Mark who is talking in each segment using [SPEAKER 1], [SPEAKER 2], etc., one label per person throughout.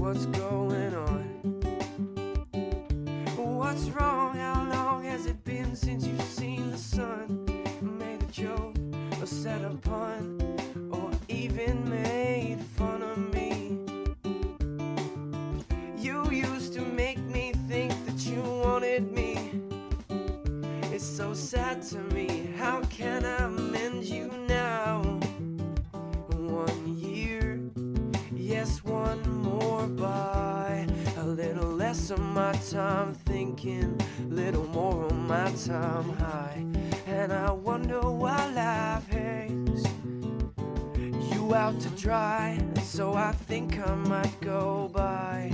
[SPEAKER 1] what's going on? What's wrong? How long has it been since you've seen the sun? Made a joke or said a pun, or even made fun of me. You used to make me think that you wanted me. It's so sad to me, how can I mend you now? 1 year, yes, one more by. A little less of my time thinking, little more of my time high. And I wonder why life hangs you out to dry. So I think I might go by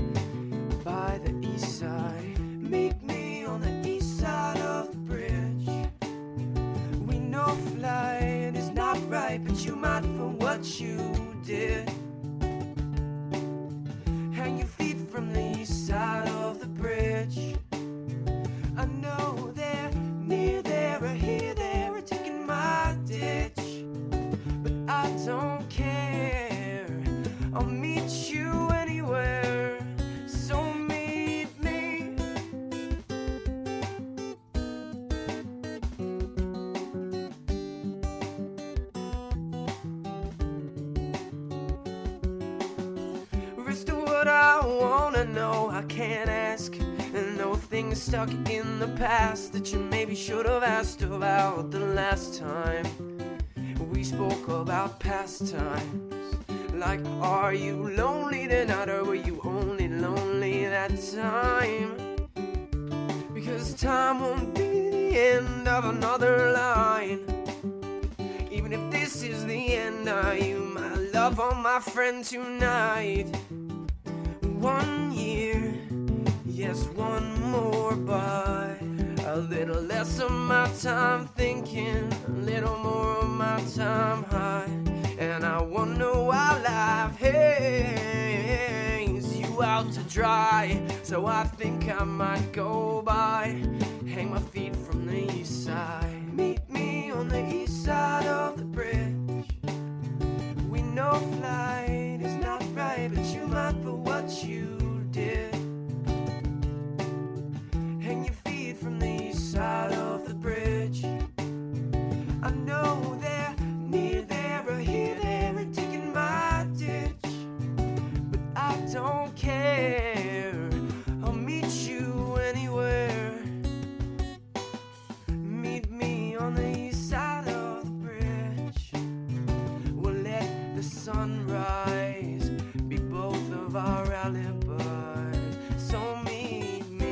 [SPEAKER 1] the east side. Meet me on the east side of the bridge. We know flight is not right, but you might for what you did. Hang your feet from the east side of the bridge. I know they're near there, or here, there, or taking my ditch. But I don't care, I'll meet you anywhere. So meet me. Rest of what I wanna know, I can't ask. And no things stuck in the past that you maybe should have asked about the last time we spoke about pastimes. Like, are you lonely tonight, or were you only lonely that time? Because time won't be the end of another line. Even if this is the end, are you my love or my friend tonight? 1 year, yes, one more by. A little less of my time thinking, a little more of my time high. And I wonder why life hangs you out to dry. So I think I might go by, hang my feet from the east side. Meet me on the east side of the bridge. We know flight is not right, but you might for what you did. Hang your feet from the east side of the bridge. I know they're near there, or here, there, and taking my ditch. But I don't care, I'll meet you anywhere. Meet me on the east side of the bridge. We'll let the sunrise be both of our alibis. So meet me.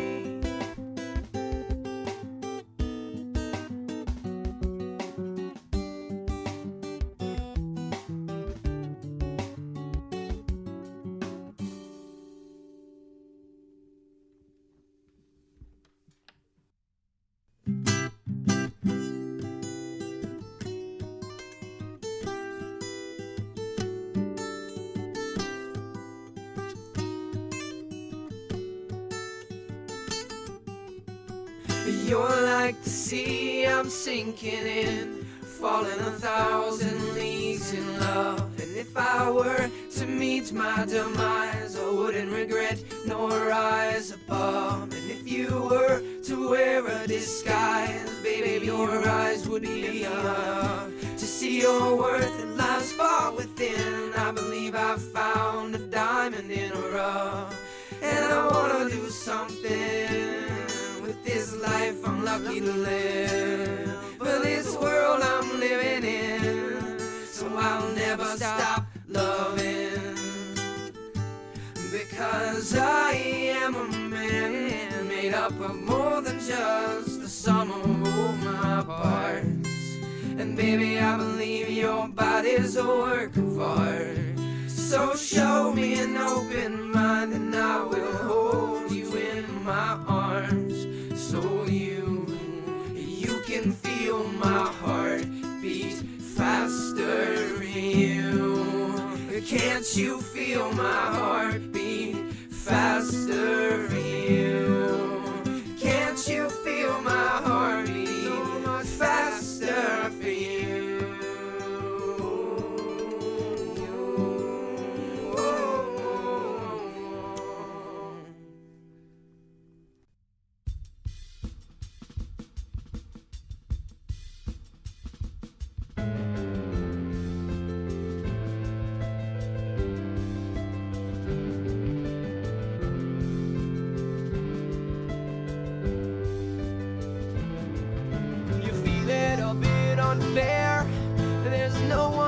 [SPEAKER 1] You're like the sea I'm sinking in, falling 1,000 leagues in love. And if I were to meet my demise, I wouldn't regret nor rise above. And if you were to wear a disguise, baby, your eyes would be enough to see your worth. It lies far within. I believe I found a diamond in a rough, and I wanna do something with this life I'm lucky to live, for this world I'm living in. So I'll never stop loving, because I am a man made up of more than just the sum of all my parts. And baby, I believe your body's a work of art. So show me an open mind, and I will hold you in my arms. So you can feel my heart beat faster for you. Can't you feel my heart beat faster for you? Can't you feel my heart beat faster for you?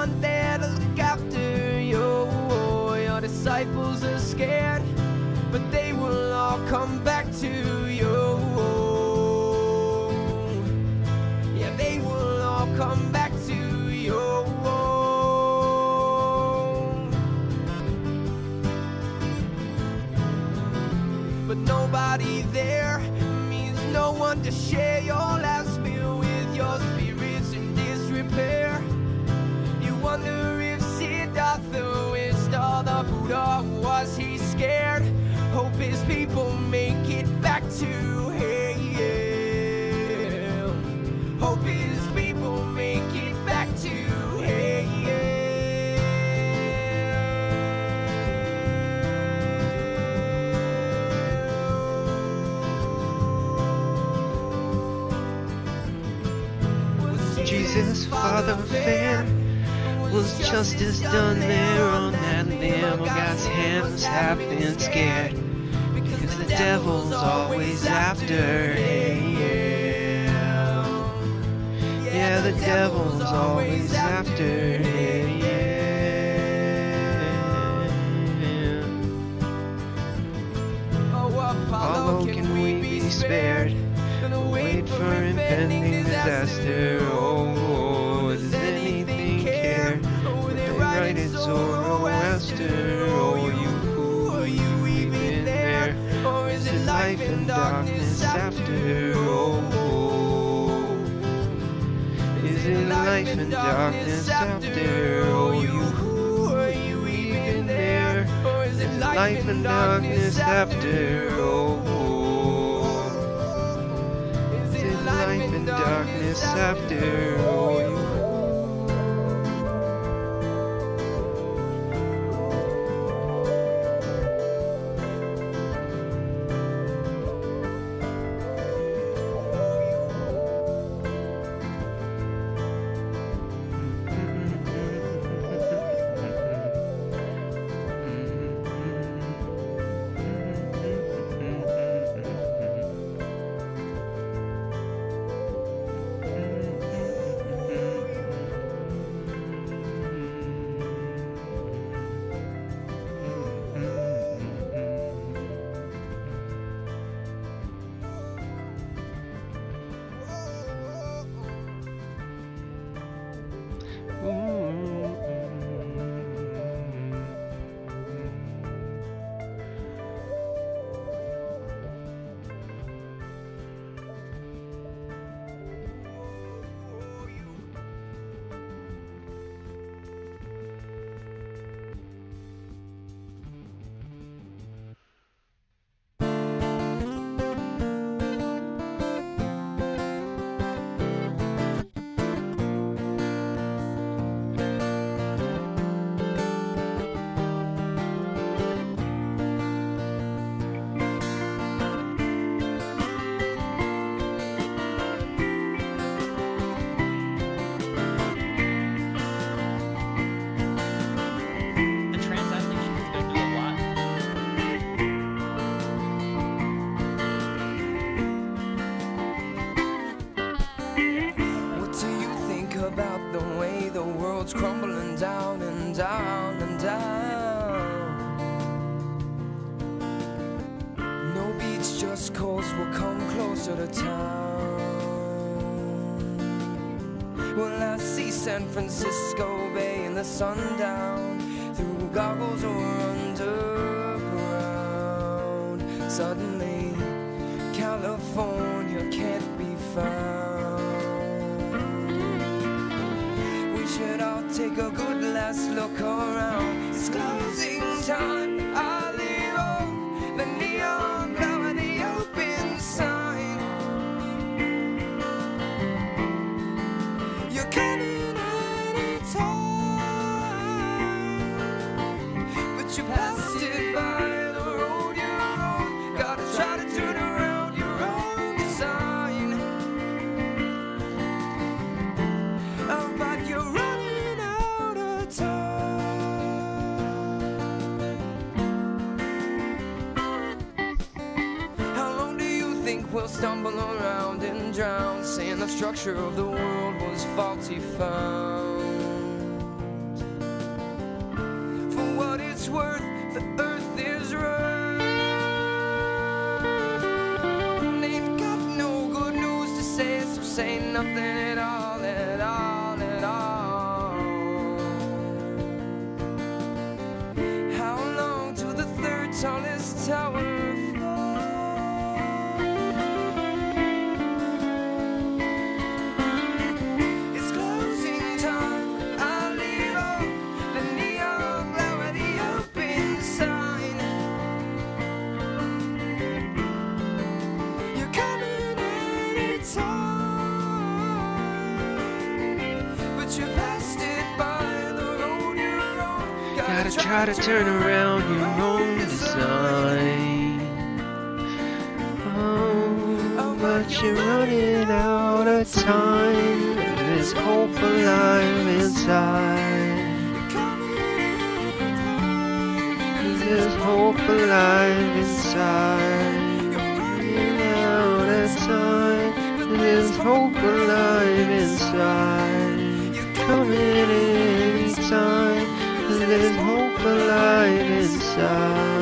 [SPEAKER 1] one there to look after you. Your disciples are scared, but they will all come back to you. Yeah, they will all come back to you. But nobody there means no one to share your last meal with. Your spirit's in disrepair. You wonder if Siddhartha wished all the Buddha. Was he scared? Hope his people make it back to hell. Hope his people make it back to hell.
[SPEAKER 2] Jesus, Father, fan. Was justice done there on that limb? Oh, God's hands have been scared, because the devil's always after him. Yeah, the devil's always after him. How can we be spared? Wait for impending disaster. Oh, does anything care? Would they write it Zoroaster? Oh, who are you even there? Or is it life and darkness after? Oh, is it life and darkness after? Oh, who are you even there? Or is it life and darkness after? Oh, life and darkness after. Oh,
[SPEAKER 1] about the way the world's crumbling down and down and down. No beach, just coast will come closer to town. Well, I see San Francisco Bay in the sundown through goggles or underground. Suddenly, California can't be found. I'll take a good last look around. It's closing time. I leave on the neon glow and the open sign. You're coming anytime, but you passed it by the road you're on. Gotta try to turn around your own design. Oh, but you're right. We'll stumble around and drown, saying the structure of the world was faulty found. it's worth, the earth is round. Ain't got no good news to say, so say nothing at all, at all, at all. How long till the third tallest tower falls? It's closing time. I'll leave on the neon glow at the open sign. You're coming anytime, but you passed it by the road you're on.
[SPEAKER 2] Gotta try to turn around your own design. Oh, but you're running out of time. There's hope alive inside. There's hope alive inside. Running out of time. There's hope alive inside. Coming anytime. There's hope alive inside.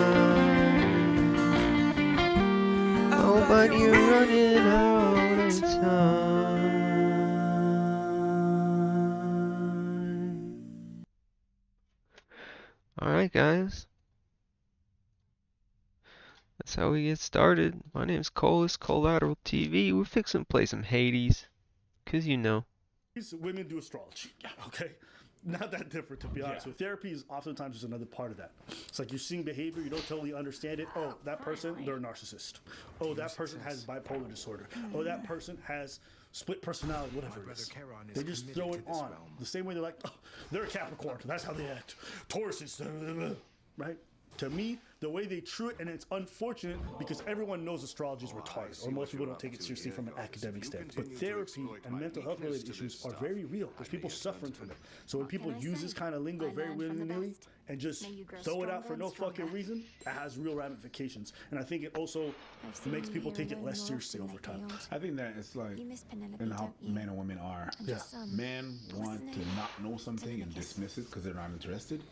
[SPEAKER 2] Oh, but you're running out of time. Alright, guys. That's how we get started. My name's Cole. It's Collateral TV. We're fixing to play some Hades. 'Cause you know.
[SPEAKER 3] Women do astrology. Okay. Not that different, to be honest. With therapy is oftentimes just another part of that. It's like you're seeing behavior, you don't totally understand it. Oh, that person, they're a narcissist. Oh, that person has bipolar disorder. Oh, that person has split personality, whatever it is. They just throw it on. The same way they're like, oh, they're a Capricorn. That's how they act. Taurus is, right? To me, the way they treat it, and it's unfortunate because everyone knows astrology is retarded, or most people don't take it seriously from an academic standpoint. But therapy and mental health related issues are very real. There's people suffering from it. So when people use this kind of lingo very willy-nilly and just throw it out for no fucking reason, it has real ramifications. And I think it also makes people take it less seriously over time.
[SPEAKER 4] I think that it's like in how men and women are.
[SPEAKER 3] Yeah.
[SPEAKER 4] Men want to not know something and dismiss it because they're not interested.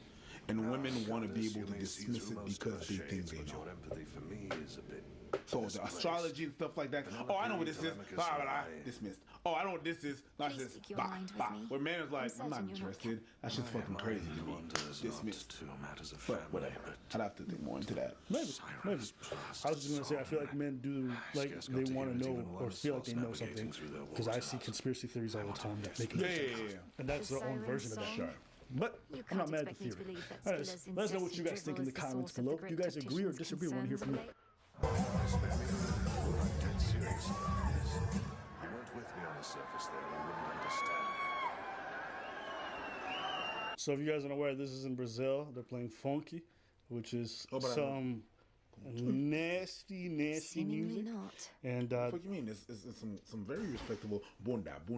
[SPEAKER 4] And women want to be able to dismiss it because they think they know. So the astrology and stuff like that. Oh, I know what this is. Blah, blah, blah. Dismissed. Oh, I know what this is. Not this. Bah, bah. Where man is like, I'm not interested. That's just fucking crazy to me. Dismissed. But whatever. I'd have to think more into that.
[SPEAKER 3] Maybe. I was just gonna say, I feel like men do, like, they want to know or feel like they know something, because I see conspiracy theories all the time that make no sense. And that's their own version of that.
[SPEAKER 4] Sure.
[SPEAKER 3] But I'm not mad at the theory. All right, let us know what you guys think in the comments below. Do you guys agree or disagree? I want to hear from you. So if you guys aren't aware, this is in Brazil. They're playing funky, which is some nasty music.
[SPEAKER 5] Not.
[SPEAKER 3] And
[SPEAKER 4] What do you mean? It's some very respectable bunda.
[SPEAKER 3] Bro,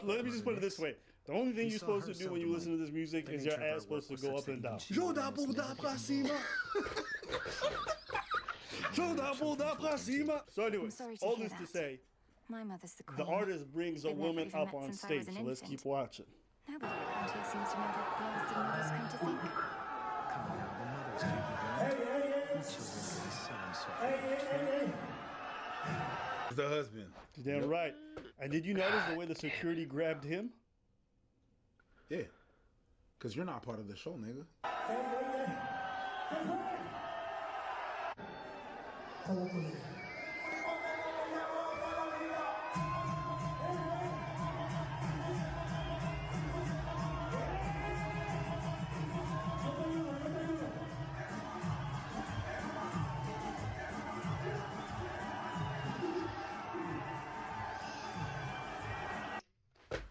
[SPEAKER 3] let me just put it this way. The only thing you're supposed to do when you listen to this music is your ass supposed to go up and down. Joga bunda pra cima. Joga bunda pra cima. So anyway, all this to say,
[SPEAKER 5] My mother's the queen.
[SPEAKER 3] the artist brings a
[SPEAKER 5] They've never
[SPEAKER 3] woman
[SPEAKER 5] even
[SPEAKER 3] up
[SPEAKER 5] met
[SPEAKER 3] on
[SPEAKER 5] since I
[SPEAKER 3] stage,
[SPEAKER 5] was an
[SPEAKER 3] so let's
[SPEAKER 5] infant.
[SPEAKER 3] keep watching.
[SPEAKER 5] Nobody around here seems to know that blasted mother's come to think.
[SPEAKER 4] It's the husband.
[SPEAKER 3] You're damn right. And did you notice the way the security grabbed him?
[SPEAKER 4] Yeah. Because you're not part of the show, nigga.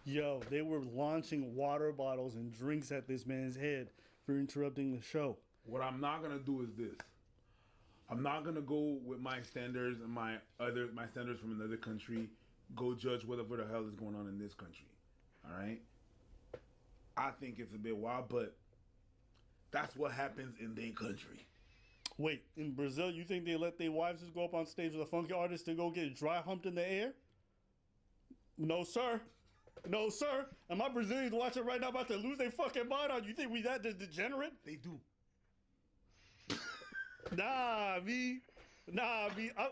[SPEAKER 3] Yo, they were launching water bottles and drinks at this man's head for interrupting the show.
[SPEAKER 4] What I'm not gonna do is this. I'm not gonna go with my standards and my standards from another country. Go judge whatever the hell is going on in this country. All right. I think it's a bit wild, but that's what happens in their country.
[SPEAKER 3] Wait, in Brazil, you think they let their wives just go up on stage with a funky artist and go get dry humped in the air? No, sir. No, sir. And my Brazilians watching right now about to lose their fucking mind on you. Think we that degenerate?
[SPEAKER 4] They do.
[SPEAKER 3] Nah, me.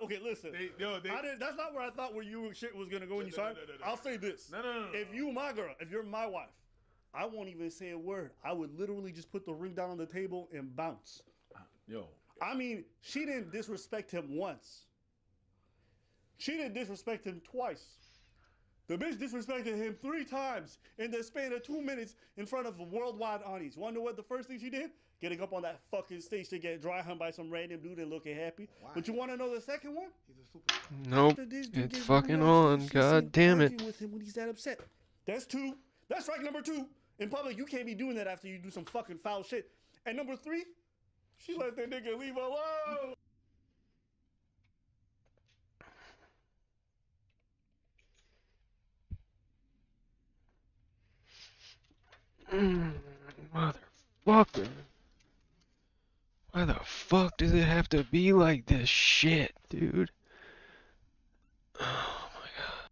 [SPEAKER 3] Okay, listen. That's not where I thought where you shit was gonna go when you started. I'll say this.
[SPEAKER 4] No.
[SPEAKER 3] If you my girl, if you're my wife, I won't even say a word. I would literally just put the ring down on the table and bounce.
[SPEAKER 4] Yo.
[SPEAKER 3] I mean, she didn't disrespect him once. She didn't disrespect him twice. The bitch disrespected him 3 times in the span of 2 minutes in front of a worldwide audience. Want to know what the first thing she did? Getting up on that fucking stage to get dry humped by some random dude and looking happy.
[SPEAKER 4] Why?
[SPEAKER 3] But you want to know the second one?
[SPEAKER 4] He's a superstar.
[SPEAKER 2] Nope.
[SPEAKER 3] After this dude
[SPEAKER 2] It's
[SPEAKER 3] gets
[SPEAKER 2] fucking
[SPEAKER 3] really upset,
[SPEAKER 2] on.
[SPEAKER 3] she's
[SPEAKER 2] God
[SPEAKER 3] seen
[SPEAKER 2] damn it.
[SPEAKER 3] arguing with him when he's that upset. That's 2. That's strike number 2. In public, you can't be doing that after you do some fucking foul shit. And number 3, she let that nigga leave alone.
[SPEAKER 2] Motherfucker. Why the fuck does it have to be like this shit, dude? Oh my god.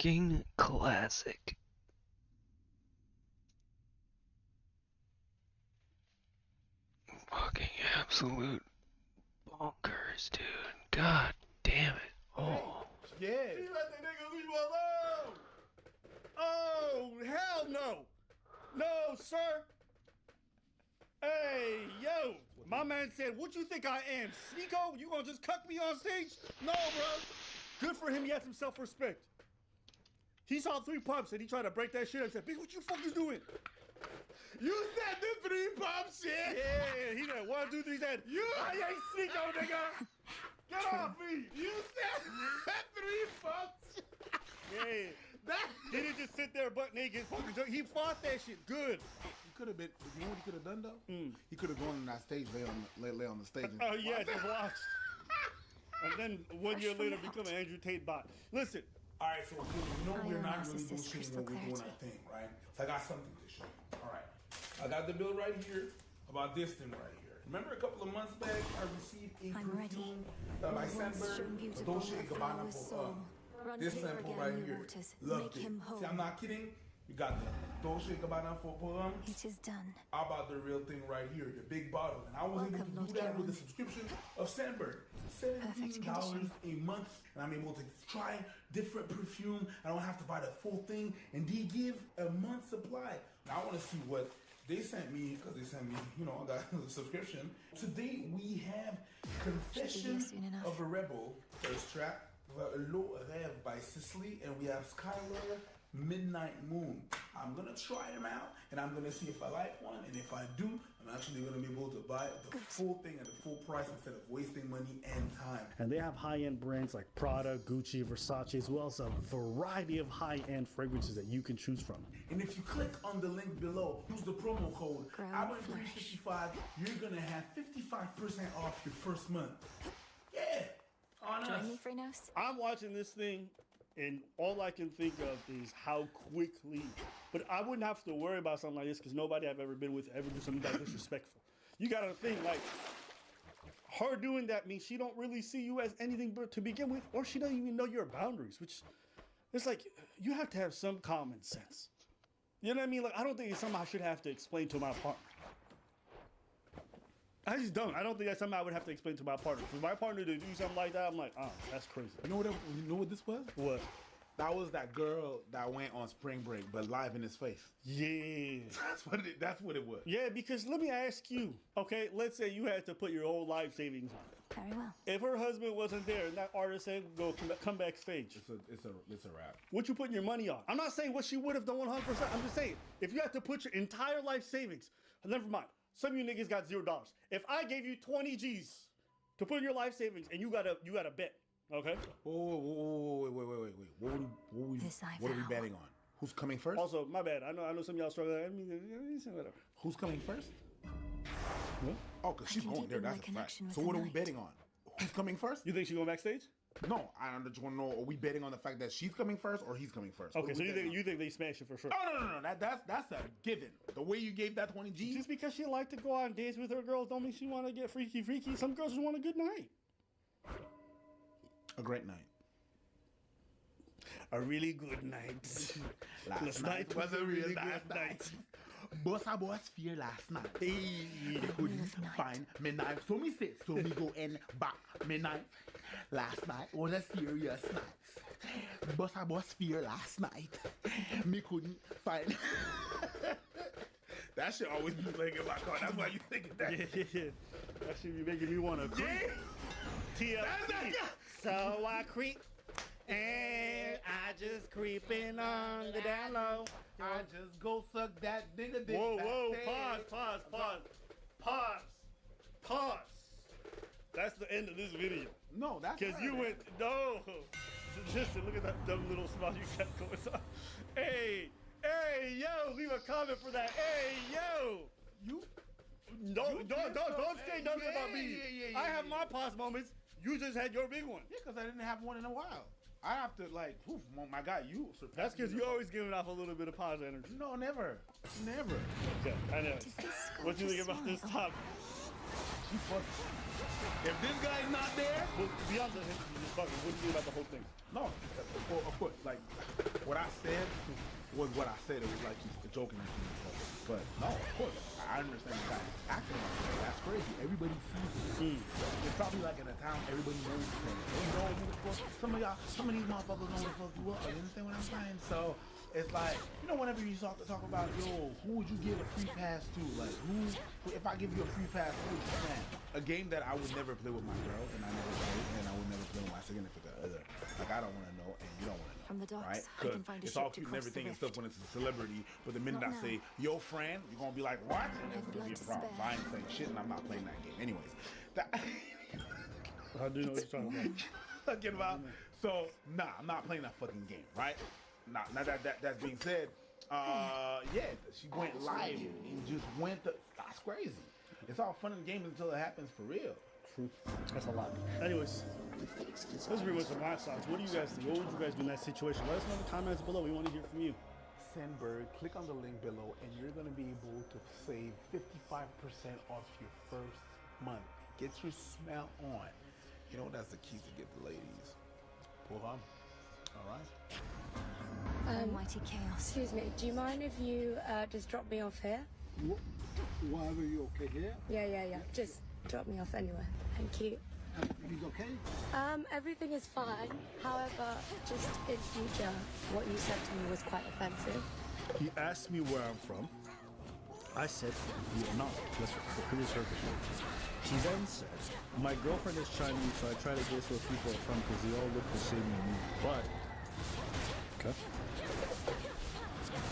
[SPEAKER 2] fucking classic. Fucking absolute bonkers, dude. God damn it. Oh.
[SPEAKER 4] Yeah.
[SPEAKER 3] He let the nigga leave alone. Oh, hell no. No, sir. Hey, yo. My man said, what you think I am, Sneeko? You gonna just cuck me on stage? No, bro. Good for him. He has some self-respect. He saw 3 pumps and he tried to break that shit. I said, bitch, what you fuckers doing?
[SPEAKER 4] You said the 3 pump shit.
[SPEAKER 3] Yeah, he said 1, 2, 3. Said, I ain't Sneeko, nigga. Get off me.
[SPEAKER 4] You said 3 pumps.
[SPEAKER 3] Yeah.
[SPEAKER 4] That
[SPEAKER 3] He didn't just sit there butt naked. He fought that shit good.
[SPEAKER 4] he could have been. You know what he could have done though? He could have gone on that stage, lay on the stage. And,
[SPEAKER 3] Oh yeah, just watched. And then 1 year later become an Andrew Tate bot. Listen,
[SPEAKER 4] all right, so you know
[SPEAKER 5] I
[SPEAKER 4] we're
[SPEAKER 5] am
[SPEAKER 4] not really
[SPEAKER 5] narcissist,
[SPEAKER 4] bullshitting
[SPEAKER 5] crystal
[SPEAKER 4] when we're doing
[SPEAKER 5] clarity.
[SPEAKER 4] our thing, right? So I got something to show. All right, I got the bill right here about this thing right here. Remember a couple of months back, I received a
[SPEAKER 5] I'm ready.
[SPEAKER 4] perfume by
[SPEAKER 5] Once shown
[SPEAKER 4] Scentbird,
[SPEAKER 5] beautiful,
[SPEAKER 4] Dolce
[SPEAKER 5] the
[SPEAKER 4] & Gabbana
[SPEAKER 5] flowers soar. Run
[SPEAKER 4] this
[SPEAKER 5] clear
[SPEAKER 4] sample
[SPEAKER 5] again,
[SPEAKER 4] right
[SPEAKER 5] new
[SPEAKER 4] here.
[SPEAKER 5] waters.
[SPEAKER 4] Loved
[SPEAKER 5] Make
[SPEAKER 4] it.
[SPEAKER 5] him whole.
[SPEAKER 4] See, I'm not kidding. You got the Dolce & Gabbana for
[SPEAKER 5] It is done.
[SPEAKER 4] How about the real thing right here, the big bottle? And I was able
[SPEAKER 5] Welcome,
[SPEAKER 4] to
[SPEAKER 5] Lord
[SPEAKER 4] do that with
[SPEAKER 5] Caron.
[SPEAKER 4] a subscription of Scentbird.
[SPEAKER 5] Perfect
[SPEAKER 4] $17
[SPEAKER 5] condition.
[SPEAKER 4] a month, and I'm able to try different perfume. I don't have to buy the full thing, and they give a month's supply. Now I want to see what they sent me, because they sent me, you know, I got a subscription. Today we have Confession
[SPEAKER 5] soon enough.
[SPEAKER 4] of a Rebel, first track, Le Rêve by Cicely, and we have Skylar Midnight Moon. I'm gonna try them out, and I'm gonna see if I like one, and if I do, I'm actually gonna be able to buy the full thing at the full price instead of wasting money and time.
[SPEAKER 3] and they have high-end brands like Prada, Gucci, Versace, as well as a variety of high-end fragrances that you can choose from.
[SPEAKER 4] And if you click on the link below, use the promo code
[SPEAKER 5] Ground
[SPEAKER 4] ABBA355, you're gonna have 55% off your first month. Yeah, on us.
[SPEAKER 5] Join me, Frenos.
[SPEAKER 3] I'm watching this thing, and all I can think of is how quickly. But I wouldn't have to worry about something like this because nobody I've ever been with ever do something that disrespectful. You gotta think like her doing that means she don't really see you as anything but to begin with, or she doesn't even know your boundaries. Which it's like you have to have some common sense. You know what I mean? Like I don't think it's something I should have to explain to my partner. I just don't. I don't think that's something I would have to explain to my partner. For my partner to do something like that, I'm like, oh, that's crazy.
[SPEAKER 4] You know what this was?
[SPEAKER 3] What?
[SPEAKER 4] That was that girl that went on spring break, but live in his face.
[SPEAKER 3] Yeah.
[SPEAKER 4] That's what it was.
[SPEAKER 3] Yeah, because let me ask you, okay, let's say you had to put your whole life savings on it.
[SPEAKER 5] Very well.
[SPEAKER 3] If her husband wasn't there and that artist said, come backstage,
[SPEAKER 4] It's a wrap.
[SPEAKER 3] what you putting your money on? I'm not saying what she would have done 100%. I'm just saying, if you had to put your entire life savings, never mind, some of you niggas got $0. If I gave you 20 G's to put in your life savings and you got a bet, okay?
[SPEAKER 4] Whoa, wait. What are we
[SPEAKER 5] vow.
[SPEAKER 4] betting on? Who's coming first?
[SPEAKER 3] Also, my bad. I know some of y'all struggle. I mean, whatever.
[SPEAKER 4] Who's coming first?
[SPEAKER 3] What?
[SPEAKER 4] Oh, because she's
[SPEAKER 5] can
[SPEAKER 4] going there.
[SPEAKER 5] deepen my
[SPEAKER 4] That's a fact.
[SPEAKER 5] connection with
[SPEAKER 4] So
[SPEAKER 5] the
[SPEAKER 4] what are we
[SPEAKER 5] night.
[SPEAKER 4] betting on? Who's coming first?
[SPEAKER 3] You think she going backstage?
[SPEAKER 4] No, I just want to know: are we betting on the fact that she's coming first or he's coming first? What
[SPEAKER 3] Okay,
[SPEAKER 4] are
[SPEAKER 3] so
[SPEAKER 4] we betting on?
[SPEAKER 3] you think they smash it for sure?
[SPEAKER 4] No. That's a given. The way you gave that 20 G's.
[SPEAKER 3] Just because she like to go out and dance with her girls don't mean she want to get freaky. Some girls just want a good night.
[SPEAKER 4] A great night.
[SPEAKER 3] A really good night.
[SPEAKER 4] Last night was a really good night. Boss a boss fear last night. Hey, couldn't find me knife. So me say, so me go and back me knife. Last night was a serious night. Boss a boss fear last night. Me couldn't find. That shit always be playing in my car. That's why you thinking that.
[SPEAKER 3] Yeah. That should be making me want to creep. TLC. So I creep. And I just creeping on the down low.
[SPEAKER 4] I just go suck that nigga dick.
[SPEAKER 3] Whoa,
[SPEAKER 4] backstage.
[SPEAKER 3] pause. That's the end of this video.
[SPEAKER 4] No, that's
[SPEAKER 3] Because
[SPEAKER 4] not
[SPEAKER 3] you
[SPEAKER 4] it.
[SPEAKER 3] went, no. Listen, look at that dumb little smile you got going on. Hey, yo, leave a comment for that. Hey, yo.
[SPEAKER 4] You
[SPEAKER 3] Don't say nothing about me.
[SPEAKER 4] Yeah,
[SPEAKER 3] I have my pause moments. You just had your big one.
[SPEAKER 4] Yeah, because I didn't have one in a while. I have to like, oof, my guy, you surpassed.
[SPEAKER 3] That's because
[SPEAKER 4] me.
[SPEAKER 3] you're always giving off a little bit of pause energy.
[SPEAKER 4] No, never.
[SPEAKER 3] Okay, I know. What you think about this topic?
[SPEAKER 4] If this guy's not there,
[SPEAKER 3] Well, beyond the history, just fucking, what do you think about the whole thing?
[SPEAKER 4] no. Well, of course, like what I said was what I said. It was like he's joking and shit. But no, of course, I understand the guy acting like that. That's crazy. Everybody sees it. It's probably like in a town, everybody knows each other. They know who the fuck. Some of these motherfuckers know who the fuck you are. You understand what I'm saying? So it's like, you know, whenever you talk about, yo, who would you give a free pass to? Like, who? If I give you a free pass, who would you plan? A game that I would never play with my girl, and I never play, and I would never play with my significant other. Like, I don't want to know, and you don't want to know.
[SPEAKER 5] From the docks,
[SPEAKER 4] right?
[SPEAKER 5] I can find a
[SPEAKER 4] it's all
[SPEAKER 5] ship to
[SPEAKER 4] cute and
[SPEAKER 5] cross
[SPEAKER 4] everything
[SPEAKER 5] the
[SPEAKER 4] and stuff
[SPEAKER 5] rift.
[SPEAKER 4] when it's a celebrity, but the minute
[SPEAKER 5] Not
[SPEAKER 4] I say your friend, you're gonna be like, what? And it's gonna be a problem.
[SPEAKER 5] spare.
[SPEAKER 4] I ain't saying shit, and I'm not playing that game. Anyways, that.
[SPEAKER 3] I do know what you're talking about.
[SPEAKER 4] Talking about. So nah, I'm not playing that fucking game, right? Nah, now that's being said, yeah, she went live and just went. That's crazy. It's all fun and games until it happens for real.
[SPEAKER 3] True. That's a lot. Anyways, let's bring with some my thoughts. What do you guys think? What would you guys do in that situation? Let us know in the comments below. We want to hear from you.
[SPEAKER 6] Sandberg, click on the link below and you're going to be able to save 55% off your first month. Get your smell on.
[SPEAKER 4] You know that's the key to get the ladies.
[SPEAKER 6] Pull on. All right.
[SPEAKER 5] Almighty chaos.
[SPEAKER 7] Excuse me, do you mind if you just drop me off here?
[SPEAKER 8] Why are you okay here?
[SPEAKER 7] Yeah. Just drop me off anywhere. Thank you.
[SPEAKER 8] Everything's okay?
[SPEAKER 7] Everything is fine. However, just in future, what you said to me was quite offensive.
[SPEAKER 3] He asked me where I'm from. I said Vietnam. Let's record. Here's her perspective. She then said, my girlfriend is Chinese, so I try to guess where people are from because they all look the same to me. But, okay.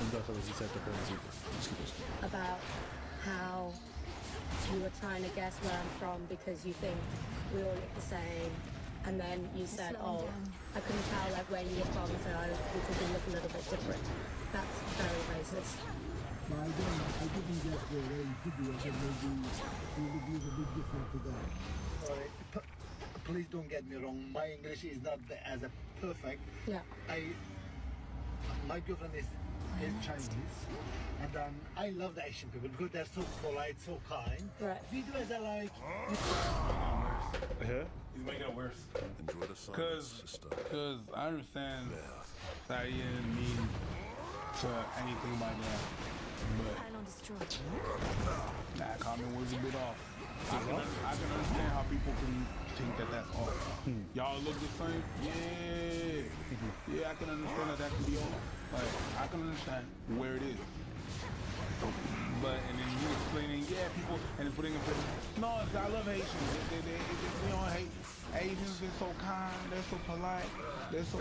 [SPEAKER 3] And that's what he said to her.
[SPEAKER 7] About how you were trying to guess where I'm from because you think we all look the same. And then you said,
[SPEAKER 5] Slow down.
[SPEAKER 7] I couldn't tell like where you were from, so we could look a little bit different. That's very racist.
[SPEAKER 8] No, I didn't get where you could be. I said maybe you would be a bit different to that. Sorry, please don't get me wrong. My English is not as a perfect.
[SPEAKER 7] Yeah.
[SPEAKER 8] My girlfriend is Chinese, and I love the Asian people because they're so polite, so kind.
[SPEAKER 7] Right.
[SPEAKER 8] We do as I like.
[SPEAKER 3] Yeah?
[SPEAKER 4] He's making it worse.
[SPEAKER 9] Enjoy the silence, sister.
[SPEAKER 6] Because I understand that you didn't mean to anything by that. But
[SPEAKER 5] Pylon destroyed.
[SPEAKER 6] that comment was a bit off. I can understand how people can think that that's off. Y'all look the same? Yeah, I can understand that can be off. Like, I can understand where it is. But, and then you explaining, people, and then putting in place, no, I love Haitians. They don't hate. Asians, they're so kind, they're so polite, they're so...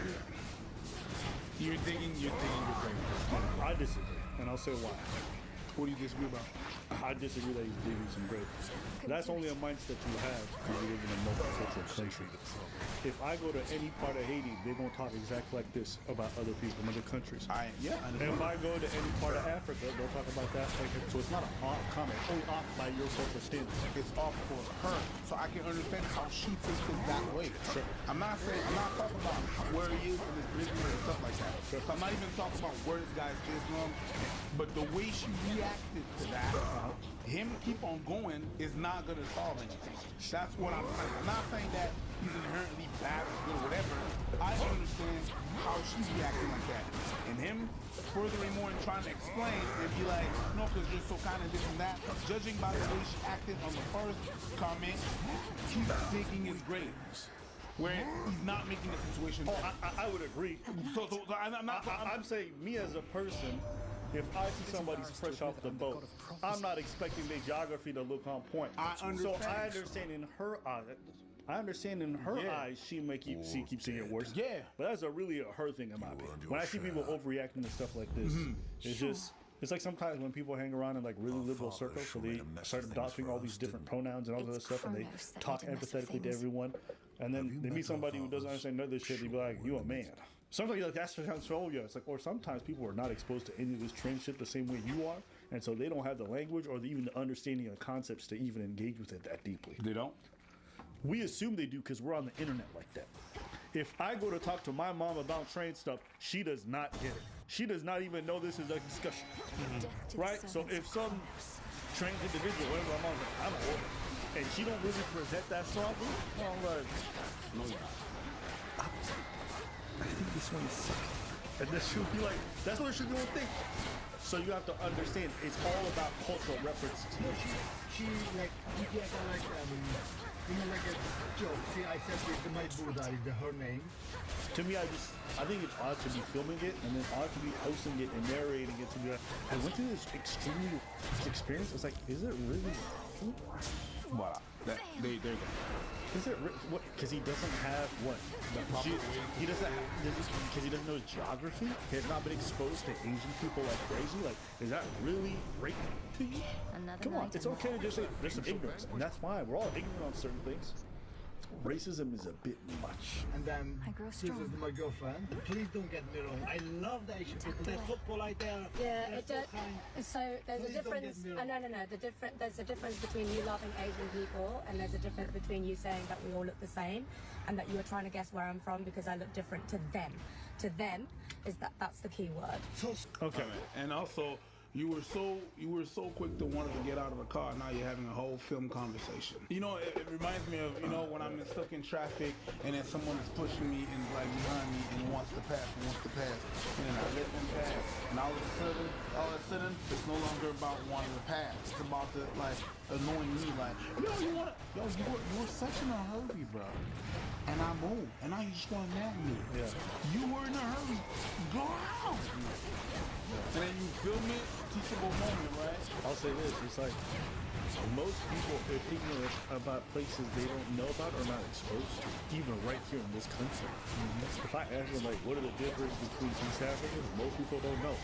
[SPEAKER 6] You're thinking you're crazy.
[SPEAKER 3] I disagree, and I'll say why.
[SPEAKER 6] What do you disagree about?
[SPEAKER 3] I disagree that he's digging some grave. That's only a mindset you have because you live in a multicultural country. If I go to any part of Haiti, they're going to talk exactly like this about other people from other countries.
[SPEAKER 6] I
[SPEAKER 3] And if I go to any part of Africa, they'll talk about that. So it's not an off comment, only off by your cultural standards.
[SPEAKER 6] It's off for her, so I can understand how she takes it that way.
[SPEAKER 3] Sure.
[SPEAKER 6] I'm not talking about where he is in his business and stuff like that. So I'm not even talking about where this guy is from, but the way she reacted to that, him keep on going is not gonna solve anything. That's what I'm saying. I'm not saying that he's inherently bad or good or whatever. I understand how she's reacting like that. And him furthering more and trying to explain and be like, no, because you're so kind of this and that. Judging by the way she acted on the first comment, he's digging his grave. Where he's not making the situation better.
[SPEAKER 3] I would agree. I'm saying, me as a person, if I see somebody's fresh off the boat, I'm not expecting their geography to look on point. So I understand in her eyes, she may keep seeing it worse.
[SPEAKER 6] Yeah.
[SPEAKER 3] But that's really a her thing in my opinion. When I see people overreacting to stuff like this, it's like sometimes when people hang around in like really liberal circles, so they start adopting all these different pronouns and all this other stuff, and they talk empathetically to everyone, and then they meet somebody who doesn't understand none of this shit, they be like, you a man. Sometimes like that's transphobia. It's like, or sometimes people are not exposed to any of this trend shit the same way you are, and so they don't have the language or even the understanding of concepts to even engage with it that deeply.
[SPEAKER 6] They don't?
[SPEAKER 3] We assume they do because we're on the internet like that. If I go to talk to my mom about train stuff, she does not get it. She does not even know this is a discussion. Right? So if some trained individual, whatever, I'm like, I'm old, and she don't really present that strongly, I'm like,
[SPEAKER 9] I think this one is sick.
[SPEAKER 3] And this should be like, that's what it should be one thing. So you have to understand, it's all about cultural references.
[SPEAKER 8] No, she like, like like a joke. See, I said this to my Buddha is her name.
[SPEAKER 3] To me, I think it's odd to be filming it and then odd to be posting it and narrating it to be like, I went through this extremely experience. It's like, is it really?
[SPEAKER 6] Voila. There you go.
[SPEAKER 3] Is it what? Because he doesn't have what? He doesn't have because he doesn't know his geography. He has not been exposed to Asian people like crazy. Like, is that really rape to you?
[SPEAKER 5] Another
[SPEAKER 3] Come on,
[SPEAKER 5] night
[SPEAKER 3] it's
[SPEAKER 5] in
[SPEAKER 3] okay to just say there's some ignorance, and that's fine. We're all ignorant on certain things. Racism is a bit much.
[SPEAKER 8] And then
[SPEAKER 5] I grow
[SPEAKER 8] this is
[SPEAKER 5] strong.
[SPEAKER 8] my girlfriend. Please don't get me wrong. I love the Asian people. They're so polite there.
[SPEAKER 7] Yeah,
[SPEAKER 8] They're
[SPEAKER 7] it
[SPEAKER 8] so
[SPEAKER 7] does.
[SPEAKER 8] kind.
[SPEAKER 7] So there's
[SPEAKER 8] Please
[SPEAKER 7] a
[SPEAKER 8] don't
[SPEAKER 7] difference.
[SPEAKER 8] get me wrong.
[SPEAKER 7] No. There's a difference between you loving Asian people, and there's a difference between you saying that we all look the same, and that you are trying to guess where I'm from because I look different to them. To them, that's the key word.
[SPEAKER 8] So
[SPEAKER 3] Okay.
[SPEAKER 6] And also, you were so quick to want to get out of the car. Now you're having a whole film conversation. You know, it reminds me of when I'm stuck in traffic and then someone is pushing me and like behind me and wants to pass, and then I let them pass. And all of a sudden, it's no longer about wanting to pass. It's about the like annoying me. Like, you were such in a hurry, bro. And I moved, and now you just want to nab me.
[SPEAKER 3] Yeah.
[SPEAKER 6] You were in a hurry. Go out. And then you film it, teachable moment, right?
[SPEAKER 3] I'll say this, it's like most people are ignorant about places they don't know about or not exposed to, even right here in this country. If I ask them like, what are the differences between East Africans, most people don't know.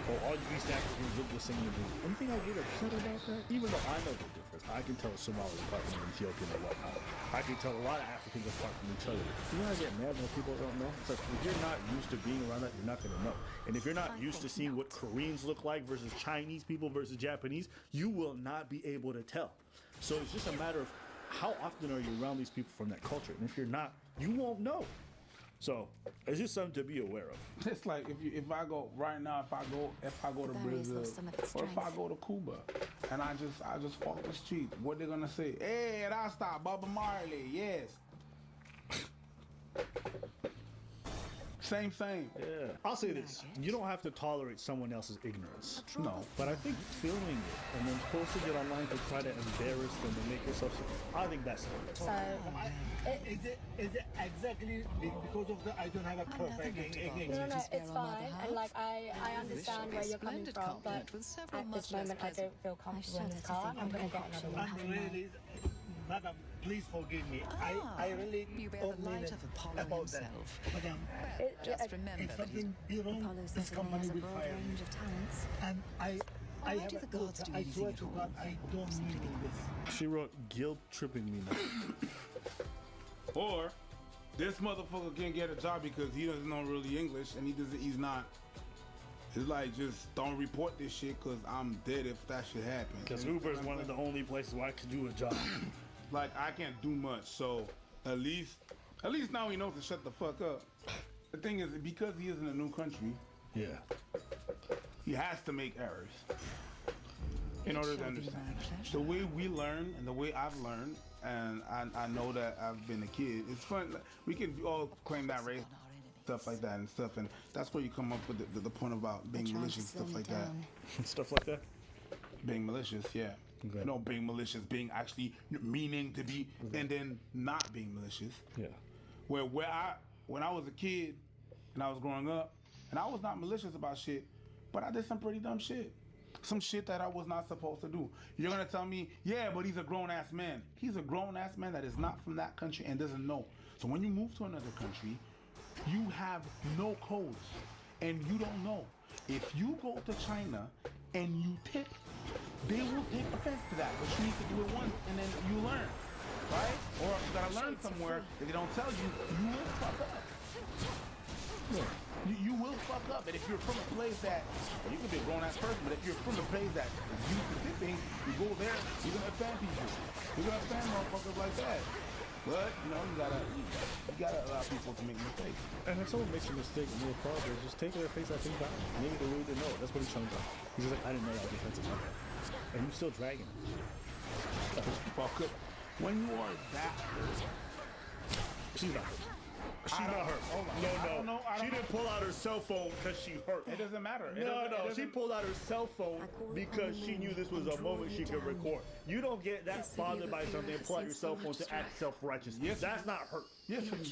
[SPEAKER 3] Or all you East Africans look the same to me. Anything I get upset about that? Even though I know the difference, I can tell Somalis apart from Ethiopian or whatnot. I can tell a lot of Africans apart from each other. You know, I get mad when people don't know. It's like, if you're not used to being around that, you're not gonna know. And if you're not used to seeing what Koreans look like versus Chinese people versus Japanese, you will not be able to tell. So it's just a matter of how often are you around these people from that culture. And if you're not, you won't know. So it's just something to be aware of.
[SPEAKER 6] It's like if I go right now, if I go to
[SPEAKER 5] The berries
[SPEAKER 6] Brazil,
[SPEAKER 5] lost some of its
[SPEAKER 6] or if I
[SPEAKER 5] strength.
[SPEAKER 6] go to Cuba, and I just walk the street, what they gonna say? Hey, Rasta, Bob Marley, yes. Same.
[SPEAKER 3] Yeah. I'll say this. You don't have to tolerate someone else's ignorance.
[SPEAKER 6] No.
[SPEAKER 3] But I think filming it and then posting it online to try to embarrass them and make yourself I think that's
[SPEAKER 7] So
[SPEAKER 8] is it exactly because of the I don't have a perfect English?
[SPEAKER 7] no, it's fine. And like I understand where you're coming from, but at this moment I don't feel comfortable in this car. I'm gonna get another one.
[SPEAKER 8] I'm really, Madam, please forgive me. I really
[SPEAKER 10] You bear
[SPEAKER 8] don't
[SPEAKER 10] the
[SPEAKER 8] mean
[SPEAKER 10] light
[SPEAKER 8] it
[SPEAKER 10] of Apollo
[SPEAKER 8] about that.
[SPEAKER 10] himself.
[SPEAKER 8] Madam,
[SPEAKER 10] Just remember
[SPEAKER 8] if
[SPEAKER 10] that he's
[SPEAKER 8] something be wrong,
[SPEAKER 5] Apollo
[SPEAKER 8] this
[SPEAKER 5] certainly
[SPEAKER 8] company
[SPEAKER 5] has a
[SPEAKER 8] will
[SPEAKER 5] broad
[SPEAKER 8] fire
[SPEAKER 5] range
[SPEAKER 8] me.
[SPEAKER 5] of talents.
[SPEAKER 8] And I
[SPEAKER 10] Why
[SPEAKER 8] have
[SPEAKER 10] do
[SPEAKER 8] a
[SPEAKER 10] the gods do
[SPEAKER 8] I
[SPEAKER 10] anything
[SPEAKER 8] swear
[SPEAKER 10] at
[SPEAKER 8] to
[SPEAKER 10] all?
[SPEAKER 8] God, I don't mean this.
[SPEAKER 3] She wrote guilt tripping me now.
[SPEAKER 6] Or this motherfucker can't get a job because he doesn't know really English, and he's not. It's like, just don't report this shit because I'm dead if that shit happens.
[SPEAKER 3] Because Uber is one of the only places where I could do a job.
[SPEAKER 6] Like, I can't do much, so at least now he knows to shut the fuck up. The thing is, because he is in a new country,
[SPEAKER 3] Yeah.
[SPEAKER 6] he has to make errors in order to understand. The way we learn and the way I've learned, and I know that I've been a kid, it's fun. We can all claim that race, stuff like that and stuff, and that's where you come up with the point about being malicious, stuff like that.
[SPEAKER 3] Stuff like that?
[SPEAKER 6] Being malicious, yeah.
[SPEAKER 3] Okay.
[SPEAKER 6] You know, being malicious, being actually meaning to be, and then not being malicious.
[SPEAKER 3] Yeah.
[SPEAKER 6] When I was a kid and I was growing up, and I was not malicious about shit, but I did some pretty dumb shit. Some shit that I was not supposed to do. You're gonna tell me, yeah, but he's a grown-ass man. He's a grown-ass man that is not from that country and doesn't know. So when you move to another country, you have no codes and you don't know. If you go to China and you tip, they will take offense to that, but you need to do it once and then you learn, right? Or if you gotta learn somewhere, if they don't tell you, you will fuck up. You will fuck up, and if you're from a place that, well, you can be a grown-ass person, but if you're from a place that is used to tipping, you go there, you're gonna offend people. You're gonna offend motherfuckers like that. But, you know, you gotta allow people to make mistakes.
[SPEAKER 3] And if someone makes a mistake and you apologize, just take their face at face back. Maybe they really didn't know. That's what he's trying to do. He's just like, I didn't know that was offensive. And you're still dragging him.
[SPEAKER 6] Fuck up. When you are that,
[SPEAKER 3] She's not. She's not hurt.
[SPEAKER 6] Hold on. I
[SPEAKER 3] No,
[SPEAKER 6] don't know. I
[SPEAKER 3] she
[SPEAKER 6] don't
[SPEAKER 3] didn't pull out her cell phone because she hurt.
[SPEAKER 6] It doesn't matter.
[SPEAKER 3] No, she pulled out her cell phone because she knew this was a moment she could record. You don't get that bothered by something and pull out your cell phone to act self-righteous.
[SPEAKER 6] Yes,
[SPEAKER 3] that's not hurt.
[SPEAKER 6] Yes, you do.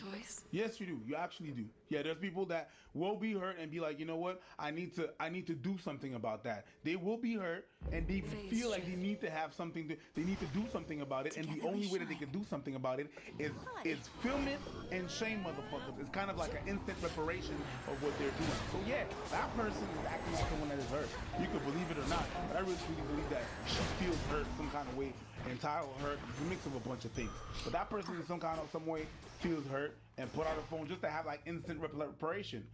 [SPEAKER 6] Yes, you do. You actually do. Yeah, there's people that will be hurt and be like, you know what? I need to do something about that. They will be hurt and they feel like they need to have something. They need to do something about it, and the only way that they can do something about it is film it and shame motherfuckers. It's kind of like an instant reparation of what they're doing. So yeah, that person is acting like someone that is hurt. You could believe it or not, but I really believe that she feels hurt some kind of way. Entitled hurt, it's a mix of a bunch of things. But that person in some way feels hurt and put out a phone just to have like instant reparation.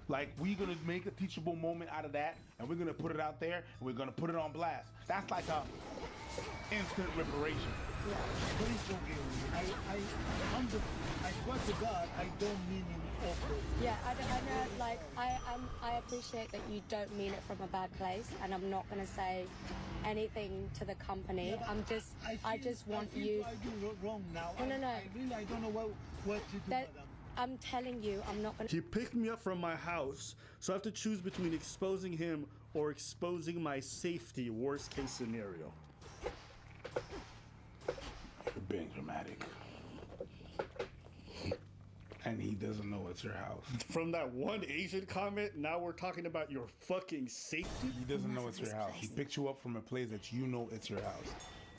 [SPEAKER 6] Like, we're gonna make a teachable moment out of that, and we're gonna put it out there, and we're gonna put it on blast. That's like a instant reparation.
[SPEAKER 8] Yeah, please don't get me. I swear to God, I don't mean it awful.
[SPEAKER 7] Yeah, I know, like, I appreciate that you don't mean it from a bad place, and I'm not going to say anything to the company.
[SPEAKER 8] Yeah,
[SPEAKER 7] I just want you...
[SPEAKER 8] I do wrong now.
[SPEAKER 7] No.
[SPEAKER 8] I don't know what to do,
[SPEAKER 7] That,
[SPEAKER 8] madam.
[SPEAKER 7] I'm telling you, I'm not going to...
[SPEAKER 3] He picked me up from my house, so I have to choose between exposing him or exposing my safety, worst case scenario.
[SPEAKER 6] You're being dramatic. And he doesn't know it's your house.
[SPEAKER 3] From that one Asian comment, now we're talking about your fucking safety?
[SPEAKER 6] He doesn't know it's your house. He picked you up from a place that you know it's your house.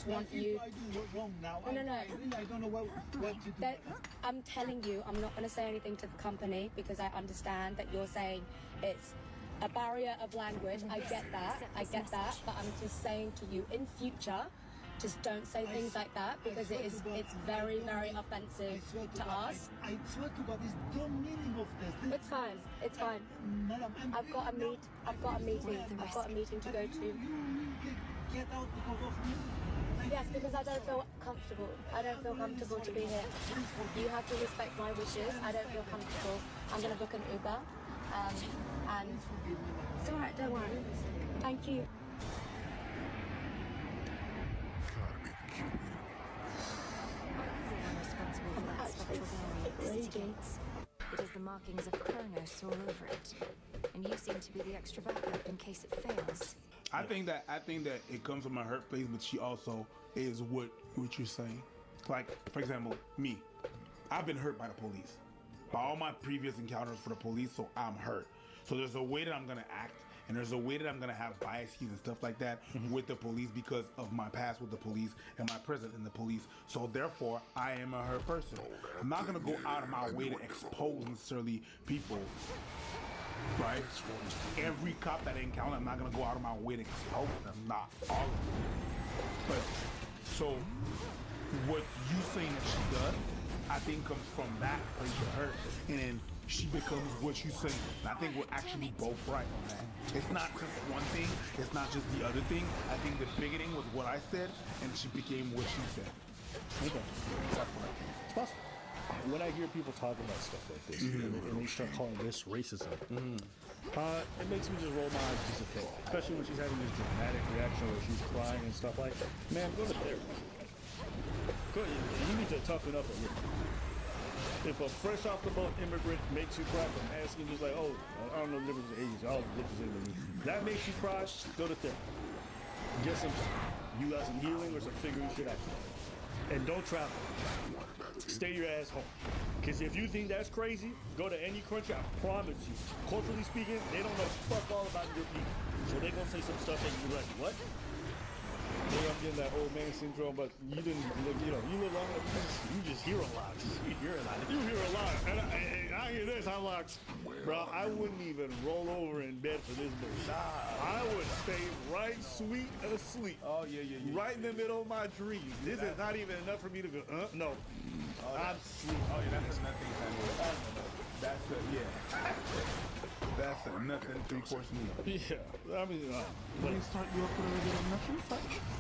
[SPEAKER 7] want you...
[SPEAKER 8] I do wrong now.
[SPEAKER 7] No.
[SPEAKER 8] I don't know what to do.
[SPEAKER 7] That, I'm telling you, I'm not going to say anything to the company because I understand that you're saying it's a barrier of language. I get that, but I'm just saying to you, in future, just don't say things like that because it's very, very offensive to us.
[SPEAKER 8] I swear to God, it's the meaning of this.
[SPEAKER 7] It's fine.
[SPEAKER 8] Madam,
[SPEAKER 7] I've got a meeting to go to.
[SPEAKER 8] You get out because of me.
[SPEAKER 7] Yes, because I don't feel comfortable. I don't feel comfortable to be here. You have to respect my wishes. I don't feel comfortable. I'm going to book an Uber. And it's all right, don't worry. Thank you.
[SPEAKER 5] Responsible for that spectral barrier is gates. It has the markings of Kronos all over it. And you seem to be the extra backup in case it fails.
[SPEAKER 6] I think that it comes from a hurt place, but she also is what you're saying. Like, for example, me. I've been hurt by the police. By all my previous encounters for the police, so I'm hurt. So there's a way that I'm gonna act, and there's a way that I'm gonna have biases and stuff like that with the police because of my past with the police and my present in the police. So therefore, I am a hurt person. I'm not gonna go out of my way to expose necessarily people. Right? Every cop that I encounter, I'm not gonna go out of my way to expose them. Not all of them. But so what you saying that she does, I think comes from that place of hurt, and then she becomes what you saying. And I think we're actually both right on that. It's not just one thing. It's not just the other thing. I think the bigger thing was what I said, and she became what she said.
[SPEAKER 3] Okay.
[SPEAKER 6] That's what I think.
[SPEAKER 3] It's possible. When I hear people talk about stuff like this, and they start calling this racism, it makes me just roll my eyes just a bit. Especially when she's having this dramatic reaction where she's crying and stuff like that. Man, go to therapy. You need to toughen up a little. If a fresh off the boat immigrant makes you cry from asking, just like, oh, I don't know the difference between Asians, all the differences in that makes you cry, go to therapy. Get some, you got some healing or some figuring shit out. And don't travel. Stay your ass home. Because if you think that's crazy, go to any country, I promise you. Culturally speaking, they don't know fuck all about your people. So they're going to say some stuff that you're like, what? Maybe I'm getting that old man syndrome, but you didn't, you live long enough, you just hear a lot. You hear a lot. And I hear this, I'm like, bro, I wouldn't even roll over in bed for this bitch. I would stay right sweet asleep.
[SPEAKER 6] Oh, yeah.
[SPEAKER 3] Right in the middle of my dreams. This is not even enough for me to go, no. I'm asleep.
[SPEAKER 6] Oh, yeah, that's a nothing kind of. That's a, yeah. That's a nothing 3-course meal.
[SPEAKER 3] Yeah, I mean,
[SPEAKER 6] When you start you up with a regular nothing,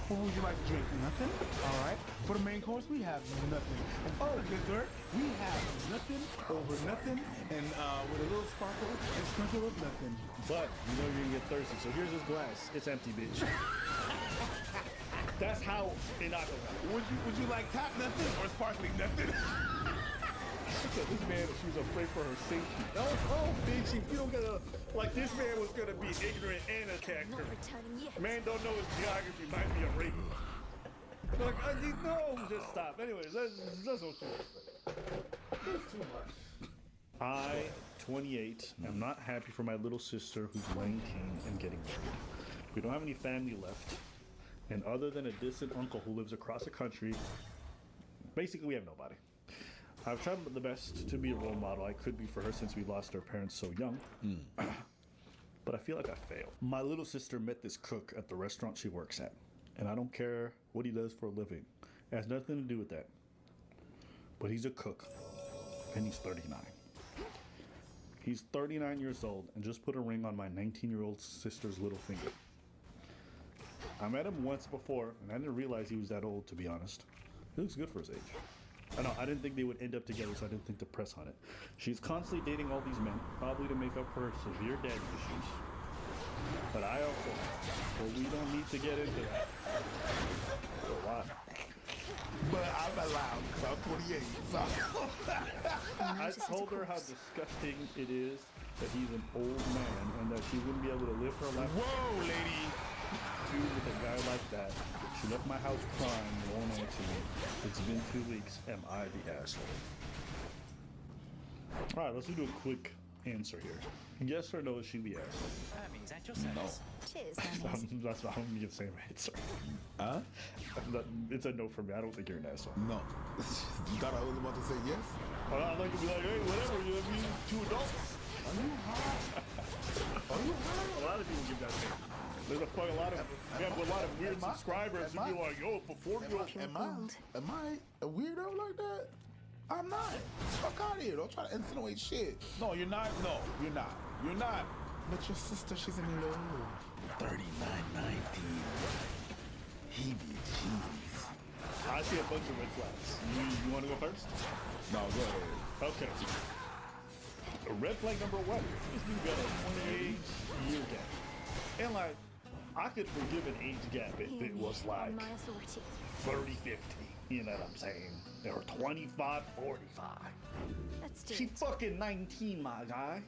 [SPEAKER 6] what would you like to drink? Nothing? All right. For the main course, we have nothing. And for the dessert, we have nothing over nothing, and with a little sparkle and sprinkle of nothing.
[SPEAKER 3] but you know you're gonna get thirsty, so here's this glass. It's empty, bitch. That's how innocuous.
[SPEAKER 6] Would you like tap nothing or sparkling nothing?
[SPEAKER 3] This man, she was afraid for her safety. Oh, bitch, if you don't get a... Like, this man was gonna be ignorant and attack
[SPEAKER 5] Not
[SPEAKER 3] her.
[SPEAKER 5] returning yet.
[SPEAKER 3] Man don't know his geography, might be a rape. Like, I need no, just stop. Anyways, that's okay. That's too much. I, 28, am not happy for my little sister who's 19 and getting married. We don't have any family left. And other than a distant uncle who lives across the country, basically we have nobody. I've tried the best to be a role model I could be for her since we lost our parents so young. But I feel like I failed. My little sister met this cook at the restaurant she works at. And I don't care what he does for a living. It has nothing to do with that. But he's a cook. And he's 39. He's 39 years old and just put a ring on my 19-year-old sister's little finger. I met him once before, and I didn't realize he was that old, to be honest. He looks good for his age. I know, I didn't think they would end up together, so I didn't think to press on it. She's constantly dating all these men, probably to make up for her severe daddy issues. But I also, well, we don't need to get into that. A lot.
[SPEAKER 6] But I'm allowed because I'm 28. So.
[SPEAKER 3] I told her how disgusting it is that he's an old man and that she wouldn't be able to live her life.
[SPEAKER 6] Whoa, lady.
[SPEAKER 3] With a guy like that. She left my house crying, won't answer me. It's been 2 weeks. Am I the asshole? All right, let's do a quick answer here. Yes or no, is she the asshole?
[SPEAKER 10] Hermes, at your service.
[SPEAKER 5] Cheers, Hermes.
[SPEAKER 3] That's not I'm the same answer.
[SPEAKER 4] Huh?
[SPEAKER 3] It's a no for me. I don't think you're an asshole.
[SPEAKER 4] No. You thought I was about to say yes?
[SPEAKER 3] Well, I'd like to be like, hey, whatever. You know what I mean? Two adults.
[SPEAKER 4] Are you hot? Are you hot?
[SPEAKER 3] A lot of people give that name. There's a lot of weird subscribers who be like, yo, for 40-year-olds.
[SPEAKER 4] Am I a weirdo like that? I'm not. Fuck out of here. Don't try to insinuate shit. No, you're not. No, you're not. You're not. But your sister, she's in love. 39.19. Heebie-jeebies.
[SPEAKER 3] I see a bunch of red flags. You want to go first?
[SPEAKER 4] No, go ahead.
[SPEAKER 3] Okay. Red flag number one. This dude got a 28-year gap. And like, I could forgive an age gap if it was like 30, 50. You know what I'm saying? Or 25, 45.
[SPEAKER 5] Let's do
[SPEAKER 3] She
[SPEAKER 5] it.
[SPEAKER 3] fucking 19, my guy.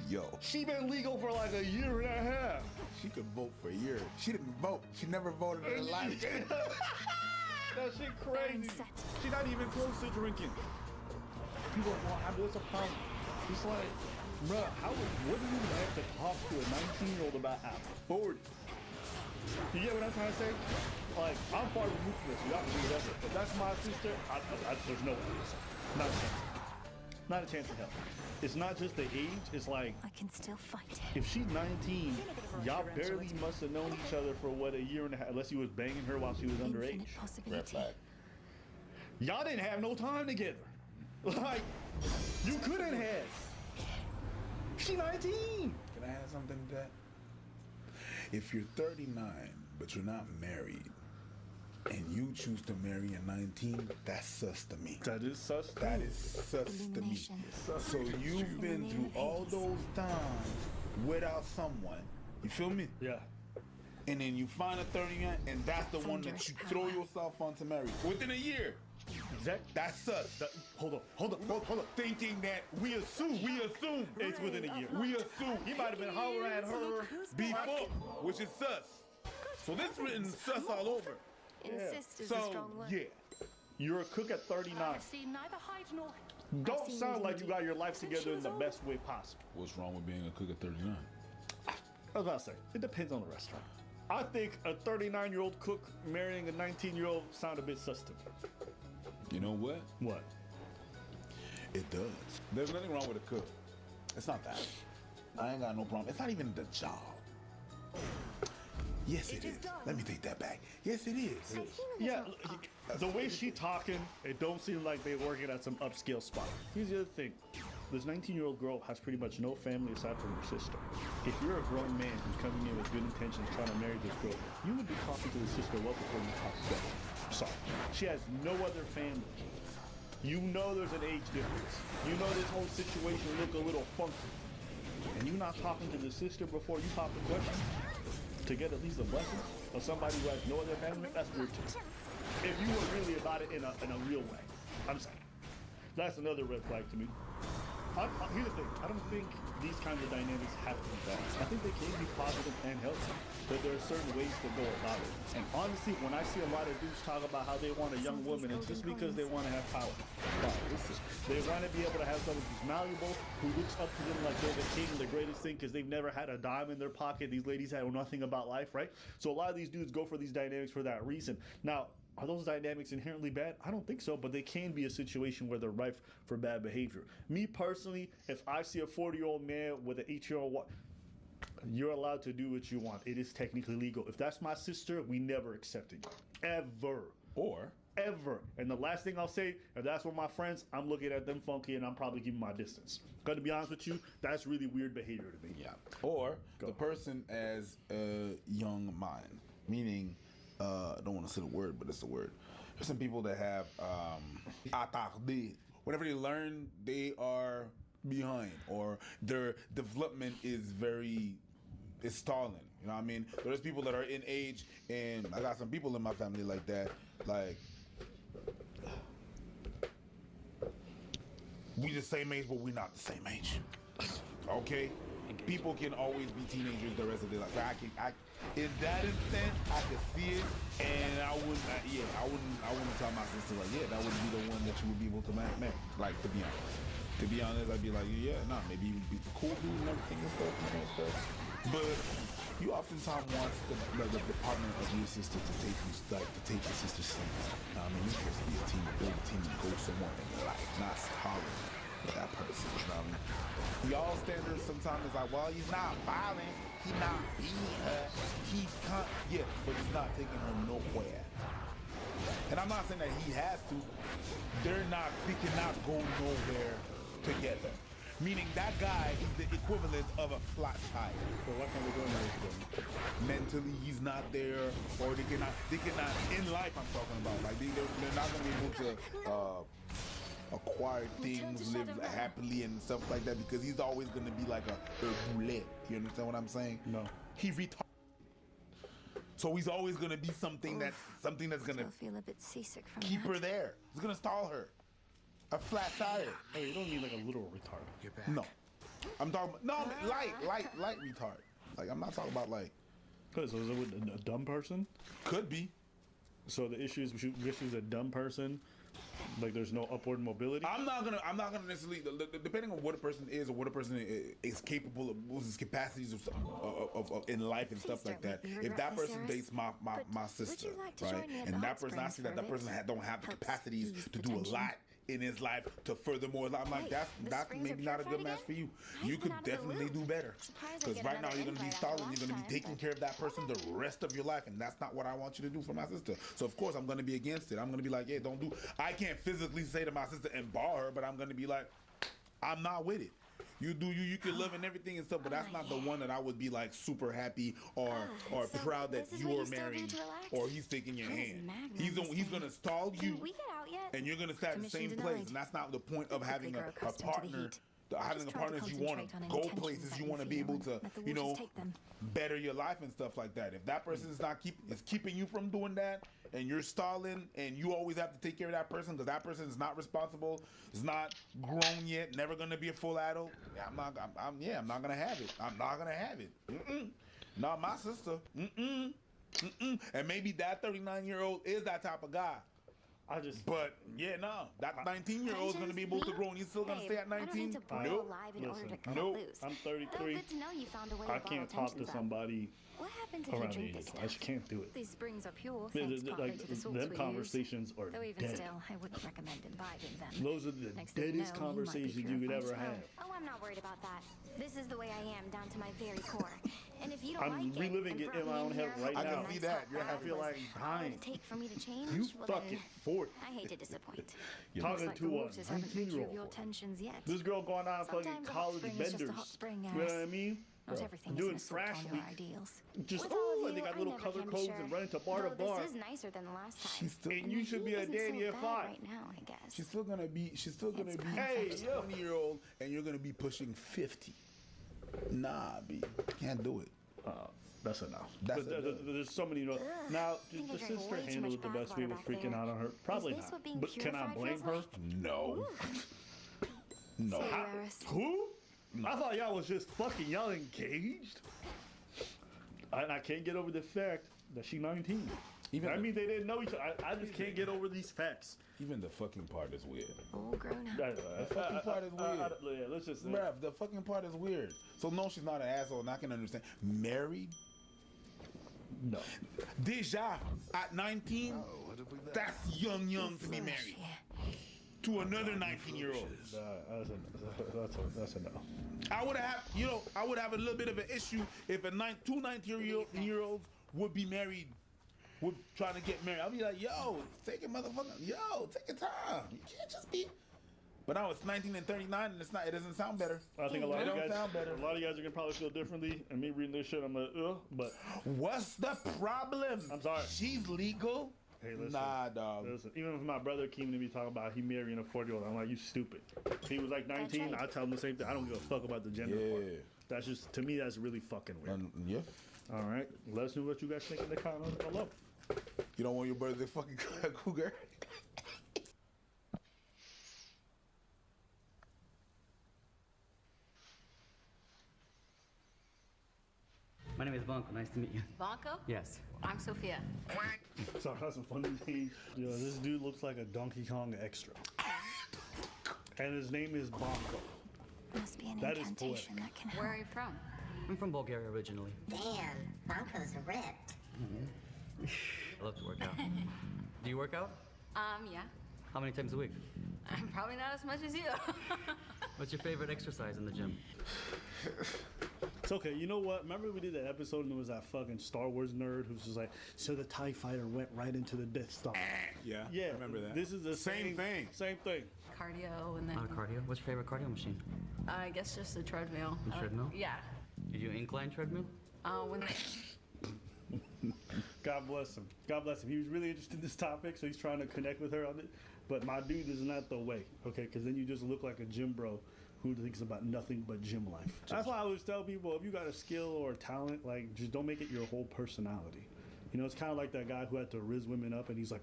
[SPEAKER 4] Yo.
[SPEAKER 3] She been legal for like a year and a half.
[SPEAKER 4] She could vote for a year. She didn't vote. She never voted in her life.
[SPEAKER 3] That shit crazy. She's not even close to drinking. People are like, well, what's the problem? It's like, bruh, what do you have to talk to a 19-year-old about at 40? You get what I'm trying to say? Like, I'm far removed from this. You have to do whatever. If that's my sister, there's no way. Not a chance. Not a chance in hell. It's not just the age. It's like,
[SPEAKER 5] I can still fight.
[SPEAKER 3] if she's 19, y'all barely must have known each other for what, a year and a half, unless he was banging her while she was underage.
[SPEAKER 5] Infinite possibility.
[SPEAKER 3] Y'all didn't have no time together. Like, you couldn't have. She 19.
[SPEAKER 4] Can I add something to that? If you're 39, but you're not married, and you choose to marry a 19, that's sus to me.
[SPEAKER 3] That is sus.
[SPEAKER 4] That is sus to me. So you've been through all those times without someone. You feel me?
[SPEAKER 3] Yeah.
[SPEAKER 4] And then you find a 39, and that's the one that you throw yourself on to marry within a year.
[SPEAKER 3] Exactly.
[SPEAKER 4] That's sus.
[SPEAKER 3] Hold on.
[SPEAKER 4] Thinking that we assume
[SPEAKER 3] It's within a year.
[SPEAKER 4] we assume
[SPEAKER 3] He might have been hollering at her
[SPEAKER 4] before, which is sus. So this written sus all over.
[SPEAKER 5] Insist is a
[SPEAKER 4] So
[SPEAKER 5] strong word.
[SPEAKER 4] yeah,
[SPEAKER 3] You're a cook at 39.
[SPEAKER 10] I've seen neither hide nor...
[SPEAKER 3] Don't sound like you got your life together in the best way possible.
[SPEAKER 4] what's wrong with being a cook at 39?
[SPEAKER 3] I was about to say, it depends on the restaurant. I think a 39-year-old cook marrying a 19-year-old sound a bit sus to me.
[SPEAKER 4] You know what?
[SPEAKER 3] What?
[SPEAKER 4] It does. There's nothing wrong with a cook. It's not that. I ain't got no problem. It's not even the job. Yes, it is. Let me take that back. Yes, it is.
[SPEAKER 3] Yeah, the way she talking, it don't seem like they're working at some upscale spot. Here's the other thing. This 19-year-old girl has pretty much no family aside from her sister. If you're a grown man who's coming in with good intentions trying to marry this girl, you would be talking to the sister well before you talk to her. Sorry. She has no other family. You know there's an age difference. You know this whole situation look a little funky. And you not talking to the sister before you pop the question to get at least a blessing of somebody who has no other family, that's weird too. If you were really about it in a real way. I'm sorry. That's another red flag to me. Here's the thing. I don't think these kinds of dynamics have to be bad. I think they can be positive and healthy, but there are certain ways to go about it. And honestly, when I see a lot of dudes talk about how they want a young woman, it's just because they want to have power. They want to be able to have someone who's malleable, who looks up to them like they're the king, the greatest thing, because they've never had a dime in their pocket. These ladies know nothing about life, right? So a lot of these dudes go for these dynamics for that reason. Now, are those dynamics inherently bad? I don't think so, but they can be a situation where they're rife for bad behavior. Me personally, if I see a 40-year-old man with an 8-year-old you're allowed to do what you want. It is technically legal. If that's my sister, we never accept it. Ever.
[SPEAKER 4] Or
[SPEAKER 3] Ever. And the last thing I'll say, if that's one of my friends, I'm looking at them funky and I'm probably keeping my distance. Gotta be honest with you, that's really weird behavior to me.
[SPEAKER 4] yeah. Or the person as a young mind, meaning I don't want to say the word, but it's the word. There's some people that have attardé. Whatever they learn, they are behind, or their development is stalling. You know what I mean? There's people that are in age, and I got some people in my family like that. Like, we the same age, but we're not the same age. Okay? People can always be teenagers the rest of their life. In that instance, I could see it, and I wouldn't tell my sister like, yeah, that would be the one that you would be able to marry. Like, to be honest, I'd be like, yeah, nah, maybe you would be the cool dude and everything and stuff. But you oftentimes want the partner of your sister to take your sister somewhere. I mean, you're supposed to be a team, build a team, and go somewhere in your life, not tolerate with that person. You know what I mean? Y'all standards sometimes is like, well, he's not violent, he's not beating her, but he's not taking her nowhere. And I'm not saying that he has to. They cannot go nowhere together. Meaning that guy is the equivalent of a flat tire.
[SPEAKER 3] So why can't we go nowhere together?
[SPEAKER 4] Mentally, he's not there, or they cannot, in life I'm talking about. Like, they're not going to be able to acquire things, live happily and stuff like that, because he's always going to be like a roulette. You understand what I'm saying?
[SPEAKER 3] No.
[SPEAKER 4] He retarded. So he's always going to be something that's going to
[SPEAKER 5] feel a bit seasick from
[SPEAKER 4] keep her there. He's going to stall her. A flat tire.
[SPEAKER 3] Hey, you don't need like a little retard.
[SPEAKER 9] You're back.
[SPEAKER 4] No. I'm talking about, light retard. Like, I'm not talking about like.
[SPEAKER 3] So is it with a dumb person?
[SPEAKER 4] Could be.
[SPEAKER 3] So the issue is a dumb person. Like, there's no upward mobility.
[SPEAKER 4] I'm not gonna necessarily, depending on what a person is or what a person is capable of, what's his capacities of in life and stuff like that. If that person dates my sister, right, and that person, I see that person don't have the capacities to do a lot in his life to furthermore, I'm like, that's maybe not a good match for you. You could definitely do better, because right now you're going to be stalling, you're going to be taking care of that person the rest of your life, and that's not what I want you to do for my sister. So of course I'm going to be against it. I'm going to be like, yeah, don't do. I can't physically say to my sister and bar her, but I'm going to be like, I'm not with it. You do you can love and everything and stuff, but that's not the one that I would be like super happy or proud that you are married or he's taking your hand. He's gonna stall you, and you're gonna stay at the same place, and that's not the point of having a partner. Having a partner is you want to go places, you want to be able to, better your life and stuff like that. If that person is not keeping you from doing that, and you're stalling, and you always have to take care of that person because that person is not responsible, is not grown yet, never gonna be a full adult. I'm not gonna have it. I'm not gonna have it. Not my sister. And maybe that 39-year-old is that type of guy. But yeah, no, that 19-year-old is going to be able to grow, and he's still going to stay at 19. Nope. Nope.
[SPEAKER 3] I'm 33. I can't talk to somebody around the age. I just can't do it.
[SPEAKER 5] These springs are pure.
[SPEAKER 3] Them conversations are
[SPEAKER 5] Though even
[SPEAKER 3] dead.
[SPEAKER 5] still, I wouldn't recommend imbibing them.
[SPEAKER 3] Those are the deadest conversations you could ever have.
[SPEAKER 5] Oh, I'm not worried about that. This is the way I am, down to my very core. And if you don't
[SPEAKER 3] I'm reliving it in my own head right now.
[SPEAKER 4] I can see that.
[SPEAKER 3] I feel like dying.
[SPEAKER 5] Take for me to change?
[SPEAKER 3] You
[SPEAKER 5] Well,
[SPEAKER 3] fucking
[SPEAKER 5] then,
[SPEAKER 3] 40.
[SPEAKER 5] I hate to disappoint.
[SPEAKER 3] Talking
[SPEAKER 5] Looks
[SPEAKER 3] to
[SPEAKER 5] like the
[SPEAKER 3] a
[SPEAKER 5] waters haven't rid you of your
[SPEAKER 3] 19-year-old.
[SPEAKER 5] tensions yet.
[SPEAKER 3] This girl going on fucking
[SPEAKER 5] Sometimes a hot
[SPEAKER 3] college
[SPEAKER 5] spring is just a
[SPEAKER 3] benders.
[SPEAKER 5] hot spring,
[SPEAKER 3] You know what I
[SPEAKER 5] Aris.
[SPEAKER 3] mean?
[SPEAKER 5] Not everything
[SPEAKER 3] Doing
[SPEAKER 5] is gonna
[SPEAKER 3] trash
[SPEAKER 5] suit on
[SPEAKER 3] week.
[SPEAKER 5] your ideals.
[SPEAKER 3] Just
[SPEAKER 5] With all of
[SPEAKER 3] and they
[SPEAKER 5] you,
[SPEAKER 3] got
[SPEAKER 5] I
[SPEAKER 3] little
[SPEAKER 5] never
[SPEAKER 3] color
[SPEAKER 5] can be
[SPEAKER 3] codes
[SPEAKER 5] sure.
[SPEAKER 3] and running to bar to
[SPEAKER 5] Though
[SPEAKER 3] bar.
[SPEAKER 5] This is nicer than the last time.
[SPEAKER 4] She's still,
[SPEAKER 3] And you should be a
[SPEAKER 5] Isn't
[SPEAKER 3] daddy
[SPEAKER 5] so
[SPEAKER 3] at
[SPEAKER 5] bad
[SPEAKER 3] 5.
[SPEAKER 5] right now, I guess.
[SPEAKER 4] she's still gonna be
[SPEAKER 3] Hey, yo.
[SPEAKER 4] 20-year-old, and you're gonna be pushing 50. Nah, B, can't do it.
[SPEAKER 3] That's a no.
[SPEAKER 4] That's
[SPEAKER 3] But
[SPEAKER 4] a no.
[SPEAKER 3] there's so many. Now, did the sister handle it the best way with freaking out on her? Probably
[SPEAKER 5] this
[SPEAKER 3] not.
[SPEAKER 5] what being
[SPEAKER 3] But can I
[SPEAKER 5] purified
[SPEAKER 3] blame
[SPEAKER 5] feels
[SPEAKER 3] her?
[SPEAKER 5] like?
[SPEAKER 4] No. No.
[SPEAKER 5] Say, Varys.
[SPEAKER 3] Who? I thought y'all was just fucking y'all engaged. And I can't get over the fact that she 19.
[SPEAKER 4] Even
[SPEAKER 3] I
[SPEAKER 4] the-
[SPEAKER 3] mean, they didn't know each other. I just can't get over these facts.
[SPEAKER 4] Even the fucking part is weird.
[SPEAKER 5] All grown up.
[SPEAKER 4] The fucking part is weird.
[SPEAKER 3] Yeah, let's just say.
[SPEAKER 4] Bruv, the fucking part is weird. So no, she's not an asshole, and I can understand. Married?
[SPEAKER 3] No.
[SPEAKER 4] Deja, at 19, that's young to be married. To another 19-year-old.
[SPEAKER 3] That's a no.
[SPEAKER 4] I would have a little bit of an issue if two 19-year-olds would be married, would try to get married. I'd be like, yo, take your motherfucker, take your time. You can't just be. But now it's 19 and 39, and it doesn't sound better.
[SPEAKER 3] I think a lot
[SPEAKER 4] It
[SPEAKER 3] of
[SPEAKER 4] don't
[SPEAKER 3] you
[SPEAKER 4] sound
[SPEAKER 3] guys,
[SPEAKER 4] better.
[SPEAKER 3] a lot of you guys are gonna probably feel differently. And me reading this shit, I'm like, but
[SPEAKER 4] What's the problem?
[SPEAKER 3] I'm sorry.
[SPEAKER 4] She's legal.
[SPEAKER 3] Hey, listen.
[SPEAKER 4] Nah, dog.
[SPEAKER 3] Listen, even if my brother came to me talking about he marrying a 40-year-old, I'm like, you stupid. If he was like 19, I tell him the same thing. I don't give a fuck about the gender part. That's just, to me, that's really fucking weird.
[SPEAKER 4] Yeah.
[SPEAKER 3] All right, let us know what you guys think in the comments below.
[SPEAKER 4] You don't want your brother to fucking cougar?
[SPEAKER 11] My name is Blanco. Nice to meet you.
[SPEAKER 10] Blanco?
[SPEAKER 11] Yes.
[SPEAKER 10] I'm Sophia.
[SPEAKER 3] So that's some funny thing. Yo, this dude looks like a Donkey Kong extra. And his name is Bonko.
[SPEAKER 5] Must be an
[SPEAKER 3] That is
[SPEAKER 5] incantation
[SPEAKER 3] poetic.
[SPEAKER 5] that can help.
[SPEAKER 10] Where are you from?
[SPEAKER 11] I'm from Bulgaria originally.
[SPEAKER 12] Damn, Bonko's ripped.
[SPEAKER 11] I love to work out. Do you work out?
[SPEAKER 10] Yeah.
[SPEAKER 11] How many times a week?
[SPEAKER 10] Probably not as much as you.
[SPEAKER 11] What's your favorite exercise in the gym?
[SPEAKER 3] It's okay. You know what? Remember we did that episode and there was that fucking Star Wars nerd who's just like, so the TIE fighter went right into the Death Star.
[SPEAKER 4] Yeah,
[SPEAKER 3] Yeah.
[SPEAKER 4] I remember that.
[SPEAKER 3] This is the
[SPEAKER 4] Same thing.
[SPEAKER 3] Same thing.
[SPEAKER 10] Cardio and
[SPEAKER 11] A lot
[SPEAKER 10] then
[SPEAKER 11] of cardio. What's your favorite cardio machine?
[SPEAKER 10] I guess just a treadmill.
[SPEAKER 11] A treadmill?
[SPEAKER 10] Yeah.
[SPEAKER 11] You do incline treadmill?
[SPEAKER 10] When they
[SPEAKER 3] God bless him. God bless him. He was really interested in this topic, so he's trying to connect with her on it. But my dude is not the way, okay? Because then you just look like a gym bro who thinks about nothing but gym life. That's why I always tell people, if you got a skill or a talent, like, just don't make it your whole personality. You know, it's kind of like that guy who had to rizz women up, and he's like,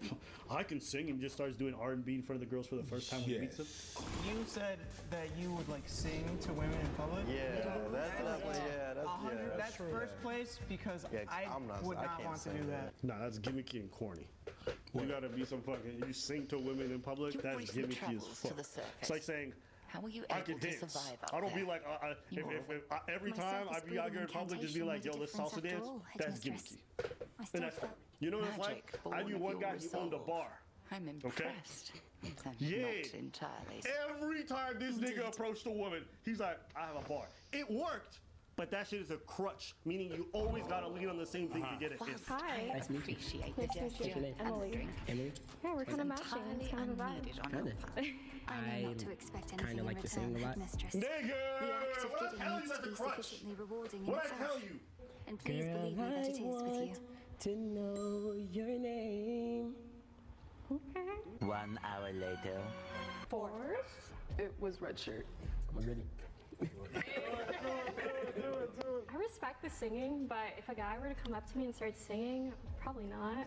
[SPEAKER 3] I can sing, and just starts doing R&B in front of the girls for the first time when he meets them.
[SPEAKER 13] You said that you would like sing to women in public.
[SPEAKER 14] Yeah, that's definitely,
[SPEAKER 13] That's
[SPEAKER 14] true.
[SPEAKER 13] first place because I would not want to do that.
[SPEAKER 3] Nah, that's gimmicky and corny. You gotta be some fucking, you sing to women in public,
[SPEAKER 15] You
[SPEAKER 3] that's
[SPEAKER 15] raise the
[SPEAKER 3] gimmicky as
[SPEAKER 15] troubles to
[SPEAKER 3] fuck.
[SPEAKER 15] the surface.
[SPEAKER 3] It's like saying,
[SPEAKER 15] How were you
[SPEAKER 3] I
[SPEAKER 15] able
[SPEAKER 3] can
[SPEAKER 15] to
[SPEAKER 3] dance.
[SPEAKER 15] survive out
[SPEAKER 3] I don't
[SPEAKER 15] there?
[SPEAKER 3] be like, every
[SPEAKER 5] My
[SPEAKER 3] time I
[SPEAKER 5] surface
[SPEAKER 3] be out here in
[SPEAKER 5] breathing
[SPEAKER 3] public, just be
[SPEAKER 5] incantation
[SPEAKER 3] like, yo,
[SPEAKER 5] made a
[SPEAKER 3] let's
[SPEAKER 5] difference
[SPEAKER 3] salsa
[SPEAKER 5] after
[SPEAKER 3] dance.
[SPEAKER 5] all,
[SPEAKER 3] That's
[SPEAKER 5] Headmistress.
[SPEAKER 3] gimmicky.
[SPEAKER 5] I
[SPEAKER 3] And
[SPEAKER 5] still
[SPEAKER 3] that's
[SPEAKER 5] felt
[SPEAKER 3] you know what it's like?
[SPEAKER 15] Magic
[SPEAKER 3] I
[SPEAKER 15] born
[SPEAKER 3] knew
[SPEAKER 15] of
[SPEAKER 3] one
[SPEAKER 15] your
[SPEAKER 3] guy who owned a
[SPEAKER 15] resolve.
[SPEAKER 3] bar.
[SPEAKER 15] I'm
[SPEAKER 3] Okay.
[SPEAKER 15] impressed. That's
[SPEAKER 3] Yeah.
[SPEAKER 15] not entirely.
[SPEAKER 3] Every time this nigga approached a woman, he's like, I have a bar. It worked, but that shit is a crutch, meaning you always gotta lean on the same thing to get it in.
[SPEAKER 15] Hi.
[SPEAKER 16] Nice to meet you.
[SPEAKER 15] Appreciate the
[SPEAKER 16] Nice to meet you.
[SPEAKER 15] gesture and the
[SPEAKER 16] Emily.
[SPEAKER 15] drink.
[SPEAKER 16] Emily?
[SPEAKER 5] Yeah, we're kind of
[SPEAKER 15] Was
[SPEAKER 5] matching. It's
[SPEAKER 15] entirely
[SPEAKER 5] kind of a vibe.
[SPEAKER 15] unneeded on
[SPEAKER 16] Kinda.
[SPEAKER 15] your part.
[SPEAKER 5] I know not to expect anything
[SPEAKER 16] kinda
[SPEAKER 5] in
[SPEAKER 16] like to
[SPEAKER 5] return,
[SPEAKER 16] sing a lot.
[SPEAKER 5] Headmistress.
[SPEAKER 3] Nigga!
[SPEAKER 5] The act of
[SPEAKER 3] What I
[SPEAKER 5] giving
[SPEAKER 3] tell you
[SPEAKER 5] needs
[SPEAKER 3] that's
[SPEAKER 5] to
[SPEAKER 3] a
[SPEAKER 5] be
[SPEAKER 3] crutch?
[SPEAKER 5] sufficiently rewarding in
[SPEAKER 3] What I
[SPEAKER 5] itself.
[SPEAKER 3] tell you?
[SPEAKER 5] And please
[SPEAKER 16] Girl,
[SPEAKER 5] believe me that it is with you.
[SPEAKER 16] to know your name.
[SPEAKER 5] Okay.
[SPEAKER 17] 1 hour later.
[SPEAKER 18] 4. It was red shirt.
[SPEAKER 16] I'm ready.
[SPEAKER 18] I respect the singing, but if a guy were to come up to me and start singing, probably not.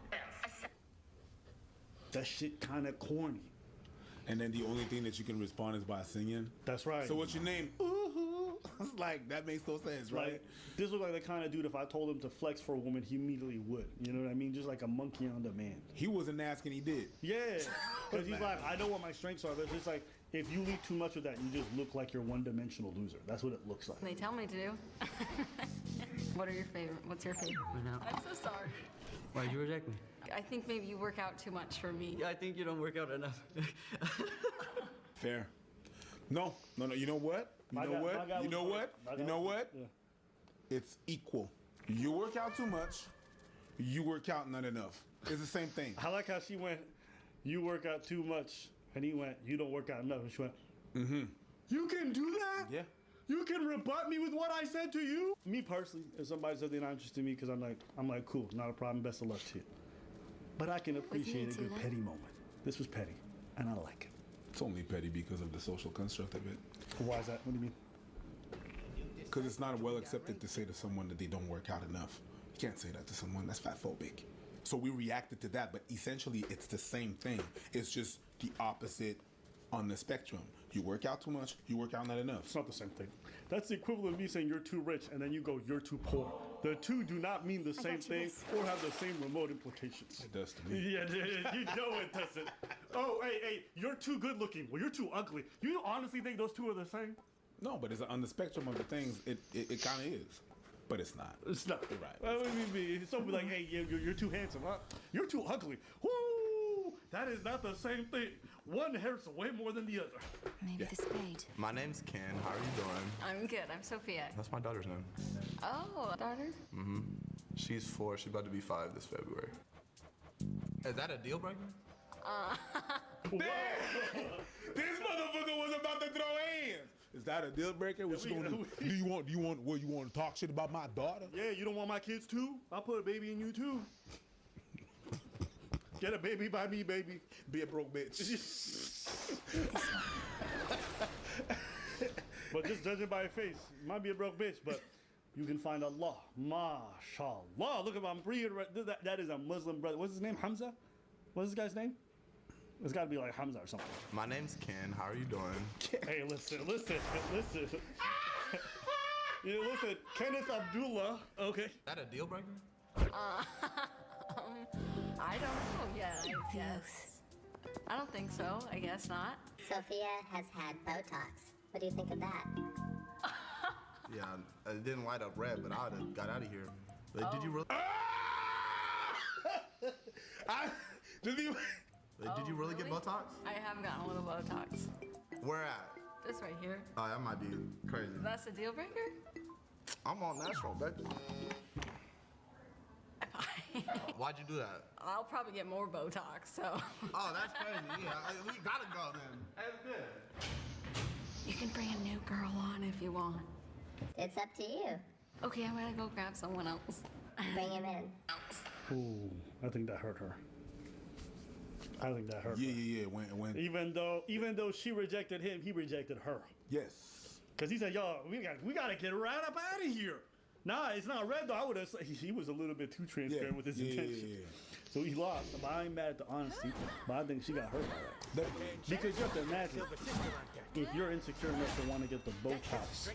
[SPEAKER 3] That shit kind of corny.
[SPEAKER 4] And then the only thing that you can respond is by singing.
[SPEAKER 3] That's right.
[SPEAKER 4] So what's your name? Ooh, it's like that makes no sense, right?
[SPEAKER 3] Like, this look like the kind of dude, if I told him to flex for a woman, he immediately would. You know what I mean? Just like a monkey on demand.
[SPEAKER 4] He wasn't asking, he did.
[SPEAKER 3] Yeah. Because he's like, I know what my strengths are, but it's just like, if you leave too much of that, you just look like you're one-dimensional loser. That's what it looks like.
[SPEAKER 10] They tell me to do. What are your favorite? What's your favorite?
[SPEAKER 11] Right now.
[SPEAKER 10] I'm so sorry.
[SPEAKER 11] Why did you reject me?
[SPEAKER 10] I think maybe you work out too much for me.
[SPEAKER 11] I think you don't work out enough.
[SPEAKER 4] Fair. No. You know what? You know what?
[SPEAKER 3] Yeah.
[SPEAKER 4] It's equal. You work out too much. You work out not enough. It's the same thing.
[SPEAKER 3] I like how she went, you work out too much, and he went, you don't work out enough. And she went, you can do that?
[SPEAKER 4] Yeah.
[SPEAKER 3] You can rebut me with what I said to you? Me personally, if somebody said they're not interested in me, because I'm like, cool, not a problem, best of luck to you. But I can appreciate a good petty moment. This was petty, and I like it.
[SPEAKER 4] It's only petty because of the social construct of it.
[SPEAKER 3] Why is that? What do you mean?
[SPEAKER 4] Because it's not well accepted to say to someone that they don't work out enough. Can't say that to someone. That's fatphobic. So we reacted to that, but essentially it's the same thing. It's just the opposite on the spectrum. You work out too much, you work out not enough.
[SPEAKER 3] It's not the same thing. That's the equivalent of me saying you're too rich and then you go, you're too poor. The two do not mean the same thing or have the same remote implications.
[SPEAKER 4] It does to me.
[SPEAKER 3] Yeah, you know it doesn't. Oh, hey, you're too good looking. Well, you're too ugly. You honestly think those two are the same?
[SPEAKER 4] No, but it's on the spectrum of the things, it kind of is. But it's not.
[SPEAKER 3] It's not.
[SPEAKER 4] You're right.
[SPEAKER 3] Well, somebody like, hey, you're too handsome, huh? You're too ugly. Woo! That is not the same thing. One hurts way more than the other.
[SPEAKER 5] Maybe the spade.
[SPEAKER 9] My name's Ken. How are you doing?
[SPEAKER 10] I'm good. I'm Sophia.
[SPEAKER 9] That's my daughter's name.
[SPEAKER 10] Oh, daughter?
[SPEAKER 9] Mm-hmm. She's 4. She's about to be 5 this February. Is that a deal breaker?
[SPEAKER 4] This motherfucker was about to throw hands. Is that a deal breaker? What you gonna do? Do you want to talk shit about my daughter?
[SPEAKER 3] Yeah, you don't want my kids too? I'll put a baby in you too. Get a baby by me, baby.
[SPEAKER 4] Be a broke bitch.
[SPEAKER 3] But just judging by your face, you might be a broke bitch, but you can find Allah. MashaAllah. Look at my breed. That is a Muslim brother. What's his name? Hamza? What's this guy's name? It's got to be like Hamza or something.
[SPEAKER 9] My name's Ken. How are you doing?
[SPEAKER 3] Hey, listen. Yeah, listen, Kenneth Abdullah. Okay.
[SPEAKER 9] Is that a deal breaker?
[SPEAKER 10] I don't know yet, I guess. I don't think so. I guess not.
[SPEAKER 12] Sophia has had Botox. What do you think of that?
[SPEAKER 9] Yeah, it didn't light up red, but I would have got out of here. But did you really? Did you really get Botox?
[SPEAKER 10] I have gotten a little Botox.
[SPEAKER 9] Where at?
[SPEAKER 10] This right here.
[SPEAKER 9] Oh, that might be crazy.
[SPEAKER 10] That's a deal breaker?
[SPEAKER 9] I'm all natural, baby. Why'd you do that?
[SPEAKER 10] I'll probably get more Botox, so.
[SPEAKER 9] Oh, that's crazy. Yeah, we gotta go then. That's good.
[SPEAKER 10] You can bring a new girl on if you want.
[SPEAKER 12] It's up to you.
[SPEAKER 10] Okay, I'm gonna go grab someone else.
[SPEAKER 12] Bring him in.
[SPEAKER 3] Ooh, I think that hurt her. I think that hurt her.
[SPEAKER 4] Yeah. When
[SPEAKER 3] Even though she rejected him, he rejected her.
[SPEAKER 4] Yes.
[SPEAKER 3] Cause he said, "Yo, we gotta get right up out of here." Nah, it's not red though. I would have. He was a little bit too transparent with his intentions.
[SPEAKER 4] Yeah.
[SPEAKER 3] So he lost. But I ain't mad at the honesty. But I think she got hurt by that. Because you have to imagine, if you're insecure enough to want to get the Botox,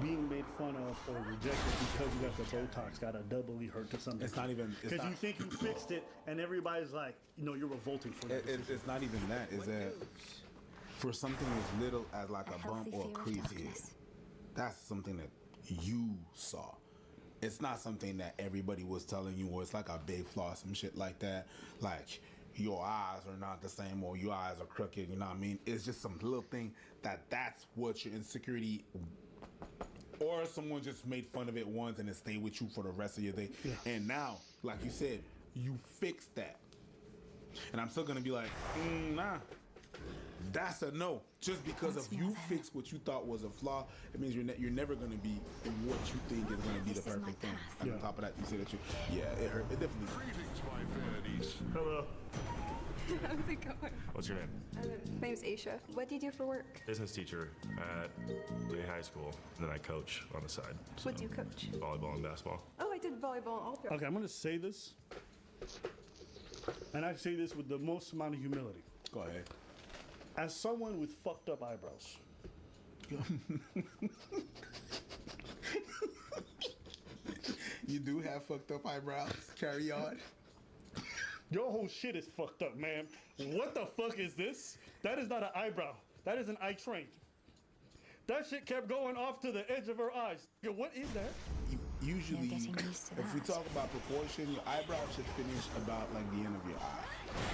[SPEAKER 3] being made fun of or rejected because you got the Botox got to doubly hurt to some degree.
[SPEAKER 4] It's not even.
[SPEAKER 3] Because you think you fixed it, and everybody's like, you're revolting for that.
[SPEAKER 4] It's not even that. Is that for something as little as like a bump or a crease here, that's something that you saw. It's not something that everybody was telling you, or it's like a big flaw, some shit like that. Like, your eyes are not the same, or your eyes are crooked, you know what I mean? It's just some little thing that's what your insecurity, or someone just made fun of it once and it stayed with you for the rest of your day. Yeah. And now, like you said, you fixed that. And I'm still gonna be like, nah. That's a no. Just because of you fixed what you thought was a flaw, it means you're never going to be what you think is going to be the perfect thing. And on top of that, you say that it hurt. It definitely.
[SPEAKER 9] Greetings, my vanities.
[SPEAKER 3] Hello.
[SPEAKER 14] How's it going?
[SPEAKER 19] What's your name?
[SPEAKER 14] My name's Aisha. What do you do for work?
[SPEAKER 19] Business teacher at Lee High School, and then I coach on the side.
[SPEAKER 14] What do you coach?
[SPEAKER 19] Volleyball and basketball.
[SPEAKER 14] Oh, I did volleyball all through.
[SPEAKER 3] Okay, I'm going to say this, and I say this with the most amount of humility.
[SPEAKER 4] Go ahead.
[SPEAKER 3] As someone with fucked up eyebrows,
[SPEAKER 4] you do have fucked up eyebrows. Carry on.
[SPEAKER 3] Your whole shit is fucked up, man. What the fuck is this? That is not an eyebrow. That is an eye train. That shit kept going off to the edge of her eyes. Yo, what is that?
[SPEAKER 4] Usually, if we talk about proportion, your eyebrow should finish about like the end of your eye.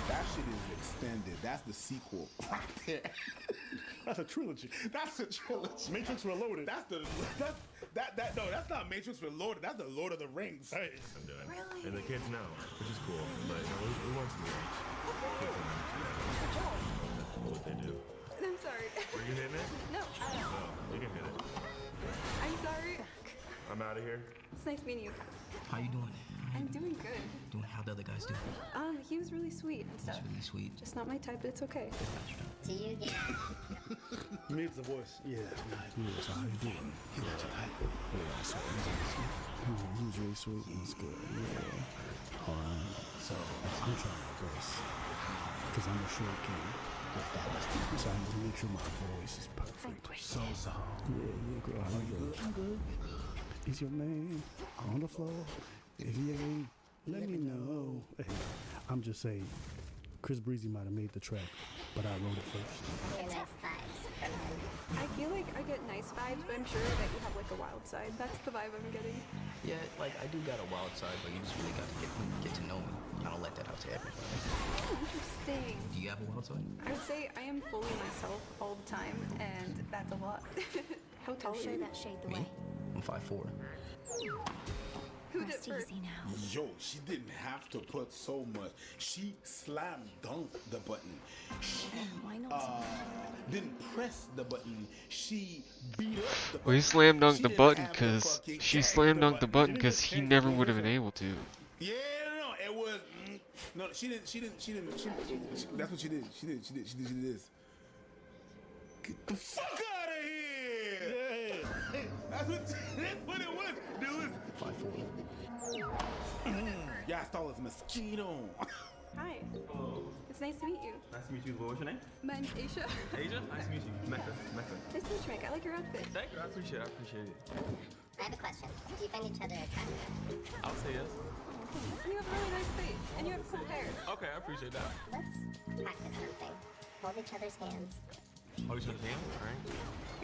[SPEAKER 4] That shit is extended. That's the sequel right there.
[SPEAKER 3] That's a trilogy.
[SPEAKER 4] That's a trilogy.
[SPEAKER 3] Matrix Reloaded.
[SPEAKER 4] No, that's not Matrix Reloaded. That's the Lord of the Rings.
[SPEAKER 19] Hey, I'm doing. Really? And the kids know, which is cool. But we want some know what they do.
[SPEAKER 14] I'm sorry.
[SPEAKER 19] Were you hitting it?
[SPEAKER 14] No.
[SPEAKER 19] Oh, you can hit it.
[SPEAKER 14] I'm sorry.
[SPEAKER 19] I'm out of here.
[SPEAKER 14] It's nice meeting you.
[SPEAKER 11] How you doing?
[SPEAKER 14] I'm doing good.
[SPEAKER 11] Doing how the other guys do.
[SPEAKER 14] He was really sweet and stuff.
[SPEAKER 11] That's really sweet.
[SPEAKER 14] Just not my type, but it's okay.
[SPEAKER 12] Do you get
[SPEAKER 3] Needs the voice. Yeah.
[SPEAKER 20] So how you doing? Yeah, so he was really sweet and it's good. Yeah. Alright. So I'm trying to impress. Because I'm a short king. So I need to make sure my voice is perfect. So. Yeah, girl. How you doing? I'm good. Is your name on the floor? If you ain't, let me know. Hey, I'm just saying, Chris Breezy might have made the track, but I wrote it first.
[SPEAKER 12] your nice vibes from him?
[SPEAKER 14] I feel like I get nice vibes, but I'm sure that you have like a wild side. That's the vibe I'm getting.
[SPEAKER 11] Yeah, like I do got a wild side, but you just really got to get to know me. I don't let that out to everybody.
[SPEAKER 14] Oh, interesting.
[SPEAKER 11] Do you have a wild side?
[SPEAKER 14] I would say I am fully myself all the time, and that's a lot. How tall are
[SPEAKER 5] Show
[SPEAKER 14] you?
[SPEAKER 5] that shade the
[SPEAKER 11] Me?
[SPEAKER 5] way.
[SPEAKER 11] I'm 5'4".
[SPEAKER 14] Who did
[SPEAKER 5] Rest
[SPEAKER 14] first?
[SPEAKER 5] easy now.
[SPEAKER 4] Yo, she didn't have to put so much. She slam dunked the button. She
[SPEAKER 5] Why not?
[SPEAKER 4] didn't press the button. She beat up the button.
[SPEAKER 2] Well, he slam dunked
[SPEAKER 4] She
[SPEAKER 2] the
[SPEAKER 4] didn't
[SPEAKER 2] button
[SPEAKER 4] have to
[SPEAKER 2] because
[SPEAKER 4] fucking
[SPEAKER 2] she
[SPEAKER 4] check
[SPEAKER 2] slam
[SPEAKER 4] the
[SPEAKER 2] dunked the button because he never would have been able to.
[SPEAKER 4] Yeah, no, it was. No, she didn't. That's what she did. She did this. Get the fuck out of here! Yeah. That's what it was, dude.
[SPEAKER 11] 5'4".
[SPEAKER 4] Yeah, I stole his mosquito.
[SPEAKER 14] Hi. It's nice to meet you.
[SPEAKER 21] Nice to meet you. What was your name?
[SPEAKER 14] My name's Aisha.
[SPEAKER 21] Asia? Nice to meet you. Mecca.
[SPEAKER 14] Nice to meet you, Mecca. I like your outfit.
[SPEAKER 21] Thank you. I appreciate it.
[SPEAKER 12] I have a question. Do you find each other attractive?
[SPEAKER 21] I would say yes.
[SPEAKER 14] And you have a really nice face. And you have cool hair.
[SPEAKER 21] Okay, I appreciate that.
[SPEAKER 12] Let's practice something. Hold each other's hands.
[SPEAKER 21] Hold each other's hands, alright?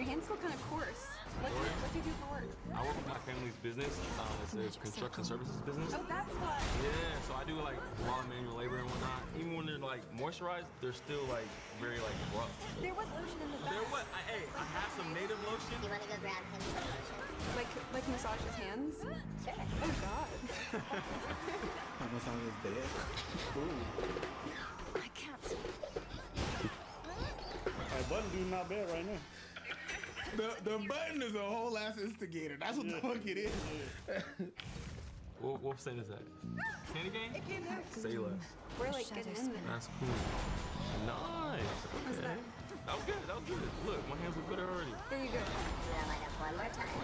[SPEAKER 14] Your hands feel kind of coarse. What do you do for work?
[SPEAKER 21] I work with my family's business. It's a construction services business.
[SPEAKER 14] Oh, that's why.
[SPEAKER 21] Yeah, so I do like a lot of manual labor and whatnot. Even when they're like moisturized, they're still like very like rough.
[SPEAKER 14] There was lotion in the back.
[SPEAKER 21] There what? I have some native lotion.
[SPEAKER 12] You want to go grab him some lotion?
[SPEAKER 14] Like massage his hands?
[SPEAKER 12] Sure.
[SPEAKER 14] Oh, God.
[SPEAKER 4] What's on his bed?
[SPEAKER 5] I can't.
[SPEAKER 3] Button dude not bad right now.
[SPEAKER 4] The button is a whole ass instigator. That's what the fuck it is.
[SPEAKER 21] What percent is that? Candy cane? Say less.
[SPEAKER 14] We're like getting in there.
[SPEAKER 21] That's cool. Nice.
[SPEAKER 14] What's
[SPEAKER 21] Okay.
[SPEAKER 14] that?
[SPEAKER 21] That was good. That was good. Look, my hands look good already.
[SPEAKER 14] There you go.
[SPEAKER 12] I'm gonna light up one more time.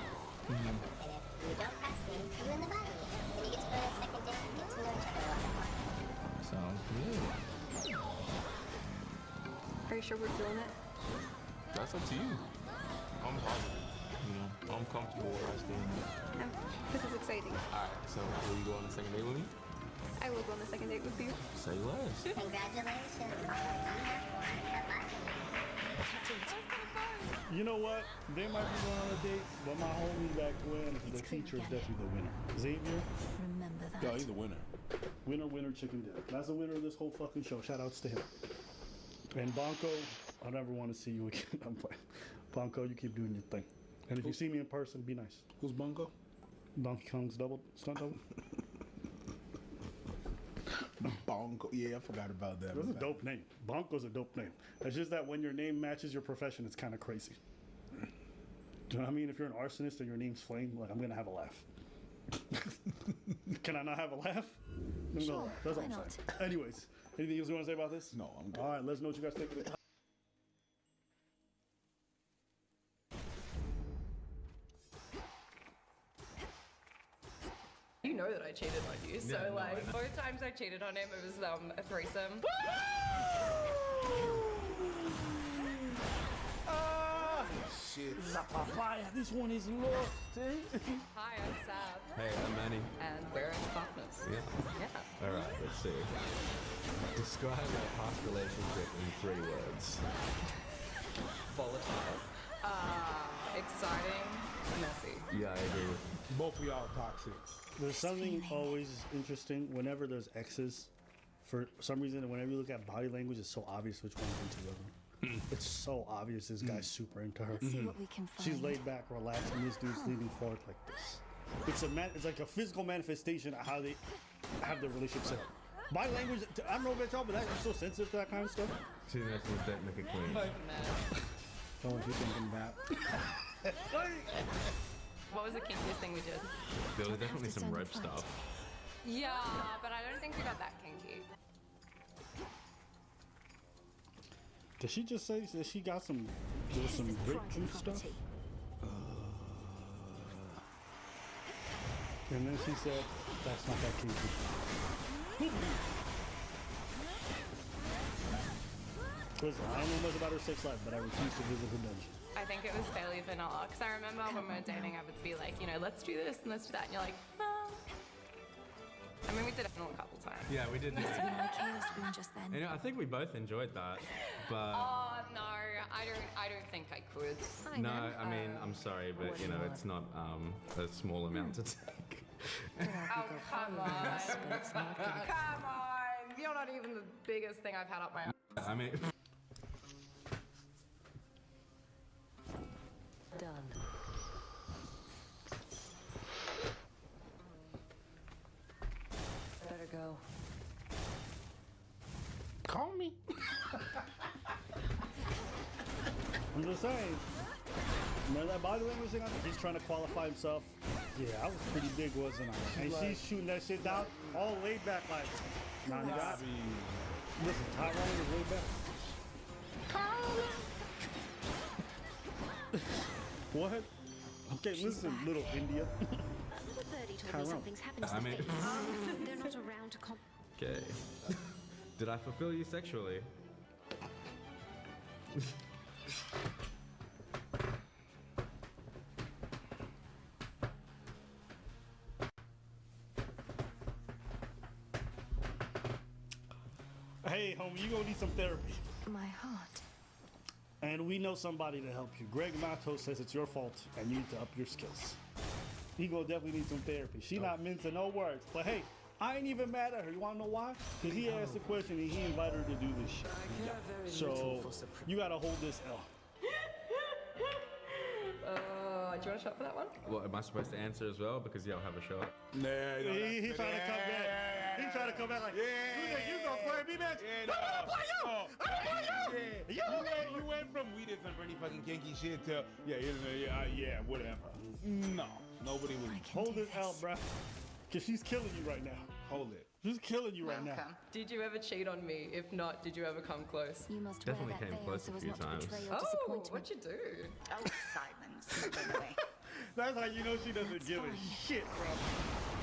[SPEAKER 12] And if you don't pass me, you in the body. Then you get to go on a second date and get to know each other a little bit more.
[SPEAKER 21] Sounds good.
[SPEAKER 14] Are you sure we're doing it?
[SPEAKER 21] That's up to you. I'm positive. You know, I'm comfortable where I stand.
[SPEAKER 14] This is exciting.
[SPEAKER 21] Alright, so will you go on a second date with me?
[SPEAKER 14] I will go on a second date with you.
[SPEAKER 21] Say less.
[SPEAKER 12] Congratulations.
[SPEAKER 3] You know what? They might be going on a date, but my homie back when the teacher is definitely the winner. Xavier.
[SPEAKER 5] Remember that.
[SPEAKER 4] Yo, he's the winner.
[SPEAKER 3] Winner, chicken dinner. That's the winner of this whole fucking show. Shout outs to him. And Bonko, I never want to see you again. I'm playing. Bonko, you keep doing your thing. And if you see me in person, be nice.
[SPEAKER 4] Who's Bonko?
[SPEAKER 3] Donkey Kong's stunt double.
[SPEAKER 4] Bonko. Yeah, I forgot about that.
[SPEAKER 3] That's a dope name. Bonko's a dope name. It's just that when your name matches your profession, it's kind of crazy. Do you know what I mean? If you're an arsonist and your name's Flame, like, I'm gonna have a laugh. Can I not have a laugh?
[SPEAKER 5] Sure,
[SPEAKER 3] That's all
[SPEAKER 5] why
[SPEAKER 3] I'm
[SPEAKER 5] not?
[SPEAKER 3] saying. Anyways, anything else you want to say about this?
[SPEAKER 4] No, I'm good.
[SPEAKER 3] All right, let us know what you guys think of it.
[SPEAKER 10] You know that I cheated on you, so
[SPEAKER 21] Yeah, no, I know.
[SPEAKER 10] both times I cheated on him, it was a threesome.
[SPEAKER 4] Shit.
[SPEAKER 3] La papaya, this one is lost, eh?
[SPEAKER 10] Hi, I'm Sav.
[SPEAKER 21] Hey, I'm Manny.
[SPEAKER 10] And we're in partners.
[SPEAKER 21] Yeah.
[SPEAKER 22] All right, let's see. Describe our past relationship in 3 words.
[SPEAKER 10] Volatile. Exciting. Messy.
[SPEAKER 22] Yeah, I agree with
[SPEAKER 4] Both of y'all toxic.
[SPEAKER 3] There's something always interesting whenever there's exes. For some reason, whenever you look at body language, it's so obvious which one's into the other. It's so obvious this guy's super into her.
[SPEAKER 5] Let's see what we can find.
[SPEAKER 3] She's laid back, relaxed, and this dude's leaning forward like this. It's like a physical manifestation of how they have their relationship set up. Body language, I don't know about y'all, but I'm so sensitive to that kind of stuff.
[SPEAKER 22] She's an excellent technical queen.
[SPEAKER 3] Don't want you thinking that.
[SPEAKER 10] What was the kinkiest thing we did?
[SPEAKER 22] There was definitely some rope stuff.
[SPEAKER 10] Yeah, but I don't think we got that kinky.
[SPEAKER 3] Did she just say that she got some grape juice stuff? And then she said, that's not that kinky. Listen, I don't know much about her sex life, but I refuse to visit her dungeon.
[SPEAKER 10] I think it was fairly vanilla, because I remember when we were dating, I would be like, you know, let's do this and let's do that, and you're like, no. I mean, we did it a couple times.
[SPEAKER 22] Yeah, we did.
[SPEAKER 5] Must have been my chaos spoon just then.
[SPEAKER 22] You know, I think we both enjoyed that, but
[SPEAKER 10] Oh no, I don't think I could.
[SPEAKER 22] no, I mean, I'm sorry, but you know, it's not a small amount to take.
[SPEAKER 10] Oh come on, come on! You're not even the biggest thing I've had up my ass.
[SPEAKER 22] I mean.
[SPEAKER 15] Done. Better go.
[SPEAKER 3] Call me. I'm just saying. Remember that body language thing? He's trying to qualify himself. Yeah, I was pretty big, wasn't I? And she's shooting that shit down, all laid back like, nah, you got me. Listen, Tyrone is laid back. What? Okay, listen, little India.
[SPEAKER 5] Another birdie told me something's happened to
[SPEAKER 22] I
[SPEAKER 5] the
[SPEAKER 22] mean-
[SPEAKER 5] face. They're not around to
[SPEAKER 22] Okay. Did I fulfill you sexually?
[SPEAKER 3] Hey, homie, you gonna need some therapy.
[SPEAKER 5] My heart.
[SPEAKER 3] And we know somebody to help you. Greg Matos says it's your fault and you need to up your skills. He gonna definitely need some therapy. She not mincing no words. But hey, I ain't even mad at her. You wanna know why? Because he asked the question and he invited her to do this shit. So you gotta hold this L.
[SPEAKER 10] Do you want a shot for that one?
[SPEAKER 22] Well, am I supposed to answer as well? Because yeah, I'll have a shot.
[SPEAKER 3] Nah, he trying to come back. He trying to come back like, you think you gonna play me, bitch?
[SPEAKER 6] Yeah,
[SPEAKER 3] I'm gonna play you! I'm gonna play you!
[SPEAKER 6] You went from we did some pretty fucking kinky shit to yeah, whatever. No, nobody would
[SPEAKER 3] Hold this L, bruh. Cause she's killing you right now.
[SPEAKER 6] hold it.
[SPEAKER 3] She's killing you right now.
[SPEAKER 10] Did you ever cheat on me? If not, did you ever come close?
[SPEAKER 5] You must
[SPEAKER 22] Definitely
[SPEAKER 5] wear that
[SPEAKER 22] came
[SPEAKER 5] veil
[SPEAKER 22] close
[SPEAKER 5] so
[SPEAKER 22] a
[SPEAKER 5] as
[SPEAKER 22] few
[SPEAKER 5] not to
[SPEAKER 22] times.
[SPEAKER 5] betray your
[SPEAKER 10] Oh,
[SPEAKER 5] disappointment.
[SPEAKER 10] what'd you do?
[SPEAKER 15] Oh, silence. By the way.
[SPEAKER 3] That's how you know she doesn't give a shit, bro.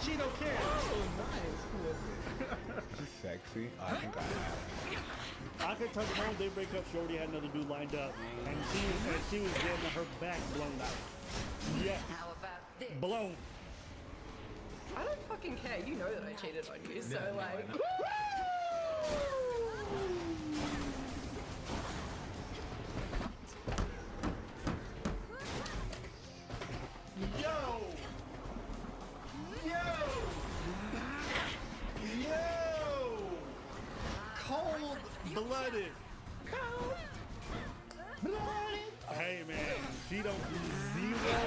[SPEAKER 3] She don't care.
[SPEAKER 6] She's sexy. I think I have.
[SPEAKER 3] I could touch her home, they break up, she already had another dude lined up. And she was getting her back blown out. Yes.
[SPEAKER 15] How about this?
[SPEAKER 3] Blown.
[SPEAKER 10] I don't fucking care. You know that I cheated on you, so
[SPEAKER 22] Yeah, no,
[SPEAKER 10] like.
[SPEAKER 22] I know.
[SPEAKER 3] Yo! Cold-blooded. Hey man, she don't do zero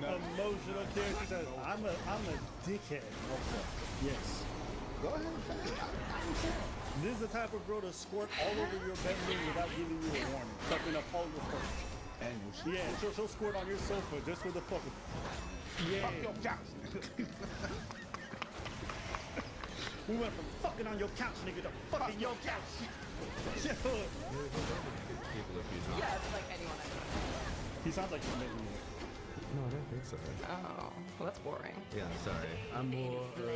[SPEAKER 3] emotional care. She says, I'm a dickhead. Yes. Go ahead. This is the type of girl to squirt all over your bedroom without giving you a warning. Sucking up all your fur. And yeah, she'll squirt on your sofa just for the fucking. Yeah.
[SPEAKER 6] Fuck your couch.
[SPEAKER 3] We went from fucking on your couch, nigga, to fucking your couch.
[SPEAKER 22] People a few times.
[SPEAKER 10] Yeah, it's like anyone I know.
[SPEAKER 3] He sounds like he's making me.
[SPEAKER 22] No, I don't think so.
[SPEAKER 10] Oh, well, that's boring.
[SPEAKER 22] Yeah, sorry. I'm more of a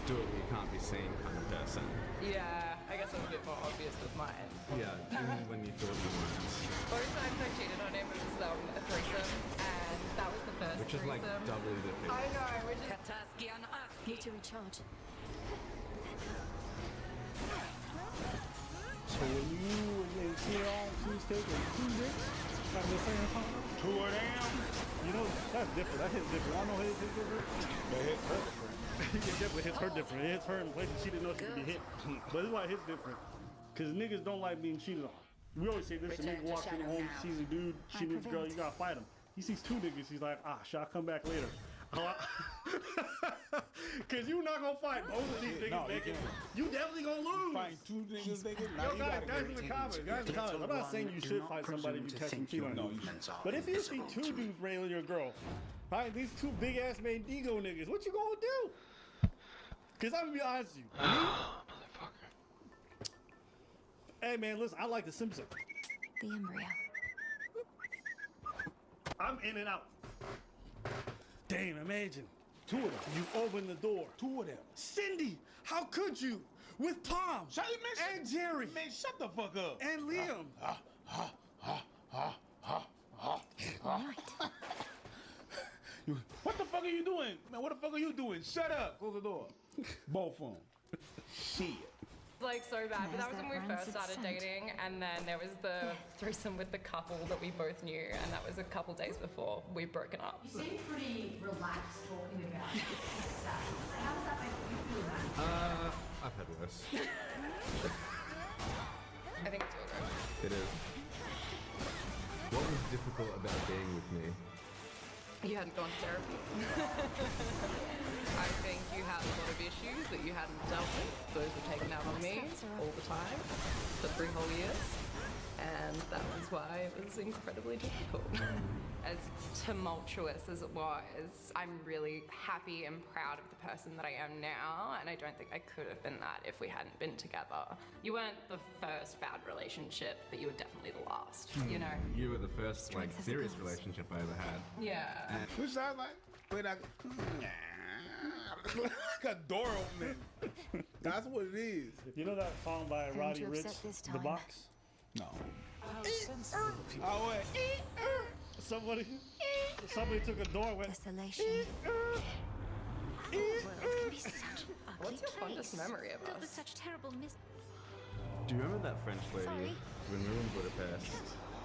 [SPEAKER 22] do it where you can't be seen kind of person.
[SPEAKER 10] Yeah, I guess I'm a bit more obvious with mine.
[SPEAKER 22] Yeah, even when you thought you weren't.
[SPEAKER 10] First time I cheated on him was a threesome, and that was the first
[SPEAKER 22] Which is like
[SPEAKER 10] threesome.
[SPEAKER 22] doubly the thing.
[SPEAKER 10] I know, which is...
[SPEAKER 15] Kataski on us.
[SPEAKER 5] Need to recharge.
[SPEAKER 3] So when you and she on cheesecake and two dicks at the same time,
[SPEAKER 6] Two of them.
[SPEAKER 3] you know, that's different. That hits different. I know his hits different.
[SPEAKER 6] But hit her different.
[SPEAKER 3] It definitely hits her different. It hits her in places she didn't know she could be hit. But this is why it hits different. Because niggas don't like being cheated on. We always say this, a nigga walks in the home, sees a dude, she needs a girl, you gotta fight him. He sees two niggas, he's like, shall I come back later? Cause you not gonna fight both of these niggas, nigga. You definitely gonna lose.
[SPEAKER 6] Fight two niggas, nigga.
[SPEAKER 3] Yo, guys in the comments, I'm not saying you should fight somebody if you catch them cheating on you. But if you see two dudes railing your girl, right, these two big ass Mandigo niggas, what you gonna do? Because I'm gonna be honest with you.
[SPEAKER 2] Motherfucker.
[SPEAKER 3] Hey man, listen, I like The Simpsons.
[SPEAKER 5] The embryo.
[SPEAKER 3] I'm in and out. Damn, imagine. Two of them. You open the door.
[SPEAKER 6] Two of them.
[SPEAKER 3] Cindy, how could you? With Tom and Jerry
[SPEAKER 6] Man, shut the fuck up.
[SPEAKER 3] and Liam.
[SPEAKER 6] What the fuck are you doing? Man, what the fuck are you doing? Shut up. Close the door. Both of them. Shit.
[SPEAKER 10] Like so bad, but that was when we
[SPEAKER 5] There's
[SPEAKER 10] first
[SPEAKER 5] that
[SPEAKER 10] started
[SPEAKER 5] rancid
[SPEAKER 10] dating, and then there was the threesome with the couple that we both knew, and that was a couple days before we'd broken up.
[SPEAKER 15] You seem pretty relaxed talking about it. How does that make you feel about it?
[SPEAKER 22] I've had worse.
[SPEAKER 10] I think it's all good.
[SPEAKER 22] It is. What was difficult about being with me?
[SPEAKER 10] You hadn't gone to therapy. I think you had a lot of issues that you hadn't dealt with. Those were taken out on me all the time for 3 whole years. And that was why it was incredibly difficult. As tumultuous as it was, I'm really happy and proud of the person that I am now, and I don't think I could have been that if we hadn't been together. You weren't the first bad relationship, but you were definitely the last, you know?
[SPEAKER 22] You were the first like serious relationship I ever had.
[SPEAKER 10] Yeah.
[SPEAKER 6] Which sounds like, like a door opening. That's what it is.
[SPEAKER 3] You know that song by
[SPEAKER 5] Came
[SPEAKER 3] Roddy
[SPEAKER 5] to
[SPEAKER 3] Ricch,
[SPEAKER 5] upset this
[SPEAKER 3] The
[SPEAKER 5] time.
[SPEAKER 3] Box?
[SPEAKER 6] No.
[SPEAKER 3] Oh, wait. Somebody took a door and went.
[SPEAKER 5] Desolation.
[SPEAKER 10] What's your fondest memory of
[SPEAKER 5] Filled with
[SPEAKER 10] us?
[SPEAKER 5] such terrible
[SPEAKER 22] Do you remember that French lady
[SPEAKER 5] Sorry.
[SPEAKER 22] when we were in Budapest?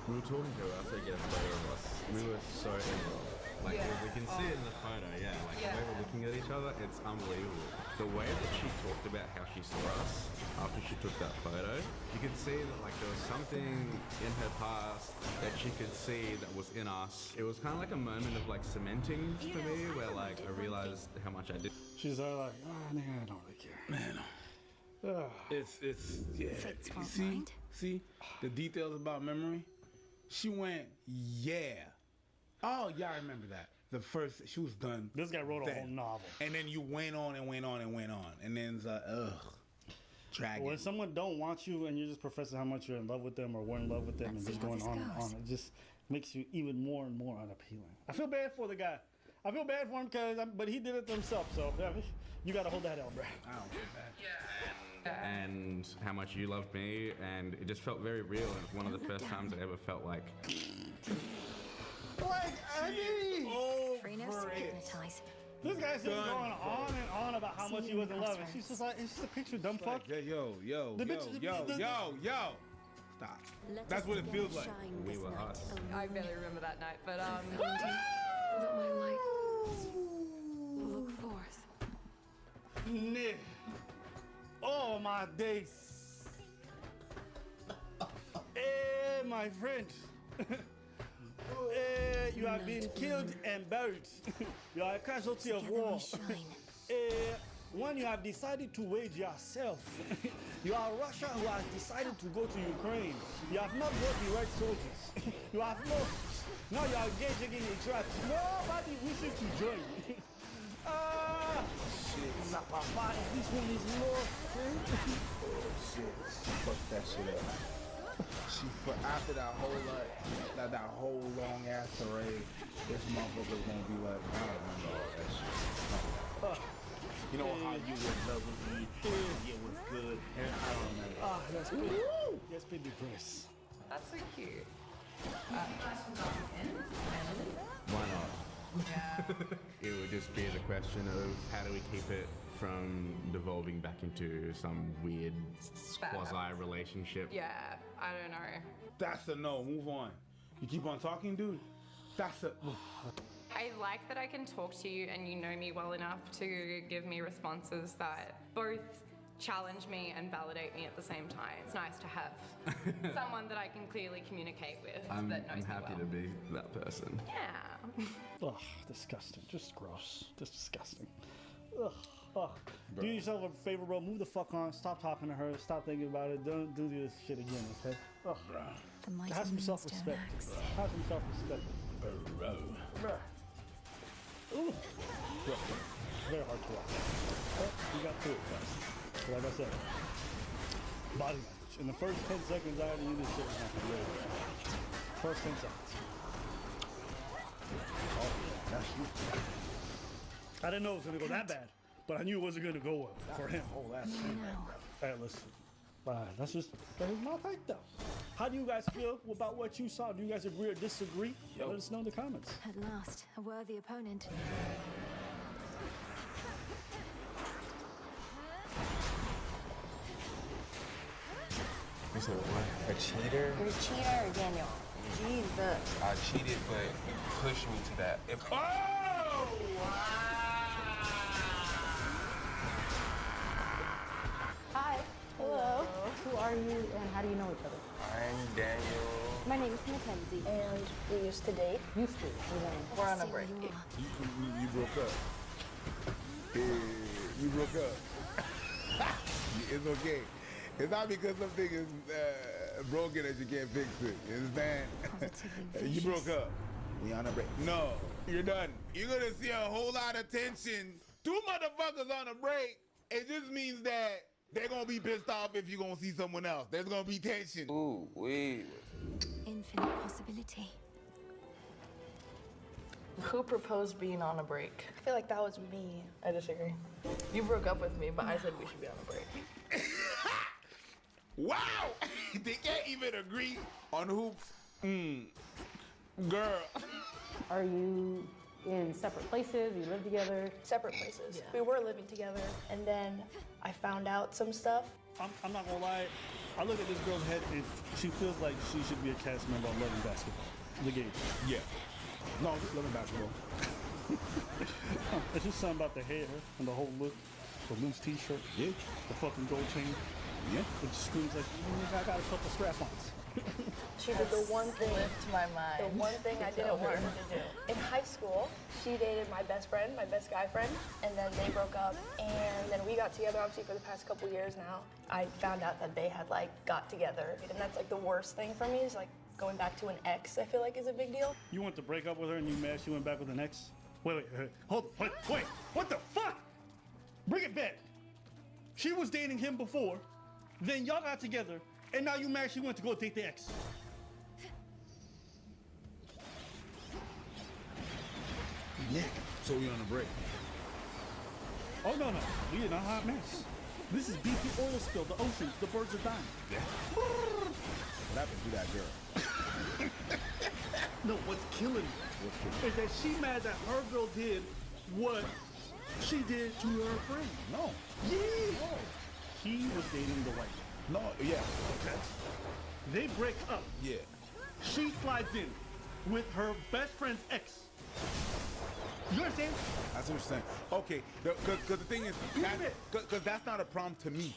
[SPEAKER 22] We were talking to her after I get a photo of us. We were so in love. Like we can see it in the photo, yeah. Like the way we're looking at each other, it's unbelievable. The way that she talked about how she saw us after she took that photo, you could see that like there was something in her past that she could see that was in us. It was kind of like a moment of like cementing for me, where like I realized how much I did.
[SPEAKER 3] She's all like, oh, nigga, I don't really care.
[SPEAKER 6] Man,
[SPEAKER 3] Ugh.
[SPEAKER 6] it's yeah.
[SPEAKER 5] Fates
[SPEAKER 6] You
[SPEAKER 5] won't
[SPEAKER 6] see,
[SPEAKER 5] mind.
[SPEAKER 6] see the details about memory. She went, yeah. Oh yeah, I remember that. The first she was done.
[SPEAKER 3] This guy wrote a
[SPEAKER 6] then.
[SPEAKER 3] whole novel.
[SPEAKER 6] And then you went on and went on and went on, and then it's like, ugh, dragging.
[SPEAKER 3] When someone don't want you and you're just professing how much you're in love with them or were in love with them and just going on and on, it just makes you even more and more unappealing. I feel bad for the guy. I feel bad for him but he did it to himself. So yeah, you got to hold that L, bro.
[SPEAKER 6] I don't feel bad.
[SPEAKER 22] And how much you loved me, and it just felt very real. And it's one of the first times I ever felt like.
[SPEAKER 5] Freenos, hypnotize.
[SPEAKER 3] This guy's just going on and on about how much he was in love, and she's just like, it's just a picture, dumb fuck.
[SPEAKER 6] Yeah, yo. Stop.
[SPEAKER 5] Let
[SPEAKER 6] That's
[SPEAKER 5] us
[SPEAKER 6] what it feels
[SPEAKER 5] together
[SPEAKER 6] like.
[SPEAKER 5] shine
[SPEAKER 22] We
[SPEAKER 5] this
[SPEAKER 22] were
[SPEAKER 5] night,
[SPEAKER 22] hot.
[SPEAKER 5] O
[SPEAKER 10] I
[SPEAKER 5] moon.
[SPEAKER 10] barely remember that night, but
[SPEAKER 5] That my light will look forth.
[SPEAKER 3] Nick. Oh, my days. Hey, my friend. Hey, you have been killed and buried. You are a casualty of
[SPEAKER 5] Together
[SPEAKER 3] war.
[SPEAKER 5] we shine.
[SPEAKER 3] Hey, when you have decided to wage yourself, you are Russia who has decided to go to Ukraine. You have not got the right soldiers. You have not. Now you are engaging in a trap. Nobody wishes to join. Shit. Papa, this one is lost.
[SPEAKER 6] Oh shit. Fuck that shit up. She after that whole long ass parade, this motherfucker's gonna be like, I don't remember all that shit. You know how you was loving me, it was good, and I don't remember.
[SPEAKER 3] That's pretty depressed.
[SPEAKER 10] that's so cute.
[SPEAKER 22] Why not? It would just be the question of how do we keep it from devolving back into some weird quasi relationship.
[SPEAKER 10] Yeah, I don't know.
[SPEAKER 6] That's a no. Move on. You keep on talking, dude. That's a.
[SPEAKER 10] I like that I can talk to you and you know me well enough to give me responses that both challenge me and validate me at the same time. It's nice to have someone that I can clearly communicate with
[SPEAKER 22] I'm
[SPEAKER 10] that knows
[SPEAKER 22] happy
[SPEAKER 10] me
[SPEAKER 22] to
[SPEAKER 10] well.
[SPEAKER 22] be that person.
[SPEAKER 10] Yeah.
[SPEAKER 3] Ugh, disgusting. Just gross. Just disgusting. Ugh. Ugh. Do yourself a favor, bro. Move the fuck on. Stop talking to her. Stop thinking about it. Don't do this shit again, okay? Ugh.
[SPEAKER 5] The mighty
[SPEAKER 3] Have some
[SPEAKER 5] moonstone
[SPEAKER 3] self-respect.
[SPEAKER 5] axe.
[SPEAKER 3] Have some self-respect. Bruh. Ooh. Very hard to watch. But we got through it fast. So like I said, body language. In the first 10 seconds, I already knew this shit was not gonna really good. First 10 seconds. Oh, yeah, that's you. I didn't know it was gonna go that bad, but I knew it wasn't gonna go well for him. Oh, that's Hey, listen. That's just my take, though. How do you guys feel about what you saw? Do you guys agree or disagree? Let us know in the comments.
[SPEAKER 5] At last, a worthy opponent.
[SPEAKER 1] You said what? A cheater?
[SPEAKER 12] You're a cheater, Daniel. Jesus.
[SPEAKER 1] I cheated, but you pushed me to that. If
[SPEAKER 8] Hi. Hello. Who are you and how do you know each other?
[SPEAKER 1] I'm Daniel.
[SPEAKER 8] My name is Mackenzie. And we used to date? Used to. We're on a break.
[SPEAKER 6] You broke up. You broke up. It's okay. It's not because something is broken that you can't fix it. You understand? You broke up. We on a break. No, you're done. You're gonna see a whole lot of tension. Two motherfuckers on a break. It just means that they're gonna be pissed off if you're gonna see someone else. There's gonna be tension.
[SPEAKER 1] Ooh, wait.
[SPEAKER 5] Infinite possibility.
[SPEAKER 10] Who proposed being on a break?
[SPEAKER 8] I feel like that was me.
[SPEAKER 10] I disagree. You broke up with me, but I said we should be on a break.
[SPEAKER 6] Wow! They can't even agree on who. Girl.
[SPEAKER 8] Are you in separate places? You live together?
[SPEAKER 7] Separate places. We were living together, and then I found out some stuff.
[SPEAKER 3] I'm not gonna lie. I look at this girl's head and she feels like she should be a cast member on Love and Basketball. The game. Yeah. No, Love and Basketball. It's just something about the hair and the whole look. The loose t-shirt. Yeah. The fucking gold chain. Yeah. It just screams like, I got a couple strap-ons.
[SPEAKER 7] She did the one thing.
[SPEAKER 10] Slipped my mind.
[SPEAKER 7] The one thing I didn't want her to do. In high school, she dated my best friend, my best guy friend, and then they broke up. And then we got together, obviously, for the past couple years now. I found out that they had, like, got together. And that's, like, the worst thing for me is, like, going back to an ex, I feel like is a big deal.
[SPEAKER 3] You went to break up with her and you mad she went back with an ex? Wait, hold on, wait, what the fuck? Bring it back. She was dating him before, then y'all got together, and now you mad she went to go date the ex.
[SPEAKER 6] Yeah. So we on a break.
[SPEAKER 3] Oh, no. We in a hot mess. This is BP oil spill, the oceans, the birds are dying.
[SPEAKER 6] Yeah. What happened to that girl?
[SPEAKER 3] No, what's killing me is that she mad that her girl did what she did to her friend.
[SPEAKER 6] No.
[SPEAKER 3] Yeah. No. He was dating the white girl.
[SPEAKER 6] No, yeah.
[SPEAKER 3] Okay. They break up.
[SPEAKER 6] Yeah.
[SPEAKER 3] She slides in with her best friend's ex. You understand?
[SPEAKER 6] I see what you're saying. Okay, because the thing is, because that's not a problem to me.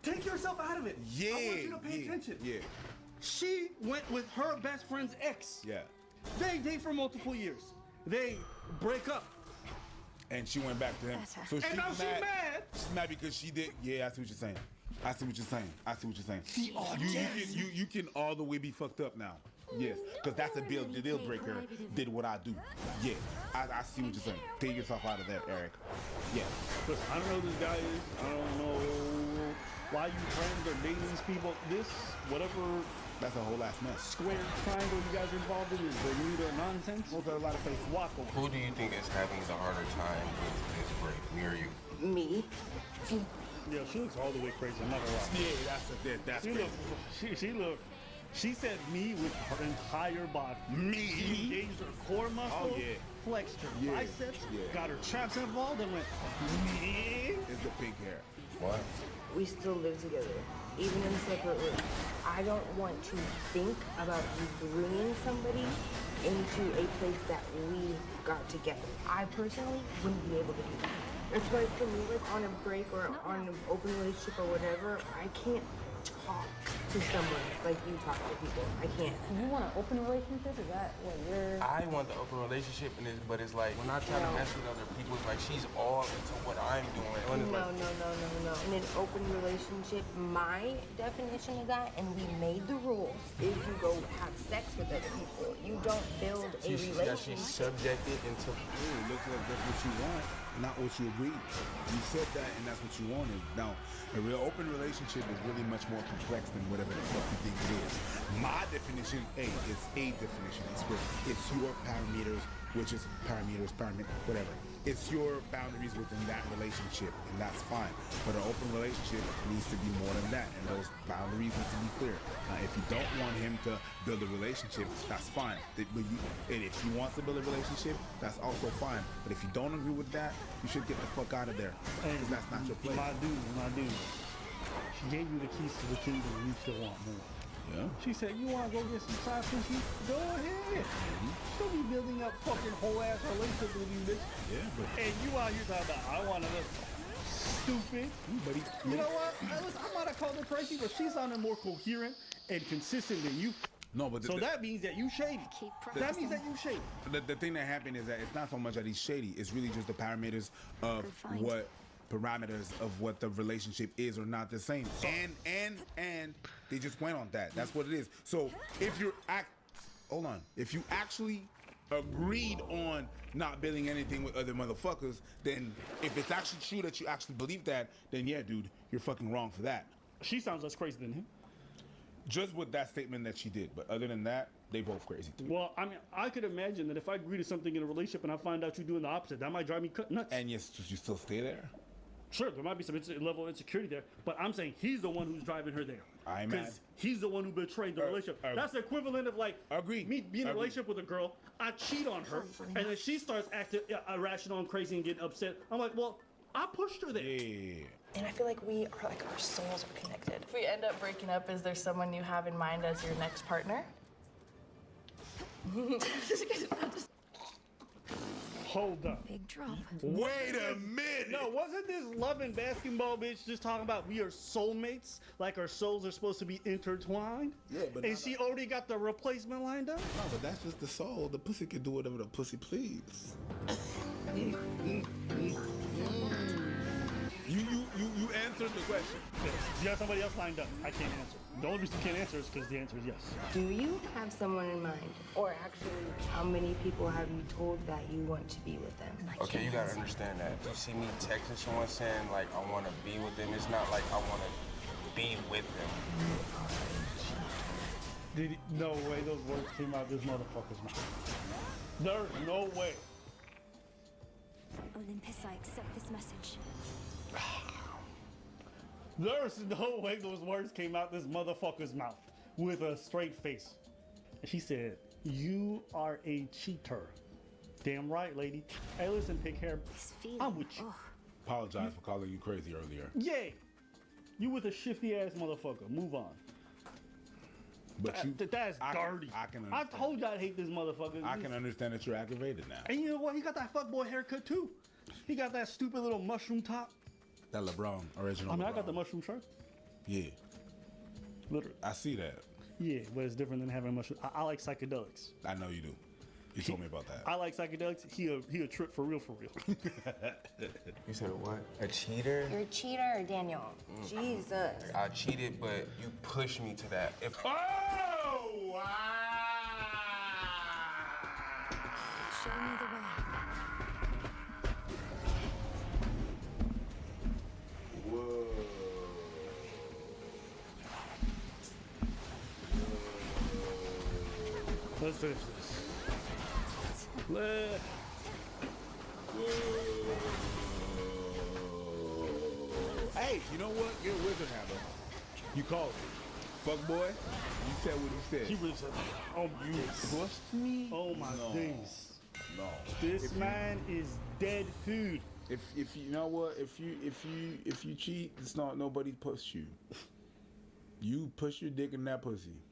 [SPEAKER 3] Take yourself out of it.
[SPEAKER 6] Yeah.
[SPEAKER 3] I want you to pay attention.
[SPEAKER 6] Yeah.
[SPEAKER 3] She went with her best friend's ex.
[SPEAKER 6] Yeah.
[SPEAKER 3] They date for multiple years. They break up.
[SPEAKER 6] And she went back to him. So
[SPEAKER 3] And now she mad.
[SPEAKER 6] She's mad because she did. Yeah, I see what you're saying. I see what you're saying.
[SPEAKER 3] The audacity.
[SPEAKER 6] You can all the way be fucked up now. Yes, because that's a deal breaker. Did what I do. Yeah, I see what you're saying. Take yourself out of that, Eric. Yeah.
[SPEAKER 3] Listen, I don't know who this guy is. I don't know why you friends are dating these people. This, whatever.
[SPEAKER 6] That's a whole ass mess.
[SPEAKER 3] Square triangle you guys are involved in is Bermuda nonsense.
[SPEAKER 6] Most of a lot of places walk over.
[SPEAKER 1] Who do you think is having the harder time with this break? Me or you?
[SPEAKER 8] Me.
[SPEAKER 3] Yeah, she looks all the way crazy. I'm not gonna lie.
[SPEAKER 6] Yeah, that's crazy.
[SPEAKER 3] She said me with her entire body.
[SPEAKER 6] Me?
[SPEAKER 3] She engaged her core muscle, flexed her biceps, got her traps involved, and went, me?
[SPEAKER 6] It's the pink hair.
[SPEAKER 1] What?
[SPEAKER 8] We still live together, even in separate rooms. I don't want to think about you bringing somebody into a place that we got together. I personally wouldn't be able to do that. It's like for me, like on a break or on an open relationship or whatever, I can't talk to someone like you talk to people. I can't. You want an open relationship? Is that what you're...
[SPEAKER 1] I want the open relationship, but it's like, when I try to mess with other people, it's like she's all into what I'm doing.
[SPEAKER 8] No. In an open relationship, my definition of that, and we made the rules, is you go have sex with other people. You don't build a
[SPEAKER 1] She's
[SPEAKER 8] relationship.
[SPEAKER 1] subjected into.
[SPEAKER 4] It looks like that's what you want, not what you agreed. You said that, and that's what you wanted. Now, a real open relationship is really much more complex than whatever the fuck you think it is. My definition, it's a definition. It's your parameters, which is parameters, whatever. It's your boundaries within that relationship, and that's fine. But an open relationship needs to be more than that, and those boundaries need to be clear. Now, if you don't want him to build a relationship, that's fine. And if he wants to build a relationship, that's also fine. But if you don't agree with that, you should get the fuck out of there, because that's not your place.
[SPEAKER 3] My dude. She gave you the keys to the kingdom, and you still want more.
[SPEAKER 4] Yeah.
[SPEAKER 3] She said, you want to go get some side sushi? Go ahead. She'll be building up fucking whole ass relationship with you, bitch.
[SPEAKER 4] Yeah, but...
[SPEAKER 3] And you out here talking about, I want to look stupid. You know what? I might have called her crazy, but she sounded more coherent and consistent than you.
[SPEAKER 4] No, but
[SPEAKER 3] so that means that you shady. That means that you shady.
[SPEAKER 4] The thing that happened is that it's not so much that he's shady. It's really just the parameters of what the relationship is or not the same. And they just went on that. That's what it is. So if you actually agreed on not building anything with other motherfuckers, then if it's actually true that you actually believe that, then yeah, dude, you're fucking wrong for that.
[SPEAKER 3] She sounds less crazy than him.
[SPEAKER 4] Just with that statement that she did, but other than that, they both crazy to me.
[SPEAKER 3] Well, I mean, I could imagine that if I agree to something in a relationship and I find out you're doing the opposite, that might drive me nuts.
[SPEAKER 4] And yes, you still stay there?
[SPEAKER 3] Sure, there might be some level of insecurity there, but I'm saying he's the one who's driving her there.
[SPEAKER 4] I'm mad.
[SPEAKER 3] Because he's the one who betrayed the relationship. That's the equivalent of like me being in a relationship with a girl, I cheat on her, and then she starts acting irrational and crazy and getting upset. I'm like, well, I pushed her there.
[SPEAKER 4] Yeah.
[SPEAKER 13] And I feel like our souls are connected. If we end up breaking up, is there someone you have in mind as your next partner?
[SPEAKER 3] Hold up.
[SPEAKER 5] Big drop.
[SPEAKER 4] Wait a minute.
[SPEAKER 3] No, wasn't this love and basketball bitch just talking about we are soulmates? Like our souls are supposed to be intertwined?
[SPEAKER 4] Yeah, but
[SPEAKER 3] and she already got the replacement lined up?
[SPEAKER 4] No, but that's just the soul. The pussy can do whatever the pussy please. You answered the question.
[SPEAKER 3] Yes. You got somebody else lined up. I can't answer. The only reason you can't answer is because the answer is yes.
[SPEAKER 8] Do you have someone in mind? Or actually, how many people have you told that you want to be with them?
[SPEAKER 1] Okay, you gotta understand that. You see me texting someone saying like I want to be with them. It's not like I want to be with them.
[SPEAKER 3] No way those words came out of this motherfucker's mouth. There's no way.
[SPEAKER 5] Olympus, I accept this message.
[SPEAKER 3] There's no way those words came out this motherfucker's mouth with a straight face. She said, you are a cheater. Damn right, lady. Hey, listen, pig hair. I'm with you.
[SPEAKER 4] Apologize for calling you crazy earlier.
[SPEAKER 3] Yay. You with a shifty ass motherfucker. Move on.
[SPEAKER 4] But
[SPEAKER 3] that's dirty. I told you I hate this motherfucker.
[SPEAKER 4] I can understand that you're aggravated now.
[SPEAKER 3] And you know what? He got that fuckboy haircut too. He got that stupid little mushroom top.
[SPEAKER 4] That LeBron, original
[SPEAKER 3] I mean,
[SPEAKER 4] LeBron.
[SPEAKER 3] I got the mushroom shirt.
[SPEAKER 4] Yeah.
[SPEAKER 3] Literally.
[SPEAKER 4] I see that.
[SPEAKER 3] Yeah, but it's different than having a mushroom. I like psychedelics.
[SPEAKER 4] I know you do. You told me about that.
[SPEAKER 3] I like psychedelics. He a trip for real, for real.
[SPEAKER 1] You said what? A cheater?
[SPEAKER 8] You're a cheater, Daniel. Jesus.
[SPEAKER 1] I cheated, but you pushed me to that. If
[SPEAKER 4] Oh, wow.
[SPEAKER 5] Show me the way.
[SPEAKER 4] Whoa.
[SPEAKER 3] Let's finish this.
[SPEAKER 4] Hey, you know what? You're a wizard, Hammer. You called it. Fuck boy. You said what you said.
[SPEAKER 3] He really said, oh, you trust me? Oh my days.
[SPEAKER 4] No.
[SPEAKER 3] This man is dead food.
[SPEAKER 4] If you know what, if you cheat, it's not nobody push you. You push your dick in that pussy.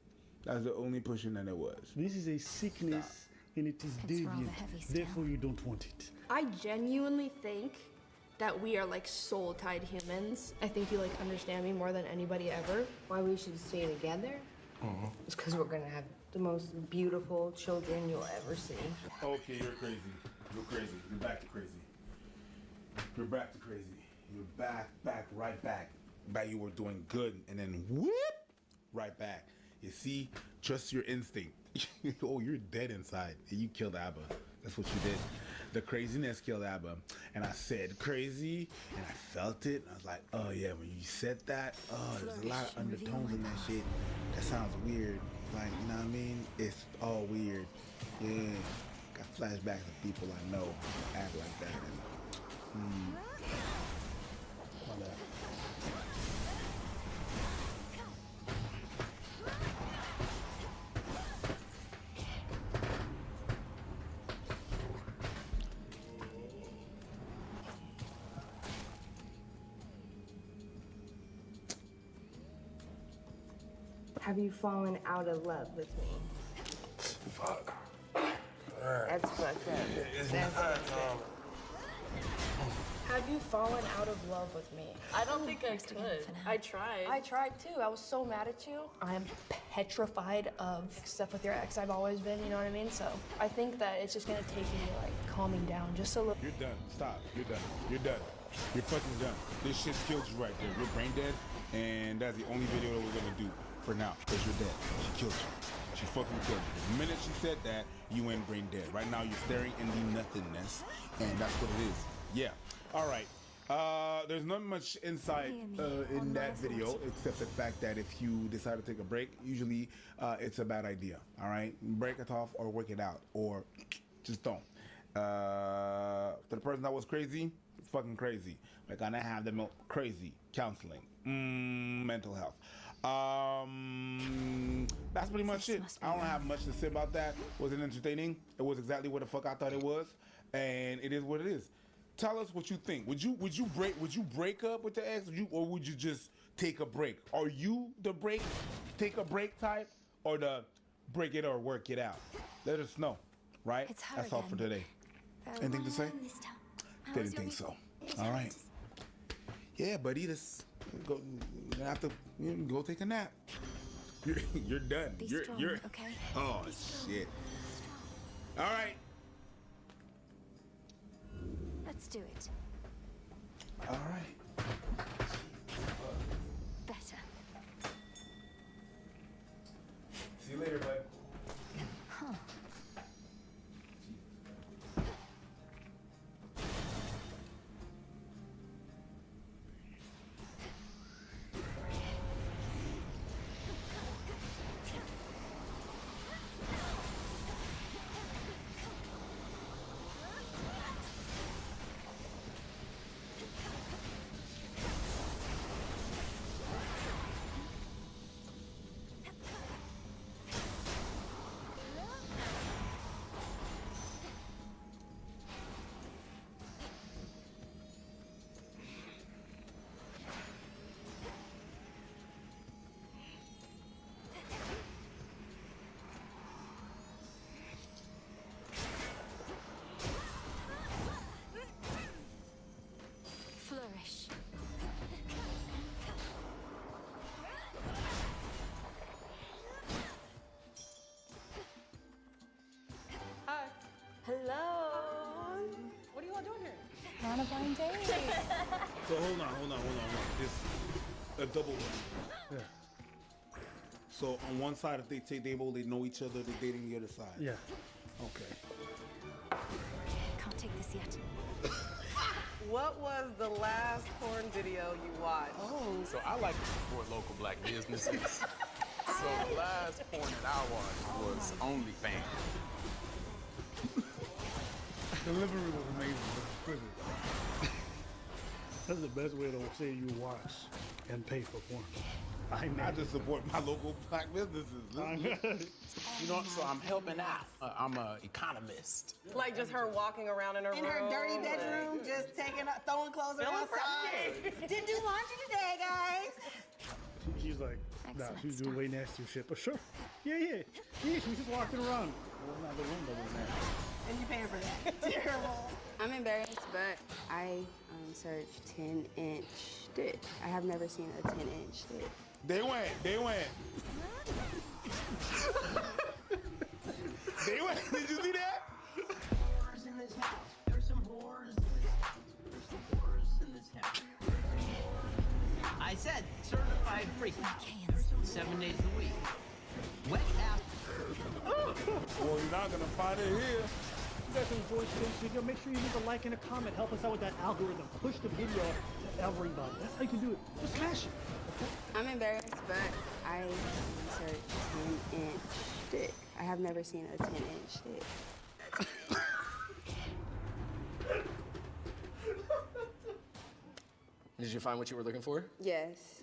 [SPEAKER 4] That's the only pushing that it was.
[SPEAKER 3] This is a sickness and it is deviant. Therefore you don't want it.
[SPEAKER 13] I genuinely think that we are like soul-tied humans. I think you like understand me more than anybody ever.
[SPEAKER 8] Why we should stay together? It's because we're gonna have the most beautiful children you'll ever see.
[SPEAKER 4] Okay, you're crazy. You're crazy. You're back to crazy. You're back to crazy. You're right back. Back you were doing good and then whoop, right back. You see, Trust your instinct. Oh, you're dead inside. And you killed Abba. That's what you did. The craziness killed Abba. And I said crazy, and I felt it. I was like, oh yeah, when you said that, oh, there's a lot of undertones in that shit. That sounds weird. Like, you know what I mean? It's all weird. Yeah. Got flashbacks of people I know act like that. And, all that.
[SPEAKER 8] Have you fallen out of love with me?
[SPEAKER 1] Fuck.
[SPEAKER 8] That's fucked up.
[SPEAKER 1] It's
[SPEAKER 8] That's
[SPEAKER 1] not,
[SPEAKER 8] fucked up.
[SPEAKER 13] Have you fallen out of love with me? I don't think I could. I tried. I tried too. I was so mad at you. I'm petrified of stuff with your ex. I've always been, you know what I mean? So I think that it's just gonna take me like calming down just a little.
[SPEAKER 4] You're done. Stop. You're done. You're done. You're fucking done. This shit killed you right there. You're brain dead, and that's the only video that we're gonna do for now, because you're dead. She killed you. She fucking killed you. The minute she said that, you went brain dead. Right now, you're staring in the nothingness, and that's what it is. Yeah. All right. There's not much insight in that video, except the fact that if you decide to take a break, usually it's a bad idea. All right? Break it off or work it out, or just don't. To the person that was crazy, fucking crazy. We're gonna have them crazy counseling, mental health. That's pretty much it. I don't have much to say about that. Was it entertaining? It was exactly what the fuck I thought it was, and it is what it is. Tell us what you think. Would you break up with the ex, or would you just take a break? Are you the take a break type, or the break it or work it out? Let us know. Right? That's all for today. Anything to say? Didn't think so. All right. Yeah, buddy. Let's go. You're gonna have to go take a nap. You're done. You're
[SPEAKER 5] okay?
[SPEAKER 4] Oh shit. All right.
[SPEAKER 5] Let's do it.
[SPEAKER 4] All right.
[SPEAKER 5] Better.
[SPEAKER 4] See you later, bud.
[SPEAKER 5] Huh. Flourish.
[SPEAKER 10] Hi.
[SPEAKER 13] Hello.
[SPEAKER 10] What are you all doing here?
[SPEAKER 13] On a blind date.
[SPEAKER 3] So hold on. It's a double one. Yeah.
[SPEAKER 4] So on one side, if they take they know each other, they're dating the other side.
[SPEAKER 3] Yeah.
[SPEAKER 4] Okay.
[SPEAKER 5] Can't take this yet.
[SPEAKER 10] What was the last porn video you watched?
[SPEAKER 16] So I like to support local black businesses. So the last porn that I watched was OnlyFans.
[SPEAKER 3] Delivery was amazing. That's the best way to say you watch and pay for porn.
[SPEAKER 4] I just support my local black businesses.
[SPEAKER 16] You know, so I'm helping out. I'm an economist.
[SPEAKER 10] Like just her walking around in her
[SPEAKER 17] In
[SPEAKER 10] room.
[SPEAKER 17] her dirty bedroom, just throwing clothes around outside. Didn't do laundry today, guys.
[SPEAKER 3] She's like, nah, she's doing way nastier shit, but sure. Yeah, she's just walking around. Well, not the room that was nasty.
[SPEAKER 17] And you paying for that. Terrible.
[SPEAKER 23] I'm embarrassed, but I searched 10-inch dick. I have never seen a 10-inch dick.
[SPEAKER 4] They went. They went. Did you see that?
[SPEAKER 17] Whores in this house. There's some whores. There's some whores in this house.
[SPEAKER 24] I said certified freak. 7 days a week. Wet ass
[SPEAKER 6] not gonna find it here.
[SPEAKER 3] You guys enjoyed today's video, make sure you leave a like and a comment. Help us out with that algorithm. Push the video to everybody. That's how you can do it. Just smash it. Okay?
[SPEAKER 23] I'm embarrassed, but I insert 10-inch dick. I have never seen a 10-inch dick.
[SPEAKER 11] Did you find what you were looking for?
[SPEAKER 23] Yes.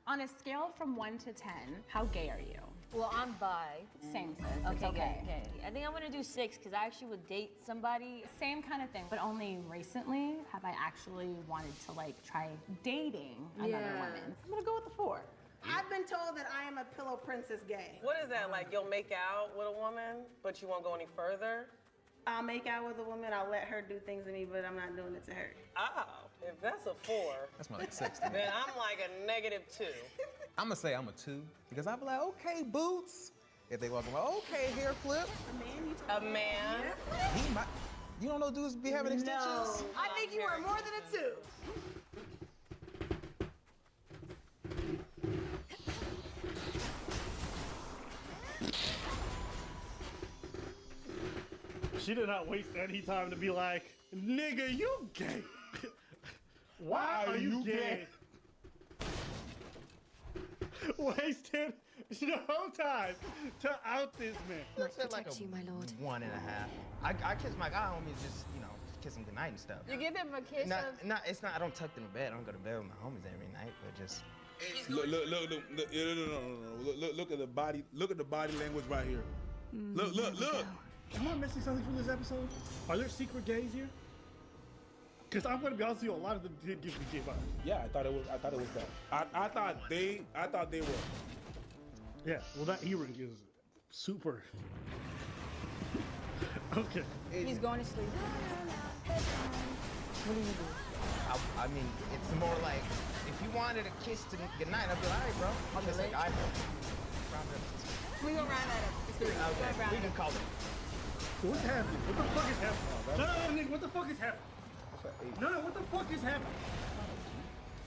[SPEAKER 9] On a scale from 1 to 10, how gay are you?
[SPEAKER 18] Well, I'm bi.
[SPEAKER 9] Same, sis.
[SPEAKER 18] Okay,
[SPEAKER 9] It's okay.
[SPEAKER 18] good. I think I'm gonna do 6 because I actually would date somebody.
[SPEAKER 9] Same kind of thing, but only recently have I actually wanted to like try dating another woman. I'm gonna go with the 4.
[SPEAKER 17] I've been told that I am a pillow princess gay.
[SPEAKER 19] What is that, like you'll make out with a woman, but you won't go any further?
[SPEAKER 17] I'll make out with a woman, I'll let her do things to me, but I'm not doing it to her.
[SPEAKER 19] Oh, if that's a 4,
[SPEAKER 24] That's more like 6 to me.
[SPEAKER 19] then I'm like a -2.
[SPEAKER 24] I'm gonna say I'm a 2 because I'll be like, okay, boots. If they walk around, okay, hair flip.
[SPEAKER 19] A man?
[SPEAKER 24] He might. You don't know dudes be having extensions?
[SPEAKER 17] No, I think you were more than a 2.
[SPEAKER 3] She did not waste any time to be like, nigga, you gay. Why are you gay? Wasted no time to out this man.
[SPEAKER 11] I said like a 1.5. I kiss my guy homies just, just kiss them goodnight and stuff.
[SPEAKER 13] You give them a kiss
[SPEAKER 11] It's not, I don't tuck them in bed. I don't go to bed with my homies every night, but just.
[SPEAKER 6] Look at the body. Look at the body language right here. Look.
[SPEAKER 3] Am I missing something from this episode? Are there secret gays here? Because I'm gonna be honest with you, a lot of them did give me gay vibes.
[SPEAKER 6] Yeah, I thought it was that. I thought they were.
[SPEAKER 3] Yeah, well that earring is super. Okay.
[SPEAKER 13] He's going to sleep. What do you do?
[SPEAKER 11] I mean, it's more like, if you wanted a kiss to goodnight, I'd be like, all right, bro. I'll kiss like, all right, bro.
[SPEAKER 17] We gonna round that up.
[SPEAKER 11] Okay, we can call it.
[SPEAKER 3] What's happening? What the fuck is happening? No, nigga, what the fuck is happening? No, what the fuck is happening?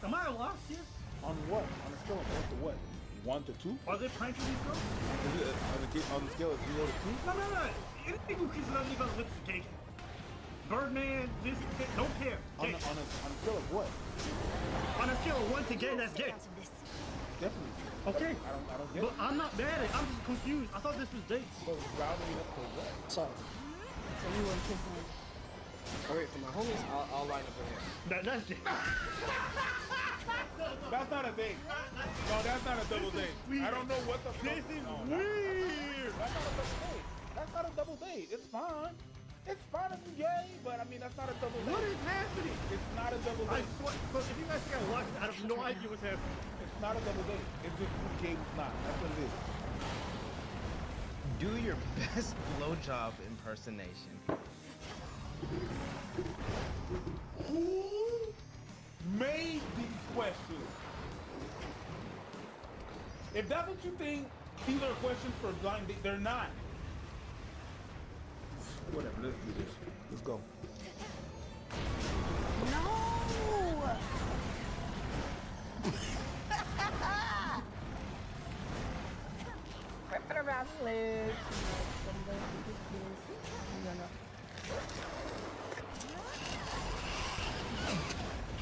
[SPEAKER 3] Am I lost here?
[SPEAKER 6] On what? On a scale of 1 to what? 1 to 2?
[SPEAKER 3] Are they pranking these girls?
[SPEAKER 6] On the scale of 0 to 2?
[SPEAKER 3] No. Anything who kisses another nigga lips is gay. Birdman, this, don't care.
[SPEAKER 6] On a scale of what?
[SPEAKER 3] On a scale of 1 to gay, that's gay.
[SPEAKER 6] Definitely.
[SPEAKER 3] Okay.
[SPEAKER 6] I don't get
[SPEAKER 3] But
[SPEAKER 6] it.
[SPEAKER 3] I'm not mad at it. I'm just confused. I thought this was dates.
[SPEAKER 6] But rounding up to what?
[SPEAKER 3] Sorry.
[SPEAKER 13] So you want to kiss him?
[SPEAKER 11] Okay, for my homies, I'll line up with him.
[SPEAKER 3] That's gay.
[SPEAKER 6] That's not a date. No, that's not a double date. I don't know what the fuck.
[SPEAKER 3] This is weird.
[SPEAKER 6] That's not a double date. That's not a double date. It's fine. It's fine if you're gay, but I mean, that's not a double date.
[SPEAKER 3] What is happening?
[SPEAKER 6] It's not a double
[SPEAKER 3] I
[SPEAKER 6] date.
[SPEAKER 3] swear, so if you guys think I watched it, I have no idea what's happening.
[SPEAKER 6] It's not a double date. It's just who's gay, who's not. That's what it is.
[SPEAKER 11] Do your best blowjob impersonation.
[SPEAKER 6] Who made these questions? If that's what you think, these are questions for blind date. They're not. Whatever, let's do this. Let's go.
[SPEAKER 17] No!
[SPEAKER 13] Wrap it around the legs.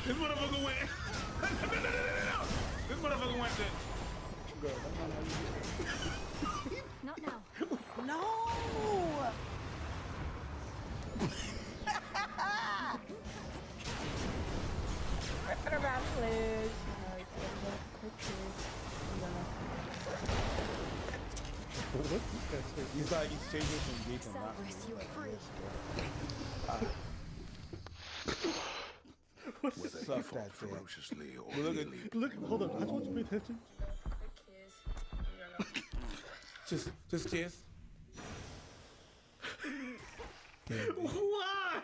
[SPEAKER 6] This motherfucker went. No. This motherfucker went then. Girl, that's not how you do it.
[SPEAKER 5] Not now.
[SPEAKER 17] No!
[SPEAKER 13] Wrap it around the legs.
[SPEAKER 6] He's like he's changing from gay to not.
[SPEAKER 5] Cerberus, you're free.
[SPEAKER 6] Suck that
[SPEAKER 25] ferociously or
[SPEAKER 3] Look, hold on. I just want you to pay attention.
[SPEAKER 6] Just kiss.
[SPEAKER 3] Why?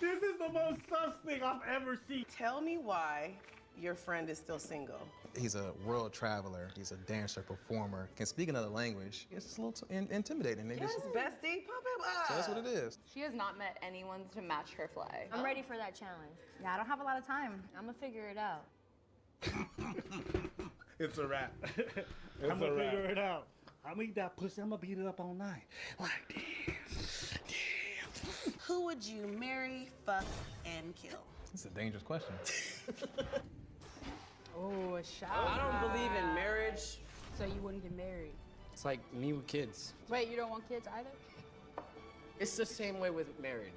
[SPEAKER 3] This is the most sus thing I've ever seen.
[SPEAKER 19] Tell me why your friend is still single.
[SPEAKER 24] He's a world traveler. He's a dancer, performer, can speak another language. It's just a little intimidating.
[SPEAKER 19] Yes, bestie, pop him up.
[SPEAKER 24] So that's what it is.
[SPEAKER 9] She has not met anyone to match her fly.
[SPEAKER 18] I'm ready for that challenge.
[SPEAKER 9] Yeah, I don't have a lot of time.
[SPEAKER 18] I'm gonna figure it out.
[SPEAKER 6] It's a wrap.
[SPEAKER 3] I'm gonna figure it out. I'm gonna eat that pussy. I'm gonna beat it up all night. Like this.
[SPEAKER 17] Who would you marry, fuck, and kill?
[SPEAKER 24] It's a dangerous question.
[SPEAKER 9] Oh, a shot.
[SPEAKER 11] I don't believe in marriage.
[SPEAKER 9] So you wouldn't get married?
[SPEAKER 11] It's like me with kids.
[SPEAKER 9] Wait, you don't want kids either?
[SPEAKER 11] It's the same way with marriage.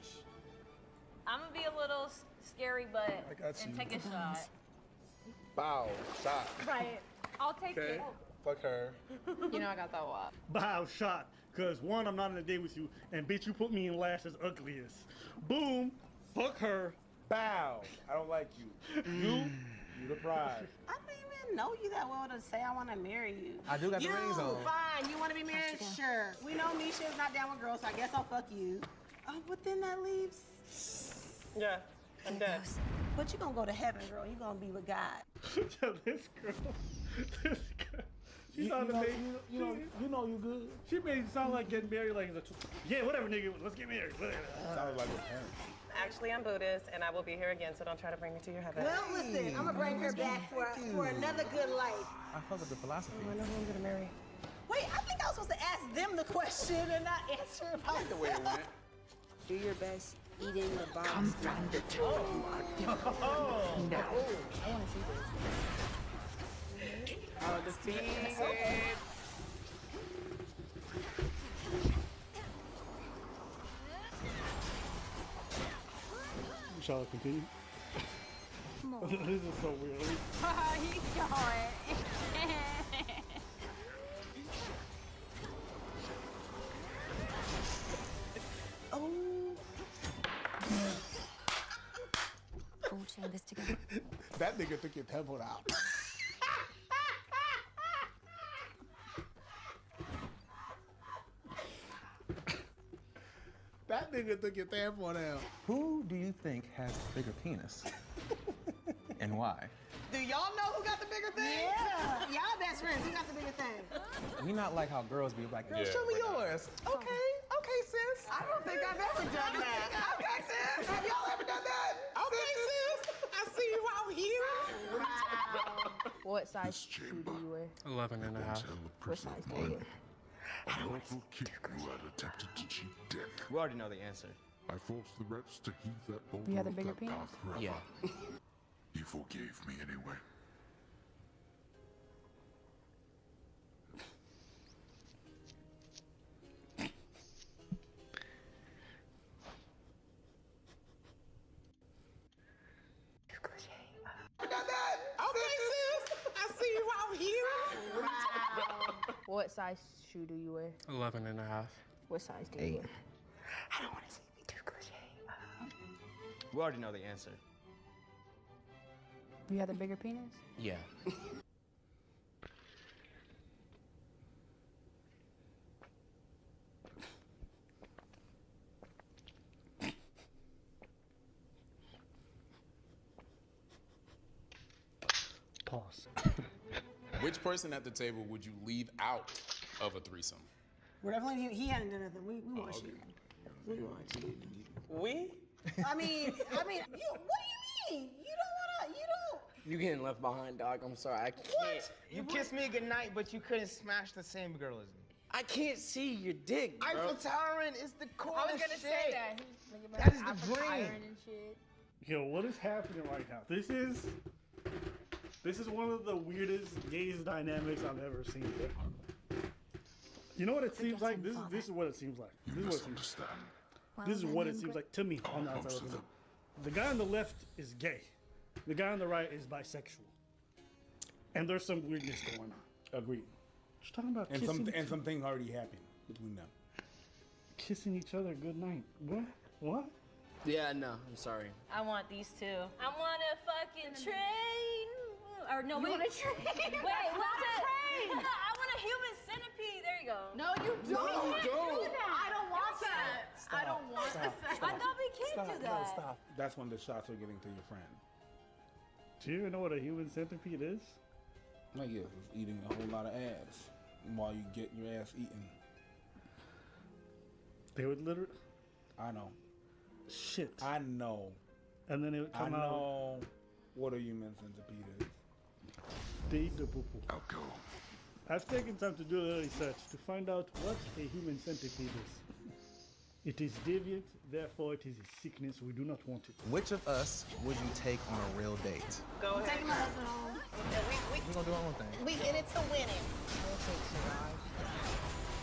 [SPEAKER 18] I'm gonna be a little scary, but and take a shot.
[SPEAKER 22] Bow, shot.
[SPEAKER 9] Right. I'll take it.
[SPEAKER 22] Fuck her.
[SPEAKER 9] You know I got that one.
[SPEAKER 3] Bow shot. Cause one, I'm not on a date with you, and bitch, you put me in last as ugliest. Boom. Fuck her.
[SPEAKER 6] Bow. I don't like you. You the prize.
[SPEAKER 17] I don't even know you that well to say I want to marry you.
[SPEAKER 24] I do got the rings on.
[SPEAKER 17] Fine. You want to be married? Sure. We know Misha's not down with girls, so I guess I'll fuck you. Oh, but then that leaves.
[SPEAKER 19] Yeah, I'm dead.
[SPEAKER 17] But you gonna go to heaven, girl. You gonna be with God.
[SPEAKER 3] Yo, this girl. She's on the date.
[SPEAKER 6] You know you good.
[SPEAKER 3] She made it sound like getting married like yeah, whatever, nigga. Let's get married.
[SPEAKER 6] Sounds like a parent.
[SPEAKER 19] Actually, I'm Buddhist, and I will be here again, so don't try to bring me to your heaven.
[SPEAKER 17] Well, listen, I'm gonna bring her back for another good life.
[SPEAKER 24] I fuck with the philosophy.
[SPEAKER 19] I know who I'm gonna marry.
[SPEAKER 17] Wait, I think I was supposed to ask them the question and not answer it myself.
[SPEAKER 6] The way it went.
[SPEAKER 23] Do your best eating the box.
[SPEAKER 17] Oh.
[SPEAKER 9] I want to see this.
[SPEAKER 11] Oh, the feet.
[SPEAKER 3] Shall I continue? This is so weird.
[SPEAKER 9] He's going.
[SPEAKER 17] Oh.
[SPEAKER 5] All chain this together.
[SPEAKER 6] That nigga took your temple out. That nigga took your tampon out.
[SPEAKER 24] Who do you think has the bigger penis? And why?
[SPEAKER 17] Do y'all know who got the bigger thing? Yeah. Y'all best friends. Who got the bigger thing?
[SPEAKER 24] We not like how girls be like, girl,
[SPEAKER 22] Yeah,
[SPEAKER 24] show me
[SPEAKER 22] we're not.
[SPEAKER 24] yours. Okay, sis.
[SPEAKER 17] I don't think I've ever done that. Okay, sis. Have y'all ever done that? Okay, sis. I see you out here.
[SPEAKER 9] Wow. What size shoe do you wear?
[SPEAKER 1] 11 and a half.
[SPEAKER 9] What size do you wear?
[SPEAKER 2] Powerful kick you had attempted to cheat death.
[SPEAKER 11] We already know the answer.
[SPEAKER 2] I forced the rest to heave that boulder
[SPEAKER 9] You had a
[SPEAKER 2] up
[SPEAKER 9] bigger
[SPEAKER 2] that
[SPEAKER 9] penis?
[SPEAKER 2] path forever.
[SPEAKER 11] Yeah.
[SPEAKER 2] He forgave me anyway.
[SPEAKER 9] What size shoe do you wear?
[SPEAKER 1] 11 and a half.
[SPEAKER 9] What size do you wear?
[SPEAKER 17] I don't want to see me too cliche.
[SPEAKER 11] We already know the answer.
[SPEAKER 9] You have a bigger penis?
[SPEAKER 11] Yeah.
[SPEAKER 3] Pause.
[SPEAKER 16] Which person at the table would you leave out of a threesome?
[SPEAKER 17] We're definitely, he hadn't done nothing. We want you. We want you.
[SPEAKER 19] We?
[SPEAKER 17] I mean, you, what do you mean? You don't.
[SPEAKER 11] You getting left behind, dog. I'm sorry. I can't.
[SPEAKER 17] What?
[SPEAKER 11] You kissed me goodnight, but you couldn't smash the same girl as me. I can't see your dick, bro. Eiffel Tower is the coolest
[SPEAKER 9] I was gonna
[SPEAKER 11] shit.
[SPEAKER 9] say that.
[SPEAKER 11] That is the dream.
[SPEAKER 9] And shit.
[SPEAKER 3] Yo, what is happening right now? This is one of the weirdest gaze dynamics I've ever seen. You know what it seems like? This is what it seems like. This is what it seems like. This is what it seems like to me on the outside. The guy on the left is gay. The guy on the right is bisexual. And there's some weirdness going on.
[SPEAKER 6] Agreed.
[SPEAKER 3] Just talking about
[SPEAKER 6] and
[SPEAKER 3] kissing
[SPEAKER 6] some things already happened between them.
[SPEAKER 3] Kissing each other good night. What?
[SPEAKER 11] Yeah, no, I'm sorry.
[SPEAKER 18] I want these two. I want a fucking train. Or no,
[SPEAKER 9] You
[SPEAKER 18] wait.
[SPEAKER 9] want a train?
[SPEAKER 18] Wait,
[SPEAKER 9] I
[SPEAKER 18] what's
[SPEAKER 9] want a
[SPEAKER 18] it?
[SPEAKER 9] train.
[SPEAKER 18] No, I want a human centipede. There you go.
[SPEAKER 9] No, you don't.
[SPEAKER 6] No, you don't.
[SPEAKER 9] Do that. I don't want that. I don't want that.
[SPEAKER 18] I thought we can't do that.
[SPEAKER 6] Stop. That's when the shots are getting to your friend.
[SPEAKER 3] Do you even know what a human centipede is?
[SPEAKER 6] Like, yeah, it's eating a whole lot of ass while you get your ass eaten.
[SPEAKER 3] They would literally.
[SPEAKER 6] I know.
[SPEAKER 3] Shit.
[SPEAKER 6] I know.
[SPEAKER 3] And then it would come
[SPEAKER 6] I
[SPEAKER 3] out.
[SPEAKER 6] know what a human centipede is.
[SPEAKER 3] They eat the poo poo.
[SPEAKER 2] I'll go.
[SPEAKER 3] I've taken time to do a little research to find out what a human centipede is. It is deviant, therefore it is a sickness. We do not want it.
[SPEAKER 24] Which of us would you take on a real date?
[SPEAKER 19] Go ahead.
[SPEAKER 23] Taking my husband home.
[SPEAKER 24] We're gonna do our own thing.
[SPEAKER 19] We in it to win it.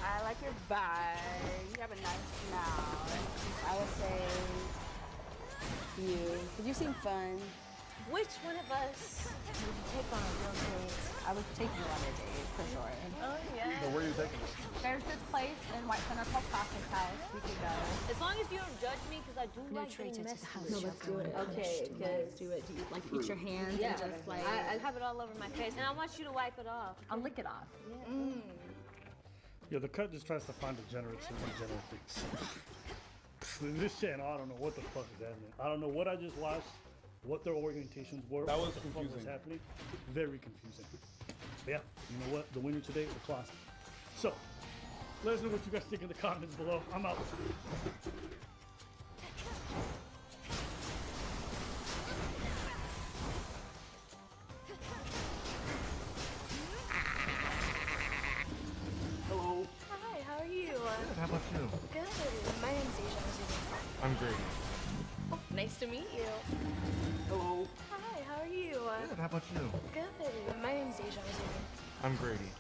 [SPEAKER 23] I like your vibe. You have a nice smile. I would say you, because you seem fun.
[SPEAKER 18] Which one of us would you take on a real date?
[SPEAKER 9] I would take you on a date for sure.
[SPEAKER 18] Oh, yeah.
[SPEAKER 24] So where are you taking us?
[SPEAKER 9] There's this place in White Center called Cosmic House. We could go.
[SPEAKER 18] As long as you don't judge me, because I do like
[SPEAKER 5] traitor
[SPEAKER 18] getting
[SPEAKER 5] to the
[SPEAKER 18] messy.
[SPEAKER 5] house.
[SPEAKER 9] No, let's do it. Okay, let's do it. Do you like put your hands
[SPEAKER 18] Yeah,
[SPEAKER 9] and just like
[SPEAKER 18] I have it all over my face, and I want you to wipe it off.
[SPEAKER 9] I'll lick it off.
[SPEAKER 18] Yeah.
[SPEAKER 3] Yeah, the cut just tries to find degenerates and degenerate things. This channel, I don't know what the fuck is happening. I don't know what I just watched, what their orientations were.
[SPEAKER 4] That was
[SPEAKER 3] what the fuck
[SPEAKER 4] confusing.
[SPEAKER 3] was happening. Very confusing. But yeah, you know what? The winner today was Classic. So, let us know what you guys think in the comments below. I'm out. Hello.
[SPEAKER 13] Hi, how are you?
[SPEAKER 22] How about you?
[SPEAKER 13] Good. My name's Asia.
[SPEAKER 22] I'm great.
[SPEAKER 13] Oh, nice to meet you.
[SPEAKER 3] Hello.
[SPEAKER 13] Hi, how are you?
[SPEAKER 22] Good. How about you?
[SPEAKER 13] Good. My name's Asia.
[SPEAKER 22] I'm Grady.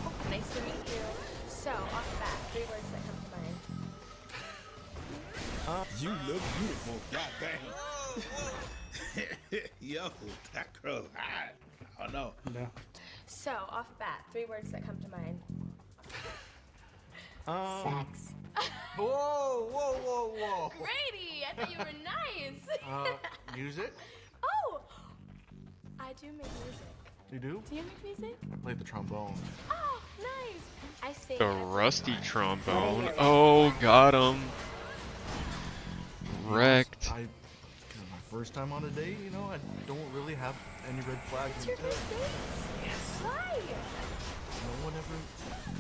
[SPEAKER 13] Oh, nice to meet you. So, off the bat, 3 words that come to mind.
[SPEAKER 6] You look beautiful. God damn. Yo, that girl's hot. I don't know.
[SPEAKER 3] No.
[SPEAKER 13] So, off the bat, 3 words that come to mind.
[SPEAKER 12] Sex.
[SPEAKER 22] Whoa.
[SPEAKER 13] Grady, I thought you were nice.
[SPEAKER 22] Music?
[SPEAKER 13] Oh, I do make music.
[SPEAKER 22] You do?
[SPEAKER 13] Do you make music?
[SPEAKER 22] I play the trombone.
[SPEAKER 13] Oh, nice. I sing.
[SPEAKER 14] The rusty trombone. Oh, got him. Wrecked.
[SPEAKER 22] This is my first time on a date, you know, I don't really have any red flags.
[SPEAKER 13] It's your first date?
[SPEAKER 22] Yes.
[SPEAKER 13] Why?
[SPEAKER 22] No one ever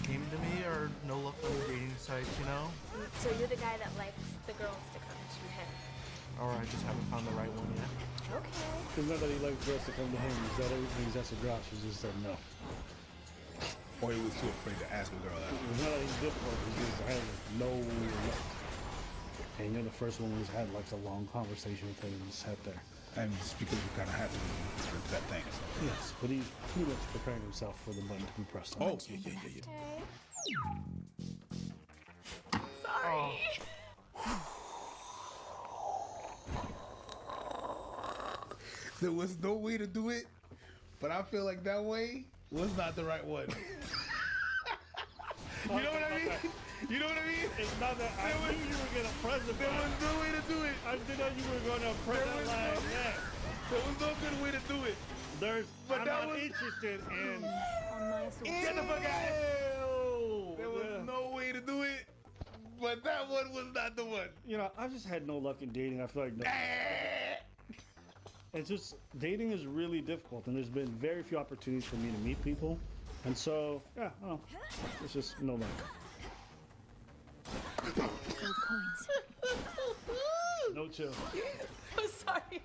[SPEAKER 22] came to me or no luck on the dating sites, you know?
[SPEAKER 13] So you're the guy that likes the girls to come to him.
[SPEAKER 22] Or I just haven't found the right one yet.
[SPEAKER 13] Okay.
[SPEAKER 3] Because not that he likes girls to come to him, is that everything that's a girl? She just said no.
[SPEAKER 6] Or he was too afraid to ask a girl that.
[SPEAKER 3] It's not that he's difficult, he just has no luck. And you're the first one who's had like a long conversation with him and sat there.
[SPEAKER 6] And just because you kind of had to into that thing. So.
[SPEAKER 3] Yes, but he's pretty much preparing himself for the button to be pressed on.
[SPEAKER 6] Oh, yeah.
[SPEAKER 13] Okay. Sorry.
[SPEAKER 6] There was no way to do it, but I feel like that way was not the right one. You know what I mean? You know what I mean?
[SPEAKER 3] It's not that I knew you were gonna press the
[SPEAKER 6] There was no way to do it.
[SPEAKER 3] I did know you were gonna press that line.
[SPEAKER 6] There was no good way to do it.
[SPEAKER 3] I'm not interested in.
[SPEAKER 6] Get the fuck out! There was no way to do it, but that one was not the one.
[SPEAKER 3] You know, I just had no luck in dating. I feel like it's just dating is really difficult, and there's been very few opportunities for me to meet people, and so yeah, well, it's just no luck. No chill.
[SPEAKER 13] I'm sorry.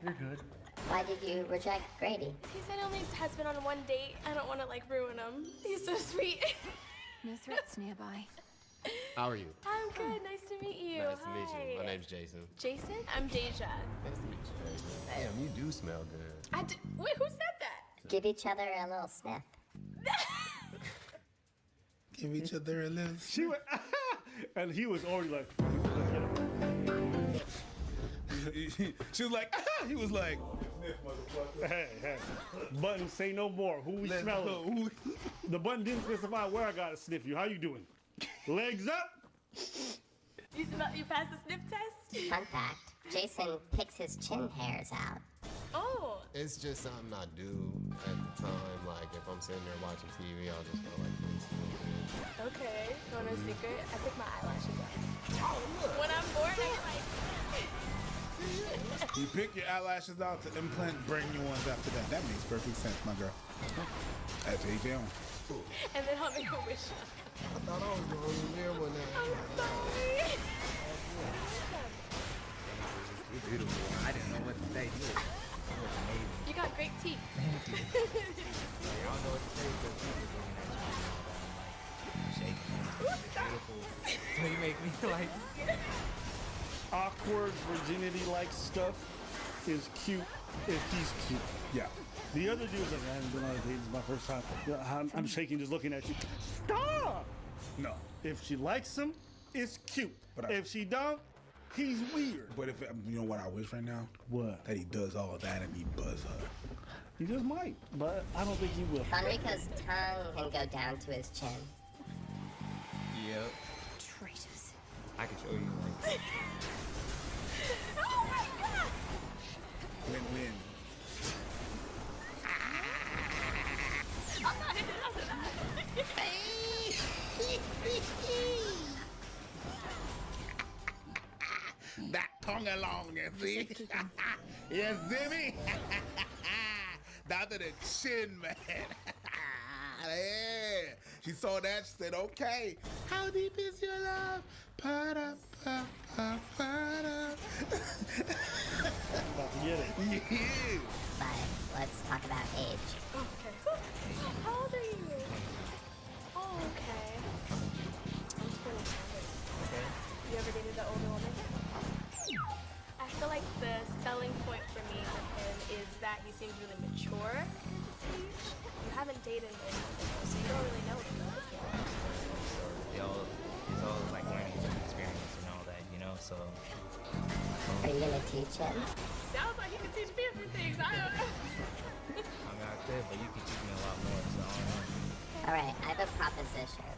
[SPEAKER 22] You're good.
[SPEAKER 12] Why did you reject Grady?
[SPEAKER 13] He said he only has been on one date. I don't want to like ruin him. He's so sweet.
[SPEAKER 5] No threats nearby.
[SPEAKER 15] How are you?
[SPEAKER 13] I'm good. Nice to meet you.
[SPEAKER 15] Nice to
[SPEAKER 13] Hi.
[SPEAKER 15] meet you. My name's Jason.
[SPEAKER 13] Jason? I'm Deja.
[SPEAKER 15] Nice to meet you. Damn, you do smell good.
[SPEAKER 13] Wait, who said that?
[SPEAKER 12] Give each other a little sniff.
[SPEAKER 6] Give each other a little.
[SPEAKER 3] She went, and he was already like.
[SPEAKER 6] She was like, he was like,
[SPEAKER 3] hey, Button, say no more. Who we smelling? The Button didn't specify where I gotta sniff you. How you doing? Legs up.
[SPEAKER 13] You passed the sniff test?
[SPEAKER 12] Fun fact, Jason picks his chin hairs out.
[SPEAKER 13] Oh.
[SPEAKER 15] It's just something I do at the time. Like, if I'm sitting there watching TV, I'll just go like this.
[SPEAKER 13] Okay. You want a secret? I pick my eyelashes out. When I'm bored, I'm like...
[SPEAKER 6] you pick your eyelashes out to implant brand new ones after that. That makes perfect sense, my girl. That's AJ on.
[SPEAKER 13] And then I'll make a wish.
[SPEAKER 15] I thought I was the only real one now.
[SPEAKER 13] I'm sorry.
[SPEAKER 15] You're beautiful. I didn't know what to say.
[SPEAKER 13] You got great teeth.
[SPEAKER 15] Y'all know what to say.
[SPEAKER 7] like
[SPEAKER 3] awkward virginity-like stuff is cute if he's cute.
[SPEAKER 4] Yeah.
[SPEAKER 3] The other dude's like, I haven't been on a date. This is my first time. Yeah, I'm shaking just looking at you. Stop! No. If she likes him, it's cute. But if she don't, he's weird.
[SPEAKER 4] But if you know what I wish right now?
[SPEAKER 3] What?
[SPEAKER 4] That he does all of that and he buzz her.
[SPEAKER 3] He just might, but I don't think he will.
[SPEAKER 12] Enrico's tongue can go down to his chin.
[SPEAKER 7] Yep.
[SPEAKER 5] Traitors.
[SPEAKER 7] I can show you one.
[SPEAKER 5] Oh my god!
[SPEAKER 4] Win-win.
[SPEAKER 5] I'm not into
[SPEAKER 6] That tongue along, you see? You see me? Down to the chin, man. Yeah. She saw that, she said, okay. How deep is your love? Pa-da, pa, pa, pa-da.
[SPEAKER 3] About to get it.
[SPEAKER 6] Yeah.
[SPEAKER 12] But let's talk about age.
[SPEAKER 13] Okay. How old are you? Oh, okay. I'm 27.
[SPEAKER 7] Okay.
[SPEAKER 13] You ever dated an older woman? I feel like the selling point for me with him is that he seems really mature at this age. You haven't dated anyone, so you don't really know him.
[SPEAKER 7] He's all like learning from experience and all that, you know, so.
[SPEAKER 12] Are you gonna teach him?
[SPEAKER 13] Sounds like you can teach me a few things. I don't know.
[SPEAKER 7] I mean, I could, but you can teach me a lot more, so I don't know.
[SPEAKER 12] Alright, I have a proposition.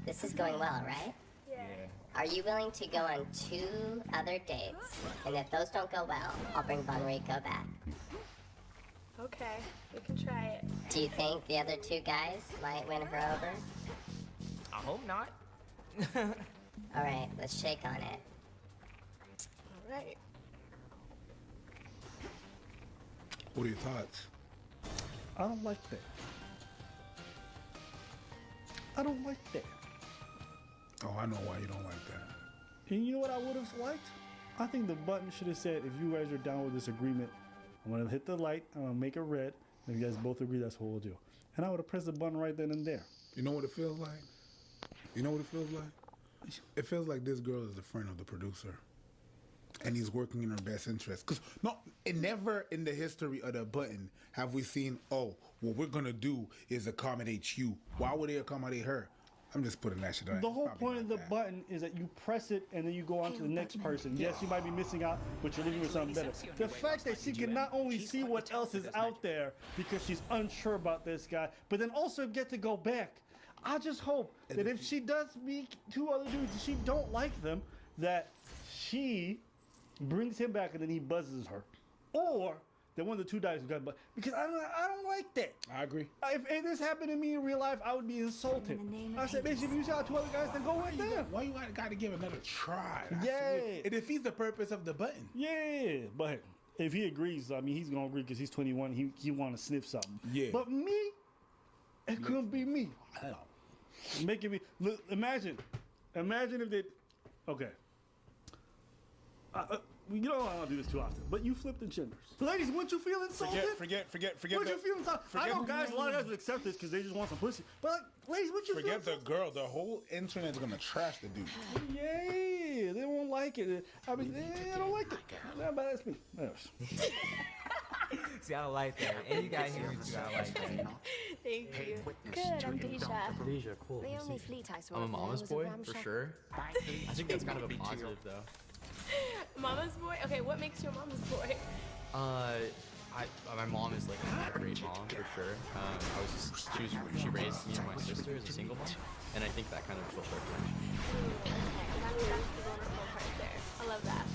[SPEAKER 12] This is going well, right?
[SPEAKER 13] Yeah.
[SPEAKER 12] Are you willing to go on 2 other dates? And if those don't go well, I'll bring Bonrico back.
[SPEAKER 13] Okay, we can try it.
[SPEAKER 12] Do you think the other 2 guys might win her over?
[SPEAKER 7] I hope not.
[SPEAKER 12] Alright, let's shake on it.
[SPEAKER 13] Alright.
[SPEAKER 4] What are your thoughts?
[SPEAKER 3] I don't like that. I don't like that.
[SPEAKER 4] Oh, I know why you don't like that.
[SPEAKER 3] And you know what I would have liked? I think the button should have said, if you guys are down with this agreement, I'm going to hit the light, I'm going to make it red, and if you guys both agree, that's what we'll do. And I would have pressed the button right then and there.
[SPEAKER 4] You know what it feels like? You know what it feels like? It feels like this girl is a friend of the producer. And he's working in her best interest. Because never in the history of the button have we seen, oh, what we're going to do is accommodate you. Why would they accommodate her? I'm just putting that shit on.
[SPEAKER 3] The whole point of the button is that you press it and then you go on to the next person. Yes, you might be missing out, but you're leaving with something better. The fact that she can not only see what else is out there because she's unsure about this guy, but then also get to go back. I just hope that if she does meet 2 other dudes and she don't like them, that she brings him back and then he buzzes her. Or that one of the 2 guys who got buzzed. Because I don't like that.
[SPEAKER 4] I agree.
[SPEAKER 3] If this happened to me in real life, I would be insulted. I said, bitch, if you shot 2 other guys, then go with them.
[SPEAKER 4] Why you got to give another try?
[SPEAKER 3] Yeah.
[SPEAKER 4] It defeats the purpose of the button.
[SPEAKER 3] Yeah, but if he agrees, I mean, he's going to agree because he's 21. He want to sniff something.
[SPEAKER 4] Yeah.
[SPEAKER 3] But me, it couldn't be me. Making me, look, imagine if they, okay. You know I don't do this too often, but you flipped the genders. Ladies, wouldn't you feel insulted?
[SPEAKER 4] Forget.
[SPEAKER 3] Wouldn't you feel insulted? I know guys, a lot of guys would accept this because they just want some pussy. But like, ladies, wouldn't you feel
[SPEAKER 4] Forget the girl. The whole internet's gonna trash the dude.
[SPEAKER 3] Yeah, they won't like it. I mean, they don't like it. Yeah, but that's me. Yes.
[SPEAKER 7] See, I don't like that. And you got here too, I like that.
[SPEAKER 13] Thank you. Good, I'm Deja.
[SPEAKER 7] Deja, cool.
[SPEAKER 5] The only fleet I saw
[SPEAKER 7] I'm a
[SPEAKER 5] up there
[SPEAKER 7] mama's
[SPEAKER 5] was
[SPEAKER 7] boy,
[SPEAKER 5] ramshackle-
[SPEAKER 7] for sure. I think that's kind of a positive, though.
[SPEAKER 13] Mama's boy? Okay, what makes you a mama's boy?
[SPEAKER 7] My mom is like a great mom for sure. She raised me and my sister as a single mom, and I think that kind of fulfilled her.
[SPEAKER 13] That's the wonderful part there. I love that.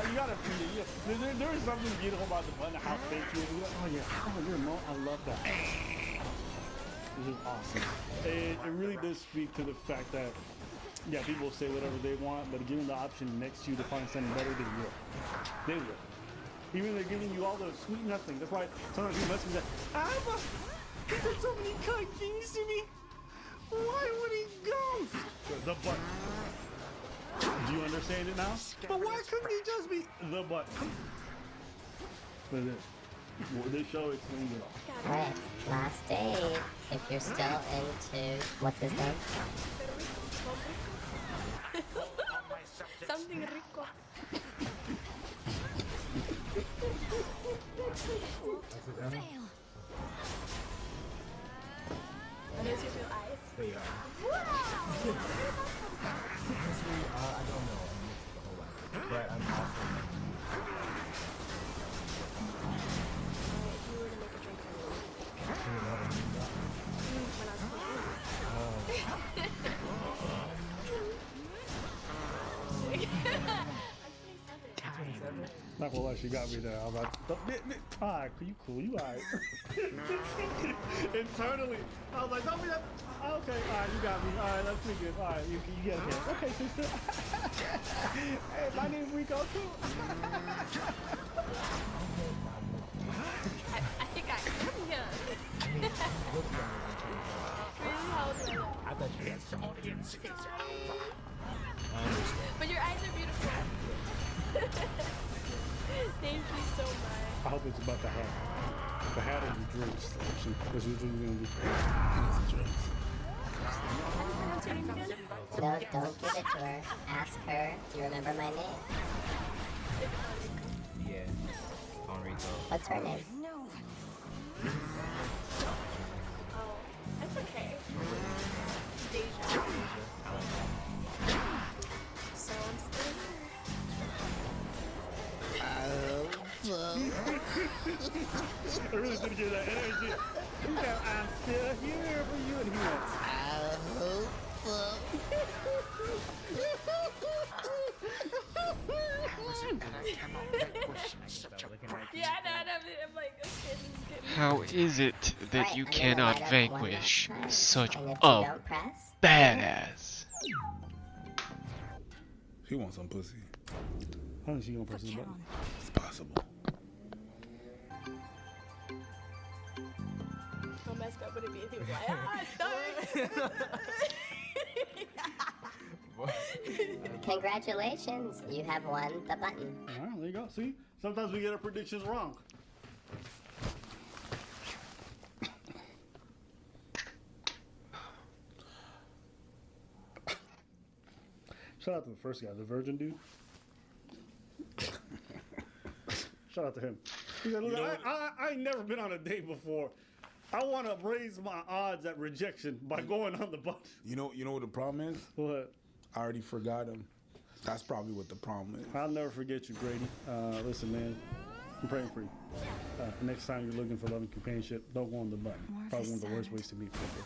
[SPEAKER 3] You gotta feel it. Yeah. There is something beautiful about the button, how fake it is. Oh yeah, oh, you're a mom. I love that. This is awesome. It really does speak to the fact that, yeah, people say whatever they want, but given the option next to you to find something better, they will. They will. Even they're giving you all the sweet nothing. That's why sometimes you message that, he said so many kind things to me. Why would he ghost? The button. Do you understand it now? But why couldn't he just be the button? But Well, this show explains it all.
[SPEAKER 12] Alright, last date. If you're still into what's his name?
[SPEAKER 13] Something rico.
[SPEAKER 5] Fail.
[SPEAKER 13] Are those your two eyes?
[SPEAKER 8] They are.
[SPEAKER 13] Wow!
[SPEAKER 8] Honestly, I don't know. I'm mixed the whole life. But I'm also.
[SPEAKER 13] If you were to make a drink
[SPEAKER 3] Not gonna lie, she got me there. I was like, alright, you cool, you alright. Internally, I was like, don't be that. Okay, alright, you got me. Alright, that's pretty good. Alright, you get it. Okay, sister. Hey, my name's Rico too.
[SPEAKER 13] I think I am young. Really? How old are you?
[SPEAKER 8] I thought you had some audience.
[SPEAKER 13] But your eyes are beautiful. Thank you so much.
[SPEAKER 3] I hope it's about the hat. The hat or the drinks, actually. Because we're doing drinks.
[SPEAKER 12] No, don't give it to her. Ask her, do you remember my name?
[SPEAKER 8] Yeah. Enrico.
[SPEAKER 12] What's her name?
[SPEAKER 13] No. Oh, that's okay. Deja. Sounds good.
[SPEAKER 3] I really did get that energy. He said, I'm still here for you. And he went, I hope so.
[SPEAKER 13] Yeah, I know. I'm like, okay, this is good.
[SPEAKER 14] How is it that you cannot vanquish such
[SPEAKER 12] And if you
[SPEAKER 14] a
[SPEAKER 12] don't press,
[SPEAKER 14] badass?
[SPEAKER 6] He wants some pussy.
[SPEAKER 3] How is she gonna press this button?
[SPEAKER 6] It's possible.
[SPEAKER 13] How messed up would it be if he was like, ah, sorry.
[SPEAKER 12] congratulations, you have won the button.
[SPEAKER 3] Alright, there you go. See? Sometimes we get our predictions wrong. Shout out to the first guy, the virgin dude. Shout out to him. He said, look, I ain't never been on a date before. I want to raise my odds at rejection by going on the bus.
[SPEAKER 6] You know what the problem is?
[SPEAKER 3] What?
[SPEAKER 6] I already forgot him. That's probably what the problem is.
[SPEAKER 3] I'll never forget you, Grady. Listen, man, I'm praying for you. Next time you're looking for love and companionship, don't go on the button. Probably one of the worst ways to meet people.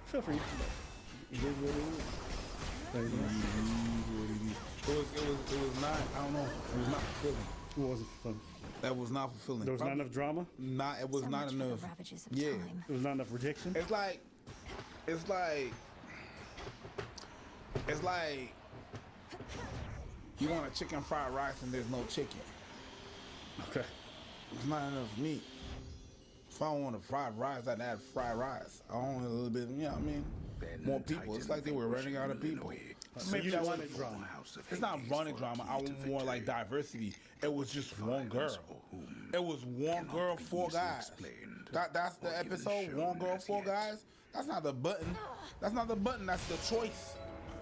[SPEAKER 3] Feel free. It is what it is. There you go.
[SPEAKER 6] It was not, I don't know, it was not fulfilling.
[SPEAKER 3] It wasn't fun.
[SPEAKER 6] That was not fulfilling.
[SPEAKER 3] There was not enough drama?
[SPEAKER 6] It was not enough. Yeah.
[SPEAKER 3] It was not enough rejection?
[SPEAKER 6] It's like you want a chicken fried rice and there's no chicken.
[SPEAKER 3] Okay.
[SPEAKER 6] It's not enough meat. If I want a fried rice, I'd add fried rice. I want a little bit, you know what I mean? More people. It's like they were running out of people.
[SPEAKER 3] Maybe that wanted drama.
[SPEAKER 6] It's not running drama. I want more like diversity. It was just one girl. It was one girl, 4 guys. That's the episode. One girl, 4 guys. That's not the button. That's not the button. That's the choice.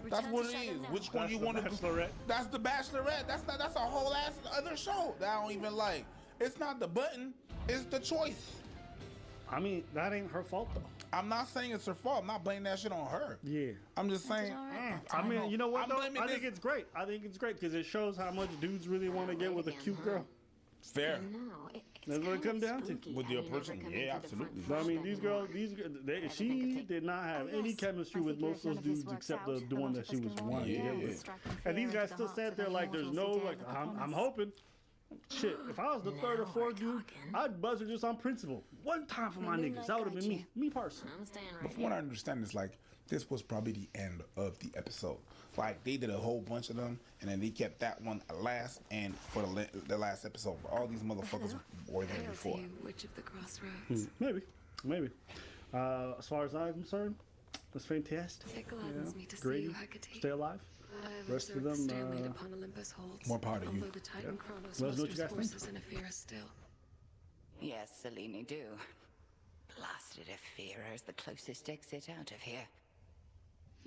[SPEAKER 6] That's what it is. Which one you want to do? That's the Bachelorette. That's a whole ass other show that I don't even like. It's not the button. It's the choice.
[SPEAKER 3] I mean, that ain't her fault though.
[SPEAKER 6] I'm not saying it's her fault. I'm not blaming that shit on her.
[SPEAKER 3] Yeah.
[SPEAKER 6] I'm just saying.
[SPEAKER 3] I mean, you know what though?
[SPEAKER 6] blaming
[SPEAKER 3] I think it's great. I think it's great because it shows how much dudes really want to get with a cute girl.
[SPEAKER 6] Fair.
[SPEAKER 3] That's what it comes down to.
[SPEAKER 6] With your person, yeah, absolutely.
[SPEAKER 3] But I mean, these girls, she did not have any chemistry with most of those dudes except the one that she was wanting to get with. And these guys still sat there like there's no, like, I'm hoping. Shit, if I was the 3rd or 4th dude, I'd buzz her just on principle. One time for my niggas. That would have been me personally.
[SPEAKER 6] But from what I understand, it's like this was probably the end of the episode. Like they did a whole bunch of them, and then they kept that one last, and for the last episode, all these motherfuckers were there before.
[SPEAKER 5] Which of the crossroads?
[SPEAKER 3] Maybe. As far as I'm concerned, that's fantastic.
[SPEAKER 5] It gladdens me to see
[SPEAKER 3] Grady,
[SPEAKER 5] you, Hecate.
[SPEAKER 3] stay alive. Rest of them,
[SPEAKER 5] Stalemate upon Olympus holds,
[SPEAKER 6] more power to you.
[SPEAKER 5] although the Titan Kronos
[SPEAKER 3] Let us know what you
[SPEAKER 5] musters
[SPEAKER 3] guys think.
[SPEAKER 5] forces in a fear still.
[SPEAKER 1] Yes, Selene, do. Blasted if Fira's the closest exit out of here.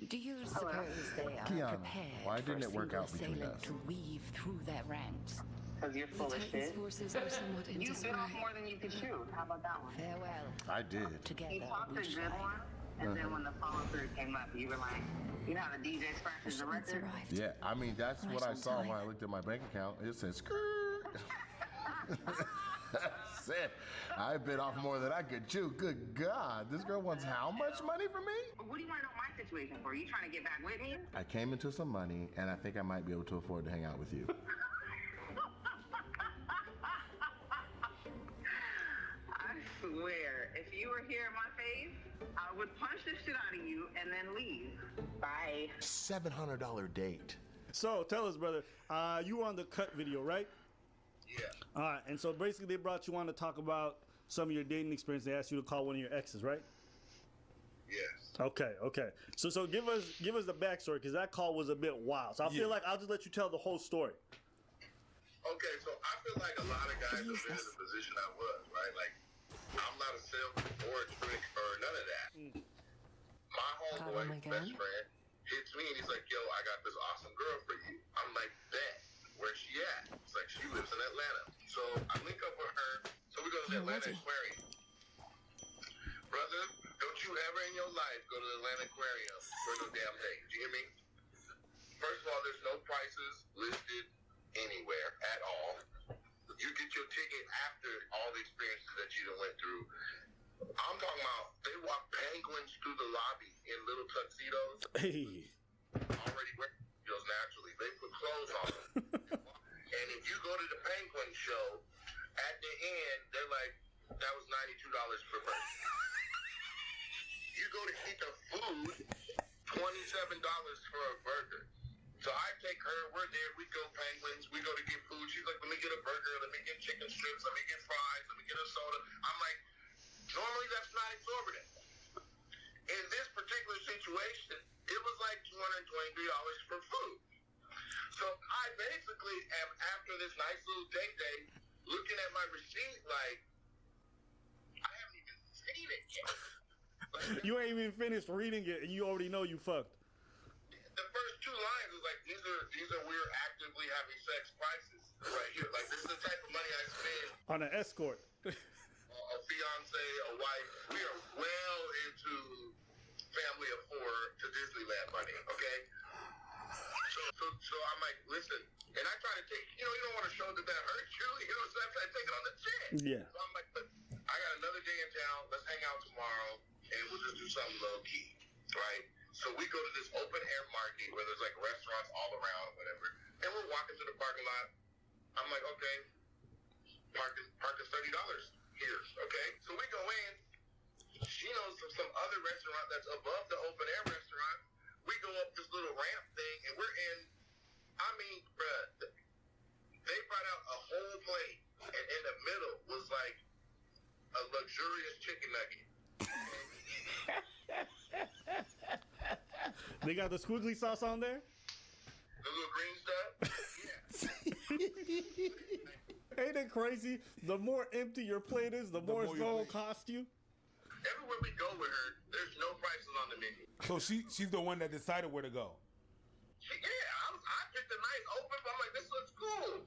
[SPEAKER 1] Do you suppose they are
[SPEAKER 10] Kiana,
[SPEAKER 1] prepared
[SPEAKER 10] why
[SPEAKER 1] for
[SPEAKER 10] didn't
[SPEAKER 1] a
[SPEAKER 10] it work
[SPEAKER 1] single
[SPEAKER 10] out between
[SPEAKER 1] assailant
[SPEAKER 10] us?
[SPEAKER 1] to weave through their ranks?
[SPEAKER 12] Because you're full of shit.
[SPEAKER 1] Forces are somewhat in
[SPEAKER 12] You bit off more than you could chew. How about that one?
[SPEAKER 1] Farewell.
[SPEAKER 10] I did.
[SPEAKER 1] Together
[SPEAKER 12] He talked
[SPEAKER 1] we
[SPEAKER 12] a good
[SPEAKER 1] shall.
[SPEAKER 12] one, and then when the follow through came up, you were like, you know how the DJ scratches the record?
[SPEAKER 10] Yeah, I mean, that's what I saw when I looked at my bank account. It said, skirt. That's it. I bit off more than I could chew. Good God. This girl wants how much money from me?
[SPEAKER 12] What do you want to know my situation for? You trying to get back with me?
[SPEAKER 10] I came into some money, and I think I might be able to afford to hang out with you.
[SPEAKER 12] I swear, if you were here in my face, I would punch the shit out of you and then leave. Bye.
[SPEAKER 10] $700 date.
[SPEAKER 3] So tell us, brother, you were on the Cut video, right?
[SPEAKER 20] Yeah.
[SPEAKER 3] All right, and so basically they brought you on to talk about some of your dating experience. They asked you to call one of your exes, right?
[SPEAKER 20] Yes.
[SPEAKER 3] Okay. So give us the backstory, because that call was a bit wild. So I feel like I'll just let you tell the whole story.
[SPEAKER 20] Okay, so I feel like a lot of guys have been in the position I was, right? Like, I'm not a salesman or a trick or none of that. My homeboy, best friend, hits me and he's like, yo, I got this awesome girl for you. I'm like, bet. Where's she at? It's like, she lives in Atlanta. So I link up with her. So we go to the Atlanta Aquarium. Brother, don't you ever in your life go to the Atlanta Aquarium for no damn thing. Do you hear me? First of all, there's no prices listed anywhere at all. You get your ticket after all the experiences that you done went through. I'm talking about they walk penguins through the lobby in little tuxedos.
[SPEAKER 3] Hey.
[SPEAKER 20] Already wearing tuxedos naturally. They put clothes on them. And if you go to the penguin show, at the end, they're like, that was $92 per person. You go to eat the food, $27 for a burger. So I take her, we're there, we go penguins, we go to get food. She's like, let me get a burger, let me get chicken strips, let me get fries, let me get a soda. I'm like, normally that's not exorbitant. In this particular situation, it was like $223 for food. So I basically am, after this nice little day, looking at my receipt like, I haven't even seen it yet.
[SPEAKER 3] You ain't even finished reading it, and you already know you fucked.
[SPEAKER 20] The first two lines was like, these are we're actively having sex prices right here. Like, this is the type of money I spend
[SPEAKER 3] On an escort.
[SPEAKER 20] a fiance, a wife. We are well into family of four to Disneyland money, okay? So I'm like, listen, and I try to take, you don't want to show that hurts you, so I try to take it on the chin.
[SPEAKER 3] Yeah.
[SPEAKER 20] So I'm like, look, I got another day in town, let's hang out tomorrow, and we'll just do something low key, right? So we go to this open air market where there's like restaurants all around or whatever, and we're walking to the parking lot. I'm like, okay, parking $30 here, okay? So we go in, she knows of some other restaurant that's above the open air restaurant. We go up this little ramp thing, and we're in, I mean, bruh, they brought out a whole plate, and in the middle was like a luxurious chicken nugget.
[SPEAKER 3] They got the squiggly sauce on there?
[SPEAKER 20] The little green stuff?
[SPEAKER 3] Ain't it crazy? The more empty your plate is, the more it's going to cost you.
[SPEAKER 20] Everywhere we go with her, there's no prices on the menu.
[SPEAKER 6] So she's the one that decided where to go.
[SPEAKER 20] I picked a nice open, but I'm like, this looks cool.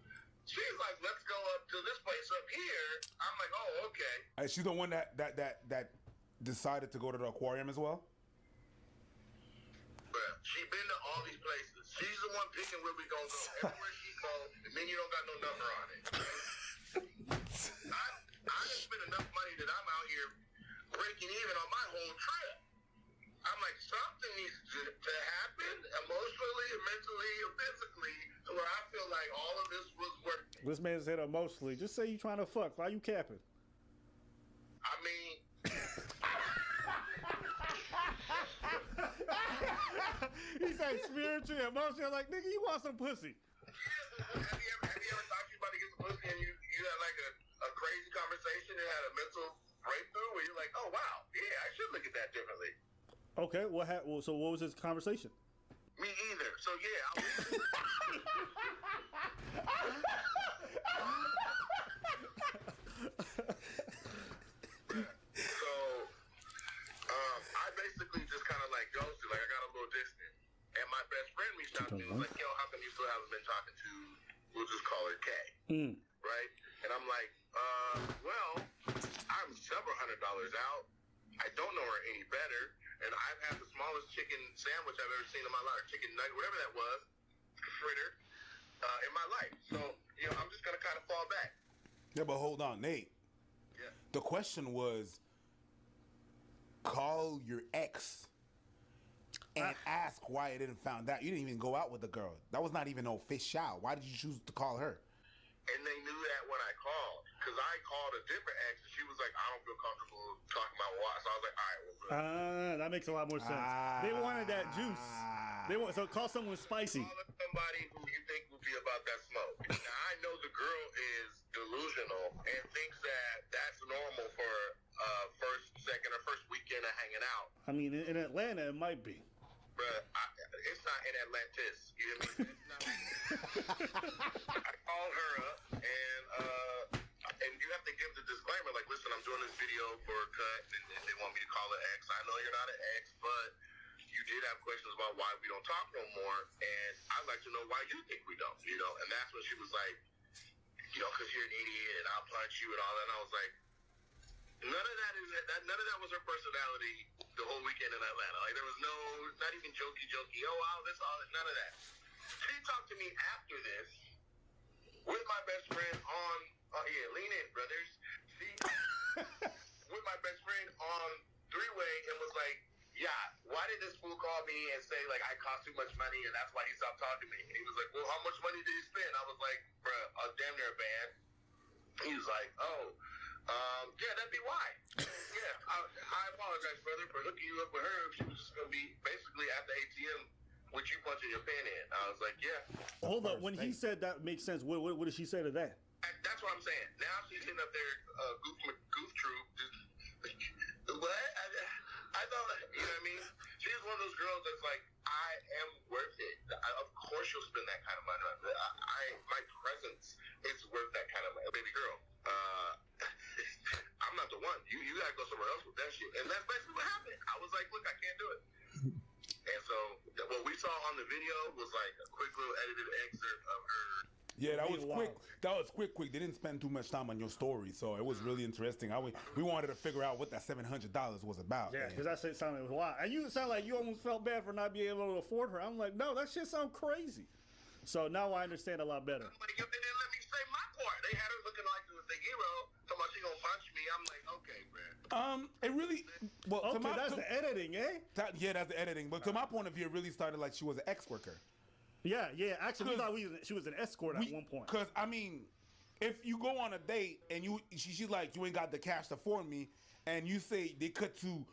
[SPEAKER 20] She's like, let's go up to this place up here. I'm like, oh, okay.
[SPEAKER 6] She's the one that decided to go to the aquarium as well?
[SPEAKER 20] Bruh, she been to all these places. She's the one picking where we gonna go. Everywhere she go, the menu don't got no number on it. I done spent enough money that I'm out here breaking even on my whole trip. I'm like, something needs to happen emotionally, mentally, or physically, to where I feel like all of this was worth it.
[SPEAKER 3] This man said emotionally. Just say you trying to fuck. Why you capping?
[SPEAKER 20] I mean,
[SPEAKER 3] he said spiritually, emotionally. I'm like, nigga, you want some pussy.
[SPEAKER 20] have you ever thought you about to get some pussy and you had like a crazy conversation and had a mental breakthrough where you're like, oh wow, yeah, I should look at that differently.
[SPEAKER 3] Okay, so what was his conversation?
[SPEAKER 20] Me either. So yeah. right? And I'm like, well, I'm several $100s out. I don't know her any better, and I've had the smallest chicken sandwich I've ever seen in my life, or chicken nugget, whatever that was, fritter, in my life. So, you know, I'm just gonna kind of fall back.
[SPEAKER 6] Yeah, but hold on, Nate.
[SPEAKER 20] Yeah.
[SPEAKER 6] The question was, call your ex and ask why you didn't find out. You didn't even go out with the girl. That was not even official. Why did you choose to call her?
[SPEAKER 20] And they knew that when I called, because I called a different ex, and she was like, I don't feel comfortable talking about why. So I was like, all right, well, good.
[SPEAKER 3] That makes a lot more sense. They wanted that juice. So call someone spicy.
[SPEAKER 20] Call somebody who you think will be about that smoke. Now, I know the girl is delusional and thinks that that's normal for first, second, or first weekend of hanging out.
[SPEAKER 3] I mean, in Atlanta, it might be.
[SPEAKER 20] But it's not in Atlantis. You know what I mean? It's not. I called her up, and you have to give the disclaimer, like, listen, I'm doing this video for a cut, and they want me to call it X. I know you're not an X, but you did have questions about why we don't talk no more, and I'd like to know why you think we don't, you know? And that's when she was like, you know, because you're an idiot, and I'll punch you and all that. And I was like, none of that was her personality the whole weekend in Atlanta. Like, there was not even jokey, oh, wow, this, all that, none of that. She talked to me after this with my best friend on, lean in, brothers. With my best friend on three-way and was like, yeah, why did this fool call me and say, like, I cost too much money and that's why he stopped talking to me? And he was like, well, how much money did he spend? I was like, bruh, damn near a band. He was like, yeah, that'd be why. Yeah, I apologize, brother, for hooking you up with her. She was just going to be basically at the ATM with you punching your pen in. I was like, yeah.
[SPEAKER 3] Hold up. When he said that makes sense, what did she say to that?
[SPEAKER 20] That's what I'm saying. Now she's sitting up there, goof troop. What? I thought, you know what I mean? She's one of those girls that's like, I am worth it. Of course you'll spend that kind of money. My presence is worth that kind of money. Baby girl, I'm not the one. You gotta go somewhere else with that shit. And that's basically what happened. I was like, look, I can't do it. And so what we saw on the video was like a quick little edited excerpt of her.
[SPEAKER 6] Yeah, that was quick. That was quick. They didn't spend too much time on your story, so it was really interesting. We wanted to figure out what that $700 was about.
[SPEAKER 3] Yeah, because that shit sounded wild. And you sound like you almost felt bad for not being able to afford her. I'm like, no, that shit sounds crazy. So now I understand a lot better.
[SPEAKER 20] I'm like, they didn't let me say my part. They had her looking like the hero. Talking about she gonna punch me. I'm like, okay, man.
[SPEAKER 6] It really. Well,
[SPEAKER 3] okay, that's the editing, eh?
[SPEAKER 6] Yeah, that's the editing. But to my point of view, it really started like she was an ex-worker.
[SPEAKER 3] Yeah. Actually, we thought she was an escort at one point.
[SPEAKER 6] Because, I mean, if you go on a date and she's like, you ain't got the cash to afford me, and you say they cut to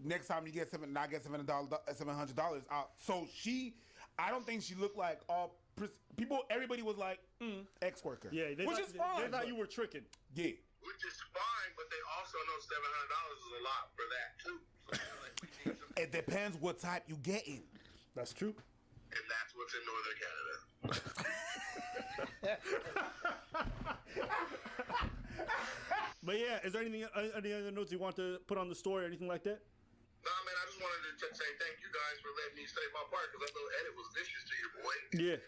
[SPEAKER 6] next time you get $700 out. So I don't think she looked like all people. Everybody was like, ex-worker.
[SPEAKER 3] Yeah, which is fine. They thought you were tricking.
[SPEAKER 6] Yeah.
[SPEAKER 20] Which is fine, but they also know $700 is a lot for that too. So like, we need some.
[SPEAKER 6] It depends what type you getting.
[SPEAKER 3] That's true.
[SPEAKER 20] And that's what's in Northern Canada.
[SPEAKER 3] But yeah, is there any other notes you want to put on the story or anything like that?
[SPEAKER 20] No, man, I just wanted to say thank you guys for letting me say my part, because that little edit was vicious to your boy.
[SPEAKER 3] Yeah.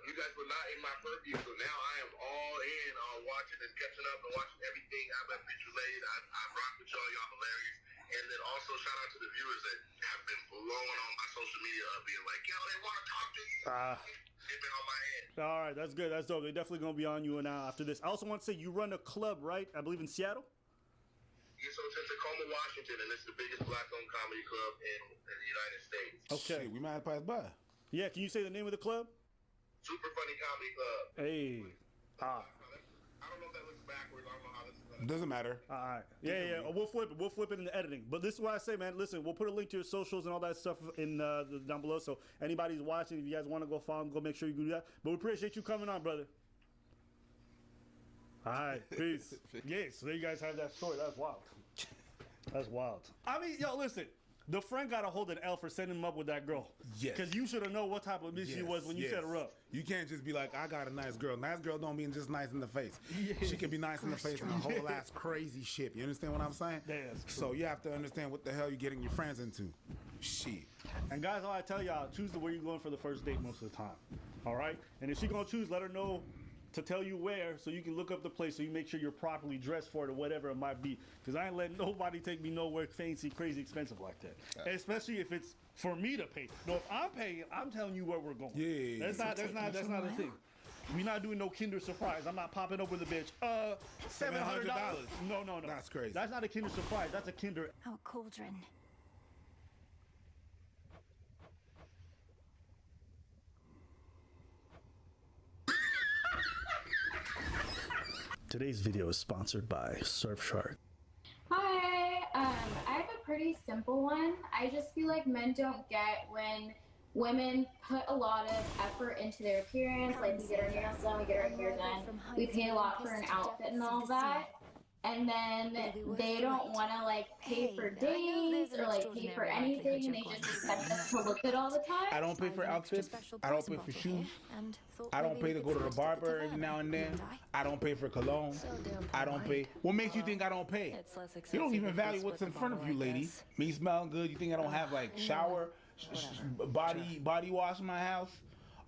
[SPEAKER 20] You guys were not in my purview, so now I am all in on watching and catching up and watching everything I've been related. I rock with y'all hilarious. And then also shout out to the viewers that have been blowing on my social media up, being like, yo, they want to talk to you. They've been on my head.
[SPEAKER 3] All right, that's good. That's dope. They're definitely going to be on you now after this. I also want to say you run a club, right? I believe in Seattle?
[SPEAKER 20] Yeah, so it's in Tacoma, Washington, and it's the biggest black-owned comedy club in the United States.
[SPEAKER 3] Okay.
[SPEAKER 6] Shit, we might have passed by.
[SPEAKER 3] Yeah, can you say the name of the club?
[SPEAKER 20] Super Funny Comedy Club.
[SPEAKER 3] Hey.
[SPEAKER 20] I don't know if that looks backwards. I don't know how this is.
[SPEAKER 6] Doesn't matter.
[SPEAKER 3] All right. Yeah. We'll flip it. We'll flip it in the editing. But this is what I say, man. Listen, we'll put a link to your socials and all that stuff in down below. So anybody who's watching, if you guys want to go follow them, go make sure you do that. But we appreciate you coming on, brother. All right. Peace. Yeah. So there you guys have that story. That's wild. That's wild. I mean, yo, listen. The friend got a hold of the L for setting him up with that girl.
[SPEAKER 6] Yes.
[SPEAKER 3] Because you should have known what type of bitch she was when you set her up.
[SPEAKER 6] You can't just be like, I got a nice girl. Nice girl don't mean just nice in the face. Yeah. She can be nice in the face and a whole ass crazy shit. You understand what I'm saying?
[SPEAKER 3] That's true.
[SPEAKER 6] So you have to understand what the hell you're getting your friends into. Shit.
[SPEAKER 3] And guys, all I tell y'all, choose the where you're going for the first date most of the time. All right, and if she gonna choose, let her know to tell you where, so you can look up the place, so you make sure you're properly dressed for it or whatever it might be. Because I ain't letting nobody take me nowhere fancy, crazy, expensive like that. Especially if it's for me to pay. No, if I'm paying, I'm telling you where we're going.
[SPEAKER 6] Yeah.
[SPEAKER 3] That's not a thing. We're not doing no Kinder Surprise. I'm not popping open the bitch. $700. No.
[SPEAKER 6] That's crazy.
[SPEAKER 3] That's not a Kinder Surprise. That's a Kinder.
[SPEAKER 5] Oh, cauldron.
[SPEAKER 3] Today's video is sponsored by Surfshark.
[SPEAKER 11] Hi, I have a pretty simple one. I just feel like men don't get when women put a lot of effort into their appearance, like we get our nails done, we get our hair done, we pay a lot for an outfit and all that. And then they don't want to like pay for dates or like pay for anything, and they just expect us to look good all the time.
[SPEAKER 6] I don't pay for outfits. I don't pay for shoes. I don't pay to go to the barber every now and then. I don't pay for cologne. I don't pay. What makes you think I don't pay? You don't even value what's in front of you, lady. Me smelling good. You think I don't have like shower, body wash in my house?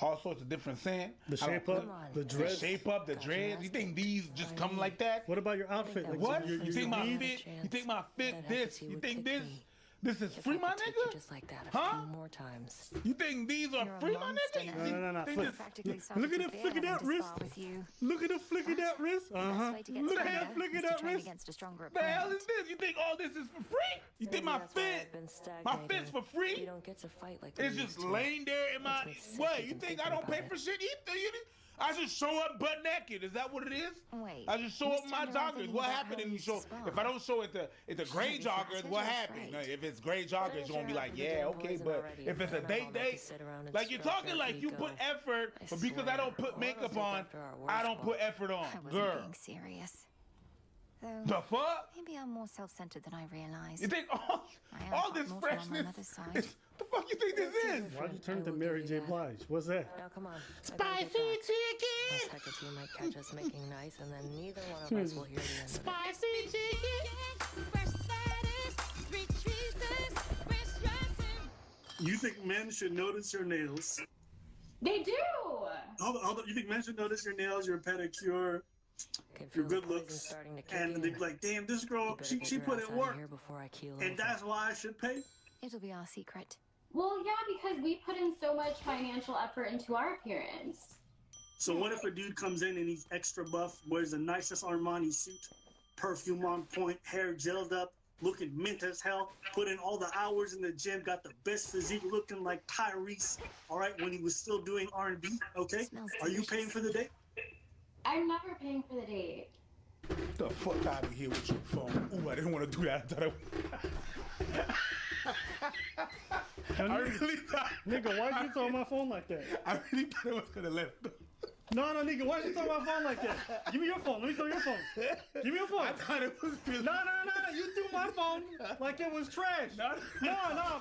[SPEAKER 6] All sorts of different scent.
[SPEAKER 3] The shape up, the dreads.
[SPEAKER 6] The shape up, the dreads. You think these just come like that?
[SPEAKER 3] What about your outfit? Like,
[SPEAKER 6] what?
[SPEAKER 3] You
[SPEAKER 6] think my fit? You think my fit this? You think this? This is free, my nigga?
[SPEAKER 16] Just like that
[SPEAKER 6] huh?
[SPEAKER 16] More times.
[SPEAKER 6] You think these are free, my nigga?
[SPEAKER 3] No. Look at the flick of that wrist. Look at the flick of that wrist. Look at the hand flick of that wrist.
[SPEAKER 6] The hell is this? You think all this is for free? You think my fit's for free?
[SPEAKER 16] You don't get to fight like
[SPEAKER 6] it's just laying there in my. What? You think I don't pay for shit either? I just show up butt naked. Is that what it is?
[SPEAKER 5] Wait.
[SPEAKER 6] I just show up in my joggers. What happened if you show? If I don't show at the gray joggers, what happened? No, if it's gray joggers, you're gonna be like, yeah, okay. But if it's a date, like you're talking like you put effort, but because I don't put makeup on, I don't put effort on, girl.
[SPEAKER 5] Being serious. Though,
[SPEAKER 6] the fuck?
[SPEAKER 5] Maybe I'm more self-centered than I realized.
[SPEAKER 6] You think all this freshness? The fuck you think this is?
[SPEAKER 3] Why'd you turn to Mary J. Blige? What's that?
[SPEAKER 16] Now come on.
[SPEAKER 6] Spicy chicken!
[SPEAKER 16] This second team might catch us making nice, and then neither one of us will hear the end of it.
[SPEAKER 6] Spicy chicken!
[SPEAKER 3] You think men should notice your nails?
[SPEAKER 11] They do!
[SPEAKER 3] Hold on. You think men should notice your nails, your pedicure, your good looks, and they're like, damn, this girl, she put in work, and that's why I should pay?
[SPEAKER 5] It'll be our secret.
[SPEAKER 11] Well, yeah, because we put in so much financial effort into our appearance.
[SPEAKER 3] So what if a dude comes in and he's extra buff, wears the nicest Armani suit, perfume on point, hair gelled up, looking mint as hell, put in all the hours in the gym, got the best physique, looking like Tyrese, all right, when he was still doing R&B, okay? Are you paying for the date?
[SPEAKER 11] I'm never paying for the date.
[SPEAKER 6] Get the fuck out of here with your phone. Ooh, I didn't want to do that.
[SPEAKER 3] I really thought, nigga, why'd you throw my phone like that?
[SPEAKER 6] I really thought it was gonna let it.
[SPEAKER 3] No, nigga, why'd you throw my phone like that? Give me your phone. Let me throw your phone. Give me your phone.
[SPEAKER 6] I thought it was really.
[SPEAKER 3] No. You threw my phone like it was trash. No,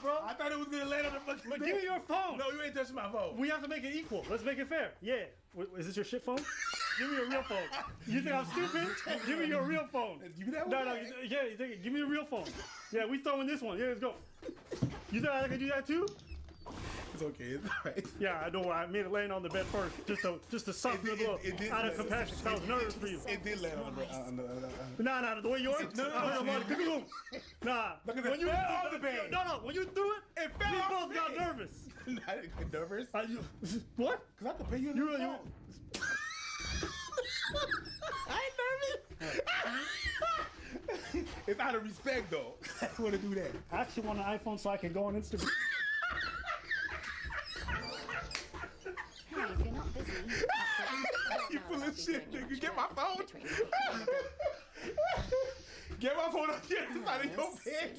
[SPEAKER 3] bro.
[SPEAKER 6] I thought it was gonna land on the fucking.
[SPEAKER 3] But give me your phone.
[SPEAKER 6] No, you ain't touching my phone.
[SPEAKER 3] We have to make it equal. Let's make it fair. Yeah. Is this your shit phone? Give me your real phone. You think I'm stupid? Give me your real phone.
[SPEAKER 6] Give me that one.
[SPEAKER 3] No. Yeah, you think, give me the real phone. Yeah, we throwing this one. Yeah, let's go. You think I can do that too?
[SPEAKER 6] It's okay. It's alright.
[SPEAKER 3] Yeah, I know. I made it land on the bed first, just to soften it a little out of compassion. I was nervous for you.
[SPEAKER 6] It did land on the.
[SPEAKER 3] Nah, the way yours. No. Nah.
[SPEAKER 6] When you fell off the bed.
[SPEAKER 3] No. When you threw it fell off. We both got nervous.
[SPEAKER 6] I didn't get nervous.
[SPEAKER 3] What?
[SPEAKER 6] Because I could pay you. You I ain't nervous. It's out of respect, though. I don't want to do that.
[SPEAKER 3] I actually want an iPhone so I can go on Instagram.
[SPEAKER 5] Hey, if you're not busy.
[SPEAKER 6] You full of shit, nigga. Get my phone. Get my phone up here. It's out of your bed,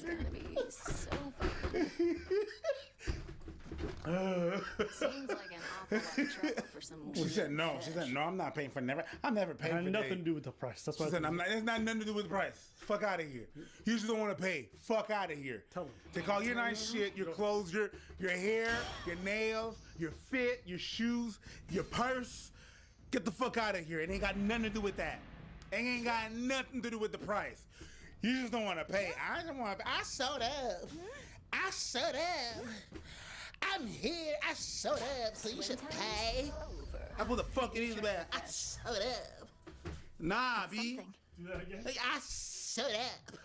[SPEAKER 5] Seems like an awful lot of trouble for some.
[SPEAKER 6] She said no. I'm not paying for never. I'm never paying for
[SPEAKER 3] it. Nothing to do with the price. That's why
[SPEAKER 6] she said it's not nothing to do with the price. Fuck out of here. You just don't want to pay. Fuck out of here.
[SPEAKER 3] Tell them.
[SPEAKER 6] Take all your nice shit, your clothes, your hair, your nails, your fit, your shoes, your purse. Get the fuck out of here. It ain't got nothing to do with that. It ain't got nothing to do with the price. You just don't want to pay. I showed up.
[SPEAKER 10] I'm here. I showed up, so you should pay.
[SPEAKER 6] That's what the fuck it is, man.
[SPEAKER 10] I showed up.
[SPEAKER 6] Nah, B.
[SPEAKER 3] Do that again.
[SPEAKER 10] I showed up.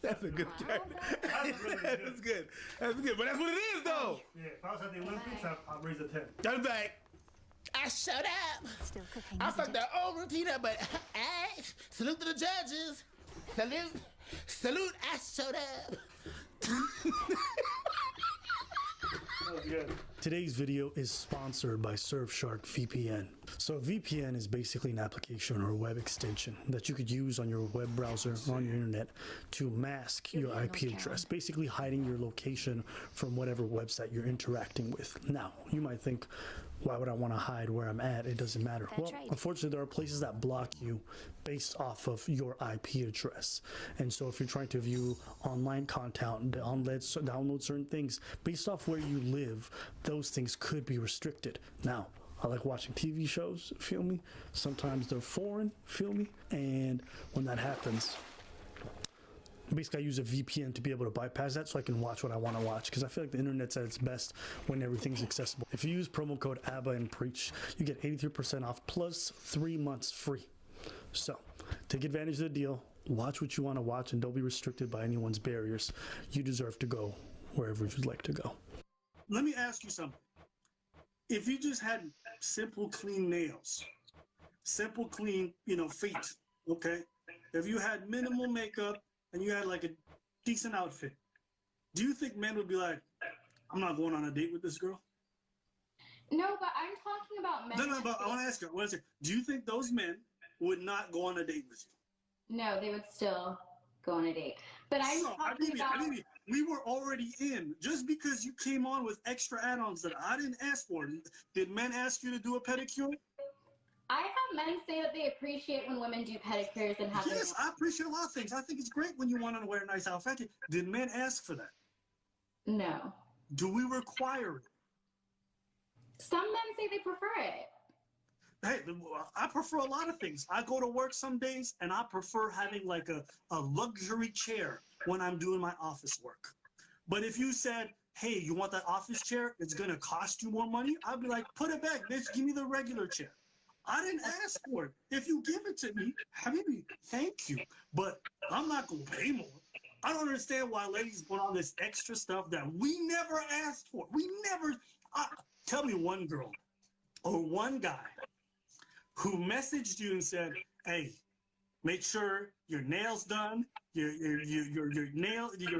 [SPEAKER 6] That's a good character. That's good. That's good. But that's what it is, though.
[SPEAKER 3] Yeah, if I was at the Olympics, I'd raise a 10.
[SPEAKER 6] That's back.
[SPEAKER 10] I showed up.
[SPEAKER 5] Still cooking,
[SPEAKER 10] I
[SPEAKER 5] isn't
[SPEAKER 10] fucked
[SPEAKER 5] it?
[SPEAKER 10] that old routine up, but hey, salute to the judges. Salute. Salute, I showed up.
[SPEAKER 3] Today's video is sponsored by Surfshark VPN. So VPN is basically an application or a web extension that you could use on your web browser on your internet to mask your IP address, basically hiding your location from whatever website you're interacting with. Now, you might think, why would I want to hide where I'm at? It doesn't matter. Well, unfortunately, there are places that block you based off of your IP address. And so if you're trying to view online content, download certain things based off where you live, those things could be restricted. Now, I like watching TV shows, feel me? Sometimes they're foreign, feel me? And when that happens, basically I use a VPN to be able to bypass that so I can watch what I want to watch, because I feel like the internet's at its best when everything's accessible. If you use promo code ABBA and PREACH, you get 83% off plus 3 months free. So take advantage of the deal, watch what you want to watch, and don't be restricted by anyone's barriers. You deserve to go wherever you'd like to go.
[SPEAKER 2] Let me ask you something. If you just had simple, clean nails, simple, clean, feet, okay? If you had minimal makeup and you had like a decent outfit, do you think men would be like, I'm not going on a date with this girl?
[SPEAKER 11] No, but I'm talking about men.
[SPEAKER 2] No, but I want to ask you, do you think those men would not go on a date with you?
[SPEAKER 11] No, they would still go on a date. But I'm talking about...
[SPEAKER 2] we were already in. Just because you came on with extra add-ons that I didn't ask for, did men ask you to do a pedicure?
[SPEAKER 11] I have men say that they appreciate when women do pedicures and have
[SPEAKER 2] Yes, I appreciate a lot of things. I think it's great when you want to wear a nice outfit. Did men ask for that?
[SPEAKER 11] No.
[SPEAKER 2] Do we require it?
[SPEAKER 11] Some men say they prefer it.
[SPEAKER 2] Hey, I prefer a lot of things. I go to work some days and I prefer having like a luxury chair when I'm doing my office work. But if you said, hey, you want that office chair? It's going to cost you more money. I'd be like, put it back, bitch. Give me the regular chair. I didn't ask for it. If you give it to me, habibi, thank you. But I'm not going to pay more. I don't understand why ladies put on this extra stuff that we never asked for. We never... tell me one girl or one guy who messaged you and said, hey, make sure your nails done, your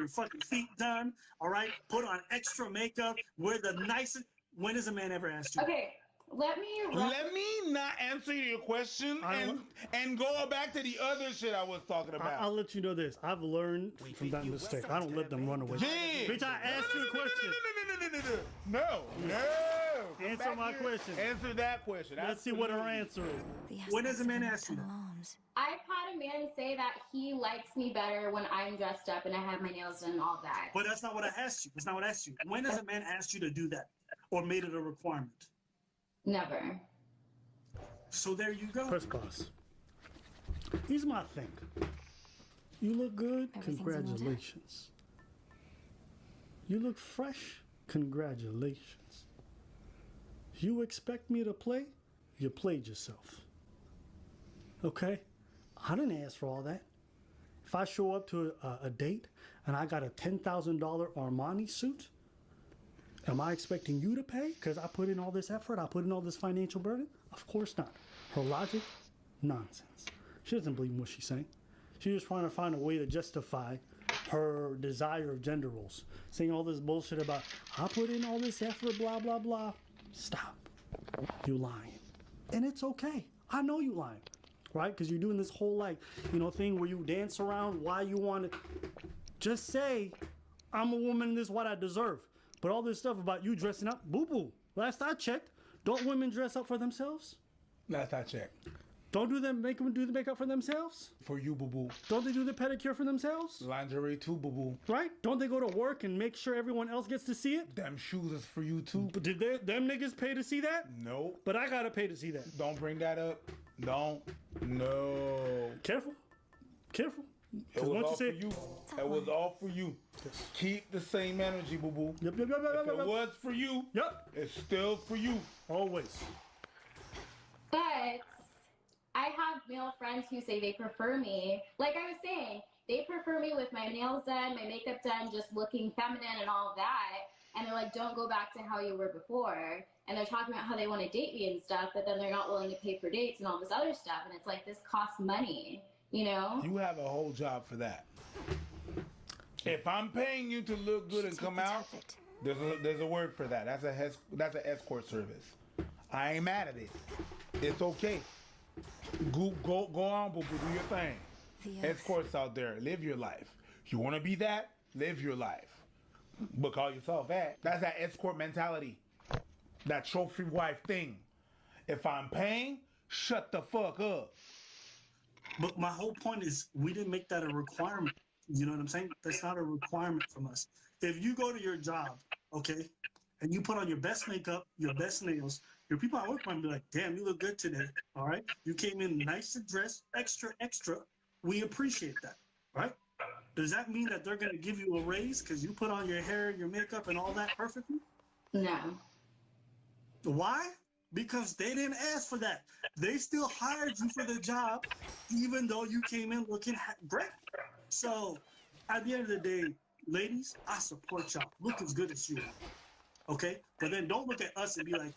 [SPEAKER 2] fucking feet done, all right? Put on extra makeup, wear the nicest... When has a man ever asked you?
[SPEAKER 11] Okay. Let me
[SPEAKER 6] not answer your question and go back to the other shit I was talking about.
[SPEAKER 3] I'll let you know this. I've learned from that mistake. I don't let them run away.
[SPEAKER 6] Yeah.
[SPEAKER 3] Bitch, I asked you a question.
[SPEAKER 6] No.
[SPEAKER 3] Answer my question.
[SPEAKER 6] Answer that question.
[SPEAKER 3] Let's see what her answer is.
[SPEAKER 2] When does a man ask you that?
[SPEAKER 11] I've had a man say that he likes me better when I'm dressed up and I have my nails done and all that.
[SPEAKER 2] But that's not what I asked you. That's not what I asked you. When has a man asked you to do that or made it a requirement?
[SPEAKER 11] Never.
[SPEAKER 2] So there you go.
[SPEAKER 3] First class. Here's my thing. You look good. Congratulations. You look fresh. Congratulations. You expect me to play? You played yourself. Okay? I didn't ask for all that. If I show up to a date and I got a $10,000 Armani suit, am I expecting you to pay because I put in all this effort? I put in all this financial burden? Of course not. Her logic? Nonsense. She doesn't believe in what she's saying. She's just trying to find a way to justify her desire of gender roles. Saying all this bullshit about, I put in all this effort, blah, blah, blah. Stop. You lying. And it's okay. I know you lying. Right? Because you're doing this whole thing where you dance around why you want to. Just say, I'm a woman and this is what I deserve. But all this stuff about you dressing up, boo-boo. Last I checked, don't women dress up for themselves?
[SPEAKER 6] Last I checked.
[SPEAKER 3] Don't make them do the makeup for themselves?
[SPEAKER 6] For you, boo-boo.
[SPEAKER 3] Don't they do the pedicure for themselves?
[SPEAKER 6] Lingerie too, boo-boo.
[SPEAKER 3] Right? Don't they go to work and make sure everyone else gets to see it?
[SPEAKER 6] Them shoes is for you too.
[SPEAKER 3] But did them niggas pay to see that?
[SPEAKER 6] No.
[SPEAKER 3] But I gotta pay to see that.
[SPEAKER 6] Don't bring that up. Don't. No.
[SPEAKER 3] Careful.
[SPEAKER 6] It was
[SPEAKER 3] once
[SPEAKER 6] all
[SPEAKER 3] you say
[SPEAKER 6] for you. It was all for you. Keep the same energy, boo boo.
[SPEAKER 3] Yep.
[SPEAKER 6] If it was for you, it's still for you.
[SPEAKER 3] Always.
[SPEAKER 11] But I have male friends who say they prefer me. Like I was saying, they prefer me with my nails done, my makeup done, just looking feminine and all of that. And they're like, don't go back to how you were before. And they're talking about how they want to date me and stuff, but then they're not willing to pay for dates and all this other stuff. And it's like, this costs money, you know?
[SPEAKER 6] You have a whole job for that. If I'm paying you to look good and come out, there's a word for that. That's an escort service. I ain't mad at it. It's okay. Go on, boo boo, do your thing. Escorts out there, live your life. You want to be that? Live your life. But call yourself that. That's that escort mentality. That trophy wife thing. If I'm paying, shut the fuck up.
[SPEAKER 2] But my whole point is we didn't make that a requirement. You know what I'm saying? That's not a requirement from us. If you go to your job, okay, and you put on your best makeup, your best nails, your people at work might be like, damn, you look good today. All right? You came in nice and dressed, extra. We appreciate that, right? Does that mean that they're going to give you a raise because you put on your hair, your makeup, and all that perfectly?
[SPEAKER 11] No.
[SPEAKER 2] Why? Because they didn't ask for that. They still hired you for the job, even though you came in looking great. So, at the end of the day, ladies, I support y'all. Look as good as you are. Okay? But then don't look at us and be like,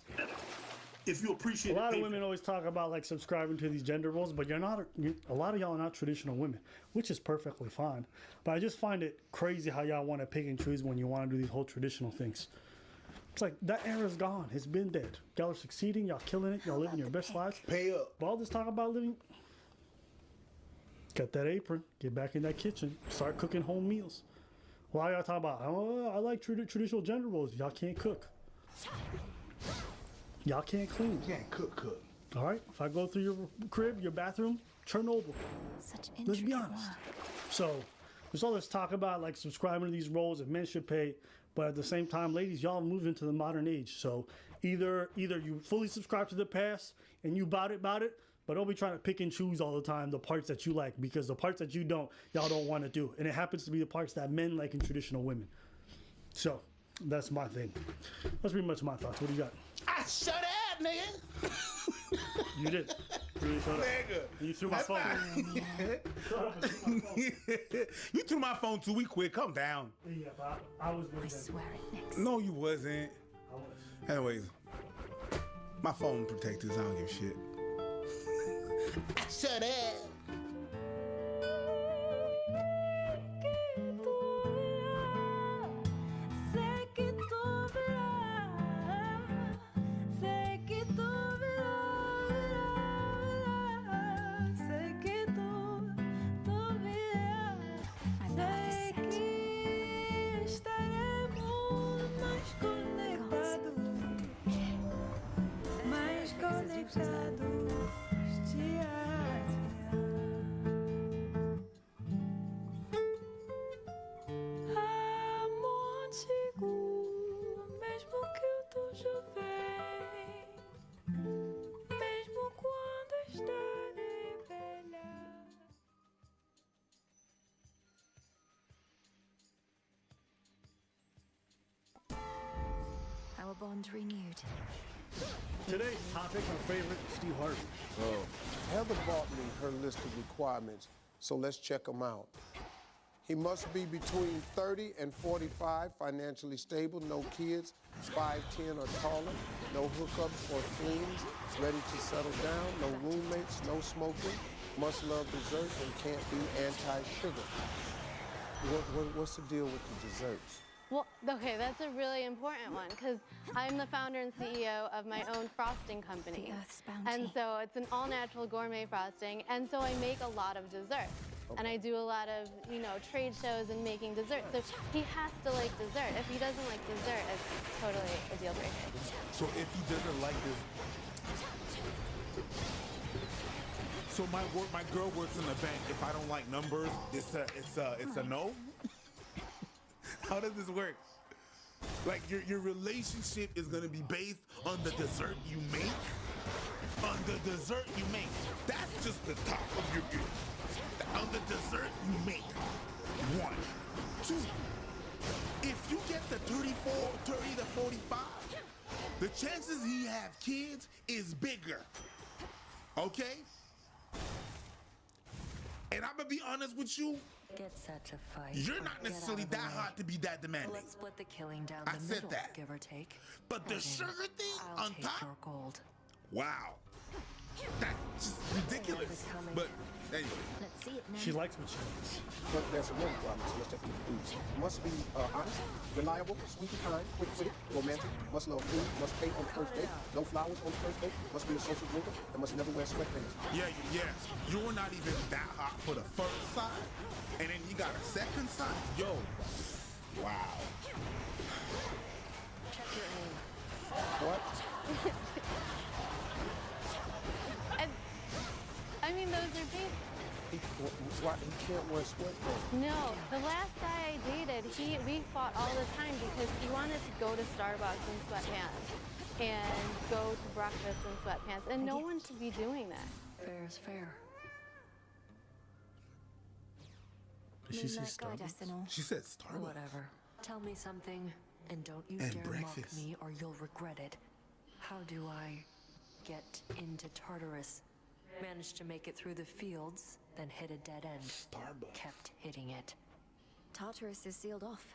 [SPEAKER 2] if you appreciate
[SPEAKER 3] a lot
[SPEAKER 2] it,
[SPEAKER 3] of women always talk about like subscribing to these gender roles, but a lot of y'all are not traditional women, which is perfectly fine. But I just find it crazy how y'all want to pick and choose when you want to do these whole traditional things. It's like that era's gone. It's been dead. Y'all are succeeding. Y'all killing it. Y'all living your best lives.
[SPEAKER 6] Pay up.
[SPEAKER 3] But all this talk about living. Get that apron. Get back in that kitchen. Start cooking home meals. Why y'all talk about? Oh, I like traditional gender roles. Y'all can't cook. Y'all can't clean.
[SPEAKER 6] You can't cook.
[SPEAKER 3] All right. If I go through your crib, your bathroom, Chernobyl. Let's be honest. So there's all this talk about like subscribing to these roles and men should pay. But at the same time, ladies, y'all move into the modern age. So either you fully subscribe to the past and you bout it, but don't be trying to pick and choose all the time the parts that you like, because the parts that you don't, y'all don't want to do. And it happens to be the parts that men like in traditional women. So that's my thing. That's pretty much my thoughts. What do you got?
[SPEAKER 10] I shut up, nigga.
[SPEAKER 3] You did. Really shut up.
[SPEAKER 6] Nigga.
[SPEAKER 3] You threw my phone.
[SPEAKER 6] You threw my phone too. We quit. Calm down.
[SPEAKER 3] Yeah, but I was with that.
[SPEAKER 5] Swear it next.
[SPEAKER 6] No, you wasn't.
[SPEAKER 3] I was.
[SPEAKER 6] Anyways, my phone protectors. I don't give a shit.
[SPEAKER 10] Shut up.
[SPEAKER 5] Our bond renewed.
[SPEAKER 3] Today's topic, my favorite, Steve Harvey.
[SPEAKER 17] Heather brought me her list of requirements, so let's check them out. He must be between 30 and 45, financially stable, no kids, 5'10" or taller, no hookups or flings, ready to settle down, no roommates, no smoking, must love dessert and can't be anti-sugar. What's the deal with the desserts?
[SPEAKER 19] Well, okay, that's a really important one because I'm the founder and CEO of my own frosting company.
[SPEAKER 5] The Earth's Bounty.
[SPEAKER 19] And so it's an all-natural gourmet frosting, and so I make a lot of desserts. Okay. And I do a lot of, trade shows and making desserts. So he has to like dessert. If he doesn't like dessert, it's totally a deal breaker.
[SPEAKER 6] So if he doesn't like this, so my girl works in the bank. If I don't like numbers, it's a no. How does this work? Like your relationship is gonna be based on the dessert you make? on the dessert you make. That's just the top of your beer. On the dessert you make. 1, 2. If you get the 30 to 45, the chances he have kids is bigger. Okay? And I'm gonna be honest with you.
[SPEAKER 16] Get set to fight.
[SPEAKER 6] You're
[SPEAKER 16] or
[SPEAKER 6] not
[SPEAKER 16] get
[SPEAKER 6] necessarily
[SPEAKER 16] out of the
[SPEAKER 6] that
[SPEAKER 16] way.
[SPEAKER 6] hot to be that demanding.
[SPEAKER 16] Let's split the killing down
[SPEAKER 6] I
[SPEAKER 16] the
[SPEAKER 6] said
[SPEAKER 16] middle,
[SPEAKER 6] that.
[SPEAKER 16] give or take.
[SPEAKER 6] But the
[SPEAKER 16] And
[SPEAKER 6] sugar thing
[SPEAKER 16] I'll
[SPEAKER 6] on
[SPEAKER 16] take
[SPEAKER 6] top?
[SPEAKER 16] your gold.
[SPEAKER 6] Wow. That's just ridiculous. But anyway.
[SPEAKER 5] Let's see it now.
[SPEAKER 3] She likes what she likes.
[SPEAKER 17] But there's some more requirements. Let's check the foods. Must be honest, reliable, sweet and kind, quick-witted, romantic, must love food, must pay on the first date, no flowers on the first date, must be a social drinker, and must never wear sweatpants.
[SPEAKER 6] Yeah. You're not even that hot for the first side. And then you got a second side. Yo. Wow.
[SPEAKER 16] Check your aim.
[SPEAKER 17] What?
[SPEAKER 19] And, I mean, those are big.
[SPEAKER 17] He can't wear sweatpants.
[SPEAKER 19] No, the last guy I dated, we fought all the time because he wanted to go to Starbucks in sweatpants and go to breakfast in sweatpants, and no one should be doing that.
[SPEAKER 16] Fair is fair.
[SPEAKER 3] Did she say
[SPEAKER 5] Moonlight guide us
[SPEAKER 3] Starbucks?
[SPEAKER 5] and all.
[SPEAKER 6] She said Starbucks.
[SPEAKER 16] Whatever. Tell me something, and don't you
[SPEAKER 6] And
[SPEAKER 16] dare
[SPEAKER 6] breakfast.
[SPEAKER 16] mock me or you'll regret it. How do I get into Tartarus? Managed to make it through the fields, then hit a dead end.
[SPEAKER 6] Starbucks.
[SPEAKER 16] Kept hitting it.
[SPEAKER 5] Tartarus is sealed off.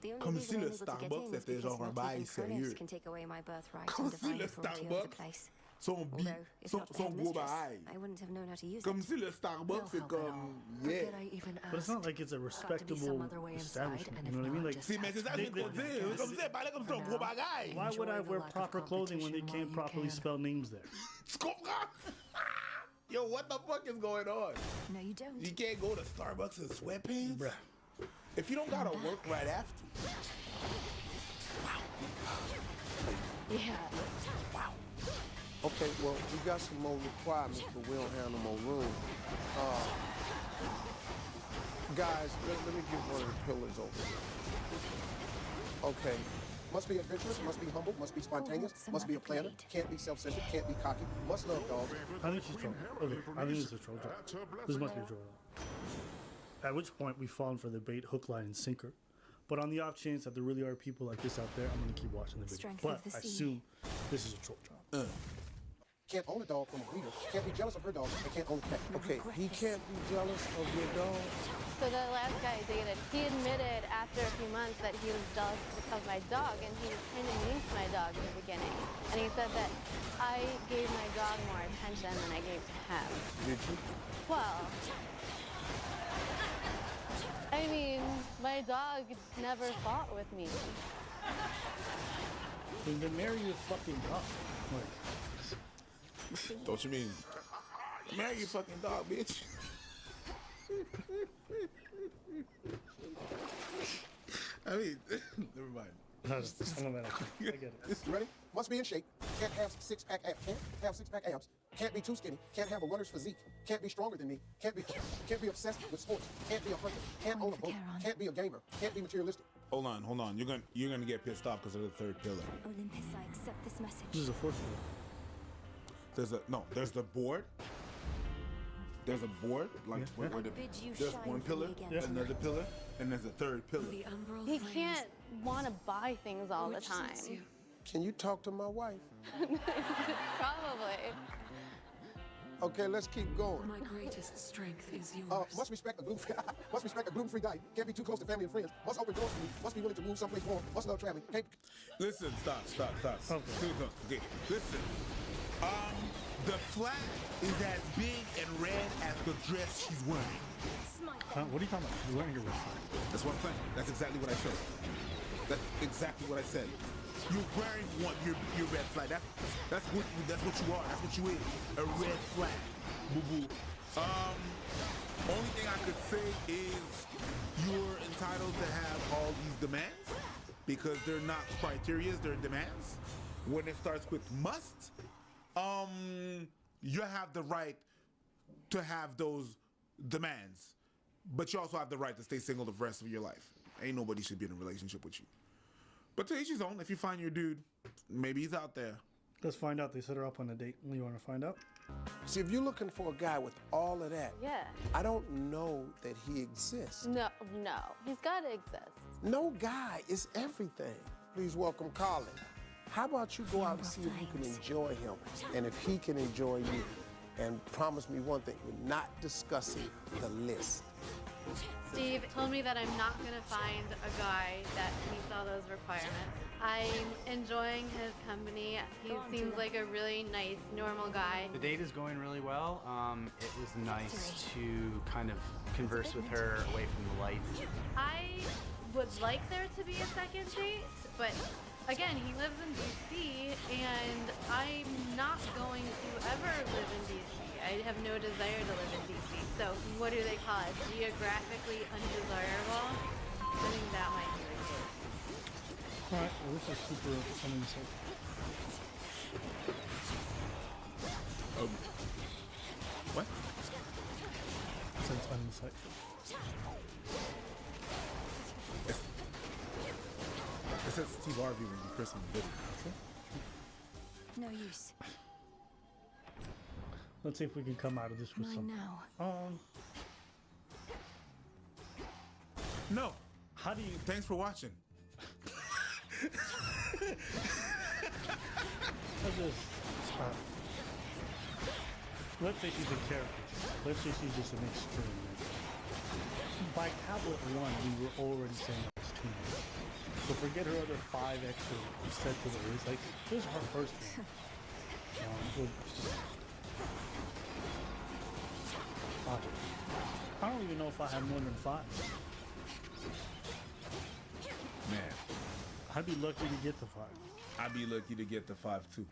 [SPEAKER 5] The only
[SPEAKER 6] Come
[SPEAKER 5] reason
[SPEAKER 6] see
[SPEAKER 5] I'm
[SPEAKER 6] the
[SPEAKER 5] able to get
[SPEAKER 6] Starbucks
[SPEAKER 5] in
[SPEAKER 6] that
[SPEAKER 5] is
[SPEAKER 6] there's
[SPEAKER 5] because
[SPEAKER 6] over
[SPEAKER 5] not
[SPEAKER 6] by
[SPEAKER 5] even
[SPEAKER 6] sérieux.
[SPEAKER 5] Kronos can take away my birthright
[SPEAKER 6] Come
[SPEAKER 5] and
[SPEAKER 6] see
[SPEAKER 5] define
[SPEAKER 6] le
[SPEAKER 5] the frontier of the
[SPEAKER 6] Starbucks.
[SPEAKER 5] place.
[SPEAKER 6] Son
[SPEAKER 5] Although, if not for
[SPEAKER 6] son gros
[SPEAKER 5] headmistress,
[SPEAKER 6] bail.
[SPEAKER 5] I wouldn't have known how to use
[SPEAKER 6] Comme
[SPEAKER 5] it.
[SPEAKER 6] si le Starbucks, c'est comme, yeah.
[SPEAKER 16] Forget I even
[SPEAKER 3] But it's not
[SPEAKER 16] asked.
[SPEAKER 3] like it's a
[SPEAKER 16] Got to be
[SPEAKER 3] respectable
[SPEAKER 16] some other way inside,
[SPEAKER 3] establishment.
[SPEAKER 16] and
[SPEAKER 3] You
[SPEAKER 16] if
[SPEAKER 3] know what I mean?
[SPEAKER 16] not,
[SPEAKER 3] Like,
[SPEAKER 16] just
[SPEAKER 6] Si, mais c'est ça que je viens de te dire. Comme ça, parler comme ça, un gros bagaille.
[SPEAKER 3] why would I
[SPEAKER 16] Enjoy the
[SPEAKER 3] wear
[SPEAKER 16] lack of
[SPEAKER 3] proper clothing when they
[SPEAKER 16] competition
[SPEAKER 3] can't
[SPEAKER 16] while you
[SPEAKER 3] properly
[SPEAKER 16] can.
[SPEAKER 3] spell names there?
[SPEAKER 6] Tu comprends? Yo, what the fuck is going on?
[SPEAKER 5] No, you don't.
[SPEAKER 6] You can't go to Starbucks in sweatpants?
[SPEAKER 3] Bruh.
[SPEAKER 6] If you don't gotta work right after.
[SPEAKER 19] Yeah.
[SPEAKER 17] Okay, well, we got some more requirements, but we don't have no more room. Guys, let me get one of the pillars over here. Okay. Must be adventurous, must be humble, must be spontaneous, must be a planner, can't be self-centered, can't be cocky, must love dogs.
[SPEAKER 3] I think she's trolling. Okay, I think it's a troll job. This must be a troll job. At which point we've fallen for the bait, hook, line, and sinker. But on the off chance that there really are people like this out there, I'm gonna keep watching the video.
[SPEAKER 5] Strength
[SPEAKER 3] But
[SPEAKER 5] of the
[SPEAKER 3] I
[SPEAKER 5] sea.
[SPEAKER 3] assume this is a troll job.
[SPEAKER 17] Can't own a dog from a breeder, can't be jealous of her dog, and can't own a pet. Okay, he can't be jealous of your dog.
[SPEAKER 19] So the last guy I dated, he admitted after a few months that he was jealous of my dog, and he was kind of mean to my dog in the beginning. And he said that I gave my dog more attention than I gave to him.
[SPEAKER 17] Did you?
[SPEAKER 19] Well, I mean, my dog never fought with me.
[SPEAKER 3] Then marry your fucking dog. Like,
[SPEAKER 6] Don't you mean? Marry your fucking dog, bitch. I mean, never mind.
[SPEAKER 3] I get it.
[SPEAKER 17] You ready? Must be in shape. Can't have six-pack abs. Can't have six-pack abs. Can't be too skinny. Can't have a runner's physique. Can't be stronger than me. Can't be obsessed with sports. Can't be a hunter. Can't own a boat. Can't be a gamer. Can't be materialistic.
[SPEAKER 6] Hold on. You're gonna get pissed off because of the third pillar.
[SPEAKER 5] Olympus, I accept this message.
[SPEAKER 3] This is a fourth pillar.
[SPEAKER 6] There's the board. There's a board, like where the,
[SPEAKER 5] bid you
[SPEAKER 6] there's
[SPEAKER 5] shine
[SPEAKER 6] one
[SPEAKER 5] for
[SPEAKER 6] pillar,
[SPEAKER 5] me again
[SPEAKER 6] another pillar, and there's a third pillar.
[SPEAKER 19] He can't want to buy things all the time.
[SPEAKER 17] Can you talk to my wife?
[SPEAKER 19] Probably.
[SPEAKER 17] Okay, let's keep going.
[SPEAKER 18] My greatest strength is yours.
[SPEAKER 17] Must respect a gluten-free diet. Can't be too close to family and friends. Must open doors for me. Must be willing to move someplace warm. Must love traveling. Can't...
[SPEAKER 6] Listen, stop. Okay, listen. The flag is as big and red as the dress she's wearing.
[SPEAKER 3] What are you talking about? She's wearing a red flag.
[SPEAKER 6] That's what I'm saying. That's exactly what I said. That's exactly what I said. You're wearing your red flag. That's what you are. That's what you is. A red flag. Boo boo. Only thing I could say is you're entitled to have all these demands because they're not criteria, they're demands. When it starts with must, you have the right to have those demands, but you also have the right to stay single the rest of your life. Ain't nobody should be in a relationship with you. But to each his own. If you find your dude, maybe he's out there.
[SPEAKER 3] Let's find out. They set her up on a date. You want to find out?
[SPEAKER 17] See, if you're looking for a guy with all of that,
[SPEAKER 19] Yeah.
[SPEAKER 17] I don't know that he exists.
[SPEAKER 19] No, he's got to exist.
[SPEAKER 17] No guy is everything. Please welcome Colin. How about you go out and see if you can enjoy him, and if he can enjoy you, and promise me one thing: we're not discussing the list.
[SPEAKER 19] Steve told me that I'm not going to find a guy that meets all those requirements. I'm enjoying his company. He seems like a really nice, normal guy.
[SPEAKER 9] The date is going really well. It was nice to kind of converse with her away from the lights.
[SPEAKER 19] I would like there to be a second date, but again, he lives in DC, and I'm not going to ever live in DC. I have no desire to live in DC. So what do they call it? Geographically undesirable? I think that might be the case.
[SPEAKER 3] Alright, well, this is super unsafe.
[SPEAKER 4] What?
[SPEAKER 3] So it's unsafe.
[SPEAKER 4] It says Steve Harvey when you press on the video.
[SPEAKER 5] No use.
[SPEAKER 3] Let's see if we can come out of this with
[SPEAKER 5] Mine
[SPEAKER 3] some.
[SPEAKER 5] now.
[SPEAKER 4] No.
[SPEAKER 3] How do you?
[SPEAKER 4] Thanks for watching.
[SPEAKER 3] Let's say she's a caricature. Let's say she's just an extreme. By tablet 1, we were already saying it's too much. So forget her other 5 extra sets of words. Like, this is her first one. I don't even know if I have more than 5.
[SPEAKER 4] Man,
[SPEAKER 3] I'd be lucky to get the 5.
[SPEAKER 4] I'd be lucky to get the 5 too.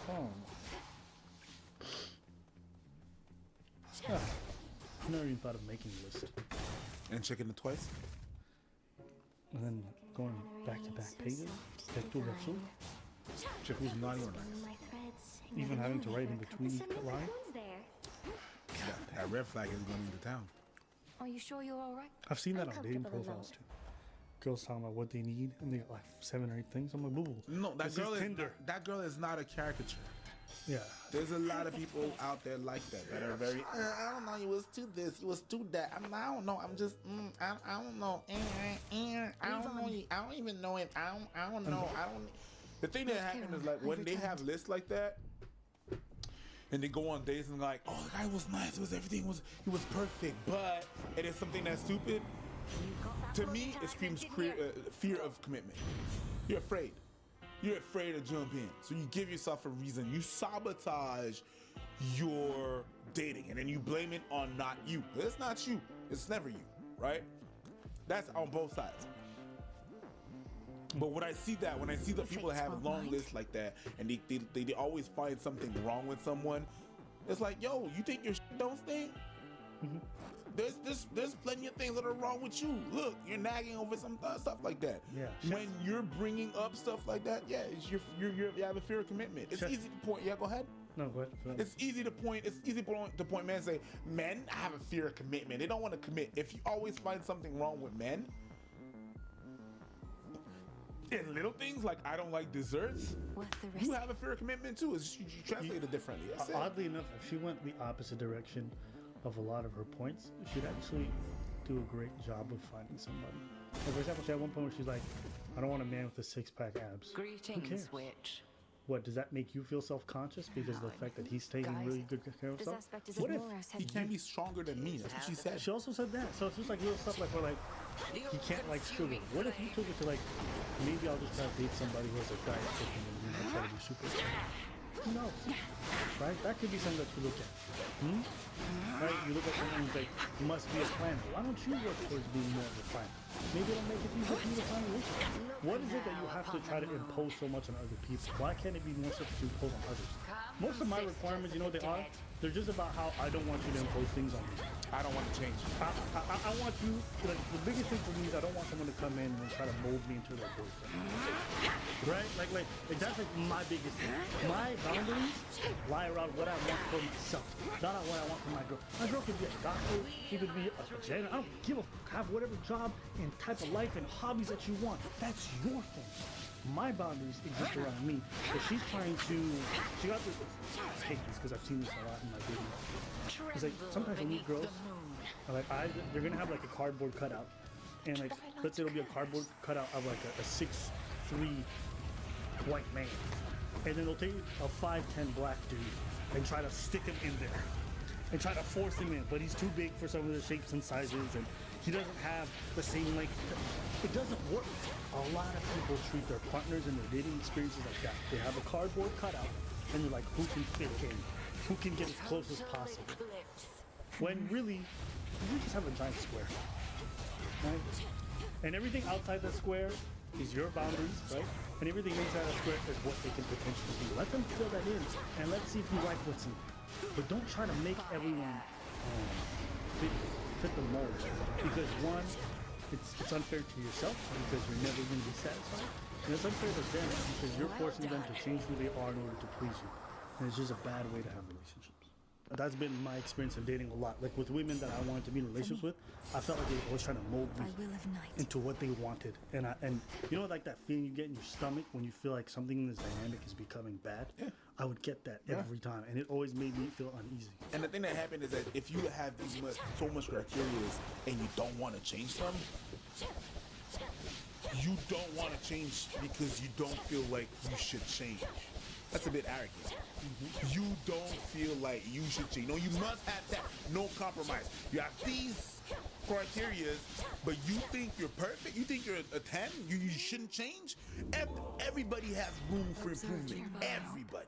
[SPEAKER 3] Oh. Ah, I never even thought of making a list.
[SPEAKER 4] And checking it twice?
[SPEAKER 3] And then going back to back pages. Lectura azul. Check who's naughty or nice. Even having to write in between each line.
[SPEAKER 4] That red flag is going into town.
[SPEAKER 5] Are you sure you're all right?
[SPEAKER 3] I've seen that on dating profiles too. Girls talking about what they need, and they got like 7 or 8 things. I'm like, boo boo.
[SPEAKER 4] No,
[SPEAKER 3] this is Tinder.
[SPEAKER 4] That girl is not a caricature.
[SPEAKER 3] Yeah.
[SPEAKER 4] There's a lot of people out there like that are very. I don't know. You was too this. You was too that. I don't know. I'm just. I don't know. I don't know. I don't even know it. I don't know. I don't. The thing that happens is like when they have lists like that, and they go on dates and like, oh, the guy was nice. It was everything he was perfect, but it is something that's stupid. To me, it screams fear of commitment. You're afraid. You're afraid to jump in. So you give yourself a reason. You sabotage your dating and then you blame it on not you. It's not you. It's never you, right? That's on both sides. But when I see the people that have long lists like that and they always find something wrong with someone, it's like, yo, you think your shit don't stink? There's plenty of things that are wrong with you. Look, you're nagging over some stuff like that.
[SPEAKER 3] Yeah.
[SPEAKER 4] When you're bringing up stuff like that, yeah, you have a fear of commitment. It's easy to point. Yeah, go ahead.
[SPEAKER 3] No, go ahead.
[SPEAKER 4] It's easy to point. It's easy to point men and say, men have a fear of commitment. They don't want to commit. If you always find something wrong with men, in little things like I don't like desserts, you have a fear of commitment too. It's just you translate it differently.
[SPEAKER 3] Oddly enough, if she went the opposite direction of a lot of her points, she'd actually do a great job of finding somebody. Like, for example, she had one point where she's like, I don't want a man with a 6-pack abs.
[SPEAKER 1] Greetings, witch.
[SPEAKER 3] What, does that make you feel self-conscious because of the fact that he's taking really good care of himself?
[SPEAKER 4] What if he can't be stronger than me? That's what she said.
[SPEAKER 3] She also said that. So it's just like little stuff like where like he can't like sugar. What if you took it to like maybe I'll just try to date somebody who has a diet chicken and try to be super strong? Who knows? Right? That could be something that you look at. Right? You look at someone who's like, must be a planner. Why don't you work towards being more of a planner? Maybe it'll make it easier for you to find a relationship. What is it that you have to try to impose so much on other people? Why can't it be more stuff that you impose on others? Most of my requirements, you know what they are? They're just about how I don't want you to impose things on me.
[SPEAKER 4] I don't want to change.
[SPEAKER 3] I want you, like, the biggest thing for me is I don't want someone to come in and try to mold me into their boyfriend. Right? Like that's like my biggest thing. My boundaries lie around what I want for myself, not what I want for my girl. My girl could be a doctor, she could be a janitor. I don't give a fuck. Have whatever job and type of life and hobbies that you want. That's your thing. my boundaries exist around me, but she's trying to. She got this. I hate this because I've seen this a lot in my dating life. It's like sometimes I meet girls, like they're gonna have like a cardboard cutout, and like let's say it'll be a cardboard cutout of like a 6'3" white man, and then they'll take a 5'10" black dude and try to stick him in there, and try to force him in, but he's too big for some of the shapes and sizes, and he doesn't have the same length. It doesn't work. A lot of people treat their partners and their dating experiences like that. They have a cardboard cutout, and they're like, who can fit in? Who can get as close as possible? When really, you just have a giant square, right? And everything outside that square is your boundaries, right? And everything inside that square is what they can potentially be. Let them fill that in, and let's see if you like what's in there. But don't try to make everyone fit the mold, because one, it's unfair to yourself because you're never going to be satisfied, and it's unfair to them because you're forcing them to change who they are in order to please you, and it's just a bad way to have relationships. That's been my experience of dating a lot. Like with women that I wanted to be in relationships with, I felt like they were always trying to mold me into what they wanted, and you know, like that feeling you get in your stomach when you feel like something in this dynamic is becoming bad. Yeah. I would get that every time, and it always made me feel uneasy.
[SPEAKER 6] And the thing that happened is that if you have so much criteria and you don't want to change them, you don't want to change because you don't feel like you should change. That's a bit arrogant. You don't feel like you should change. No, you must have that. No compromise. You have these criteria, but you think you're perfect? You think you're a 10? You shouldn't change? Everybody has room for improvement. Everybody.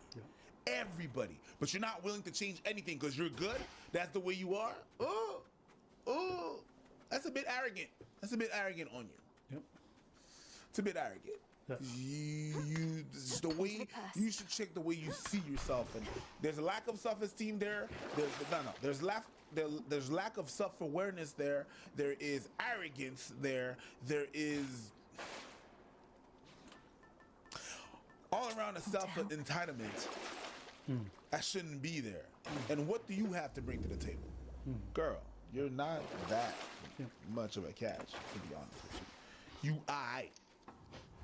[SPEAKER 6] Everybody. But you're not willing to change anything because you're good? That's the way you are? Oh, that's a bit arrogant. That's a bit arrogant on you.
[SPEAKER 3] Yep.
[SPEAKER 6] It's a bit arrogant. The way you should check the way you see yourself, and there's a lack of self-esteem there. There's lack of self-awareness there. There is arrogance there. There is all around a self-entitlement that shouldn't be there. And what do you have to bring to the table, girl? You're not that much of a catch, to be honest with you. You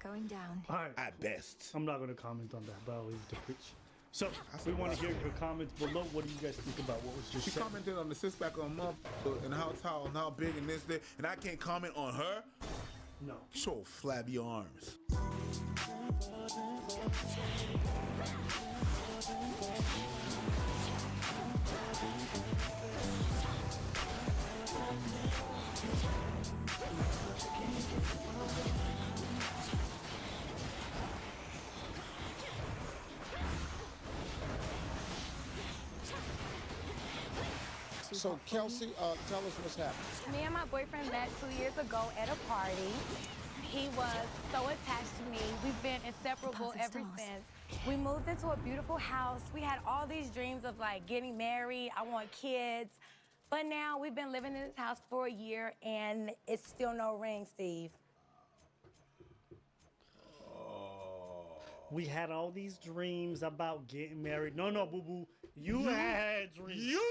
[SPEAKER 5] Going down.
[SPEAKER 3] All right.
[SPEAKER 6] At best.
[SPEAKER 3] I'm not going to comment on that, but I'll leave it to preach. So, we want to hear your comments below. What do you guys think about what was just said?
[SPEAKER 6] She commented on the six-pack on mother and how big and this, and I can't comment on her?
[SPEAKER 3] No.
[SPEAKER 6] Show flabby arms.
[SPEAKER 17] So, Kelsey, tell us what's happening.
[SPEAKER 21] Me and my boyfriend met 2 years ago at a party. He was so attached to me. We've been inseparable ever since. We moved into a beautiful house. We had all these dreams of like getting married. I want kids. But now we've been living in this house for a year and it's still no ring, Steve.
[SPEAKER 3] We had all these dreams about getting married. No, boo-boo. You had dreams.
[SPEAKER 6] You!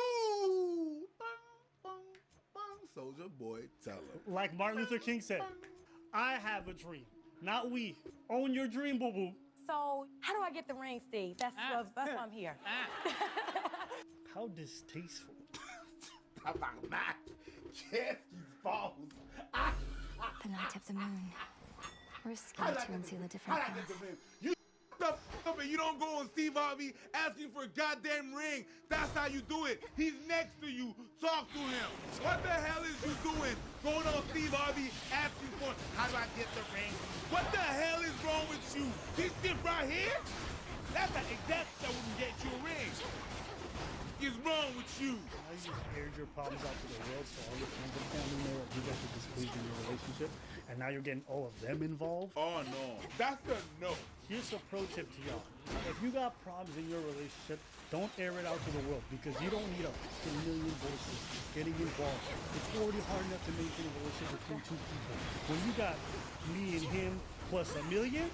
[SPEAKER 6] Soldier boy, tell him.
[SPEAKER 3] Like Martin Luther King said, I have a dream, not we. Own your dream, boo-boo.
[SPEAKER 21] So how do I get the ring, Steve? That's why I'm here.
[SPEAKER 3] How distasteful.
[SPEAKER 6] About that. Yes, he's false.
[SPEAKER 5] The night of the moon. Risky to conceal a different path.
[SPEAKER 6] You up and you don't go on Steve Harvey asking for a goddamn ring. That's how you do it. He's next to you. Talk to him. What the hell is you doing? Going on Steve Harvey asking for, how do I get the ring? What the hell is wrong with you? This shit right here? That's that wouldn't get you a ring. What is wrong with you?
[SPEAKER 3] Now you just aired your problems out to the world, so all your friends and family know that you guys are displeased in your relationship, and now you're getting all of them involved.
[SPEAKER 6] Oh no, that's a no.
[SPEAKER 3] Here's a pro tip to y'all. If you got problems in your relationship, don't air it out to the world because you don't need a million voices getting involved. It's already hard enough to maintain a relationship between two people. When you got me and him plus a million,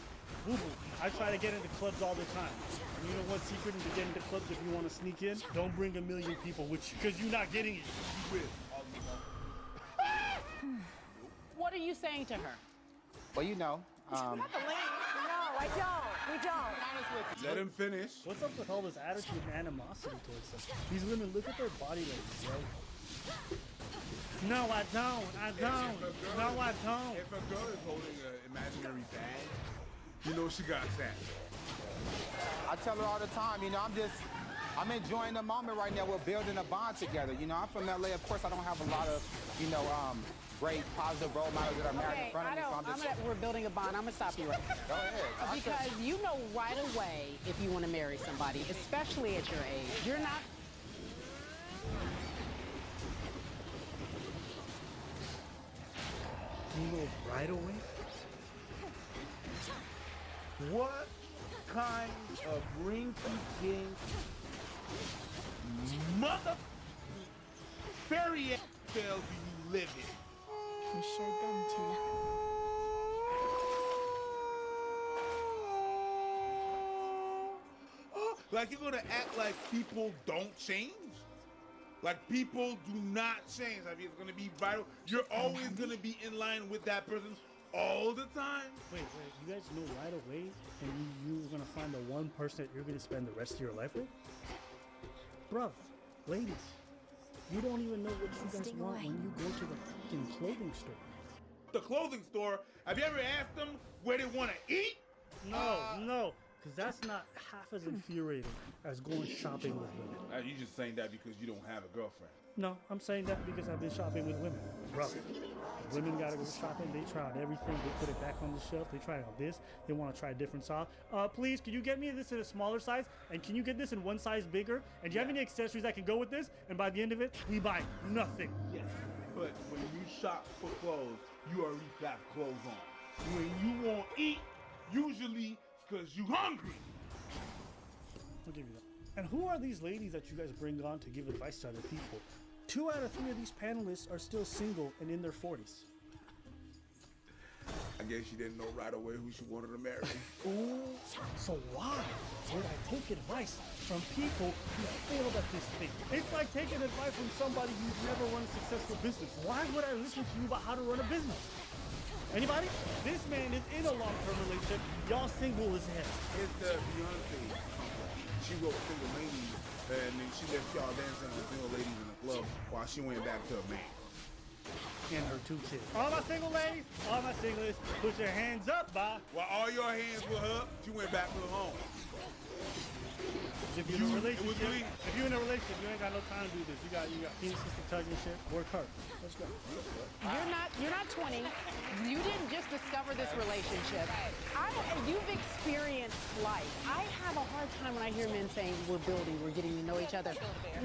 [SPEAKER 3] boo-boo. I try to get into clubs all the time. And you know what secret into getting into clubs if you want to sneak in? Don't bring a million people with you because you're not getting it. You will.
[SPEAKER 22] What are you saying to her?
[SPEAKER 9] Well, you know,
[SPEAKER 22] Not the link. No.
[SPEAKER 21] I don't. We don't.
[SPEAKER 6] Let him finish.
[SPEAKER 3] What's up with all this attitude and animosity towards them? These women, look at their body language, yo. No, I don't. I don't. No, I don't.
[SPEAKER 6] If a girl is holding an imaginary bag, you know she got that.
[SPEAKER 15] I tell her all the time, you know, I'm enjoying the moment right now. We're building a bond together. You know, I'm from LA. Of course, I don't have a lot of, you know, great positive role models that are married in front of me. So
[SPEAKER 22] we're building a bond. I'm gonna stop you right there.
[SPEAKER 15] Go ahead.
[SPEAKER 22] Because you know right away if you want to marry somebody, especially at your age. You're not.
[SPEAKER 3] You know right away?
[SPEAKER 6] What kind of rinky-dink mother fairy tale do you live in?
[SPEAKER 5] We showed them to.
[SPEAKER 6] Like you're gonna act like people don't change? Like people do not change. I mean, it's gonna be vital. You're always gonna be in line with that person all the time.
[SPEAKER 3] Wait, you guys know right away and you're gonna find the one person that you're gonna spend the rest of your life with? Bruh, ladies, you don't even know what you guys want when you go to the fucking clothing store.
[SPEAKER 6] The clothing store? Have you ever asked them where they wanna eat?
[SPEAKER 3] No, because that's not half as infuriating as going shopping with women.
[SPEAKER 6] You just saying that because you don't have a girlfriend.
[SPEAKER 3] No, I'm saying that because I've been shopping with women. Bro, women gotta go shopping. They try out everything. They put it back on the shelf. They try out this. They want to try a different style. Please, can you get me this in a smaller size? And can you get this in one size bigger? And do you have any accessories that can go with this? And by the end of it, we buy nothing.
[SPEAKER 6] Yes, but when you shop for clothes, you already got clothes on. When you won't eat, usually it's because you hungry.
[SPEAKER 3] I'll give you that. And who are these ladies that you guys bring on to give advice to other people? 2 out of 3 of these panelists are still single and in their 40s.
[SPEAKER 6] I guess she didn't know right away who she wanted to marry.
[SPEAKER 3] Ooh, so why would I take advice from people who failed at this thing? It's like taking advice from somebody who's never run a successful business. Why would I listen to you about how to run a business? Anybody? This man is in a long-term relationship. Y'all single as hell.
[SPEAKER 6] It's Beyonce. She wrote Single Ladies, and then she left y'all dancing with single ladies in the club while she went back to a man.
[SPEAKER 3] And her 2 kids. All my single ladies, all my singlers, put your hands up, bye.
[SPEAKER 6] While all your hands were up, she went back to her home.
[SPEAKER 3] If you're in a relationship, you ain't got no time to do this. You got penises to tug and shit. Work hard. Let's go.
[SPEAKER 22] You're not 20. You didn't just discover this relationship. You've experienced life. I have a hard time when I hear men saying we're building, we're getting to know each other.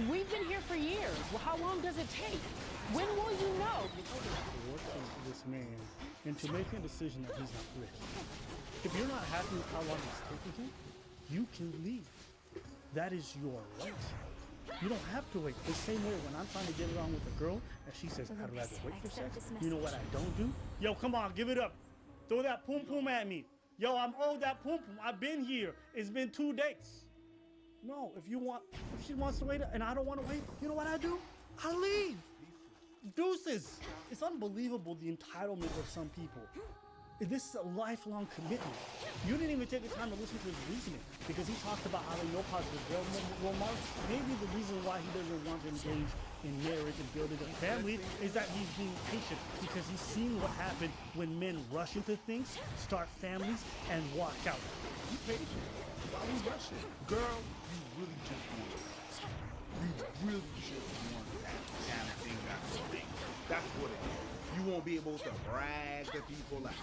[SPEAKER 22] We've been here for years. Well, how long does it take? When will you know?
[SPEAKER 3] Working this man into making a decision that he's not ready. If you're not happy with how long it's taking him, you can leave. That is your right. You don't have to wait. The same way when I'm trying to get along with a girl and she says, I'd rather wait for sex. You know what I don't do? Yo, come on, give it up. Throw that poom poom at me. Yo, I'm owed that poom poom. I've been here. It's been 2 dates. No, if she wants to wait and I don't want to wait, you know what I do? I leave. Deuces. It's unbelievable the entitlement of some people. This is a lifelong commitment. You didn't even take the time to listen to his reasoning because he talked about how they know positive role models. Maybe the reason why he doesn't want to engage in marriage and building a family is that he's being patient because he's seen what happened when men rush into things, start families, and walk out.
[SPEAKER 6] You patient. Why we rushing? Girl, you really just want it. You really just want that kind of thing. That's what it is. You won't be able to brag to people like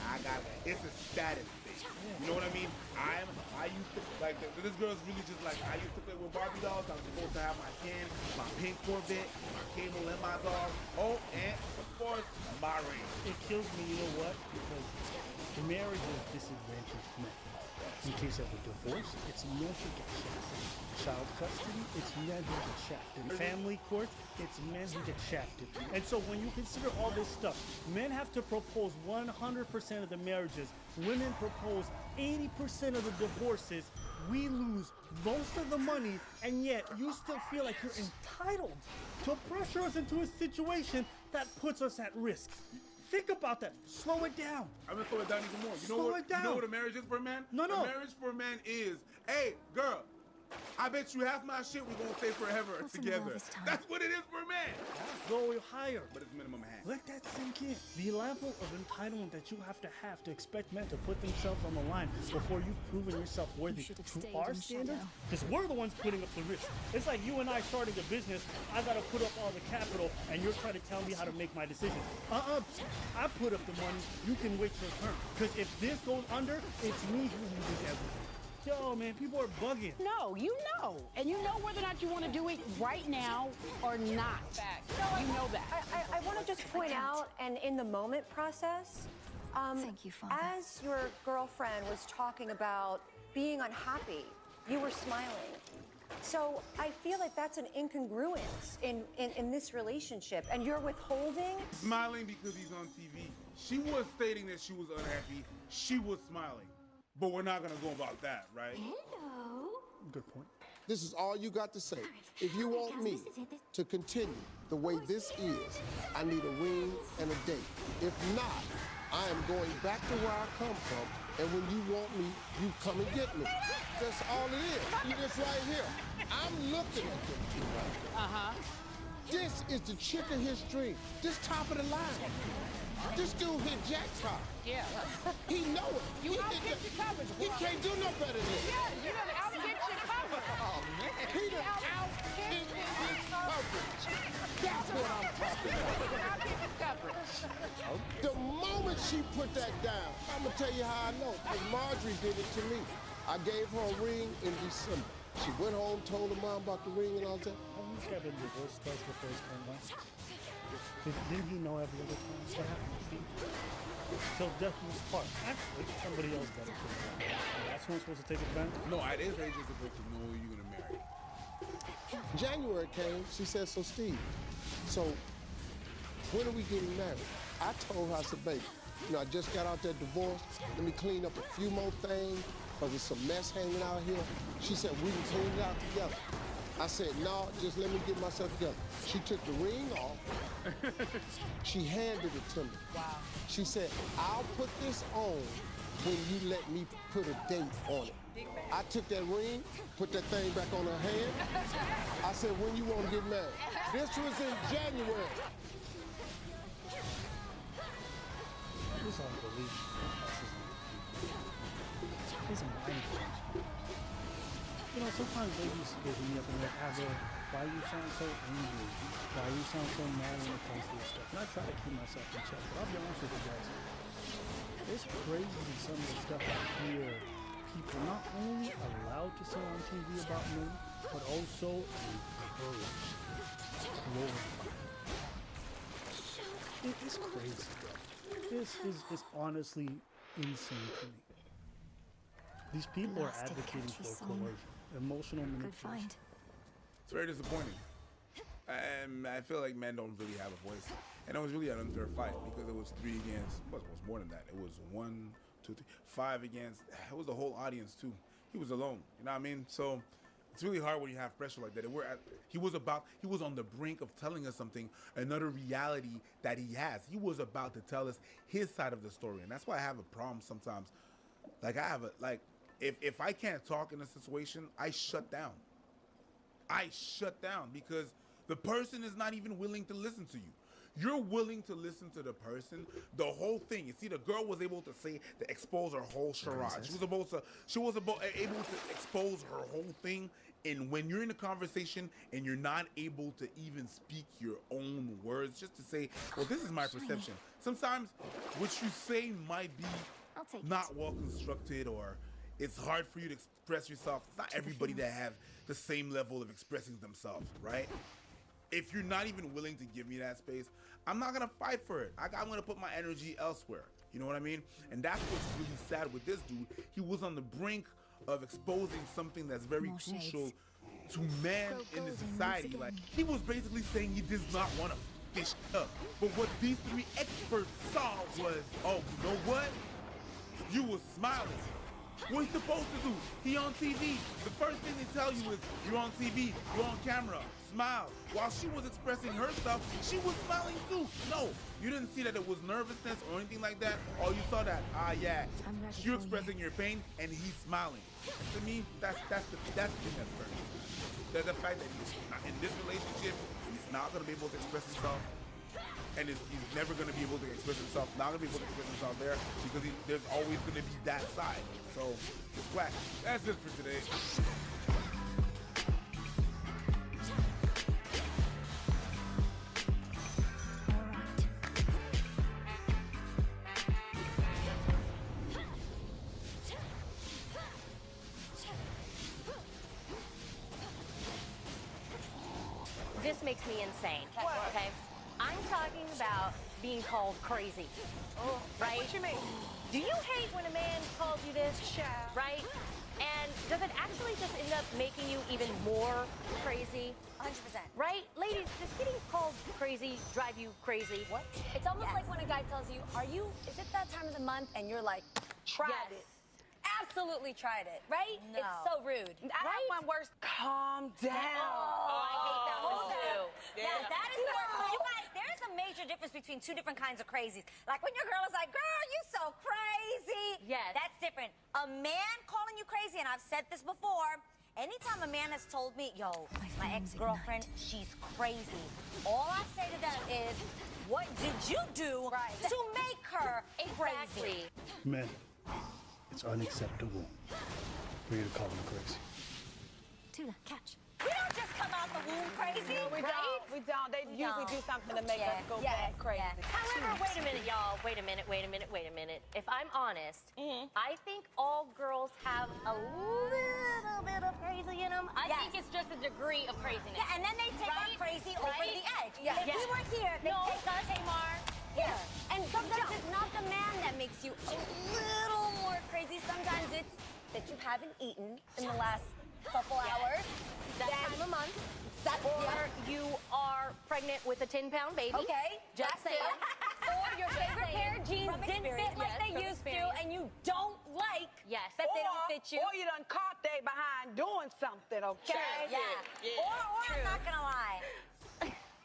[SPEAKER 6] it's a status thing. You know what I mean? I used to, like, this girl's really just like, I used to play with Barbie dolls. I'm supposed to have my Ken, my pink Corvette, my Cable, and my dog. Oh, and of course, my ring.
[SPEAKER 3] It kills me, you know what? Because marriage is disadvantaged men. In case of a divorce, it's men who get shafted. Child custody, it's men who get shafted. Family court, it's men who get shafted. And so when you consider all this stuff, men have to propose 100% of the marriages. Women propose 80% of the divorces. We lose most of the money, and yet you still feel like you're entitled to pressure us into a situation that puts us at risk. think about that. Slow it down.
[SPEAKER 6] I'm gonna slow it down even more. You
[SPEAKER 3] Slow it down.
[SPEAKER 6] You know what a marriage is for a man?
[SPEAKER 3] No.
[SPEAKER 6] A marriage for a man is, hey, girl, I bet you half my shit we're gonna stay forever together. That's what it is for a man.
[SPEAKER 3] Go higher.
[SPEAKER 6] But it's minimum half.
[SPEAKER 3] Let that sink in. The level of entitlement that you have to expect men to put themselves on the line before you've proven yourself worthy to our standards, because we're the ones putting up the risk. It's like you and I starting a business. I gotta put up all the capital, and you're trying to tell me how to make my decisions. I put up the money. You can wait your turn. Because if this goes under, it's me who loses everything. Yo, man, people are bugging.
[SPEAKER 22] No, you know. And you know whether or not you want to do it right now or not. You know that.
[SPEAKER 7] I want to just point out, and in the moment process,
[SPEAKER 5] Thank you, Father.
[SPEAKER 7] as your girlfriend was talking about being unhappy, you were smiling. So I feel like that's an incongruence in this relationship, and you're withholding.
[SPEAKER 6] Smiling because he's on TV. She was stating that she was unhappy. She was smiling. But we're not gonna go about that, right?
[SPEAKER 5] Hello.
[SPEAKER 3] Good point.
[SPEAKER 17] This is all you got to say. If you want me to continue the way this is, I need a ring and a date. If not, I am going back to where I come from, and when you want me, you come and get me. That's all it is. You just right here. I'm looking at them two right now. This is the chick of his dream. This top of the line. This dude hit jackpot.
[SPEAKER 22] Yeah.
[SPEAKER 17] He know it.
[SPEAKER 22] You outkick your coverage,
[SPEAKER 17] He
[SPEAKER 22] bro.
[SPEAKER 17] can't do no better than this.
[SPEAKER 22] Yeah, you done outkick your coverage. Oh, man.
[SPEAKER 17] He done outkick his coverage. That's what I'm talking about.
[SPEAKER 22] Outkick his coverage.
[SPEAKER 17] The moment she put that down, I'm gonna tell you how I know. Because Marjorie did it to me. I gave her a ring in December. She went home, told her mom about the ring and all that.
[SPEAKER 3] He's got been divorced twice before his current wife. Didn't he know every other time? What happened? Till death was part. Actually, somebody else got it. That's who's supposed to take advantage.
[SPEAKER 6] No, at his age, you're supposed to know who you're gonna marry.
[SPEAKER 17] January came, she said, so Steve, so when are we getting married? I told her, I said, baby, you know, I just got out that divorce. Let me clean up a few more things, because there's some mess hanging out here. She said, we can clean it out together. I said, no, just let me get myself together. She took the ring off. She handed it to me.
[SPEAKER 22] Wow.
[SPEAKER 17] She said, I'll put this on when you let me put a date on it. I took that ring, put that thing back on her hand. I said, when you want to get married? This was in January.
[SPEAKER 3] This is unbelievable. This is mind blowing. You know, sometimes ladies hit me up and they're like, why you sound so angry? Why you sound so mad when it comes to this stuff? And I try to keep myself in check, but I'll be honest with you guys. It's crazy some of the stuff I hear people not only allowed to say on TV about me, but also encouraged, glorified. It's crazy, bro. This is honestly insane to me. These people are advocating for coercion, emotional manipulation.
[SPEAKER 6] It's very disappointing. I feel like men don't really have a voice. And it was really an unfair fight because it was 3 against, well, it was more than that. It was 1, 2, 3, 5 against, it was the whole audience too. He was alone, you know what I mean? So it's really hard when you have pressure like that. And he was on the brink of telling us something, another reality that he has. He was about to tell us his side of the story. And that's why I have a problem sometimes. If I can't talk in a situation, I shut down. I shut down because the person is not even willing to listen to you. You're willing to listen to the person, the whole thing. You see, the girl was able to expose her whole charade. She was able to expose her whole thing. And when you're in a conversation and you're not able to even speak your own words, just to say, well, this is my perception. Sometimes what you say might be not well constructed, or it's hard for you to express yourself. It's not everybody that have the same level of expressing themselves, right? If you're not even willing to give me that space, I'm not gonna fight for it. I'm gonna put my energy elsewhere. You know what I mean? And that's what's really sad with this dude. He was on the brink of exposing something that's very crucial to men in the society. Like, he was basically saying he does not want to fish up. But what these 3 experts saw was, oh, you know what? You was smiling. What he supposed to do? He on TV. The first thing they tell you is, you're on TV, you're on camera. smiled. While she was expressing herself, she was smiling too. No, you didn't see that it was nervousness or anything like that. All you saw that, you're expressing your pain and he's smiling. To me, that's the thing that's first. There's the fact that he's not, in this relationship, he's not gonna be able to express himself. And he's never going to be able to express himself, not going to be able to express himself there, because there's always going to be that side. So, it's whack. That's it for today.
[SPEAKER 18] This makes me insane. Okay? I'm talking about being called crazy. Right?
[SPEAKER 21] What you mean?
[SPEAKER 18] Do you hate when a man calls you this? Right? And does it actually just end up making you even more crazy?
[SPEAKER 21] 100%.
[SPEAKER 18] Right? Ladies, does getting called crazy drive you crazy? What?
[SPEAKER 21] It's almost like when a guy tells you, is it that time of the month? And you're like, tried it. Absolutely tried it, right?
[SPEAKER 18] No.
[SPEAKER 21] It's so rude. I have one worse. Calm down.
[SPEAKER 18] Oh, I hate that one too.
[SPEAKER 21] Yeah.
[SPEAKER 8] That is the worst. You guys, there's a major difference between two different kinds of crazies. Like when your girl is like, girl, you so crazy.
[SPEAKER 18] Yes.
[SPEAKER 8] That's different. A man calling you crazy, and I've said this before, anytime a man has told me, yo, my ex-girlfriend, she's crazy, all I say to them is, what did you do to make her crazy?
[SPEAKER 3] Men, it's unacceptable for you to call them crazy.
[SPEAKER 21] Tuna, catch.
[SPEAKER 8] We don't just come out the womb crazy,
[SPEAKER 21] We
[SPEAKER 8] right?
[SPEAKER 21] don't. We don't. They usually do something to make us go back crazy.
[SPEAKER 18] However, wait a minute, y'all. Wait a minute. If I'm honest, I think all girls have a little bit of crazy in them. I think it's just a degree of craziness.
[SPEAKER 8] Yeah, and then they take our crazy over the edge.
[SPEAKER 21] Yeah.
[SPEAKER 8] If we were here, they take us, Tamar.
[SPEAKER 21] Yeah.
[SPEAKER 8] And sometimes it's not the man that makes you a little more crazy. Sometimes it's that you haven't eaten in the last couple hours.
[SPEAKER 18] That time of month. Or you are pregnant with a 10-pound baby.
[SPEAKER 8] Okay.
[SPEAKER 18] Just saying.
[SPEAKER 8] Or your favorite pair of jeans didn't fit like they used to, and you don't like that they don't fit you.
[SPEAKER 21] Or you done caught they behind doing something, okay?
[SPEAKER 8] Yeah. Or I'm not gonna lie.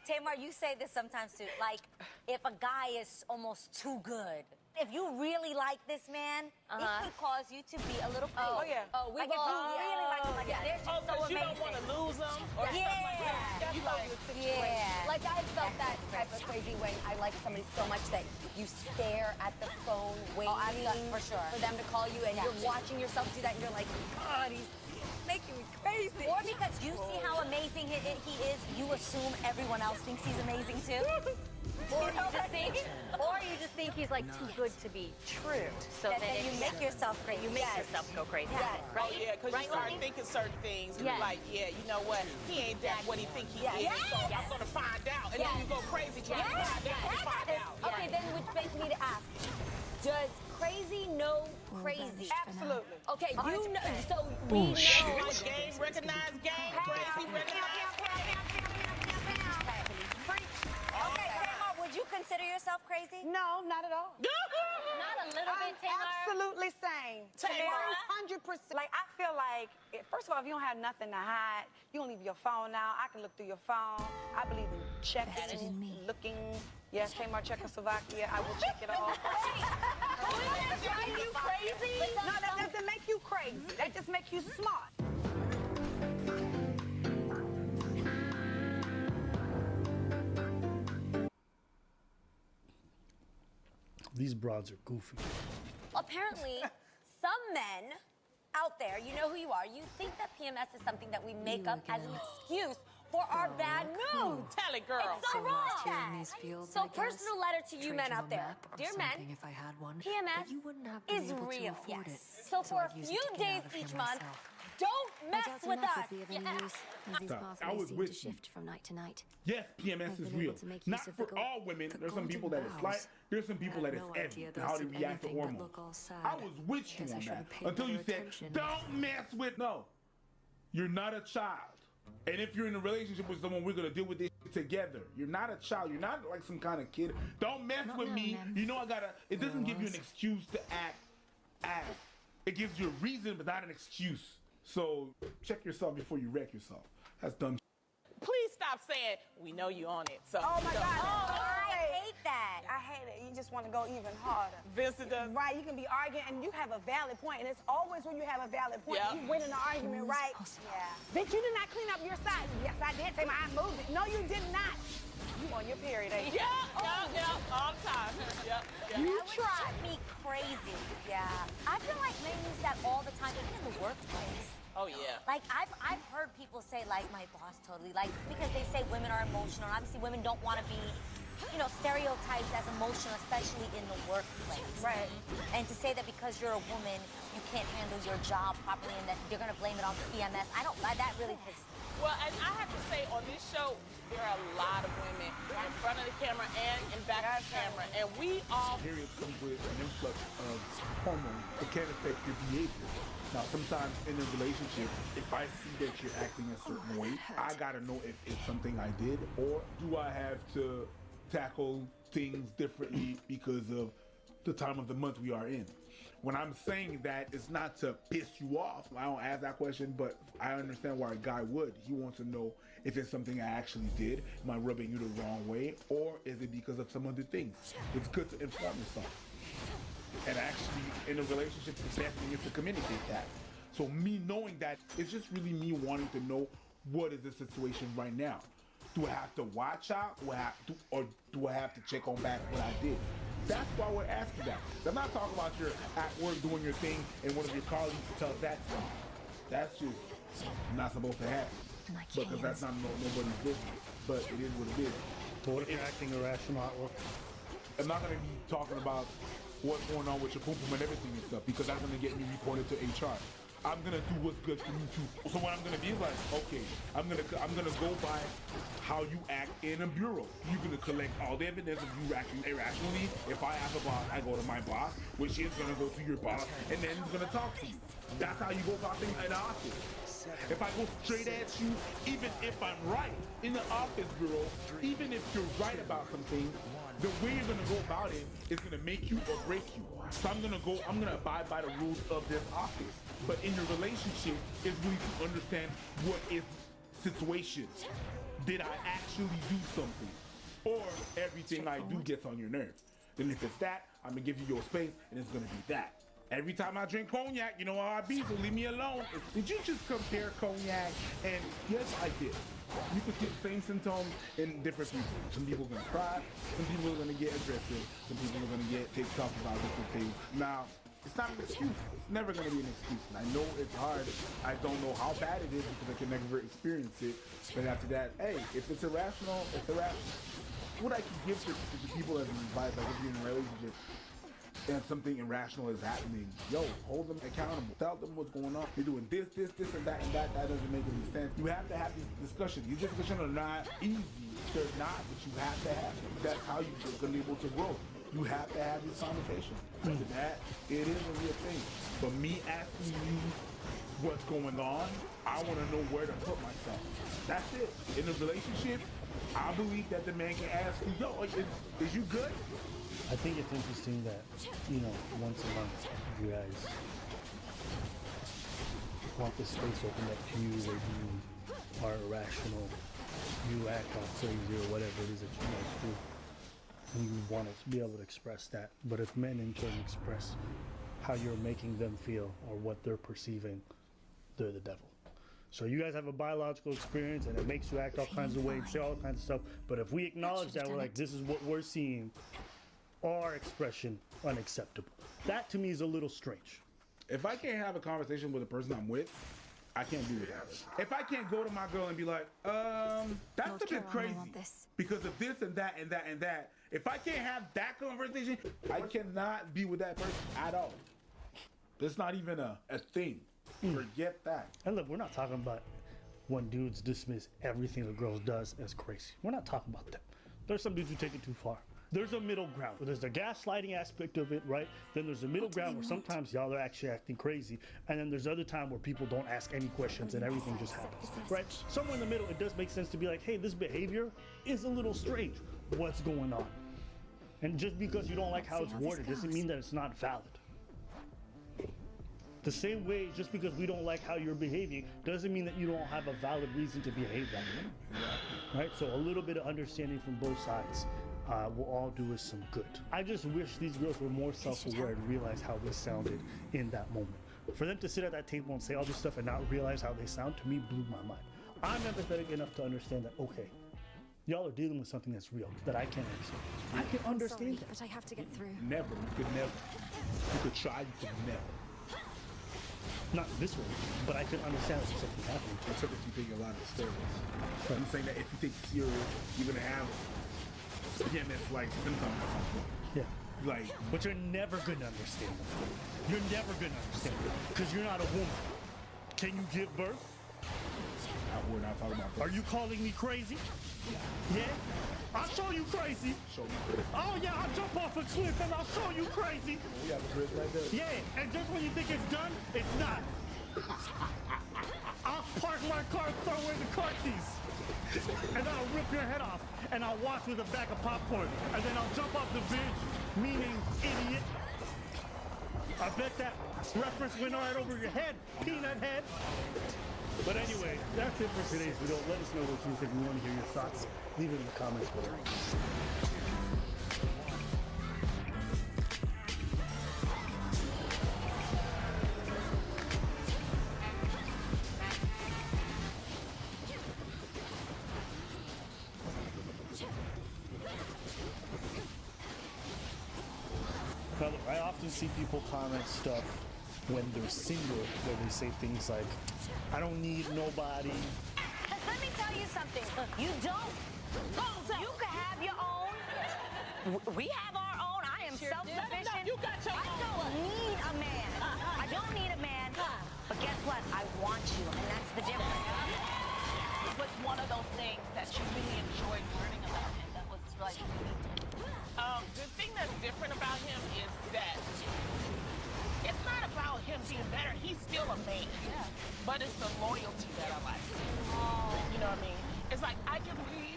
[SPEAKER 8] Tamar, you say this sometimes too. Like, if a guy is almost too good, if you really like this man, it could cause you to be a little crazy.
[SPEAKER 21] We
[SPEAKER 8] like if you really like them, like if they're just so
[SPEAKER 21] you
[SPEAKER 8] amazing.
[SPEAKER 21] don't want to lose them or
[SPEAKER 8] Yeah.
[SPEAKER 21] stuff like that. That's always the situation.
[SPEAKER 7] Like I felt that type of crazy when I like somebody so much that you stare at the phone waiting
[SPEAKER 8] for sure.
[SPEAKER 7] for them to call you, and you're watching yourself do that, and you're like, God, he's making me crazy.
[SPEAKER 8] Or because you see how amazing he is, you assume everyone else thinks he's amazing too.
[SPEAKER 18] Or you just think he's like too good to be true. So
[SPEAKER 8] then you make yourself crazy.
[SPEAKER 18] You make yourself go crazy.
[SPEAKER 8] Yes.
[SPEAKER 21] Oh, yeah, because you start thinking certain things. And you're like, yeah, you know what? He ain't that what he think he is. So I'm going to find out. And then you go crazy trying to find out.
[SPEAKER 8] Okay, then which makes me to ask, does crazy know crazy?
[SPEAKER 21] Absolutely.
[SPEAKER 8] Okay, you know, so we know.
[SPEAKER 21] Game, recognized game, crazy, recognized.
[SPEAKER 8] Okay, Tamar, would you consider yourself crazy?
[SPEAKER 21] No, not at all.
[SPEAKER 18] Not a little bit, Tamar.
[SPEAKER 21] Absolutely same.
[SPEAKER 8] Tamara?
[SPEAKER 21] 100%. Like, I feel like, first of all, if you don't have nothing to hide, you don't leave your phone out. I can look through your phone. I believe in checking, looking. Yes, Tamar, Czechoslovakia. I will check it all.
[SPEAKER 8] Does that drive you crazy?
[SPEAKER 21] No, that doesn't make you crazy. That just makes you smart.
[SPEAKER 3] These broads are goofy.
[SPEAKER 8] Apparently, some men out there, you know who you are, you think that PMS is something that we make up as an excuse for our bad mood.
[SPEAKER 21] Tell it, girl.
[SPEAKER 8] It's so wrong. So
[SPEAKER 16] I guess.
[SPEAKER 8] personal letter to you
[SPEAKER 16] Trade
[SPEAKER 8] men
[SPEAKER 16] you
[SPEAKER 8] out
[SPEAKER 16] a
[SPEAKER 8] there.
[SPEAKER 16] map or
[SPEAKER 8] Dear
[SPEAKER 16] something
[SPEAKER 8] men,
[SPEAKER 16] if I had one,
[SPEAKER 8] PMS
[SPEAKER 16] but you wouldn't have been
[SPEAKER 8] is
[SPEAKER 16] able to
[SPEAKER 8] real.
[SPEAKER 16] afford it.
[SPEAKER 8] So for a
[SPEAKER 16] I'd use it
[SPEAKER 8] few
[SPEAKER 16] to get
[SPEAKER 8] days
[SPEAKER 16] out of here
[SPEAKER 8] each month,
[SPEAKER 16] myself.
[SPEAKER 8] don't mess with us.
[SPEAKER 16] Would be of any use, as these paths
[SPEAKER 6] I
[SPEAKER 16] may
[SPEAKER 6] was
[SPEAKER 16] seem
[SPEAKER 6] with
[SPEAKER 16] to
[SPEAKER 6] you.
[SPEAKER 16] shift from night to night.
[SPEAKER 6] Yes, PMS
[SPEAKER 16] I've
[SPEAKER 6] is
[SPEAKER 16] been
[SPEAKER 6] real.
[SPEAKER 16] able to make
[SPEAKER 6] Not
[SPEAKER 16] use of
[SPEAKER 6] for
[SPEAKER 16] the
[SPEAKER 6] all women. There's some people that
[SPEAKER 16] golden
[SPEAKER 6] it's light.
[SPEAKER 16] vows.
[SPEAKER 6] There's some people
[SPEAKER 16] I
[SPEAKER 6] that
[SPEAKER 16] had
[SPEAKER 6] it's
[SPEAKER 16] no
[SPEAKER 6] heavy.
[SPEAKER 16] idea
[SPEAKER 6] And how they
[SPEAKER 16] those did
[SPEAKER 6] react to
[SPEAKER 16] anything but
[SPEAKER 6] hormones.
[SPEAKER 16] look all sad.
[SPEAKER 6] I was with you
[SPEAKER 16] Guess I
[SPEAKER 6] on
[SPEAKER 16] should
[SPEAKER 6] that
[SPEAKER 16] have paid
[SPEAKER 6] until you
[SPEAKER 16] better
[SPEAKER 6] said,
[SPEAKER 16] attention.
[SPEAKER 6] "Don't mess with." No, you're not a child. And if you're in a relationship with someone, we're gonna deal with this shit together. You're not a child. You're not like some kind of kid. Don't mess with me. You know I gotta. It doesn't give you an excuse to act. It gives you a reason, but not an excuse. So check yourself before you wreck yourself. That's dumb.
[SPEAKER 21] Please stop
[SPEAKER 13] stop saying, we know you on it. So,
[SPEAKER 21] Oh my God.
[SPEAKER 8] I hate that.
[SPEAKER 21] I hate it. You just want to go even harder.
[SPEAKER 13] Vincent does.
[SPEAKER 21] Right, you can be arguing and you have a valid point, and it's always when you have a valid point,
[SPEAKER 13] Yeah.
[SPEAKER 21] you win in the argument, right? Yeah. Bitch, you did not clean up your side. Yes, I did. Say my eyes moved it. No, you did not. You on your period, ain't you?
[SPEAKER 13] Yeah, all the time. Yeah.
[SPEAKER 21] You
[SPEAKER 8] That would
[SPEAKER 21] tried.
[SPEAKER 8] drive me crazy. Yeah. I feel like men use that all the time, even in the workplace.
[SPEAKER 13] Oh, yeah.
[SPEAKER 8] Like, I've heard people say, like, my boss totally, like, because they say women are emotional. And obviously, women don't want to be, you know, stereotyped as emotional, especially in the workplace.
[SPEAKER 21] Right.
[SPEAKER 8] And to say that because you're a woman, you can't handle your job properly and that you're going to blame it on PMS, that really pisses me.
[SPEAKER 13] Well, and I have to say, on this show, there are a lot of women in front of the camera and in back of the camera. And we all...
[SPEAKER 4] Periods come with an influx of hormones that can affect your behavior. Now, sometimes in a relationship, if I see that you're acting a certain way, I gotta know if it's something I did, or do I have to tackle things differently because of the time of the month we are in. When I'm saying that, it's not to piss you off. I don't ask that question, but I understand why a guy would. He wants to know if it's something I actually did. Am I rubbing you the wrong way? Or is it because of some other things? It's good to inform yourself. And actually, in a relationship, the best thing is to communicate that. So me knowing that, it's just really me wanting to know what is the situation right now. Do I have to watch out, or do I have to check on back what I did? That's why we're asking that. I'm not talking about you're at work doing your thing and one of your colleagues tells that to you. That's just not supposed to happen. Because that's not nobody's business. But it is what it is.
[SPEAKER 3] What if you're acting irrational at work?
[SPEAKER 4] I'm not going to be talking about what's going on with your pum-pum and everything and stuff, because that's going to get me reported to HR. I'm gonna do what's good for you too. So what I'm gonna be like, okay, I'm gonna go by how you act in a bureau. You're gonna collect all the evidence of you acting irrationally. If I have a boss, I go to my boss, which is gonna go to your boss, and then he's gonna talk to you. That's how you go about things in the office. If I go straight at you, even if I'm right in the office bureau, even if you're right about something, the way you're gonna go about it is gonna make you or break you. So I'm gonna abide by the rules of this office. But in your relationship, it's really to understand what is the situation. Did I actually do something? Or everything I do gets on your nerves? Then if it's that, I'm gonna give you your space, and it's gonna be that. Every time I drink cognac, you know how I be, so leave me alone. Did you just compare cognac? And yes, I did. You could get the same symptoms in different people. Some people are gonna cry, some people are gonna get aggressive, some people are gonna get ticked off about different things. Now, it's not an excuse. It's never gonna be an excuse. And I know it's hard. I don't know how bad it is because I can never experience it. But after that, hey, if it's irrational, it's irrational. What I can give to people as an advice, like if you're in a relationship and something irrational is happening, yo, hold them accountable. Tell them what's going on. You're doing this, and that, and that. That doesn't make any sense. You have to have these discussions. These discussions are not easy. They're not, but you have to have them. That's how you're gonna be able to grow. You have to have these conversations. After that, it is a real thing. But me asking you what's going on, I want to know where to put myself. That's it. In a relationship, I believe that the man can ask you, yo, is you good?
[SPEAKER 3] I think it's interesting that, once a month, you guys want the space opened up to you where you are irrational, you act all crazy or whatever it is that you guys do. And you want to be able to express that. But if men in turn express how you're making them feel or what they're perceiving, they're the devil. So you guys have a biological experience and it makes you act all kinds of ways, say all kinds of stuff. But if we acknowledge that, we're like, this is what we're seeing, our expression unacceptable. That to me is a little strange.
[SPEAKER 4] If I can't have a conversation with the person I'm with, I can't be with that. If I can't go to my girl and be like, that's a bit crazy because of this and that and that and that. If I can't have that conversation, I cannot be with that person at all. It's not even a thing. Forget that.
[SPEAKER 3] And look, we're not talking about when dudes dismiss everything a girl does as crazy. We're not talking about that. There's some dudes who take it too far. There's a middle ground. There's the gaslighting aspect of it, right? Then there's a middle ground where sometimes y'all are actually acting crazy. And then there's other time where people don't ask any questions and everything just happens, right? Somewhere in the middle, it does make sense to be like, hey, this behavior is a little strange. What's going on? And just because you don't like how it's worded doesn't mean that it's not valid. The same way, just because we don't like how you're behaving doesn't mean that you don't have a valid reason to behave that way. Right? So a little bit of understanding from both sides will all do us some good. I just wish these girls were more self-aware and realize how they sounded in that moment. For them to sit at that table and say all this stuff and not realize how they sound, to me, blew my mind. I'm empathetic enough to understand that, okay, y'all are dealing with something that's real, that I can't understand. I can understand that.
[SPEAKER 5] But I have to get through.
[SPEAKER 4] Never. You could never. You could try, you could never.
[SPEAKER 3] Not this way, but I can understand that something happening.
[SPEAKER 4] Except if you take a lot of steroids. Right. I'm saying that if you take it serious, you're gonna have PMS-like symptoms at some point.
[SPEAKER 3] Yeah.
[SPEAKER 4] Like,
[SPEAKER 3] but you're never gonna understand them. You're never gonna understand them because you're not a woman. Can you give birth?
[SPEAKER 4] We're not talking about birth.
[SPEAKER 3] Are you calling me crazy? Yeah. I'll show you crazy.
[SPEAKER 4] Show me crazy.
[SPEAKER 3] Oh yeah, I'll jump off a cliff and I'll show you crazy.
[SPEAKER 4] We have a bridge right there.
[SPEAKER 3] Yeah, and just when you think it's done, it's not. I'll park my car, throw away the car keys, and then I'll rip your head off, and I'll watch with a bag of popcorn, and then I'll jump off the bridge, meaning idiot. I bet that reference went right over your head, peanut head. But anyway, that's it for today's video. Let us know what you think. We want to hear your thoughts. Leave it in the comments below. Now, look, I often see people comment stuff when they're single, where they say things like, I don't need nobody.
[SPEAKER 8] Let me tell you something. You don't. You can have your own. We have our own. I am self-sufficient.
[SPEAKER 13] You got your
[SPEAKER 8] I don't need a man. I don't need a man. But guess what? I want you, and that's the difference.
[SPEAKER 13] What's one of those things that you really enjoyed learning about him that was like the thing that's different about him is that it's not about him being better. He's still a man. Yeah. But it's the loyalty that I like. You know what I mean? It's like I can leave.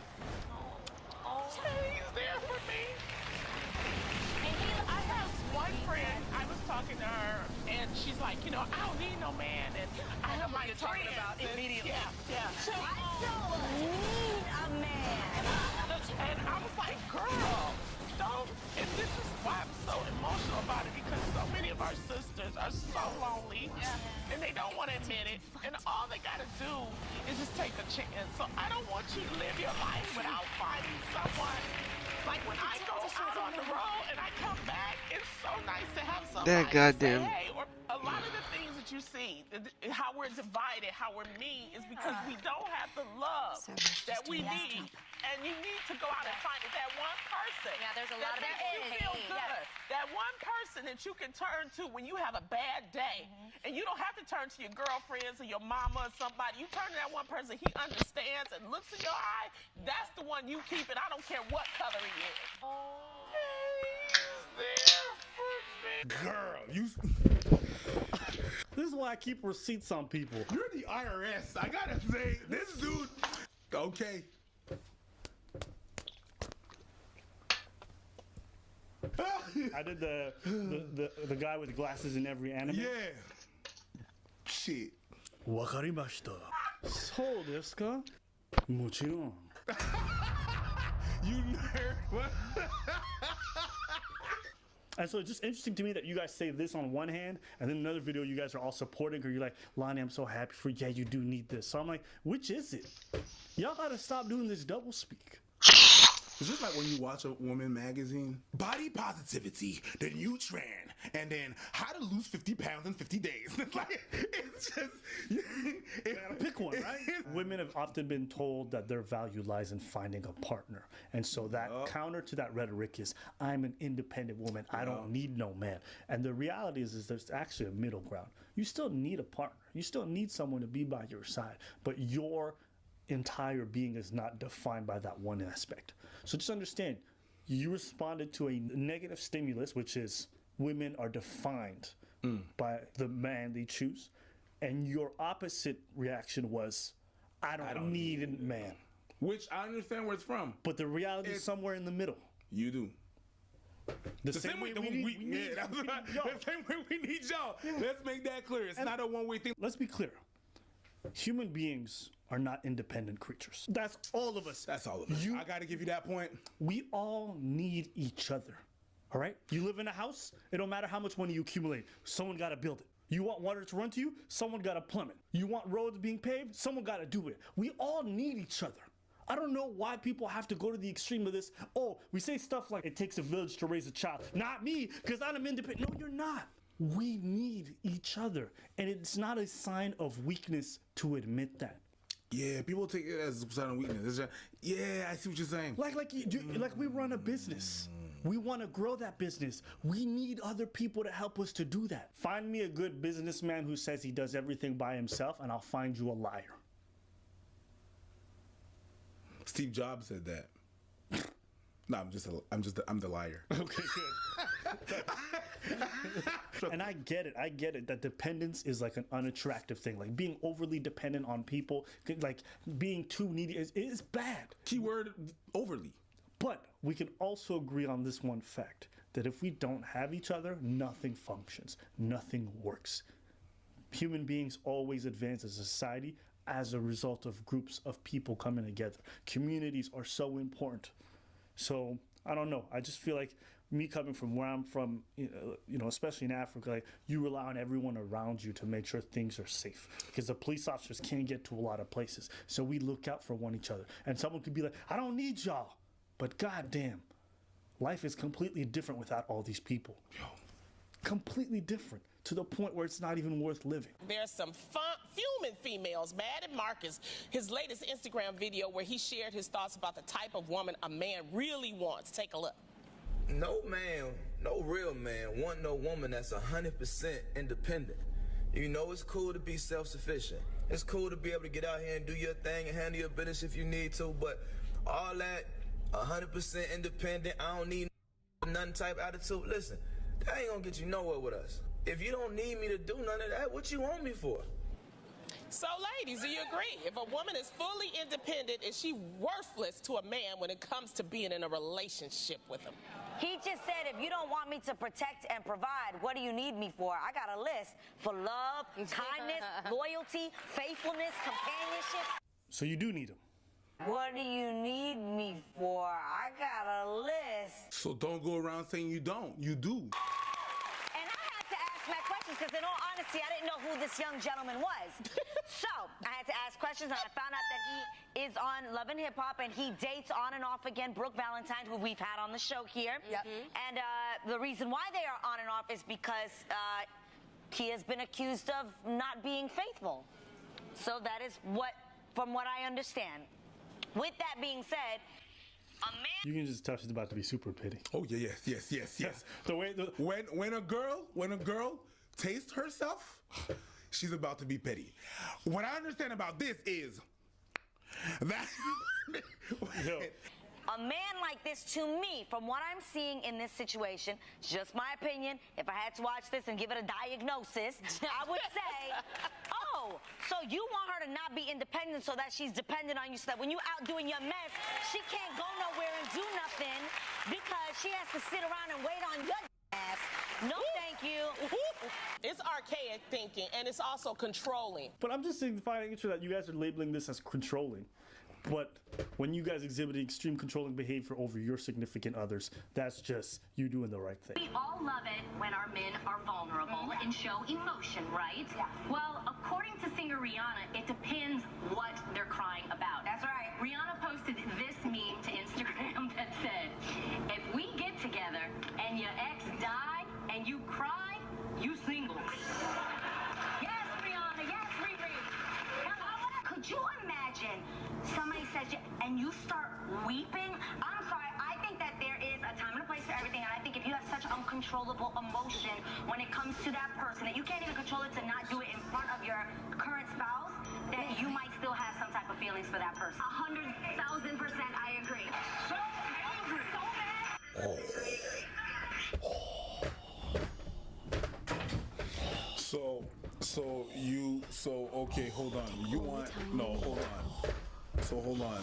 [SPEAKER 13] He's there for me. And I have one friend, I was talking to her, and she's like, you know, I don't need no man. And I have my talking about immediately. Yeah.
[SPEAKER 8] I don't need a man.
[SPEAKER 13] And I was like, girl, don't. And this is why I'm so emotional about it, because so many of our sisters are so lonely, and they don't want to admit it. And all they got to do is just take a chance. So I don't want you to live your life without finding someone. Like when I go out on the road and I come back, it's so nice to have somebody
[SPEAKER 12] That goddamn.
[SPEAKER 13] say, hey, or a lot of the things that you see, how we're divided, how we're mean, is because we don't have the love that we need. And you need to go out and find it. That one person.
[SPEAKER 18] Yeah, there's a lot of
[SPEAKER 13] makes you feel good.
[SPEAKER 18] Yes.
[SPEAKER 13] That one person that you can turn to when you have a bad day. And you don't have to turn to your girlfriends or your mama or somebody. You turn to that one person, he understands and looks in your eye. That's the one you keep, and I don't care what color he is. He's there for me.
[SPEAKER 4] Girl, you.
[SPEAKER 3] This is why I keep receipts on people.
[SPEAKER 4] You're the IRS. I gotta say, this dude. Okay.
[SPEAKER 3] I did the guy with glasses in every anime.
[SPEAKER 4] Yeah. Shit.
[SPEAKER 3] わかりました。そうですか？もちろん。
[SPEAKER 4] You nerd. What?
[SPEAKER 3] And so it's just interesting to me that you guys say this on one hand, and then another video you guys are all supporting her. You're like, Lonnie, I'm so happy for you. Yeah, you do need this. So I'm like, which is it? Y'all gotta stop doing this double speak.
[SPEAKER 4] It's just like when you watch a woman magazine. Body positivity, the new trend, and then how to lose 50 pounds in 50 days. Like, it's just...
[SPEAKER 3] You gotta pick one, right? Women have often been told that their value lies in finding a partner. And so that counter to that rhetoric is, I'm an independent woman. I don't need no man. And the reality is there's actually a middle ground. You still need a partner. You still need someone to be by your side. But your entire being is not defined by that one aspect. So just understand, you responded to a negative stimulus, which is women are defined by the man they choose. And your opposite reaction was, I don't need a man.
[SPEAKER 4] Which I understand where it's from.
[SPEAKER 3] But the reality is somewhere in the middle.
[SPEAKER 4] You do.
[SPEAKER 3] The same way we need
[SPEAKER 6] y'all. The same way we need y'all. Let's make that clear. It's not a one-way thing.
[SPEAKER 3] Let's be clear. Human beings are not independent creatures. That's all of us.
[SPEAKER 6] That's all of us. I got to give you that point.
[SPEAKER 3] We all need each other. All right? You live in a house, it don't matter how much money you accumulate. Someone got to build it. You want water to run to you? Someone got to plumb it. You want roads being paved? Someone got to do it. We all need each other. I don't know why people have to go to the extreme of this. Oh, we say stuff like it takes a village to raise a child. Not me, because I'm independent. No, you're not. We need each other. And it's not a sign of weakness to admit that.
[SPEAKER 6] Yeah, people take it as a sign of weakness. It's just, yeah, I see what you're saying.
[SPEAKER 3] Like we run a business. We want to grow that business. We need other people to help us to do that. Find me a good businessman who says he does everything by himself, and I'll find you a liar.
[SPEAKER 6] Steve Jobs said that. No, I'm the liar.
[SPEAKER 3] Okay, good. And I get it that dependence is like an unattractive thing. Like being overly dependent on people, like being too needy is bad.
[SPEAKER 6] Keyword, overly.
[SPEAKER 3] But we can also agree on this one fact, that if we don't have each other, nothing functions, nothing works. Human beings always advance as a society as a result of groups of people coming together. Communities are so important. So I don't know. I just feel like me coming from where I'm from, you know, especially in Africa, like you rely on everyone around you to make sure things are safe, because the police officers can't get to a lot of places. So we look out for one each other. And someone could be like, I don't need y'all. But goddamn, life is completely different without all these people. Completely different, to the point where it's not even worth living.
[SPEAKER 13] There's some fuming females mad at Marcus. His latest Instagram video where he shared his thoughts about the type of woman a man really wants. Take a look.
[SPEAKER 12] No man, no real man want no woman that's 100% independent. You know, it's cool to be self-sufficient. It's cool to be able to get out here and do your thing and handle your business if you need to, but all that 100% independent, I don't need none type attitude. Listen, that ain't gonna get you nowhere with us. If you don't need me to do none of that, what you want me for?
[SPEAKER 13] So, ladies, do you agree? If a woman is fully independent, is she worthless to a man when it comes to being in a relationship with him?
[SPEAKER 8] He just said, if you don't want me to protect and provide, what do you need me for? I got a list for love, kindness, loyalty, faithfulness, companionship.
[SPEAKER 3] So you do need him.
[SPEAKER 8] What do you need me for? I got a list.
[SPEAKER 6] So don't go around saying you don't. You do.
[SPEAKER 8] And I had to ask my questions because, in all honesty, I didn't know who this young gentleman was. So I had to ask questions, and I found out that he is on Love and Hip Hop, and he dates on and off again Brooke Valentine, who we've had on the show here. Yep. And the reason why they are on and off is because he has been accused of not being faithful. So that is from what I understand. With that being said, a man...
[SPEAKER 3] You can just tell she's about to be super petty.
[SPEAKER 6] Oh, yeah, yes. When a girl tastes herself, she's about to be petty. What I understand about this is that...
[SPEAKER 8] A man like this, to me, from what I'm seeing in this situation, just my opinion, if I had to watch this and give it a diagnosis, I would say, oh, so you want her to not be independent so that she's dependent on you, so that when you out doing your mess, she can't go nowhere and do nothing because she has to sit around and wait on your ass. No, thank you.
[SPEAKER 13] It's archaic thinking, and it's also controlling.
[SPEAKER 3] But I'm just finding it that you guys are labeling this as controlling. But when you guys exhibit extreme controlling behavior over your significant others, that's just you doing the right thing.
[SPEAKER 14] We all love it when our men are vulnerable and show emotion, right? Yeah. Well, according to singer Rihanna, it depends what they're crying about. That's right. Rihanna posted this meme to Instagram that said, if we get together and your ex die and you cry, you single. Yes, Rihanna. Yes, Riri. Could you imagine somebody says and you start weeping? I'm sorry, I think that there is a time and a place for everything, and I think if you have such uncontrollable emotion when it comes to that person that you can't even control it to not do it in front of your current spouse, that you might still have some type of feelings for that person. 100,000%, I agree. So angry, so mad.
[SPEAKER 6] Okay, hold on. Hold on.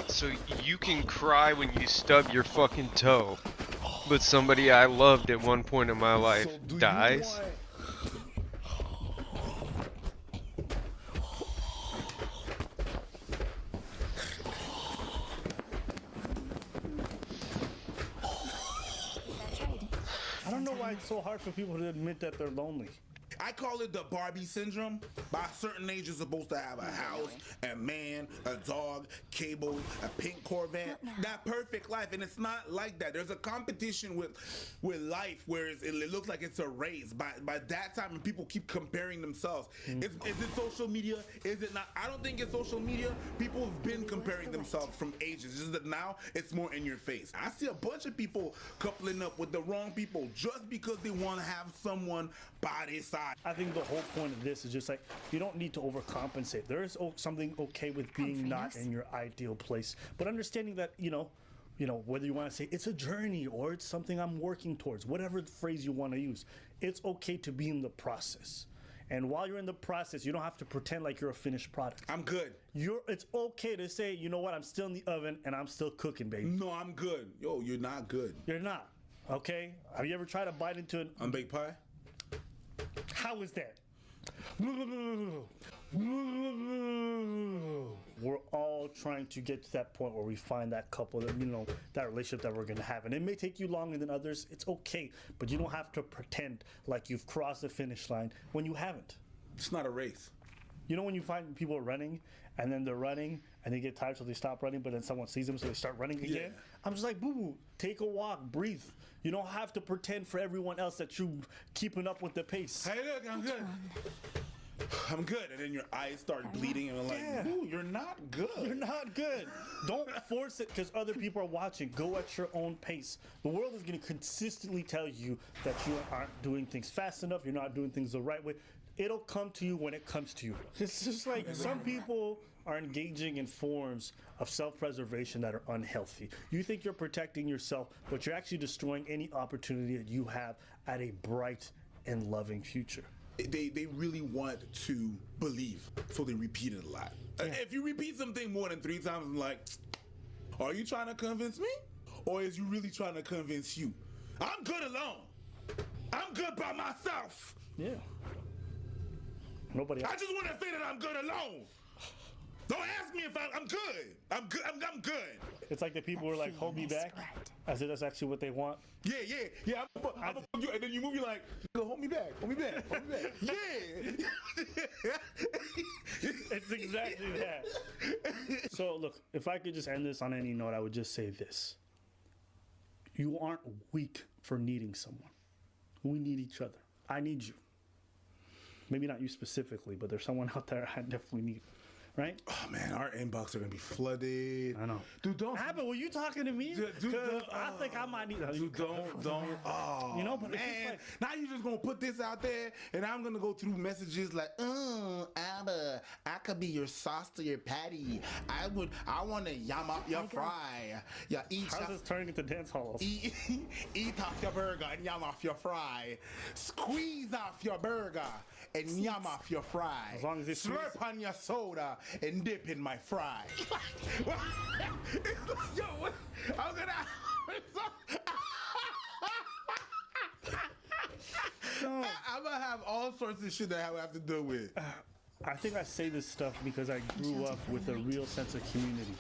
[SPEAKER 23] So you can cry when you stub your fucking toe.
[SPEAKER 11] but somebody I loved at one point in my life dies.
[SPEAKER 3] I don't know why it's so hard for people to admit that they're lonely.
[SPEAKER 6] I call it the Barbie syndrome. By a certain age, you're supposed to have a house, a man, a dog, cable, a pink Corvette. That perfect life, and it's not like that. There's a competition with life where it looks like it's a race. By that time, and people keep comparing themselves. Is it social media? Is it not? I don't think it's social media. People have been comparing themselves from ages. Just that now it's more in your face. I see a bunch of people coupling up with the wrong people just because they want to have someone by their side.
[SPEAKER 3] I think the whole point of this is just like, you don't need to overcompensate. There is something okay with being not in your ideal place, but understanding that, you know, whether you want to say it's a journey or it's something I'm working towards, whatever phrase you want to use, it's okay to be in the process. And while you're in the process, you don't have to pretend like you're a finished product.
[SPEAKER 6] I'm good.
[SPEAKER 3] It's okay to say, you know what, I'm still in the oven and I'm still cooking, baby.
[SPEAKER 6] No, I'm good. Yo, you're not good.
[SPEAKER 3] You're not. Okay? Have you ever tried to bite into an
[SPEAKER 6] unbaked pie?
[SPEAKER 3] How is that? We're all trying to get to that point where we find that couple, that, that relationship that we're going to have. And it may take you longer than others. It's okay. But you don't have to pretend like you've crossed the finish line when you haven't.
[SPEAKER 6] It's not a race.
[SPEAKER 3] You know when you find people running and then they're running and they get tired so they stop running, but then someone sees them so they start running again? Yeah. I'm just like, boo-boo, take a walk, breathe. You don't have to pretend for everyone else that you're keeping up with the pace.
[SPEAKER 6] Hey, look, I'm good. I'm good. And then your eyes start bleeding and I'm like, ooh, you're not good.
[SPEAKER 3] You're not good. Don't force it because other people are watching. Go at your own pace. The world is going to consistently tell you that you aren't doing things fast enough. You're not doing things the right way. It'll come to you when it comes to you. It's just like some people are engaging in forms of self-preservation that are unhealthy. You think you're protecting yourself, but you're actually destroying any opportunity that you have at a bright and loving future.
[SPEAKER 6] They really want to believe, so they repeat it a lot. Yeah. If you repeat something more than 3 times, I'm like, are you trying to convince me? Or is you really trying to convince you? I'm good alone. I'm good by myself.
[SPEAKER 3] Yeah. Nobody else.
[SPEAKER 6] I just want to say that I'm good alone. Don't ask me if I'm good. I'm good. I'm good.
[SPEAKER 3] It's like the people who are like, hold me back, as if that's actually what they want.
[SPEAKER 6] Yeah. I'm you, and then you move, you're like, hold me back. Yeah.
[SPEAKER 3] It's exactly that. So look, if I could just end this on any note, I would just say this. You aren't weak for needing someone. We need each other. I need you. Maybe not you specifically, but there's someone out there I definitely need. Right?
[SPEAKER 6] Oh man, our inbox are gonna be flooded.
[SPEAKER 3] I know.
[SPEAKER 6] Dude, don't.
[SPEAKER 3] Happen? Were you talking to me? Dude, I think I might need.
[SPEAKER 6] Dude, don't. Oh,
[SPEAKER 3] but
[SPEAKER 6] man,
[SPEAKER 3] like,
[SPEAKER 6] now you're just gonna put this out there, and I'm gonna go through messages like, Abba, I could be your sauce to your patty. I want to yum up your fry. Yeah,
[SPEAKER 3] how's this turning into dance halls?
[SPEAKER 6] Eat off your burger and yum off your fry. Squeeze off your burger and yum off your fry.
[SPEAKER 3] As long as it's
[SPEAKER 6] slurp on your soda and dip in my fry. Yo, what? I'm gonna. I'm gonna have all sorts of shit that I have to deal with.
[SPEAKER 3] I think I say this stuff because I grew up with a real sense of community,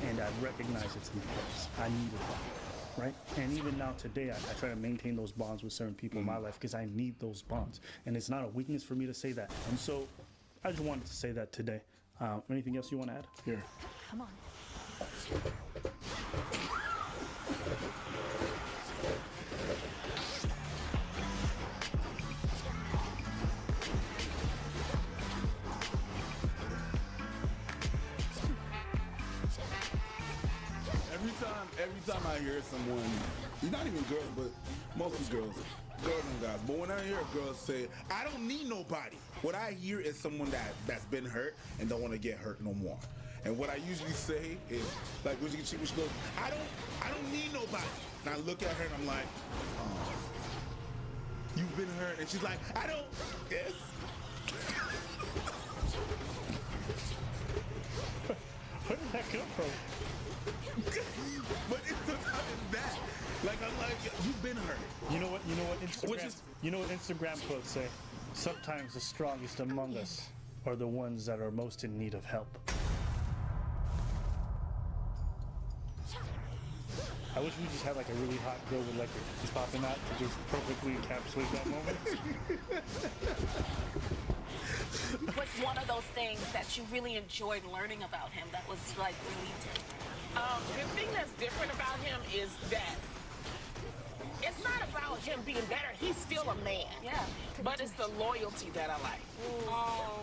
[SPEAKER 3] and I recognize its importance. I needed that, right? And even now today, I try to maintain those bonds with certain people in my life because I need those bonds, and it's not a weakness for me to say that. And so, I just wanted to say that today. Anything else you want to add?
[SPEAKER 6] Here.
[SPEAKER 5] Come on.
[SPEAKER 6] Every time I hear someone, not even girls, but mostly girls and guys, but when I hear a girl say, I don't need nobody, what I hear is someone that's been hurt and don't want to get hurt no more. And what I usually say is, like, when she goes, I don't need nobody. And I look at her and I'm like, oh, you've been hurt. And she's like, I don't. Yes.
[SPEAKER 3] Where did that come from?
[SPEAKER 6] But it's sometimes that. Like I'm like, you've been hurt.
[SPEAKER 3] You know what Instagram quotes say? Sometimes the strongest among us are the ones that are most in need of help. I wish we just had like a really hot girl with like just popping out to just perfectly encapsulate that moment.
[SPEAKER 13] What's one of those things that you really enjoyed learning about him that was like really different? The thing that's different about him is that it's not about him being better. He's still a man. Yeah. But it's the loyalty that I like.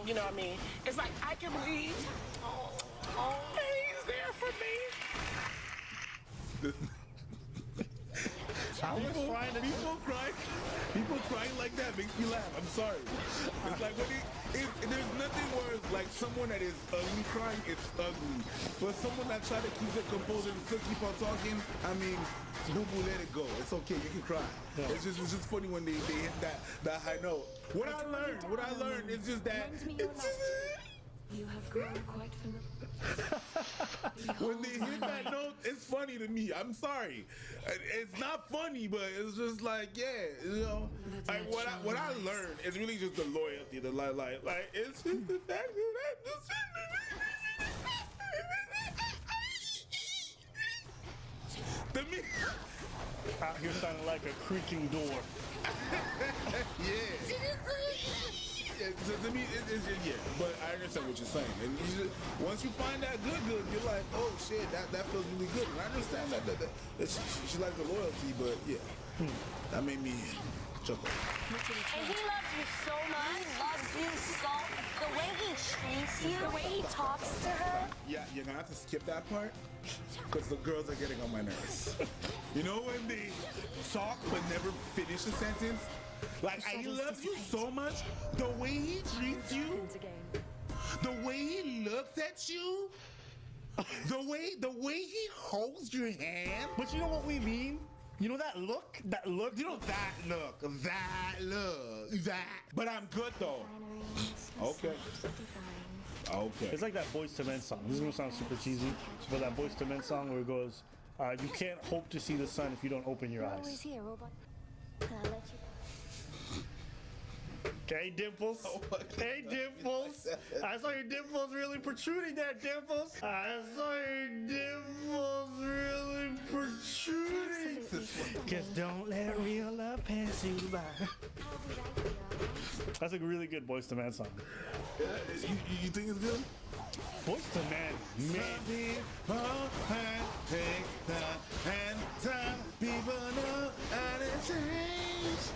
[SPEAKER 13] You know what I mean? It's like, I can believe he's there for me.
[SPEAKER 6] People crying like that makes me laugh. I'm sorry. It's like when there's nothing worse like someone that is ugly crying. It's ugly. But someone that try to keep their composure and still keep on talking, I mean, boo-boo, let it go. It's okay. You can cry. Yeah. It's just funny when they hit that high note. What I learned is just that.
[SPEAKER 16] You have grown quite familiar.
[SPEAKER 6] When they hit that note, it's funny to me. I'm sorry. It's not funny, but it's just like, yeah, you know. Like what I learned is really just the loyalty, the like it's just the fact that me
[SPEAKER 3] out here sounding like a creaking door.
[SPEAKER 6] Yeah. Yeah, to me, it's just, yeah, but I understand what you're saying. And once you find that good, you're like, oh shit, that feels really good. And I understand that she likes the loyalty, but yeah, that made me chuckle.
[SPEAKER 18] And he loves you so much. He loves you so. The way he treats you, the way he talks to her.
[SPEAKER 6] Yeah, you're gonna have to skip that part because the girls are getting on my nerves. You know when they talk but never finish a sentence? Like, he loves you so much, the way he treats you, the way he looks at you, the way he holds your hand.
[SPEAKER 3] But you know what we mean? You know that look?
[SPEAKER 6] You know that look. But I'm good though. Okay.
[SPEAKER 3] It's like that Boyz II Men song. This is gonna sound super cheesy, but that Boyz II Men song where it goes, you can't hope to see the sun if you don't open your eyes.
[SPEAKER 5] Always here, robot. Can I let you?
[SPEAKER 3] Okay, Dimples. Hey, Dimples. I saw your dimples really protruding there, Dimples. I saw your dimples really protruding. Just don't let real love pass you by. That's a really good Boyz II Men song.
[SPEAKER 6] You think it's good?
[SPEAKER 3] Boyz II Men.
[SPEAKER 6] Maybe take time and time. People know how to change.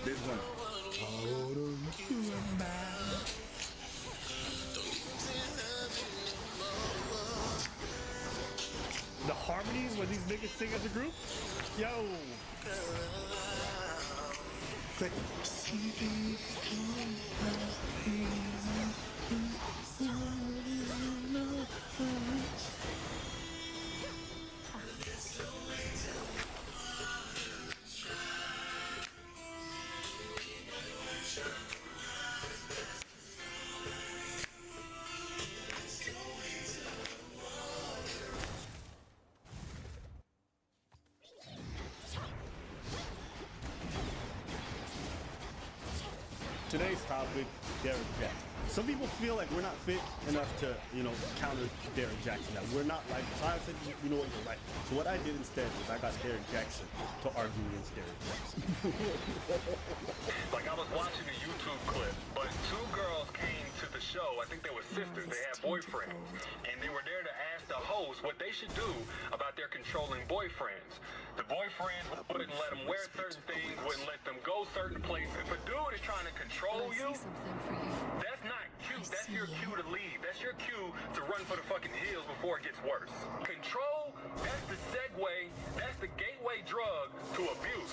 [SPEAKER 6] This one.
[SPEAKER 3] The harmonies when these niggas sing as a group? Yo! Today's topic, Derrick Jackson. Some people feel like we're not fit enough to, counter Derrick Jackson. Now, we're not like, so I said, you know what, you're right. So what I did instead was I got Derrick Jackson to argue against Derrick Jackson.
[SPEAKER 2] Like I was watching a YouTube clip, but two girls came to the show. I think they were sisters. They had boyfriends. And they were there to ask the host what they should do about their controlling boyfriends. The boyfriends wouldn't let them wear certain things, wouldn't let them go certain places. If a dude is trying to control you, that's not cute. That's your cue to leave. That's your cue to run for the fucking hills before it gets worse. Control, that's the segue, that's the gateway drug to abuse.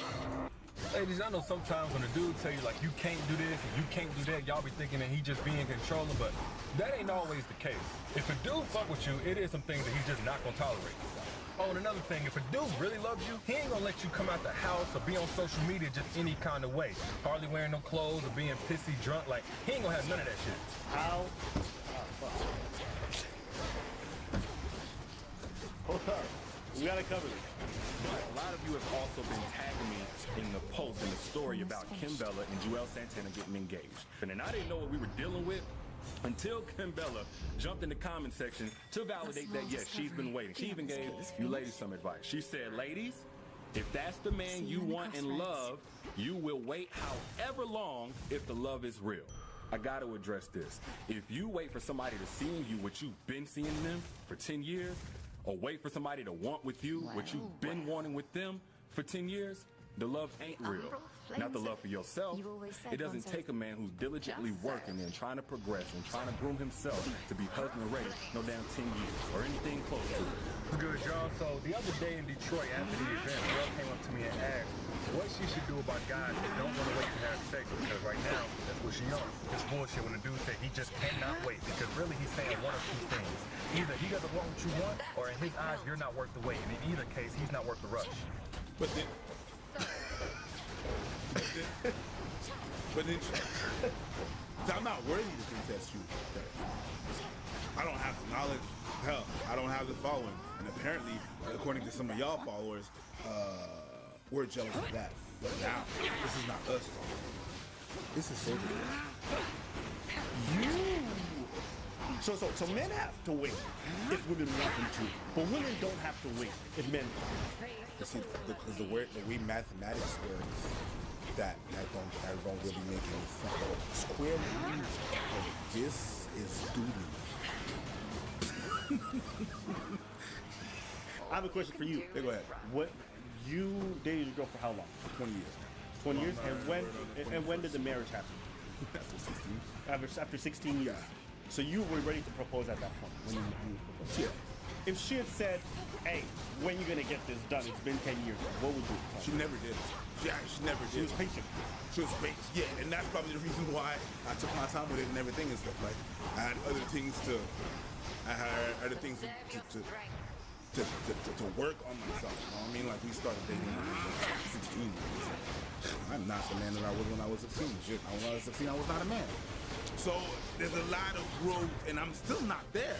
[SPEAKER 20] Ladies, I know sometimes when a dude tell you like you can't do this and you can't do that, y'all be thinking that he just being controlling, but that ain't always the case. If a dude fuck with you, it is some things that he's just not gonna tolerate. Oh, and another thing, if a dude really loves you, he ain't gonna let you come out the house or be on social media just any kind of way. Hardly wearing no clothes or being pissy drunk, like, he ain't gonna have none of that shit.
[SPEAKER 3] How? We gotta cover this.
[SPEAKER 20] But a lot of you have also been tagging me in the post in the story about Kim Bella and Joel Santana getting engaged. And then I didn't know what we were dealing with until Kim Bella jumped in the comment section to validate that, yes, she's been waiting. She even gave you ladies some advice. She said, ladies, if that's the man you want and love, you will wait however long if the love is real. I got to address this. If you wait for somebody to see in you what you've been seeing in them for 10 years, or wait for somebody to want with you what you've been wanting with them for 10 years, the love ain't real. Not the love for yourself. It doesn't take a man who's diligently working and trying to progress and trying to groom himself to be husband ready no damn 10 years or anything close to it.
[SPEAKER 2] Good, y'all. So the other day in Detroit after the event, a girl came up to me and asked what she should do about guys that don't want to wait to have sex, because right now, that's what she on. It's bullshit when a dude said he just cannot wait, because really he's saying one of two things. Either he doesn't want what you want, or in his eyes, you're not worth the wait. And in either case, he's not worth the rush.
[SPEAKER 6] But then, I'm not worthy to contest you. I don't have the knowledge. Hell, I don't have the following. And apparently, according to some of y'all followers, we're jealous of that. But now, this is not us. This is so
[SPEAKER 3] So men have to wait if women want them to, but women don't have to wait if men don't.
[SPEAKER 6] See, because the way mathematics works, that don't really make any sense. Square root of this is duty.
[SPEAKER 3] I have a question for you.
[SPEAKER 6] Yeah, go ahead.
[SPEAKER 3] What you dated your girl for how long?
[SPEAKER 6] 20 years.
[SPEAKER 3] 20 years? And when did the marriage happen?
[SPEAKER 6] After 16.
[SPEAKER 3] After 16 years.
[SPEAKER 6] Yeah.
[SPEAKER 3] So you were ready to propose at that point when you proposed?
[SPEAKER 6] Yeah.
[SPEAKER 3] If she had said, hey, when you gonna get this done? It's been 10 years. What would you do?
[SPEAKER 6] She never did. Yeah, she never did.
[SPEAKER 3] She was patient.
[SPEAKER 6] She was patient. Yeah, and that's probably the reason why I took my time with it and everything and stuff. Like, I had other things to work on myself. You know what I mean? Like, we started dating when I was 16. I'm not the man that I was when I was 16. Shit, when I was 16, I was not a man. So there's a lot of growth, and I'm still not there.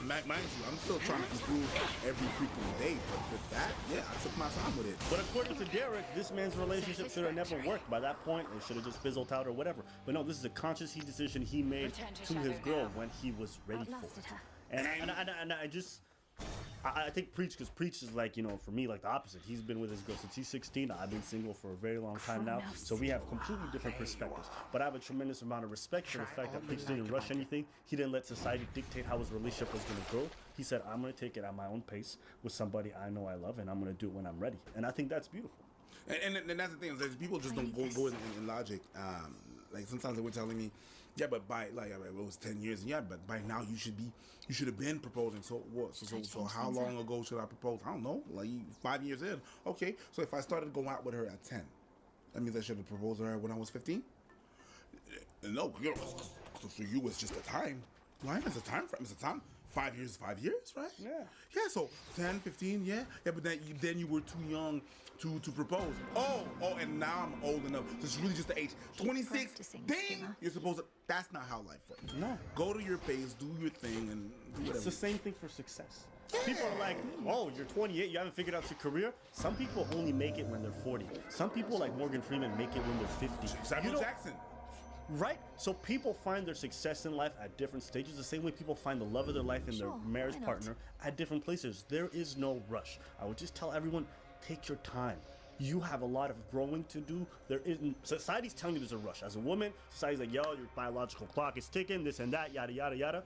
[SPEAKER 6] Mind you, I'm still trying to improve every freaking day. But with that, yeah, I took my time with it.
[SPEAKER 3] But according to Derek, this man's relationship should have never worked. By that point, it should have just fizzled out or whatever. But no, this is a conscious decision he made to his girl when he was ready for it. And I think Preach, because Preach is like, you know, for me, like the opposite. He's been with his girl since he's 16. I've been single for a very long time now. So we have completely different perspectives. But I have a tremendous amount of respect for the fact that Preach didn't rush anything. He didn't let society dictate how his relationship was going to go. He said, I'm going to take it at my own pace with somebody I know I love, and I'm going to do it when I'm ready. And I think that's beautiful.
[SPEAKER 6] And that's the thing, is that people just don't go in logic. Like sometimes they were telling me, yeah, but by like it was 10 years, and yeah, but by now you should have been proposing. So what? So how long ago should I propose? I don't know, like 5 years in. Okay, so if I started going out with her at 10, that means I should have proposed to her when I was 15. No, you know, so for you it's just a time. Right? It's a time frame. It's a time. 5 years, right?
[SPEAKER 3] Yeah.
[SPEAKER 6] Yeah, so 10, 15, yeah. Yeah, but then you were too young to propose. Oh, and now I'm old enough. So it's really just the age. 26, ding! You're supposed to, that's not how life works.
[SPEAKER 3] No.
[SPEAKER 6] Go to your pace, do your thing, and do whatever.
[SPEAKER 3] It's the same thing for success. People are like, oh, you're 28, you haven't figured out your career. Some people only make it when they're 40. Some people, like Morgan Freeman, make it when they're 50.
[SPEAKER 6] Samuel Jackson.
[SPEAKER 3] Right? So people find their success in life at different stages, the same way people find the love of their life in their marriage partner at different places. There is no rush. I would just tell everyone, take your time. You have a lot of growing to do. There isn't, society's telling you there's a rush. As a woman, society's like, yo, your biological clock is ticking, this and that, yada, yada, yada.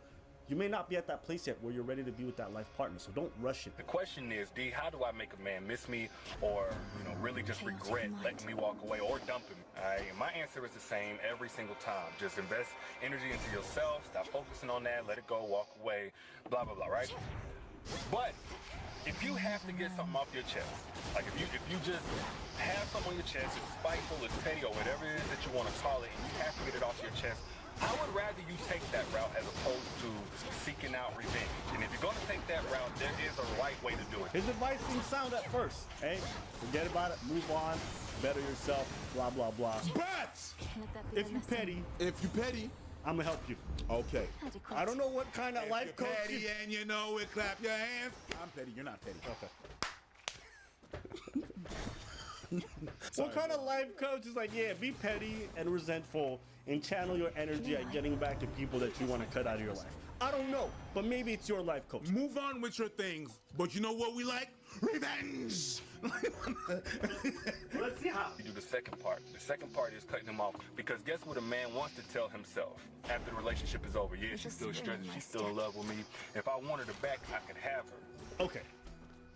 [SPEAKER 3] You may not be at that place yet where you're ready to be with that life partner, so don't rush it.
[SPEAKER 2] The question is, D, how do I make a man miss me or, really just regret letting me walk away or dumping me? My answer is the same every single time. Just invest energy into yourself, stop focusing on that, let it go, walk away, blah, blah, blah, right? But if you have to get something off your chest, like if you just have something on your chest, it's spiteful, it's petty, or whatever it is that you want to call it, and you have to get it off your chest, I would rather you take that route as opposed to seeking out revenge. And if you're going to take that route, there is a right way to do it.
[SPEAKER 3] His advice seems sound at first. Hey, forget about it, move on, better yourself, blah, blah, blah.
[SPEAKER 6] But if you petty,
[SPEAKER 3] I'm gonna help you.
[SPEAKER 4] Okay.
[SPEAKER 3] I don't know what kind of life coach.
[SPEAKER 4] Petty and you know it, clap your hands. I'm petty, you're not petty.
[SPEAKER 3] Okay. What kind of life coach is like, yeah, be petty and resentful and channel your energy at getting back to people that you want to cut out of your life? I don't know, but maybe it's your life coach.
[SPEAKER 4] Move on with your things, but you know what we like? Revenge!
[SPEAKER 3] Let's see how.
[SPEAKER 2] You do the second part. The second part is cutting him off, because guess what a man wants to tell himself after the relationship is over? Yeah, she's still stressed, she's still in love with me. If I wanted her back, I could have her.
[SPEAKER 3] Okay,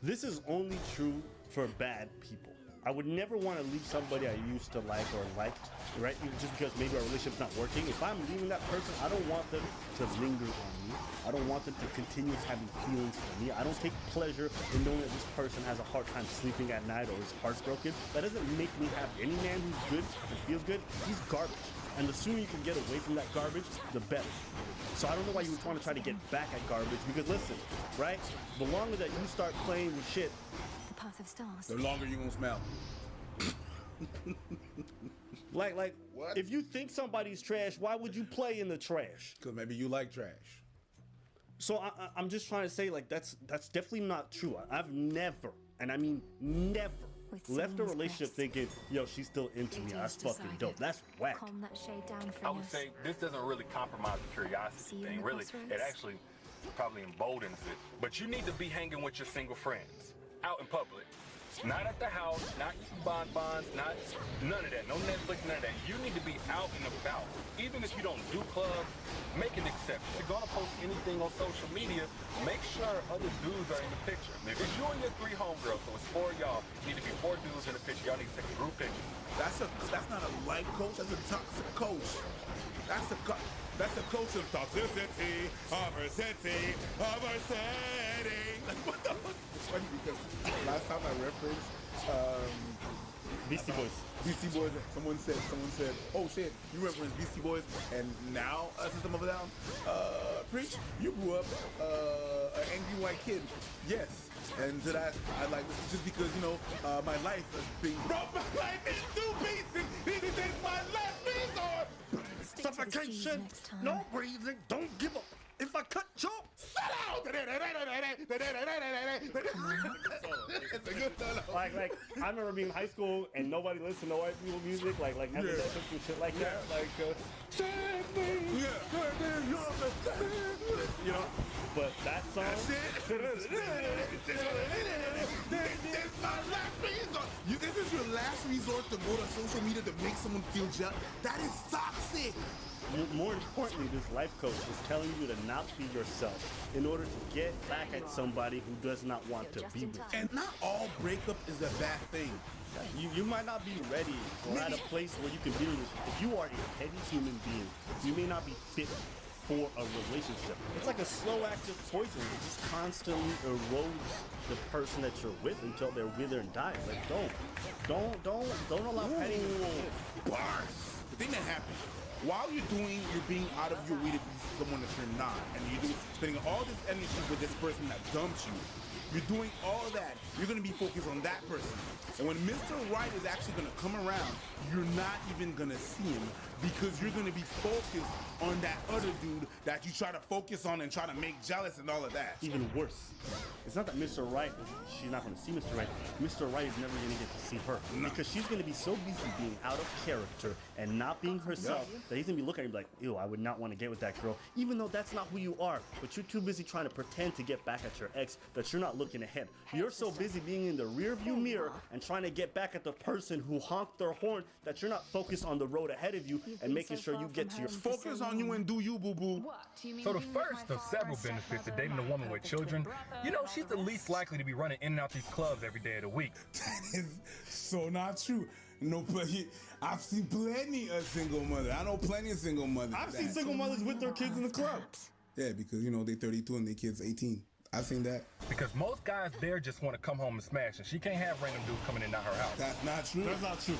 [SPEAKER 3] this is only true for bad people. I would never want to leave somebody I used to like or liked, right? Just because maybe our relationship's not working. If I'm leaving that person, I don't want them to linger on me. I don't want them to continue having feelings for me. I don't take pleasure in knowing that this person has a hard time sleeping at night or is heartbroken. That doesn't make me happy. Any man who's good and feels good, he's garbage. And the sooner you can get away from that garbage, the better. So I don't know why you would want to try to get back at garbage, because listen, right? The longer that you start playing with shit,
[SPEAKER 5] Path of stars.
[SPEAKER 4] The longer you gonna smell.
[SPEAKER 3] like what? If you think somebody's trash, why would you play in the trash?
[SPEAKER 4] Because maybe you like trash.
[SPEAKER 3] So I'm just trying to say, like, that's definitely not true. I've never, and I mean never, left a relationship thinking, yo, she's still into me. That's fucking dope. That's whack.
[SPEAKER 5] Calm that shade down for
[SPEAKER 2] I would say this doesn't really compromise the curiosity thing. Really, it actually probably emboldens it. But you need to be hanging with your single friends out in public. Not at the house, not eating bonbons, not none of that. No Netflix, none of that. You need to be out and about. Even if you don't do clubs, make an exception. If you're gonna post anything on social media, make sure other dudes are in the picture. If it's you and your 3 homegirls, so it's 4 of y'all, need to be 4 dudes in the picture. Y'all need to take a group picture.
[SPEAKER 4] That's not a life coach, that's a toxic coach. That's a coach of toxicity, of our city, of our setting. Like, what the fuck? It's funny because last time I referenced
[SPEAKER 3] Beastie Boys.
[SPEAKER 4] Beastie Boys, someone said, oh shit, you referenced Beastie Boys, and now, System of a Down, preach, you grew up an angry white kid. Yes. And to that, I like this just because, you know, my life has been broke my life in 2 pieces. This is my last resort.
[SPEAKER 3] Suffocation, no breathing, don't give up. If I cut you,
[SPEAKER 4] shut out. It's a good song.
[SPEAKER 3] Like I remember being in high school and nobody listened to white people music, like Evanescence and shit like that. Like, save me, you know. But that song,
[SPEAKER 4] this is my last resort. This is your last resort to go to social media to make someone feel jealous. That is toxic.
[SPEAKER 3] More importantly, this life coach is telling you to not be yourself in order to get back at somebody who does not want to be with you.
[SPEAKER 4] And not all breakup is a bad thing.
[SPEAKER 3] You might not be ready or at a place where you can be with this. If you are a petty human being, you may not be fit for a relationship. It's like a slow active poison. It just constantly erodes the person that you're with until they're wither and die. Like don't allow petty.
[SPEAKER 4] Bars. The thing that happens while you're being out of your way to be someone that you're not, and you're spending all this energy with this person that dumped you. You're doing all that. You're gonna be focused on that person. And when Mr. Right is actually gonna come around, you're not even gonna see him because you're gonna be focused on that other dude that you try to focus on and try to make jealous and all of that.
[SPEAKER 3] Even worse. It's not that Mr. Right, she's not gonna see Mr. Right. Mr. Right is never gonna get to see her. No. Because she's gonna be so busy being out of character and not being herself that he's gonna be looking at you like, ew, I would not want to get with that girl, even though that's not who you are. But you're too busy trying to pretend to get back at your ex that you're not looking ahead. You're so busy being in the rear view mirror and trying to get back at the person who honked their horn that you're not focused on the road ahead of you and making sure you get to your
[SPEAKER 4] focus on you and do you, boo-boo.
[SPEAKER 2] So the first of several benefits to dating a woman with children, you know, she's the least likely to be running in and out these clubs every day of the week.
[SPEAKER 4] That is so not true. Nobody, I've seen plenty of single mothers. I know plenty of single mothers.
[SPEAKER 3] I've seen single mothers with their kids in the club.
[SPEAKER 4] Yeah, because, you know, they 32 and their kids 18. I've seen that.
[SPEAKER 2] Because most guys there just want to come home and smash, and she can't have random dudes coming in out her house.
[SPEAKER 4] That's not true.
[SPEAKER 3] That's not true.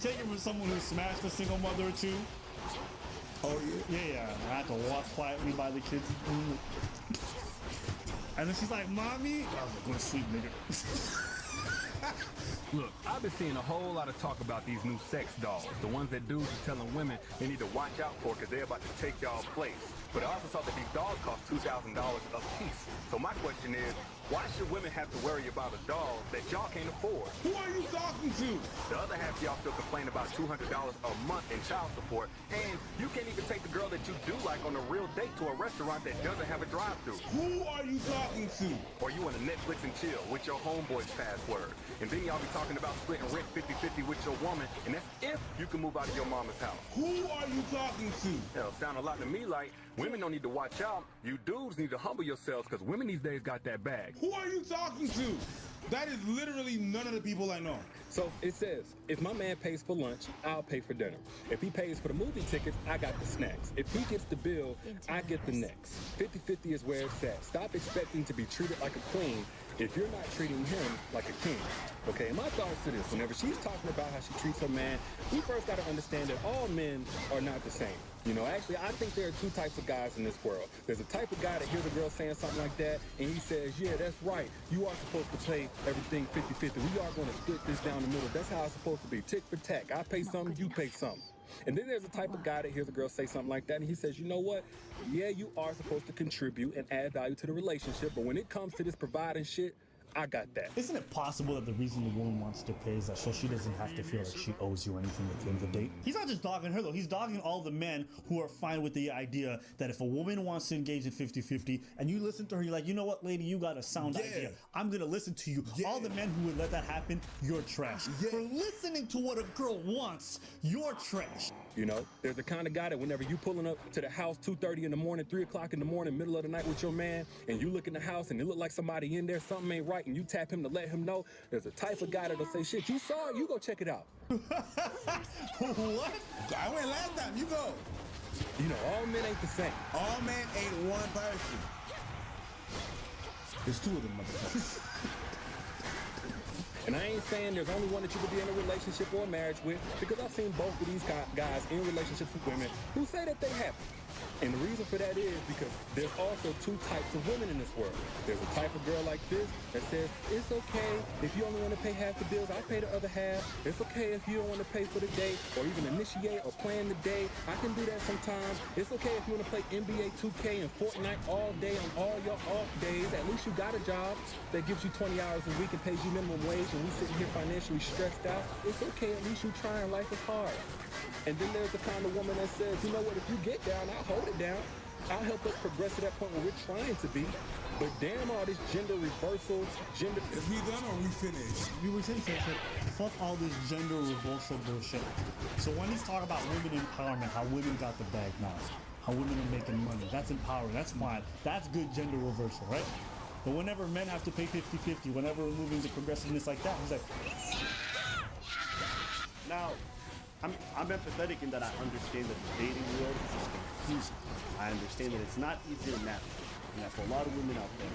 [SPEAKER 3] Take it from someone who smashed a single mother or two.
[SPEAKER 4] Oh, yeah?
[SPEAKER 3] Yeah. I had to walk quietly by the kids. And then she's like, Mommy? I was like, go to sleep, nigga.
[SPEAKER 20] Look, I've been seeing a whole lot of talk about these new sex dolls, the ones that dudes are telling women they need to watch out for because they're about to take y'all place. But I also saw that these dolls cost $2,000 a piece. So my question is, why should women have to worry about a doll that y'all can't afford?
[SPEAKER 6] Who are you talking to?
[SPEAKER 20] The other half of y'all still complain about $200 a month in child support, and you can't even take the girl that you do like on a real date to a restaurant that doesn't have a drive-thru.
[SPEAKER 6] Who are you talking to?
[SPEAKER 20] Or you want to Netflix and chill with your homeboy's password. And then y'all be talking about splitting rent 50-50 with your woman, and that's if you can move out of your mama's house.
[SPEAKER 6] Who are you talking to?
[SPEAKER 20] Hell, sound a lot to me like women don't need to watch out. You dudes need to humble yourselves because women these days got that bag.
[SPEAKER 6] Who are you talking to? That is literally none of the people I know.
[SPEAKER 20] So it says, if my man pays for lunch, I'll pay for dinner. If he pays for the movie tickets, I got the snacks. If he gets the bill, I get the next. 50-50 is where it's at. Stop expecting to be treated like a queen if you're not treating him like a king. Okay, and my thoughts to this, whenever she's talking about how she treats her man, we first got to understand that all men are not the same. You know, actually, I think there are two types of guys in this world. There's a type of guy that hears a girl saying something like that, and he says, yeah, that's right. You are supposed to pay everything 50-50. We are going to split this down the middle. That's how it's supposed to be. Tick for tack. I pay something, you pay something. And then there's a type of guy that hears a girl say something like that, and he says, you know what? Yeah, you are supposed to contribute and add value to the relationship, but when it comes to this providing shit, I got that.
[SPEAKER 3] Isn't it possible that the reason the woman wants to pay is that so she doesn't have to feel like she owes you anything at the end of the date? He's not just dogging her though, he's dogging all the men who are fine with the idea that if a woman wants to engage in 50-50 and you listen to her, you're like, you know what, lady, you got a sound idea. I'm gonna listen to you. All the men who would let that happen, you're trash. For listening to what a girl wants, you're trash.
[SPEAKER 20] You know, there's the kind of guy that whenever you pulling up to the house 2:30 in the morning, 3 o'clock in the morning, middle of the night with your man, and you look in the house and it look like somebody in there, something ain't right, and you tap him to let him know, there's a type of guy that'll say, shit, you saw it, you go check it out.
[SPEAKER 6] What? I went last time, you go.
[SPEAKER 20] You know, all men ain't the same.
[SPEAKER 6] All men ain't one person. There's two of them, motherfuckers.
[SPEAKER 20] And I ain't saying there's only one that you could be in a relationship or a marriage with, because I've seen both of these guys in relationships with women who say that they happy. And the reason for that is because there's also two types of women in this world. There's a type of girl like this that says, it's okay if you only want to pay half the bills, I'll pay the other half. It's okay if you don't want to pay for the date or even initiate or plan the date. I can do that sometimes. It's okay if you want to play NBA 2K and Fortnite all day on all your off days. At least you got a job that gives you 20 hours a week and pays you minimum wage and we sitting here financially stressed out. It's okay, at least you trying. Life is hard. And then there's the kind of woman that says, you know what, if you get down, I'll hold it down. I'll help us progress to that point where we're trying to be. But damn all this gender reversal, gender...
[SPEAKER 6] Is we done or we finished?
[SPEAKER 3] We were saying fuck all this gender reversal bullshit. So when he's talking about women empowerment, how women got the bag now, how women are making money, that's empowering, that's fine. That's good gender reversal, right? But whenever men have to pay 50-50, whenever we're moving to progressiveness like that, he's like...
[SPEAKER 10] Now, I'm empathetic in that I understand that the dating world is just confusing. I understand that it's not easy to navigate, and that for a lot of women out there,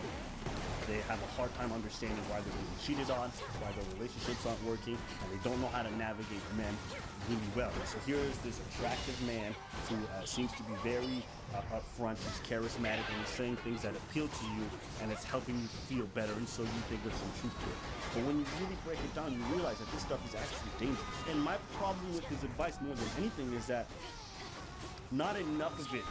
[SPEAKER 10] they have a hard time understanding why they're being cheated on, why their relationships aren't working, and they don't know how to navigate men really well. So here is this attractive man who seems to be very upfront, he's charismatic, and he's saying things that appeal to you, and it's helping you feel better, and so you think there's some truth to it. But when you really break it down, you realize that this stuff is actually dangerous. And my problem with his advice more than anything is that not enough of it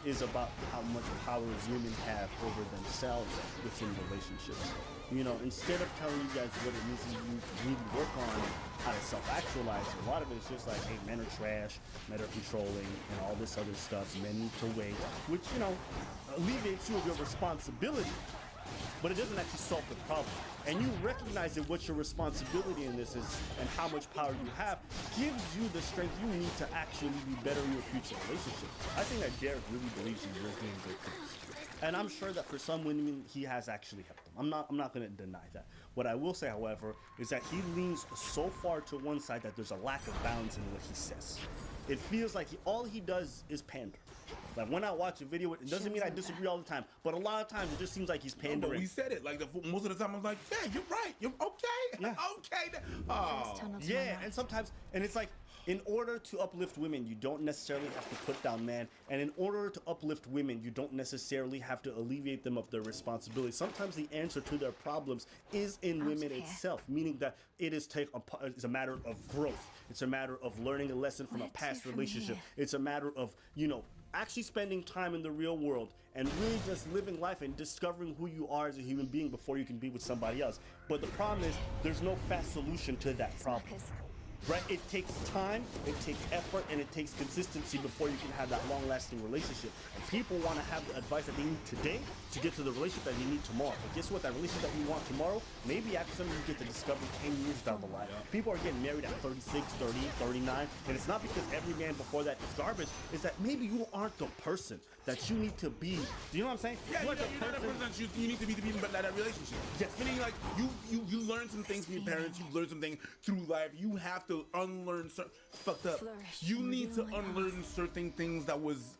[SPEAKER 10] is about how much power women have over themselves within relationships. You know, instead of telling you guys what it means you need to work on how to self-actualize, a lot of it is just like, hey, men are trash, men are controlling, and all this other stuff. Men need to wait, which, you know, alleviates you of your responsibility, but it doesn't actually solve the problem. And you recognize that what your responsibility in this is and how much power you have gives you the strength you need to actually be better in your future relationship. I think that Derek really believes in your doing good things. And I'm sure that for some women, he has actually helped them. I'm not going to deny that. What I will say, however, is that he leans so far to one side that there's a lack of balance in what he says. It feels like all he does is pander. Like when I watch a video, it doesn't mean I disagree all the time, but a lot of times it just seems like he's pandering.
[SPEAKER 6] No, but we said it. Like most of the time, I was like, "Yeah, you're right. You're okay.
[SPEAKER 3] Yeah.
[SPEAKER 6] Okay." Oh,
[SPEAKER 3] yeah. And sometimes, and it's like,
[SPEAKER 10] in order to uplift women, you don't necessarily have to put down men. And in order to uplift women, you don't necessarily have to alleviate them of their responsibility. Sometimes the answer to their problems is in women itself, meaning that it is it's a matter of growth. It's a matter of learning a lesson from a past relationship. It's a matter of, you know, actually spending time in the real world and really just living life and discovering who you are as a human being before you can be with somebody else. But the problem is, there's no fast solution to that problem. Right? It takes time, it takes effort, and it takes consistency before you can have that long-lasting relationship. And people want to have the advice that they need today to get to the relationship that they need tomorrow. But guess what? That relationship that we want tomorrow, maybe actually something you get to discover 10 years down the line. People are getting married at 36, 30, 39, and it's not because every man before that is garbage. It's that maybe you aren't the person that you need to be. Do you know what I'm saying?
[SPEAKER 6] Yeah, you're not the person that you need to be to be in that relationship.
[SPEAKER 10] Yes.
[SPEAKER 6] Meaning, like, you learn some things from your parents, you learn some things through life. You have to unlearn fucked up. You need to unlearn certain things that was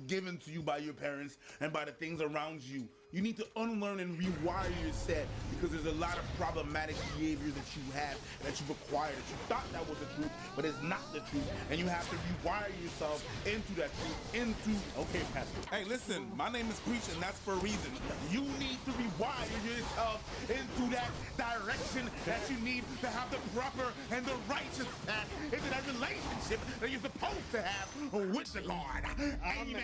[SPEAKER 6] given to you by your parents and by the things around you. You need to unlearn and rewire your set, because there's a lot of problematic behaviors that you have, that you've acquired, that you thought that was the truth, but it's not the truth. And you have to rewire yourself into that truth,
[SPEAKER 10] Okay, Pastor.
[SPEAKER 6] Hey, listen, my name is Preach, and that's for a reason. You need to rewire yourself into that direction that you need to have the proper and the righteous path into that relationship that you're supposed to have with the God. Amen.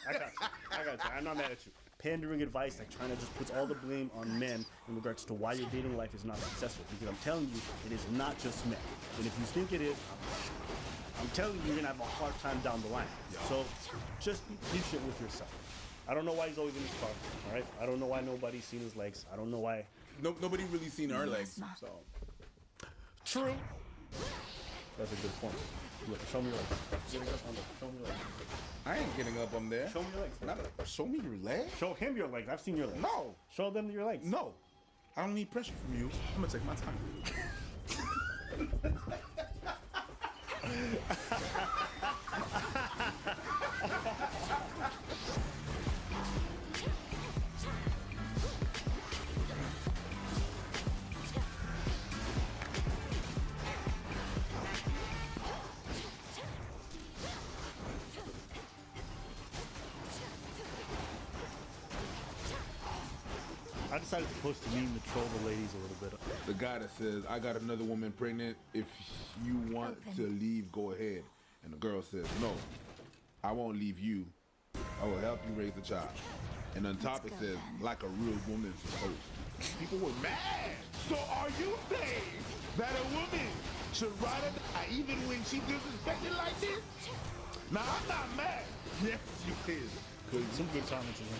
[SPEAKER 10] I got you. I'm not mad at you. Pandering advice that China just puts all the blame on men in regards to why your dating life is not successful. Because I'm telling you, it is not just men. And if you think it is, I'm telling you, you're gonna have a hard time down the line. So just be patient with yourself. I don't know why he's always in his car. All right. I don't know why nobody's seen his legs. I don't know why.
[SPEAKER 6] Nobody really seen our legs. So
[SPEAKER 10] true. That's a good point. Look, show me your legs. Show me your legs.
[SPEAKER 6] I ain't getting up on there.
[SPEAKER 10] Show me your legs.
[SPEAKER 6] Show me your legs?
[SPEAKER 10] Show him your legs. I've seen your legs.
[SPEAKER 6] No.
[SPEAKER 10] Show them your legs.
[SPEAKER 6] No. I don't need pressure from you. I'm gonna take my time.
[SPEAKER 3] I decided to post a meme to troll the ladies a little bit.
[SPEAKER 6] The guy that says, I got another woman pregnant. If you want to leave, go ahead. And the girl says, no, I won't leave you. I will help you raise the child. And on top it says, like a real woman supposed. People were mad. So are you saying that a woman should ride or die even when she disrespected like this? Now, I'm not mad. Yes, you is.
[SPEAKER 3] Some good comments in there.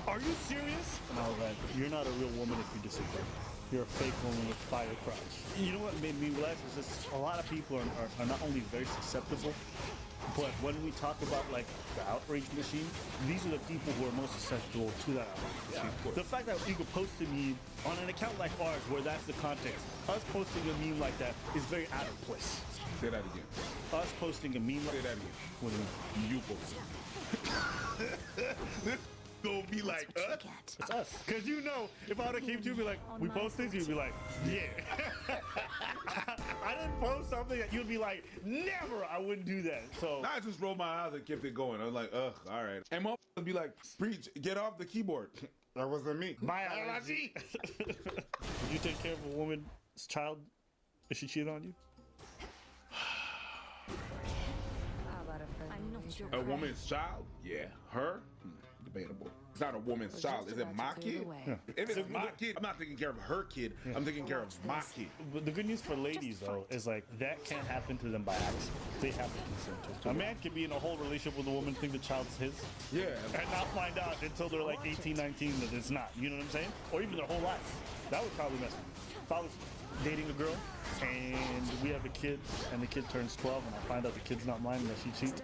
[SPEAKER 3] Are you serious? And I was like, you're not a real woman if you disagree. You're a fake woman with fire crotch. You know what made me relax is just a lot of people are not only very susceptible, but when we talk about like the outrage machine, these are the people who are most susceptible to that outrage machine. The fact that you could post a meme on an account like ours where that's the context, us posting a meme like that is very out of place.
[SPEAKER 6] Say that again.
[SPEAKER 3] Us posting a meme like
[SPEAKER 6] that again.
[SPEAKER 3] What do you mean? You posting.
[SPEAKER 6] This gonna be like us.
[SPEAKER 3] It's us. Cause you know, if I would've came to you and be like, we post this, you'd be like, yeah. I didn't post something that you'd be like, never, I wouldn't do that. So
[SPEAKER 6] I just rolled my eyes and kept it going. I was like, ugh, all right. And mom would be like, Preach, get off the keyboard. That wasn't me.
[SPEAKER 3] Biology. Would you take care of a woman's child if she cheated on you?
[SPEAKER 6] A woman's child? Yeah. Her? Debatable. It's not a woman's child. Is it my kid?
[SPEAKER 3] Yeah.
[SPEAKER 6] If it's my kid, I'm not taking care of her kid.
[SPEAKER 3] Yeah.
[SPEAKER 6] I'm taking care of my kid.
[SPEAKER 3] But the good news for ladies, though, is like that can't happen to them by accident. They have to consent to it. A man can be in a whole relationship with a woman, think the child's his,
[SPEAKER 6] yeah,
[SPEAKER 3] and not find out until they're like 18, 19 that it's not. You know what I'm saying? Or even their whole life. That would probably mess with me. If I was dating a girl and we have a kid and the kid turns 12 and I find out the kid's not mine and that she cheats,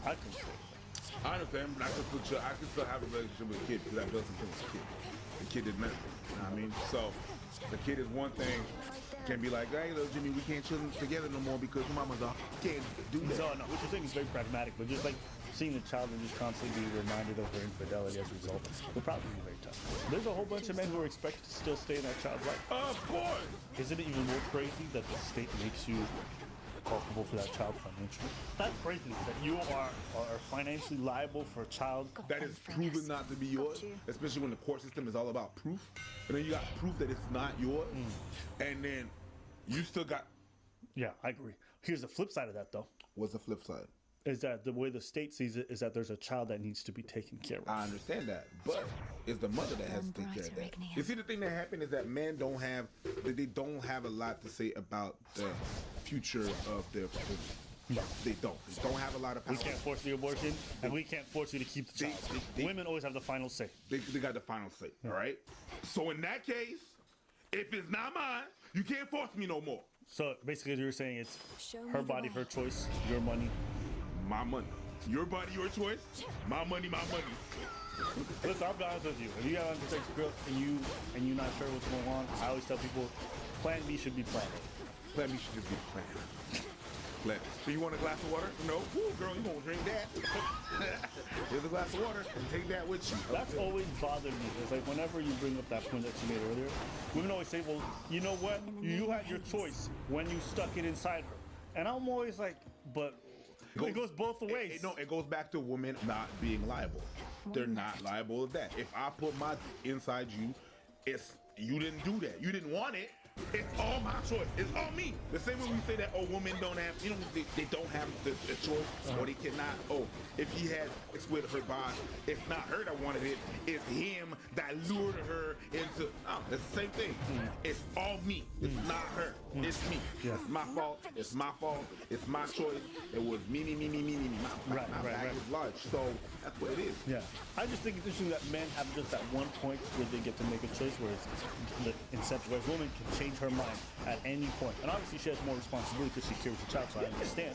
[SPEAKER 3] I'd consider.
[SPEAKER 6] I understand, but I could still have a relationship with a kid because I've done some things with the kid. The kid didn't mess with me. You know what I mean? So the kid is one thing. Can be like, hey, little Jimmy, we can't chill together no more because your mama's a can't do that.
[SPEAKER 3] No, what you're saying is very pragmatic, but just like seeing the child and just constantly be reminded of her infidelity as a result will probably be very tough. There's a whole bunch of men who are expected to still stay in that child's life.
[SPEAKER 6] Of course.
[SPEAKER 3] Isn't it even more crazy that the state makes you culpable for that child financially? That's crazy that you are financially liable for a child
[SPEAKER 6] that is proven not to be yours, especially when the court system is all about proof. And then you got proof that it's not yours, and then you still got.
[SPEAKER 3] Yeah, I agree. Here's the flip side of that, though.
[SPEAKER 6] What's the flip side?
[SPEAKER 3] Is that the way the state sees it is that there's a child that needs to be taken care of.
[SPEAKER 6] I understand that, but it's the mother that has to take care of that. You see, the thing that happened is that men don't have a lot to say about the future of their children.
[SPEAKER 3] No,
[SPEAKER 6] they don't. They don't have a lot of power.
[SPEAKER 3] We can't force the abortion, and we can't force you to keep the child. Women always have the final say.
[SPEAKER 6] They got the final say, all right? So in that case, if it's not mine, you can't force me no more.
[SPEAKER 3] So basically, you're saying it's her body, her choice, your money.
[SPEAKER 6] My money. Your body, your choice. My money, my money.
[SPEAKER 3] Listen, I'll be honest with you. If you got an underage girl and you're not sure what's going on, I always tell people, Plan B should be Plan A.
[SPEAKER 6] Plan B should just be Plan A. So you want a glass of water? No. Ooh, girl, you won't drink that. Here's a glass of water and take that with you.
[SPEAKER 3] That's always bothered me. It's like whenever you bring up that point that you made earlier, women always say, well, you know what? You had your choice when you stuck it inside her. And I'm always like, but it goes both ways.
[SPEAKER 6] It goes back to women not being liable. They're not liable to that. If I put my inside you, you didn't do that. You didn't want it. It's all my choice. It's all me. The same way we say that, women don't have, they don't have the choice, or they cannot. If he had sex with her boss, it's not her that wanted it. It's him that lured her into. It's the same thing. It's all me. It's not her. It's me. It's my fault. It's my fault. It's my choice. It was me. My bag is large. So that's what it is.
[SPEAKER 3] Yeah. I just think it's interesting that men have just that one point where they get to make a choice, where it's the inception, whereas women can change her mind at any point. And obviously she has more responsibility because she carries a child, so I understand.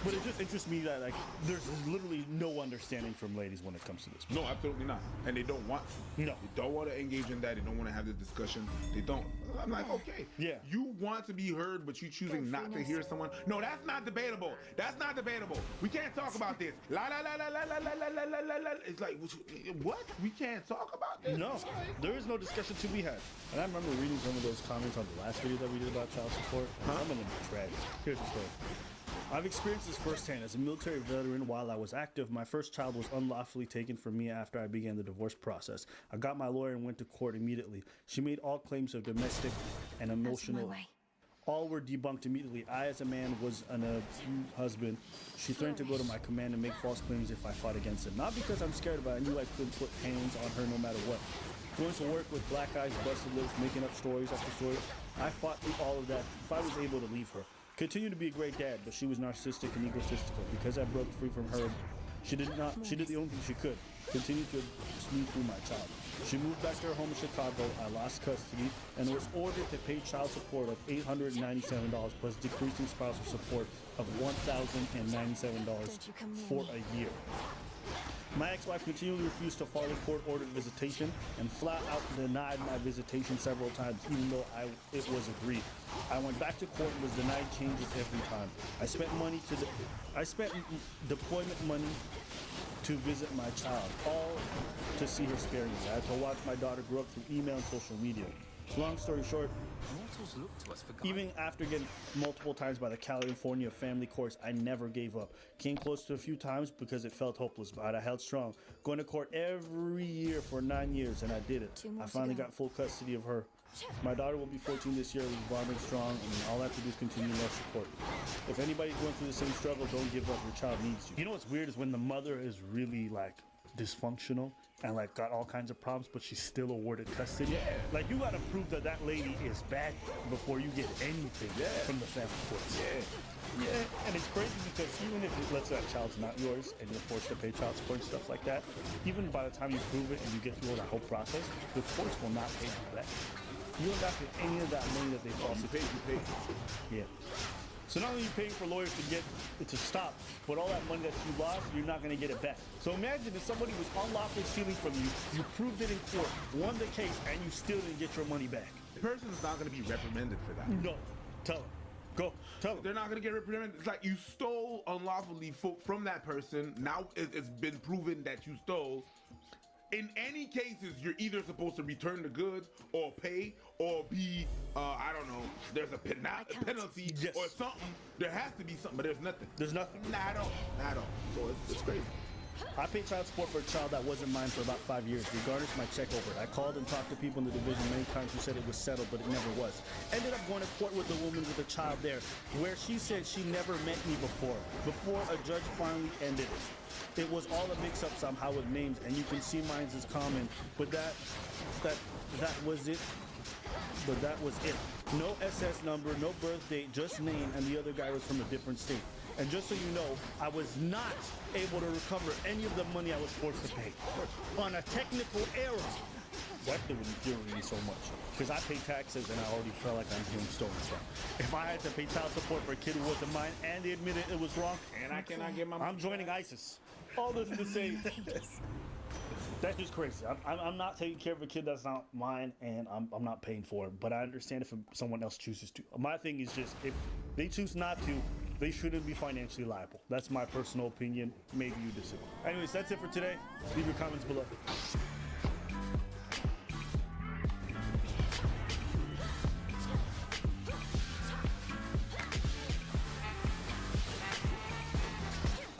[SPEAKER 3] But it just interests me that there's literally no understanding from ladies when it comes to this.
[SPEAKER 6] No, absolutely not. And they don't want to.
[SPEAKER 3] No.
[SPEAKER 6] They don't want to engage in that. They don't want to have this discussion. They don't. I'm like, okay.
[SPEAKER 3] Yeah.
[SPEAKER 6] You want to be heard, but you choosing not to hear someone. No, that's not debatable. That's not debatable. We can't talk about this. La la la la la la la la la la la. It's like, what? We can't talk about this?
[SPEAKER 3] No. There is no discussion to be had. And I remember reading some of those comments on the last video that we did about child support. And some of them are tragic. Here's the story. I've experienced this firsthand. As a military veteran, while I was active, my first child was unlawfully taken from me after I began the divorce process. I got my lawyer and went to court immediately. She made all claims of domestic and emotional. All were debunked immediately. I, as a man, was an husband. She threatened to go to my command and make false claims if I fought against him. Not because I'm scared, but I knew I couldn't put hands on her no matter what. Going to work with black eyes, busted lips, making up stories after story. I fought through all of that if I was able to leave her. Continued to be a great dad, but she was narcissistic and egotistical. Because I broke free from her, she did the only thing she could. Continued to sneak through my child. She moved back to her home in Chicago. I lost custody and was ordered to pay child support of $897 plus decreasing spousal support of $1,097 for a year. My ex-wife continually refused to follow court-ordered visitation and flat out denied my visitation several times, even though it was agreed. I went back to court and was denied changes every time. I spent deployment money to visit my child, all to see her sparingly. I had to watch my daughter grow up through email and social media. Long story short, even after getting multiple times by the California family courts, I never gave up. Came close to a few times because it felt hopeless, but I held strong. Going to court every year for 9 years, and I did it. I finally got full custody of her. My daughter will be 14 this year, we're bonding strong, and all I have to do is continue our support. If anybody's going through the same struggle, don't give up. Your child needs you. You know what's weird is when the mother is really dysfunctional and got all kinds of problems, but she's still awarded custody. Yeah. You gotta prove that lady is bad before you get anything from the family courts. Yeah. And it's crazy because even if let's say that child's not yours and you're forced to pay child support and stuff like that, even by the time you prove it and you get through that whole process, the courts will not pay you back. You don't have to pay any of that money that they falsely pay. You pay. Yeah. So not only are you paying for lawyers to get it to stop, but all that money that you lost, you're not going to get it back. So imagine if somebody was unlawfully stealing from you, you proved it in court, won the case, and you still didn't get your money back.
[SPEAKER 6] The person's not going to be reprimanded for that.
[SPEAKER 3] No. Tell them. Go. Tell them.
[SPEAKER 6] They're not gonna get reprimanded. It's like you stole unlawfully from that person. Now it's been proven that you stole. In any cases, you're either supposed to return the goods or pay or be, I don't know, there's a penalty or something. There has to be something, but there's nothing.
[SPEAKER 3] There's nothing.
[SPEAKER 6] Not at all. Not at all. So it's crazy.
[SPEAKER 3] I paid child support for a child that wasn't mine for about 5 years. We garnished my check over it. I called and talked to people in the division many times who said it was settled, but it never was. Ended up going to court with a woman with a child there, where she said she never met me before a judge finally ended it. It was all a mix-up somehow with names, and you can see mine's is common, but that was it. But that was it. No SS number, no birth date, just name, and the other guy was from a different state. And just so you know, I was not able to recover any of the money I was forced to pay. On a technical error. That thing was doing me so much. Because I pay taxes and I already felt like I'm doing stolen stuff. If I had to pay child support for a kid who wasn't mine and they admitted it was wrong,
[SPEAKER 6] and I cannot get my money
[SPEAKER 3] I'm joining ISIS. All this to say, that's just crazy. I'm not taking care of a kid that's not mine, and I'm not paying for it. But I understand if someone else chooses to. My thing is just, if they choose not to, they shouldn't be financially liable. That's my personal opinion. Maybe you disagree. Anyways, that's it for today. Leave your comments below.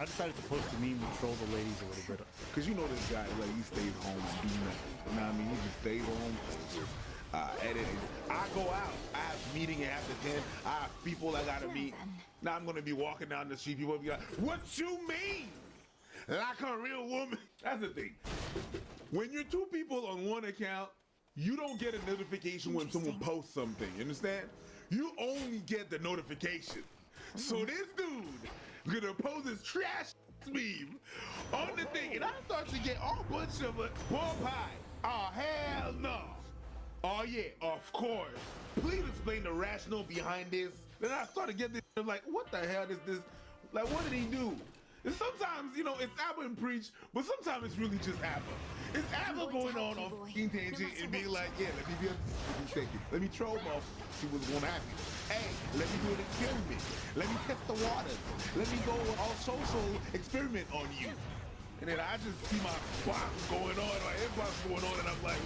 [SPEAKER 3] I decided to post a meme to troll the ladies a little bit.
[SPEAKER 6] Cause you know this guy, like, he stays home and do nothing. You know what I mean? He just stays home, editing. I go out. I have a meeting at after 10. I have people I gotta meet. Now I'm gonna be walking down the street. People will be like, "What you mean? Like a real woman?" That's the thing. When you're two people on one account, you don't get a notification when someone posts something. You understand? You only get the notification. So this dude gonna post his trash meme on the thing, and I start to get all bunch of it. Boy pie. Oh hell no. Oh yeah, of course. Please explain the rationale behind this. Then I started getting this. I'm like, what the hell is this? Like, what did he do? And sometimes, you know, it's Abba and Preach, but sometimes it's really just Abba. It's Abba going on fucking tangent and being like, yeah, let me be let me troll off, see what's gonna happen. Hey, let me do an experiment. Let me test the waters. Let me go all social experiment on you. And then I just see my box going on, my inbox going on, and I'm like,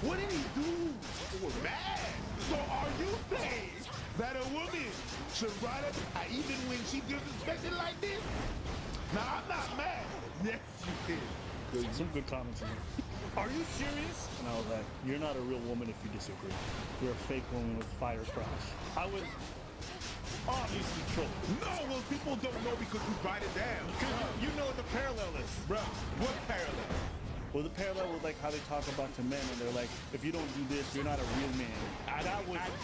[SPEAKER 6] what did he do? I was mad. So are you saying that a woman should ride up even when she disrespected like this? Now, I'm not mad. Yes, you did.
[SPEAKER 3] Some good comments in there. Are you serious? And I was like, you're not a real woman if you disagree. You're a fake woman with fire crash. I was obviously trolling.
[SPEAKER 6] No, well, people don't know because you write it down.
[SPEAKER 3] Because you know what the parallel is.
[SPEAKER 6] Bro, what parallel?
[SPEAKER 3] Well, the parallel was like how they talk about to men, and they're like, if you don't do this, you're not a real man.
[SPEAKER 6] I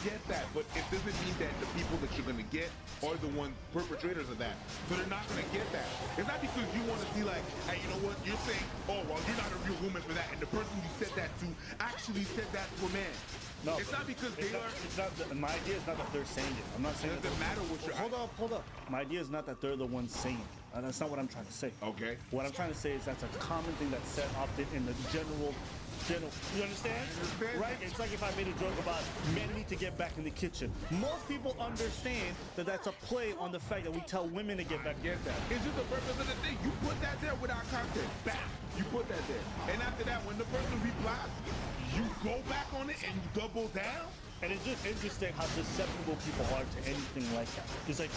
[SPEAKER 6] get that, but it doesn't mean that the people that you're gonna get are the ones perpetrators of that. So they're not gonna get that. It's not because you want to see like, hey, you know what? You're saying, oh, well, you're not a real woman for that, and the person you said that to actually said that to a man.
[SPEAKER 3] No,
[SPEAKER 6] it's not because they are.
[SPEAKER 3] It's not. My idea is not that they're saying it. I'm not saying
[SPEAKER 6] it doesn't matter what you're.
[SPEAKER 3] Hold up. My idea is not that they're the ones saying it. That's not what I'm trying to say.
[SPEAKER 6] Okay.
[SPEAKER 3] What I'm trying to say is that's a common thing that's said often in the general. You understand? Right? It's like if I made a joke about men need to get back in the kitchen. Most people understand that that's a play on the fact that we tell women to get back.
[SPEAKER 6] Get that? It's just the purpose of the thing. You put that there without context. Bam! You put that there. And after that, when the person replies, you go back on it and you double down.
[SPEAKER 3] And it's just interesting how susceptible people are to anything like that. It's like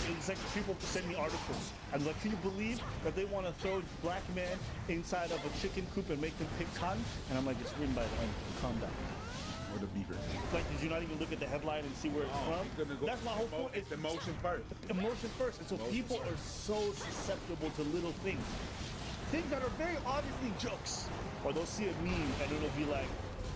[SPEAKER 3] people send me articles. I'm like, can you believe that they want to throw black men inside of a chicken coop and make them pick cotton? And I'm like, it's written by the enemy. Calm down.
[SPEAKER 6] Or the beaver.
[SPEAKER 3] Like, did you not even look at the headline and see where it's from? That's my whole point.
[SPEAKER 6] It's emotion first.
[SPEAKER 3] Emotion first. And so people are so susceptible to little things. Things that are very obviously jokes. Or they'll see a meme and it'll be like,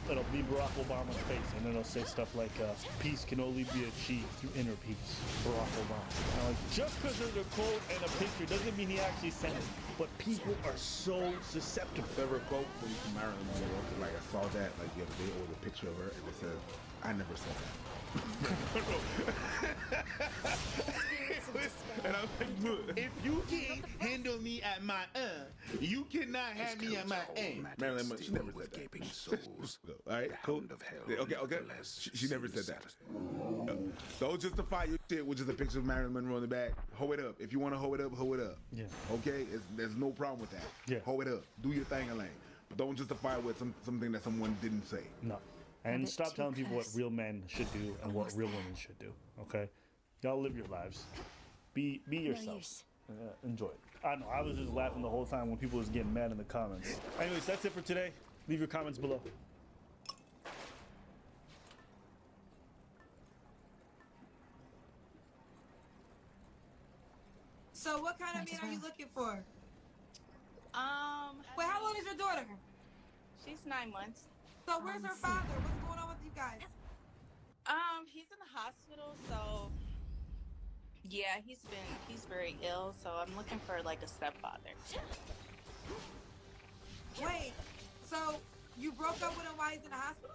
[SPEAKER 3] it'll be Barack Obama's face, and then it'll say stuff like, peace can only be achieved through inner peace, Barack Obama. And like, just because there's a quote and a picture doesn't mean he actually said it, but people are so susceptible.
[SPEAKER 6] There were a quote from Marilyn Monroe, like I saw that like the other day, or the picture of her, and it said, I never said that. And I'm like, look, if you can't handle me at my you cannot have me at my Marilyn Monroe, she never said that.
[SPEAKER 4] All right, cool. Okay. She never said that. Don't justify your shit with just a picture of Marilyn Monroe in the back. Hoe it up. If you want to hoe it up, hoe it up.
[SPEAKER 3] Yeah.
[SPEAKER 4] Okay? There's no problem with that.
[SPEAKER 3] Yeah.
[SPEAKER 4] Hoe it up. Do your thing, Elaine. But don't justify it with something that someone didn't say.
[SPEAKER 3] No. And stop telling people what real men should do and what real women should do. Okay? Y'all live your lives. Be yourselves. Enjoy it. I know. I was just laughing the whole time when people was getting mad in the comments. Anyways, that's it for today. Leave your comments below.
[SPEAKER 1] So what kind of man are you looking for? Wait, how old is your daughter?
[SPEAKER 19] She's 9 months.
[SPEAKER 1] So where's her father? What's going on with you guys?
[SPEAKER 19] He's in the hospital, so yeah, he's very ill, so I'm looking for like a stepfather.
[SPEAKER 1] Wait, so you broke up with him while he's in the hospital?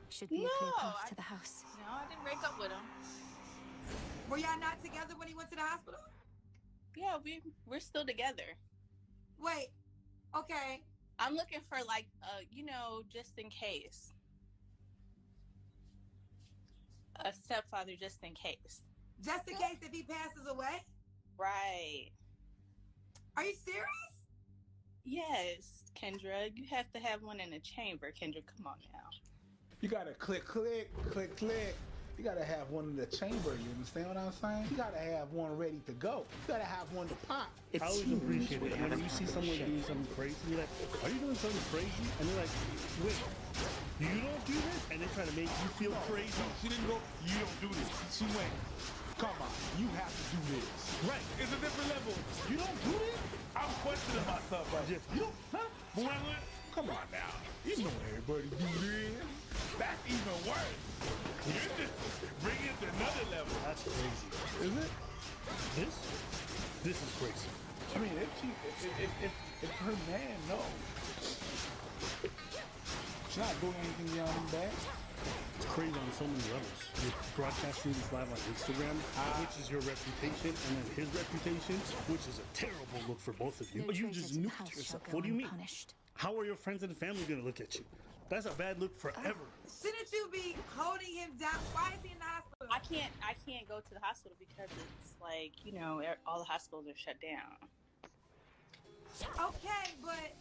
[SPEAKER 5] Should be a clear path to the house.
[SPEAKER 19] No, I didn't break up with him.
[SPEAKER 1] Were y'all not together when he went to the hospital?
[SPEAKER 19] Yeah, we're still together.
[SPEAKER 1] Wait, okay.
[SPEAKER 19] I'm looking for like just in case. A stepfather just in case.
[SPEAKER 1] Just in case if he passes away?
[SPEAKER 19] Right.
[SPEAKER 1] Are you serious?
[SPEAKER 19] Yes, Kendra. You have to have one in the chamber, Kendra. Come on now.
[SPEAKER 6] You gotta click. You gotta have one in the chamber. You understand what I'm saying? You gotta have one ready to go. You gotta have one to pop.
[SPEAKER 3] I always appreciate it when you see someone doing something crazy. You're like, are you doing something crazy? And they're like, wait, you don't do this? And they try to make you feel crazy.
[SPEAKER 6] She didn't go, you don't do this. She went, come on, you have to do this.
[SPEAKER 3] Right.
[SPEAKER 6] It's a different level. You don't do this? I'm questioning myself right now. You don't, huh? But when I went, come on now. You know everybody do this. That's even worse. You just bring it to another level.
[SPEAKER 3] That's crazy.
[SPEAKER 6] Is it?
[SPEAKER 3] This is crazy.
[SPEAKER 6] I mean, if her man knows, she's not doing anything beyond that.
[SPEAKER 3] It's crazy on so many levels. You're broadcasting this live on Instagram, which is your reputation, and then his reputation, which is a terrible look for both of you. You just nuked yourself. What do you mean? How are your friends and family going to look at you? That's a bad look forever.
[SPEAKER 1] Shouldn't you be holding him down? Why is he in the hospital?
[SPEAKER 19] I can't go to the hospital because it's like, all the hospitals are shut down.
[SPEAKER 1] Okay, but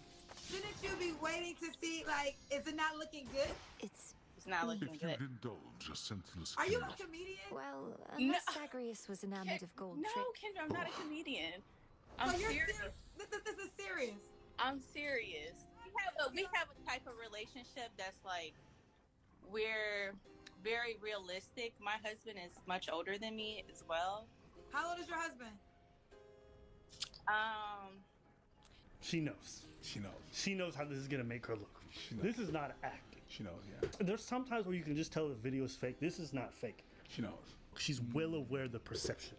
[SPEAKER 1] shouldn't you be waiting to see, like, is it not looking good?
[SPEAKER 19] It's not looking good.
[SPEAKER 23] Indulge a senseless
[SPEAKER 1] Are you a comedian?
[SPEAKER 5] Well, unless Zagreus was enamored of gold
[SPEAKER 19] No,
[SPEAKER 5] trick.
[SPEAKER 19] Kendra, I'm not a comedian. I'm
[SPEAKER 1] So you're
[SPEAKER 19] serious.
[SPEAKER 1] This is serious.
[SPEAKER 19] I'm serious. We have a type of relationship that's like, we're very realistic. My husband is much older than me as well.
[SPEAKER 1] How old is your husband?
[SPEAKER 3] She knows. She knows how this is gonna make her look. This is not acting.
[SPEAKER 6] She knows, yeah.
[SPEAKER 3] There's sometimes where you can just tell the video is fake. This is not fake.
[SPEAKER 6] She knows.
[SPEAKER 3] She's well aware of the perception.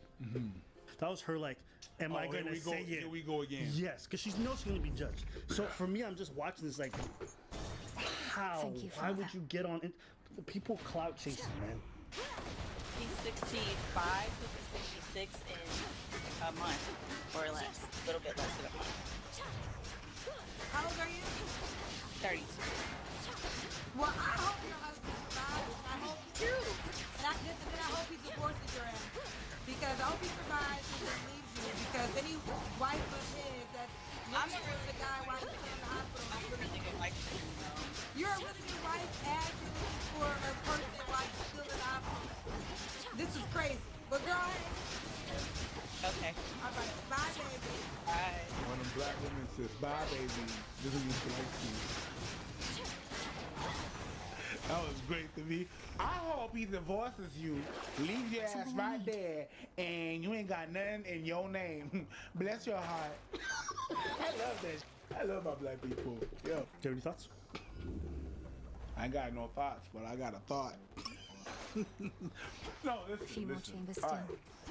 [SPEAKER 3] That was her like, am I gonna say it?
[SPEAKER 6] Here we go again.
[SPEAKER 3] Yes, because she knows she's gonna be judged. So for me, I'm just watching this like, how?
[SPEAKER 5] Thank you,
[SPEAKER 3] Why would
[SPEAKER 5] Father.
[SPEAKER 3] you get on it? People clout chasing, man.
[SPEAKER 19] He's 65 to 66 in a month, or less. A little bit less than a month.
[SPEAKER 1] How old are you?
[SPEAKER 19] 32.
[SPEAKER 1] Well, I hope your husband survives. I hope you. Not just, and then I hope he divorces your ass. Because I hope he survives and then leaves you. Because any wife of his that's looking for the guy while he's in the hospital.
[SPEAKER 19] I'm a really good wife.
[SPEAKER 1] You're a really good wife and you're looking for a person while you're still in the hospital. This is crazy. But girl, hey.
[SPEAKER 19] Okay.
[SPEAKER 1] All right. Bye, baby.
[SPEAKER 19] Bye.
[SPEAKER 4] One of them black women says, bye, baby. This is what she likes to.
[SPEAKER 6] That was great to me. I hope he divorces you, leave your ass right there, and you ain't got nothing in your name. Bless your heart. I love that. I love my black people. Yo.
[SPEAKER 3] Do you have any thoughts?
[SPEAKER 6] I ain't got no thoughts, but I got a thought. No, listen. All right.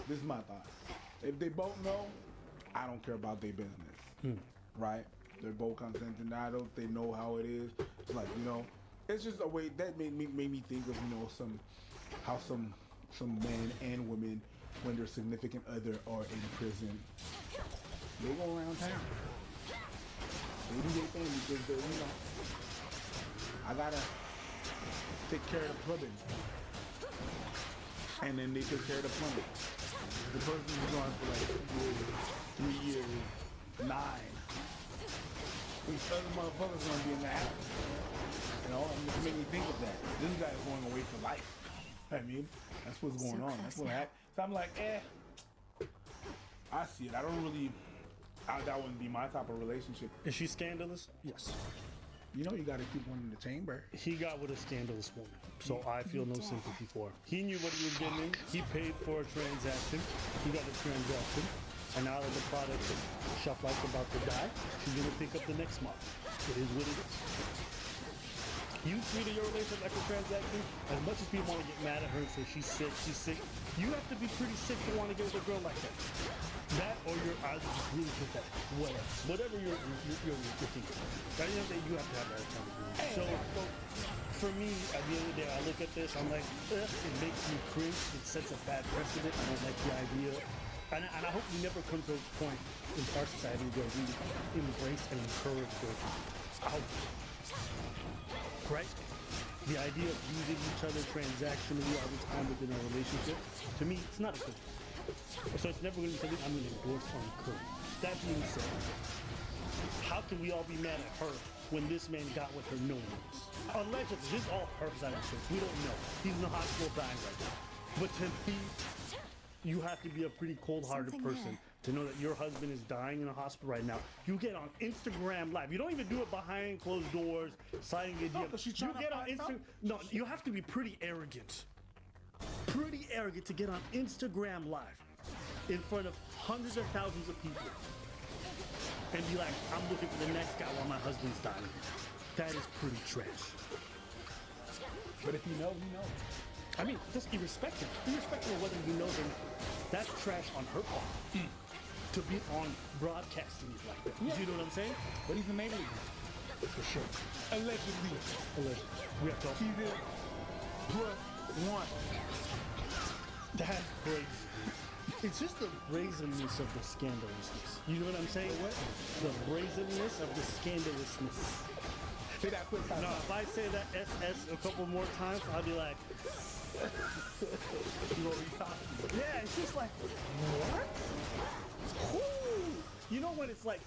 [SPEAKER 6] This is my thought. If they both know, I don't care about their business. Right? They're both consenting adults. They know how it is. It's like, it's just a way that made me think of how some men and women, when their significant other are in prison, they go around town. They do their thing because I take care of the plumbing. And then they took care of the plumbing. The person was on for like 2 years, 3 years, 9. These other motherfuckers gonna be in the house. You know, and it made me think of that. This guy's going away for life. I mean, that's what's going on. That's what happened. So I'm like, I see it. I don't really. That wouldn't be my type of relationship.
[SPEAKER 3] Is she scandalous? Yes.
[SPEAKER 6] You know you gotta keep one in the chamber.
[SPEAKER 3] He got with a scandalous woman, so I feel no sympathy for him. He knew what he was getting in. He paid for a transaction. He got a transaction. And now that the product is shelf-life about to die, she's gonna pick up the next model. It is what it is. You treated your relationship like a transaction. As much as people want to get mad at her and say she's sick, you have to be pretty sick to want to get with a girl like that. That or you're either just really pathetic. Whatever you're thinking. At the end of the day, you have to have that accountability. So for me, at the end of the day, I look at this, I'm like, it makes me cringe. It sets a bad precedent. I don't like the idea. And I hope we never come to a point in our society where we embrace and encourage those out. Right? The idea of using each other transactionally all the time within a relationship, to me, it's not a good thing. So it's never going to be something I'm going to endorse or encourage. That being said, how can we all be mad at her when this man got with her knowing this? Allegedly, this is all her side of the story. We don't know. He's in the hospital dying right now. But to me, you have to be a pretty cold-hearted person to know that your husband is dying in a hospital right now. You get on Instagram Live. You don't even do it behind closed doors, signing a deal. You get on Instagram. No, you have to be pretty arrogant. Pretty arrogant to get on Instagram Live in front of hundreds of thousands of people and be like, I'm looking for the next guy while my husband's dying. That is pretty trash.
[SPEAKER 6] But if you know, you know.
[SPEAKER 3] I mean, just irrespective of whether you know them, that's trash on her part. To be on broadcasting it like that. Yeah. You know what I'm saying?
[SPEAKER 6] But he's a neighbor.
[SPEAKER 3] For sure.
[SPEAKER 6] Allegedly.
[SPEAKER 3] We have to also.
[SPEAKER 6] He's in +1.
[SPEAKER 3] That's crazy. It's just the brazenness of the scandalousness. You know what I'm saying? What? The brazenness of the scandalousness.
[SPEAKER 6] Say that quick time.
[SPEAKER 3] No, if I say that SS a couple more times, I'll be like,
[SPEAKER 6] you know what he's talking about.
[SPEAKER 3] Yeah, it's just like, what? You know what it's like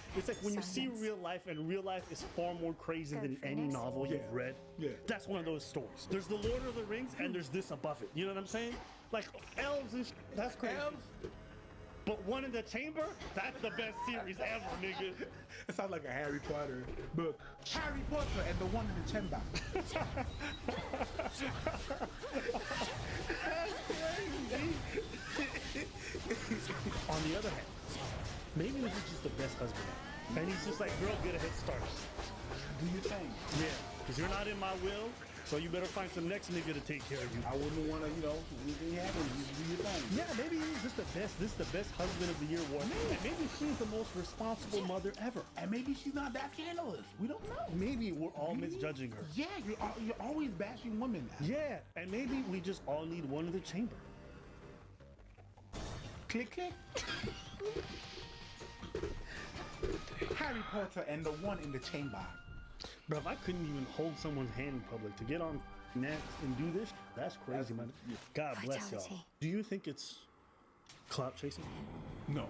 [SPEAKER 3] when you see real life, and real life is far more crazy than any novel you've read.
[SPEAKER 6] Yeah.
[SPEAKER 3] That's one of those stories. There's the Lord of the Rings, and there's this above it. You know what I'm saying? Like elves and that's crazy. Elves? But One in the Chamber, that's the best series ever, nigga.
[SPEAKER 6] It sounds like a Harry Potter book. Harry Potter and the One in the Chamber.
[SPEAKER 3] That's crazy. On the other hand, maybe this is just the best husband ever. And he's just like, girl, get a head start.
[SPEAKER 6] Do your thing.
[SPEAKER 3] Yeah, because you're not in my will, so you better find some next nigga to take care of you.
[SPEAKER 6] I wouldn't want to, anything happens, you do your thing.
[SPEAKER 3] Yeah, maybe he's just the best. This is the best husband of the year award. And maybe she's the most responsible mother ever.
[SPEAKER 6] And maybe she's not that scandalous. We don't know.
[SPEAKER 3] Maybe we're all misjudging her.
[SPEAKER 6] Yeah, you're always bashing women now.
[SPEAKER 3] Yeah, and maybe we just all need One in the Chamber.
[SPEAKER 6] Click, click. Harry Potter and the One in the Chamber.
[SPEAKER 3] Bro, if I couldn't even hold someone's hand in public to get on net and do this, that's crazy, man. God bless y'all. Do you think it's clout chasing?
[SPEAKER 6] No.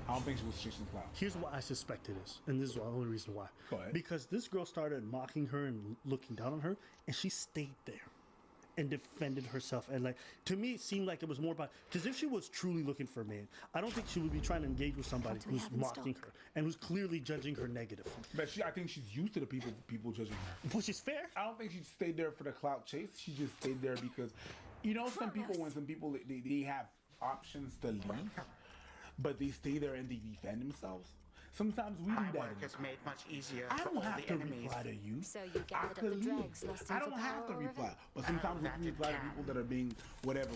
[SPEAKER 6] I don't think she was chasing clout.
[SPEAKER 3] Here's what I suspect it is, and this is the only reason why.
[SPEAKER 6] Go ahead.
[SPEAKER 3] Because this girl started mocking her and looking down on her, and she stayed there and defended herself. And to me, it seemed like it was more about, because if she was truly looking for a man, I don't think she would be trying to engage with somebody who's mocking her and who's clearly judging her negatively.
[SPEAKER 6] But I think she's used to the people judging her.
[SPEAKER 3] Which is fair.
[SPEAKER 6] I don't think she stayed there for the clout chase. She just stayed there because, some people they have options to leave, but they stay there and they defend themselves. Sometimes we do that.
[SPEAKER 9] Work is made much easier.
[SPEAKER 6] I don't have to reply to you.
[SPEAKER 5] So you gathered up the dregs,
[SPEAKER 6] I don't have to reply. But sometimes we reply to people that are being whatever.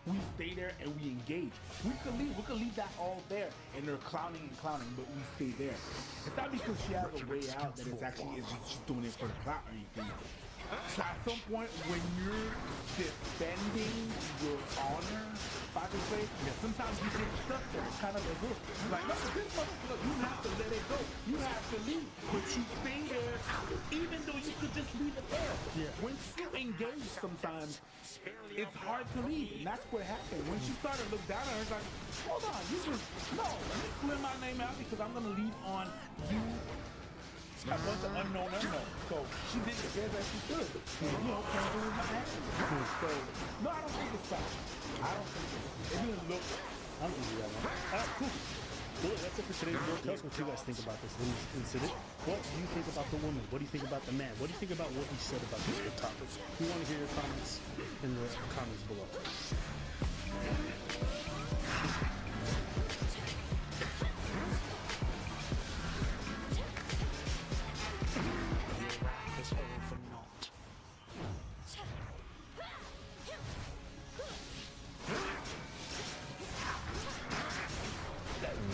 [SPEAKER 6] We stay there and we engage. We could leave that all there, and they're clowning, but we stay there. It's not because she has a way out that it's actually she's doing it for the clout or anything. So at some point, when you're defending your honor if I could say, sometimes you get stuck there. It's kind of a hook. Like, no, this motherfucker, you have to let it go. You have to leave. But you stay there, even though you could just leave it there.
[SPEAKER 3] Yeah.
[SPEAKER 6] Once you engage sometimes, it's hard to leave. And that's what happened. Once you start to look down at her, it's like, hold on, you just, no, let me clear my name out because I'm going to leave on you. A bunch of unknown unknown. So she did the best that she could. And, you know, can't do my action. So, no, I don't think it's fine. I don't think it didn't look.
[SPEAKER 3] I don't think you got one. All right, cool. Well, that's it for today's video. Tell us what you guys think about this incident. What do you think about the woman? What do you think about the man? What do you think about what he said about this topic? We want to hear your comments in the comments below.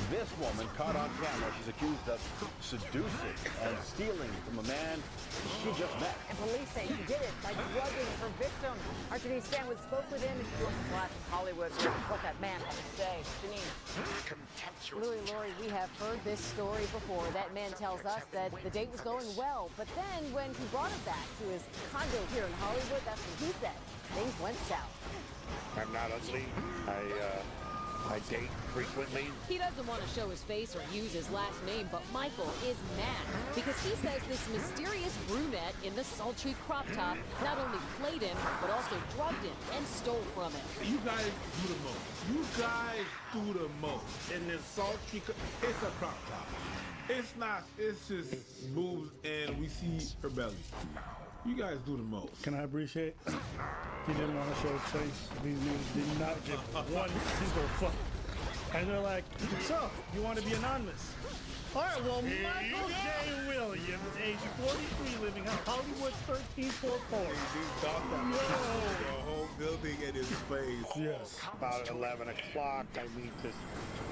[SPEAKER 9] This woman caught on camera, she's accused of seducing and stealing from a man she just met.
[SPEAKER 15] And police say she did it by drugging her victim. Our Janine Stanwood spoke with him and she flashes Hollywood with what that man had to say. Janine.
[SPEAKER 23] Louie, Lori, we have heard this story before. That man tells us that the date was going well, but then when he brought her back to his condo here in Hollywood, that's what he said. Things went south.
[SPEAKER 24] I'm not ugly. I date frequently.
[SPEAKER 23] He doesn't want to show his face or use his last name, but Michael is mad because he says this mysterious brunette in the sultry crop top not only played him, but also drugged him and stole from him.
[SPEAKER 6] You guys do the most. You guys do the most. In this sultry, it's a crop top. It's not, it's just boobs and we see her belly. You guys do the most.
[SPEAKER 3] Can I appreciate? He didn't want to show his face. These niggas did not give one single fuck. And they're like, so, you want to be anonymous? All right, well, Michael J. Williams, age 43, living in Hollywood 1344.
[SPEAKER 6] The whole building in his face.
[SPEAKER 3] Yes.
[SPEAKER 24] About 11 o'clock, I meet this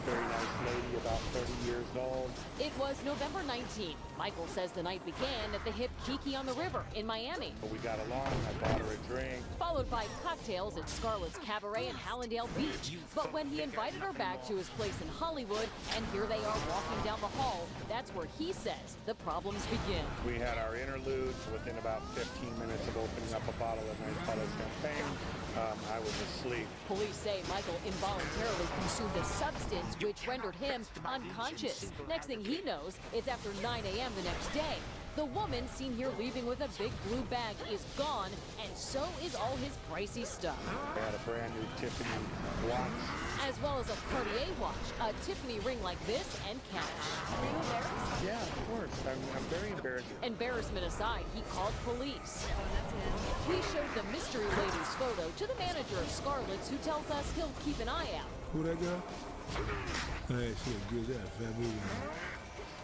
[SPEAKER 24] very nice lady, about 30 years old.
[SPEAKER 23] It was November 19th. Michael says the night began at the hip Kiki on the River in Miami.
[SPEAKER 24] We got along, I bought her a drink.
[SPEAKER 23] Followed by cocktails at Scarlett's Cabaret in Hallandale Beach. But when he invited her back to his place in Hollywood, and here they are walking down the hall, that's where he says the problems begin.
[SPEAKER 24] We had our interludes. Within about 15 minutes of opening up a bottle of nice bottle of champagne, I was asleep.
[SPEAKER 23] Police say Michael involuntarily consumed a substance which rendered him unconscious. Next thing he knows, it's after 9 a.m. the next day. The woman seen here leaving with a big blue bag is gone, and so is all his pricey stuff.
[SPEAKER 24] I had a brand new Tiffany watch.
[SPEAKER 23] As well as a Cartier watch, a Tiffany ring like this, and cash. Are you embarrassed?
[SPEAKER 24] Yeah, of course. I'm very embarrassed.
[SPEAKER 23] Embarrassment aside, he called police. We showed the mystery lady's photo to the manager of Scarlett's, who tells us he'll keep an eye out.
[SPEAKER 6] Who that girl? Hey, she a good ass family.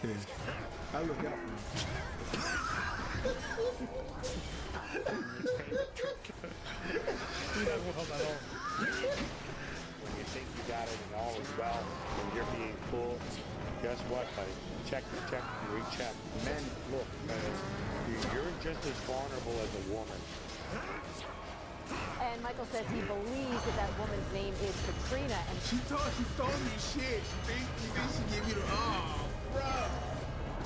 [SPEAKER 6] Yeah. I look out for her.
[SPEAKER 24] When you think you got it and all is well, and you're being cool, guess what, buddy? Check, recheck. Men, look, you're just as vulnerable as a woman.
[SPEAKER 23] And Michael says he believes that woman's name is Katrina, and
[SPEAKER 6] she told me shit. She think she give you the bruh.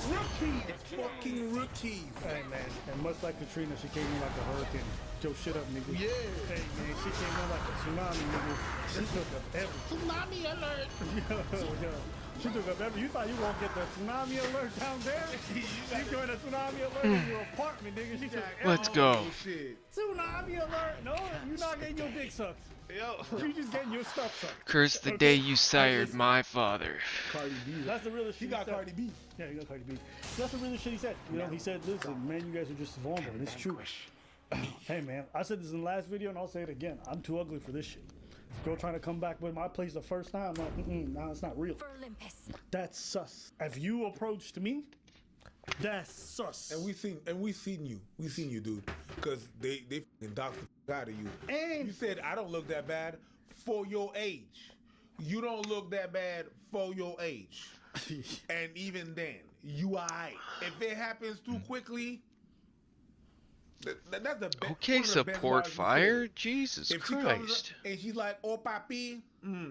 [SPEAKER 6] Rookie, fucking rookie.
[SPEAKER 3] Hey man, and much like Katrina, she came in like a hurricane. Yo, shit up, nigga.
[SPEAKER 6] Yeah.
[SPEAKER 3] Hey man, she came in like a tsunami, nigga. She took up everything.
[SPEAKER 6] Tsunami alert.
[SPEAKER 3] Yo. She took up everything. You thought you won't get the tsunami alert down there? You going to tsunami alert in your apartment, nigga. She took
[SPEAKER 11] Let's go.
[SPEAKER 3] Tsunami alert. No, you're not getting your dick sucked. Yo. You just getting your stuff sucked.
[SPEAKER 11] Curse the day you sired my father.
[SPEAKER 3] Cardi B. That's the realest shit he got. Cardi B. Yeah, he got Cardi B. That's the realest shit he said. You know, he said, listen, man, you guys are just vulnerable. And it's true. Hey, man, I said this in the last video, and I'll say it again. I'm too ugly for this shit. Girl trying to come back with my place the first time, I'm like, nah, it's not real.
[SPEAKER 5] For Olympus.
[SPEAKER 3] That's sus. If you approached me, that's sus.
[SPEAKER 6] And we seen you, dude. Because they fucking doxed the out of you. And you said, I don't look that bad for your age. You don't look that bad for your age. And even then, you aight. If it happens too quickly, That's the best.
[SPEAKER 11] Okay, support fire. Jesus
[SPEAKER 6] if she comes
[SPEAKER 11] Christ.
[SPEAKER 6] up and she's like, "Oh, papi,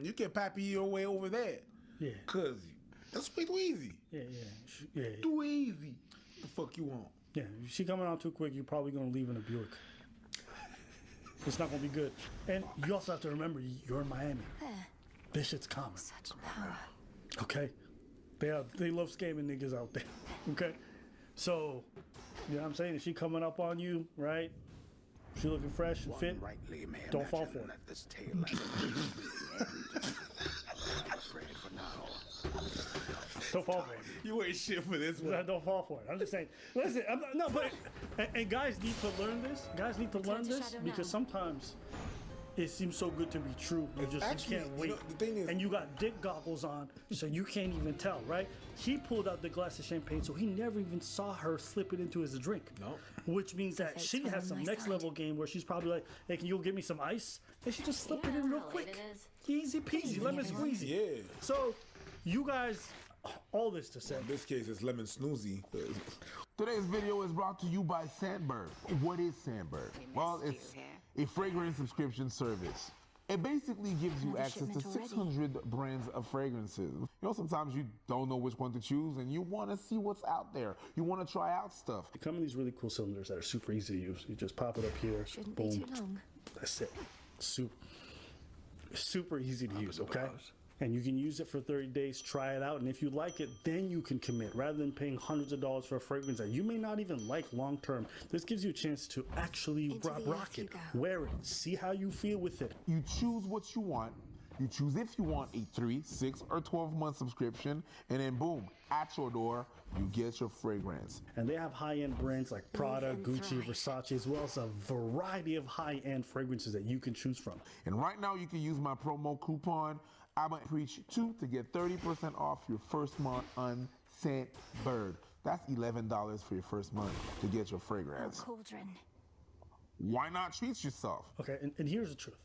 [SPEAKER 6] you can papi your way over there."
[SPEAKER 3] Yeah.
[SPEAKER 6] Cause that's way too easy.
[SPEAKER 3] Yeah.
[SPEAKER 6] Too easy. The fuck you want?
[SPEAKER 3] Yeah. If she coming out too quick, you're probably gonna leave in a Buick. It's not gonna be good. And you also have to remember, you're in Miami. This shit's common.
[SPEAKER 5] Such power.
[SPEAKER 3] Okay. They love scamming niggas out there. Okay. So, you know what I'm saying? If she coming up on you, right? She looking fresh and fit. Don't fall for it. Don't fall for it.
[SPEAKER 6] You ain't shit for this one.
[SPEAKER 3] Don't fall for it. I'm just saying. Listen, and guys need to learn this. Guys need to learn this because sometimes it seems so good to be true. You can't wait.
[SPEAKER 6] The thing is,
[SPEAKER 3] and you got dick goggles on, so you can't even tell, right? He pulled out the glass of champagne, so he never even saw her slip it into his drink.
[SPEAKER 6] No.
[SPEAKER 3] Which means that she has some next level game where she's probably like, "Hey, can you give me some ice?" And she just slip it in real quick. Easy peasy, lemon squeezy.
[SPEAKER 6] Yeah.
[SPEAKER 3] So, you guys, all this to say.
[SPEAKER 6] In this case, it's lemon snoozy. Today's video is brought to you by Sandberg. What is Sandberg? Well, it's a fragrance subscription service. It basically gives you access to 600 brands of fragrances. You know, sometimes you don't know which one to choose and you want to see what's out there. You want to try out stuff.
[SPEAKER 3] They come in these really cool cylinders that are super easy to use. You just pop it up here.
[SPEAKER 5] Shouldn't
[SPEAKER 3] boom.
[SPEAKER 5] be too long.
[SPEAKER 3] That's it. Super easy to use, okay? And you can use it for 30 days, try it out, and if you like it, then you can commit. Rather than paying hundreds of dollars for a fragrance that you may not even like long term, this gives you a chance to actually rock it, wear it, see how you feel with it.
[SPEAKER 6] You choose what you want. You choose if you want a 3, 6, or 12-month subscription, and then boom, at your door, you get your fragrance.
[SPEAKER 3] And they have high-end brands like Prada, Gucci, Versace, as well as a variety of high-end fragrances that you can choose from.
[SPEAKER 6] And right now, you can use my promo coupon, I'm gonna preach 2 to get 30% off your first month on Scentbird. That's $11 for your first month to get your fragrance.
[SPEAKER 5] Cauldron.
[SPEAKER 6] Why not treat yourself?
[SPEAKER 3] Okay, and here's the truth.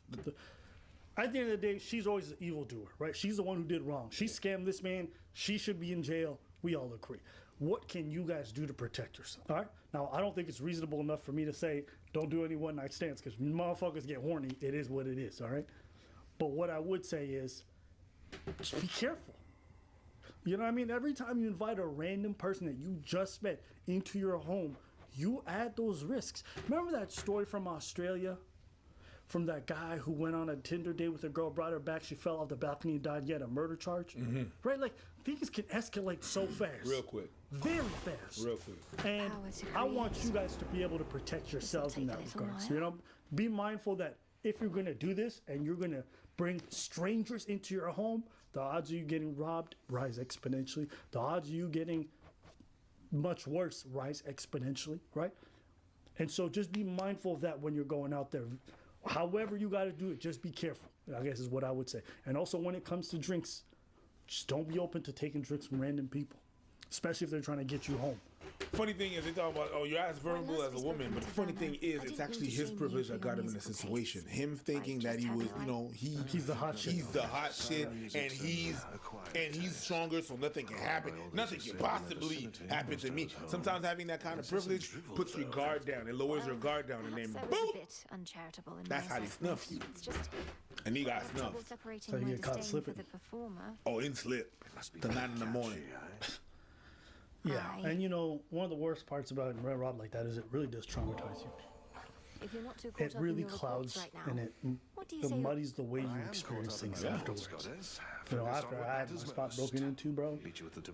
[SPEAKER 3] At the end of the day, she's always the evildoer, right? She's the one who did wrong. She scammed this man. She should be in jail. We all agree. What can you guys do to protect yourself? All right? Now, I don't think it's reasonable enough for me to say, don't do any one-night stands, because motherfuckers get horny. It is what it is, all right? But what I would say is, just be careful. You know what I mean? Every time you invite a random person that you just met into your home, you add those risks. Remember that story from Australia? From that guy who went on a Tinder date with a girl, brought her back, she fell off the balcony and died, yet a murder charge? Right? Like, things can escalate so fast.
[SPEAKER 6] Real quick.
[SPEAKER 3] Very fast.
[SPEAKER 6] Real quick.
[SPEAKER 3] And I want you guys to be able to protect yourselves in that regard. You know, be mindful that if you're going to do this and you're going to bring strangers into your home, the odds of you getting robbed rise exponentially. The odds of you getting much worse rise exponentially, right? And so just be mindful of that when you're going out there. However you got to do it, just be careful, I guess is what I would say. And also when it comes to drinks, just don't be open to taking drinks from random people, especially if they're trying to get you home.
[SPEAKER 6] Funny thing is, they talk about, oh, you're as vulnerable as a woman, but the funny thing is, it's actually his privilege that got him in this situation. Him thinking that he was, you know, he's the hot shit. He's the hot shit, and he's stronger, so nothing can happen. Nothing can possibly happen to me. Sometimes having that kind of privilege puts your guard down. It lowers your guard down, and then boom. That's how they snuff you. And he got snuffed.
[SPEAKER 3] So you get caught slipping.
[SPEAKER 6] Oh, in slip. The 9 in the morning.
[SPEAKER 3] Yeah, and you know, one of the worst parts about Red Rob like that is it really does traumatize you.
[SPEAKER 5] If you're not too
[SPEAKER 3] It really clouds and it muddies the way you experience things afterwards. You know, after I had my spot broken into, bro,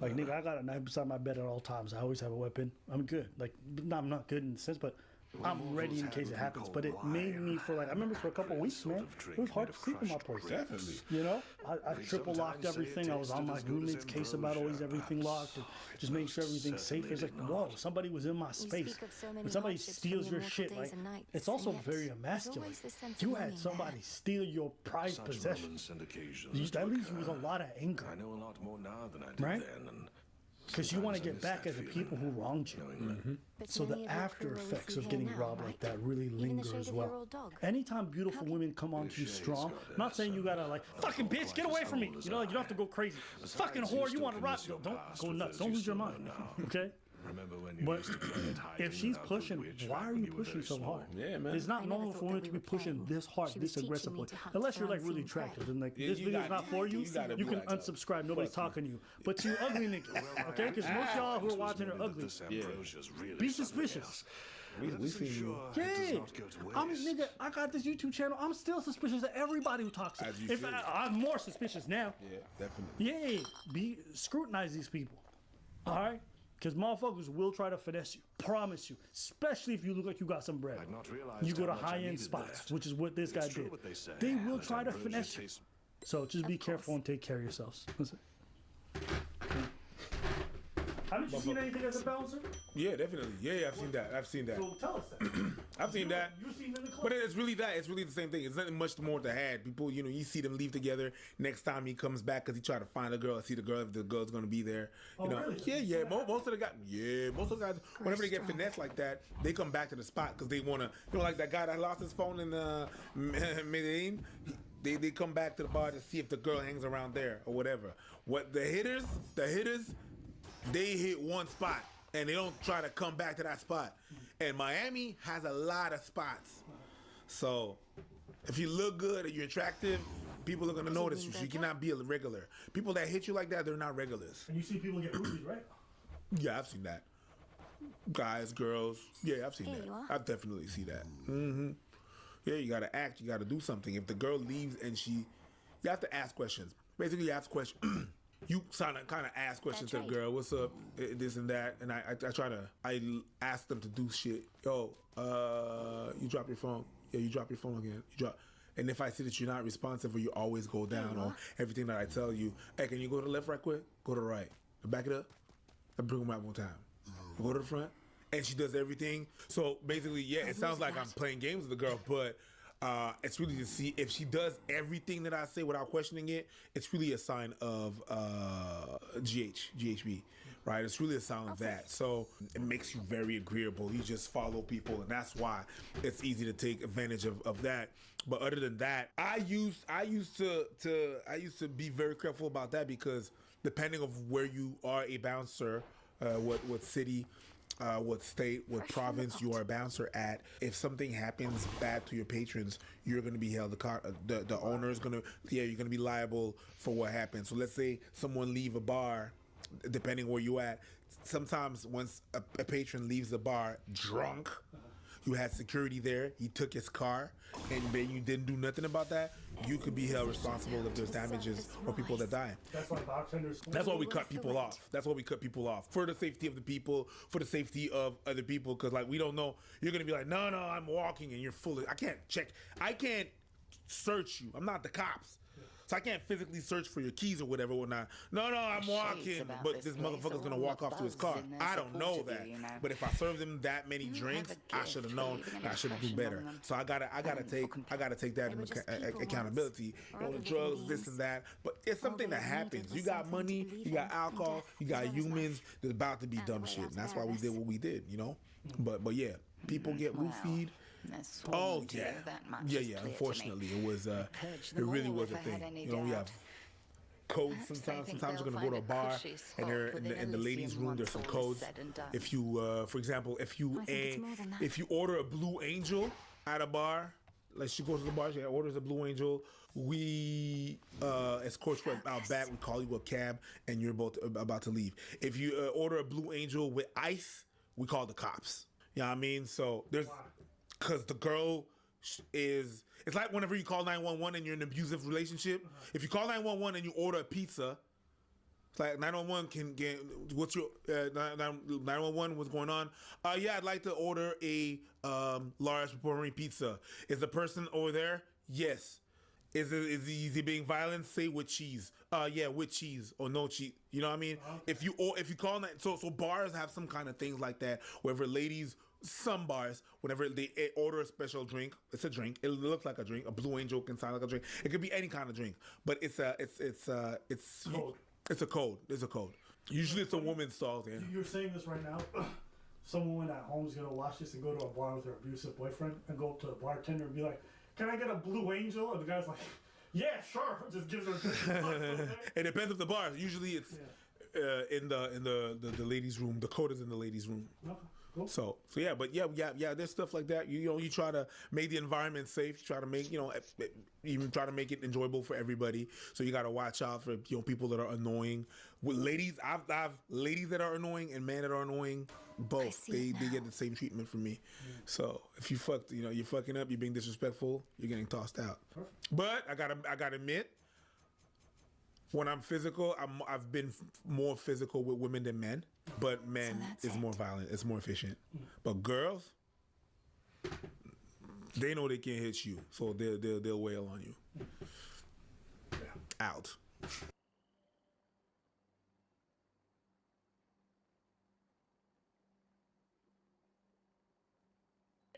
[SPEAKER 3] like, nigga, I got a knife beside my bed at all times. I always have a weapon. I'm good. Like, I'm not good in the sense, but I'm ready in case it happens. But it made me for, like, I remember for a couple of weeks, man, it was hard to sleep in my place.
[SPEAKER 6] Definitely.
[SPEAKER 3] You know, I triple locked everything. I was on my roommate's case about always everything locked and just making sure everything's safe. It's like, whoa, somebody was in my space. When somebody steals your shit, like, it's also very emasculating. You had somebody steal your prized possessions. That leaves you with a lot of anger.
[SPEAKER 7] I know a lot more now than I did
[SPEAKER 3] right?
[SPEAKER 7] then.
[SPEAKER 3] Because you want to get back at the people who wronged you. So the after effects of getting robbed like that really linger as well. Anytime beautiful women come on too strong, I'm not saying you gotta like, fucking bitch, get away from me. You know, like, you don't have to go crazy. Fucking whore, you want to rob. Don't go nuts. Don't lose your mind. Okay? But if she's pushing, why are you pushing so hard?
[SPEAKER 4] Yeah, man.
[SPEAKER 3] It's not normal for women to be pushing this hard, this aggressively. Unless you're like really attractive and like this video's not for you, you can unsubscribe. Nobody's talking to you. But to you ugly niggas, okay? Because most of y'all who are watching are ugly. Be suspicious.
[SPEAKER 4] We see you.
[SPEAKER 3] Yeah, nigga. I got this YouTube channel. I'm still suspicious of everybody who talks. In fact, I'm more suspicious now.
[SPEAKER 4] Yeah, definitely.
[SPEAKER 3] Yeah, scrutinize these people. All right, because motherfuckers will try to finesse you. Promise you, especially if you look like you got some bread. You go to high-end spots, which is what this guy did. They will try to finesse you. So just be careful and take care of yourselves. Listen. Haven't you seen anything as a bouncer?
[SPEAKER 6] Yeah, definitely. Yeah, I've seen that.
[SPEAKER 3] So tell us that.
[SPEAKER 6] I've seen that.
[SPEAKER 3] You seen in the club?
[SPEAKER 6] But it's really that. It's really the same thing. It's nothing much more to add. People, you see them leave together. Next time he comes back because he tried to find a girl, I see the girl if the girl's gonna be there.
[SPEAKER 3] Really?
[SPEAKER 6] Yeah. Most of the guys. Yeah, most of the guys. Whenever they get finessed like that, they come back to the spot because they wanna. Like that guy that lost his phone in Medellin. They come back to the bar to see if the girl hangs around there or whatever. What the hitters. They hit one spot and they don't try to come back to that spot. And Miami has a lot of spots. So if you look good and you're attractive, people are gonna notice you. So you cannot be a regular. People that hit you like that, they're not regulars.
[SPEAKER 3] And you see people get rubies, right?
[SPEAKER 6] Yeah, I've seen that. Guys, girls. Yeah, I've seen that. I definitely see that. Mm-hmm. Yeah, you gotta act. You gotta do something. If the girl leaves and you have to ask questions. Basically, you ask questions. You kind of ask questions to the girl, what's up, this and that, and I ask them to do shit. Yo, you drop your phone. Yeah, you drop your phone again. And if I see that you're not responsive or you always go down or everything that I tell you, hey, can you go to the left right quick? Go to the right. Back it up. And bring them out one time. Go to the front. And she does everything. So basically, yeah, it sounds like I'm playing games with the girl, but it's really to see if she does everything that I say without questioning it. It's really a sign of GHB, right? It's really a sign of that. So it makes you very agreeable. You just follow people, and that's why it's easy to take advantage of that. But other than that, I used to be very careful about that because depending of where you are a bouncer, what city. What state, what province you are a bouncer at. If something happens bad to your patrons, you're going to be held the owner is going to, you're going to be liable for what happens. So let's say someone leave a bar, depending where you at. Sometimes once a patron leaves the bar drunk, you had security there, he took his car, and then you didn't do nothing about that, you could be held responsible if there's damages or people that die.
[SPEAKER 3] That's why bartenders.
[SPEAKER 6] That's why we cut people off. That's why we cut people off. For the safety of the people, for the safety of other people, because like we don't know, you're gonna be like, no, I'm walking and you're full of, I can't search you. I'm not the cops. So I can't physically search for your keys or whatever, whatnot. No, I'm walking, but this motherfucker's gonna walk off to his car. I don't know that. But if I served him that many drinks, I should have known and I should have done better. So I gotta take that into accountability. The drugs, this and that. But it's something that happens. You got money, you got alcohol, you got humans. There's about to be dumb shit, and that's why we did what we did, But yeah, people get roofied. Oh yeah. Unfortunately, it was. It really was a thing. We have codes sometimes. Sometimes you're gonna go to a bar and they're in the ladies' room. There's some codes. If you, for example, if you order a Blue Angel at a bar, like she goes to the bar, she orders a Blue Angel. We escort you out back. We call you a cab, and you're both about to leave. If you order a Blue Angel with ice, we call the cops. You know what I mean? So there's. Because the girl it's like whenever you call 911 and you're in an abusive relationship. If you call 911 and you order a pizza, it's like 911 can get, what's your, 911, what's going on? Yeah, I'd like to order a large pepperoni pizza. Is the person over there? Yes. Is he being violent? Say with cheese. Yeah, with cheese or no cheese. You know what I mean? Okay. If you call that, so bars have some kind of things like that. Wherever ladies, some bars, whenever they order a special drink, it's a drink. It looks like a drink. A Blue Angel can sound like a drink. It could be any kind of drink, but it's a code. It's a code. It's a code. Usually it's a woman's stall. Yeah.
[SPEAKER 3] You're saying this right now. Some woman at home is gonna watch this and go to a bar with her abusive boyfriend and go up to the bartender and be like, "Can I get a Blue Angel?" And the guy's like, "Yeah, sure." Just gives her.
[SPEAKER 6] It depends on the bar. Usually it's. Yeah. in the ladies' room. Dakota's in the ladies' room.
[SPEAKER 3] Okay, cool.
[SPEAKER 6] So yeah, but yeah, there's stuff like that. You know, you try to make the environment safe. You try to make, even try to make it enjoyable for everybody. So you got to watch out for, people that are annoying. With ladies, I've ladies that are annoying and men that are annoying. Both they get the same treatment from me. So if you you're fucking up, you're being disrespectful, you're getting tossed out. Perfect. But I gotta admit, when I'm physical, I've been more physical with women than men. But men is more violent. It's more efficient. But girls, they know they can't hit you, so they'll wail on you. Out.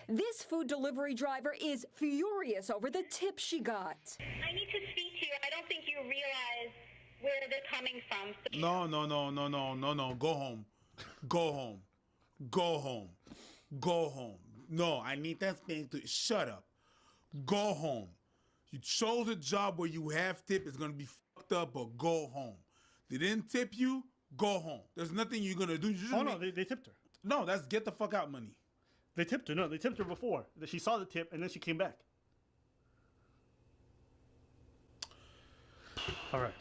[SPEAKER 7] This food delivery driver is furious over the tip she got.
[SPEAKER 14] I need to speak to you. I don't think you realize where they're coming from.
[SPEAKER 6] No. Go home. Go home. Go home. Go home. No, I need that thing to shut up. Go home. You chose a job where you have tip. It's gonna be fucked up, but go home. They didn't tip you. Go home. There's nothing you're gonna do.
[SPEAKER 3] No, they tipped her.
[SPEAKER 6] No, that's get the fuck out money.
[SPEAKER 3] They tipped her. No, they tipped her before. She saw the tip, and then she came back. All right.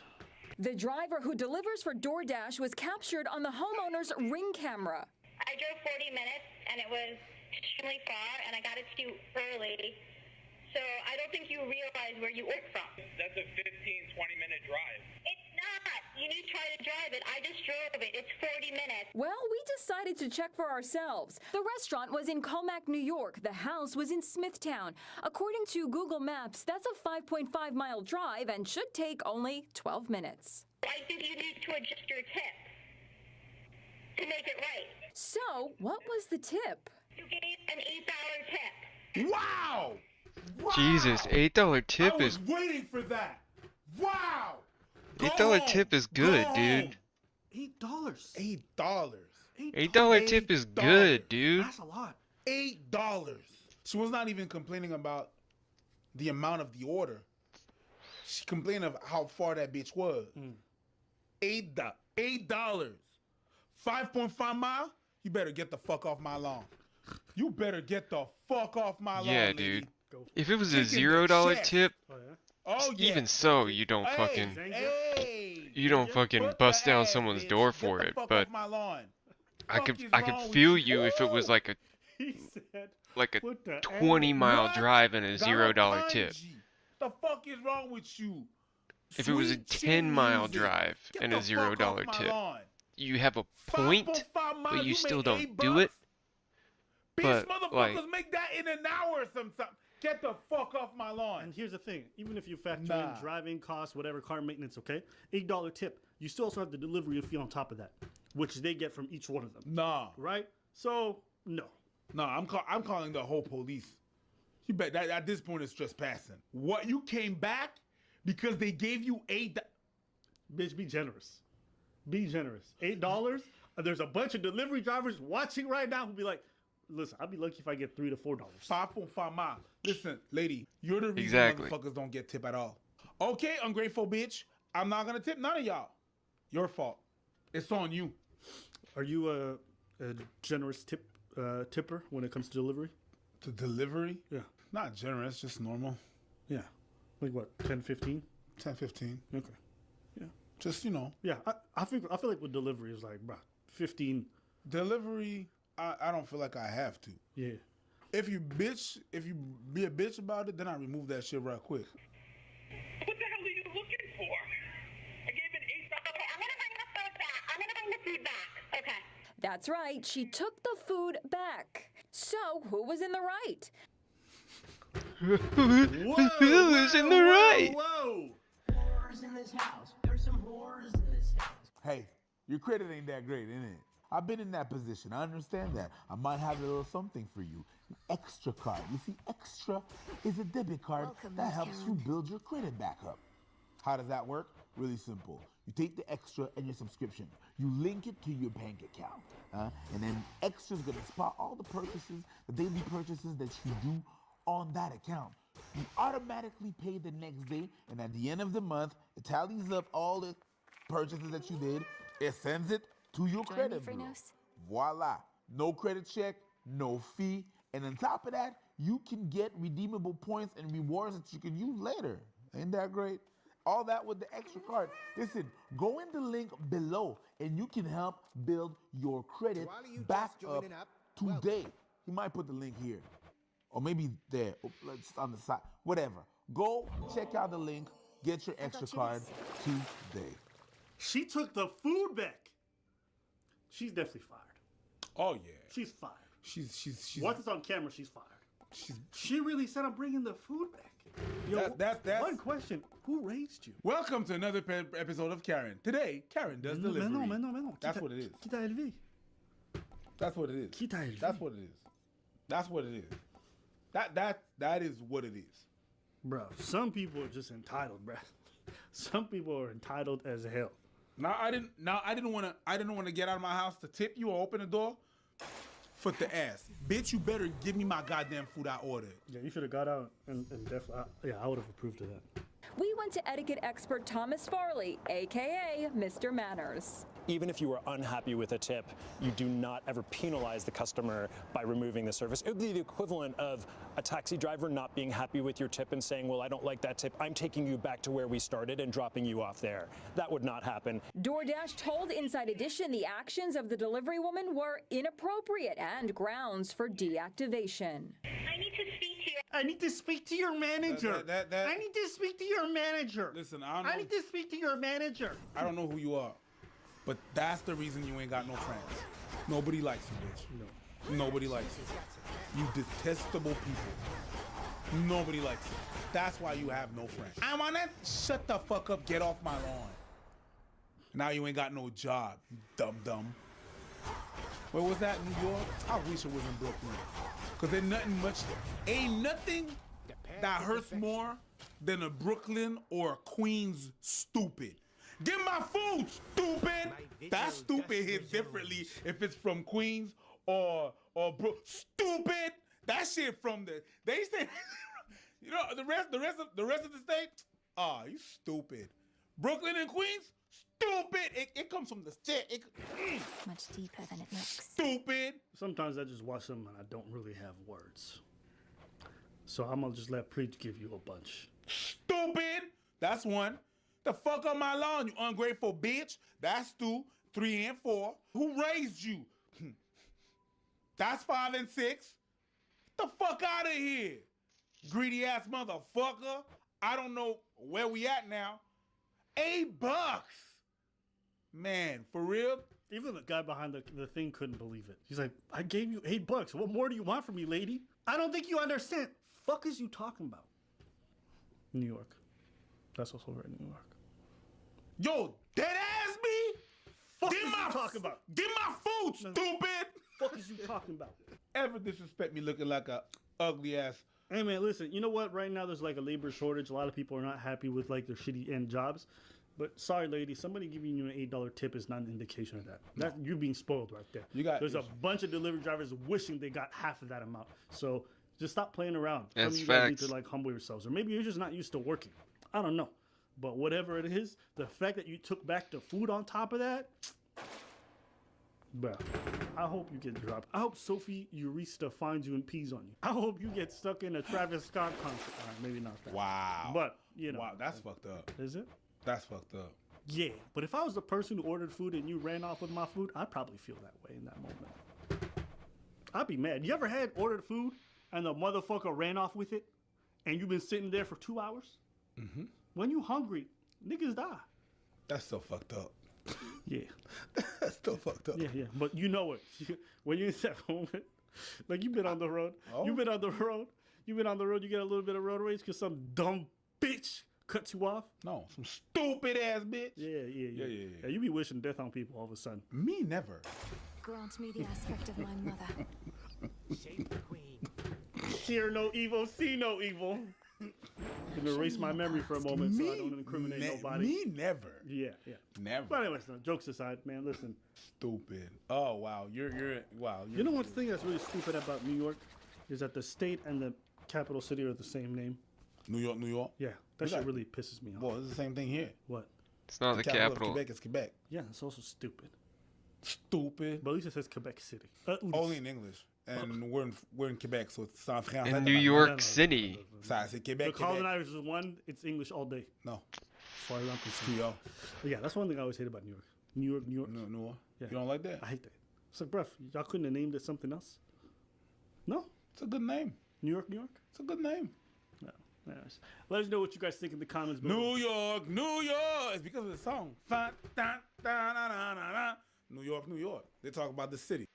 [SPEAKER 7] The driver who delivers for DoorDash was captured on the homeowner's Ring camera.
[SPEAKER 14] I drove 40 minutes, and it was extremely far, and I got it to you early. So I don't think you realize where you work from.
[SPEAKER 2] That's a 15-20-minute drive.
[SPEAKER 14] It's not. You need to try to drive it. I just drove it. It's 40 minutes.
[SPEAKER 7] Well, we decided to check for ourselves. The restaurant was in Comac, New York. The house was in Smithtown. According to Google Maps, that's a 5.5-mile drive and should take only 12 minutes.
[SPEAKER 14] I think you need to adjust your tip to make it right.
[SPEAKER 7] So, what was the tip?
[SPEAKER 14] You gave an $8 tip.
[SPEAKER 6] Wow!
[SPEAKER 11] Jesus, $8 tip is.
[SPEAKER 6] I was waiting for that. Wow!
[SPEAKER 11] $8 tip is good, dude.
[SPEAKER 3] $8.
[SPEAKER 11] $8 tip is good, dude.
[SPEAKER 3] That's a lot.
[SPEAKER 6] $8. She was not even complaining about the amount of the order. She complained of how far that bitch was. $8. 5.5 mile? You better get the fuck off my lawn. You better get the fuck off my lawn,
[SPEAKER 11] Yeah,
[SPEAKER 6] lady.
[SPEAKER 11] dude. If it was a $0 tip,
[SPEAKER 6] Oh, yeah.
[SPEAKER 11] even so, you don't fucking bust down someone's door for it. But I could feel you if it was like a 20-mile drive and a $0 tip.
[SPEAKER 6] The fuck is wrong with you?
[SPEAKER 11] If it was a 10-mile drive and a $0 tip, you have a point, but you still don't do it.
[SPEAKER 6] Bitch,
[SPEAKER 11] But
[SPEAKER 6] motherfuckers make that in an hour or something. Get the fuck off my lawn.
[SPEAKER 3] And here's the thing. Even if you factor in driving costs, whatever, car maintenance, okay? $8 tip. You still also have the delivery fee on top of that, which they get from each one of them.
[SPEAKER 6] Nah.
[SPEAKER 3] Right? So, no.
[SPEAKER 6] Nah, I'm calling the whole police. You bet that at this point it's trespassing. What, you came back because they gave you $8?
[SPEAKER 3] Bitch, be generous. Be generous. $8? There's a bunch of delivery drivers watching right now who'll be like, listen, I'd be lucky if I get $3 to $4.
[SPEAKER 6] 5.5 miles. Listen, lady, you're the reason motherfuckers don't get tip at all. Okay, ungrateful bitch. I'm not gonna tip none of y'all. Your fault. It's on you.
[SPEAKER 3] Are you a generous tipper when it comes to delivery?
[SPEAKER 6] To delivery?
[SPEAKER 3] Yeah.
[SPEAKER 6] Not generous, just normal.
[SPEAKER 3] Yeah. Like what, 10, 15?
[SPEAKER 6] 10, 15.
[SPEAKER 3] Okay. Yeah.
[SPEAKER 6] Just,
[SPEAKER 3] Yeah, I feel like with delivery is like, bro, 15.
[SPEAKER 6] Delivery, I don't feel like I have to.
[SPEAKER 3] Yeah.
[SPEAKER 6] If you be a bitch about it, then I remove that shit right quick.
[SPEAKER 14] What the hell are you looking for? I gave an $8. Okay, I'm gonna bring the food back. I'm gonna bring the food back. Okay.
[SPEAKER 7] That's right, she took the food back. So, who was in the right?
[SPEAKER 11] Who is in the right?
[SPEAKER 6] Whoa!
[SPEAKER 17] Whores in this house. There's some whores in this house.
[SPEAKER 4] Hey, your credit ain't that great, ain't it? I've been in that position. I understand that. I might have a little something for you. An extra card. You see, extra is a debit card that helps you build your credit back up. How does that work? Really simple. You take the extra and your subscription. You link it to your bank account. And then extra's gonna spot all the purchases, the daily purchases that you do on that account. You automatically pay the next day, and at the end of the month, it tallies up all the purchases that you did,
[SPEAKER 6] It sends it to your
[SPEAKER 5] Join
[SPEAKER 6] credit
[SPEAKER 5] me,
[SPEAKER 6] bureau.
[SPEAKER 5] Frenos.
[SPEAKER 6] Voila. No credit check, no fee. And on top of that, you can get redeemable points and rewards that you can use later. Ain't that great? All that with the extra card. Listen, go in the link below and you can help build your credit back up today. He might put the link here. Or maybe there. Just on the side. Whatever. Go check out the link. Get your extra card today.
[SPEAKER 3] She took the food back. She's definitely fired.
[SPEAKER 6] Oh yeah.
[SPEAKER 3] She's fired.
[SPEAKER 6] She's
[SPEAKER 3] Once it's on camera, she's fired. She really said, I'm bringing the food back. Yo,
[SPEAKER 6] that's
[SPEAKER 3] one question. Who raised you?
[SPEAKER 6] Welcome to another episode of Karen. Today, Karen does delivery.
[SPEAKER 3] No.
[SPEAKER 6] That's what it is.
[SPEAKER 3] Qui t'a élevé?
[SPEAKER 6] That's what it is.
[SPEAKER 3] Qui t'a élevé?
[SPEAKER 6] That's what it is. That's what it is. That is what it is.
[SPEAKER 3] Bro, some people are just entitled, bro. Some people are entitled as hell.
[SPEAKER 6] I didn't want to get out of my house to tip you or open the door. Foot the ass. Bitch, you better give me my goddamn food I ordered.
[SPEAKER 3] Yeah, you should have got out and definitely, I would have approved of that.
[SPEAKER 7] We went to etiquette expert Thomas Farley, aka Mr. Manners.
[SPEAKER 8] Even if you are unhappy with a tip, you do not ever penalize the customer by removing the service. It would be the equivalent of a taxi driver not being happy with your tip and saying, well, I don't like that tip. I'm taking you back to where we started and dropping you off there. That would not happen.
[SPEAKER 7] DoorDash told Inside Edition the actions of the delivery woman were inappropriate and grounds for deactivation.
[SPEAKER 3] I need to speak to your manager. I need to speak to your manager.
[SPEAKER 6] Listen, I don't know.
[SPEAKER 3] I need to speak to your manager.
[SPEAKER 6] I don't know who you are, but that's the reason you ain't got no friends. Nobody likes you, bitch. No. Nobody likes you. You detestable people. Nobody likes you. That's why you have no friends. I wanna shut the fuck up, get off my lawn. Now you ain't got no job, you dumb. Where was that, New York? I wish it was in Brooklyn. Cause ain't nothing that hurts more than a Brooklyn or a Queens stupid. Get my food, stupid! That stupid hits differently if it's from Queens or stupid. That shit from they say, you know, the rest of the state. You stupid. Brooklyn and Queens, stupid. It comes from the shit.
[SPEAKER 5] Much deeper than it looks.
[SPEAKER 6] Stupid.
[SPEAKER 3] Sometimes I just watch them and I don't really have words. So I'm gonna just let Preach give you a bunch.
[SPEAKER 6] Stupid. That's one. The fuck on my lawn, you ungrateful bitch. That's 2, 3, and 4. Who raised you? That's 5 and 6. Get the fuck out of here. Greedy ass motherfucker. I don't know where we at now. $8. Man, for real?
[SPEAKER 3] Even the guy behind the thing couldn't believe it. He's like, I gave you $8. What more do you want from me, lady? I don't think you understand. Fuck is you talking about? New York. That's what's over in New York.
[SPEAKER 6] Yo, dead ass me?
[SPEAKER 3] Fuck is you talking about?
[SPEAKER 6] Get my food, stupid!
[SPEAKER 3] Fuck is you talking about?
[SPEAKER 6] Ever disrespect me looking like a ugly ass.
[SPEAKER 3] Hey man, listen, you know what? Right now there's like a labor shortage. A lot of people are not happy with like their shitty end jobs. But sorry, lady, somebody giving you an $8 tip is not an indication of that. That's you being spoiled right there. There's a bunch of delivery drivers wishing they got half of that amount. So just stop playing around.
[SPEAKER 11] That's
[SPEAKER 3] you guys need
[SPEAKER 11] facts.
[SPEAKER 3] to like humble yourselves, or maybe you're just not used to working. I don't know, but whatever it is, the fact that you took back the food on top of that, bro. I hope you get dropped. I hope Sophie Urista finds you and pees on you. I hope you get stuck in a Travis Scott concert. All right, maybe not that.
[SPEAKER 6] Wow.
[SPEAKER 3] But you know,
[SPEAKER 6] wow, that's fucked up.
[SPEAKER 3] Is it?
[SPEAKER 6] That's fucked up.
[SPEAKER 3] Yeah, but if I was the person who ordered food and you ran off with my food, I'd probably feel that way in that moment. I'd be mad. You ever had ordered food and the motherfucker ran off with it and you've been sitting there for 2 hours?
[SPEAKER 6] Mm-hmm.
[SPEAKER 3] When you hungry, niggas die.
[SPEAKER 6] That's so fucked up.
[SPEAKER 3] Yeah.
[SPEAKER 6] That's still fucked up.
[SPEAKER 3] Yeah. But you know it. When you're in that moment, like you've been on the road.
[SPEAKER 6] Oh.
[SPEAKER 3] You've been on the road. You get a little bit of road rage because some dumb bitch cuts you off.
[SPEAKER 6] No, some stupid ass bitch.
[SPEAKER 3] Yeah. You be wishing death on people all of a sudden.
[SPEAKER 6] Me never.
[SPEAKER 5] Grant me the aspect of my mother.
[SPEAKER 17] Shape the queen.
[SPEAKER 3] Hear no evil, see no evil. I'm gonna erase my memory for a moment so I don't incriminate nobody.
[SPEAKER 6] Me never.
[SPEAKER 3] Yeah.
[SPEAKER 6] Never.
[SPEAKER 3] But anyways, no, jokes aside, man, listen.
[SPEAKER 6] Stupid. Oh wow, wow.
[SPEAKER 3] You know one thing that's really stupid about New York is that the state and the capital city are the same name.
[SPEAKER 6] New York.
[SPEAKER 3] Yeah, that shit really pisses me off.
[SPEAKER 6] Well, it's the same thing here.
[SPEAKER 3] What?
[SPEAKER 11] It's not the
[SPEAKER 6] capital of
[SPEAKER 11] capital.
[SPEAKER 6] Quebec is Quebec.
[SPEAKER 3] Yeah, it's also stupid.
[SPEAKER 6] Stupid.
[SPEAKER 3] But at least it says Quebec City.
[SPEAKER 6] Only in English. And we're in Quebec, so it's en français.
[SPEAKER 11] In New York City.
[SPEAKER 6] Ça, c'est Québec.
[SPEAKER 3] The colonizers is one, it's English all day.
[SPEAKER 6] No.
[SPEAKER 3] As far as I'm concerned.
[SPEAKER 6] Creole.
[SPEAKER 3] But yeah, that's one thing I always hate about New York. New York.
[SPEAKER 6] No.
[SPEAKER 3] Yeah.
[SPEAKER 6] You don't like that?
[SPEAKER 3] I hate that. It's like, bruh, y'all couldn't have named it something else? No?
[SPEAKER 6] It's a good name.
[SPEAKER 3] New York?
[SPEAKER 6] It's a good name.
[SPEAKER 3] No. Anyways, let us know what you guys think in the comments below.
[SPEAKER 6] New York. It's because of the song. New York. They talk about the city.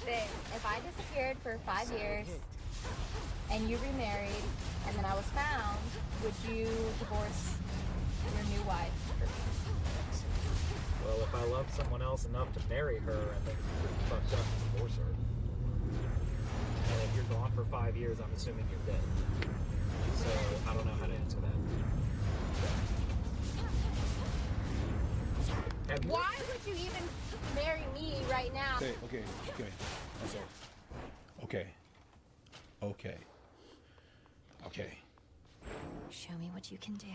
[SPEAKER 12] If I disappeared for 5 years and you remarried and then I was found, would you divorce your new wife for me?
[SPEAKER 13] Well, if I loved someone else enough to marry her, I think it's pretty fucked up to divorce her. And if you're gone for 5 years, I'm assuming you're dead. So I don't know how to answer that.
[SPEAKER 12] Why would you even marry me right now?
[SPEAKER 6] Okay.
[SPEAKER 5] Show me what you can do.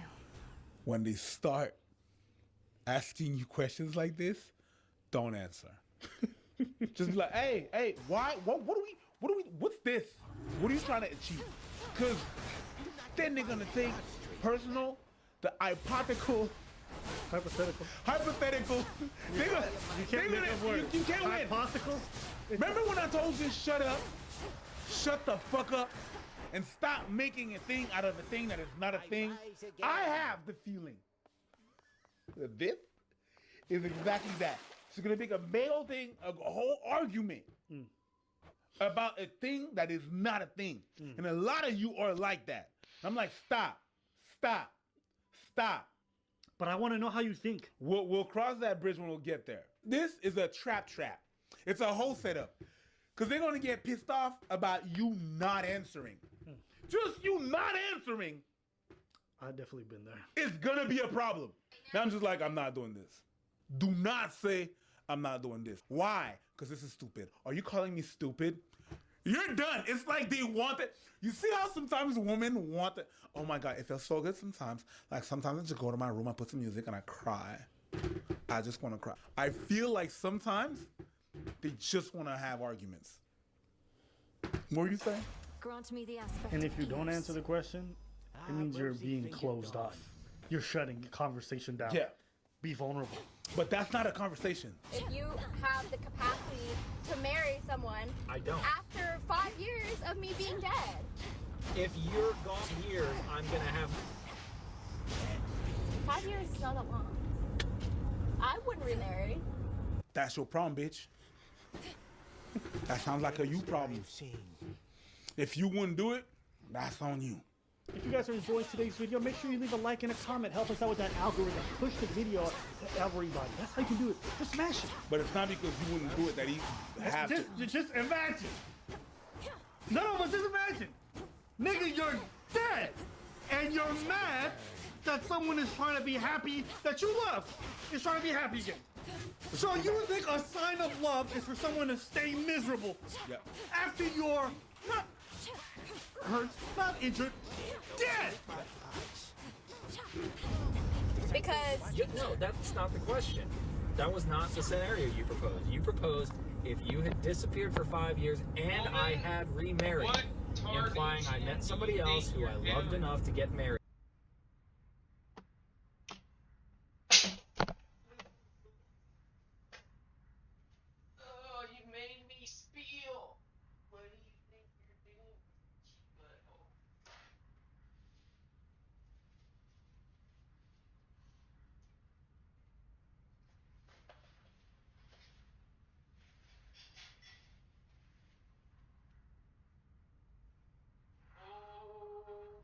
[SPEAKER 6] When they start asking you questions like this, don't answer. Just be like, hey, why? What's this? What are you trying to achieve? Because then they're gonna take personal, the hypothetical.
[SPEAKER 3] You can't make up words.
[SPEAKER 6] You can't win.
[SPEAKER 3] Hypothetical?
[SPEAKER 6] Remember when I told you shut up? Shut the fuck up and stop making a thing out of a thing that is not a thing. I have the feeling that this is exactly that. She's gonna make a male thing, a whole argument about a thing that is not a thing. And a lot of you are like that. I'm like, stop.
[SPEAKER 3] But I want to know how you think.
[SPEAKER 6] We'll cross that bridge when we'll get there. This is a trap. It's a whole setup. Because they're going to get pissed off about you not answering. Just you not answering.
[SPEAKER 3] I've definitely been there.
[SPEAKER 6] It's going to be a problem. Now I'm just like, I'm not doing this. Do not say I'm not doing this. Why? Because this is stupid. Are you calling me stupid? You're done. It's like they want it. You see how sometimes women want it? Oh my God, it feels so good sometimes. Like sometimes I just go to my room, I put some music and I cry. I just want to cry. I feel like sometimes they just want to have arguments. What were you saying?
[SPEAKER 5] Grant me the aspect.
[SPEAKER 3] And if you don't answer the question, it means you're being closed off. You're shutting the conversation down.
[SPEAKER 6] Yeah.
[SPEAKER 3] Be vulnerable.
[SPEAKER 6] But that's not a conversation.
[SPEAKER 12] If you have the capacity to marry someone
[SPEAKER 13] I don't.
[SPEAKER 12] after 5 years of me being dead.
[SPEAKER 13] If you're gone years, I'm gonna have
[SPEAKER 12] 5 years is not that long. I wouldn't remarry.
[SPEAKER 6] That's your problem, bitch. That sounds like a you problem. If you wouldn't do it, that's on you.
[SPEAKER 3] If you guys are enjoying today's video, make sure you leave a like and a comment. Help us out with that algorithm. Push the video to everybody. That's how you can do it. Just smash it.
[SPEAKER 6] But it's not because you wouldn't do it that you have to.
[SPEAKER 3] Just imagine. No, but just imagine. Nigga, you're dead. And you're mad that someone is trying to be happy that you love. Is trying to be happy again. So you think a sign of love is for someone to stay miserable after you're not hurt, not injured, dead?
[SPEAKER 12] Because
[SPEAKER 13] no, that's not the question. That was not the scenario you proposed. You proposed if you had disappeared for 5 years and I had remarried, implying I met somebody else who I loved enough to get married.
[SPEAKER 17] Oh, you made me spill. What do you think you're doing? Butthole. Oh,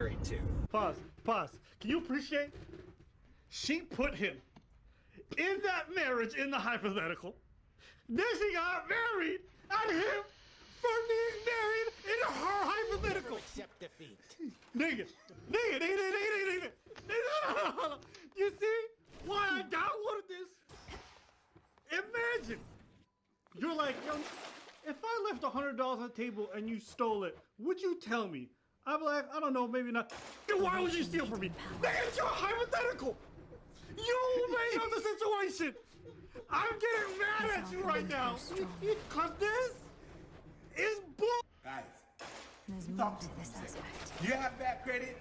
[SPEAKER 13] married to.
[SPEAKER 3] Pause. Can you appreciate? She put him in that marriage in the hypothetical. Then she got married at him for being married in her hypothetical.
[SPEAKER 16] Accept defeat.
[SPEAKER 3] Nigga. You see why I downloaded this? Imagine. You're like, yo, if I left $100 on the table and you stole it, would you tell me? I'm like, I don't know, maybe not. Then why would you steal from me? Nigga, it's your hypothetical. You made up the situation. I'm getting mad at you right now. Cause this is bull.
[SPEAKER 6] Guys,
[SPEAKER 5] There's
[SPEAKER 6] talk
[SPEAKER 5] more
[SPEAKER 6] to
[SPEAKER 5] to
[SPEAKER 6] me
[SPEAKER 5] this
[SPEAKER 6] for a second.
[SPEAKER 5] aspect.
[SPEAKER 6] You have bad credit?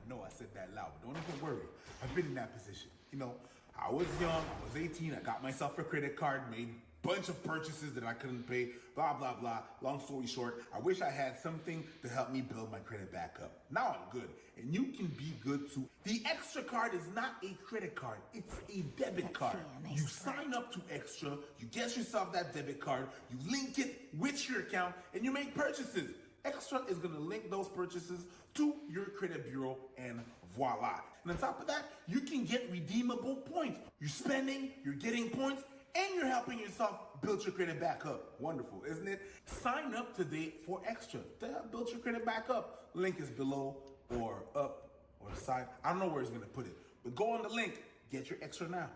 [SPEAKER 6] I know I said that loud. Don't even worry. I've been in that position. You know, I was young, I was 18, I got myself a credit card, made a bunch of purchases that I couldn't pay, blah, blah, blah. Long story short, I wish I had something to help me build my credit back up. Now I'm good, and you can be good too. The Extra card is not a credit card, it's a debit card. You sign up to Extra, you get yourself that debit card, you link it with your account, and you make purchases. Extra is gonna link those purchases to your credit bureau, and voila. And on top of that, you can get redeemable points. You're spending, you're getting points, and you're helping yourself build your credit back up. Wonderful, isn't it? Sign up today for Extra to help build your credit back up. Link is below or up or side. I don't know where it's gonna put it, but go on the link, get your Extra now.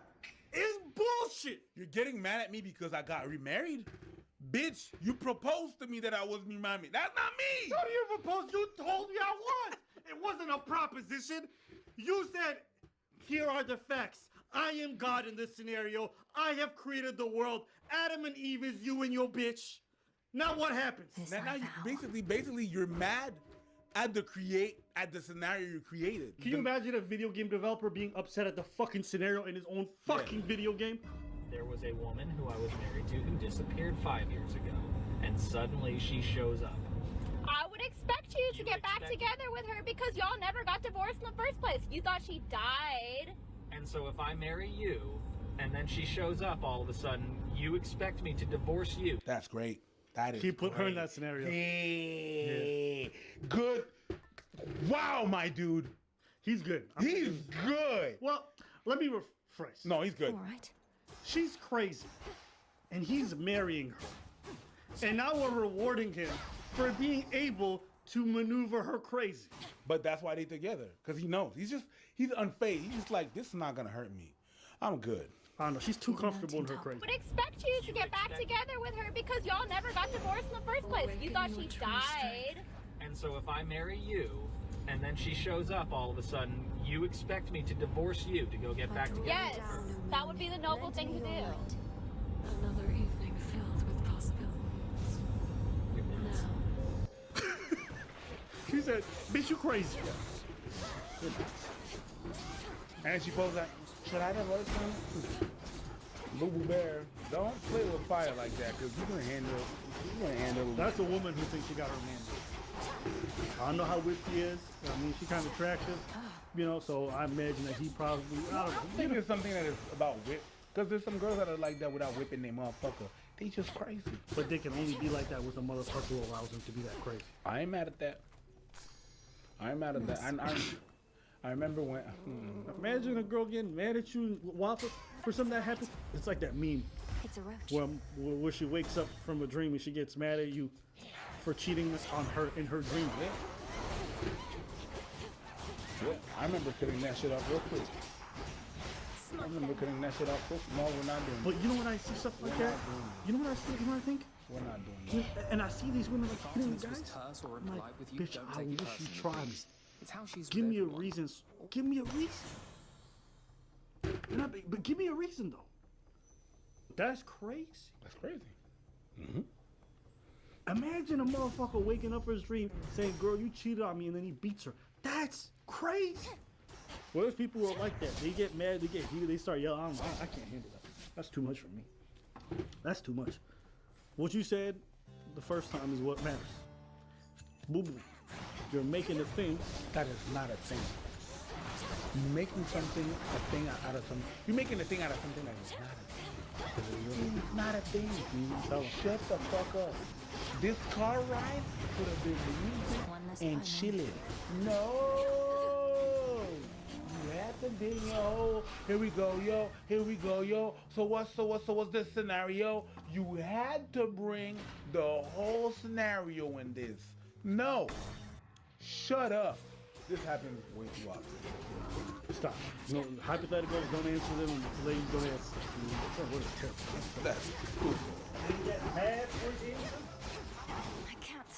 [SPEAKER 3] It's bullshit.
[SPEAKER 6] You're getting mad at me because I got remarried? Bitch, you proposed to me that I wasn't remarried. That's not me!
[SPEAKER 3] How do you propose? You told me I was. It wasn't a proposition. You said, here are the facts. I am God in this scenario. I have created the world. Adam and Eve is you and your bitch. Now what happens?
[SPEAKER 6] Now you, basically, you're mad at the scenario you created.
[SPEAKER 3] Can you imagine a video game developer being upset at the fucking scenario in his own fucking video game?
[SPEAKER 13] There was a woman who I was married to who disappeared 5 years ago, and suddenly she shows up.
[SPEAKER 12] I would expect you to get back together with her because y'all never got divorced in the first place. You thought she died.
[SPEAKER 13] And so if I marry you, and then she shows up all of a sudden, you expect me to divorce you.
[SPEAKER 6] That's great. That is
[SPEAKER 3] He put her in
[SPEAKER 6] great.
[SPEAKER 3] that scenario.
[SPEAKER 6] Hey, good. Wow, my dude.
[SPEAKER 3] He's good.
[SPEAKER 6] He's good.
[SPEAKER 3] Well, let me rephrase.
[SPEAKER 6] No, he's good.
[SPEAKER 5] All right.
[SPEAKER 3] She's crazy. And he's marrying her. And now we're rewarding him for being able to maneuver her crazy.
[SPEAKER 6] But that's why they together, because he knows. He's unfazed. He's just like, this is not gonna hurt me. I'm good.
[SPEAKER 3] I don't know. She's too comfortable in her crazy.
[SPEAKER 12] I would expect you to get back together with her because y'all never got divorced in the first place. You thought she died.
[SPEAKER 13] And so if I marry you, and then she shows up all of a sudden, you expect me to divorce you to go get back together
[SPEAKER 12] Yes,
[SPEAKER 13] with her.
[SPEAKER 12] that would be the noble thing to do.
[SPEAKER 5] Another evening filled with possibilities. Now,
[SPEAKER 3] She said, bitch, you crazy.
[SPEAKER 6] And she posed that, should I divorce him? Boo Boo Bear, don't play with fire like that, because you're gonna handle it.
[SPEAKER 3] That's a woman who thinks she got her man. I don't know how whipped he is. I mean, she's kind of attractive, you know, so I imagine that he probably, I don't know.
[SPEAKER 6] I think it's something that is about whip, because there's some girls that are like that without whipping their motherfucker. They just crazy.
[SPEAKER 3] But they can only be like that with a motherfucker who allows them to be that crazy.
[SPEAKER 6] I ain't mad at that. I ain't mad at that. I remember when.
[SPEAKER 3] Imagine a girl getting mad at you for something that happened. It's like that meme
[SPEAKER 5] it's a roach.
[SPEAKER 3] where she wakes up from a dream and she gets mad at you for cheating on her in her dream.
[SPEAKER 6] Yeah, I remember cutting that shit off real quick. I remember cutting that shit off real quick. No, we're not doing
[SPEAKER 3] But you know when I see stuff like that? You know what I see? You know what I think?
[SPEAKER 6] We're not doing that.
[SPEAKER 3] And I see these women like hitting guys. I'm like, bitch, I wish you tried me. Give me a reason. Give me a reason. But give me a reason though. That's crazy.
[SPEAKER 6] That's crazy.
[SPEAKER 3] Imagine a motherfucker waking up from his dream saying, girl, you cheated on me, and then he beats her. That's crazy. Well, there's people who are like that. They get mad, they get heated, they start yelling. I can't handle that. That's too much for me. That's too much. What you said the first time is what matters. Boo boo. You're making a thing that is not a thing.
[SPEAKER 6] You're making something a thing out of something. You're making a thing out of something that is not a thing. It's not a thing. Shut the fuck up. This car ride could have been the music.
[SPEAKER 5] 1 this
[SPEAKER 6] and
[SPEAKER 5] island.
[SPEAKER 6] chilling. No! You had to dig your hole. Here we go, yo. Here we go, yo. So what's the scenario? You had to bring the whole scenario in this. No. Shut up. This happens way too often.
[SPEAKER 3] Stop. No hypotheticals. Don't answer them. Ladies, don't answer. What is terrible?
[SPEAKER 6] That's cool.
[SPEAKER 5] I can't.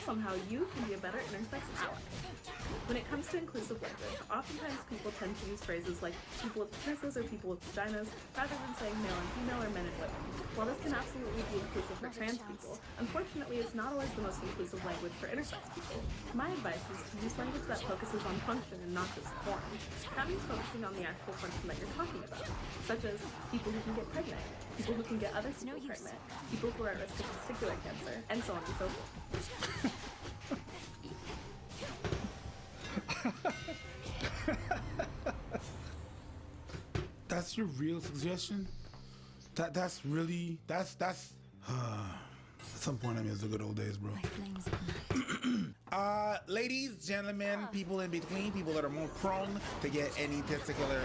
[SPEAKER 16] Somehow you can be a better intersex ally. When it comes to inclusive language, oftentimes people tend to use phrases like people with penises or people with vaginas rather than saying male and female or men and women. While this can absolutely be inclusive for trans people, unfortunately it's not always the most inclusive language for intersex people. My advice is to use language that focuses on function and not just form. That means focusing on the actual function that you're talking about, such as people who can get pregnant, people who can get other people pregnant, people who are at risk of testicular cancer, and so on and so forth.
[SPEAKER 6] That's your real suggestion? That's really at some point I mean it's the good old days, bro. Ladies, gentlemen, people in between, people that are more prone to get any testicular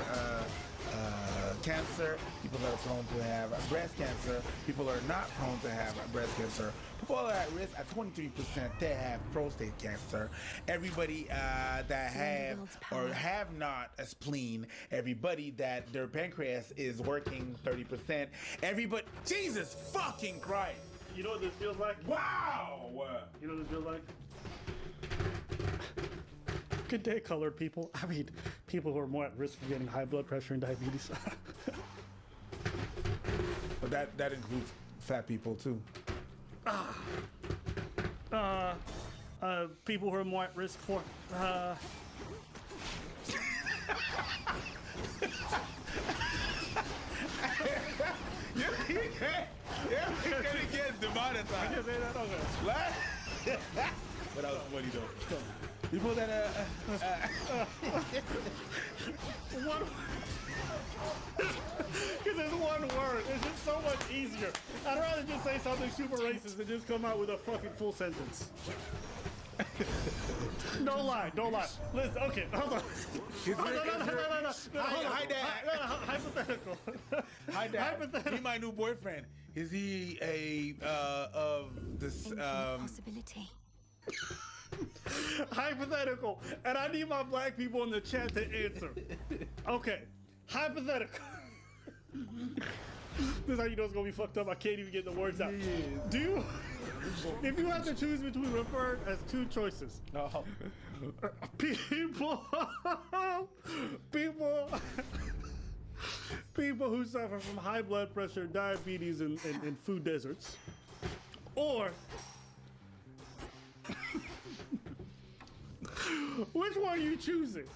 [SPEAKER 6] cancer, people that are prone to have breast cancer, people that are not prone to have breast cancer, people that are at risk at 23% to have prostate cancer, everybody that have or have not a spleen, everybody that their pancreas is working 30%, everybody, Jesus fucking Christ!
[SPEAKER 3] You know what this feels like?
[SPEAKER 6] Wow!
[SPEAKER 3] You know what this feels like? Good day, colored people. I mean, people who are more at risk of getting high blood pressure and diabetes.
[SPEAKER 6] But that includes fat people too.
[SPEAKER 3] People who are more at risk for
[SPEAKER 6] You can't get demonetized.
[SPEAKER 3] I can say that? Okay.
[SPEAKER 6] But that was funny though. People that
[SPEAKER 3] one, because it's one word. It's just so much easier. I'd rather just say something super racist than just come out with a fucking full sentence. Don't lie. Listen, okay, hold on. No,
[SPEAKER 6] Hi, Dad.
[SPEAKER 3] Hypothetical.
[SPEAKER 6] Hi, Dad. Be my new boyfriend. Is he of this
[SPEAKER 5] Possibility.
[SPEAKER 3] Hypothetical, and I need my black people in the chat to answer. Okay, hypothetical. This is how you know it's gonna be fucked up. I can't even get the words out. Do you, if you have to choose between referred as two choices, people who suffer from high blood pressure, diabetes, and food deserts, or which one are you choosing?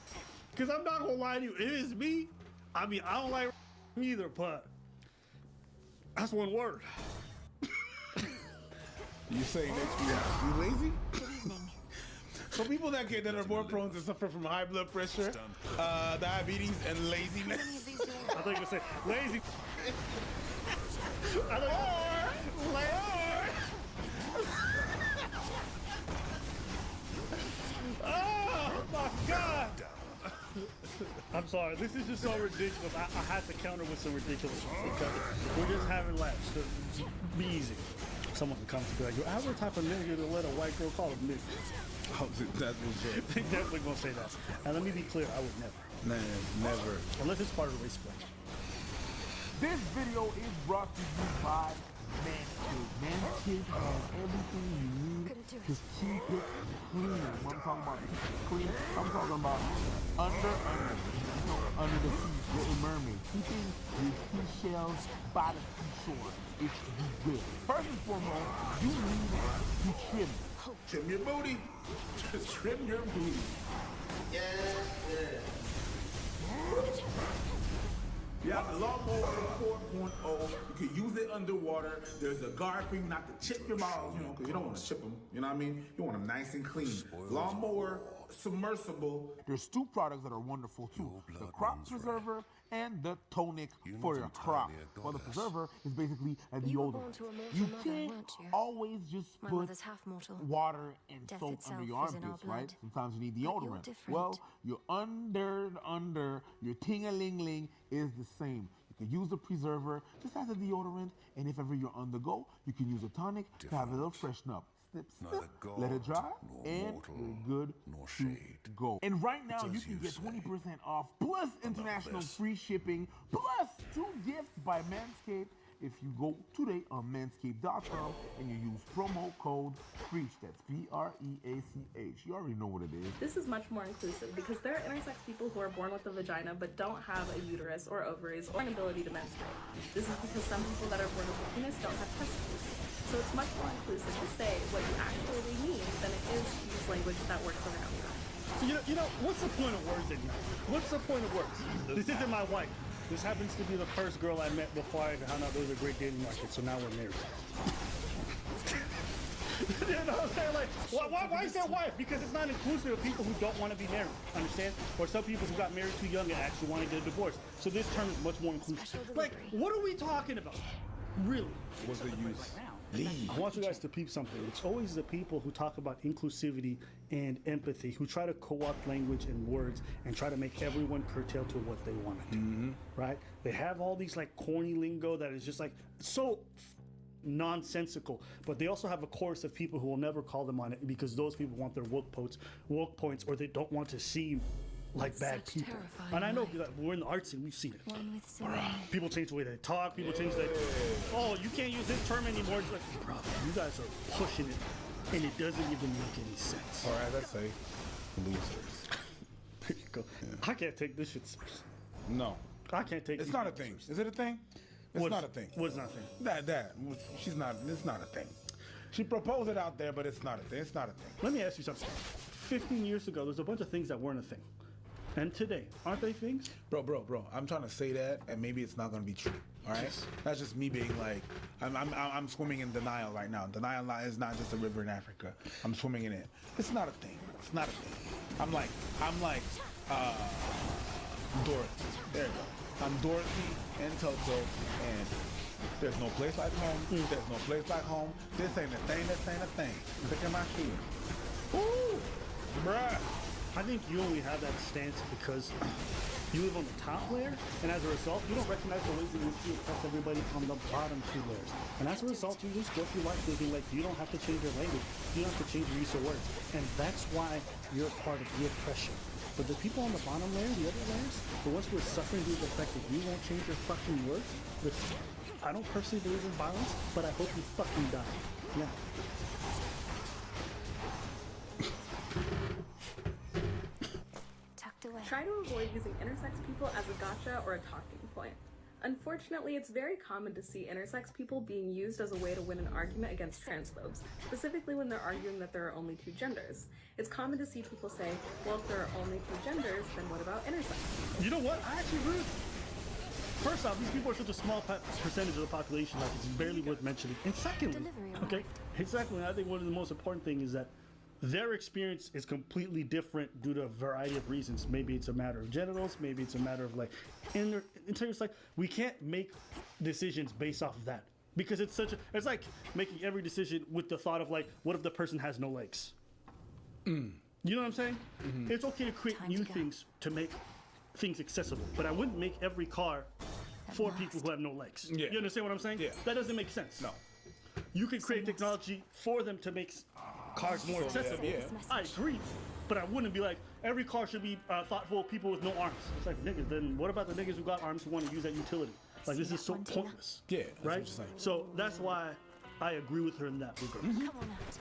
[SPEAKER 3] Because I'm not gonna lie to you, it is me. I mean, I don't like either, but that's one word.
[SPEAKER 6] You saying that you lazy? So people that are more prone to suffer from high blood pressure, diabetes, and laziness.
[SPEAKER 3] I think you say lazy. Oh my God! I'm sorry. This is just so ridiculous. I had to counter with some ridiculous. Okay? We're just having laughs. So be easy. Someone can come to be like, "You're ever the type of nigga to let a white girl call a nigga?"
[SPEAKER 6] Oh, that's legit.
[SPEAKER 3] They definitely gonna say that. And let me be clear, I would never.
[SPEAKER 6] Man, never.
[SPEAKER 3] Unless it's part of the race play.
[SPEAKER 6] This video is brought to you by Manscaped. Manscaped has everything you need to keep it clean. What I'm talking about clean, I'm talking about under the sea, Little Mermaid. Keeping your seashells by the seashore. It's good. First and foremost, you need to trim. Trim your booty. Trim your booty. Yeah. You have the Lawnmower 4.0. You can use it underwater. There's a guard for you not to chip your balls, because you don't want to chip them. You know what I mean? You want them nice and clean. Lawnmower Submersible. There's two products that are wonderful too. The Crop Preserver and the tonic for your crop. Well, the preserver is basically a
[SPEAKER 5] You were born
[SPEAKER 6] deodorant.
[SPEAKER 5] to a mortal
[SPEAKER 6] You
[SPEAKER 5] mother,
[SPEAKER 6] can't
[SPEAKER 5] weren't you?
[SPEAKER 6] always just
[SPEAKER 5] My
[SPEAKER 6] put
[SPEAKER 5] mother's half mortal.
[SPEAKER 6] water and
[SPEAKER 5] Death
[SPEAKER 6] soap
[SPEAKER 5] itself
[SPEAKER 6] under your
[SPEAKER 5] is in our
[SPEAKER 6] armpits, right?
[SPEAKER 5] blood.
[SPEAKER 6] Sometimes you need
[SPEAKER 5] But you're
[SPEAKER 6] deodorant.
[SPEAKER 5] different.
[SPEAKER 6] Well, your under your ting-a-ling-ling is the same. You can use the preserver just as a deodorant, and if ever you're on the go, you can use a tonic to have a little freshen up. Snip, snip, let it dry, and you're good to go. And right now, you can get 20% off, plus international free shipping, plus 2 gifts by Manscaped if you go today on manscaped.com and you use promo code PREACH. That's PREACH. You already know what it is.
[SPEAKER 16] This is much more inclusive because there are intersex people who are born with a vagina but don't have a uterus or ovaries or an ability to menstruate. This is because some people that are born with a penis don't have testicles. So it's much more inclusive to say what you actually mean than it is to use language that works around you.
[SPEAKER 3] You know, what's the point of words anymore? What's the point of words? This isn't my wife. This happens to be the first girl I met before I found out there was a great dating market, so now we're married. You know what I'm saying? Like, why is that wife? Because it's not inclusive of people who don't want to be married, understand? Or some people who got married too young and actually want to get a divorce. So this term is much more inclusive. Like, what are we talking about? Really?
[SPEAKER 6] What's the use?
[SPEAKER 3] I want you guys to peep something. It's always the people who talk about inclusivity and empathy who try to co-opt language and words and try to make everyone curtail to what they want to do, right? They have all these like corny lingo that is just like so nonsensical, but they also have a chorus of people who will never call them on it because those people want their woke points, or they don't want to seem like bad people. And I know that we're in the arts and we've seen it. People change the way they talk, people change the, oh, you can't use this term anymore. It's like, bro, you guys are pushing it and it doesn't even make any sense.
[SPEAKER 6] All right, let's say losers.
[SPEAKER 3] There you go. Yeah. I can't take this shit serious.
[SPEAKER 6] No.
[SPEAKER 3] I can't take
[SPEAKER 6] It's not a thing. Is it a thing? It's not a thing.
[SPEAKER 3] What's not a thing?
[SPEAKER 6] It's not a thing. She proposed it out there, but it's not a thing. It's not a thing.
[SPEAKER 3] Let me ask you something. 15 years ago, there's a bunch of things that weren't a thing. And today, aren't they things?
[SPEAKER 6] Bro, I'm trying to say that, and maybe it's not gonna be true. All right, that's just me being like, I'm swimming in denial right now. Denial is not just a river in Africa. I'm swimming in it. It's not a thing. It's not a thing. I'm like Dorothy. There you go. I'm Dorothy and Toto, and there's no place like home. There's no place like home. This ain't a thing. This ain't a thing. Look at my shoes.
[SPEAKER 3] Ooh, bruh. I think you only have that stance because you live on the top layer, and as a result, you don't recognize the ways in which you affect everybody on the bottom 2 layers. And as a result, you just go through life thinking like you don't have to change your language, you don't have to change your use of words, and that's why you're part of the oppression. But the people on the bottom layer, the other layers, the ones who are suffering due to the fact that you won't change your fucking words, I don't personally believe in violence, but I hope you fucking die. Yeah.
[SPEAKER 16] Try to avoid using intersex people as a gotcha or a talking point. Unfortunately, it's very common to see intersex people being used as a way to win an argument against transphobes, specifically when they're arguing that there are only 2 genders. It's common to see people say, well, if there are only 2 genders, then what about intersex?
[SPEAKER 3] You know what? I actually agree with you. First off, these people are such a small percentage of the population, like it's barely worth mentioning. And secondly, I think one of the most important things is that their experience is completely different due to a variety of reasons. Maybe it's a matter of genitals, maybe it's a matter of like, it's like we can't make decisions based off of that because it's like making every decision with the thought of like, what if the person has no legs? You know what I'm saying? It's okay to create new things to make things accessible, but I wouldn't make every car for people who have no legs.
[SPEAKER 6] Yeah.
[SPEAKER 3] You understand what I'm saying?
[SPEAKER 6] Yeah.
[SPEAKER 3] That doesn't make sense.
[SPEAKER 6] No.
[SPEAKER 3] You can create technology for them to make cars more accessible.
[SPEAKER 6] Yeah.
[SPEAKER 3] I agree, but I wouldn't be like, every car should be thoughtful of people with no arms. It's like, niggas, then what about the niggas who got arms who want to use that utility? Like, this is so pointless.
[SPEAKER 6] Yeah,
[SPEAKER 3] right? So that's why I agree with her in that regard.
[SPEAKER 5] Come on out.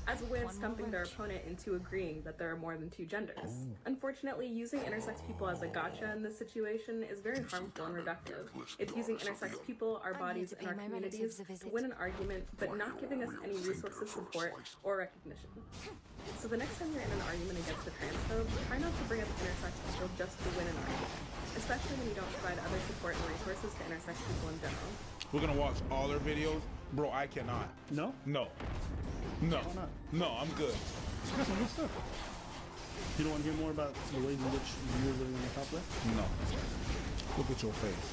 [SPEAKER 16] As a way of stumping their opponent into agreeing that there are more than 2 genders. Unfortunately, using intersex people as a gotcha in this situation is very harmful and reductive. It's using intersex people, our bodies, and our communities to win an argument, but not giving us any resources, support, or recognition. So the next time you're in an argument against a transphobe, try not to bring up intersex people just to win an argument, especially when you don't provide other support and resources to intersex people in general.
[SPEAKER 6] We're gonna watch all their videos? Bro, I cannot.
[SPEAKER 3] No?
[SPEAKER 6] No. No.
[SPEAKER 3] Why not?
[SPEAKER 6] No, I'm good.
[SPEAKER 3] That's some good stuff. You don't want to hear more about the ways in which you're living in the top left?
[SPEAKER 6] No. Look at your face.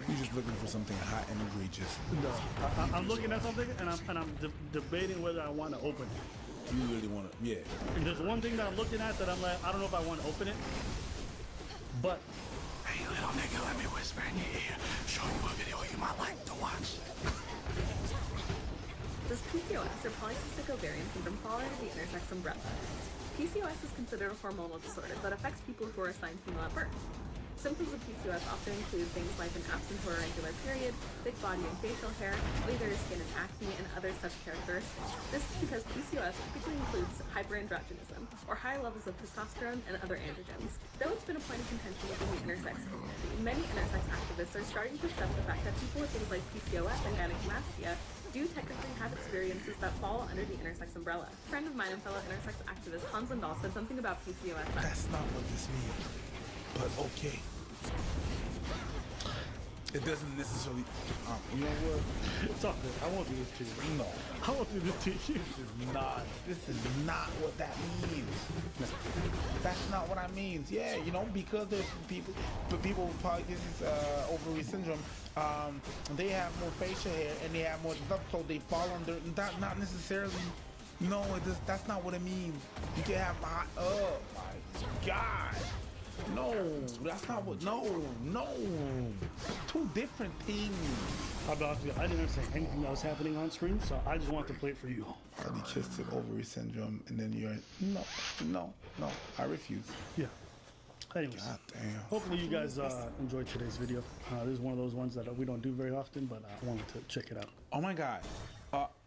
[SPEAKER 6] You're just looking for something hot and egregious.
[SPEAKER 3] No. I'm looking at something and I'm debating whether I want to open it.
[SPEAKER 6] You really want to, yeah.
[SPEAKER 3] And there's one thing that I'm looking at that I'm like, I don't know if I want to open it, but.
[SPEAKER 6] Hey, little nigga, let me whisper in your ear. Show you a video you might like to watch.
[SPEAKER 16] Does PCOS, or polycystic ovarian syndrome, fall under the intersex umbrella? PCOS is considered a hormonal disorder that affects people who are assigned female at birth. Symptoms of PCOS often include things like an absence or irregular period, big body and facial hair, later skin and acne, and other such characteristics. This is because PCOS typically includes hyperandrogenism, or high levels of testosterone and other androgens. Though it's been a point of contention within the intersex community, many intersex activists are starting to accept the fact that people with things like PCOS and gynecomastia do technically have experiences that fall under the intersex umbrella. A friend of mine and fellow intersex activist Hans Lindahl said something about PCOS.
[SPEAKER 6] That's not what this means, but okay. It doesn't necessarily. You know what?
[SPEAKER 3] It's all good. I won't do this to you.
[SPEAKER 6] No,
[SPEAKER 3] I won't do this to you.
[SPEAKER 6] This is not what that means. That's not what I mean. Yeah, you know, because there's people with polycystic ovary syndrome, they have more facial hair and they have more stuff, so they fall under. Not necessarily. No, that's not what it means. You can have hot. Oh my God. No, that's not what. No. Two different things.
[SPEAKER 3] I'll be honest with you, I didn't understand anything that was happening on screen, so I just wanted to play it for you.
[SPEAKER 6] Polycystic ovary syndrome, and then you're no. I refuse.
[SPEAKER 3] Yeah. Anyways,
[SPEAKER 6] God damn.
[SPEAKER 3] Hopefully you guys enjoyed today's video. This is one of those ones that we don't do very often, but I wanted to check it out.
[SPEAKER 6] Oh my God,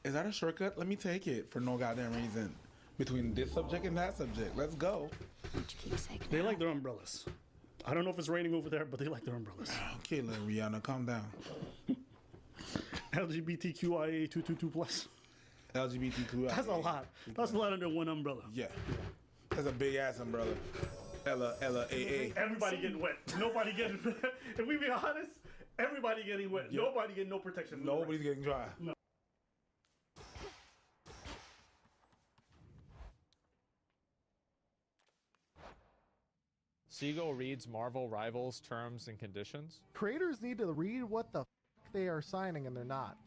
[SPEAKER 6] is that a shortcut? Let me take it for no goddamn reason. Between this subject and that subject, let's go.
[SPEAKER 3] They like their umbrellas. I don't know if it's raining over there, but they like their umbrellas.
[SPEAKER 6] Okay, little Rihanna, calm down.
[SPEAKER 3] LGBTQIA 222+.
[SPEAKER 6] LGBTQIA.
[SPEAKER 3] That's a lot. That's a lot under one umbrella.
[SPEAKER 6] Yeah. That's a big ass umbrella. Ella.
[SPEAKER 3] Everybody getting wet. Nobody getting. If we be honest, everybody getting wet. Yeah. Nobody getting no protection.
[SPEAKER 6] Nobody's getting dry.
[SPEAKER 3] No.
[SPEAKER 18] Siegel reads Marvel Rivals terms and conditions.
[SPEAKER 20] Creators need to read what the they are signing, and they're not.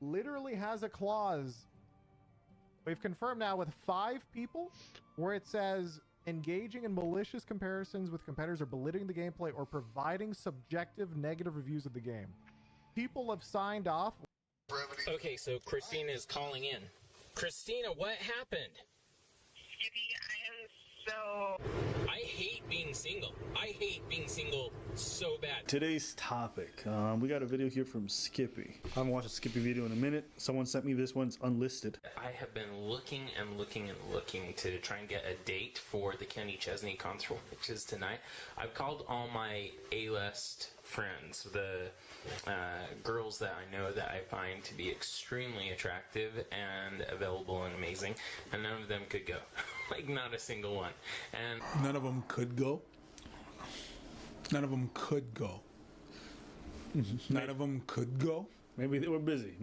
[SPEAKER 20] Literally has a clause. We've confirmed now with 5 people where it says engaging in malicious comparisons with competitors or belittling the gameplay or providing subjective negative reviews of the game. People have signed off.
[SPEAKER 13] Okay, so Christina is calling in. Christina, what happened?
[SPEAKER 21] Skippy, I am so...
[SPEAKER 13] I hate being single. I hate being single so bad.
[SPEAKER 3] Today's topic. We got a video here from Skippy. I haven't watched a Skippy video in a minute. Someone sent me this one's unlisted.
[SPEAKER 22] I have been looking to try and get a date for the Kenny Chesney concert, which is tonight. I've called all my A-list friends, the girls that I know that I find to be extremely attractive and available and amazing, and none of them could go. Like, not a single one. And
[SPEAKER 6] none of them could go? None of them could go. None of them could go?
[SPEAKER 3] Maybe they were busy.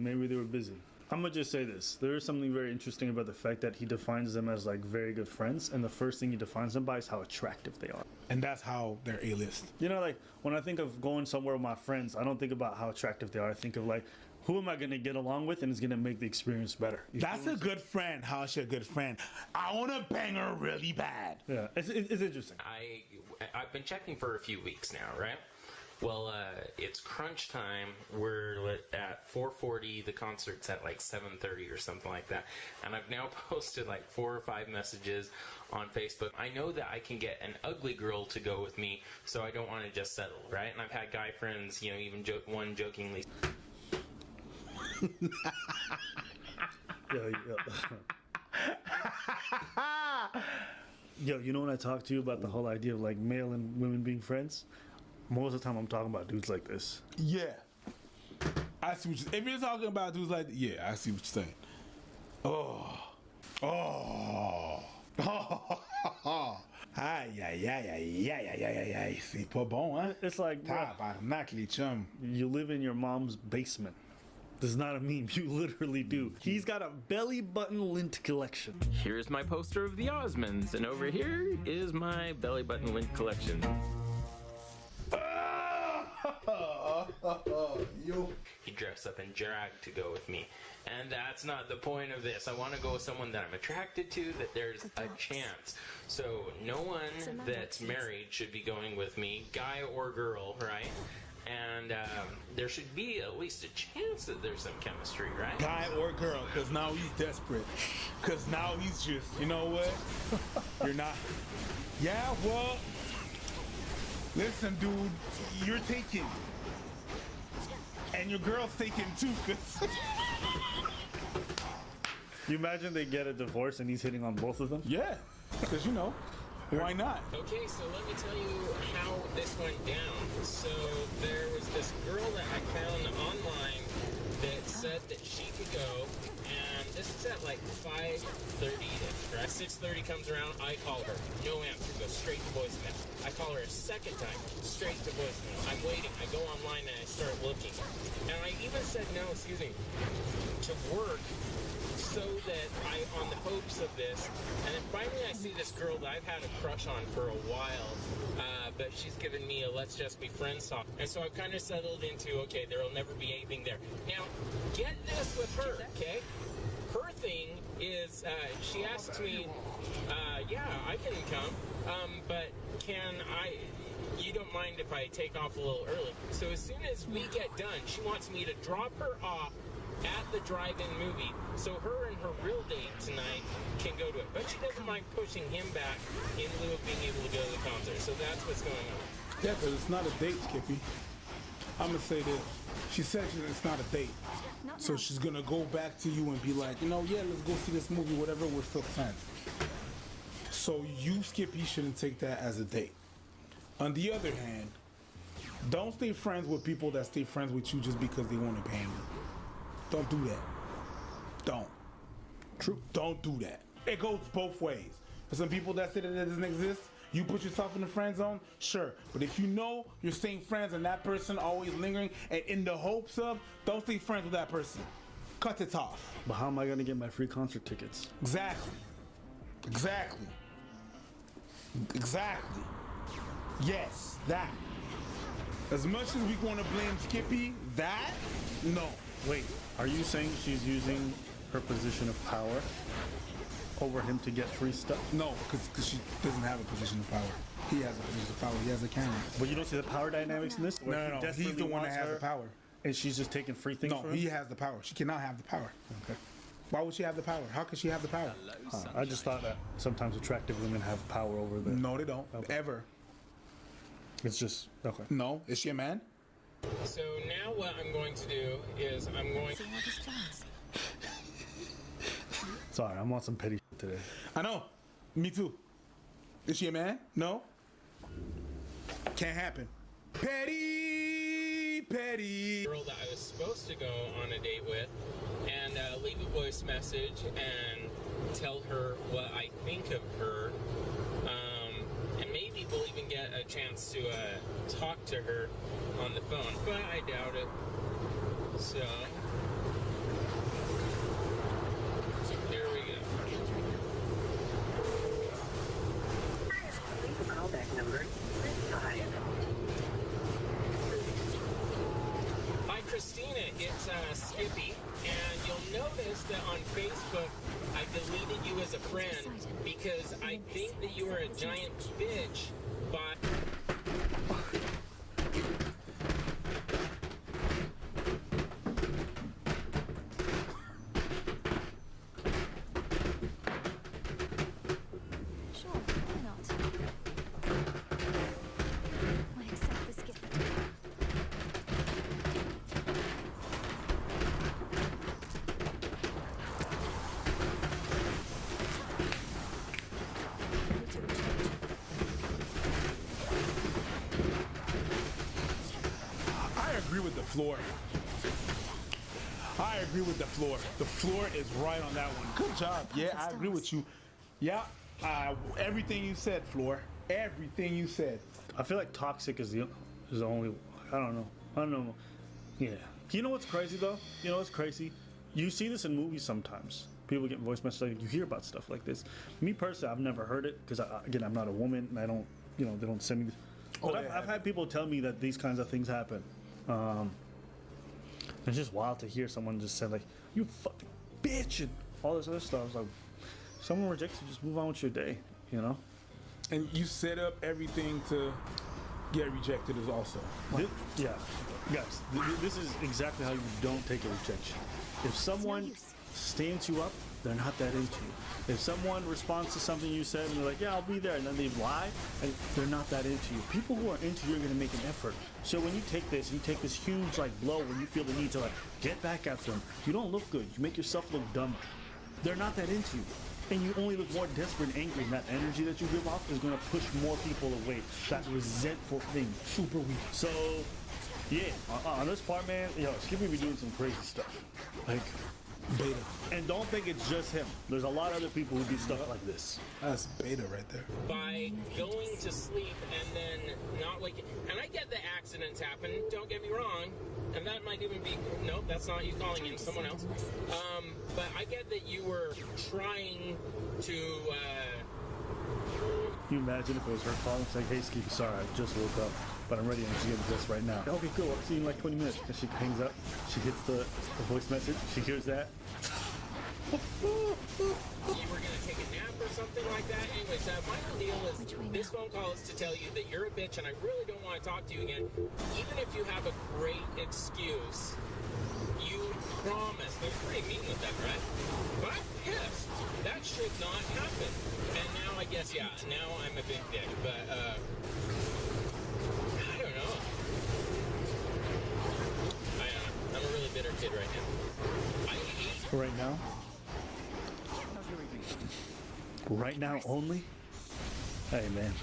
[SPEAKER 3] I'm gonna just say this. There is something very interesting about the fact that he defines them as like very good friends, and the first thing he defines them by is how attractive they are.
[SPEAKER 6] And that's how they're A-list.
[SPEAKER 3] You know, like when I think of going somewhere with my friends, I don't think about how attractive they are. I think of like, who am I gonna get along with and is gonna make the experience better?
[SPEAKER 6] That's a good friend. How's your good friend? I wanna bang her really bad.
[SPEAKER 3] Yeah, it's interesting.
[SPEAKER 22] I've been checking for a few weeks now, right? Well, it's crunch time. We're at 4:40. The concert's at like 7:30 or something like that. And I've now posted like 4 or 5 messages on Facebook. I know that I can get an ugly girl to go with me, so I don't want to just settle, right? And I've had guy friends, you know, even one jokingly.
[SPEAKER 3] Yo, you know when I talk to you about the whole idea of like male and women being friends? Most of the time I'm talking about dudes like this.
[SPEAKER 6] Yeah. I see what if you're talking about dudes like yeah, I see what you're saying. Oh. Ay. C'est pas bon, hein?
[SPEAKER 3] It's like, bro, you live in your mom's basement. This is not a meme. You literally do. He's got a belly button lint collection.
[SPEAKER 22] Here's my poster of the Osmonds, and over here is my belly button lint collection. He dressed up in drag to go with me. And that's not the point of this. I want to go with someone that I'm attracted to, that there's a chance. So no one that's married should be going with me, guy or girl, right? And there should be at least a chance that there's some chemistry, right?
[SPEAKER 6] Guy or girl, because now he's desperate. Because now he's just, you know what? You're not. Yeah, well, listen, dude, you're taking. And your girl's taking too, cause
[SPEAKER 3] You imagine they get a divorce and he's hitting on both of them?
[SPEAKER 6] Yeah, because you know, why not?
[SPEAKER 22] Okay, so let me tell you how this went down. So there was this girl that I found online that said that she could go, and this is at like 5:30ish, right? 6:30 comes around, I call her, no answer, goes straight to voicemail. I call her a second time, straight to voicemail. I'm waiting, I go online and I start looking. And I even said no, excuse me, to work, so that on the hopes of this, and then finally I see this girl that I've had a crush on for a while, but she's given me a let's just be friends talk. And so I've kind of settled into, okay, there'll never be anything there. Now, get this with her, okay? Her thing is, she asks me, yeah, I can come, but you don't mind if I take off a little early. So as soon as we get done, she wants me to drop her off at the drive-in movie, so her and her real date tonight can go to it. But she doesn't mind pushing him back in lieu of being able to go to the concert. So that's what's going on.
[SPEAKER 6] Yeah, because it's not a date, Skippy. I'm going to say this. She said it's not a date. So she's going to go back to you and be like, you know, yeah, let's go see this movie, whatever, we're still friends. So you, Skippy, shouldn't take that as a date. On the other hand, don't stay friends with people that stay friends with you just because they want to pay you. Don't do that. Don't. True. Don't do that. It goes both ways. For some people that say that it doesn't exist, you put yourself in the friend zone, sure. But if you know you're staying friends and that person always lingering and in the hopes of, don't stay friends with that person. Cut it off.
[SPEAKER 3] But how am I going to get my free concert tickets?
[SPEAKER 6] Exactly. Exactly. Exactly. Yes, that. As much as we want to blame Skippy, that, no.
[SPEAKER 3] Wait, are you saying she's using her position of power over him to get free stuff?
[SPEAKER 6] No, because she doesn't have a position of power. He has a position of power. He has a camera.
[SPEAKER 3] But you don't see the power dynamics in this?
[SPEAKER 6] No. He's the one that has the power.
[SPEAKER 3] And she's just taking free things from him?
[SPEAKER 6] He has the power. She cannot have the power. Okay. Why would she have the power? How could she have the power?
[SPEAKER 3] I just thought that sometimes attractive women have power over them.
[SPEAKER 6] No, they don't. Okay. Ever.
[SPEAKER 3] It's just, okay.
[SPEAKER 6] No. Is she a man?
[SPEAKER 22] So now what I'm going to do is I'm going to...
[SPEAKER 3] Sorry, I'm on some petty shit today.
[SPEAKER 6] I know. Me too. Is she a man? No. Can't happen. Petty.
[SPEAKER 22] Girl that I was supposed to go on a date with and leave a voice message and tell her what I think of her. And maybe we'll even get a chance to talk to her on the phone, but I doubt it. So, here we go.
[SPEAKER 21] Callback number 5.
[SPEAKER 22] Hi, Christina. It's Skippy, and you'll notice that on Facebook I deleted you as a friend because I think that you are a giant bitch. But
[SPEAKER 6] floor. I agree with the floor. The floor is right on that one. Good job. Yeah, I agree with you. Yeah, everything you said, Floor. Everything you said.
[SPEAKER 3] I feel like toxic is the only. I don't know. Yeah, You know what's crazy though? You know what's crazy? You see this in movies sometimes. People get voice messages, like you hear about stuff like this. Me personally, I've never heard it because again, I'm not a woman and I don't, they don't send me. But I've had people tell me that these kinds of things happen. It's just wild to hear someone just say like, "You fucking bitch," and all this other stuff. It's like, someone rejects you, just move on with your day,
[SPEAKER 6] And you set up everything to get rejected as also.
[SPEAKER 3] Yeah, guys, this is exactly how you don't take a rejection. If someone stands you up, they're not that into you. If someone responds to something you said and they're like, "Yeah, I'll be there," and then they lie, and they're not that into you. People who are into you are going to make an effort. So when you take this huge blow, when you feel the need to get back at them, you don't look good. You make yourself look dumb. They're not that into you. And you only look more desperate and angry, and that energy that you give off is going to push more people away. That resentful thing, super weak. So, yeah, on this part, man, Skippy be doing some crazy stuff. Like,
[SPEAKER 6] Beta.
[SPEAKER 3] And don't think it's just him. There's a lot of other people who do stuff like this.
[SPEAKER 6] That's Beta right there.
[SPEAKER 22] By going to sleep and then not waking. And I get that accidents happen, don't get me wrong. And that might even be, nope, that's not you calling in, someone else. But I get that you were trying to,
[SPEAKER 3] Can you imagine if it was her calling? It's like, "Hey, Skippy, sorry, I just woke up, but I'm ready and I'm getting dressed right now." Okay, cool, I'll see you in like 20 minutes. And she hangs up, she hits the voice message, she hears that.
[SPEAKER 22] you were gonna take a nap or something like that. Anyways, my whole deal is this phone call is to tell you that you're a bitch and I really don't want to talk to you again. Even if you have a great excuse, you promise. They're pretty mean with that, right? But I'm pissed. That should not happen. And now I guess, now I'm a big dick. But, I don't know. I'm a really bitter kid right now. I hate...
[SPEAKER 3] Right now? Right now only? Hey, man.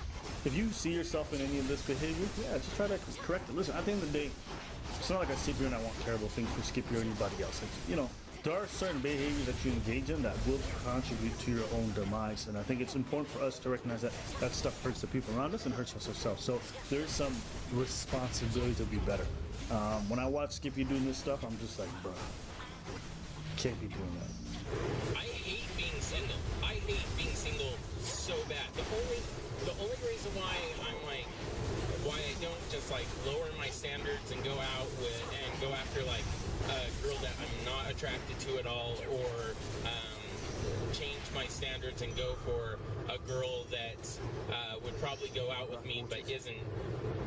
[SPEAKER 3] If you see yourself in any of this behavior, just try to correct it. Listen, at the end of the day, it's not like I sit here and I want terrible things for Skippy or anybody else. It's, there are certain behaviors that you engage in that will contribute to your own demise. And I think it's important for us to recognize that that stuff hurts the people around us and hurts us ourselves. So there's some responsibility to be better. When I watch Skippy doing this stuff, I'm just like, bro, can't be doing that.
[SPEAKER 22] I hate being single. I hate being single so bad. The only reason why why I don't just lower my standards and go out and go after a girl that I'm not attracted to at all, or change my standards and go for a girl that would probably go out with me but isn't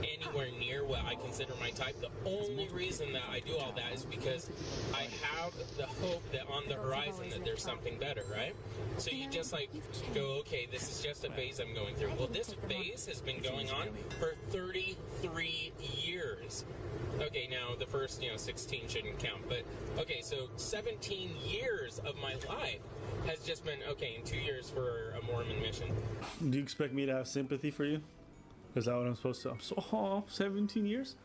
[SPEAKER 22] anywhere near what I consider my type. The only reason that I do all that is because I have the hope that on the horizon that there's something better, right? So you just go, okay, this is just a phase I'm going through. Well, this phase has been going on for 33 years. Okay, now the first, 16 shouldn't count, but okay, so 17 years of my life has just been, okay, in 2 years for a Mormon mission.
[SPEAKER 3] Do you expect me to have sympathy for you? Is that what I'm supposed to? 17 years?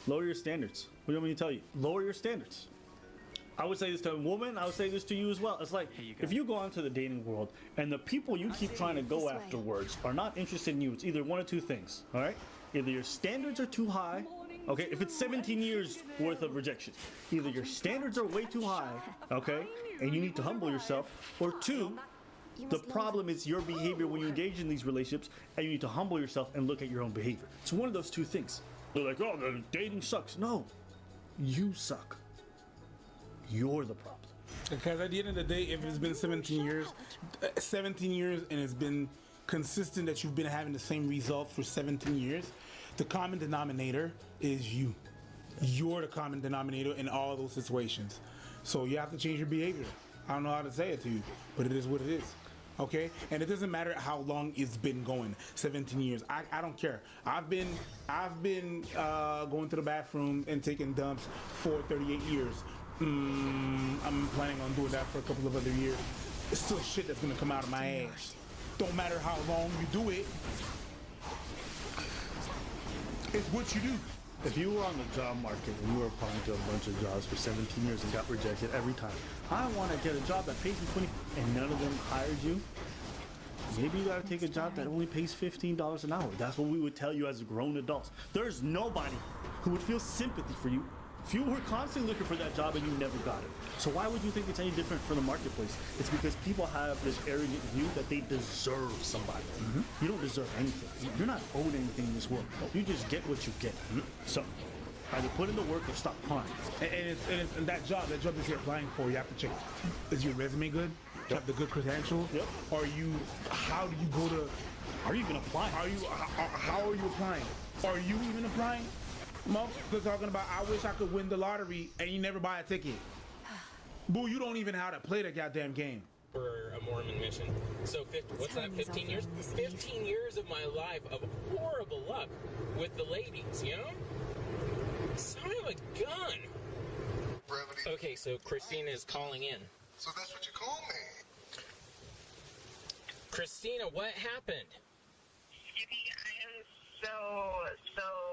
[SPEAKER 3] Lower your standards. What do you want me to tell you? Lower your standards. I would say this to a woman. I would say this to you as well. It's like, if you go onto the dating world and the people you keep trying to go afterwards are not interested in you, it's either one of two things, all right? Either your standards are too high, okay? If it's 17 years worth of rejection, either your standards are way too high, okay? And you need to humble yourself, or two, the problem is your behavior when you engage in these relationships, and you need to humble yourself and look at your own behavior. It's one of those two things. They're like, "Oh, the dating sucks." No, you suck. You're the problem.
[SPEAKER 6] Because at the end of the day, if it's been 17 years and it's been consistent that you've been having the same results for 17 years, the common denominator is you. You're the common denominator in all those situations. So you have to change your behavior. I don't know how to say it to you, but it is what it is. Okay? And it doesn't matter how long it's been going. 17 years. I don't care. I've been going to the bathroom and taking dumps for 38 years. I'm planning on doing that for a couple of other years. It's still shit that's gonna come out of my ass. Don't matter how long you do it. It's what you do.
[SPEAKER 3] If you were on the job market and you were applying to a bunch of jobs for 17 years and got rejected every time, I want to get a job that pays me $20 and none of them hired you, maybe you got to take a job that only pays $15 an hour. That's what we would tell you as grown adults. There's nobody who would feel sympathy for you You were constantly looking for that job and you never got it. So why would you think it's any different from the marketplace? It's because people have this arrogant view that they deserve somebody. You don't deserve anything. You're not owed anything in this world. You just get what you get. So either put in the work or stop applying.
[SPEAKER 6] And that job that you're applying for, you have to check, is your resume good? You have the good credentials?
[SPEAKER 3] Yep.
[SPEAKER 6] How do you go to,
[SPEAKER 3] are you even applying?
[SPEAKER 6] How are you applying? Are you even applying? Motherfucker talking about, I wish I could win the lottery, and you never buy a ticket. Boo, you don't even know how to play the goddamn game.
[SPEAKER 22] For a Mormon mission. So, what's that, 15 years? 15 years of my life of horrible luck with the ladies, you know? Son of a gun! Okay, so Christina is calling in.
[SPEAKER 1] So that's what you call me.
[SPEAKER 22] Christina, what happened?
[SPEAKER 1] Skippy, I am so sorry.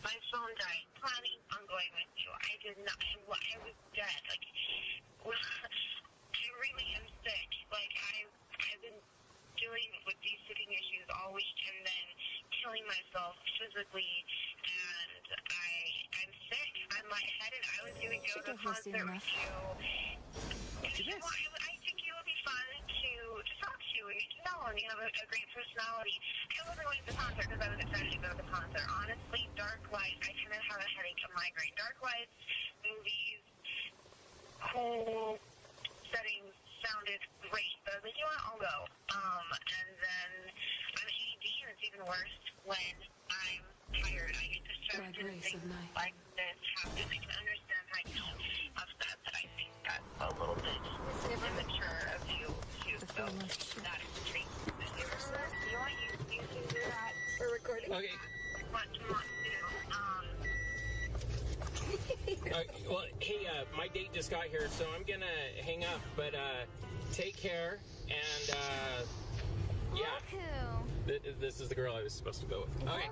[SPEAKER 1] My phone died. Planning on going with you. I did not. I was dead. Like, I really am sick. Like, I've been dealing with these sitting issues all week and then killing myself physically, and I'm sick. I'm lightheaded. I was going to go to the concert with you. You know, I think you would be fun to talk to and get to know, and you have a great personality. I wasn't going to the concert because I was excited to go to the concert. Honestly, dark lights, I kind of have a headache, a migraine. Dark lights, movies, cool settings sounded great. So I was like, you know what, I'll go. And then I'm AD, and it's even worse when I'm tired. I get distracted and things like this happen. I can understand how you feel upset, but I think that's a little bit immature of you too. So that is strange. You know what, you can do that for recording.
[SPEAKER 22] Okay.
[SPEAKER 1] What you want to do.
[SPEAKER 22] Well, hey, my date just got here, so I'm gonna hang up, but take care, and yeah. This is the girl I was supposed to go with. Okay,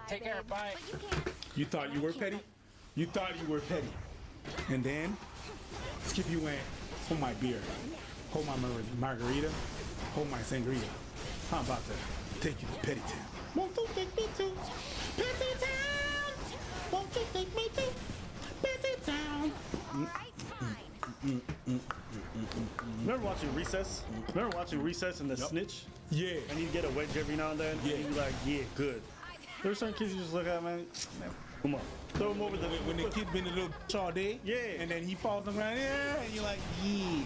[SPEAKER 22] take care, bye.
[SPEAKER 6] You thought you were petty? You thought you were petty. And then, Skippy went, hold my beer, hold my margarita, hold my sangria. How about that? Take you to Petty Town. Won't you take me to Petty Town? Won't you take me to Petty Town?
[SPEAKER 3] Remember watching Recess? Remember watching Recess and the Snitch?
[SPEAKER 6] Yeah.
[SPEAKER 3] And he'd get a wedge every now and then. Yeah. And he'd be like, yeah, good. There's some kids you just look at, man. Come on. Throw him over the...
[SPEAKER 6] When the kid been a little all day.
[SPEAKER 3] Yeah.
[SPEAKER 6] And then he falls on the ground. Yeah. And you're like, yeah.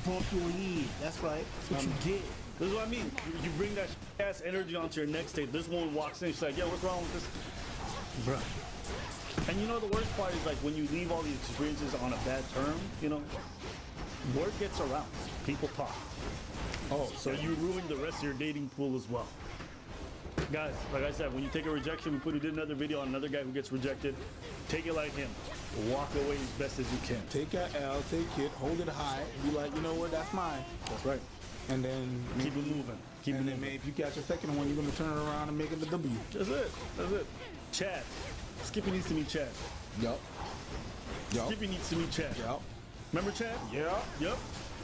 [SPEAKER 6] Bump your head. That's right. That's what you get.
[SPEAKER 3] This is what I mean. You bring that ass energy onto your next date. This woman walks in, she's like, yo, what's wrong with this? Bruh. And you know the worst part is like when you leave all these experiences on a bad term, you know, word gets around. People talk. Oh, so you ruin the rest of your dating pool as well. Guys, like I said, when you take a rejection, we did another video on another guy who gets rejected. Take it like him. Walk away as best as you can.
[SPEAKER 6] Take that L, take it, hold it high, be like, you know what, that's mine.
[SPEAKER 3] That's right.
[SPEAKER 6] And then
[SPEAKER 3] keep it moving.
[SPEAKER 6] And then maybe if you catch a second one, you're gonna turn it around and make it the W.
[SPEAKER 3] That's it. That's it. Chad. Skippy needs to meet Chad.
[SPEAKER 6] Yup.
[SPEAKER 3] Skippy needs to meet Chad.
[SPEAKER 6] Yup.
[SPEAKER 3] Remember Chad?
[SPEAKER 6] Yeah.
[SPEAKER 3] Yep.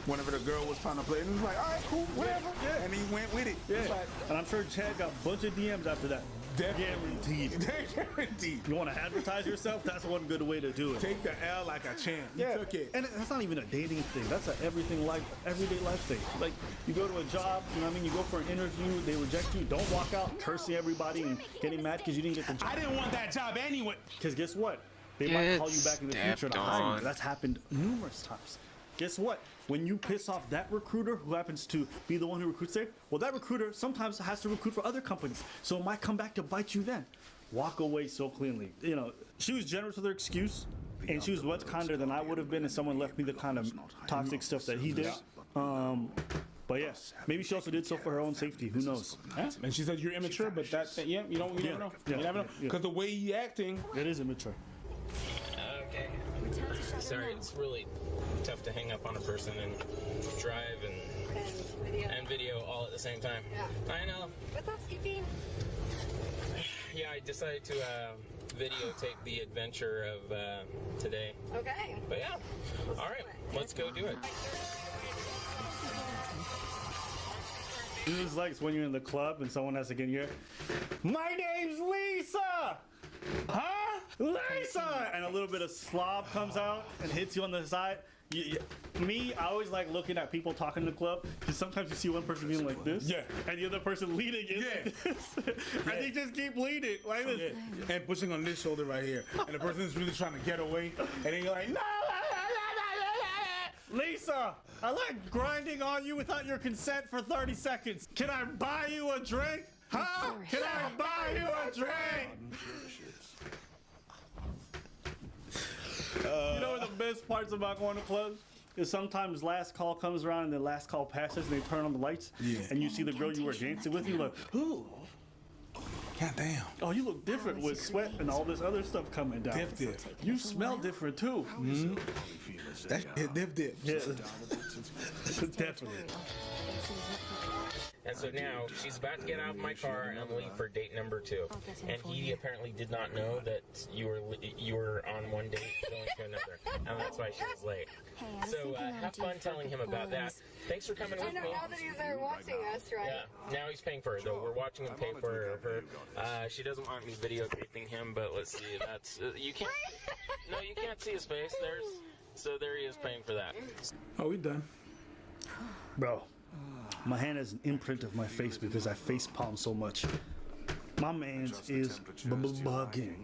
[SPEAKER 6] Whenever the girl was trying to play, and he was like, all right, cool, whatever.
[SPEAKER 3] Yeah.
[SPEAKER 6] And he went with it.
[SPEAKER 3] Yeah.
[SPEAKER 6] Like,
[SPEAKER 3] and I'm sure Chad got a bunch of DMs after that. Guaranteed.
[SPEAKER 6] Guaranteed.
[SPEAKER 3] You want to advertise yourself? That's one good way to do it.
[SPEAKER 6] Take the L like a champ. You took it.
[SPEAKER 3] And that's not even a dating thing. That's an everyday life thing. Like, you go to a job, you know what I mean? You go for an interview, they reject you. Don't walk out cursing everybody and getting mad because you didn't get the job.
[SPEAKER 6] I didn't want that job anyway.
[SPEAKER 3] Because guess what? They might call you back in the future to hire you. That's happened numerous times. Guess what? When you piss off that recruiter who happens to be the one who recruits there, well, that recruiter sometimes has to recruit for other companies. So it might come back to bite you then. Walk away so cleanly. You know, she was generous with her excuse, and she was much kinder than I would have been if someone left me the kind of toxic stuff that he did. But yeah, maybe she also did so for her own safety. Who knows?
[SPEAKER 6] Yeah. And she said you're immature, but that you never know. You never know. Because the way he acting,
[SPEAKER 3] it is immature.
[SPEAKER 22] Okay. Sorry, it's really tough to hang up on a person and drive and video all at the same time.
[SPEAKER 12] Yeah.
[SPEAKER 22] I know.
[SPEAKER 12] What's up, Skippy?
[SPEAKER 22] Yeah, I decided to videotape the adventure of today.
[SPEAKER 12] Okay.
[SPEAKER 22] But yeah, all right, let's go do it.
[SPEAKER 3] It was like when you're in the club and someone has to get in here. My name's Lisa!
[SPEAKER 6] Huh?
[SPEAKER 3] Lisa! And a little bit of slob comes out and hits you on the side. Me, I always like looking at people talking in the club because sometimes you see one person being like this, and the other person leaning in like this, and they just keep leaning like this,
[SPEAKER 6] and pushing on this shoulder right here, and the person is really trying to get away, and then you're like, no.
[SPEAKER 3] Lisa, I like grinding on you without your consent for 30 seconds. Can I buy you a drink? Huh? Can I buy you a drink? You know what the best parts about going to clubs is sometimes last call comes around and the last call passes and they turn on the lights and you see the girl you were dancing with, you're like, ooh.
[SPEAKER 6] God damn.
[SPEAKER 3] Oh, you look different with sweat and all this other stuff coming down.
[SPEAKER 6] Dip.
[SPEAKER 3] You smell different too.
[SPEAKER 6] Mm-hmm. That's dip.
[SPEAKER 3] Yeah. Definitely.
[SPEAKER 22] And so now she's about to get out of my car and leave for date number 2. And he apparently did not know that you were on one date going to another, and that's why she was late. So have fun telling him about that. Thanks for coming with me.
[SPEAKER 12] I know now that he's there watching us, right?
[SPEAKER 22] Yeah. Now he's paying for it though. We're watching him pay for her. She doesn't want me videotaping him, but let's see. That's you can't. No, you can't see his face. There he is paying for that.
[SPEAKER 6] Oh, we done,
[SPEAKER 3] bro. My hand has an imprint of my face because I face palm so much. My man is bugging.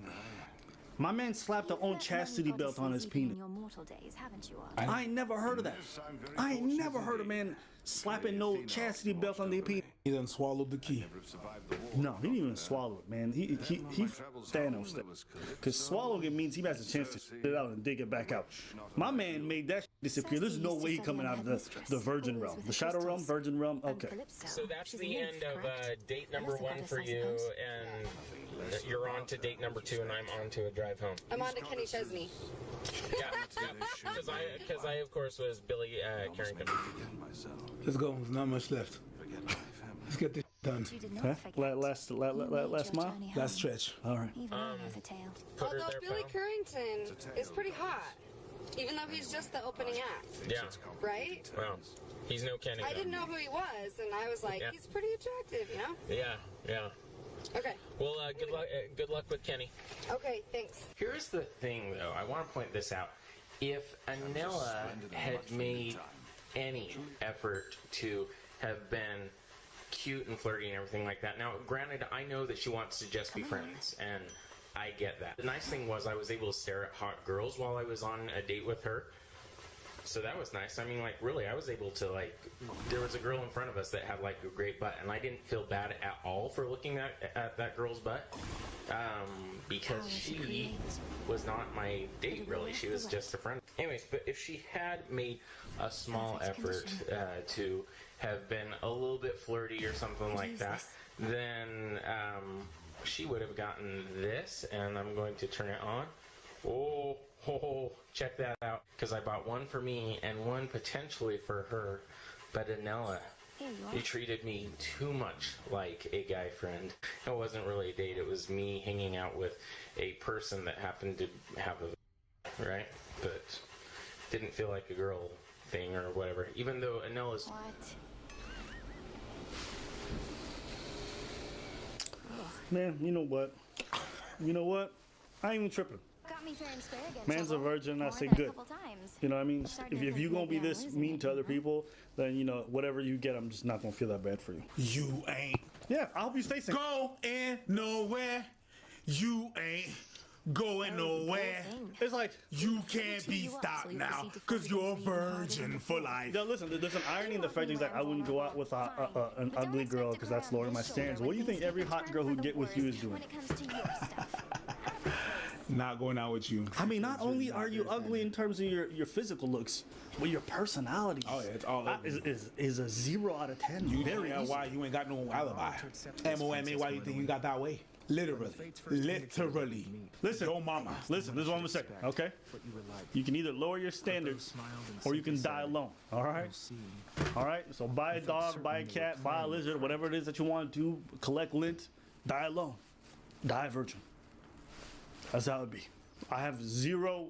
[SPEAKER 3] My man slapped the own chastity belt on his penis. I ain't never heard of that. I ain't never heard of a man slapping no chastity belt on their penis.
[SPEAKER 6] He done swallowed the key.
[SPEAKER 3] No, he didn't even swallow it, man. He Thanos that. Because swallowing it means he has a chance to spit it out and dig it back out. My man made that disappear. There's no way he coming out of the Virgin Realm. The Shadow Realm, Virgin Realm, okay.
[SPEAKER 22] So that's the end of date number 1 for you, and you're on to date number 2, and I'm on to a drive home.
[SPEAKER 12] I'm on to Kenny Chesney.
[SPEAKER 22] Yeah. Because I, of course, was Billy Carrington.
[SPEAKER 6] Let's go. There's not much left. Let's get this done.
[SPEAKER 3] Huh? Last mile?
[SPEAKER 6] Last stretch.
[SPEAKER 3] All right.
[SPEAKER 12] Although Billy Carrington is pretty hot, even though he's just the opening act.
[SPEAKER 22] Yeah.
[SPEAKER 12] Right?
[SPEAKER 22] Well, he's no Kenny.
[SPEAKER 12] I didn't know who he was, and I was like, he's pretty attractive, you know?
[SPEAKER 22] Yeah.
[SPEAKER 12] Okay.
[SPEAKER 22] Well, good luck with Kenny.
[SPEAKER 12] Okay, thanks.
[SPEAKER 22] Here's the thing, though. I want to point this out. If Anila had made any effort to have been cute and flirty and everything like that. Now, granted, I know that she wants to just be friends, and I get that. The nice thing was I was able to stare at hot girls while I was on a date with her. So that was nice. I mean, like, really, I was able to, like, there was a girl in front of us that had, like, a great butt, and I didn't feel bad at all for looking at that girl's butt, because she was not my date, really. She was just a friend. Anyways, but if she had made a small effort to have been a little bit flirty or something like that, then she would have gotten this, and I'm going to turn it on. Oh, check that out, because I bought one for me and one potentially for her, but Anela, you treated me too much like a guy friend. It wasn't really a date, it was me hanging out with a person that happened to have a right, but didn't feel like a girl thing or whatever, even though Anela's...
[SPEAKER 3] Man, you know what? I ain't even tripping. Man's a virgin, I say good. You know what I mean? If you're gonna be this mean to other people, then, you know, whatever you get, I'm just not gonna feel that bad for you.
[SPEAKER 6] You ain't.
[SPEAKER 3] Yeah, I hope you stay safe.
[SPEAKER 6] Going nowhere. You ain't going nowhere.
[SPEAKER 3] It's like,
[SPEAKER 6] you can't be stopped now, because you're a virgin for life.
[SPEAKER 3] Yo, listen, there's an irony in the fact that I wouldn't go out with an ugly girl because that's lowering my standards. What do you think every hot girl who get with you is doing?
[SPEAKER 6] Not going out with you.
[SPEAKER 3] I mean, not only are you ugly in terms of your physical looks, but your personality
[SPEAKER 6] it's all
[SPEAKER 3] is a 0 out of 10.
[SPEAKER 6] You very why you ain't got no alibi. MOMA, why you think you got that way? Literally. Listen,
[SPEAKER 3] yo mama. Listen, this is what I'm gonna say, okay? You can either lower your standards or you can die alone, all right? All right, so buy a dog, buy a cat, buy a lizard, whatever it is that you want to do, collect lint, die alone, die a virgin. That's how it be. I have zero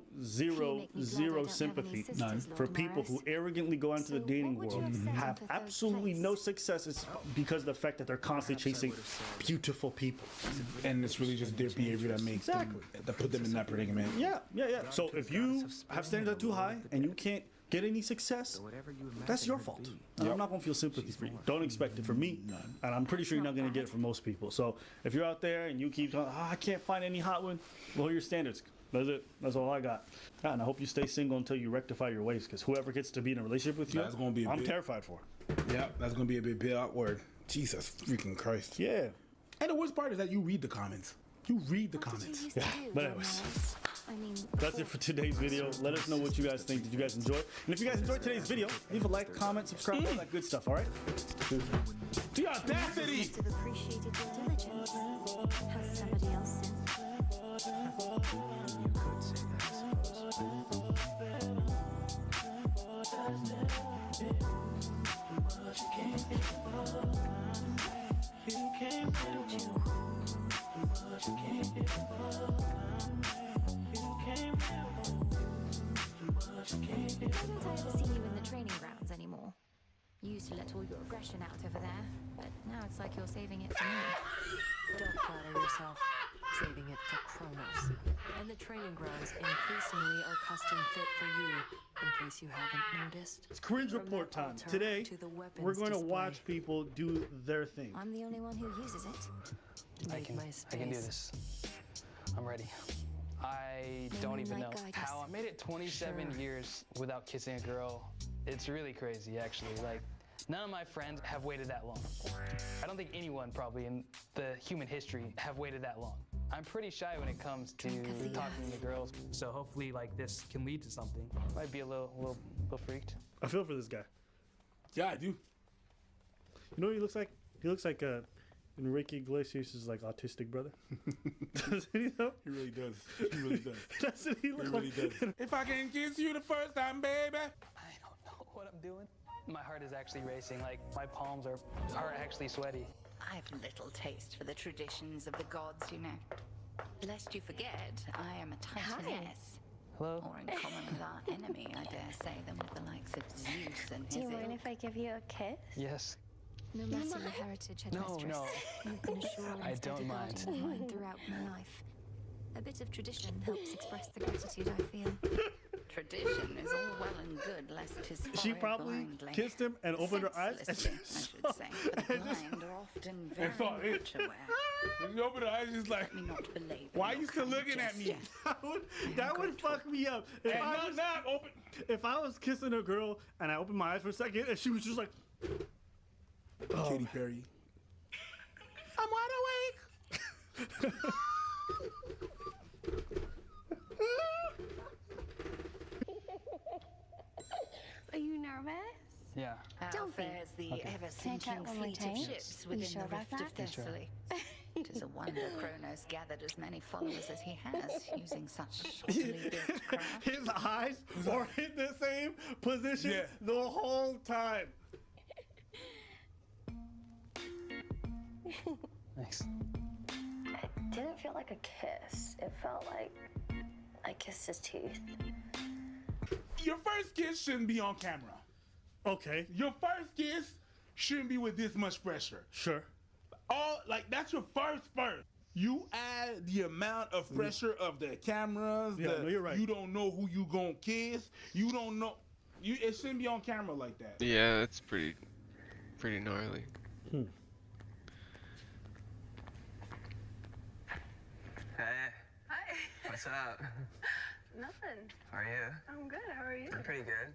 [SPEAKER 3] sympathy for people who arrogantly go into the dating world, have absolutely no successes because of the fact that they're constantly chasing beautiful people.
[SPEAKER 6] And it's really just their behavior that makes them, that put them in that predicament.
[SPEAKER 3] Yeah. So if you have standards that are too high and you can't get any success, that's your fault. And I'm not gonna feel sympathy for you. Don't expect it from me, and I'm pretty sure you're not gonna get it from most people. So if you're out there and you keep talking, I can't find any hot one, lower your standards. That's it. That's all I got. And I hope you stay single until you rectify your ways, because whoever gets to be in a relationship with you,
[SPEAKER 6] That's gonna be
[SPEAKER 3] I'm terrified for.
[SPEAKER 6] Yeah, that's gonna be a bit awkward. Jesus freaking Christ.
[SPEAKER 3] Yeah.
[SPEAKER 6] And the worst part is that you read the comments. You read the comments.
[SPEAKER 3] Yeah. But anyways. That's it for today's video. Let us know what you guys think. Did you guys enjoy it? And if you guys enjoyed today's video, leave a like, comment, subscribe, all that good stuff, alright?
[SPEAKER 6] The audacity!
[SPEAKER 5] I don't ever see you in the training grounds anymore. You used to let all your aggression out over there, but now it's like you're saving it for me.
[SPEAKER 9] Don't flatter yourself. Saving it for Kronos. And the training grounds increasingly are custom fit for you, in case you haven't noticed.
[SPEAKER 3] It's cringe report time. Today, we're going to watch people do their thing.
[SPEAKER 5] I'm the only one who uses it.
[SPEAKER 10] I can do this. I'm ready. I don't even know how. I made it 27 years without kissing a girl. It's really crazy, actually. Like, none of my friends have waited that long. I don't think anyone probably in the human history have waited that long. I'm pretty shy when it comes to talking to girls, so hopefully, like, this can lead to something. Might be a little freaked.
[SPEAKER 3] I feel for this guy.
[SPEAKER 6] Yeah, I do.
[SPEAKER 3] You know what he looks like? He looks like Enrique Iglesias' like autistic brother. Doesn't he though?
[SPEAKER 6] He really does. He really does.
[SPEAKER 3] Doesn't he look
[SPEAKER 6] He really
[SPEAKER 3] like?
[SPEAKER 6] does. If I can kiss you the first time, baby.
[SPEAKER 10] I don't know what I'm doing. My heart is actually racing. Like, my palms are actually sweaty.
[SPEAKER 15] I've little taste for the traditions of the gods, you know. Lest you forget, I am a Titaness.
[SPEAKER 10] Hello?
[SPEAKER 15] Or in common with our enemy, I dare say them with the likes of Zeus and
[SPEAKER 19] Do
[SPEAKER 15] his
[SPEAKER 19] you mind
[SPEAKER 15] ilk.
[SPEAKER 19] if I give you a kiss?
[SPEAKER 10] Yes.
[SPEAKER 5] No matter your heritage, Headmistress,
[SPEAKER 10] No.
[SPEAKER 5] you've been a sure
[SPEAKER 10] I
[SPEAKER 5] and steady
[SPEAKER 10] don't mind.
[SPEAKER 5] guardian of mine throughout my life. A bit of tradition helps express the gratitude I feel.
[SPEAKER 15] Tradition is all well and good, lest 'tis
[SPEAKER 3] She
[SPEAKER 15] followed
[SPEAKER 3] probably
[SPEAKER 15] blindly.
[SPEAKER 3] kissed him and opened her eyes. And
[SPEAKER 15] Senselessly, I should say. For the blind are often very much aware.
[SPEAKER 6] When you open her eyes, she's like, why are you still looking at me?
[SPEAKER 3] That would fuck me up. If I was kissing a girl and I opened my eyes for a second and she was just like,
[SPEAKER 6] Katy Perry. I'm wide awake.
[SPEAKER 19] Are you nervous?
[SPEAKER 10] Yeah.
[SPEAKER 15] How fares the
[SPEAKER 10] Okay.
[SPEAKER 15] ever-sinking
[SPEAKER 19] one more
[SPEAKER 15] fleet of
[SPEAKER 19] time?
[SPEAKER 15] ships
[SPEAKER 19] You
[SPEAKER 15] within
[SPEAKER 19] sure
[SPEAKER 15] the
[SPEAKER 19] about
[SPEAKER 15] rift of
[SPEAKER 19] that?
[SPEAKER 10] Sure.
[SPEAKER 15] Thessaly? Tis a wonder Kronos gathered as many followers as he has, using such shoddily built craft.
[SPEAKER 3] his eyes are in the same position the whole time.
[SPEAKER 10] Thanks.
[SPEAKER 19] It didn't feel like a kiss. It felt like I kissed his teeth.
[SPEAKER 6] Your first kiss shouldn't be on camera.
[SPEAKER 3] Okay.
[SPEAKER 6] Your first kiss shouldn't be with this much pressure.
[SPEAKER 3] Sure.
[SPEAKER 6] That's your first. You add the amount of pressure of the cameras.
[SPEAKER 3] Yeah, no, you're right.
[SPEAKER 6] You don't know who you gonna kiss. You don't know. It shouldn't be on camera like that.
[SPEAKER 11] Yeah, that's pretty gnarly.
[SPEAKER 25] Hey,
[SPEAKER 19] Hi.
[SPEAKER 25] what's up?
[SPEAKER 19] Nothing.
[SPEAKER 25] How are you?
[SPEAKER 19] I'm good. How are you?
[SPEAKER 25] I'm pretty good.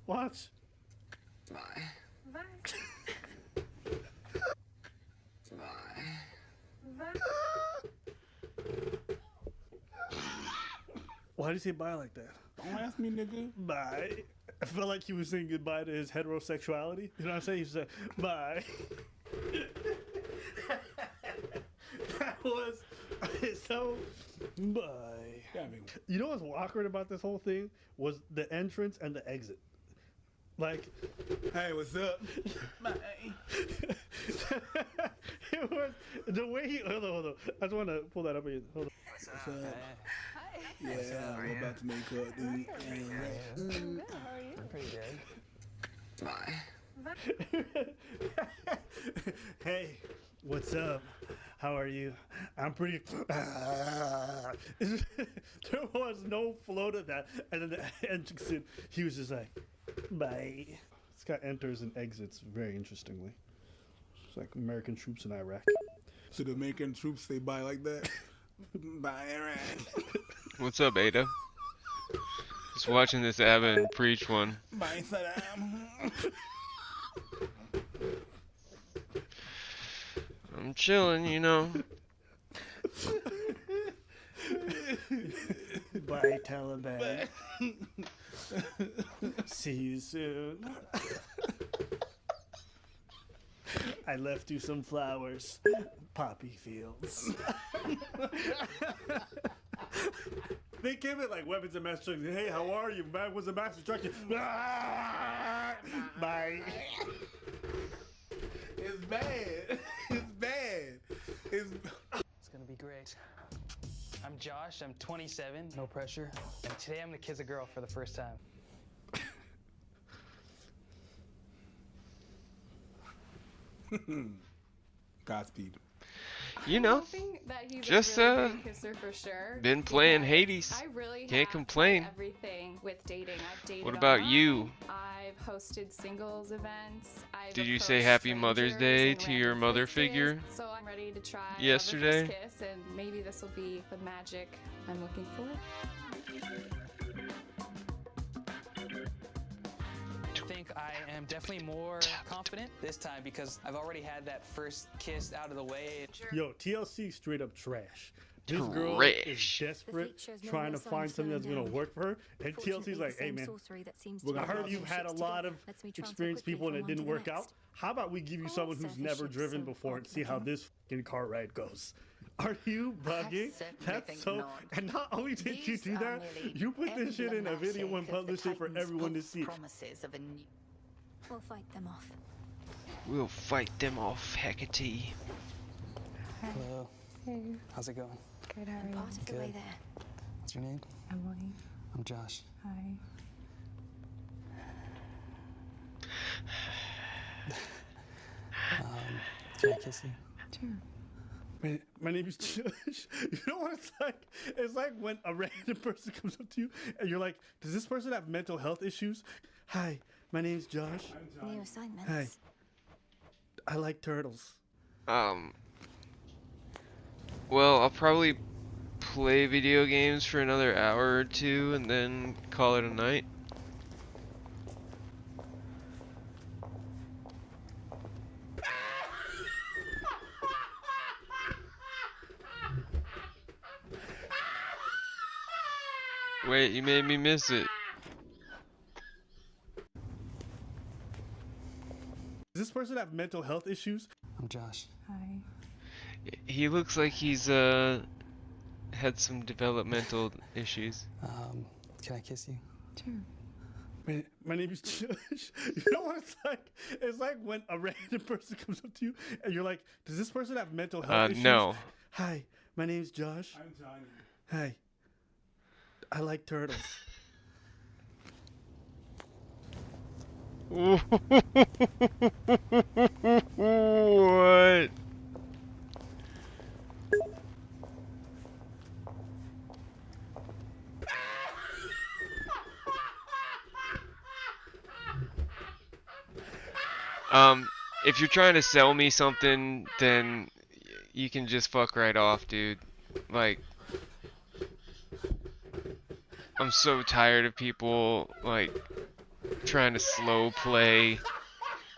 [SPEAKER 3] Watch.
[SPEAKER 25] Bye.
[SPEAKER 19] Bye.
[SPEAKER 25] Bye.
[SPEAKER 3] Why did he say bye like that?
[SPEAKER 6] Don't ask me, nigga.
[SPEAKER 3] Bye. I felt like he was saying goodbye to his heterosexuality. You know what I'm saying? He said, bye. That was so. Bye.
[SPEAKER 6] Yeah,
[SPEAKER 3] you know what's awkward about this whole thing was the entrance and the exit. Like,
[SPEAKER 6] hey, what's up?
[SPEAKER 3] It was the way he. Hold on. I just want to pull that up again. Hold on.
[SPEAKER 6] What's up? Yeah, I'm about to make up, dude.
[SPEAKER 10] I'm pretty good.
[SPEAKER 3] Hey, what's up? How are you? I'm pretty. There was no flow to that, and then the entrance, he was just like, "Bye." This guy enters and exits very interestingly. It's like American troops in Iraq.
[SPEAKER 6] So the American troops say bye like that? Bye, Iraq.
[SPEAKER 11] What's up, Ada? Just watching this Abbott preach one.
[SPEAKER 6] Bye, Saddam.
[SPEAKER 11] I'm chilling, you know.
[SPEAKER 3] Bye, Taliban. See you soon. I left you some flowers. Poppy fields. They came in like weapons of mass destruction. Hey, how are you? Man was a mass destruction. Bye.
[SPEAKER 6] It's bad. It's bad. It's
[SPEAKER 10] gonna be great. I'm Josh, I'm 27, no pressure, and today I'm gonna kiss a girl for the first time.
[SPEAKER 6] Godspeed.
[SPEAKER 11] You know,
[SPEAKER 2] that he's
[SPEAKER 11] just
[SPEAKER 2] a really great kisser for sure.
[SPEAKER 11] been playing Hades.
[SPEAKER 2] I really
[SPEAKER 11] Can't
[SPEAKER 2] have
[SPEAKER 11] complain.
[SPEAKER 2] tried everything with dating. I've dated
[SPEAKER 11] What about
[SPEAKER 2] online.
[SPEAKER 11] you?
[SPEAKER 2] I've hosted singles events. I've
[SPEAKER 11] Did you say
[SPEAKER 2] approached
[SPEAKER 11] Happy Mother's
[SPEAKER 2] strangers
[SPEAKER 11] Day
[SPEAKER 2] in
[SPEAKER 11] to your
[SPEAKER 2] random
[SPEAKER 11] mother
[SPEAKER 2] places.
[SPEAKER 11] figure
[SPEAKER 2] So I'm ready to try
[SPEAKER 11] yesterday?
[SPEAKER 2] Love at First Kiss, and maybe this will be the magic I'm looking for.
[SPEAKER 10] I think I am definitely more confident this time because I've already had that first kiss out of the way.
[SPEAKER 3] Yo, TLC straight up trash. This girl is desperate, trying to find something that's gonna work for her, and TLC's like, "Hey man, I heard you've had a lot of experienced people and it didn't work out. How about we give you someone who's never driven before and see how this fucking car ride goes?" Are you bugging? That's so.
[SPEAKER 15] not.
[SPEAKER 3] And not only did you do that, you put this shit in a video and published it for everyone to see.
[SPEAKER 15] Promises of a new...
[SPEAKER 5] We'll fight them off.
[SPEAKER 11] We'll fight them off, Hecate.
[SPEAKER 10] Hello.
[SPEAKER 2] Hey.
[SPEAKER 10] How's it going?
[SPEAKER 2] Good, how are you?
[SPEAKER 5] Part of the way
[SPEAKER 10] Good.
[SPEAKER 5] there.
[SPEAKER 10] What's your name?
[SPEAKER 2] Emily.
[SPEAKER 10] I'm Josh.
[SPEAKER 2] Hi.
[SPEAKER 10] Can I kiss you?
[SPEAKER 2] Sure.
[SPEAKER 3] My name is Josh. You know what it's like? It's like when a random person comes up to you and you're like, "Does this person have mental health issues?" "Hi, my name's Josh."
[SPEAKER 5] New assignments.
[SPEAKER 3] "Hi, I like turtles."
[SPEAKER 11] Well, I'll probably play video games for another hour or two and then call it a night. Wait, you made me miss it.
[SPEAKER 3] Does this person have mental health issues?
[SPEAKER 10] I'm Josh.
[SPEAKER 2] Hi.
[SPEAKER 11] He looks like he's had some developmental issues.
[SPEAKER 10] Can I kiss you?
[SPEAKER 2] Sure.
[SPEAKER 3] My name is Josh. You know what it's like? It's like when a random person comes up to you and you're like, "Does this person have mental health issues?"
[SPEAKER 11] No.
[SPEAKER 3] "Hi, my name's Josh."
[SPEAKER 6] I'm Johnny.
[SPEAKER 3] "Hi, I like turtles."
[SPEAKER 11] What? If you're trying to sell me something, then you can just fuck right off, dude. Like, I'm so tired of people, like, trying to slow play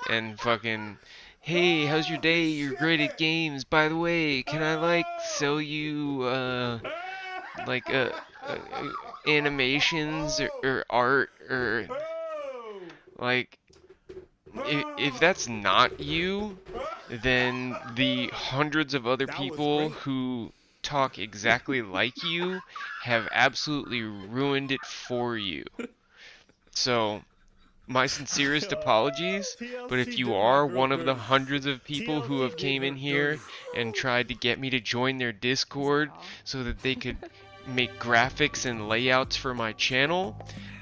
[SPEAKER 11] and fucking, "Hey, how's your day? You're great at games. By the way, can I, like, sell you, like, animations or art or, like, if that's not you, then the hundreds of other people who talk exactly like you have absolutely ruined it for you. So, my sincerest apologies, but if you are one of the hundreds of people who have came in here and tried to get me to join their Discord so that they could make graphics and layouts for my channel,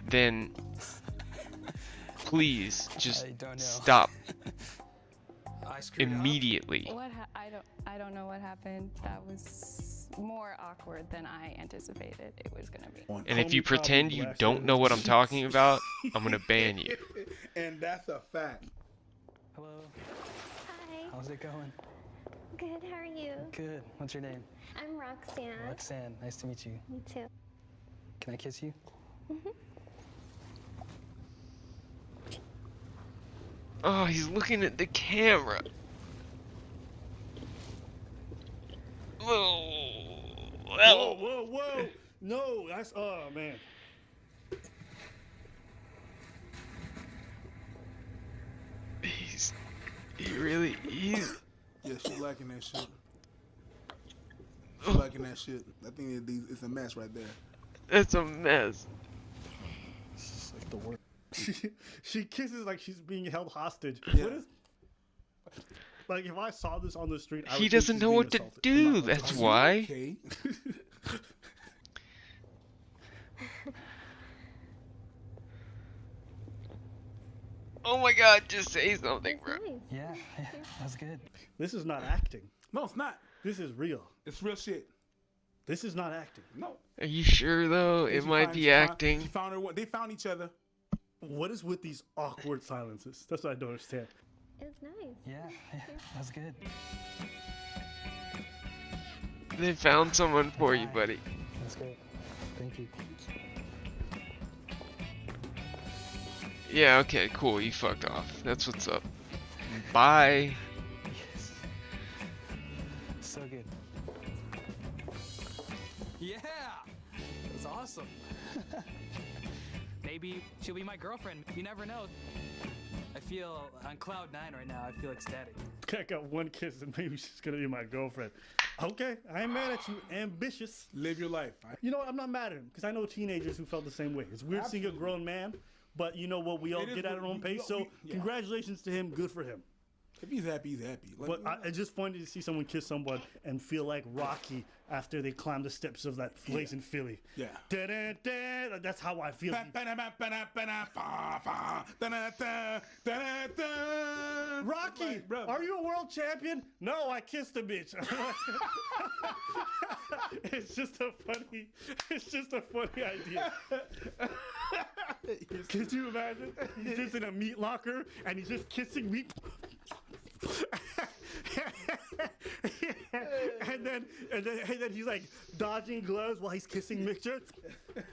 [SPEAKER 11] then please just stop immediately.
[SPEAKER 2] I don't know what happened. That was more awkward than I anticipated it was gonna be.
[SPEAKER 11] And if you pretend you don't know what I'm talking about, I'm gonna ban you.
[SPEAKER 6] And that's a fact.
[SPEAKER 10] Hello.
[SPEAKER 4] Hi.
[SPEAKER 10] How's it going?
[SPEAKER 4] Good, how are you?
[SPEAKER 10] Good. What's your name?
[SPEAKER 4] I'm Roxanne.
[SPEAKER 10] Roxanne. Nice to meet you.
[SPEAKER 4] Me too.
[SPEAKER 10] Can I kiss you?
[SPEAKER 11] Oh, he's looking at the camera.
[SPEAKER 3] Whoa, whoa, whoa! No, that's man.
[SPEAKER 11] He's
[SPEAKER 6] Yeah, she liking that shit. She liking that shit. I think it's a mess right there.
[SPEAKER 11] It's a mess.
[SPEAKER 3] It's like the worst. She kisses like she's being held hostage.
[SPEAKER 6] Yeah.
[SPEAKER 3] What is? Like if I saw this on the street, I
[SPEAKER 11] He
[SPEAKER 3] would think
[SPEAKER 11] doesn't
[SPEAKER 3] she's
[SPEAKER 11] know
[SPEAKER 3] being
[SPEAKER 11] what to
[SPEAKER 3] assaulted.
[SPEAKER 11] do. That's why.
[SPEAKER 6] Okay.
[SPEAKER 11] Oh my God! Just say something, bro.
[SPEAKER 10] Yeah, that's good.
[SPEAKER 3] This is not acting.
[SPEAKER 6] No, it's not.
[SPEAKER 3] This is real.
[SPEAKER 6] It's real shit.
[SPEAKER 3] This is not acting.
[SPEAKER 6] No.
[SPEAKER 11] Are you sure though? It might be acting.
[SPEAKER 6] She found her. They found each other.
[SPEAKER 3] What is with these awkward silences? That's what I don't understand.
[SPEAKER 4] It's nice.
[SPEAKER 10] Yeah, that's good.
[SPEAKER 11] They found someone for you, buddy.
[SPEAKER 10] That's good. Thank you.
[SPEAKER 11] Yeah, okay, cool. You fucked off. That's what's up. Bye.
[SPEAKER 10] Yes. So good.
[SPEAKER 8] Yeah! That's awesome. Maybe she'll be my girlfriend. You never know. I feel on cloud 9 right now. I feel ecstatic.
[SPEAKER 3] I got one kiss and maybe she's gonna be my girlfriend. Okay, I ain't mad at you. Ambitious.
[SPEAKER 6] Live your life.
[SPEAKER 3] You know what? I'm not mad at him because I know teenagers who felt the same way. It's weird seeing a grown man, but you know what? We all
[SPEAKER 6] It is
[SPEAKER 3] get at our own pace. So congratulations to him. Good for him.
[SPEAKER 6] If he's happy, he's happy.
[SPEAKER 3] But it's just funny to see someone kiss someone and feel like Rocky after they climb the steps of that place in Philly.
[SPEAKER 6] Yeah.
[SPEAKER 3] Da-da-da. That's how I feel. Rocky, are you a world champion? No, I kissed a bitch. It's just a funny idea. Could you imagine? He's just in a meat locker and he's just kissing meat. and then he's like dodging gloves while he's kissing mixture.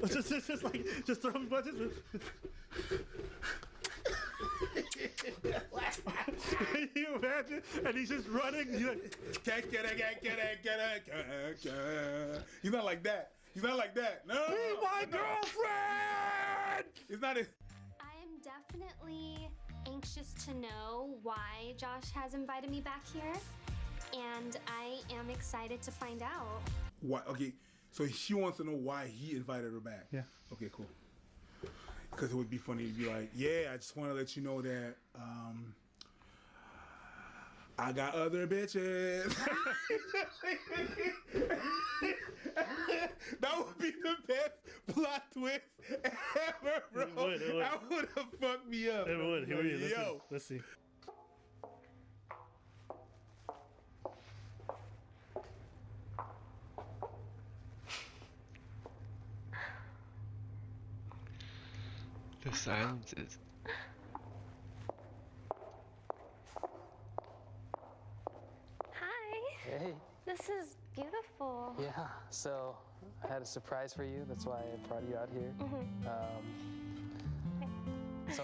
[SPEAKER 3] just throwing punches. Can you imagine? And he's just running. He's like,
[SPEAKER 6] he's not like that. He's not like that. No,
[SPEAKER 3] be my girlfriend.
[SPEAKER 6] It's not.
[SPEAKER 4] I am definitely anxious to know why Josh has invited me back here, and I am excited to find out.
[SPEAKER 6] Why? Okay, so she wants to know why he invited her back.
[SPEAKER 3] Yeah.
[SPEAKER 6] Okay, cool. Because it would be funny to be like, yeah, I just want to let you know that I got other bitches. That would be the best plot twist ever, bro.
[SPEAKER 3] It would.
[SPEAKER 6] That would have fucked me up.
[SPEAKER 3] It would. Here we go.
[SPEAKER 6] Yo.
[SPEAKER 3] Let's see.
[SPEAKER 11] The silences.
[SPEAKER 4] Hi.
[SPEAKER 10] Hey.
[SPEAKER 4] This is beautiful.
[SPEAKER 10] Yeah, so I had a surprise for you. That's why I brought you out here. So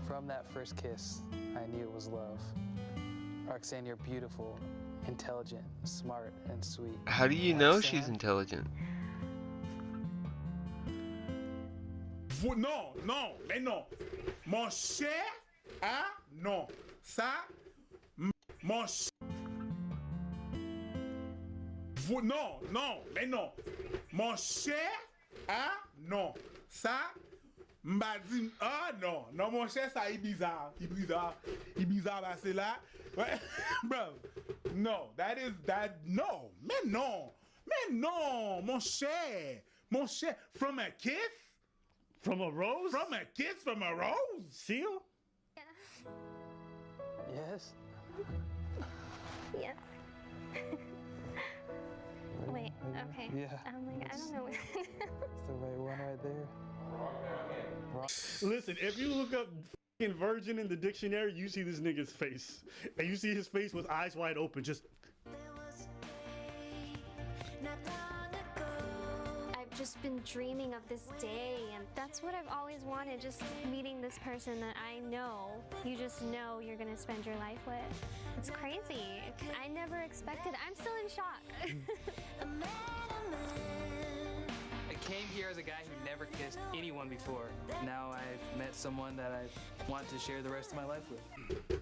[SPEAKER 10] from that first kiss, I knew it was love. Roxanne, you're beautiful, intelligent, smart, and sweet.
[SPEAKER 11] How do you know she's intelligent?
[SPEAKER 6] Non, non, mais non. Mon cher, ah, non. Ça, mon cher. Non, non, mais non. Mon cher, ah, non. Ça, M'badi, ah non, non mon cher, ça est bizarre. Il bizarre passer là. Ouais, bro, no, no, mais non, mon cher, from a kiss?
[SPEAKER 3] From a rose?
[SPEAKER 6] From a kiss from a rose?
[SPEAKER 3] Seal?
[SPEAKER 10] Yes.
[SPEAKER 4] Yes. Wait, okay.
[SPEAKER 10] Yeah.
[SPEAKER 4] I'm like, I don't know.
[SPEAKER 10] It's the right one right there.
[SPEAKER 3] Listen, if you look up fucking virgin in the dictionary, you see this nigga's face. And you see his face with eyes wide open, just...
[SPEAKER 4] I've just been dreaming of this day, and that's what I've always wanted, just meeting this person that I know, you just know you're gonna spend your life with. It's crazy. I never expected. I'm still in shock.
[SPEAKER 8] I came here as a guy who never kissed anyone before. Now I've met someone that I want to share the rest of my life with.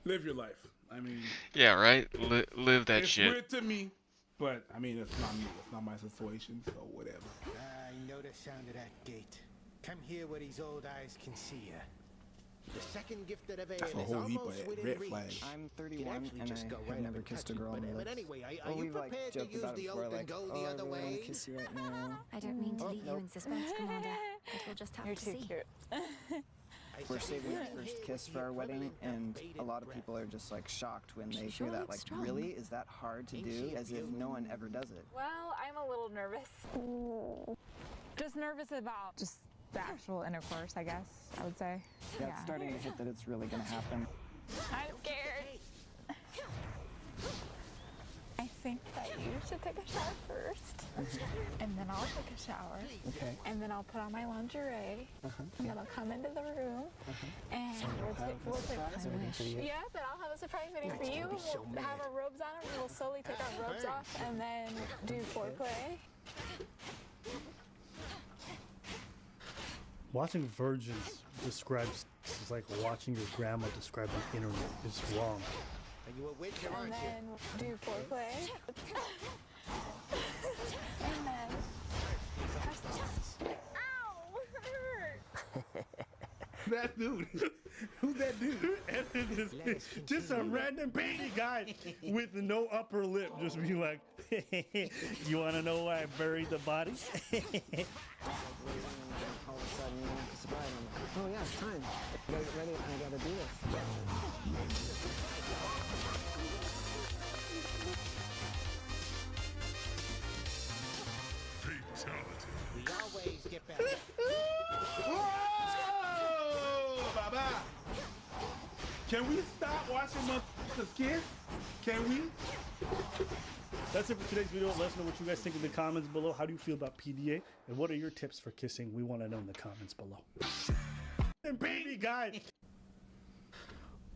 [SPEAKER 6] Live your life. I mean...
[SPEAKER 11] Yeah, right? Live that
[SPEAKER 6] it's
[SPEAKER 11] shit.
[SPEAKER 6] It's weird to me, but, I mean, it's not me. It's not my situation, so whatever.
[SPEAKER 7] I know the sound of that gate. Come here where these old eyes can see ya. The second gift that ever
[SPEAKER 6] That's a
[SPEAKER 7] is
[SPEAKER 6] whole heap
[SPEAKER 7] almost
[SPEAKER 6] of
[SPEAKER 7] within
[SPEAKER 6] red
[SPEAKER 7] reach.
[SPEAKER 6] flags.
[SPEAKER 14] I'm
[SPEAKER 7] You
[SPEAKER 14] 31
[SPEAKER 7] actually
[SPEAKER 14] and
[SPEAKER 7] just
[SPEAKER 14] I
[SPEAKER 7] go
[SPEAKER 14] have
[SPEAKER 7] right up
[SPEAKER 14] never
[SPEAKER 7] and
[SPEAKER 14] kissed
[SPEAKER 7] touch
[SPEAKER 14] a girl
[SPEAKER 7] it.
[SPEAKER 14] on the
[SPEAKER 7] But
[SPEAKER 14] lips.
[SPEAKER 7] anyway, are
[SPEAKER 14] Well,
[SPEAKER 7] you
[SPEAKER 14] we've like
[SPEAKER 7] prepared to
[SPEAKER 14] joked
[SPEAKER 7] use
[SPEAKER 14] about it
[SPEAKER 7] the
[SPEAKER 14] before,
[SPEAKER 7] oath
[SPEAKER 14] like,
[SPEAKER 7] and go
[SPEAKER 14] oh,
[SPEAKER 7] the
[SPEAKER 14] I
[SPEAKER 7] other
[SPEAKER 14] really want
[SPEAKER 7] way?
[SPEAKER 14] to kiss you right now.
[SPEAKER 5] I don't mean to
[SPEAKER 14] Oh,
[SPEAKER 5] leave you
[SPEAKER 14] nope.
[SPEAKER 5] in suspense, Commander, but we'll just have
[SPEAKER 17] You're
[SPEAKER 5] to
[SPEAKER 17] too
[SPEAKER 5] see.
[SPEAKER 17] cute.
[SPEAKER 14] We're saving our first kiss for our wedding, and a lot of people are just like shocked when they hear that. Like, really? Is that hard to do? As if no one ever does it.
[SPEAKER 17] Well, I'm a little nervous. Just nervous about just the actual intercourse, I guess, I would say.
[SPEAKER 14] Yeah, it's starting to hit that it's really gonna happen.
[SPEAKER 17] I'm scared. I think that you should take a shower first, and then I'll take a shower,
[SPEAKER 14] Okay.
[SPEAKER 17] and then I'll put on my lingerie,
[SPEAKER 14] Uh-huh.
[SPEAKER 17] and then I'll come into the room, and we'll take yeah, then I'll have a surprise wedding for you. We'll have our robes on, and we'll slowly take our robes off, and then do foreplay.
[SPEAKER 3] Watching virgins describe sex is like watching your grandma describe the internet. It's wrong.
[SPEAKER 7] Are you a witch or
[SPEAKER 17] And
[SPEAKER 7] aren't you?
[SPEAKER 17] then do foreplay. And then ow, it hurt.
[SPEAKER 3] That dude. Who's that dude? Just some random baby guy with no upper lip just be like, you want to know why I buried the bodies?
[SPEAKER 14] All of a sudden, you want to surprise me. I'm like, oh yeah, it's time. I gotta get ready and I gotta do this.
[SPEAKER 7] We always get back.
[SPEAKER 6] Whoa, Baba! Can we stop watching motherfuckers kiss? Can we?
[SPEAKER 3] That's it for today's video. Let us know what you guys think in the comments below. How do you feel about PDA? And what are your tips for kissing? We want to know in the comments below. And baby guy!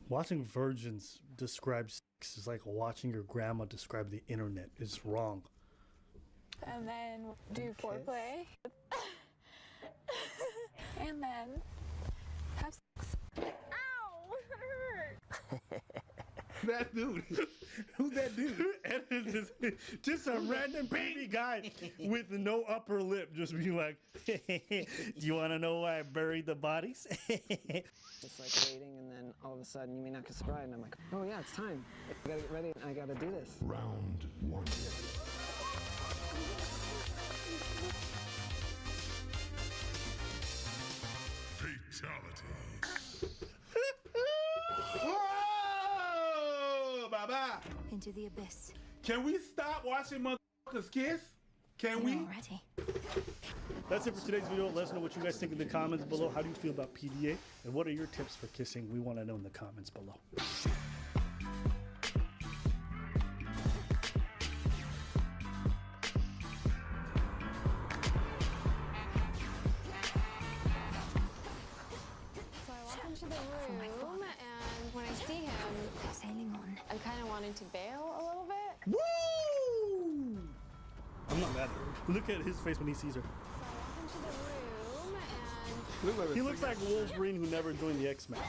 [SPEAKER 3] Watching virgins describe sex is like watching your grandma describe the internet. It's wrong.
[SPEAKER 17] And then do foreplay. And then have sex. Ow, it hurt.
[SPEAKER 3] That dude. Who's that dude? Just some random baby guy with no upper lip just be like, do you want to know why I buried the bodies?
[SPEAKER 14] Just like waiting, and then all of a sudden, you may not kiss the bride, and I'm like, oh yeah, it's time. I gotta get ready and I gotta do this.
[SPEAKER 23] Round one. Fatality.
[SPEAKER 6] Whoa, Baba!
[SPEAKER 5] Into the abyss.
[SPEAKER 6] Can we stop watching motherfuckers kiss? Can we?
[SPEAKER 5] Already.
[SPEAKER 3] That's it for today's video. Let us know what you guys think in the comments below. How do you feel about PDA? And what are your tips for kissing? We want to know in the comments below.
[SPEAKER 2] So I walk into the room, and when I see him,
[SPEAKER 5] Sailing on.
[SPEAKER 2] I'm kind of wanting to bail a little bit.
[SPEAKER 3] Woo! I'm not mad at her. Look at his face when he sees her.
[SPEAKER 2] So I walk into the room, and
[SPEAKER 3] He looks like Wolverine who never joined the X-Men.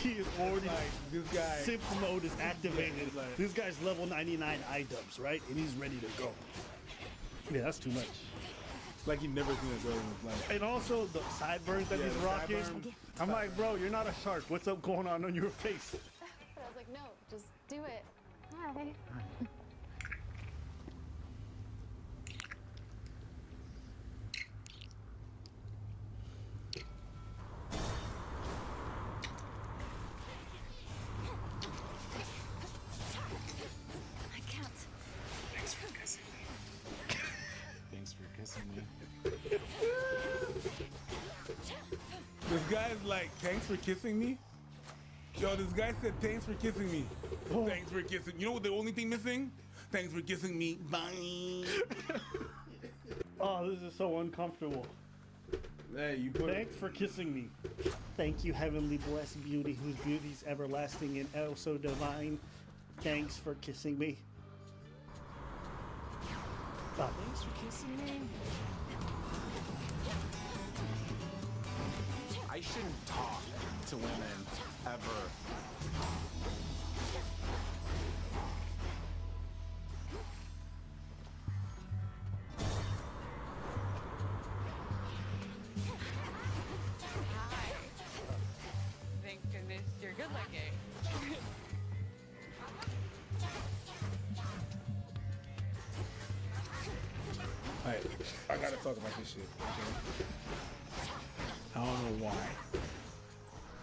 [SPEAKER 3] He is already
[SPEAKER 6] this guy.
[SPEAKER 3] Simp mode is activated. This guy's level 99 iDubbbz, right? And he's ready to go. Yeah, that's too much.
[SPEAKER 6] Like he never seen a girl in his life.
[SPEAKER 3] And also the sideburns that he's
[SPEAKER 6] the
[SPEAKER 3] rocking.
[SPEAKER 6] sideburns.
[SPEAKER 3] I'm like, bro, you're not a shark. What's up going on your face?
[SPEAKER 2] But I was like, no, just do it. Hi.
[SPEAKER 5] I can't.
[SPEAKER 21] Thanks for kissing me.
[SPEAKER 16] Thanks for kissing me.
[SPEAKER 6] This guy's like, thanks for kissing me? Yo, this guy said, thanks for kissing me. Thanks for kissing. You know what the only thing missing? Thanks for kissing me. Bye.
[SPEAKER 3] Oh, this is so uncomfortable.
[SPEAKER 6] Hey, you put
[SPEAKER 3] Thanks for kissing me. Thank you, heavenly blessed beauty, whose beauty is everlasting and oh so divine. Thanks for kissing me.
[SPEAKER 16] Thanks for kissing me. I shouldn't talk to women ever.
[SPEAKER 2] Hi. Thank goodness you're good looking.
[SPEAKER 6] Alright, I gotta talk about this shit. Okay? I don't know why.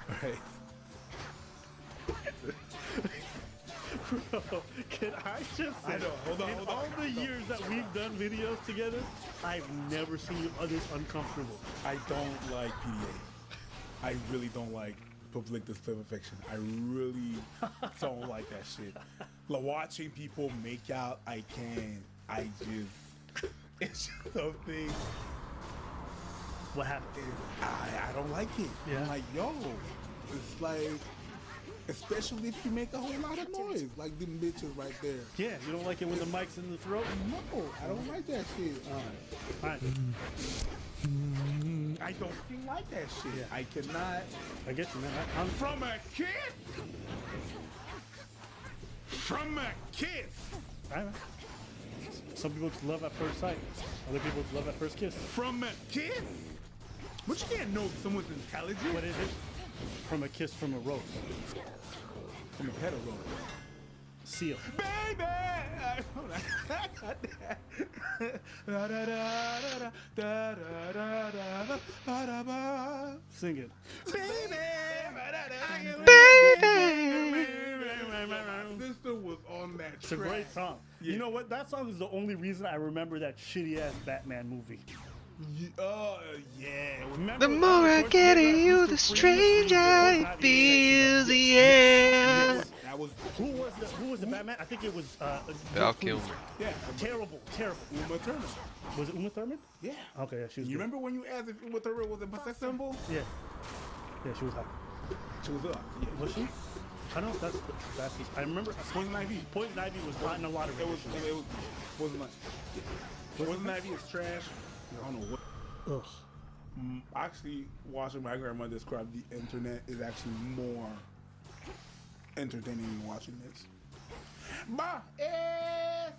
[SPEAKER 6] Alright.
[SPEAKER 3] Bro, can I just say,
[SPEAKER 6] I know, hold on,
[SPEAKER 3] in
[SPEAKER 6] hold on.
[SPEAKER 3] all the years that we've done videos together, I've never seen you this uncomfortable.
[SPEAKER 6] I don't like PDA. I really don't like public display of affection. I really don't like that shit. Like, watching people make out, I can't. It's just something.
[SPEAKER 3] What happened?
[SPEAKER 6] I don't like it.
[SPEAKER 3] Yeah.
[SPEAKER 6] I'm like, yo, it's like, especially if you make a whole lot of noise, like them bitches right there.
[SPEAKER 3] Yeah, you don't like it when the mic's in the throat?
[SPEAKER 6] No, I don't like that shit.
[SPEAKER 3] Alright.
[SPEAKER 6] I don't like that shit.
[SPEAKER 3] Yeah.
[SPEAKER 6] I cannot.
[SPEAKER 3] I get you, man. I'm
[SPEAKER 6] From a kiss. From a kiss.
[SPEAKER 3] I know. Some people just love at first sight. Other people just love at first kiss.
[SPEAKER 6] From a kiss. But you can't know if someone's intelligent.
[SPEAKER 3] What is it? From a kiss from a rose.
[SPEAKER 6] From a petal rose.
[SPEAKER 3] Seal.
[SPEAKER 6] Baby!
[SPEAKER 3] Sing it.
[SPEAKER 6] My sister was on that
[SPEAKER 3] It's a great song.
[SPEAKER 6] Yeah.
[SPEAKER 3] You know what? That song is the only reason I remember that shitty ass Batman movie.
[SPEAKER 6] Yeah.
[SPEAKER 3] Remember,
[SPEAKER 11] The more I get at you, the stranger I feel the air.
[SPEAKER 6] That was
[SPEAKER 3] who was the Batman? I think it was
[SPEAKER 11] Val Kilmer.
[SPEAKER 6] Yeah.
[SPEAKER 3] Terrible.
[SPEAKER 6] Uma Thurman.
[SPEAKER 3] Was it Uma Thurman?
[SPEAKER 6] Yeah.
[SPEAKER 3] Okay, yeah, she was.
[SPEAKER 6] You
[SPEAKER 3] good.
[SPEAKER 6] remember when you asked if Uma Thurman was a sex symbol?
[SPEAKER 3] Yeah. Yeah, she was hot.
[SPEAKER 6] She was up. Yeah.
[SPEAKER 3] Was she? I don't know if that's I remember
[SPEAKER 6] Poison Ivy.
[SPEAKER 3] Poison Ivy was hot in a lot of
[SPEAKER 6] It was
[SPEAKER 3] renditions.
[SPEAKER 6] Poison Ivy is trash. I don't know what.
[SPEAKER 3] Ugh.
[SPEAKER 6] Actually, watching my grandma describe the internet is actually more entertaining than watching this. Bah,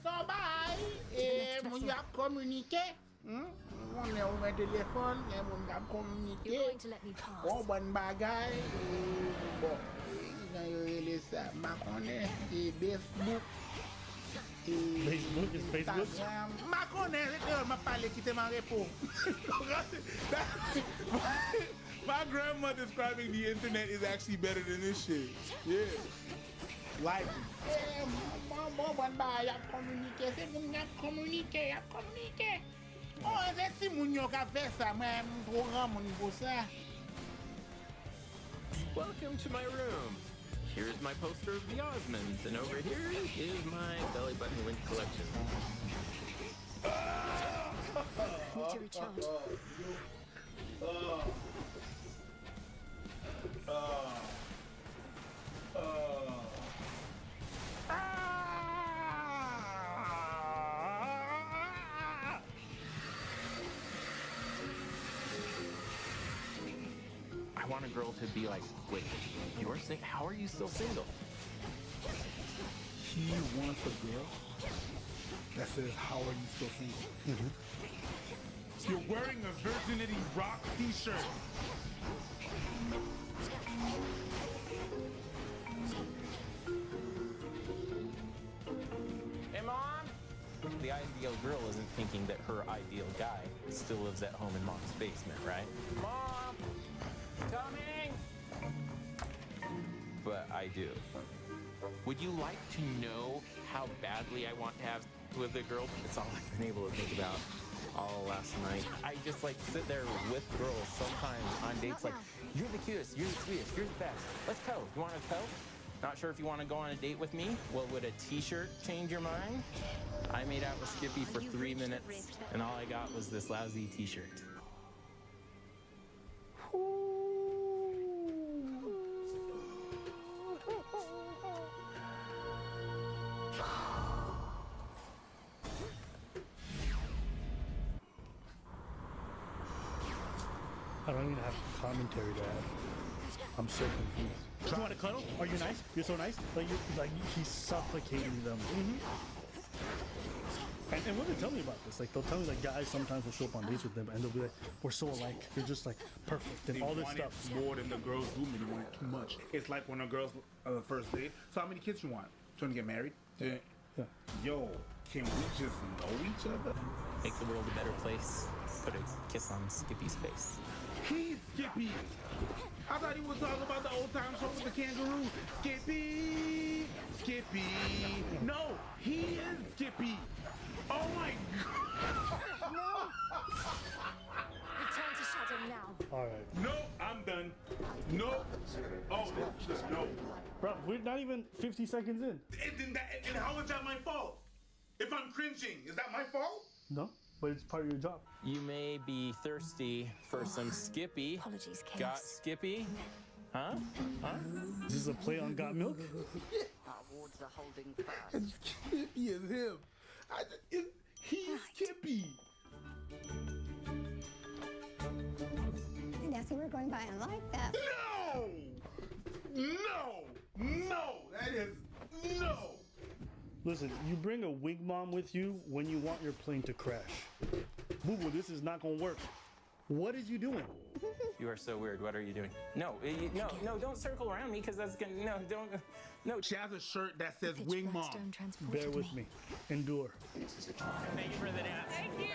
[SPEAKER 6] so bye. Mon y a communiqué. On est au téléphone, on a communiqué.
[SPEAKER 5] You're going to let me pass.
[SPEAKER 6] Bon, bon bagay. Bon, il ça, ma connaît, et Facebook.
[SPEAKER 3] Facebook is Facebook.
[SPEAKER 6] Ma connaît, m'a parlé qui te m'a répondu. My grandma describing the internet is actually better than this shit. Yeah. Like. Bon, bagay, a communiqué, c'est bon, a communiqué. Oh, c'est si moun yo ka fait ça, mais programme au niveau ça.
[SPEAKER 18] Welcome to my room. Here's my poster of the Osmonds, and over here is my belly button link collection.
[SPEAKER 5] Need to recharge.
[SPEAKER 18] I want a girl to be like, wait, you're single? How are you still single?
[SPEAKER 6] He wants a girl that says, how are you still single? You're wearing a Virginity Rock t-shirt.
[SPEAKER 18] Hey, Mom! The ideal girl isn't thinking that her ideal guy still lives at home in Mom's basement, right? Mom! Coming! But I do. Would you like to know how badly I want to have with a girl? It's all I've been able to think about all last night. I just like sit there with girls sometimes on dates like, you're the cutest, you're the sweetest, you're the best. Let's go. You want to go? Not sure if you want to go on a date with me? Well, would a t-shirt change your mind? I made out with Skippy for 3 minutes, and all I got was this lousy t-shirt.
[SPEAKER 3] I don't even have commentary to add. I'm so confused. You want to cuddle? Are you nice? You're so nice. Like he's suffocating them. And women tell me about this. Like they'll tell me like guys sometimes will show up on dates with them and they'll be like, we're so alike. You're just like perfect and
[SPEAKER 6] They
[SPEAKER 3] all this
[SPEAKER 6] want
[SPEAKER 3] stuff.
[SPEAKER 6] it more than the girls do, but they want it too much. It's like when a girl's on the first date. So how many kids you want? Trying to get married? Yeah. Yo, can we just know each other?
[SPEAKER 18] Make the world a better place. Put a kiss on Skippy's face.
[SPEAKER 6] He's Skippy. I thought he was talking about the old time show with the kangaroo. Skippy, Skippy. No, he is Skippy. Oh my God.
[SPEAKER 5] No. Return to Shadow now.
[SPEAKER 3] All right.
[SPEAKER 6] No, I'm done. No. Oh, no.
[SPEAKER 3] Bro, we're not even 50 seconds in.
[SPEAKER 6] And how is that my fault? If I'm cringing, is that my fault?
[SPEAKER 3] No, but it's part of your job.
[SPEAKER 18] You may be thirsty for some Skippy.
[SPEAKER 5] Apologies, Case.
[SPEAKER 18] Got Skippy? Huh? Huh?
[SPEAKER 3] Is this a play on Got Milk?
[SPEAKER 15] Our wards are holding
[SPEAKER 6] And
[SPEAKER 15] fast.
[SPEAKER 6] Skippy is him. He's Skippy.
[SPEAKER 1] And that's what we're going by and like that.
[SPEAKER 6] No! No! No! That is no!
[SPEAKER 3] Listen, you bring a wig mom with you when you want your plane to crash. Boo boo, this is not gonna work. What is you doing?
[SPEAKER 18] You are so weird. What are you doing? No, no, don't circle around me because that's gonna. No, don't. No.
[SPEAKER 6] She has a shirt that says Wing Mom.
[SPEAKER 3] Bear with me. Endure.
[SPEAKER 18] Thank you for the dance. Thank you.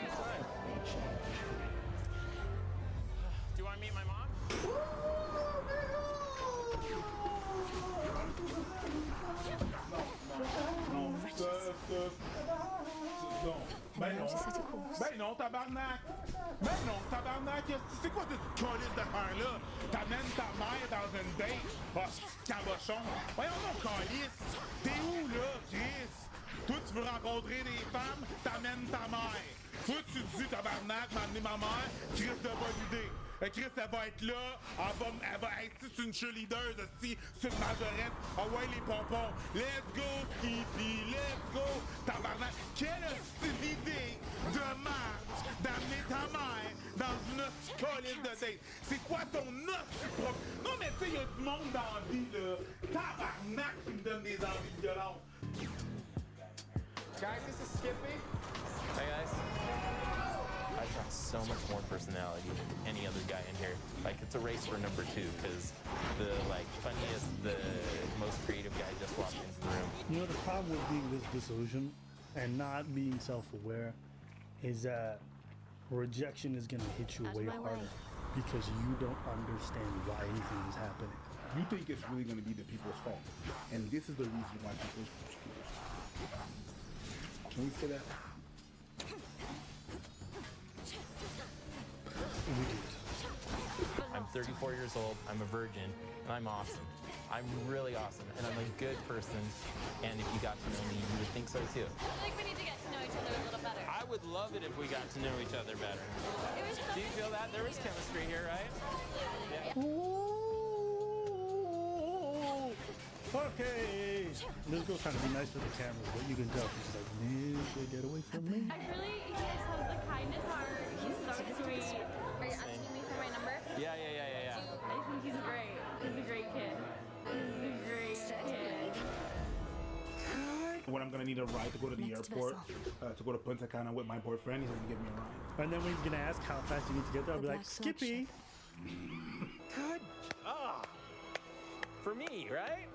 [SPEAKER 18] Do you want to meet my mom?
[SPEAKER 6] Ben non, tabarnak! Ben non, tabarnak! C'est quoi cette colisse d'affaires-là? T'amènes ta mère dans une date? Ah, cabochon! Voyons donc, colisse! T'es où, là, Chris? Toi, tu veux rencontrer des femmes? T'amènes ta mère! Toi, tu te dis, tabarnak, m'amener ma mère? Chris, de bonne idée! Chris, elle va être là, elle va être c'est une cheerleader, c'est une majorette. Ah ouais, les pompons. Let's go, Skippy, let's go. Tabarnak, quelle hostile idée de merde d'amener ta mère dans une colline de date. C'est quoi ton hostile propre? Non, mais tu sais, il y a du monde dans la vie, là. Tabarnak qui me donne des envies de violence.
[SPEAKER 18] Guys, this is Skippy. Hey, guys. I've got so much more personality than any other guy in here. Like, it's a race for number 2, because the, like, funniest, the most creative guy just walked into the room.
[SPEAKER 3] You know, the problem with being this disillusioned and not being self-aware is that rejection is going to hit you way harder because you don't understand why anything is happening.
[SPEAKER 6] You think it's really going to be the people's fault. And this is the reason why people... Can we say that?
[SPEAKER 3] We did.
[SPEAKER 18] I'm 34 years old, I'm a virgin, and I'm awesome. I'm really awesome, and I'm a good person, and if you got to know me, you would think so too.
[SPEAKER 13] I feel like we need to get to know each other a little better.
[SPEAKER 18] I would love it if we got to know each other better. Do you feel that? There was chemistry here, right? Yeah.
[SPEAKER 3] Okay. This girl's trying to be nice to the camera, but you can tell she's like, Nisha, get away from me.
[SPEAKER 13] I really, he just has the kindest heart. He's so sweet. Are you asking me for my number?
[SPEAKER 18] Yeah.
[SPEAKER 13] I think he's great. He's a great kid. He's a great kid.
[SPEAKER 6] when I'm gonna need a ride to go to the airport, to go to Punta Cana with my boyfriend, he's gonna give me a ride.
[SPEAKER 3] And then when he's gonna ask how fast you need to get there, I'll be like, Skippy.
[SPEAKER 18] Good job. For me, right?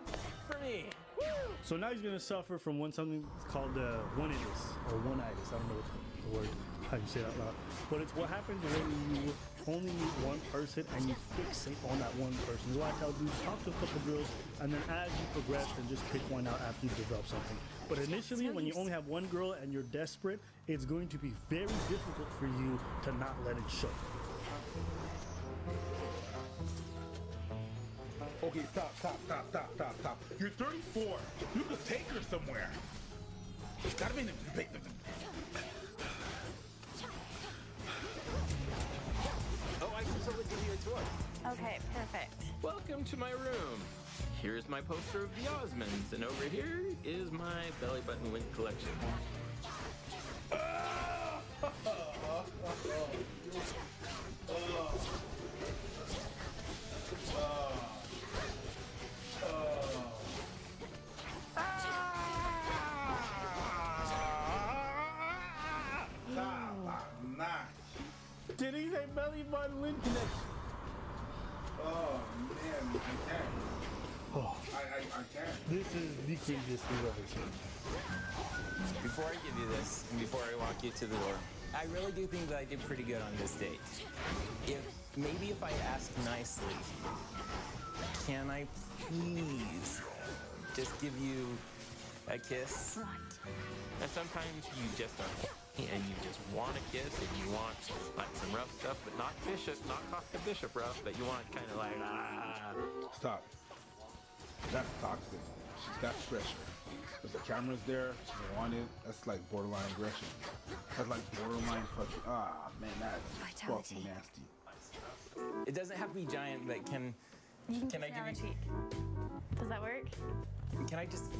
[SPEAKER 18] For me. Woo!
[SPEAKER 3] So now he's gonna suffer from something called one-itis or one-itis. I don't know what the word, how you say that out loud. But it's what happens when you only meet one person and you fixate on that one person. So I tell dudes, talk to a couple girls, and then as you progress, then just pick one out after you develop something. But initially, when you only have one girl and you're desperate, it's going to be very difficult for you to not let it show.
[SPEAKER 6] Okay, stop. You're 34. You could take her somewhere. It's gotta be in the...
[SPEAKER 18] Oh, I can totally give you a tour.
[SPEAKER 17] Okay, perfect.
[SPEAKER 18] Welcome to my room. Here's my poster of the Osmonds, and over here is my belly button link collection.
[SPEAKER 6] Did he say belly button link connection? Oh man, I can't.
[SPEAKER 3] Oh.
[SPEAKER 6] I can't.
[SPEAKER 3] This is the craziest thing I've ever seen.
[SPEAKER 18] Before I give you this, and before I walk you to the door, I really do think that I did pretty good on this date. If I ask nicely, can I please just give you a kiss?
[SPEAKER 5] Right.
[SPEAKER 18] And sometimes you just are and you just want a kiss and you want like some rough stuff, but not Costa Bishop rough, but you want kind of like
[SPEAKER 6] Stop. That's toxic. That's pressure. If the camera's there, she don't want it. That's like borderline aggression. That's like borderline fucking. Man, that's fucking nasty.
[SPEAKER 18] It doesn't have to be giant, but can I give you?
[SPEAKER 17] Does that work?
[SPEAKER 18] Can I just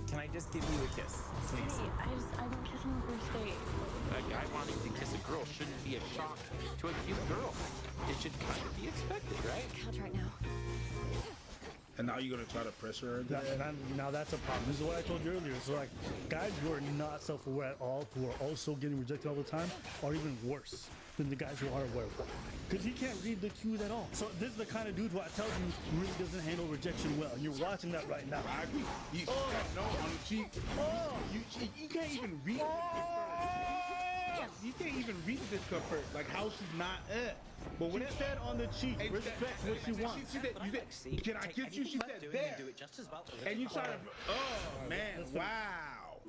[SPEAKER 18] give you a kiss, please?
[SPEAKER 17] I don't kiss on the first date.
[SPEAKER 18] A guy wanting to kiss a girl shouldn't be a shock to a cute girl. It should kind of be expected, right?
[SPEAKER 5] Can't right now.
[SPEAKER 6] And now you're gonna try to pressure her?
[SPEAKER 3] Now that's a problem. This is what I told you earlier. So like, guys who are not self-aware at all, who are also getting rejected all the time, are even worse than the guys who are aware of it. Because he can't read the cues at all. So this is the kind of dude who I tell you really doesn't handle rejection well. And you're watching that right now.
[SPEAKER 6] I agree. You no on the cheek. You can't even read You can't even read the discomfort. Like how she's not
[SPEAKER 3] But when it said on the cheek, respect what she wants.
[SPEAKER 6] She said, can I kiss you? She said, there. And you try to, oh man, wow.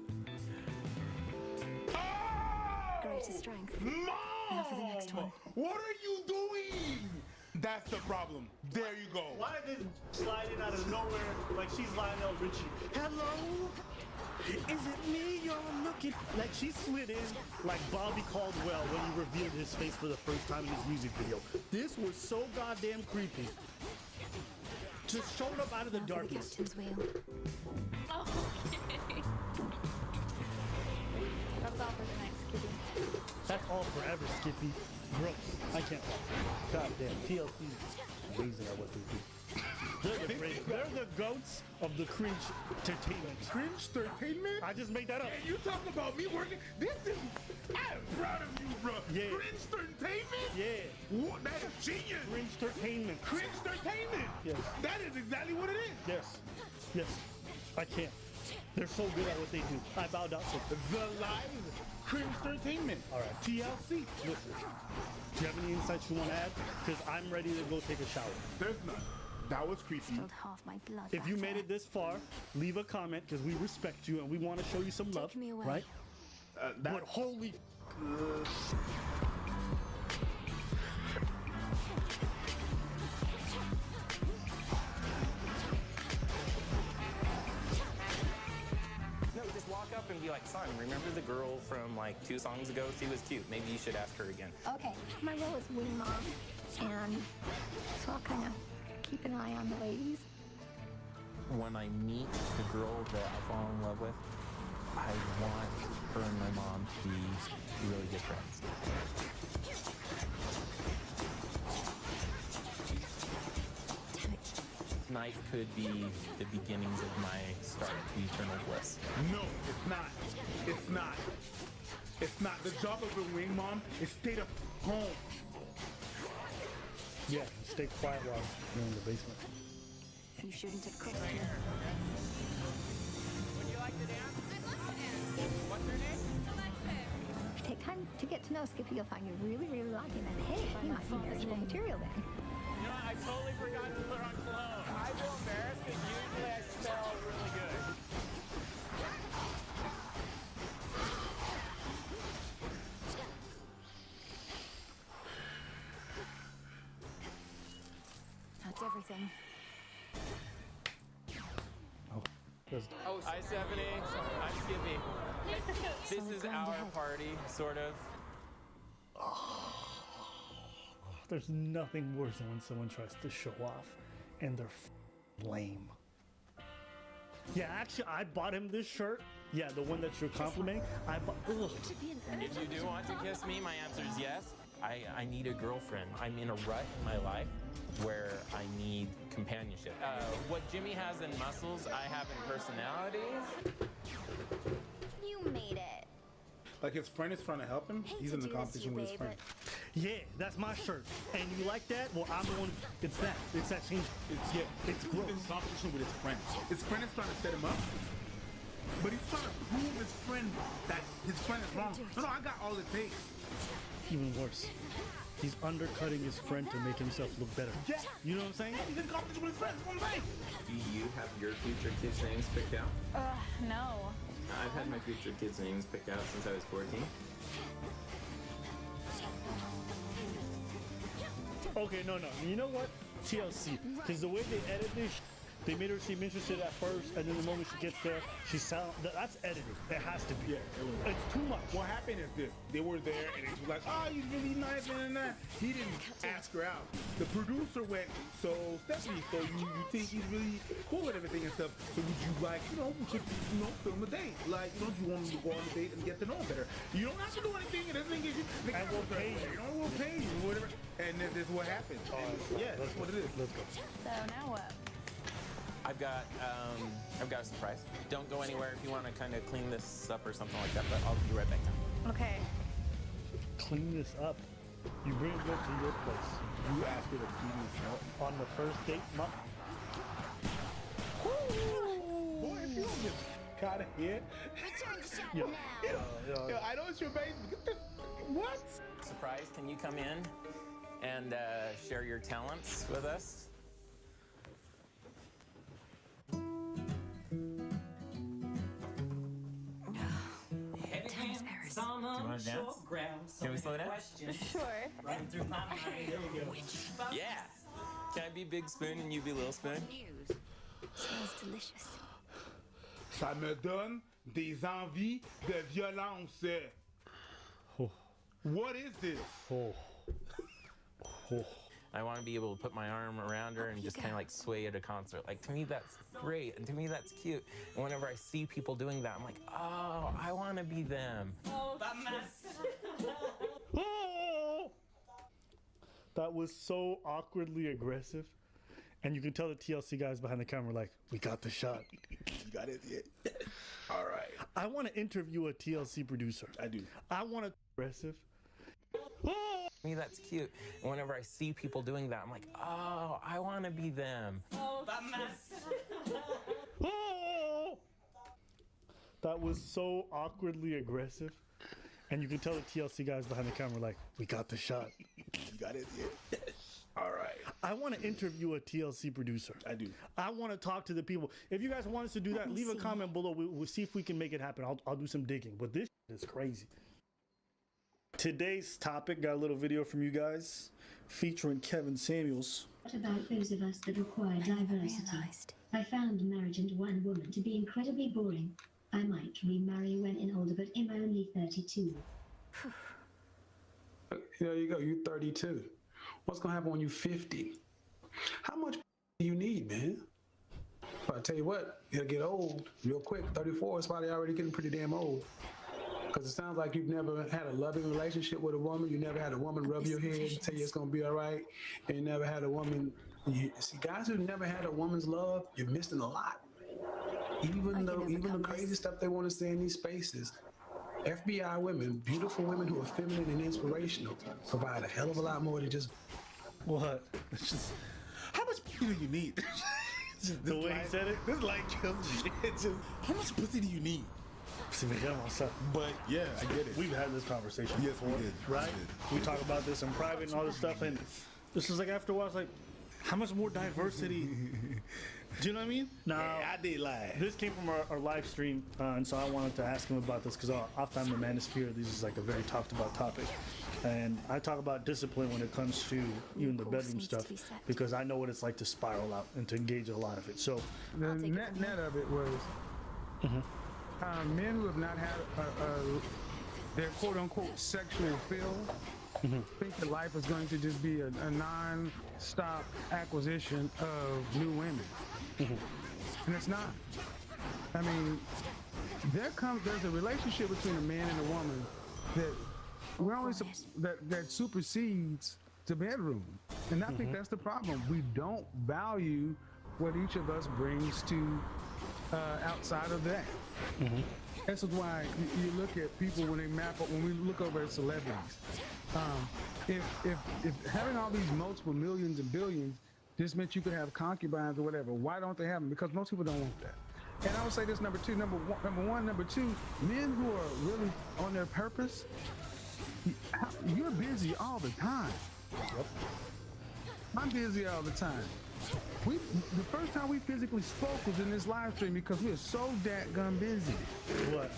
[SPEAKER 5] Greater strength.
[SPEAKER 6] Mom!
[SPEAKER 5] Now for the next one.
[SPEAKER 6] What are you doing? That's the problem. There you go.
[SPEAKER 3] Why did this slide in out of nowhere like she's Lionel Richie? Hello? Is it me you're looking? Like she slid in like Bobby Caldwell when he revealed his face for the first time in his music video. This was so goddamn creepy. Just showed up out of the darkness.
[SPEAKER 17] Okay. That's all for the next Skippy.
[SPEAKER 3] That's all forever, Skippy. Gross. I can't watch it. Goddamn. TLC is amazing at what they do. They're the goats of the cringe entertainment.
[SPEAKER 6] Cringe entertainment?
[SPEAKER 3] I just made that up.
[SPEAKER 6] And you talking about me working? I am proud of you, bro.
[SPEAKER 3] Yeah.
[SPEAKER 6] Cringe entertainment?
[SPEAKER 3] Yeah.
[SPEAKER 6] What? That is genius.
[SPEAKER 3] Cringe entertainment.
[SPEAKER 6] Cringe entertainment.
[SPEAKER 3] Yes.
[SPEAKER 6] That is exactly what it is.
[SPEAKER 3] Yes. Yes. I can't. They're so good at what they do. I bowed out to
[SPEAKER 6] the live cringe entertainment.
[SPEAKER 3] All right. TLC. Listen. Do you have any insights you want to add? Because I'm ready to go take a shower.
[SPEAKER 6] There's none. That was creepy.
[SPEAKER 5] Spilled half my blood.
[SPEAKER 3] If you made it this far, leave a comment because we respect you and we want to show you some love.
[SPEAKER 5] Take me away.
[SPEAKER 3] Right? But holy.
[SPEAKER 18] No, just walk up and be like, son, remember the girl from like 2 songs ago? She was cute. Maybe you should ask her again.
[SPEAKER 19] Okay, my role is wing mom, and so I'll kind of keep an eye on the ladies.
[SPEAKER 18] When I meet the girl that I fall in love with, I want her and my mom to be really good friends. tonight could be the beginnings of my start to eternal bliss.
[SPEAKER 6] No, it's not. It's not. It's not. The job of a wing mom is stay at home.
[SPEAKER 3] Yeah, stay quiet while you're in the basement.
[SPEAKER 5] You shouldn't have cooked.
[SPEAKER 8] Would you like to dance? I'd love to dance. What's her name? Alexis.
[SPEAKER 1] Take time to get to know Skippy. You'll find you really, really like him. And hey, he might be marriageable material then.
[SPEAKER 8] You know, I totally forgot to put on cologne. I feel embarrassed because usually I smell really good.
[SPEAKER 5] That's everything.
[SPEAKER 18] Oh, hi, Stephanie. I'm Skippy. This is our party, sort of.
[SPEAKER 3] There's nothing worse than when someone tries to show off and they're lame. Yeah, actually, I bought him this shirt. Yeah, the one that you're complimenting. I bought. Ugh.
[SPEAKER 18] If you do want to kiss me, my answer is yes. I need a girlfriend. I'm in a rut in my life where I need companionship. What Jimmy has in muscles, I have in personality.
[SPEAKER 4] You made it.
[SPEAKER 6] Like his friend is trying to help him. He's in the competition with his friend.
[SPEAKER 3] Yeah, that's my shirt. And you like that? Well, I'm the one. It's that. It's that change. It's gross.
[SPEAKER 6] He's in competition with his friend. His friend is trying to set him up. But he's trying to prove his friend that his friend is wrong. No, I got all it takes.
[SPEAKER 3] Even worse. He's undercutting his friend to make himself look better.
[SPEAKER 6] Yeah.
[SPEAKER 3] You know what I'm saying?
[SPEAKER 6] He's in competition with his friend. That's what I'm saying.
[SPEAKER 12] Do you have your future kids' names picked out?
[SPEAKER 17] No.
[SPEAKER 12] I've had my future kids' names picked out since I was 14.
[SPEAKER 3] Okay, no. You know what? TLC. Because the way they edit this, they made her seem interested at first, and then the moment she gets there, she's silent. That's edited. It has to be.
[SPEAKER 6] Yeah,
[SPEAKER 3] it's too much.
[SPEAKER 6] What happened is this. They were there, and she was like, oh, he's really nice, and that. He didn't ask her out. The producer went, so, Stephanie, so you think he's really cool and everything and stuff, so would you like, we could, film a date? Like, do you want him to go on a date and get to know him better? You don't have to do anything. It doesn't get you.
[SPEAKER 3] And we'll pay you.
[SPEAKER 6] We'll pay you, whatever. And this is what happened. Yeah, that's what it is.
[SPEAKER 3] Let's go.
[SPEAKER 17] So now what?
[SPEAKER 18] I've got a surprise. Don't go anywhere if you want to kind of clean this up or something like that, but I'll be right back down.
[SPEAKER 17] Okay.
[SPEAKER 3] Clean this up. You bring it to your place.
[SPEAKER 6] You ask her to clean this up
[SPEAKER 3] on the first date, Mom.
[SPEAKER 6] Boy, if you don't get out of here. Yo, I know it's your basement. What?
[SPEAKER 18] Surprise, can you come in and share your talents with us? Can we slow down?
[SPEAKER 17] Sure.
[SPEAKER 18] Yeah. Can I be Big Spoon and you be Little Spoon?
[SPEAKER 5] Smells delicious.
[SPEAKER 6] Ça me donne des envies de violence.
[SPEAKER 3] Oh.
[SPEAKER 6] What is this?
[SPEAKER 3] Oh.
[SPEAKER 18] I want to be able to put my arm around her and just kind of like sway at a concert. Like, to me, that's great. And to me, that's cute. And whenever I see people doing that, I'm like, oh, I want to be them.
[SPEAKER 8] Oh, that mess.
[SPEAKER 3] Oh! That was so awkwardly aggressive. And you can tell the TLC guys behind the camera like, we got the shot.
[SPEAKER 6] You got it, yeah. All right.
[SPEAKER 3] I want to interview a TLC producer.
[SPEAKER 6] I do.
[SPEAKER 3] I want to aggressive.
[SPEAKER 18] To me, that's cute. And whenever I see people doing that, I'm like, oh, I want to be them.
[SPEAKER 8] Oh, that mess.
[SPEAKER 3] Oh! That was so awkwardly aggressive. And you can tell the TLC guys behind the camera like, we got the shot.
[SPEAKER 6] You got it, yeah. All right.
[SPEAKER 3] I want to interview a TLC producer.
[SPEAKER 6] I do.
[SPEAKER 3] I want to talk to the people. If you guys want us to do that, leave a comment below. We'll see if we can make it happen. I'll do some digging. But this is crazy. Today's topic, got a little video from you guys featuring Kevin Samuels.
[SPEAKER 20] What about those of us that require diversity? I found marriage and one woman to be incredibly boring. I might remarry when older, but I'm only 32.
[SPEAKER 22] There you go, you're 32. What's gonna happen when you're 50? How much do you need, man? But I tell you what, it'll get old real quick. 34 is probably already getting pretty damn old. Because it sounds like you've never had a loving relationship with a woman. You never had a woman rub your head and tell you it's going to be all right. And you never had a woman, You see, guys who never had a woman's love, you're missing a lot. Even the crazy stuff they want to say in these spaces, FBI women, beautiful women who are feminine and inspirational, provide a hell of a lot more than just
[SPEAKER 3] what? It's just
[SPEAKER 6] how much pussy do you need?
[SPEAKER 3] The way he said it,
[SPEAKER 6] this like kills me. It's just how much pussy do you need? But yeah, I get it.
[SPEAKER 3] We've had this conversation
[SPEAKER 6] Yes,
[SPEAKER 3] before,
[SPEAKER 6] we did.
[SPEAKER 3] right? We talk about this in private and all this stuff, and this is like after a while, it's like, how much more diversity? Do you know what I mean? Now,
[SPEAKER 6] I did lie.
[SPEAKER 3] This came from our live stream, and so I wanted to ask him about this because oftentimes the Manosphere, this is like a very talked about topic. And I talk about discipline when it comes to even the bedroom stuff because I know what it's like to spiral out and to engage a lot of it. So
[SPEAKER 22] the net of it was men who have not had their quote unquote sexual fill think that life is going to just be a non-stop acquisition of new women. And it's not. I mean, there's a relationship between a man and a woman that we're only that supersedes the bedroom. And I think that's the problem. We don't value what each of us brings to outside of that. This is why you look at people when they map up, when we look over at celebrities. If having all these multiple millions and billions just meant you could have concubines or whatever, why don't they have them? Because most people don't want that. And I would say this, number two, number one, number two, men who are really on their purpose, you're busy all the time. Yep. I'm busy all the time. The first time we physically spoke was in this live stream because we are so dadgum busy.
[SPEAKER 6] What?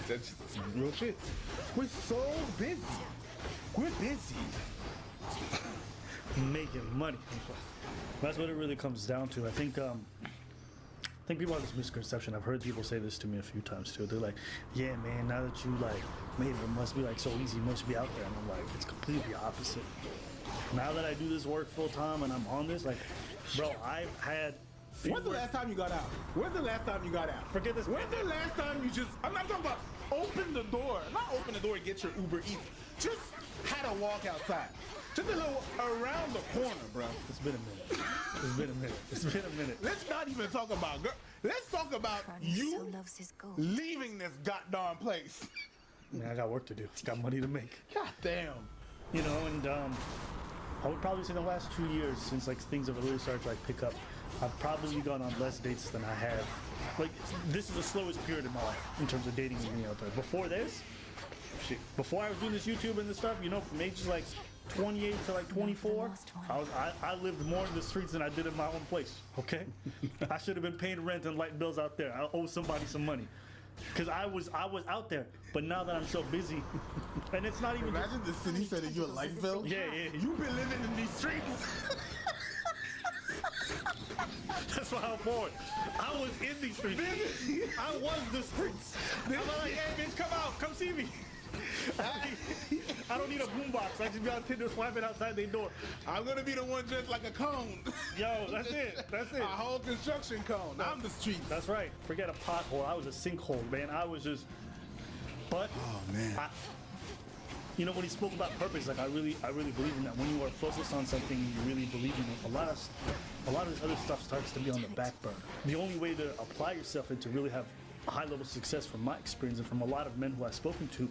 [SPEAKER 6] That's real shit. We're so busy. We're busy.
[SPEAKER 3] Making money. That's what it really comes down to. I think people have this misconception. I've heard people say this to me a few times too. They're like, yeah, man, now that you like made it, it must be like so easy, you must be out there. And I'm like, it's completely opposite. Now that I do this work full time and I'm on this, like, bro, I've had.
[SPEAKER 6] When's the last time you got out? When's the last time you got out?
[SPEAKER 3] Forget this.
[SPEAKER 6] When's the last time you just, I'm not talking about open the door. Not open the door and get your Uber Eats. Just had a walk outside. Just a little around the corner, bro.
[SPEAKER 3] It's been a minute. It's been a minute. It's been a minute.
[SPEAKER 6] Let's not even talk about girl. Let's talk about you leaving this goddamn place.
[SPEAKER 3] Man, I got work to do. Got money to make.
[SPEAKER 6] God damn.
[SPEAKER 3] You know, and I would probably say the last 2 years since like things have really started to like pick up, I've probably gone on less dates than I have. Like this is the slowest period in my life in terms of dating and being out there. Before this, shit. Before I was doing this YouTube and this stuff, you know, from ages like 28 to like 24, I lived more in the streets than I did in my own place. Okay, I should have been paying rent and light bills out there. I owe somebody some money. Because I was out there, but now that I'm so busy, and it's not even.
[SPEAKER 6] Imagine the city sending you a light bill.
[SPEAKER 3] Yeah.
[SPEAKER 6] You've been living in these streets.
[SPEAKER 3] That's why I'm bored. I was in these streets. I was the streets. I'm like, hey, bitch, come out, come see me. I don't need a boombox. I just be on Tinder swiping outside their door.
[SPEAKER 6] I'm gonna be the one dressed like a cone.
[SPEAKER 3] Yo, that's it. That's it.
[SPEAKER 6] A whole construction cone. I'm the streets.
[SPEAKER 3] That's right. Forget a pothole. I was a sinkhole, man. I was just. But.
[SPEAKER 6] Oh man.
[SPEAKER 3] You know, when he spoke about purpose, like I really believe in that. When you are focused on something, you really believe in it. A lot of this other stuff starts to be on the back burner. The only way to apply yourself and to really have a high level success, from my experience and from a lot of men who I've spoken to,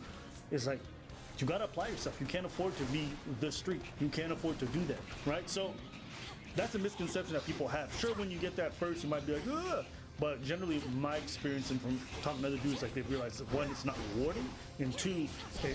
[SPEAKER 3] is like you gotta apply yourself. You can't afford to be the street. You can't afford to do that, right? So that's a misconception that people have. Sure, when you get that first, you might be like, ugh. But generally, my experience and from talking to other dudes, like they've realized that one, it's not rewarding, and two,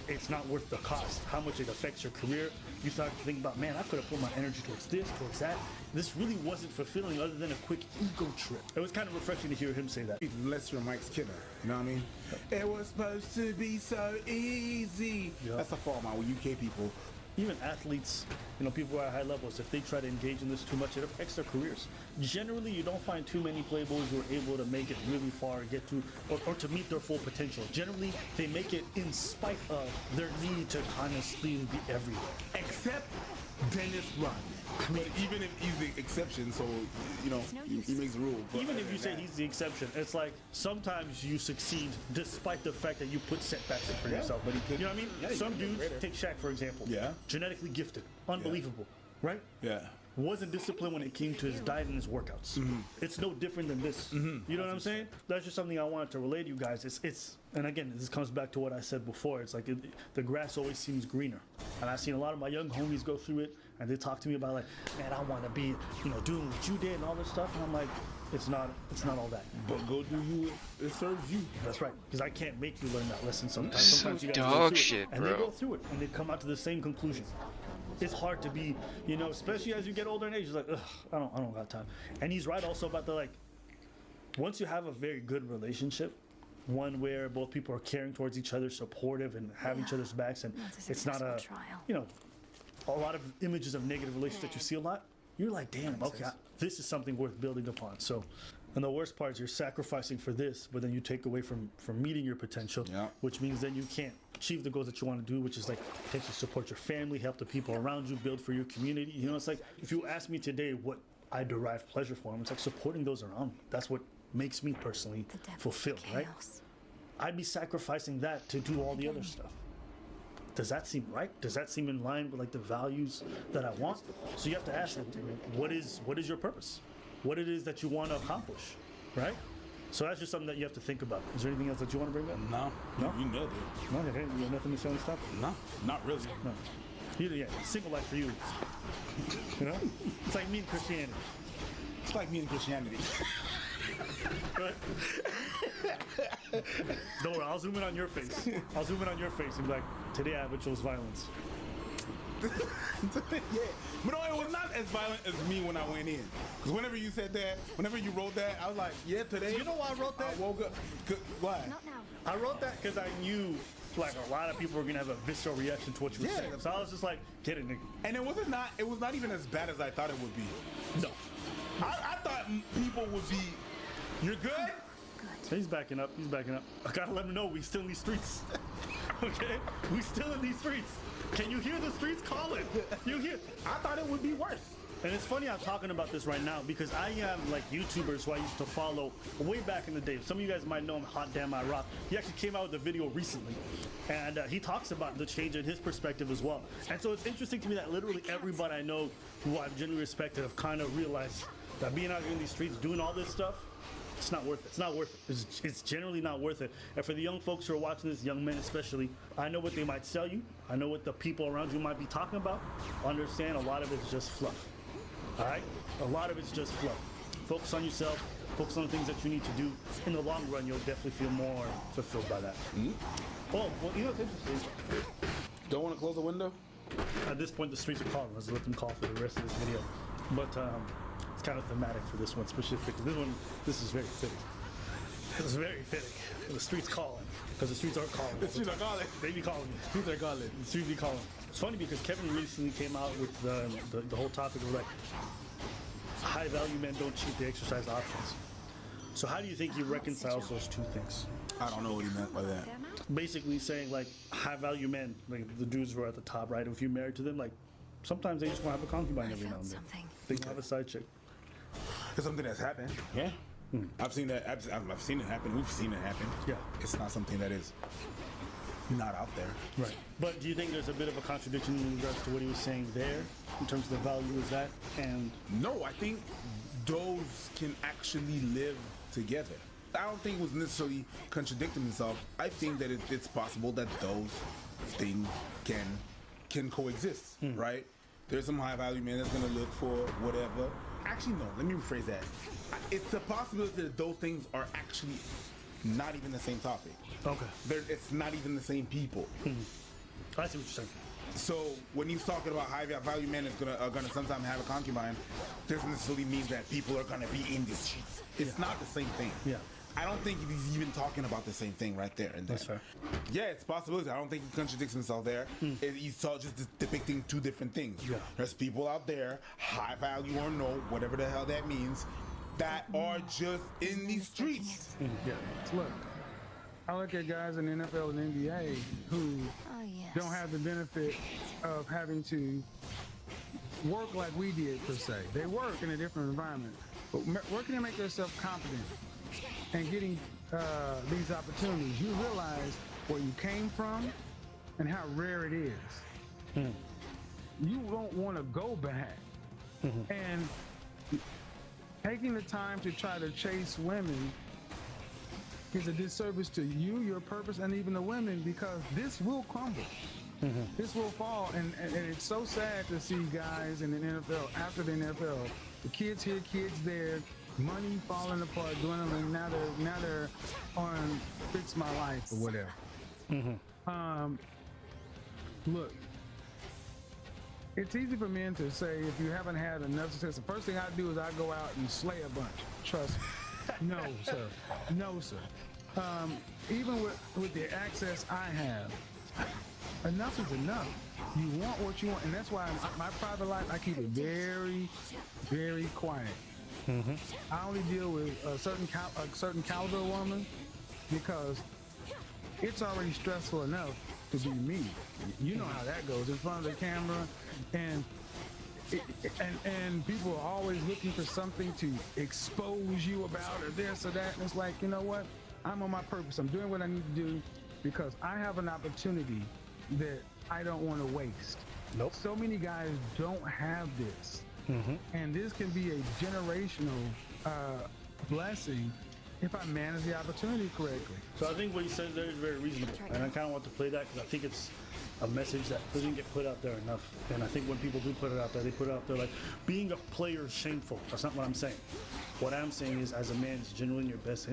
[SPEAKER 3] it's not worth the cost. How much it affects your career. You start to think about, man, I could have put my energy towards this, towards that. This really wasn't fulfilling other than a quick ego trip. It was kind of refreshing to hear him say that.
[SPEAKER 6] Unless you're Mike's killer, you know what I mean? It was supposed to be so easy. Yep. That's a fault, man, with UK people.
[SPEAKER 3] Even athletes, you know, people who are at high levels, if they try to engage in this too much, it affects their careers. Generally, you don't find too many playboys who are able to make it really far, get to, or to meet their full potential. Generally, they make it in spite of their need to constantly be everywhere.
[SPEAKER 6] Except Dennis Rodman. But even if he's the exception, so, you know, he makes the rule. But
[SPEAKER 3] even if you say he's the exception, it's like sometimes you succeed despite the fact that you put setbacks in for yourself.
[SPEAKER 6] But he could,
[SPEAKER 3] you know what I mean? Some dudes, take Shaq for example.
[SPEAKER 6] Yeah.
[SPEAKER 3] Genetically gifted. Unbelievable. Right?
[SPEAKER 6] Yeah.
[SPEAKER 3] wasn't disciplined when it came to his diet and his workouts. It's no different than this. You know what I'm saying? That's just something I wanted to relate to you guys. It's and again, this comes back to what I said before. It's like the grass always seems greener. And I've seen a lot of my young homies go through it, and they talk to me about like, man, I want to be, doing what you did and all this stuff. And I'm like, it's not all that.
[SPEAKER 6] But go do you. It serves you.
[SPEAKER 3] That's right. Because I can't make you learn that lesson sometimes. Sometimes you gotta
[SPEAKER 11] Dog
[SPEAKER 3] go through
[SPEAKER 11] shit,
[SPEAKER 3] it. And
[SPEAKER 11] bro.
[SPEAKER 3] they go through it, and they come out to the same conclusion. It's hard to be, especially as you get older in age. It's like, ugh, I don't got time. And he's right also about once you have a very good relationship, one where both people are caring towards each other, supportive, and have each other's backs, and it's not a lot of images of negative relationships that you see a lot. You're like, damn, okay, this is something worth building upon. So, and the worst part is you're sacrificing for this, but then you take away from meeting your potential, which means then you can't achieve the goals that you want to do, which is like potentially support your family, help the people around you, build for your community. It's like if you ask me today what I derive pleasure from, it's like supporting those around me. That's what makes me personally fulfilled, right? I'd be sacrificing that to do all the other stuff. Does that seem right? Does that seem in line with like the values that I want? So you have to ask, what is your purpose? What it is that you want to accomplish, right? So that's just something that you have to think about. Is there anything else that you want to bring up?
[SPEAKER 6] No. You nailed it.
[SPEAKER 3] No, you have nothing to say on this topic?
[SPEAKER 6] No, not really.
[SPEAKER 3] No. Yeah, single life for you. It's like me and Christianity.
[SPEAKER 6] It's like me and Christianity.
[SPEAKER 3] Right? Don't worry, I'll zoom in on your face. I'll zoom in on your face and be like, today I haven't chose violence.
[SPEAKER 6] Yeah, but no, it was not as violent as me when I went in. Because whenever you said that, whenever you wrote that, I was like, yeah, today.
[SPEAKER 3] You know why I wrote that?
[SPEAKER 6] I woke up. Why?
[SPEAKER 4] Not now.
[SPEAKER 3] I wrote that because I knew like a lot of people were gonna have a visceral reaction to what you were saying. So I was just like, get it, nigga.
[SPEAKER 6] And it was not even as bad as I thought it would be.
[SPEAKER 3] No.
[SPEAKER 6] I thought people would be, you're good?
[SPEAKER 3] He's backing up. I gotta let him know we still in these streets. Okay? We still in these streets. Can you hear the streets calling? You hear?
[SPEAKER 6] I thought it would be worse.
[SPEAKER 3] And it's funny I'm talking about this right now because I am like YouTubers who I used to follow way back in the day. Some of you guys might know him, Hot Damn I Rock. He actually came out with a video recently. And he talks about the change in his perspective as well. And so it's interesting to me that literally everybody I know who I've genuinely respected have kind of realized that being out here in these streets doing all this stuff, it's not worth it. It's not worth it. It's generally not worth it. And for the young folks who are watching this, young men especially, I know what they might sell you. I know what the people around you might be talking about. Understand a lot of it's just fluff. All right? A lot of it's just fluff. Focus on yourself. Focus on the things that you need to do. In the long run, you'll definitely feel more fulfilled by that. Oh, well, you know what's interesting?
[SPEAKER 6] Don't want to close the window?
[SPEAKER 3] At this point, the streets are calling. Let's let them call for the rest of this video. But it's kind of thematic for this one specifically. This is very fitting. This is very fitting. The streets calling. Because the streets aren't calling.
[SPEAKER 6] The streets are calling.
[SPEAKER 3] They be calling.
[SPEAKER 6] The streets are calling.
[SPEAKER 3] The streets be calling. It's funny because Kevin recently came out with the whole topic of like high value men don't cheat, they exercise options. So how do you think he reconciles those two things?
[SPEAKER 6] I don't know what he meant by that.
[SPEAKER 3] Basically saying like high value men, like the dudes who are at the top, right? If you're married to them, like sometimes they just want to have a concubine every now and then. They can have a side chick.
[SPEAKER 6] It's something that's happened. Yeah. I've seen that. I've seen it happen. We've seen it happen.
[SPEAKER 3] Yeah.
[SPEAKER 6] It's not something that is not out there.
[SPEAKER 3] Right. But do you think there's a bit of a contradiction in regards to what he was saying there in terms of the value of that? And
[SPEAKER 6] no, I think those can actually live together. I don't think it was necessarily contradicting himself. I think that it's possible that those things can coexist, right? There's some high value man that's gonna look for whatever. Actually, no, let me rephrase that. It's a possibility that those things are actually not even the same topic.
[SPEAKER 3] Okay.
[SPEAKER 6] It's not even the same people.
[SPEAKER 3] I see what you're saying.
[SPEAKER 6] So when he's talking about high value men are gonna sometimes have a concubine, doesn't necessarily mean that people are gonna be in the streets. It's not the same thing.
[SPEAKER 3] Yeah.
[SPEAKER 6] I don't think he's even talking about the same thing right there. And
[SPEAKER 3] that's fair.
[SPEAKER 6] Yeah, it's a possibility. I don't think he contradicts himself there. He's just depicting two different things.
[SPEAKER 3] Yeah.
[SPEAKER 6] There's people out there, high value or no, whatever the hell that means, that are just in these streets.
[SPEAKER 3] Yeah.
[SPEAKER 22] Look, I look at guys in the NFL and NBA who don't have the benefit of having to work like we did, per se. They work in a different environment. But working to make yourself confident and getting these opportunities, you realize where you came from and how rare it is. You don't want to go back And taking the time to try to chase women is a disservice to you, your purpose, and even the women, because this will crumble. This will fall, and it's so sad to see guys in the NFL, after the NFL, the kids here, kids there, money falling apart, dwindling. Now they're on Fix My Life or whatever. Look, it's easy for men to say if you haven't had enough success. The first thing I do is I go out and slay a bunch. Trust me. No, sir. No, sir. Even with the access I have, enough is enough. You want what you want, and that's why my private life, I keep it very, very quiet. I only deal with a certain caliber woman because it's already stressful enough to be me. You know how that goes in front of the camera, and people are always looking for something to expose you about, or this or that. And it's like, you know what? I'm on my purpose. I'm doing what I need to do because I have an opportunity that I don't want to waste.
[SPEAKER 3] Nope.
[SPEAKER 22] So many guys don't have this. And this can be a generational blessing if I manage the opportunity correctly.
[SPEAKER 3] So I think what you said there is very reasonable, and I kind of want to play that because I think it's a message that doesn't get put out there enough. And I think when people do put it out there, they put it out there like being a player is shameful. That's not what I'm saying. What I'm saying is, as a man, it's generally it's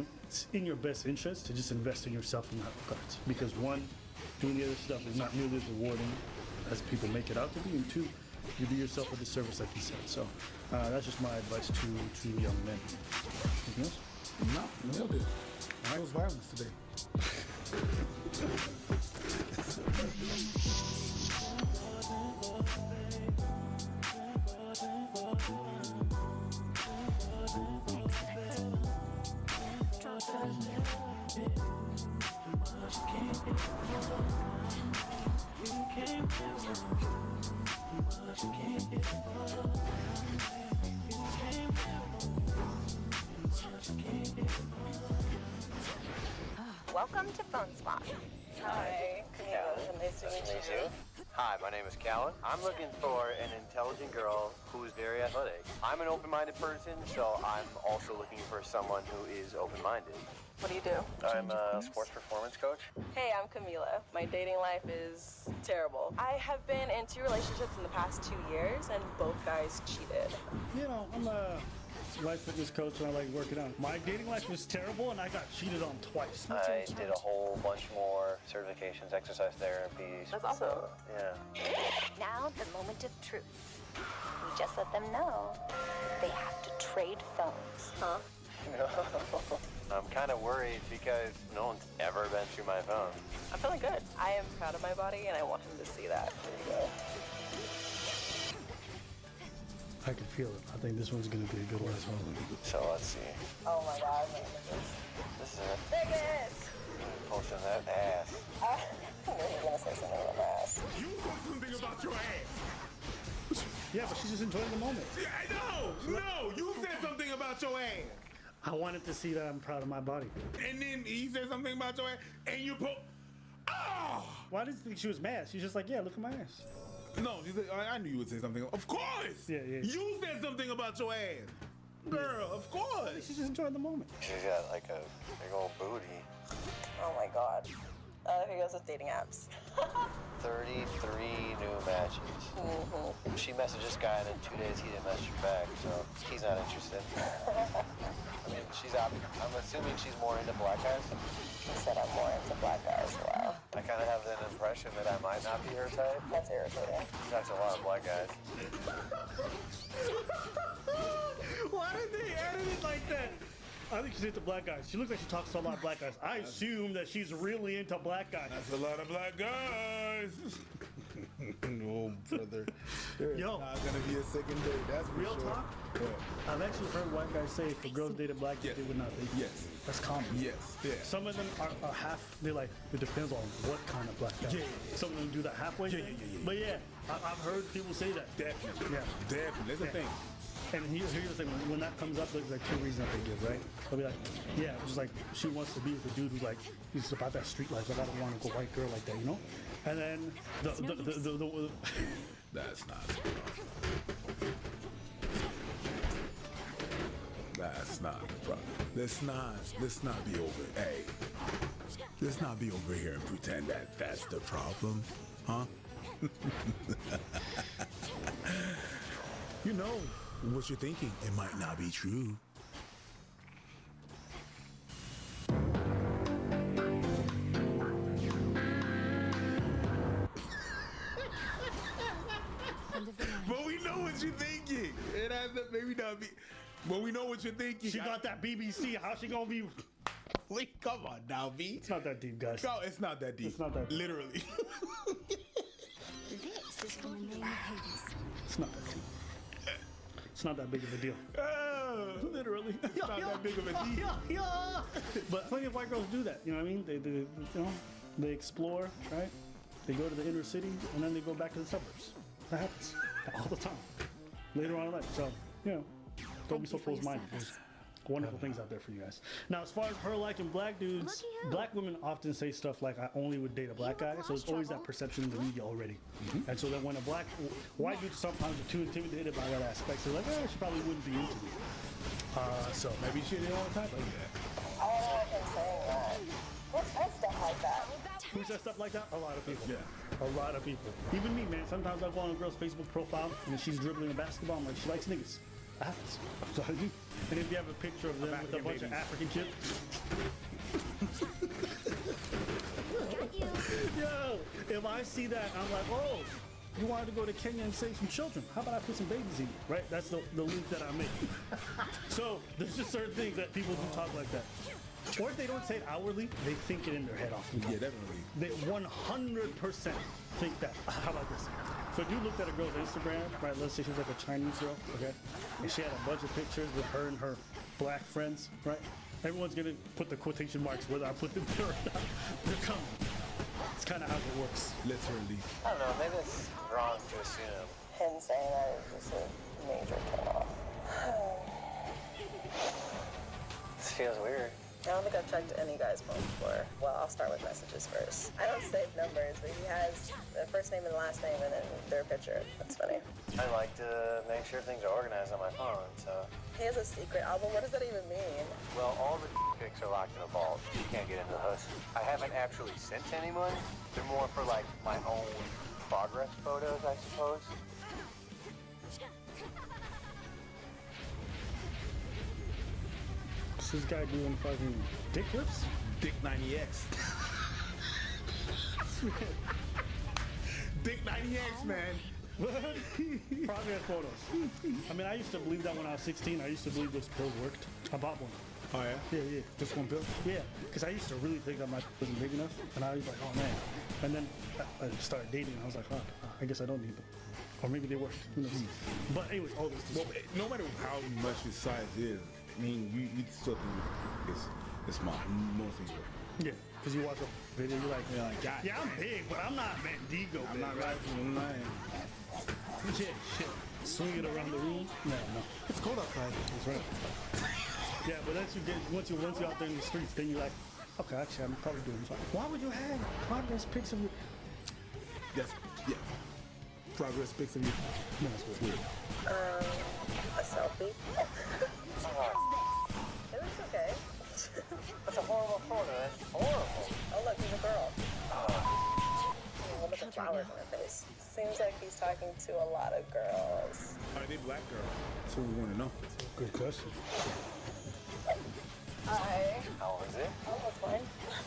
[SPEAKER 3] in your best interest to just invest in yourself in that regard. Because one, doing the other stuff is not nearly as rewarding as people make it out to be, and two, you do yourself a disservice, like you said. So that's just my advice to young men. Anything else?
[SPEAKER 6] No, nailed it. I was violence today.
[SPEAKER 9] Welcome to Phone Swap. Hi, Camila. Nice to meet you.
[SPEAKER 10] Hi, my name is Callan. I'm looking for an intelligent girl who's very athletic. I'm an open-minded person, so I'm also looking for someone who is open-minded.
[SPEAKER 9] What do you do?
[SPEAKER 10] I'm a sports performance coach.
[SPEAKER 9] Hey, I'm Camila. My dating life is terrible. I have been in 2 relationships in the past 2 years, and both guys cheated.
[SPEAKER 3] You know, I'm a life fitness coach and I like working out. My dating life was terrible and I got cheated on twice.
[SPEAKER 10] I did a whole bunch more certifications, exercise therapies.
[SPEAKER 9] That's awesome.
[SPEAKER 10] So, yeah.
[SPEAKER 23] Now the moment of truth. We just let them know they have to trade phones.
[SPEAKER 9] Huh?
[SPEAKER 10] I'm kind of worried because no one's ever been through my phone.
[SPEAKER 9] I'm feeling good. I am proud of my body, and I want him to see that. There you go.
[SPEAKER 3] I can feel it. I think this one's going to be a good one as well.
[SPEAKER 10] So let's see.
[SPEAKER 9] Oh my God.
[SPEAKER 10] This is it.
[SPEAKER 9] Biggest!
[SPEAKER 10] Posting that ass.
[SPEAKER 9] I knew you were going to say something about my ass.
[SPEAKER 6] You said something about your ass.
[SPEAKER 3] Yeah, but she's just enjoying the moment.
[SPEAKER 6] No, you said something about your ass.
[SPEAKER 3] I wanted to see that I'm proud of my body.
[SPEAKER 6] And then he said something about your ass, and you Oh!
[SPEAKER 3] Why did you think she was mad? She's just like, yeah, look at my ass.
[SPEAKER 6] No, she said, I knew you would say something. Of course!
[SPEAKER 3] Yeah.
[SPEAKER 6] You said something about your ass. Girl, of course.
[SPEAKER 3] She's just enjoying the moment.
[SPEAKER 10] She's got like a big old booty.
[SPEAKER 9] Oh my God. Here goes with dating apps.
[SPEAKER 10] 33 new matches. She messaged this guy and in 2 days he didn't message her back, so he's not interested. I mean, I'm assuming she's more into black guys.
[SPEAKER 9] She said I'm more into black guys. Wow.
[SPEAKER 10] I kind of have an impression that I might not be her type.
[SPEAKER 9] That's irritating.
[SPEAKER 10] She talks a lot of black guys.
[SPEAKER 3] Why did they edit it like that? I think she's into black guys. She looks like she talks to a lot of black guys. I assume that she's really into black guys.
[SPEAKER 6] That's a lot of black guys. No, brother. There's not gonna be a second date. That's for
[SPEAKER 3] real
[SPEAKER 6] sure.
[SPEAKER 3] talk.
[SPEAKER 6] Yeah.
[SPEAKER 3] I've actually heard white guys say if the girls dated black, they would not date.
[SPEAKER 6] Yes.
[SPEAKER 3] That's common.
[SPEAKER 6] Yes. Yeah.
[SPEAKER 3] Some of them are half. They're like, it depends on what kind of black guy.
[SPEAKER 6] Yeah.
[SPEAKER 3] Some of them do that halfway thing.
[SPEAKER 6] Yeah.
[SPEAKER 3] But yeah, I've heard people say that.
[SPEAKER 6] Definitely.
[SPEAKER 3] Yeah.
[SPEAKER 6] Definitely. That's the thing.
[SPEAKER 3] And here's the thing, when that comes up, there's like 2 reasons that they give, right? They'll be like, yeah, just like, she wants to be with a dude who's like, he's about that street life, like, I don't want to go white girl like that, you know? And then
[SPEAKER 6] That's not. That's not the problem. Let's not be over. Hey, let's not be over here and pretend that that's the problem, huh? You know what you're thinking. It might not be true. But we know what you're thinking. It has maybe not be. But we know what you're thinking.
[SPEAKER 3] She got that BBC. How she gonna be?
[SPEAKER 6] Wait, come on now, B.
[SPEAKER 3] It's not that deep, guys.
[SPEAKER 6] No, it's not that deep.
[SPEAKER 3] It's not that deep.
[SPEAKER 6] Literally.
[SPEAKER 5] This is from the name of Hades.
[SPEAKER 3] It's not that deep. It's not that big of a deal.
[SPEAKER 6] Literally. It's not that big of a deal.
[SPEAKER 3] But plenty of white girls do that. You know what I mean? They do. You know, they explore, right? They go to the inner city and then they go back to the suburbs. That happens all the time. Later on in life. So, you know, don't be so close-minded. There's wonderful things out there for you guys. Now, as far as her liking black dudes, black women often say stuff like, I only would date a black guy. So there's always that perception in the media already. And so then when white dudes sometimes are too intimidated by that aspect, they're like, oh, she probably wouldn't be into me. So maybe she didn't want to type like that.
[SPEAKER 9] I don't know if I'm saying that. Who says stuff like that?
[SPEAKER 3] Who says stuff like that? A lot of people. Yeah. A lot of people. Even me, man. Sometimes I go on a girl's Facebook profile and she's dribbling a basketball. I'm like, she likes niggas. That happens. So, and if you have a picture of them with a bunch of African chicks. Yo, if I see that, I'm like, oh, you wanted to go to Kenya and save some children. How about I put some babies in you? Right? That's the link that I make. So there's just certain things that people do talk like that. Or if they don't say it outwardly, they think it in their head often.
[SPEAKER 6] Yeah, definitely.
[SPEAKER 3] They 100% think that. How about this? So if you looked at a girl's Instagram, right, let's say she's like a Chinese girl, okay? And she had a bunch of pictures with her and her black friends, right? Everyone's gonna put the quotation marks whether I put them there or not. They're coming. It's kind of how it works.
[SPEAKER 6] Literally.
[SPEAKER 10] I don't know, maybe it's wrong to assume.
[SPEAKER 9] Him saying that is just a major turnoff.
[SPEAKER 10] This feels weird.
[SPEAKER 9] I don't think I've checked any guy's phone before. Well, I'll start with messages first. I don't save numbers, but he has the first name and the last name and then their picture. That's funny.
[SPEAKER 10] I like to make sure things are organized on my phone, so...
[SPEAKER 9] He has a secret album. What does that even mean?
[SPEAKER 10] Well, all the pics are locked in a vault. You can't get into those. I haven't actually sent anyone. They're more for, like, my own progress photos, I suppose.
[SPEAKER 3] What's this guy doing fucking dick flips?
[SPEAKER 6] Dick 90X. Dick 90X, man.
[SPEAKER 3] Progress photos. I mean, I used to believe that when I was 16. I used to believe those pills worked. I bought one.
[SPEAKER 6] Oh, yeah?
[SPEAKER 3] Yeah.
[SPEAKER 6] Just one pill?
[SPEAKER 3] Yeah, because I used to really think that my wasn't big enough, and I was like, oh man. And then I started dating, and I was like, oh, I guess I don't need them. Or maybe they worked. Who knows? But anyways, all this.
[SPEAKER 6] Well, no matter how much your size is, I mean, you still think it's small. Most things work.
[SPEAKER 3] Yeah, because you watch a video, you're like, yeah, I'm big, but I'm not Mendigo.
[SPEAKER 6] I'm not right. I'm not.
[SPEAKER 3] Shit. Swing it around the room. No.
[SPEAKER 6] It's cold outside.
[SPEAKER 3] That's right. Yeah, but once you're out there in the streets, then you're like, okay, actually, I'm probably doing fine. Why would you have progress pics of you?
[SPEAKER 6] Yes. Yeah. Progress pics of you.
[SPEAKER 3] No, that's weird.
[SPEAKER 9] A selfie. It looks okay.
[SPEAKER 10] That's a horrible photo. That's horrible.
[SPEAKER 9] Oh, look, he's a girl. A bunch of flowers on her face. Seems like he's talking to a lot of girls.
[SPEAKER 6] Are they black girls? That's what we want to know.
[SPEAKER 3] Good question.
[SPEAKER 9] Hi.
[SPEAKER 10] How was it?
[SPEAKER 9] Oh, that's fine.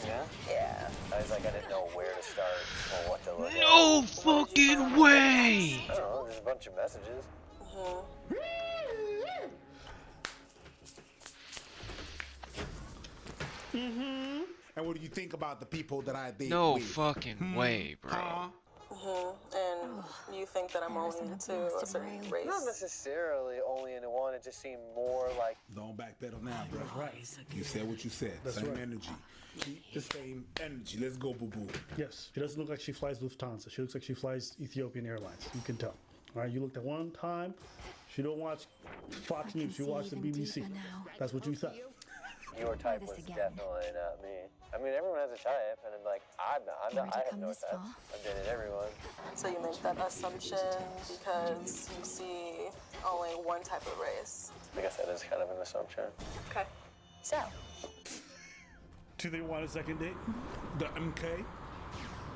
[SPEAKER 10] Yeah?
[SPEAKER 9] Yeah.
[SPEAKER 10] I was like, I didn't know where to start or what to look at.
[SPEAKER 11] No fucking way!
[SPEAKER 10] I don't know, there's a bunch of messages.
[SPEAKER 6] And what do you think about the people that I date
[SPEAKER 11] No
[SPEAKER 6] with?
[SPEAKER 11] fucking way, bro.
[SPEAKER 9] And you think that I'm only into a certain race?
[SPEAKER 10] Not necessarily only into one. It just seemed more like...
[SPEAKER 6] Don't backpedal now, bro.
[SPEAKER 3] Right.
[SPEAKER 6] You said what you said.
[SPEAKER 3] That's
[SPEAKER 6] same
[SPEAKER 3] right.
[SPEAKER 6] energy. Keep the same energy. Let's go, boo-boo.
[SPEAKER 3] Yes, she doesn't look like she flies Lufthansa. She looks like she flies Ethiopian Airlines. You can tell. All right, you looked at one time. She don't watch Fox News. She watched the BBC. That's what you thought.
[SPEAKER 10] Your type was definitely not me. I mean, everyone has a type, and I'm like, I have no type. I've dated everyone.
[SPEAKER 9] So you make that assumption because you see only one type of race.
[SPEAKER 10] I guess that is kind of an assumption.
[SPEAKER 9] Okay.
[SPEAKER 23] So,
[SPEAKER 3] Do they want a second date?
[SPEAKER 6] The MK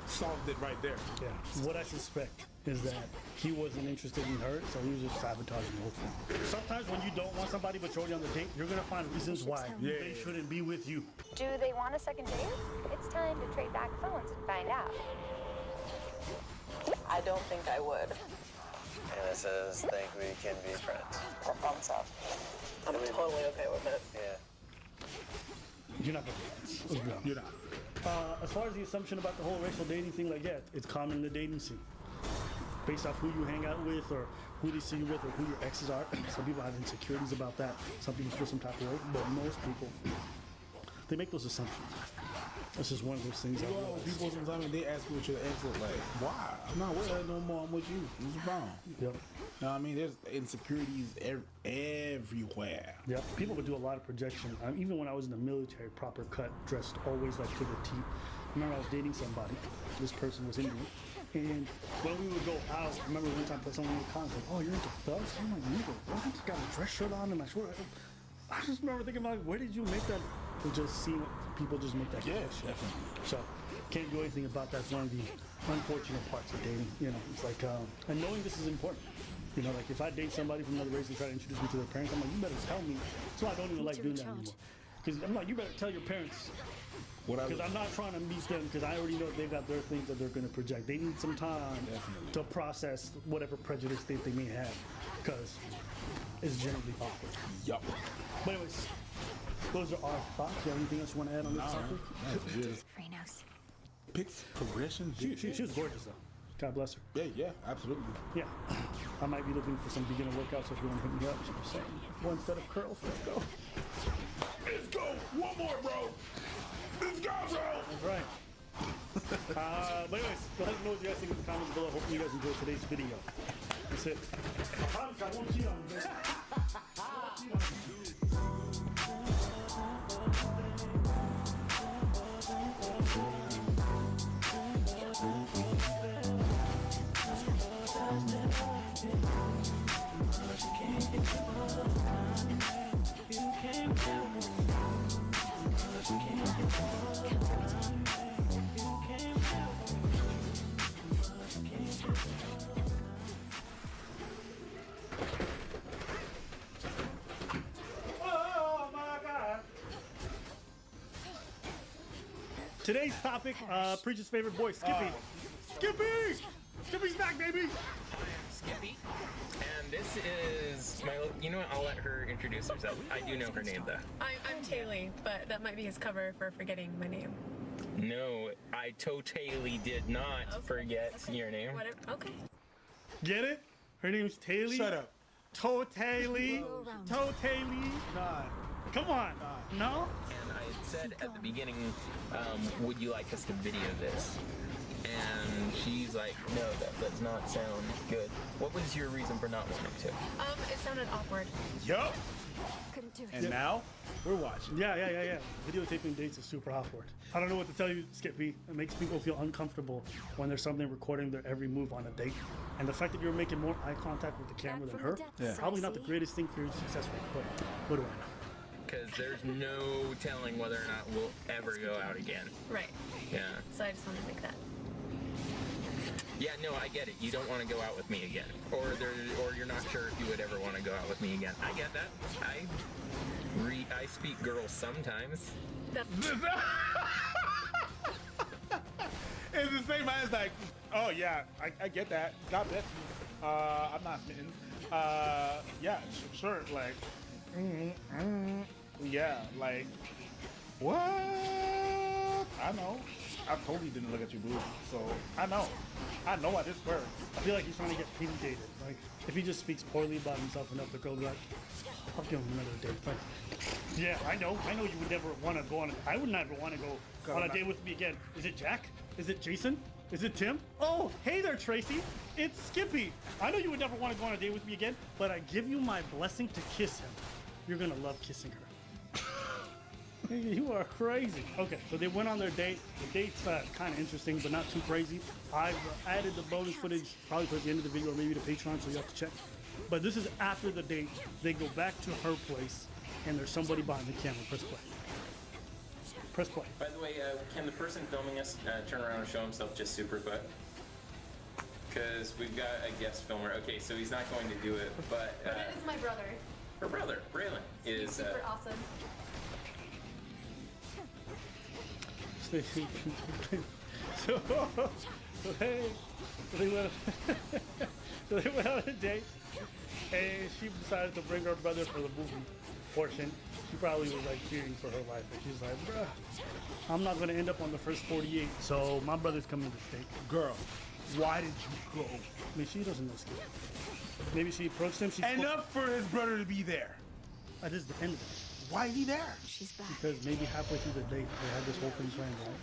[SPEAKER 6] solved it right there.
[SPEAKER 3] Yeah. What I suspect is that he wasn't interested in her, so he was just sabotaging the whole thing. Sometimes when you don't want somebody but you're already on the date, you're gonna find reasons why they shouldn't be with you.
[SPEAKER 23] do they want a second date? It's time to trade back phones and find out.
[SPEAKER 9] I don't think I would.
[SPEAKER 10] Anna says, think we can be friends.
[SPEAKER 9] Problem solved. I'm totally okay with it.
[SPEAKER 10] Yeah.
[SPEAKER 3] You're not gonna be friends. Let's be honest.
[SPEAKER 6] You're not.
[SPEAKER 3] As far as the assumption about the whole racial dating thing, like, yeah, it's common in the dating scene. Based off who you hang out with or who they see you with or who your exes are. Some people have insecurities about that. Some people feel some type of way. But most people, they make those assumptions. That's just one of those things.
[SPEAKER 6] You go out with people sometimes they ask you what your ex look like. Why? I'm not with her no more. I'm with you. What's wrong?
[SPEAKER 3] Yep.
[SPEAKER 6] You know what I mean? There's insecurities everywhere.
[SPEAKER 3] Yeah, people would do a lot of projection. Even when I was in the military, proper cut, dressed always like to the T. I remember I was dating somebody. This person was Indian. And when we would go out, I remember one time someone in the comments like, "Oh, you're into thugs?" I'm like, "Nigga, what? I just got a dress shirt on and my short." I just remember thinking like, where did you make that? And just seeing people just make that.
[SPEAKER 6] Yeah, definitely.
[SPEAKER 3] So can't do anything about that. It's one of the unfortunate parts of dating. You know, it's like, and knowing this is important. You know, like if I date somebody from another race and try to introduce me to their parents, I'm like, you better tell me. So I don't even like doing that anymore. Because I'm like, you better tell your parents. Because I'm not trying to meet them because I already know they've got their things that they're going to project. They need some time to process whatever prejudice they may have because it's generally awkward.
[SPEAKER 6] Yup.
[SPEAKER 3] But anyways, those are our thoughts. Do you have anything else you want to add on this topic?
[SPEAKER 6] That's good.
[SPEAKER 23] Frenos.
[SPEAKER 6] Picks progression.
[SPEAKER 3] She was gorgeous though. God bless her.
[SPEAKER 6] Yeah, absolutely.
[SPEAKER 3] Yeah. I might be looking for some beginner workouts if you want to hit me up. Just saying. One set of curls. Let's go.
[SPEAKER 6] Let's go. One more, bro. Let's go, bro.
[SPEAKER 3] That's right. But anyways, go ahead and know what you guys think in the comments below. Hope you guys enjoyed today's video. That's it. I promise I won't cheat on you, man. Today's topic, Preacher's favorite boy, Skippy. Skippy! Skippy's back, baby!
[SPEAKER 18] Skippy. And this is my. You know what? I'll let her introduce herself. I do know her name though.
[SPEAKER 17] I'm Taylor, but that might be his cover for forgetting my name.
[SPEAKER 18] No, I totally did not forget your name.
[SPEAKER 17] Whatever. Okay.
[SPEAKER 3] Get it? Her name's Taylor.
[SPEAKER 6] Shut up.
[SPEAKER 3] Totally. Totally.
[SPEAKER 6] Nah.
[SPEAKER 3] Come on. No?
[SPEAKER 18] And I had said at the beginning, would you like us to video this? And she's like, no, that does not sound good. What was your reason for not wanting to?
[SPEAKER 17] It sounded awkward.
[SPEAKER 6] Yup.
[SPEAKER 23] Couldn't do it.
[SPEAKER 6] And now we're watching.
[SPEAKER 3] Yeah. Videotaping dates is super awkward. I don't know what to tell you, Skippy. It makes people feel uncomfortable when there's something recording their every move on a date. And the fact that you're making more eye contact with the camera than her, probably not the greatest thing for your success rate, but what do I know?
[SPEAKER 18] Because there's no telling whether or not we'll ever go out again.
[SPEAKER 17] Right.
[SPEAKER 18] Yeah.
[SPEAKER 17] So I just wanted to make that.
[SPEAKER 18] Yeah, no, I get it. You don't want to go out with me again. Or you're not sure if you would ever want to go out with me again. I get that. I speak girls sometimes.
[SPEAKER 6] It's the same as like, oh yeah, I get that. God bless you. I'm not smitten. Yeah, sure. Like, yeah, like, what? I know. I totally didn't look at your boobs, so I know how this works.
[SPEAKER 3] I feel like he's trying to get dated. Like, if he just speaks poorly about himself enough, the girl will be like, I'll give him another date. Like, yeah, I know you would never want to go on. I would never want to go on a date with me again. Is it Jack? Is it Jason? Is it Tim? Oh, hey there, Tracy. It's Skippy. I know you would never want to go on a date with me again, but I give you my blessing to kiss him. You're gonna love kissing her. Nigga, you are crazy. Okay, so they went on their date. The date's kind of interesting, but not too crazy. I've added the bonus footage probably towards the end of the video or maybe the Patreon, so you have to check. But this is after the date. They go back to her place, and there's somebody behind the camera. Press play. Press play.
[SPEAKER 18] By the way, can the person filming us turn around and show himself just super quick? Because we've got a guest filmer. Okay, so he's not going to do it, but...
[SPEAKER 13] But it is my brother.
[SPEAKER 18] Her brother, Braylon, is...
[SPEAKER 13] He's super awesome.
[SPEAKER 3] So they went on a date, and she decided to bring her brother for the movie portion. She probably was like fearing for her life, and she's like, bruh, I'm not gonna end up on the first 48, so my brother's coming to the state.
[SPEAKER 6] Girl, why did you go?
[SPEAKER 3] I mean, she doesn't know Skip. Maybe she approached him.
[SPEAKER 6] Enough for his brother to be there.
[SPEAKER 3] I just depended.
[SPEAKER 6] Why is he there?
[SPEAKER 15] She's back.
[SPEAKER 3] Because maybe halfway through the date, they had this whole thing planned, right?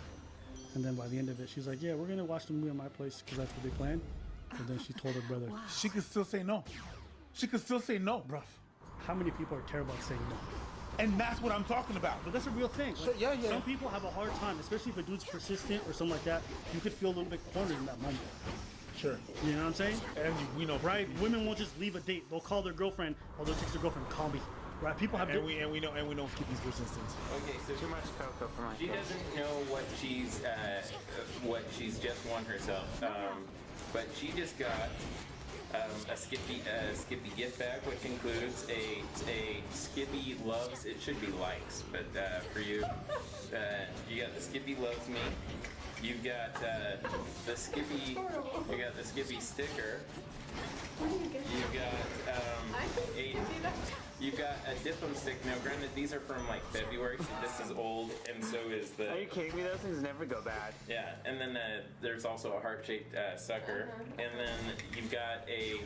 [SPEAKER 3] And then by the end of it, she's like, yeah, we're going to watch the movie at my place because that's what they planned. And then she told her brother. Wow.
[SPEAKER 6] She could still say no. She could still say no.
[SPEAKER 3] Bruh, how many people are terrible at saying no?
[SPEAKER 6] And that's what I'm talking about.
[SPEAKER 3] But that's a real thing. Like, yeah. Some people have a hard time, especially if a dude's persistent or something like that. You could feel a little bit cornered in that moment.
[SPEAKER 6] Sure.
[SPEAKER 3] You know what I'm saying?
[SPEAKER 6] And we know,
[SPEAKER 3] right? Women won't just leave a date. They'll call their girlfriend, or they'll text their girlfriend, call me. Right? People have.
[SPEAKER 6] And we know Skippy's persistence.
[SPEAKER 18] Okay, so
[SPEAKER 12] Too much cocoa for my
[SPEAKER 18] she doesn't know what she's just won herself. But she just got a Skippy gift bag, which includes a Skippy loves. It should be likes, but for you, you got the Skippy loves me. You've got the Skippy. You got the Skippy sticker. You've got a Dip 'em stick. Now, granted, these are from like February, so this is old, and so is the.
[SPEAKER 12] Are you kidding me? Those things never go bad.
[SPEAKER 18] Yeah, and then there's also a heart-shaped sucker, and then you've got a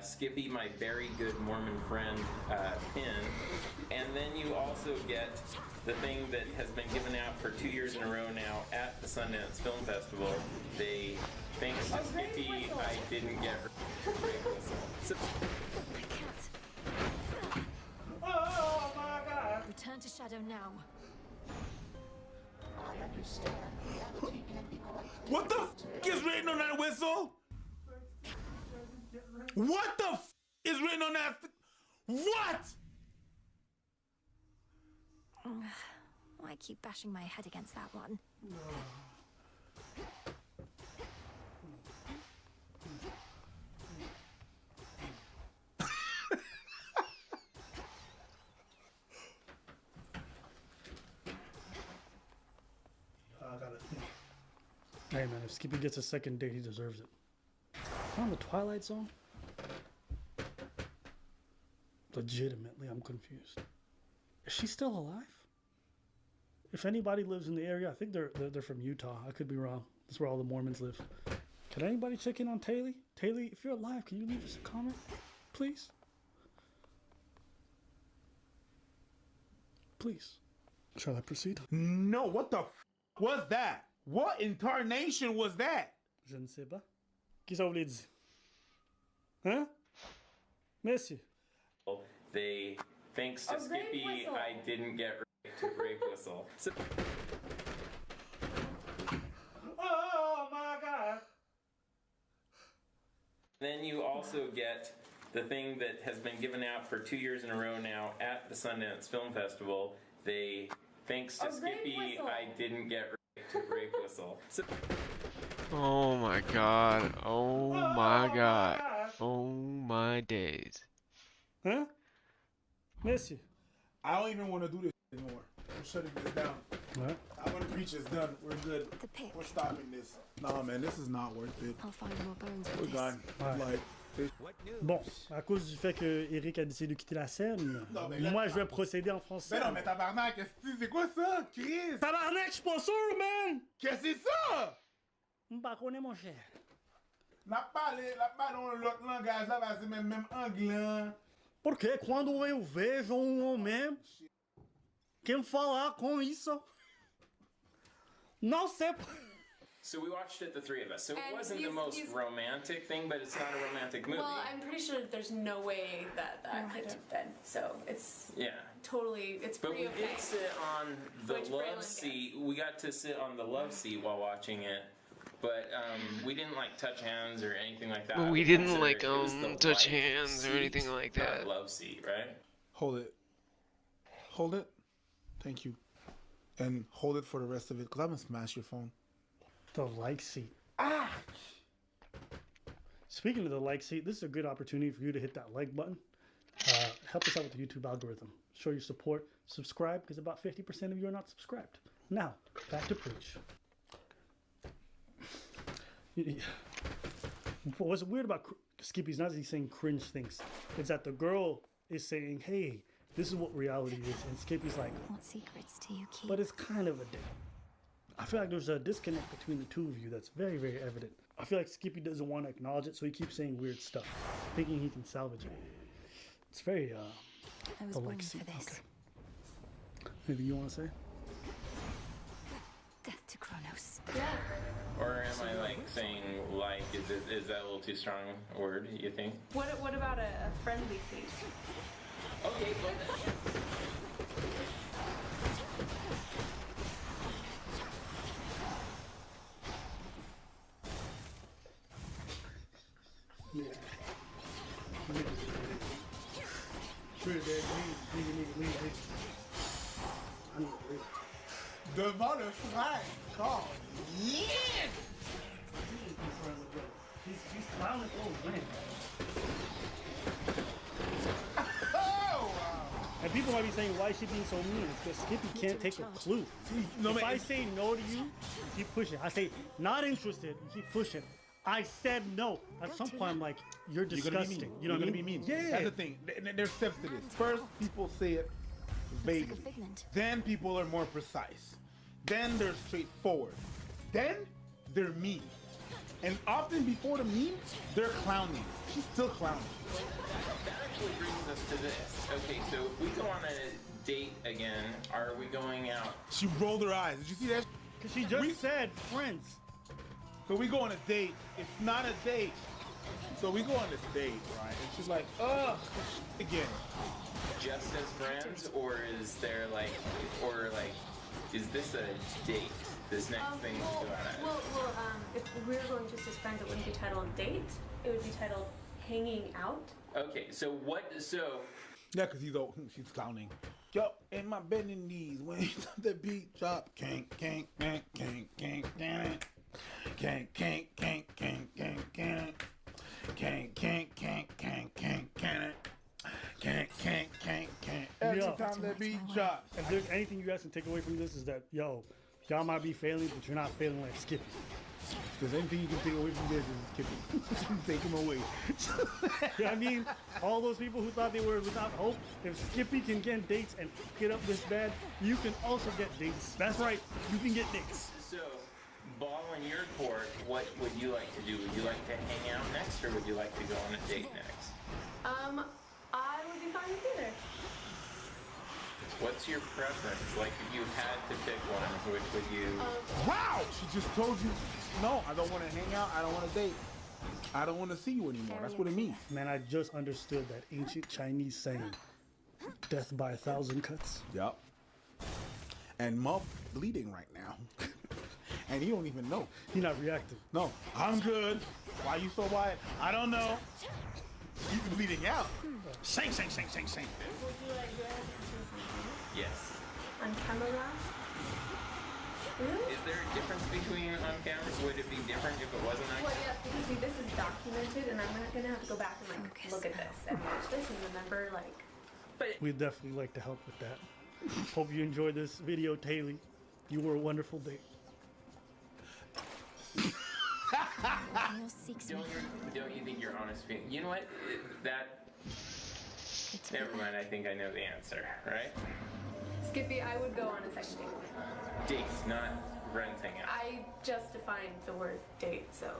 [SPEAKER 18] Skippy, my very good Mormon friend pin, and then you also get the thing that has been given out for 2 years in a row now at the Sundance Film Festival. They, thanks to Skippy, I didn't get her. So,
[SPEAKER 3] Oh my God!
[SPEAKER 5] Return to Shadow now.
[SPEAKER 6] I understand. What the f is written on that whistle? What the f is written on that? What?
[SPEAKER 4] Why keep bashing my head against that one?
[SPEAKER 3] Hey man, if Skippy gets a second date, he deserves it. On the Twilight Zone? Legitimately, I'm confused. Is she still alive? If anybody lives in the area, I think they're from Utah. I could be wrong. That's where all the Mormons live. Can anybody check in on Taylor? Taylor, if you're alive, can you leave us a comment, please? Please. Shall I proceed?
[SPEAKER 6] No, what the f was that? What incarnation was that?
[SPEAKER 3] Je ne sais pas. Qui ça vous l'a dit? Hein? Monsieur.
[SPEAKER 18] They, thanks to Skippy, I didn't get to rape whistle. So,
[SPEAKER 3] oh my God!
[SPEAKER 18] then you also get the thing that has been given out for 2 years in a row now at the Sundance Film Festival. They, thanks to Skippy, I didn't get to rape whistle. So,
[SPEAKER 11] Oh my God. Oh my God. Oh my days.
[SPEAKER 3] Huh? Monsieur.
[SPEAKER 6] I don't even want to do this anymore. I'm shutting this down.
[SPEAKER 3] What?
[SPEAKER 6] I'm gonna preach it's done. We're good. We're stopping this. Nah, man, this is not worth it.
[SPEAKER 5] I'll find more bones.
[SPEAKER 6] We're gone.
[SPEAKER 3] Ouais.
[SPEAKER 6] Like,
[SPEAKER 3] Bon, à cause du fait que Eric a décidé de quitter la scène,
[SPEAKER 6] Non, mais là,
[SPEAKER 3] moi je vais procéder en français.
[SPEAKER 6] Mais non, mais tabarnak, c'est quoi ça, Chris?
[SPEAKER 3] Tabarnak, je suis pas sûr, man!
[SPEAKER 6] Qu'est-ce que c'est ça?
[SPEAKER 3] M'pas connais, mon cher.
[SPEAKER 6] N'a pas dans l'autre langage là, parce que même anglais.
[SPEAKER 3] Porque quando eu vejo homem que falar com isso, não sei.
[SPEAKER 18] So we watched it, the three of us. So it
[SPEAKER 13] And
[SPEAKER 18] wasn't the most romantic thing, but it's not a romantic movie.
[SPEAKER 13] Well, I'm pretty sure there's no way that could have been. So it's totally, it's
[SPEAKER 18] But
[SPEAKER 13] pretty
[SPEAKER 18] we
[SPEAKER 13] okay.
[SPEAKER 18] did sit on the
[SPEAKER 13] Which
[SPEAKER 18] love
[SPEAKER 13] Braylon
[SPEAKER 18] seat. We got to sit on the love seat while watching it. But we didn't like touch hands or anything like that.
[SPEAKER 11] But we
[SPEAKER 18] I would
[SPEAKER 11] didn't
[SPEAKER 18] consider
[SPEAKER 11] like
[SPEAKER 18] it was the
[SPEAKER 11] touch
[SPEAKER 18] like
[SPEAKER 11] hands or
[SPEAKER 18] seat,
[SPEAKER 11] anything like
[SPEAKER 18] not
[SPEAKER 11] that.
[SPEAKER 18] love seat, right?
[SPEAKER 6] Hold it. Hold it. Thank you. And hold it for the rest of it, because I'm going to smash your phone.
[SPEAKER 3] The like seat.
[SPEAKER 6] Ah!
[SPEAKER 3] Speaking of the like seat, this is a good opportunity for you to hit that like button. Help us out with the YouTube algorithm. Show your support. Subscribe, because about 50% of you are not subscribed. Now, back to Preach. What's weird about Skippy's not that he's saying cringe things. It's that the girl is saying, hey, this is what reality is. And Skippy's like,
[SPEAKER 5] What secrets do you keep?
[SPEAKER 3] but it's kind of a date. I feel like there's a disconnect between the two of you that's very, very evident. I feel like Skippy doesn't want to acknowledge it, so he keeps saying weird stuff, thinking he can salvage it. It's very,
[SPEAKER 5] I was
[SPEAKER 3] the
[SPEAKER 5] born
[SPEAKER 3] like
[SPEAKER 5] for
[SPEAKER 3] seat.
[SPEAKER 5] this.
[SPEAKER 3] Okay. Anything you want to say?
[SPEAKER 5] Death to Kronos.
[SPEAKER 18] Or am I like saying like? Is that a little too strong a word? You think?
[SPEAKER 13] What about a friendly seat?
[SPEAKER 18] Okay, but
[SPEAKER 6] Devon is flying. Oh, yeah!
[SPEAKER 3] He's clowning old man. And people might be saying, why is she being so mean? It's because Skippy can't take a clue. If I say no to you, you keep pushing. I say, not interested, you keep pushing. I said no. At some point, I'm like, you're disgusting.
[SPEAKER 6] You know what I mean? Be mean.
[SPEAKER 3] Yeah.
[SPEAKER 6] That's the thing. There's steps to this. First, people say it vaguely. Then people are more precise. Then they're straightforward. Then they're mean. And often before the mean, they're clowning. She's still clowning.
[SPEAKER 18] that actually brings us to this. Okay, so if we go on a date again, are we going out?
[SPEAKER 6] She rolled her eyes. Did you see that?
[SPEAKER 3] Because she just said friends.
[SPEAKER 6] So we go on a date. It's not a date. So we go on this date, right? And she's like, ugh, again.
[SPEAKER 18] Just as friends, or is there like, is this a date? This next thing we go out at?
[SPEAKER 13] Well, if we were going just as friends, it wouldn't be titled date. It would be titled hanging out.
[SPEAKER 18] Okay, so what? So
[SPEAKER 6] yeah, because he's old. She's clowning. Yo, in my bending knees when the beat drop, can't, can't, can't, can't, can't, can't, can't, can't, can't, can't, can't, can't, can't, can't, can't, can't, can't, can't. Every time that beat drops.
[SPEAKER 3] If there's anything you guys can take away from this is that, yo, y'all might be failing, but you're not failing like Skippy.
[SPEAKER 6] If there's anything you can take away from this is Skippy. Take him away.
[SPEAKER 3] Yeah, I mean, all those people who thought they were without hope, if Skippy can get dates and get up this bad, you can also get dates. That's right, you can get dates.
[SPEAKER 18] So, ball in your court, what would you like to do? Would you like to hang out next, or would you like to go on a date next?
[SPEAKER 13] I would be fine with either.
[SPEAKER 18] What's your preference? Like, if you had to pick one, which would you?
[SPEAKER 6] Wow! She just told you, no, I don't want to hang out. I don't want to date. I don't want to see you anymore. That's what it means.
[SPEAKER 3] Man, I just understood that ancient Chinese saying, death by 1,000 cuts.
[SPEAKER 6] Yep. And Muff bleeding right now. And he don't even know.
[SPEAKER 3] He not reacting.
[SPEAKER 6] No, I'm good. Why you so quiet? I don't know. He's bleeding out. Sing, sing, sing, sing, sing.
[SPEAKER 13] Would you like to
[SPEAKER 18] Yes.
[SPEAKER 13] on camera? Really?
[SPEAKER 18] Is there a difference between on camera? Would it be different if it wasn't on
[SPEAKER 13] Well,
[SPEAKER 18] camera?
[SPEAKER 13] yes, because see, this is documented, and I'm not gonna have to go back and like look at this and watch this and remember like. But
[SPEAKER 3] We'd definitely like to help with that. Hope you enjoyed this video, Taylor. You were a wonderful date.
[SPEAKER 18] Don't you think your honest feeling? You know what? Never mind. I think I know the answer. Right?
[SPEAKER 13] Skippy, I would go on a second date.
[SPEAKER 18] Dates, not renting out.
[SPEAKER 13] I just defined the word date, so.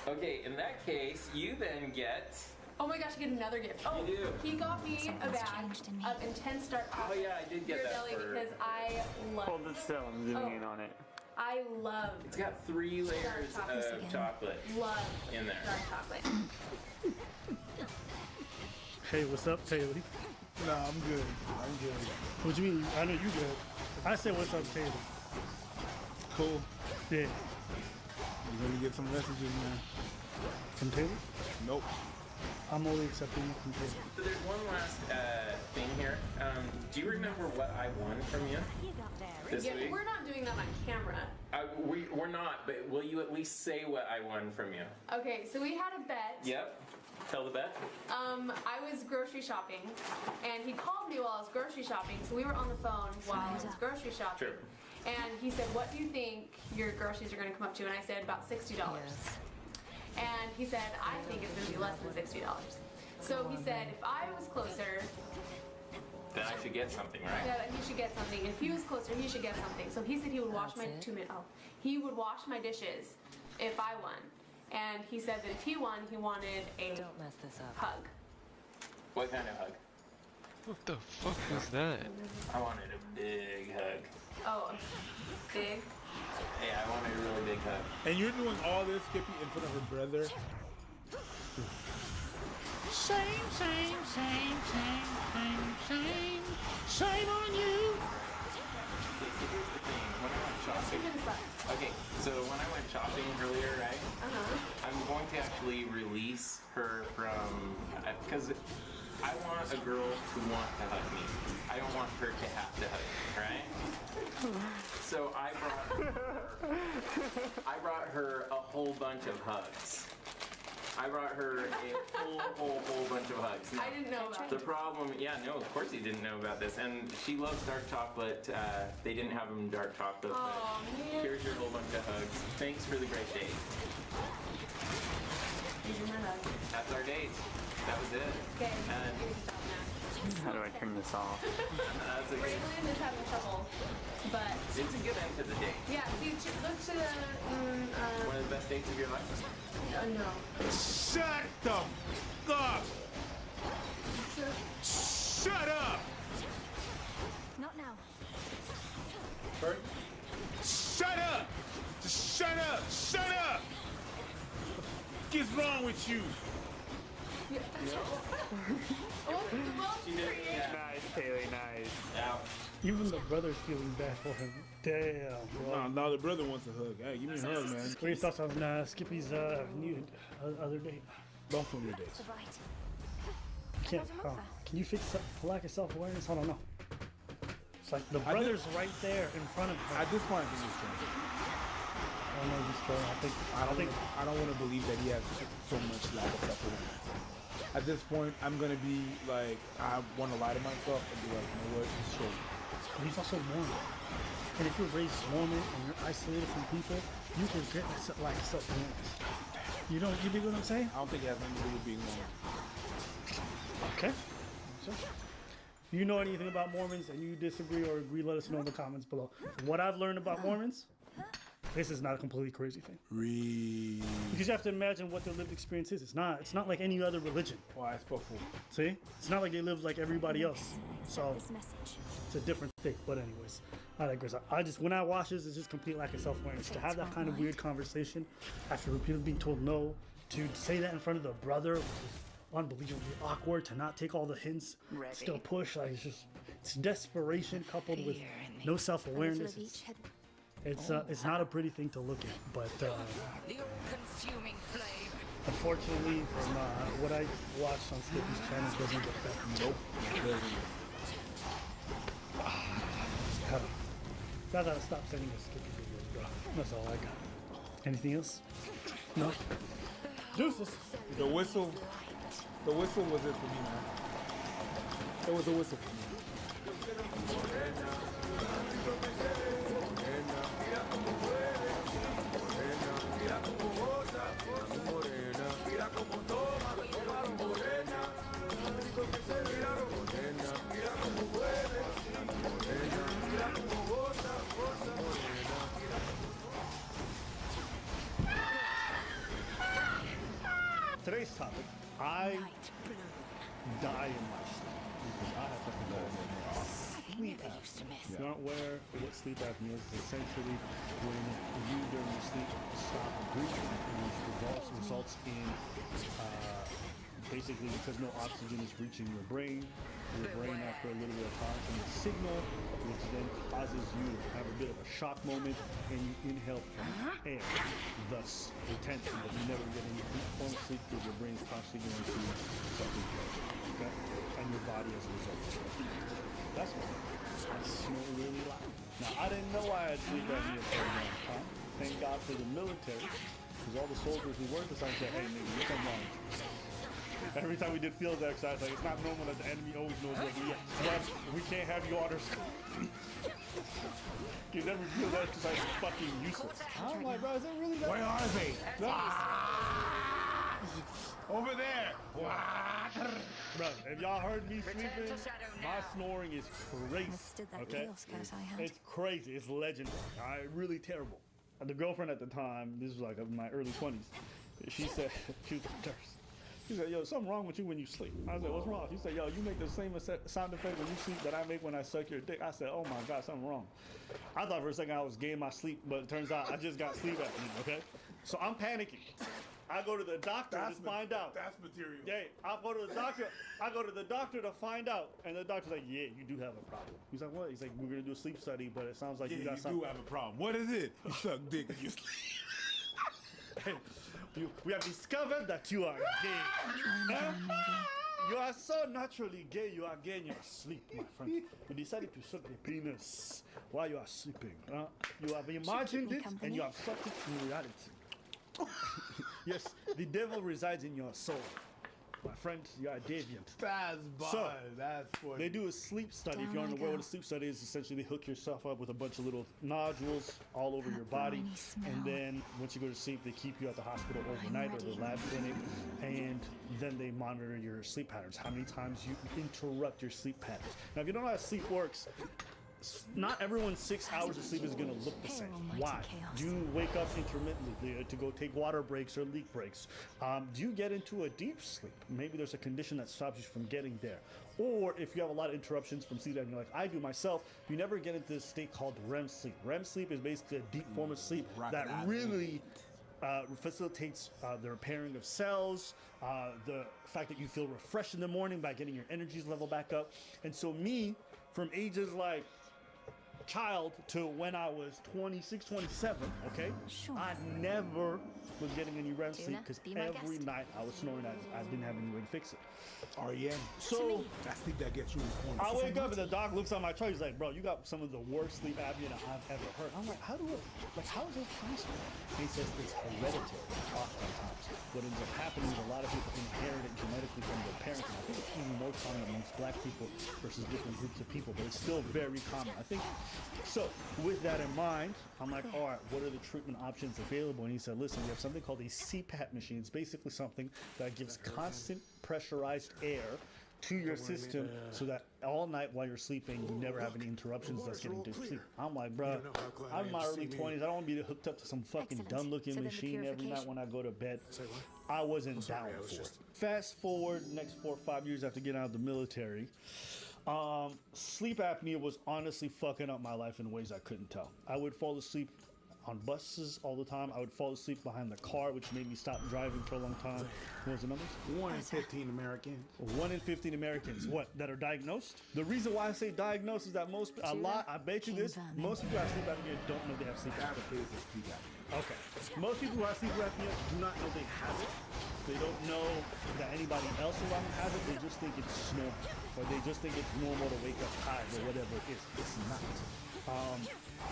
[SPEAKER 18] Okay, in that case, you then get.
[SPEAKER 13] Oh my gosh, you get another gift. Oh,
[SPEAKER 18] You do.
[SPEAKER 13] he got me a bag of Intense Dark Coffee.
[SPEAKER 18] Oh yeah, I did get
[SPEAKER 13] Your
[SPEAKER 18] that
[SPEAKER 13] belly
[SPEAKER 18] for.
[SPEAKER 13] because I love.
[SPEAKER 12] Hold it still. I'm zooming in on it.
[SPEAKER 13] I love
[SPEAKER 18] It's got 3 layers of chocolate
[SPEAKER 13] love
[SPEAKER 18] in there.
[SPEAKER 13] dark chocolate.
[SPEAKER 3] Hey, what's up, Taylor?
[SPEAKER 6] No, I'm good. I'm good.
[SPEAKER 3] What you mean? I know you good. I said, what's up, Taylor?
[SPEAKER 6] Cool.
[SPEAKER 3] Yeah.
[SPEAKER 6] You gonna get some messages, man?
[SPEAKER 3] From Taylor?
[SPEAKER 6] Nope.
[SPEAKER 3] I'm only accepting you from Taylor.
[SPEAKER 18] So there's one last thing here. Do you remember what I won from you this
[SPEAKER 13] Yeah,
[SPEAKER 18] week?
[SPEAKER 13] we're not doing that on camera.
[SPEAKER 18] We're not, but will you at least say what I won from you?
[SPEAKER 13] Okay, so we had a bet.
[SPEAKER 18] Yep. Tell the bet.
[SPEAKER 13] I was grocery shopping, and he called me while I was grocery shopping, so we were on the phone while I was grocery shopping.
[SPEAKER 18] Sure.
[SPEAKER 13] And he said, what do you think your groceries are going to come up to? And I said, about $60. And he said, I think it's going to be less than $60. So he said, if I was closer,
[SPEAKER 18] Then I should get something, right?
[SPEAKER 13] yeah, he should get something. If he was closer, he should get something. So he said he would wash my he would wash my dishes if I won. And he said that if he won, he wanted a hug.
[SPEAKER 18] What kind of hug?
[SPEAKER 11] What the fuck was that?
[SPEAKER 18] I wanted a big hug.
[SPEAKER 13] Oh, big.
[SPEAKER 18] Yeah, I wanted a really big hug.
[SPEAKER 6] And you're doing all this, Skippy, in front of her brother?
[SPEAKER 3] Shame, shame, shame, shame, shame, shame. Shame on you.
[SPEAKER 18] Okay, so here's the thing. When I went shopping. Okay, so when I went shopping earlier, right? I'm going to actually release her from, because I want a girl to want to hug me. I don't want her to have to hug me, right? So I brought her a whole bunch of hugs. I brought her a whole bunch of hugs. Now,
[SPEAKER 13] I didn't know about
[SPEAKER 18] the problem. Yeah, no, of course you didn't know about this. And she loves dark chocolate. They didn't have them in dark chocolate.
[SPEAKER 13] Oh,
[SPEAKER 18] but
[SPEAKER 13] man.
[SPEAKER 18] here's your whole bunch of hugs. Thanks for the great date. That's our date. That was it.
[SPEAKER 13] Okay,
[SPEAKER 18] And
[SPEAKER 13] you can stop now.
[SPEAKER 12] How do I turn this off?
[SPEAKER 18] that's a good,
[SPEAKER 13] Braylon is having trouble, but
[SPEAKER 18] it's a good end to the date.
[SPEAKER 13] yeah. See, look to the.
[SPEAKER 18] One of the best dates of your life.
[SPEAKER 13] No.
[SPEAKER 6] Shut the fuck! Shut up!
[SPEAKER 23] Not now.
[SPEAKER 6] Sorry? Shut up! Just shut up! Shut up! What is wrong with you?
[SPEAKER 12] Nice, Taylor, nice.
[SPEAKER 3] Even the brother's feeling bad for him. Damn, bro.
[SPEAKER 6] No, the brother wants a hug. Hey, give me a hug, man.
[SPEAKER 3] What are your thoughts on Skippy's new other date?
[SPEAKER 6] Don't film your dates.
[SPEAKER 3] Can you fix the lack of self-awareness? I don't know. It's like the brother's right there in front of her.
[SPEAKER 6] At this point, I think he's trying.
[SPEAKER 3] I don't know if he's trying.
[SPEAKER 6] I don't want to believe that he has so much lack of self-awareness. At this point, I'm gonna be like, I want to lie to myself and be like, you know what, it's true.
[SPEAKER 3] But he's also Mormon. And if you're raised Mormon and you're isolated from people, you can get like self-awareness. You dig what I'm saying?
[SPEAKER 6] I don't think it has anything to do with being Mormon.
[SPEAKER 3] Okay. So, if you know anything about Mormons and you disagree or agree, let us know in the comments below. From what I've learned about Mormons, this is not a completely crazy thing.
[SPEAKER 6] Really?
[SPEAKER 3] Because you have to imagine what their lived experience is. It's not like any other religion.
[SPEAKER 6] Why it's for.
[SPEAKER 3] See? It's not like they live like everybody else. So it's a different thing. But anyways, I digress. When I watch this, it's just complete lack of self-awareness. To have that kind of weird conversation after repeatedly being told no, to say that in front of the brother, which is unbelievably awkward, to not take all the hints, still push. Like it's desperation coupled with no self-awareness. It's not a pretty thing to look at, but unfortunately, from what I watched on Skippy's channel, it doesn't get better. Nope. I gotta stop sending us Skippy videos, bro. That's all I got. Anything else? No? Deuces.
[SPEAKER 6] The whistle was it for me, man. It was a whistle for me.
[SPEAKER 3] Today's topic, I die in my sleep because I have to go sleep apnea. If you aren't aware of what sleep apnea is, it's essentially when you during your sleep stop breathing, which results in basically because no oxygen is reaching your brain after a little bit of time sends a signal, which then causes you to have a bit of a shock moment, and you inhale from air, thus retention, but you never get any deep form of sleep because your brain is constantly going through something, okay? And your body as a result. That's what I snore really loud. Now, I didn't know I had sleep apnea for a long time. Thank God for the military, because all the soldiers who worked this, I said, hey, nigga, you're something wrong. Every time we did field exercise, like, it's not normal that the enemy always knows what we are. But we can't have you on our side. Because every field exercise is fucking useless. I'm like, bro, is it really that?
[SPEAKER 6] Where are they? Over there.
[SPEAKER 3] Bro, if y'all heard me sleeping, my snoring is crazy. Okay? It's crazy. It's legendary. All right? Really terrible. And the girlfriend at the time, this was like in my early 20s, she said, she was a nurse. She said, yo, something wrong with you when you sleep. I said, what's wrong? She said, yo, you make the same sound effect when you sleep that I make when I suck your dick. I said, oh my God, something wrong. I thought for a second I was getting my sleep, but it turns out I just got sleep apnea, okay? So I'm panicking. I go to the doctor to find out.
[SPEAKER 6] That's material.
[SPEAKER 3] Yeah, I go to the doctor. I go to the doctor to find out, and the doctor's like, "Yeah, you do have a problem." He's like, "What?" He's like, "We're gonna do a sleep study, but it sounds like you got something."
[SPEAKER 6] You do have a problem. What is it? You suck dick and you sleep.
[SPEAKER 3] Hey, we have discovered that you are gay. You are so naturally gay. You are gay in your sleep, my friend. You decided to suck the penis while you are sleeping. You have imagined it, and you have sucked it in reality. Yes, the devil resides in your soul. My friend, you are deviant.
[SPEAKER 6] That's bad.
[SPEAKER 3] So,
[SPEAKER 6] that's funny.
[SPEAKER 3] they do a sleep study. If you're unaware what a sleep study is, essentially they hook yourself up with a bunch of little nodules all over your body. And then once you go to sleep, they keep you at the hospital overnight or the lab clinic. And then they monitor your sleep patterns, how many times you interrupt your sleep patterns. Now, if you don't know how sleep works, not everyone's 6 hours of sleep is going to look the same. Why? Do you wake up intermittently to go take water breaks or leak breaks? Do you get into a deep sleep? Maybe there's a condition that stops you from getting there. Or if you have a lot of interruptions from sleep like I do myself, you never get into this state called REM sleep. REM sleep is basically a deep form of sleep that really facilitates the repairing of cells, the fact that you feel refreshed in the morning by getting your energies level back up. And so me, from ages like child to when I was 26, 27, okay? I never was getting any REM sleep because every night I was snoring. I didn't have any way to fix it.
[SPEAKER 6] REM.
[SPEAKER 3] So
[SPEAKER 6] that sleep that gets you in the corner.
[SPEAKER 3] I wake up and the doc looks on my chart. He's like, "Bro, you got some of the worst sleep apnea that I've ever heard." I'm like, "How is it possible?" And he says it's hereditary. Oftentimes, what ends up happening is a lot of people inherit it genetically from their parents. And I think it's even more common amongst black people versus different groups of people, but it's still very common. I think so. With that in mind, I'm like, all right, what are the treatment options available? And he said, listen, we have something called a CPAP machine. It's basically something that gives constant pressurized air to your system so that all night while you're sleeping, you never have any interruptions thus getting to sleep. I'm like, bro, I'm in my early 20s. I don't want to be hooked up to some fucking dumb-looking machine every night when I go to bed. I wasn't down for it. Fast forward next 4 or 5 years after getting out of the military, sleep apnea was honestly fucking up my life in ways I couldn't tell. I would fall asleep on buses all the time. I would fall asleep behind the car, which made me stop driving for a long time. What was the numbers?
[SPEAKER 6] 1 in 15 Americans.
[SPEAKER 3] 1 in 15 Americans. What? That are diagnosed? The reason why I say diagnosed is that I bet you this, most people who have sleep apnea don't know they have sleep apnea. Okay. Most people who have sleep apnea do not know they have it. They don't know that anybody else around them has it. They just think it's normal. Or they just think it's normal to wake up tired or whatever it is. It's not.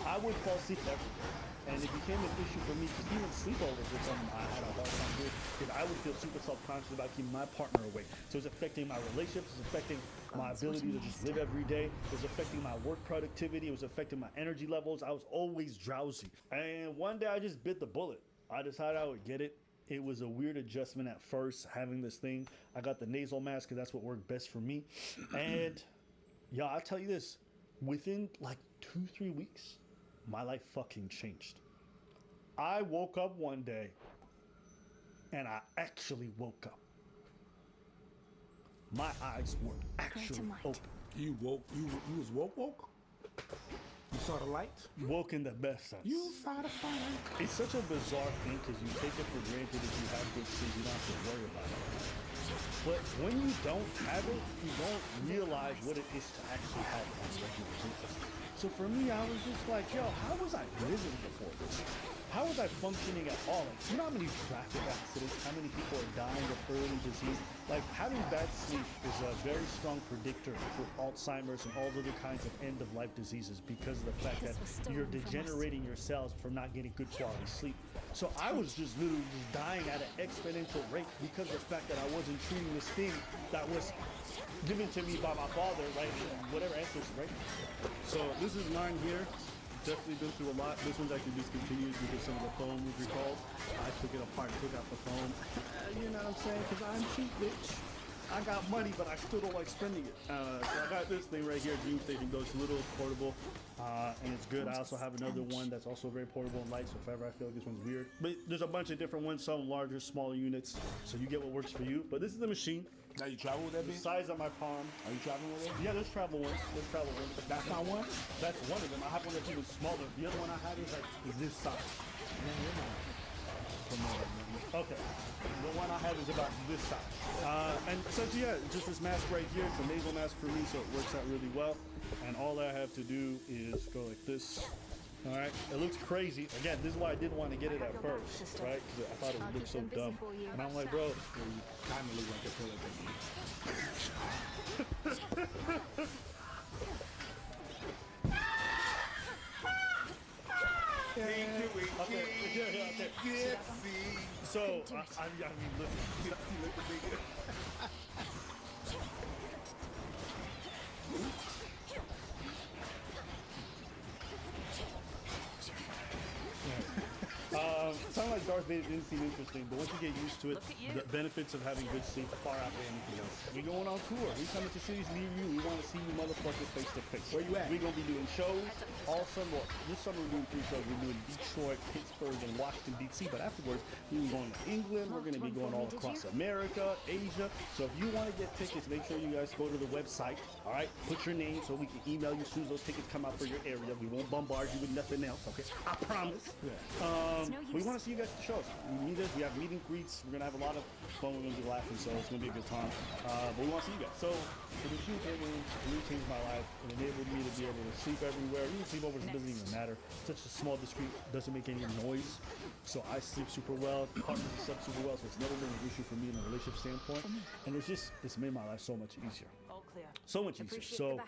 [SPEAKER 3] I would fall asleep every day. And it became an issue for me because even sleepovers was something I had a hard time with because I would feel super self-conscious about keeping my partner awake. So it was affecting my relationships, it was affecting my ability to just live every day, it was affecting my work productivity, it was affecting my energy levels. I was always drowsy. And one day I just bit the bullet. I decided I would get it. It was a weird adjustment at first, having this thing. I got the nasal mask because that's what worked best for me. And yeah, I'll tell you this, within like 2-3 weeks, my life fucking changed. I woke up one day and I actually woke up. My eyes were actually open.
[SPEAKER 6] You woke. You was woke. You saw the light.
[SPEAKER 3] Woke in the best sense.
[SPEAKER 6] You saw the fire.
[SPEAKER 3] It's such a bizarre thing because you take it for granted if you have good sleep, you don't have to worry about it. But when you don't have it, you don't realize what it is to actually have it on a regular basis. So for me, I was just like, yo, how was I living before this? How was I functioning at all? Like, you know how many traffic accidents, how many people are dying of early disease? Like, having bad sleep is a very strong predictor for Alzheimer's and all other kinds of end-of-life diseases because of the fact that you're degenerating your cells from not getting good quality sleep. So I was just literally just dying at an exponential rate because of the fact that I wasn't treating this thing that was given to me by my father, right? Whatever ancestors, right?
[SPEAKER 16] So this is mine here. Definitely been through a lot. This one's actually discontinued because some of the foam was recalled. I took it apart, took out the foam. You know what I'm saying? Because I'm cheap, bitch. I got money, but I still don't like spending it. So I got this thing right here, Dream Station Go. It's a little portable, and it's good. I also have another one that's also very portable and light, so if ever I feel like this one's weird. But there's a bunch of different ones, some larger, smaller units, so you get what works for you. But this is the machine.
[SPEAKER 6] Now you travel with that
[SPEAKER 3] The
[SPEAKER 6] bitch?
[SPEAKER 3] size of my palm.
[SPEAKER 6] Are you traveling with it?
[SPEAKER 3] Yeah, there's travel ones. There's travel ones.
[SPEAKER 6] That's not one?
[SPEAKER 3] That's one of them. I have one that's even smaller. The other one I have is like this size. Okay. The one I have is about this size. And so yeah, just this mask right here. It's a nasal mask for me, so it works out really well. And all I have to do is go like this. All right. It looks crazy. Again, this is why I didn't want to get it at first, right? Because I thought it would look so dumb. And I'm like, bro,
[SPEAKER 6] You kind of look like a toilet paper.
[SPEAKER 3] Okay. So, I mean, listen. Something like Darth Vader didn't seem interesting, but once you get used to it, the benefits of having good sleep far outweigh anything else. We going on tour. We coming to cities near you. We want to see you motherfuckers face to face.
[SPEAKER 6] Where you at?
[SPEAKER 3] We gonna be doing shows all summer. This summer we're doing 3 shows. We're doing Detroit, Pittsburgh, and Washington D.C. But afterwards, we're going to England. We're gonna be going all across America, Asia. So if you want to get tickets, make sure you guys go to the website. All right, put your name so we can email you as soon as those tickets come out for your area. We won't bombard you with nothing else. Okay, I promise. We want to see you guys at the shows. We need us. We have meet and greets. We're gonna have a lot of fun. We're gonna be laughing, so it's gonna be a good time. But we want to see you guys. So the machine came in, it really changed my life. It enabled me to be able to sleep everywhere. Even sleepovers, it doesn't even matter. Such a small, discreet, doesn't make any noise. So I sleep super well. Partners slept super well, so it's never been an issue for me in a relationship standpoint. And it's made my life so much easier. So much easier. So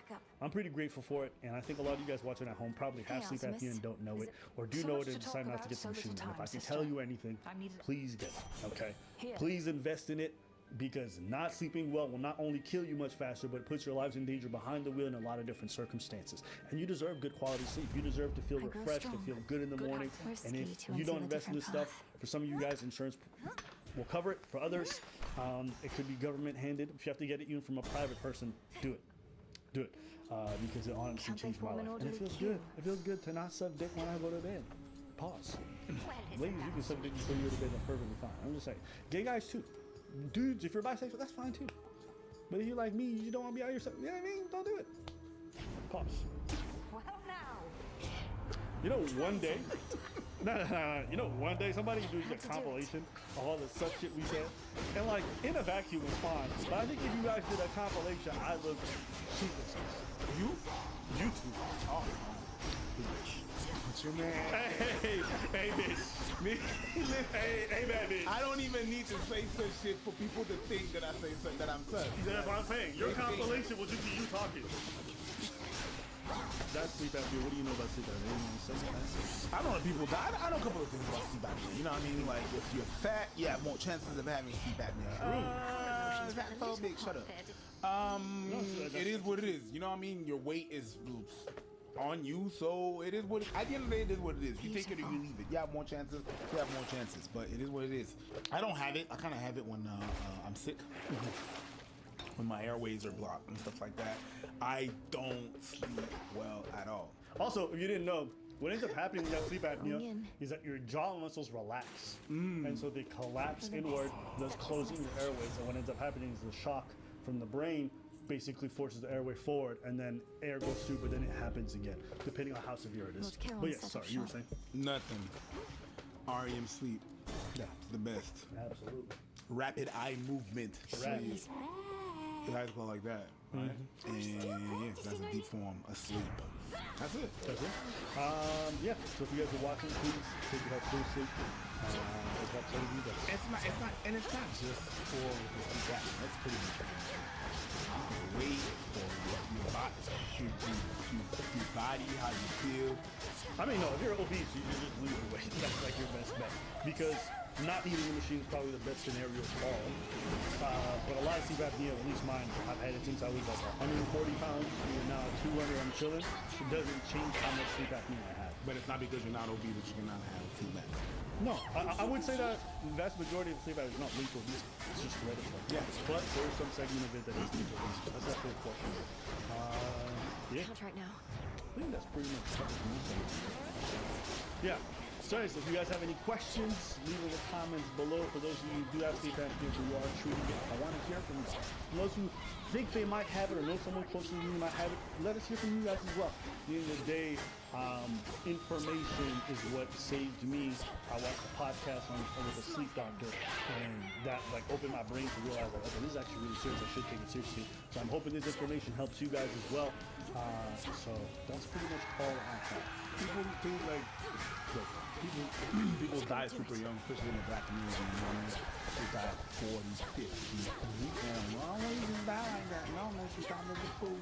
[SPEAKER 3] I'm pretty grateful for it, and I think a lot of you guys watching at home probably have sleep apnea and don't know it, or do know it and decide not to get the machine. And if I can tell you anything, please get it. Okay? Please invest in it, because not sleeping well will not only kill you much faster, but it puts your lives in danger behind the wheel in a lot of different circumstances. And you deserve good quality sleep. You deserve to feel refreshed, to feel good in the morning. And if you don't invest in this stuff, for some of you guys, insurance will cover it. For others, it could be government handed. If you have to get it even from a private person, do it. Do it. Because it honestly changed my life. And it feels good. It feels good to not suck dick when I go to bed. Pause. Ladies, you can suck dick before you go to bed. That's perfectly fine. I'm just saying. Gay guys too. Dudes, if you're bisexual, that's fine too. But if you're like me, you don't want to be out yourself. You know what I mean? Don't do it. Pause.
[SPEAKER 15] Well, now.
[SPEAKER 3] You know, one day, you know, one day somebody do a compilation of all the such shit we said, and like in a vacuum it's fine. But I think if you guys did a compilation, I look cheapest. You two. Oh, bitch. What's your man? Hey, bitch. Me, hey, bad bitch.
[SPEAKER 6] I don't even need to say such shit for people to think that I say such, that I'm such.
[SPEAKER 3] That's what I'm saying. Your compilation will just be you talking. That's sleep apnea. What do you know about sleep apnea?
[SPEAKER 6] I know that people die. I know a couple of things about sleep apnea. You know what I mean? Like if you're fat, you have more chances of having sleep apnea. Fatphobic, shut up. It is what it is. You know what I mean? Your weight is on you, so it is what at the end of the day, it is what it is. You take it or you leave it. You have more chances, you have more chances, but it is what it is. I don't have it. I kind of have it when I'm sick, when my airways are blocked and stuff like that. I don't sleep well at all.
[SPEAKER 3] Also, if you didn't know, what ends up happening when you have sleep apnea is that your jaw muscles relax, and so they collapse inward, thus closing your airways. And what ends up happening is the shock from the brain basically forces the airway forward, and then air goes through, but then it happens again, depending on how severe it is. But yeah, sorry, you were saying?
[SPEAKER 6] Nothing. REM sleep. Yeah, the best.
[SPEAKER 3] Absolutely.
[SPEAKER 6] Rapid eye movement.
[SPEAKER 3] Right.
[SPEAKER 6] Your eyes go like that, right? And yeah, that's a deep form of sleep. That's it.
[SPEAKER 3] That's it. Yeah. So if you guys are watching, please take your full sleep. It helps all of you guys.
[SPEAKER 6] It's not just for the sleep apnea. That's pretty much it. Wait for your body, your body, how you feel.
[SPEAKER 3] I mean, no, if you're obese, you can just lose the weight. That's like your best bet. Because not needing a machine is probably the best scenario of all. But a lot of sleep apnea, at least mine, I've had it since I was like 140 pounds. And now at 200, I'm chilling. It doesn't change how much sleep apnea I have.
[SPEAKER 6] But it's not because you're not obese that you cannot have sleep apnea.
[SPEAKER 3] No, I would say that the vast majority of sleep apnea is not linked to obesity. It's just hereditary. Yeah. But there's some segment of it that is linked to obesity. That's definitely a question. Yeah.
[SPEAKER 5] Can't right now.
[SPEAKER 3] I think that's pretty much covered. Yeah. So if you guys have any questions, leave in the comments below. For those of you who do have sleep apnea who are treating it, I want to hear from you. For those who think they might have it or know someone close to you might have it, let us hear from you guys as well. At the end of the day, information is what saved me. I watched a podcast with a sleep doctor, and that like opened my brain to realize that okay, this is actually really serious. I should take it seriously. So I'm hoping this information helps you guys as well. So that's pretty much all I have.
[SPEAKER 6] People think like, look, people die super young, especially in the black community. You know what I mean? They die at 40, 50. And well, why you just die like that? No, man, you stop looking food.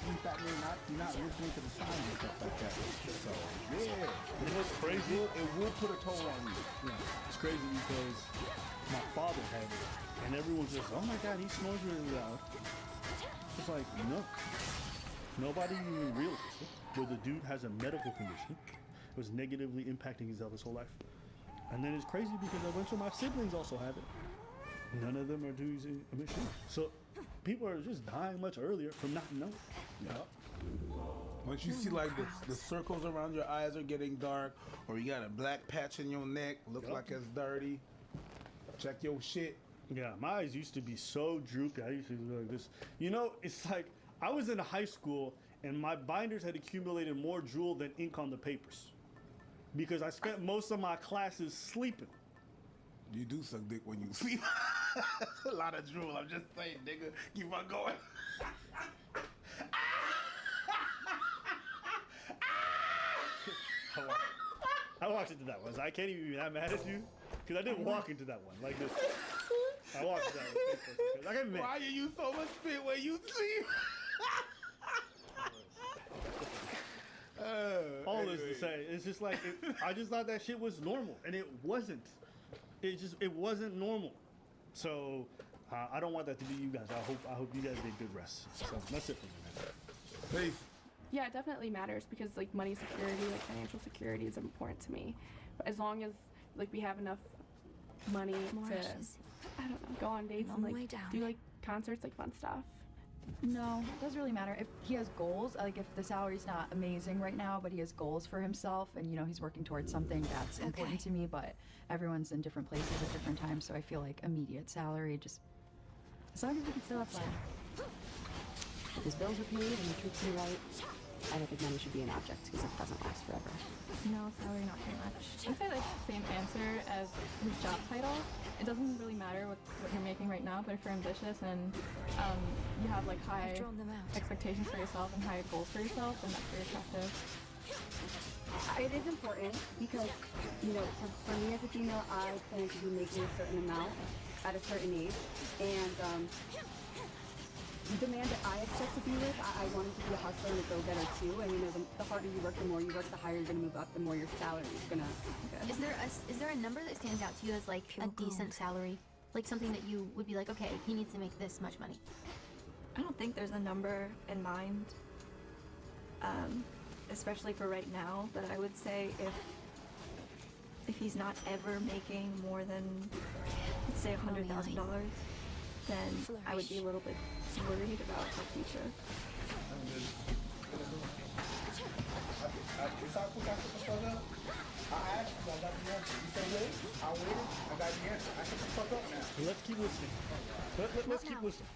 [SPEAKER 6] Sleep apnea, you're not listening to the signs and stuff like that. So yeah,
[SPEAKER 3] you know what's crazy?
[SPEAKER 6] It will put a toll on you.
[SPEAKER 3] Yeah, it's crazy because my father had it, and everyone's just, oh my God, he snores really loud. It's like, no. Nobody even realizes it. But the dude has a medical condition. It was negatively impacting his health his whole life. And then it's crazy because a bunch of my siblings also have it. None of them are using a machine. So people are just dying much earlier from not knowing.
[SPEAKER 6] Yeah. Once you see like the circles around your eyes are getting dark, or you got a black patch in your neck, look like it's dirty, check your shit.
[SPEAKER 3] Yeah, my eyes used to be so droopy. I used to look like this. You know, it's like I was in high school and my binders had accumulated more drool than ink on the papers because I spent most of my classes sleeping.
[SPEAKER 6] You do suck dick when you sleep. A lot of drool, I'm just saying, nigga. Keep on going.
[SPEAKER 3] I walked into that one. So I can't even be that mad at you because I didn't walk into that one like this. I walked into that one. I can't be mad.
[SPEAKER 6] Why you use so much spit when you sleep?
[SPEAKER 3] All this to say, it's just like I just thought that shit was normal, and it wasn't. It wasn't normal. So I don't want that to be you guys. I hope you guys get good rest. So that's it for me, man.
[SPEAKER 6] Peace.
[SPEAKER 13] Yeah, it definitely matters because like money security, like financial security is important to me. But as long as like we have enough money to, I don't know, go on dates and like do like concerts, like fun stuff.
[SPEAKER 7] No, it doesn't really matter. If he has goals, like if the salary's not amazing right now, but he has goals for himself and, you know, he's working towards something that's important to me, but everyone's in different places at different times, so I feel like immediate salary, just as long as we can still have fun.
[SPEAKER 14] If his bills are paid and he treats me right, I don't think money should be an object because it doesn't last forever.
[SPEAKER 13] No, salary not too much. I'd say like same answer as his job title. It doesn't really matter what you're making right now, but if you're ambitious and you have like high expectations for yourself and high goals for yourself, then that's very attractive.
[SPEAKER 14] It is important because, you know, for me as a female, I plan to be making a certain amount at a certain age, and the man that I expect to be with, I want him to be a hustler and a go-getter too. And you know, the harder you work, the more you work, the higher you're gonna move up, the more your salary is gonna go.
[SPEAKER 1] Is there a number that stands out to you as like a decent salary? Like something that you would be like, okay, he needs to make this much money.
[SPEAKER 17] I don't think there's a number in mind, especially for right now, but I would say if he's not ever making more than, let's say, $100,000, then I would be a little bit worried about our future.
[SPEAKER 6] I asked you, I got the answer. You said wait, I waited, I got the answer. I shut the fuck up now.
[SPEAKER 3] Let's keep listening. Let's keep listening.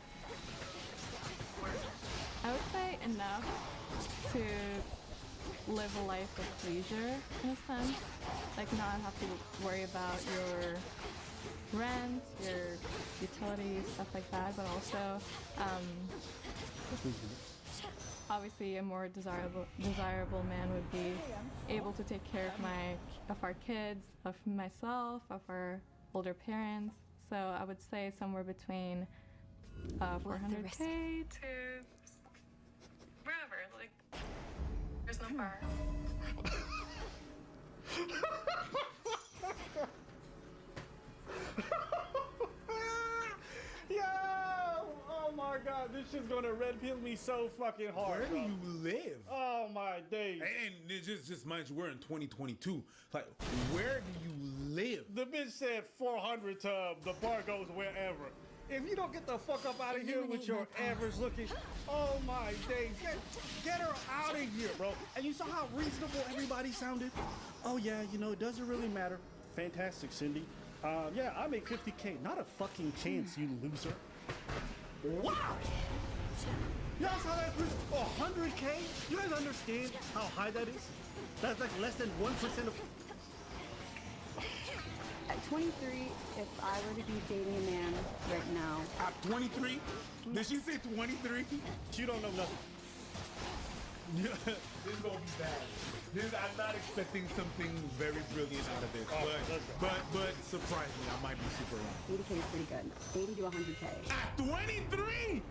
[SPEAKER 13] I would say enough to live a life of leisure in a sense. Like not have to worry about your rent, your utilities, stuff like that, but also obviously a more desirable man would be able to take care of our kids, of myself, of our older parents. So I would say somewhere between 400K to wherever, like there's no bar.
[SPEAKER 3] Yo! Oh my god, this shit's gonna red pill me so fucking hard.
[SPEAKER 6] Where do
[SPEAKER 3] bro.
[SPEAKER 6] you live?
[SPEAKER 3] Oh my days.
[SPEAKER 6] And just mind you, we're in 2022. Like, where do you live?
[SPEAKER 3] The bitch said 400 to the bar goes wherever. If you don't get the fuck up out of here with your average looking, oh my days, get her out of here, bro. And you saw how reasonable everybody sounded? Oh yeah, you know, it doesn't really matter. Fantastic, Cindy. Yeah, I make 50K. Not a fucking chance, you loser. Wow! Y'all saw that? 100K? You guys understand how high that is? That's like less than 1% of...
[SPEAKER 14] At 23, if I were to be dating a man right now...
[SPEAKER 6] At 23? Did she say 23?
[SPEAKER 3] You don't know nothing.
[SPEAKER 6] This is gonna be bad. I'm not expecting something very brilliant out of this. But surprise me, I might be super wrong.
[SPEAKER 14] 80K is pretty good. 80 to 100K.
[SPEAKER 6] At 23?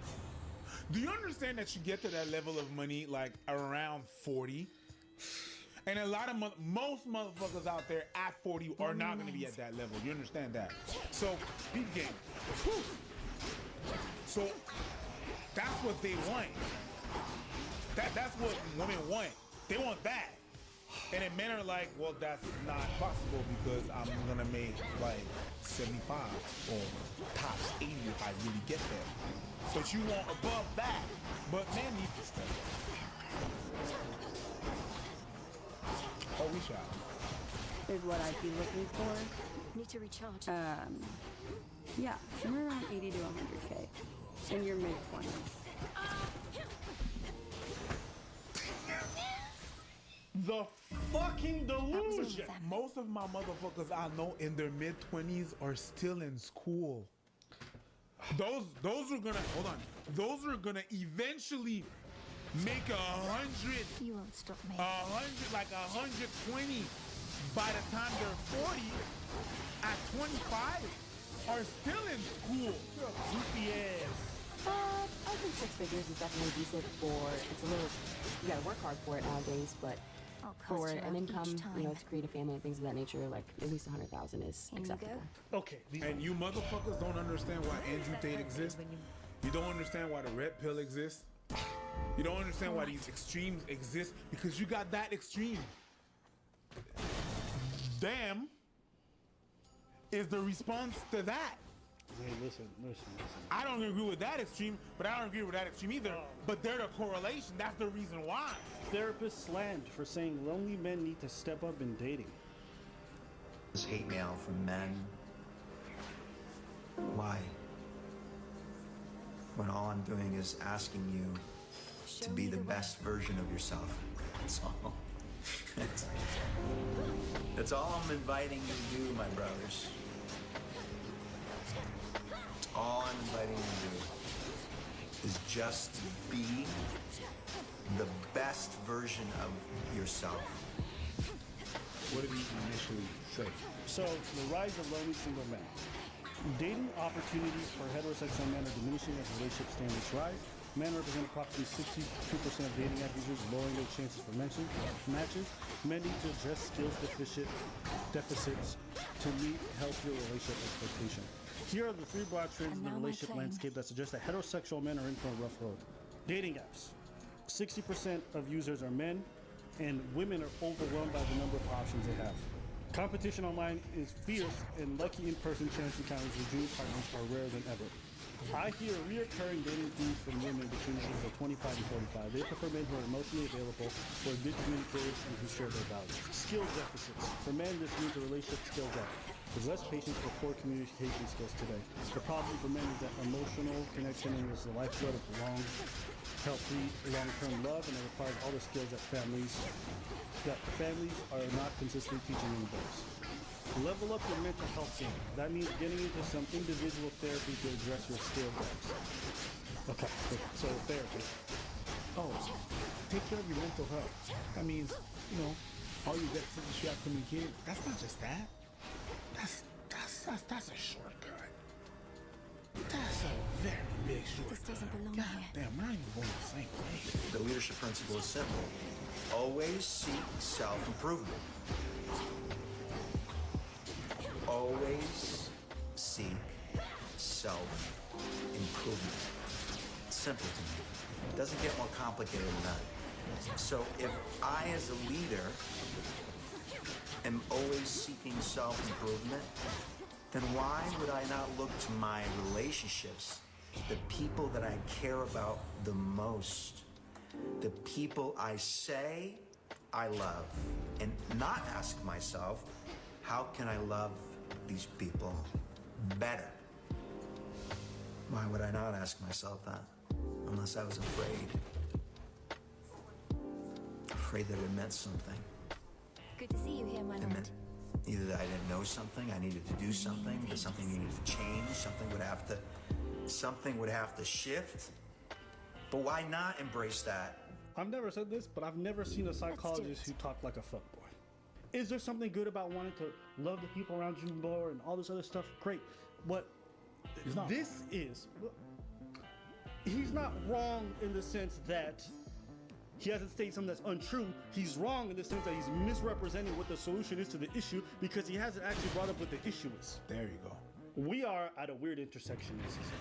[SPEAKER 6] Do you understand that you get to that level of money like around 40? And a lot of most motherfuckers out there at 40 are not going to be at that level. You understand that? So, big game. Whew. So, that's what they want. That's what women want. They want that. And then men are like, well, that's not possible because I'm going to make like 75 or tops 80 if I really get there. But you want above that. But men need to step up. Oh, we shot.
[SPEAKER 14] Is what I'd be looking for.
[SPEAKER 5] Need to recharge.
[SPEAKER 14] Yeah, somewhere around 80 to 100K. In your mid-20s.
[SPEAKER 3] The fucking delusion.
[SPEAKER 6] Most of my motherfuckers I know in their mid-20s are still in school. Those are gonna, hold on. Those are gonna eventually make 100.
[SPEAKER 5] You won't stop me.
[SPEAKER 6] 100, like 120 by the time they're 40. At 25, are still in school.
[SPEAKER 3] You're a goofy ass.
[SPEAKER 2] I think six figures is definitely decent for, it's a little, you gotta work hard for it nowadays, but for an income, you know, to create a family and things of that nature, like at least 100,000 is acceptable.
[SPEAKER 3] Okay.
[SPEAKER 6] And you motherfuckers don't understand why Andrew Tate exists. You don't understand why the red pill exists. You don't understand why these extremes exist because you got that extreme. Damn is the response to that.
[SPEAKER 3] Hey, listen.
[SPEAKER 6] I don't agree with that extreme, but I don't agree with that extreme either. But they're the correlation. That's the reason why.
[SPEAKER 3] Therapists slammed for saying lonely men need to step up in dating.
[SPEAKER 19] This hate mail from men. Why? When all I'm doing is asking you to be the best version of yourself. That's all. That's all I'm inviting you to do, my brothers. All I'm inviting you to do is just to be the best version of yourself.
[SPEAKER 6] What did he initially say?
[SPEAKER 3] So, the rise of lonely single men. Dating opportunities for heterosexual men are diminishing as relationship standards rise. Men represent approximately 62% of dating app users, lowering their chances for matches. Men need to address skills deficits to meet healthier relationship expectations. Here are the three broad trends in the relationship landscape that suggest that heterosexual men are in for a rough road. Dating apps. 60% of users are men, and women are overwhelmed by the number of options they have. Competition online is fierce, and lucky in-person chance encounters with dream partners are rarer than ever. I hear reoccurring dating themes from women between the ages of 25 and 45. They prefer men who are emotionally available, who are good communicators, and who share their values. Skill deficits. For men, this means a relationship skill gap. There's less patience for poor communication skills today. The problem for men is that emotional connection is the lifeblood of healthy, long-term love, and it requires all the skills that families are not consistently teaching young boys. Level up your mental health game. That means getting into some individual therapy to address your skill gaps. Okay, so therapy.
[SPEAKER 6] Oh, take care of your mental health. That means, you know, all you get to the upcoming kid. That's not just that. That's a shortcut. That's a very big shortcut.
[SPEAKER 5] This doesn't belong
[SPEAKER 6] God
[SPEAKER 5] here.
[SPEAKER 6] damn, we're not even going the same way.
[SPEAKER 19] The leadership principle is simple. Always seek self-improvement. Always seek self-improvement. It's simple to me. It doesn't get more complicated than that. So if I, as a leader, am always seeking self-improvement, then why would I not look to my relationships, the people that I care about the most, the people I say I love, and not ask myself, how can I love these people better? Why would I not ask myself that? Unless I was afraid. Afraid that it meant something.
[SPEAKER 5] Good to see you here, my
[SPEAKER 19] It
[SPEAKER 5] lord.
[SPEAKER 19] meant either that I didn't know something, I needed to do something, that something needed to change, something would have to shift. But why not embrace that?
[SPEAKER 3] I've never said this, but I've never seen a psychologist who talked like a fuckboy. Is there something good about wanting to love the people around you more and all this other stuff? Great. But he's not wrong in the sense that he hasn't stated something that's untrue. He's wrong in the sense that he's misrepresenting what the solution is to the issue because he hasn't actually brought up what the issue is.
[SPEAKER 6] There you go.
[SPEAKER 3] We are at a weird intersection in this society.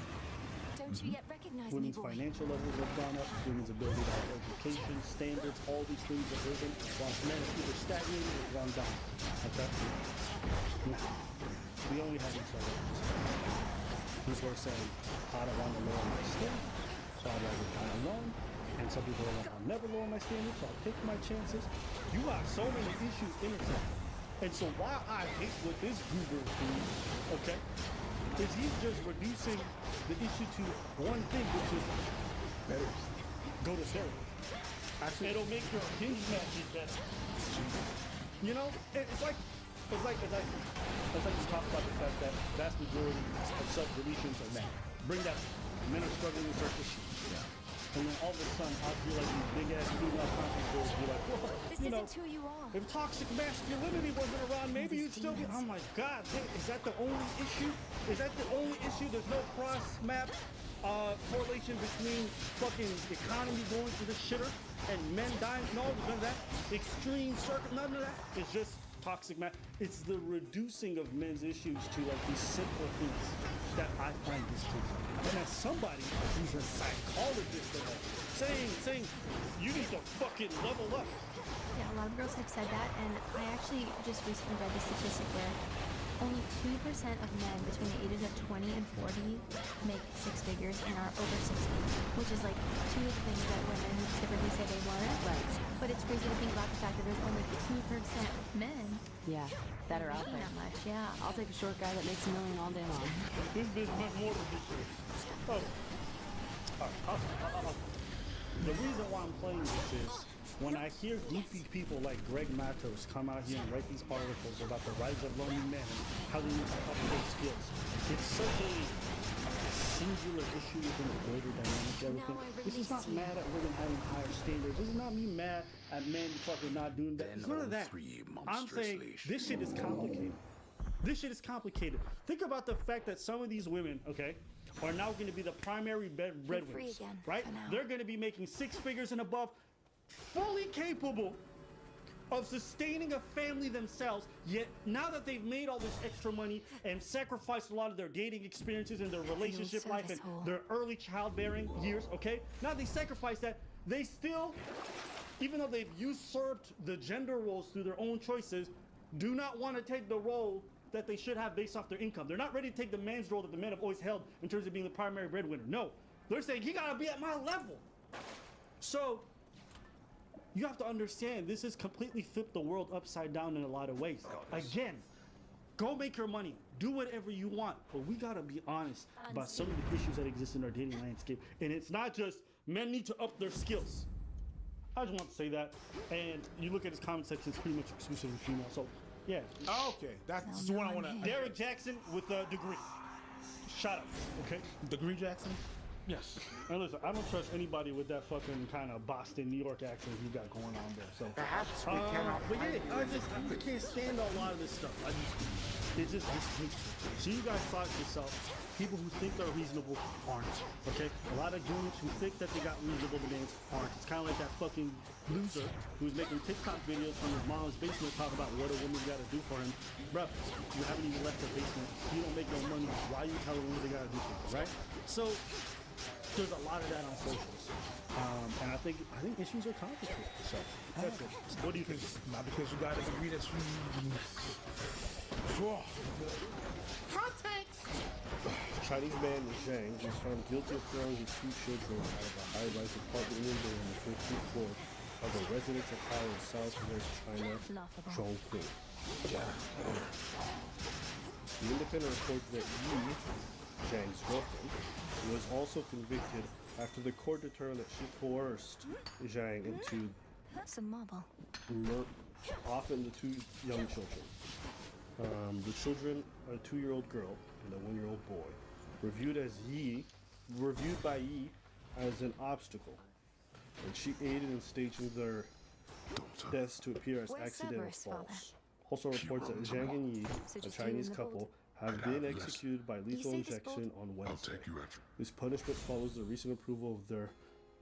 [SPEAKER 5] Don't you yet recognize me,
[SPEAKER 3] Women's
[SPEAKER 5] boy?
[SPEAKER 3] financial levels have gone up, women's ability to have education, standards, all these things have risen, while men have either stagnated or gone down. Okay? Now, we only have each other. People are saying, I don't want to lower my standards, so I'd rather kind of alone. And some people are like, I'll never lower my standards, so I'll take my chances. You got so many issues intersecting. And so while I hate what this goober does, okay, is he's just reducing the issue to one thing, which is better go to therapy. Actually, it'll make your hinge matches better. You know, it's like you talk about the fact that vast majority of self-deletions are men. Bring that men are struggling with certain issues. And then all of a sudden, I feel like these big ass female content girls be like, well,
[SPEAKER 5] This
[SPEAKER 3] you know,
[SPEAKER 5] isn't who you are.
[SPEAKER 3] if toxic masculinity wasn't around, maybe you'd still be. Oh my God, is that the only issue? Is that the only issue? There's no cross map correlation between fucking economy going to the shitter and men dying. No, none of that. Extreme circuit, none of that. It's just toxic It's the reducing of men's issues to like these simple things that I find distasteful. And as somebody who's a psychologist and all, saying you need to fucking level up.
[SPEAKER 1] Yeah, a lot of girls have said that, and I actually just recently read the statistic where only 2% of men between the ages of 20 and 40 make six figures and are over 60, which is like two of the things that women typically say they want. Right. But it's crazy to think about the fact that there's only 2% men.
[SPEAKER 2] Yeah, that are out
[SPEAKER 1] making
[SPEAKER 2] there.
[SPEAKER 1] that much. Yeah.
[SPEAKER 2] I'll take a short guy that makes $1 million all day long.
[SPEAKER 3] This bitch went more than this shit. Oh. The reason why I'm playing this is when I hear goofy people like Greg Matos come out here and write these articles about the rise of lonely men and how they need to upgrade skills, it's such a singular issue within the greater dynamic of everything. This is not mad at women having higher standards. This is not me mad at men fucking not doing that. It's none of that. I'm saying this shit is complicated. This shit is complicated. Think about the fact that some of these women, okay, are now going to be the primary breadwinners, right? They're going to be making six figures and above, fully capable of sustaining a family themselves, yet now that they've made all this extra money and sacrificed a lot of their dating experiences and their relationship life and their early childbearing years, okay? Now they sacrifice that, they still, even though they've usurped the gender roles through their own choices, do not want to take the role that they should have based off their income. They're not ready to take the man's role that the men have always held in terms of being the primary breadwinner. No, they're saying he gotta be at my level. So you have to understand, this has completely flipped the world upside down in a lot of ways. Again, Go make your money. Do whatever you want. But we gotta be honest about some of the issues that exist in our dating landscape. And it's not just men need to up their skills. I just want to say that. And you look at his comment section, it's pretty much exclusively female. So, yeah.
[SPEAKER 6] Oh, okay. That's the one I want to.
[SPEAKER 3] Derek Jackson with a degree. Shout out. Okay?
[SPEAKER 6] Degree Jackson?
[SPEAKER 3] Yes. And listen, I don't trust anybody with that fucking kind of Boston, New York accent you got going on there. So,
[SPEAKER 6] perhaps we cannot.
[SPEAKER 3] But yeah, I can't stand a lot of this stuff. It just distasteful. So you guys thought yourself, people who think they're reasonable aren't. Okay? A lot of dudes who think that they got reasonable demands aren't. It's kind of like that fucking loser who's making TikTok videos from his mom's basement talking about what a woman's got to do for him. Bruh, you haven't even left the basement. You don't make no money. Why are you telling women they got to do for you, right? So there's a lot of that on socials. And I think issues are complicated. So that's it. What do you think?
[SPEAKER 6] Not because you guys agree that you.
[SPEAKER 16] Context! Chinese man Zhang was found guilty of throwing his 2 children out of a high-rise apartment window on the 15th floor of a residential tower in southwest China, Chongqing. The Independent reports that Yi, Zhang's girlfriend, was also convicted after the court determined that she coerced Zhang into
[SPEAKER 5] Some marble.
[SPEAKER 16] often the 2 young children. The children, a 2-year-old girl and a 1-year-old boy, reviewed by Yi as an obstacle, and she aided in staging their deaths to appear as accidental false. Also reports that Zhang and Yi, a Chinese couple, have been executed by lethal injection on Wednesday. This punishment follows the recent approval of their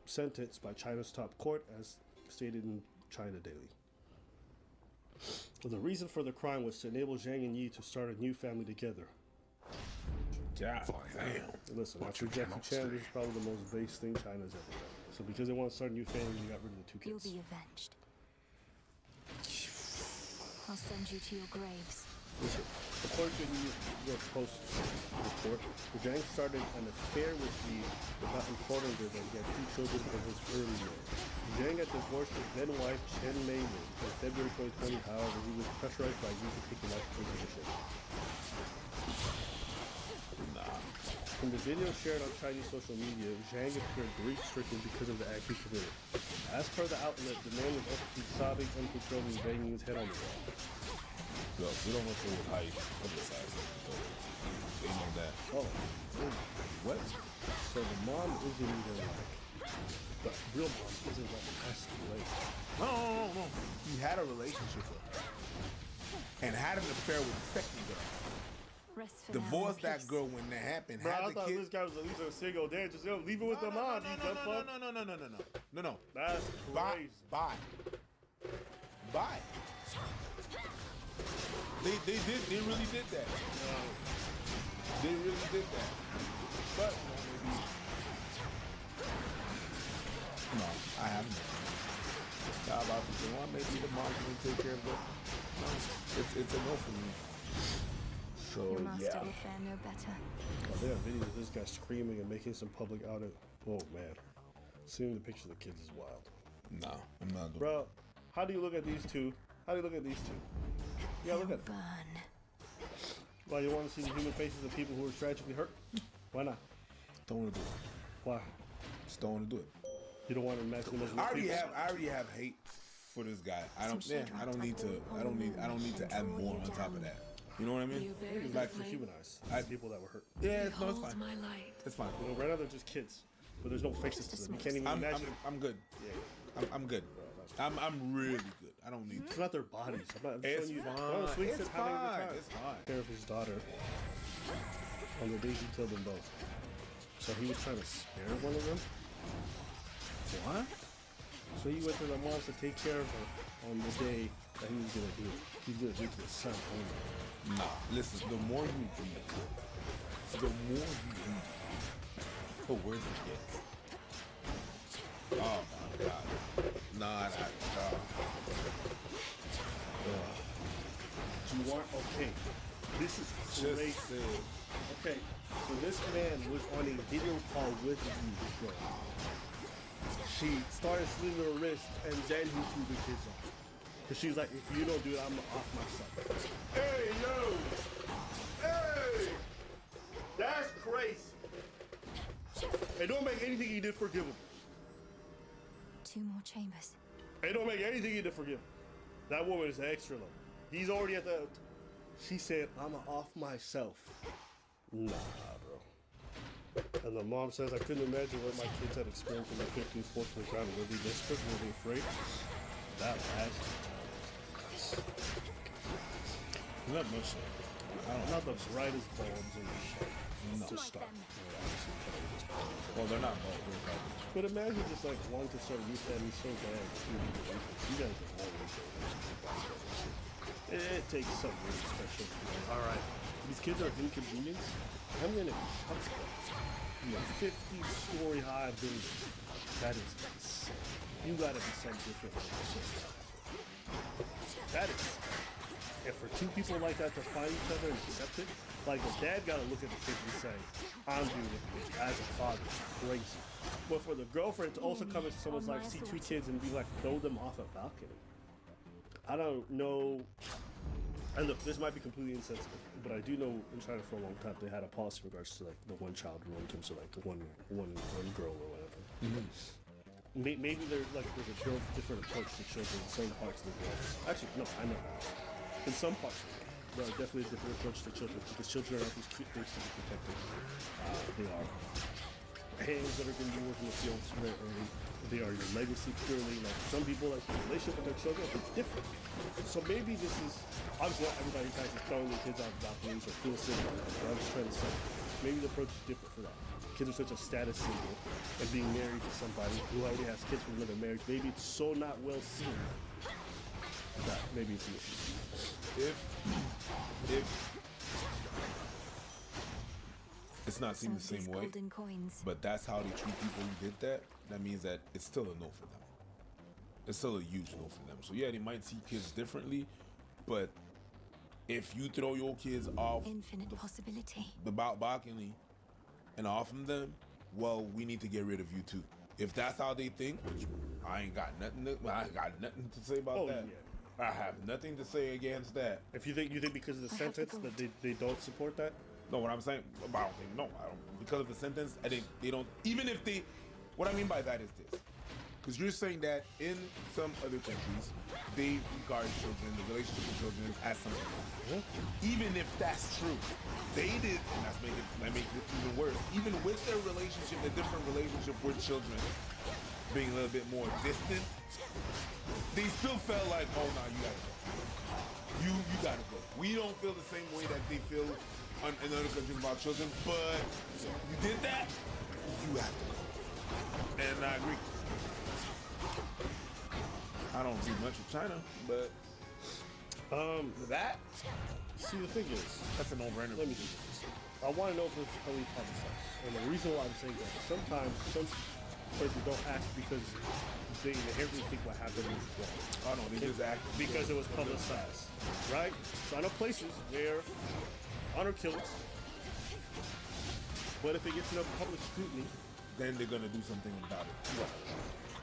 [SPEAKER 16] sentence by China's top court, as stated in China Daily. The reason for the crime was to enable Zhang and Yi to start a new family together.
[SPEAKER 6] Damn.
[SPEAKER 16] Listen, after Jackie Chan, this is probably the most base thing China's ever done. So because they want to start a new family, you got rid of the 2 kids.
[SPEAKER 5] You'll be avenged. I'll send you to your graves.
[SPEAKER 16] Listen, according to the New York Post report, Zhang started an affair with Yi without informing her that he had 2 children from his early marriage. Zhang had divorced his then-wife Chen Mei-Lin in February 2020. However, he was pressurized by Yi to take the wife position. In the video shared on Chinese social media, Zhang appeared grief-stricken because of the act he committed. As per the outlet, the man was often sobbing uncontrollably, banging his head on the wall.
[SPEAKER 6] Look, we don't know if how you publicize it. So they know that.
[SPEAKER 16] Oh, what? So the mom isn't even like, the real mom isn't like passed away.
[SPEAKER 6] No. He had a relationship with her and had an affair with the second girl. Divorced that girl when that happened.
[SPEAKER 3] Bro,
[SPEAKER 6] had
[SPEAKER 3] I
[SPEAKER 6] the
[SPEAKER 3] thought
[SPEAKER 6] kid.
[SPEAKER 3] this guy was at least a single dad. Just leave it with the mom. You dumb fuck.
[SPEAKER 6] No.
[SPEAKER 3] That's crazy.
[SPEAKER 6] Bye. They really did that. They really did that. But no, I haven't. How about to say, well, maybe the mom can take care of it. No, it's a no for me. So
[SPEAKER 5] Your master
[SPEAKER 6] yeah.
[SPEAKER 5] will fare no better.
[SPEAKER 16] Oh, they have videos of this guy screaming and making some public outing. Oh man, seeing the pictures of the kids is wild.
[SPEAKER 6] No, I'm not doing.
[SPEAKER 16] Bro, how do you look at these 2? How do you look at these 2? Yeah, look at them. Well, you want to see the human faces of people who are tragically hurt? Why not?
[SPEAKER 6] Don't want to do it.
[SPEAKER 16] Why?
[SPEAKER 6] Just don't want to do it.
[SPEAKER 16] You don't want to match them as
[SPEAKER 6] I already have hate for this guy. I don't need to add more on top of that. You know what I mean?
[SPEAKER 16] Like to humanize people that were hurt.
[SPEAKER 6] Yeah, no, it's fine. It's fine.
[SPEAKER 16] You know, right now they're just kids, but there's no faces to them. You can't even imagine.
[SPEAKER 6] I'm good. Yeah, I'm good. I'm really good. I don't need.
[SPEAKER 16] It's not their bodies.
[SPEAKER 6] It's fine. It's fine. It's fine.
[SPEAKER 16] Care of his daughter on the day he killed them both. So he was trying to spare one of them. What? So he went to the moms to take care of her on the day that he was gonna do it. He's gonna do it to his son only.
[SPEAKER 6] Nah, listen. The more you eat, the worse it gets. Oh my God. Nah.
[SPEAKER 16] You aren't okay. This is crazy. Okay, so this man was on a video call with you. She started slitting her wrist, and then he threw the kids off.
[SPEAKER 3] Because she's like, if you don't do it, I'm off myself.
[SPEAKER 6] Hey, yo! Hey!
[SPEAKER 3] That's crazy. It don't make anything he did forgivable.
[SPEAKER 5] 2 more chambers.
[SPEAKER 3] It don't make anything he did forgivable. That woman is extra low. He's already at the. She said, I'm off myself. Nah, bro. And the mom says, I couldn't imagine what my kids had experienced when their 15th, 14th ground. Were they desperate? Were they afraid? That last.
[SPEAKER 8] Not much.
[SPEAKER 3] Not the brightest bulbs in the show.
[SPEAKER 8] No.
[SPEAKER 3] To start.
[SPEAKER 8] Well, they're not bald. They're covered.
[SPEAKER 3] But imagine just like wanting to start youth family so bad. You guys are always so it takes something really special. Alright. These kids are inconvenienced. I'm gonna cut them. You know, 50-story high building. That is insane. You gotta be some different. That is. And for two people like that to find each other and accept it, like the dad gotta look at the kids and say, I'm doing it as a father. It's crazy. But for the girlfriend to also come into someone's life, see two kids and be like, throw them off a balcony. I don't know. And look, this might be completely insensitive, but I do know in China for a long time they had a policy in regards to like the one child rule in terms of like the one girl or whatever. Maybe there's a different approach to children in some parts of the world. Actually, no, I know. In some parts of the world, there are definitely a different approach to children because children are not these cute things to be protected. They are hands that are going to be working the fields very early. They are your legacy purely. Like some people, like the relationship with their children is different. So maybe this is obviously not everybody tries to throwing their kids out of balconies or feel sick. But I'm just trying to say maybe the approach is different for that. Kids are such a status symbol, and being married to somebody who already has kids from another marriage, maybe it's so not well seen that maybe it's an issue.
[SPEAKER 8] If it's not seen the same way, but that's how they treat people who did that, that means that it's still a no for them. It's still a huge no for them. So yeah, they might see kids differently, but if you throw your kids off the balcony and off them, well, we need to get rid of you too. If that's how they think, which I ain't got nothing to say about that.
[SPEAKER 3] Yeah.
[SPEAKER 8] I have nothing to say against that.
[SPEAKER 3] If you think because of the sentence that they don't support that?
[SPEAKER 8] No, what I'm saying, I don't think, no, I don't. Because of the sentence, I think they don't, even if they, what I mean by that is this. Because you're saying that in some other countries, they regard children, the relationship with children as something else. Even if that's true, they did, and that makes it even worse, even with their relationship, a different relationship with children, being a little bit more distant, they still felt like, oh no, you gotta go. You gotta go. We don't feel the same way that they feel in other countries about children, but you did that, you have to go. And I agree. I don't do much with China, but
[SPEAKER 3] that. See, the thing is,
[SPEAKER 8] that's a no-brainer.
[SPEAKER 3] Let me do this. I want to know if it's totally publicized, and the reason why I'm saying that is sometimes some places don't act because they inherently think what happened was wrong.
[SPEAKER 8] Oh no, they just act
[SPEAKER 3] because it was publicized, right? So I know places where honor killings, but if it gets enough public scrutiny,
[SPEAKER 8] then they're gonna do something about it.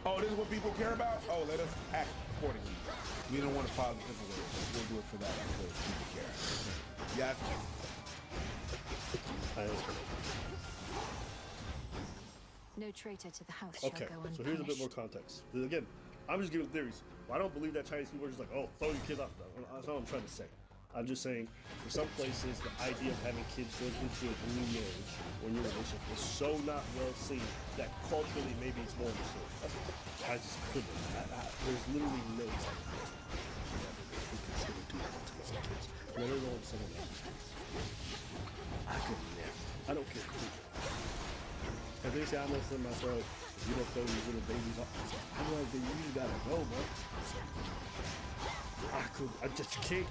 [SPEAKER 8] Oh, this is what people care about? Oh, let us act accordingly. We don't want to follow the different way. We'll do it for that because people care. Yes.
[SPEAKER 5] No traitor to the house
[SPEAKER 3] okay,
[SPEAKER 5] shall go unpunished.
[SPEAKER 3] So here's a bit more context. Again, I'm just giving theories. I don't believe that Chinese people are just like, oh, throw your kids off. That's not what I'm trying to say. I'm just saying, for some places, the idea of having kids go into a new marriage or new relationship is so not well seen that culturally maybe it's more understood. I just couldn't. There's literally no time who consider doing that to my kids. Let alone someone else. I couldn't never. I don't care who. If they say I'm gonna send my throat, if you don't throw these little babies off, I'm like, then you gotta go, bro. I just can't.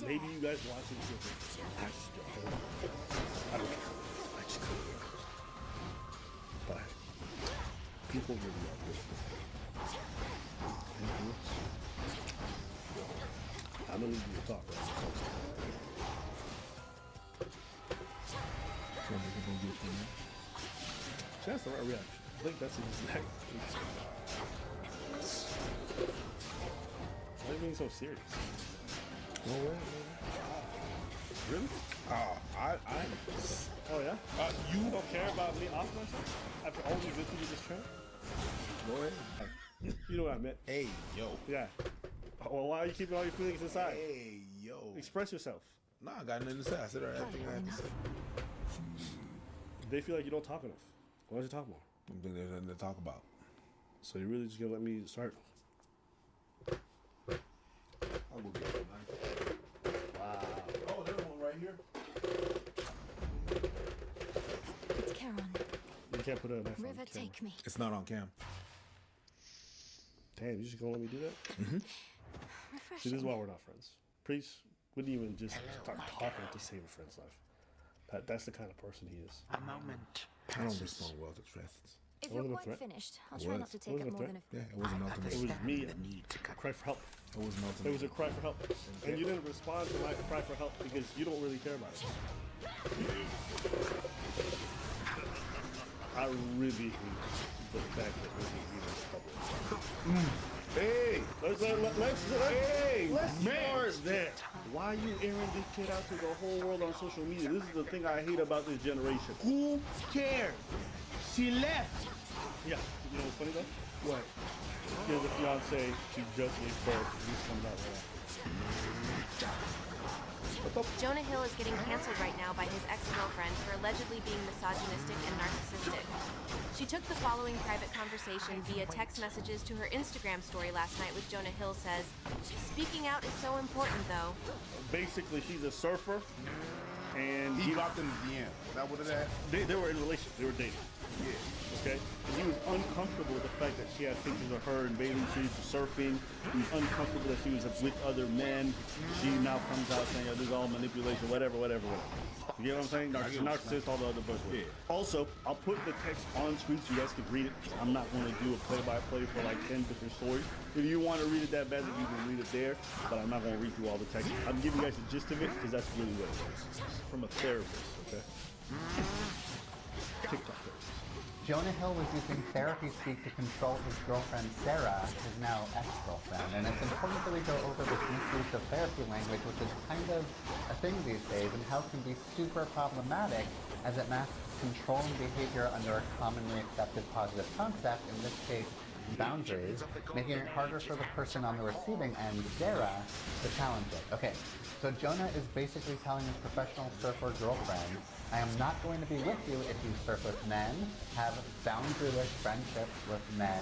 [SPEAKER 3] Maybe you guys watching this. I just don't. I don't care. I just couldn't. But people really are good. I'm gonna leave you to talk, right? That's the right reaction. I think that's exactly. Why are you being so serious?
[SPEAKER 8] No way.
[SPEAKER 3] Really?
[SPEAKER 8] I
[SPEAKER 3] Oh yeah?
[SPEAKER 8] you
[SPEAKER 3] don't care about me off myself? After all these through this trend?
[SPEAKER 8] Go ahead.
[SPEAKER 3] You know what I meant.
[SPEAKER 8] Hey, yo.
[SPEAKER 3] Yeah. Well, why are you keeping all your feelings inside?
[SPEAKER 8] Hey, yo.
[SPEAKER 3] Express yourself.
[SPEAKER 8] Nah, I got nothing to say. I said everything I had to say.
[SPEAKER 3] They feel like you don't talk enough. Why don't you talk more?
[SPEAKER 8] I think there's nothing to talk about.
[SPEAKER 3] So you're really just gonna let me start?
[SPEAKER 8] I'll go get it, man.
[SPEAKER 3] Wow.
[SPEAKER 8] Oh, there's one right here.
[SPEAKER 5] It's Charon.
[SPEAKER 3] You can't put a knife on
[SPEAKER 5] River,
[SPEAKER 3] camera.
[SPEAKER 5] take me.
[SPEAKER 8] It's not on cam.
[SPEAKER 3] Damn, you just gonna let me do that?
[SPEAKER 8] Mm-hmm.
[SPEAKER 3] See, this is why we're not friends. Priest wouldn't even just start talking to save a friend's life. That's the kind of person he is.
[SPEAKER 19] A moment.
[SPEAKER 8] I don't respond well to threats.
[SPEAKER 5] If
[SPEAKER 3] It
[SPEAKER 5] you're
[SPEAKER 3] wasn't a
[SPEAKER 5] quite
[SPEAKER 3] threat.
[SPEAKER 5] finished, I'll
[SPEAKER 8] It
[SPEAKER 5] try
[SPEAKER 8] was.
[SPEAKER 5] not to
[SPEAKER 3] It
[SPEAKER 5] take
[SPEAKER 3] wasn't
[SPEAKER 5] up
[SPEAKER 3] a
[SPEAKER 5] more
[SPEAKER 3] threat.
[SPEAKER 5] than a...
[SPEAKER 8] Yeah, it was an ultimatum.
[SPEAKER 3] It was me. A cry for help.
[SPEAKER 8] It was an
[SPEAKER 3] It
[SPEAKER 8] ultimatum.
[SPEAKER 3] was a cry for help. And you didn't respond to my cry for help because you don't really care about it. I really hate the fact that we're in this public.
[SPEAKER 8] Hey!
[SPEAKER 3] Let's start there. Why are you airing this shit out to the whole world on social media? This is the thing I hate about this generation.
[SPEAKER 8] Who cares? She left.
[SPEAKER 3] Yeah, you know what's funny though?
[SPEAKER 8] What?
[SPEAKER 3] She has a fiance, she just gave birth, and this comes out right
[SPEAKER 20] Jonah Hill is getting canceled right now by his ex-girlfriend for allegedly being misogynistic and narcissistic. She took the following private conversation via text messages to her Instagram story last night, which Jonah Hill says, "Speaking out is so important, though."
[SPEAKER 3] Basically, she's a surfer, and
[SPEAKER 8] He got them DM. Is that what it is?
[SPEAKER 3] They were in a relationship. They were dating.
[SPEAKER 8] Yeah.
[SPEAKER 3] Okay? And he was uncomfortable with the fact that she had pictures of her in bathing suits surfing. He was uncomfortable that she was with other men. She now comes out saying, oh, this is all manipulation, whatever. You get what I'm saying? Narcissist, all the other buzzwords.
[SPEAKER 8] Yeah.
[SPEAKER 3] Also, I'll put the text on screen so you guys can read it. I'm not going to do a play-by-play for like 10 different stories. If you want to read it that bad, you can read it there, but I'm not going to read through all the text. I'm giving you guys the gist of it because that's really what it is. From a therapist, okay? TikTok therapist.
[SPEAKER 21] Jonah Hill was using therapy speak to control his girlfriend Sarah, his now ex-girlfriend, and it's important that we go over this misuse of therapy language, which is kind of a thing these days, and how it can be super problematic as it masks controlling behavior under a commonly accepted positive concept, in this case, boundaries, making it harder for the person on the receiving end, Sarah, to challenge it. Okay, so Jonah is basically telling his professional surfer girlfriend, I am not going to be with you if you surf with men, have boundaryless friendships with men,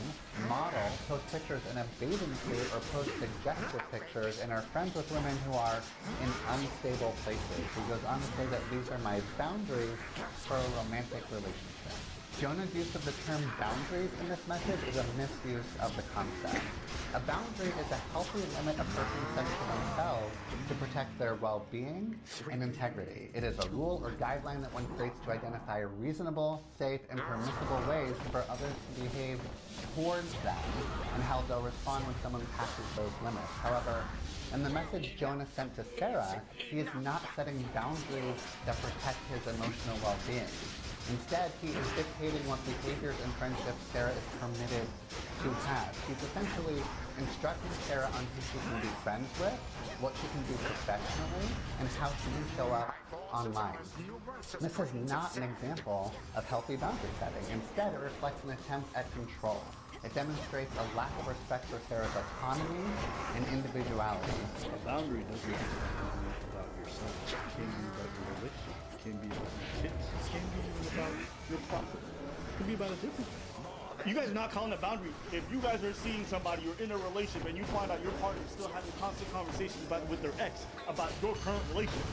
[SPEAKER 21] model, post pictures in a bathing suit, or post suggestive pictures, and are friends with women who are in unstable places. He goes on to say that these are my boundaries for a romantic relationship. Jonah's use of the term boundaries in this message is a misuse of the concept. A boundary is a healthy limit a person sets to themselves to protect their well-being and integrity. It is a rule or guideline that one creates to identify reasonable, safe, and permissible ways for others to behave towards them and how they'll respond when someone passes those limits. However, in the message Jonah sent to Sarah, he is not setting boundaries that protect his emotional well-being. Instead, he is dictating what behaviors and friendships Sarah is permitted to have. He's essentially instructing Sarah on who she can be friends with, what she can do professionally, and how she can show up online. This is not an example of healthy boundary setting. Instead, it reflects an attempt at control. It demonstrates a lack of respect for Sarah's autonomy and individuality.
[SPEAKER 3] A boundary doesn't have to be about yourself. It can be about your relationship. It can be about your kids. It can be even about your profit. It can be about a different thing. You guys not calling a boundary. If you guys are seeing somebody, you're in a relationship, and you find out your partner is still having constant conversations with their ex about your current relationship,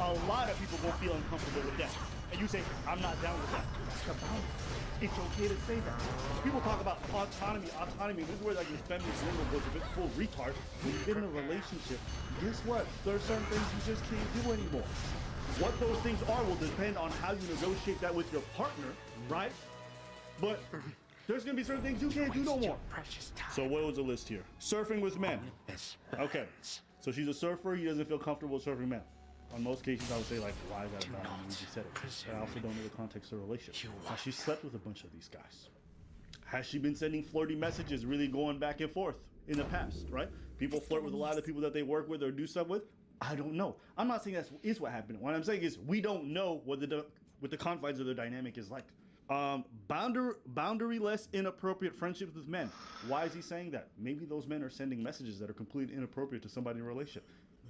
[SPEAKER 3] a lot of people will feel uncomfortable with that. And you say, I'm not down with that. That's a boundary. It's okay to say that. People talk about autonomy. This is where like your feminist lingo goes a bit full retard. When you get in a relationship, guess what? There are certain things you just can't do anymore. What those things are will depend on how you negotiate that with your partner, right? But there's gonna be certain things you can't do no more. So what was the list here? Surfing with men. Okay. So she's a surfer, he doesn't feel comfortable surfing men. On most cases, I would say, like, why is that a boundary? You just said it. But I also don't know the context of the relationship. Has she slept with a bunch of these guys? Has she been sending flirty messages, really going back and forth? in the past, right? People flirt with a lot of people that they work with or do stuff with. I don't know. I'm not saying that is what happened. What I'm saying is we don't know what the confines of the dynamic is like. Boundary-less inappropriate friendships with men. Why is he saying that? Maybe those men are sending messages that are completely inappropriate to somebody in a relationship.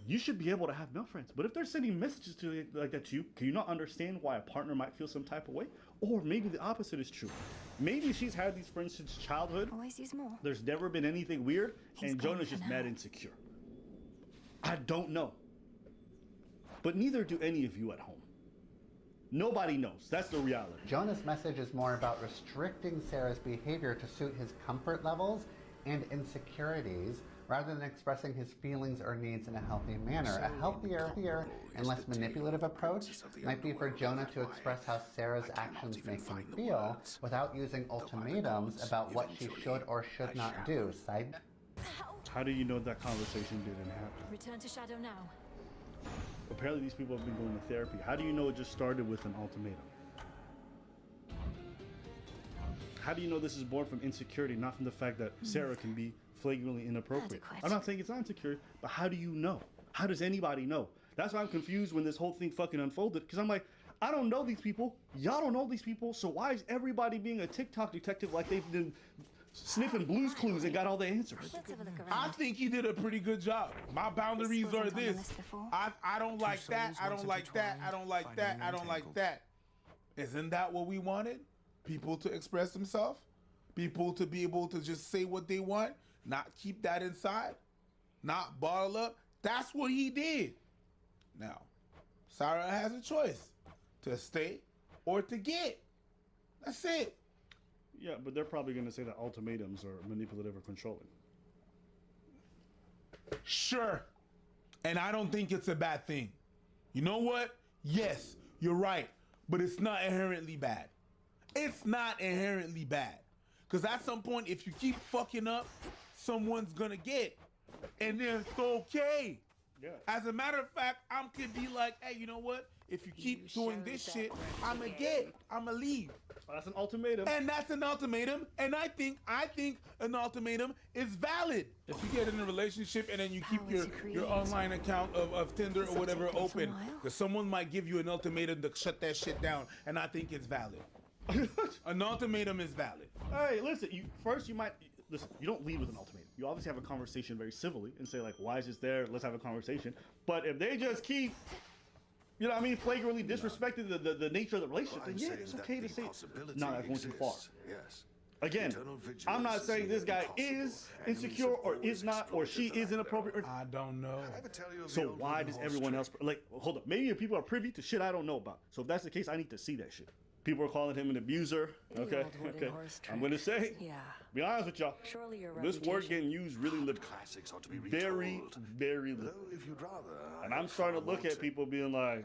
[SPEAKER 3] You should be able to have male friends, but if they're sending messages to you like that to you, can you not understand why a partner might feel some type of way? Or maybe the opposite is true. Maybe she's had these friends since childhood.
[SPEAKER 5] Always use more.
[SPEAKER 3] There's never been anything weird, and Jonah's just mad insecure. I don't know. But neither do any of you at home. Nobody knows. That's the reality.
[SPEAKER 21] Jonah's message is more about restricting Sarah's behavior to suit his comfort levels and insecurities, rather than expressing his feelings or needs in a healthy manner. A healthier and less manipulative approach might be for Jonah to express how Sarah's actions make him feel without using ultimatums about what she should or should not do.
[SPEAKER 3] How do you know that conversation didn't happen?
[SPEAKER 5] Return to Shadow now.
[SPEAKER 3] Apparently these people have been going to therapy. How do you know it just started with an ultimatum? How do you know this is born from insecurity, not from the fact that Sarah can be flagrantly inappropriate? I'm not saying it's not insecure, but how do you know? How does anybody know? That's why I'm confused when this whole thing fucking unfolded, because I'm like, I don't know these people. Y'all don't know these people, so why is everybody being a TikTok detective like they've been sniffing Blue's Clues and got all the answers?
[SPEAKER 6] I think he did a pretty good job. My boundaries are this. I don't like that. I don't like that. I don't like that. I don't like that. Isn't that what we wanted? People to express themselves? People to be able to just say what they want? Not keep that inside? Not bottle up? That's what he did. Now, Sarah has a choice to stay or to get. That's it.
[SPEAKER 3] Yeah, but they're probably going to say that ultimatums are manipulative or controlling.
[SPEAKER 6] Sure. And I don't think it's a bad thing. You know what? Yes, you're right. But it's not inherently bad. It's not inherently bad. Because at some point, if you keep fucking up, someone's going to get. And then it's okay.
[SPEAKER 3] Yeah.
[SPEAKER 6] As a matter of fact, I could be like, hey, you know what? If you keep doing this shit, I'ma get. I'ma leave.
[SPEAKER 3] That's an ultimatum.
[SPEAKER 6] And that's an ultimatum. And I think an ultimatum is valid. If you get in a relationship and then you keep your online account of Tinder or whatever open, because someone might give you an ultimatum to shut that shit down, and I think it's valid. An ultimatum is valid.
[SPEAKER 3] Hey, listen, you don't lead with an ultimatum. You obviously have a conversation very civilly and say, like, why is this there? Let's have a conversation. But if they just keep, you know what I mean, flagrantly disrespecting the nature of the relationship, then yeah, it's okay to say, no, that's going too far.
[SPEAKER 9] Yes.
[SPEAKER 3] Again, I'm not saying this guy is insecure or is not, or she is inappropriate. Or,
[SPEAKER 6] I don't know.
[SPEAKER 3] So why does everyone else, like, hold up, maybe people are privy to shit I don't know about. So if that's the case, I need to see that shit. People are calling him an abuser. Okay, okay. I'm gonna say, be honest with y'all, this word getting used really liberal. Very, very liberal. And I'm starting to look at people being like,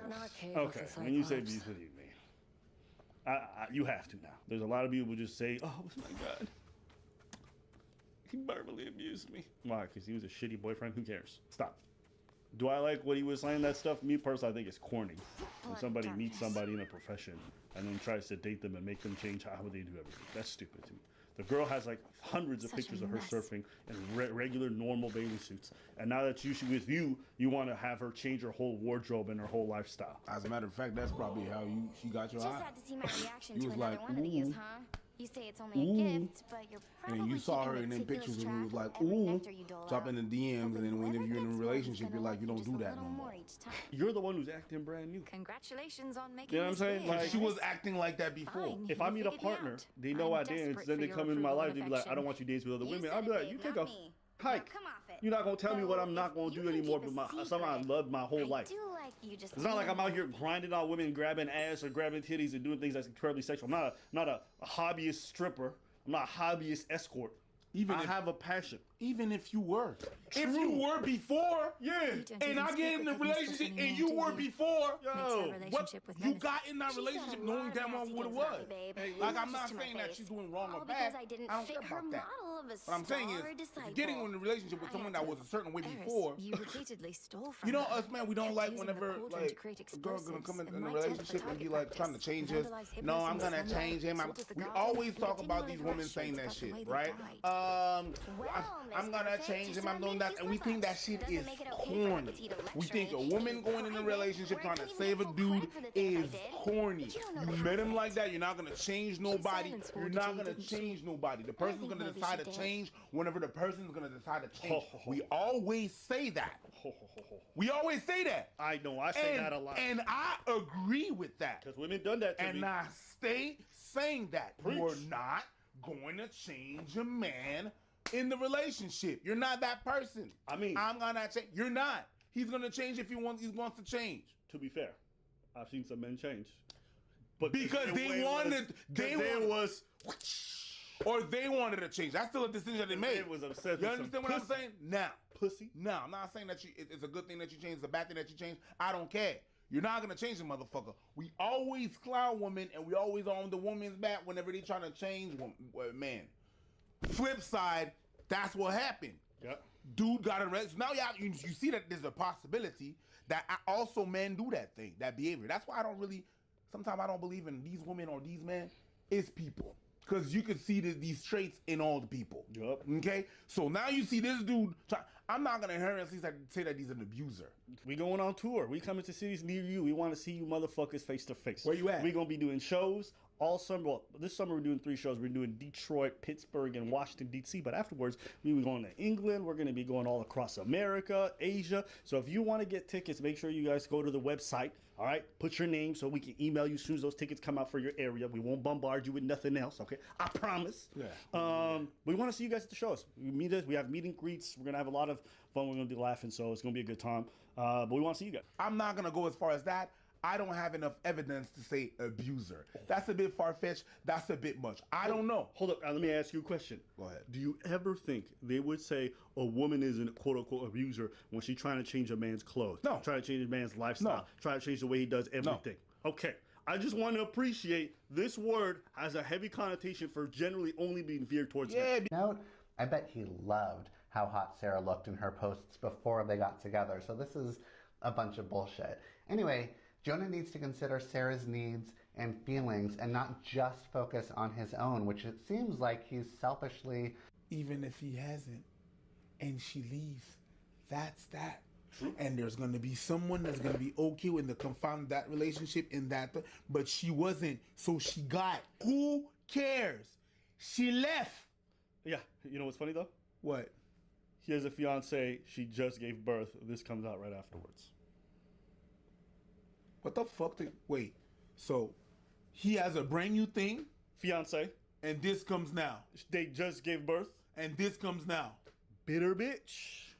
[SPEAKER 3] okay, when you say abuse, what do you mean? You have to now. There's a lot of people who just say, oh my God, he verbally abused me. Why? Because he was a shitty boyfriend? Who cares? Stop. Do I like what he was saying, that stuff? Me personally, I think it's corny. When somebody meets somebody in a profession and then tries to date them and make them change how they do everything. That's stupid to me. The girl has like hundreds of pictures of her surfing in regular, normal bathing suits. And now that she's with you, you want to have her change her whole wardrobe and her whole lifestyle.
[SPEAKER 6] As a matter of fact, that's probably how she got your eye.
[SPEAKER 4] Just had to see my reaction
[SPEAKER 6] You
[SPEAKER 4] to
[SPEAKER 6] was
[SPEAKER 4] another
[SPEAKER 6] like,
[SPEAKER 4] one of these,
[SPEAKER 6] ooh.
[SPEAKER 4] huh? You say it's only a gift, but you're probably
[SPEAKER 6] And you saw her in them pictures and you was like, ooh, drop in the DMs, and then whenever you're in a relationship, you're like, you don't do that no more.
[SPEAKER 3] You're the one who's acting brand new.
[SPEAKER 5] Congratulations on making
[SPEAKER 3] You know what I'm saying?
[SPEAKER 6] Like, she was acting like that before.
[SPEAKER 3] If I meet a partner, they know I dance, then they come into my life, they be like, I don't want you to dance with other women. I'll be like, you take a hike. You're not going to tell me what I'm not going to do anymore, but something I loved my whole life. It's not like I'm out here grinding on women, grabbing ass or grabbing titties and doing things that's incredibly sexual. I'm not a hobbyist stripper. I'm not a hobbyist escort. I have a passion.
[SPEAKER 6] Even if you were. If you were before, and I get in a relationship and you were before, what you got in that relationship knowing damn well what it was. Like, I'm not saying that she's doing wrong or bad. I don't care about that. What I'm saying is, if you're getting in a relationship with someone that was a certain way before,
[SPEAKER 5] You repeatedly stole from
[SPEAKER 6] you know
[SPEAKER 5] her.
[SPEAKER 6] us, man, we don't like whenever, like, a girl gonna come in a relationship and be like trying to change us. No, I'm gonna change him. We always talk about these women saying that shit, right?
[SPEAKER 8] I'm gonna change him, I'm doing that, and we think that shit is corny. We think a woman going in a relationship trying to save a dude is corny. You met him like that, you're not gonna change nobody. You're not gonna change nobody. The person's gonna decide to change whenever the person's gonna decide to change. We always say that. We always say that.
[SPEAKER 3] I know, I say that a lot.
[SPEAKER 8] And I agree with that.
[SPEAKER 3] Because women done that to me.
[SPEAKER 8] And I stay saying that. You're not going to change a man in the relationship. You're not that person.
[SPEAKER 3] I mean,
[SPEAKER 8] I'm gonna change. You're not. He's gonna change if he wants to change.
[SPEAKER 3] To be fair, I've seen some men change, but
[SPEAKER 8] because they wanted to change. That's still a decision that they made.
[SPEAKER 3] It was obsessed.
[SPEAKER 8] You understand what I'm saying? Now,
[SPEAKER 3] pussy.
[SPEAKER 8] No, I'm not saying that it's a good thing that you change. It's a bad thing that you change. I don't care. You're not gonna change the motherfucker. We always clown women, and we always on the woman's back whenever they trying to change man. Flip side, that's what happened.
[SPEAKER 3] Yep.
[SPEAKER 8] Dude got arrested. Now you see that there's a possibility that also men do that thing, that behavior. That's why sometimes I don't believe in these women or these men. It's people. Because you can see these traits in all the people.
[SPEAKER 3] Yep.
[SPEAKER 8] Okay? So now you see this dude. I'm not going to inherently say that he's an abuser.
[SPEAKER 3] We going on tour. We coming to cities near you. We want to see you motherfuckers face to face.
[SPEAKER 8] Where you at?
[SPEAKER 3] We going to be doing shows all summer. Well, this summer we're doing 3 shows. We're doing Detroit, Pittsburgh, and Washington, D.C. But afterwards, we were going to England. We're going to be going all across America, Asia. So if you want to get tickets, make sure you guys go to the website. All right, put your name so we can email you as soon as those tickets come out for your area. We won't bombard you with nothing else, okay? I promise.
[SPEAKER 8] Yeah.
[SPEAKER 3] We want to see you guys at the shows. We have meet and greets. We're gonna have a lot of fun. We're gonna be laughing, so it's gonna be a good time. But we want to see you guys.
[SPEAKER 8] I'm not gonna go as far as that. I don't have enough evidence to say abuser. That's a bit far-fetched. That's a bit much. I don't know.
[SPEAKER 3] Hold up. Let me ask you a question.
[SPEAKER 8] Go ahead.
[SPEAKER 3] Do you ever think they would say a woman is a quote-unquote abuser when she's trying to change a man's clothes?
[SPEAKER 8] No.
[SPEAKER 3] Trying to change a man's lifestyle?
[SPEAKER 8] No.
[SPEAKER 3] Trying to change the way he does everything? No. Okay. I just want to appreciate this word has a heavy connotation for generally only being veered towards men.
[SPEAKER 21] Note, I bet he loved how hot Sarah looked in her posts before they got together, so this is a bunch of bullshit. Anyway, Jonah needs to consider Sarah's needs and feelings and not just focus on his own, which it seems like he's selfishly...
[SPEAKER 6] Even if he hasn't, and she leaves, that's that. And there's going to be someone that's going to be okay with the confound that relationship in that, but she wasn't, so she got. Who cares? She left.
[SPEAKER 3] Yeah, you know what's funny though?
[SPEAKER 6] What?
[SPEAKER 3] He has a fiance, she just gave birth. This comes out right afterwards.
[SPEAKER 6] What the fuck? Wait, so he has a brand new thing?
[SPEAKER 3] Fiance.
[SPEAKER 6] And this comes now.
[SPEAKER 3] They just gave birth.
[SPEAKER 6] And this comes now.
[SPEAKER 3] Bitter bitch.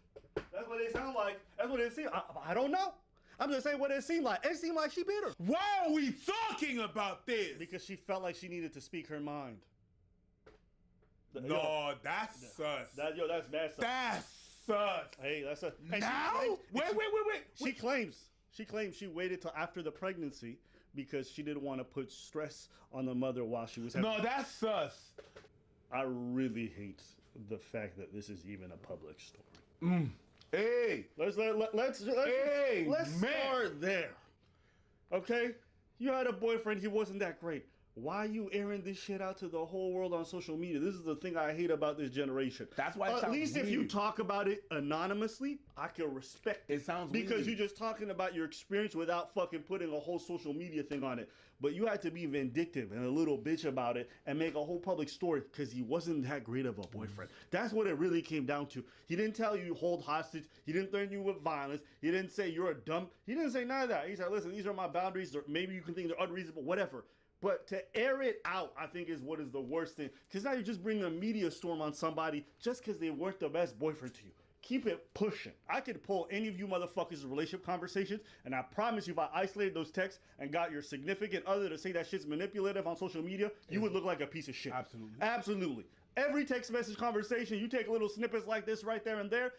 [SPEAKER 3] That's what it sound like. That's what it seemed. I don't know. I'm just saying what it seemed like. It seemed like she bitter.
[SPEAKER 6] Why are we talking about this?
[SPEAKER 3] Because she felt like she needed to speak her mind.
[SPEAKER 6] No, that's sus.
[SPEAKER 3] That's bad sus.
[SPEAKER 6] That's sus.
[SPEAKER 3] Hey, that's a...
[SPEAKER 6] Now? Wait.
[SPEAKER 3] She claims she waited till after the pregnancy because she didn't want to put stress on the mother while she was having...
[SPEAKER 6] No, that's sus.
[SPEAKER 3] I really hate the fact that this is even a public story.
[SPEAKER 6] Hey,
[SPEAKER 3] let's start there. Okay, you had a boyfriend. He wasn't that great. Why are you airing this shit out to the whole world on social media? This is the thing I hate about this generation.
[SPEAKER 6] That's why it
[SPEAKER 3] at least
[SPEAKER 6] weird.
[SPEAKER 3] If you talk about it anonymously, I can respect it.
[SPEAKER 6] It sounds
[SPEAKER 3] because
[SPEAKER 6] weird.
[SPEAKER 3] you're just talking about your experience without fucking putting a whole social media thing on it. But you had to be vindictive and a little bitch about it and make a whole public story because he wasn't that great of a boyfriend. That's what it really came down to. He didn't tell you hold hostage. He didn't threaten you with violence. He didn't say you're a dumb. He didn't say none of that. He said, listen, these are my boundaries. Or maybe you can think they're unreasonable, whatever. But to air it out, I think, is what is the worst thing. Because now you're just bringing a media storm on somebody just because they weren't the best boyfriend to you. Keep it pushing. I could pull any of you motherfuckers' relationship conversations, and I promise you, if I isolated those texts and got your significant other to say that shit's manipulative on social media, you would look like a piece of shit.
[SPEAKER 6] Absolutely.
[SPEAKER 3] Absolutely. Every text message conversation, you take little snippets like this right there and there,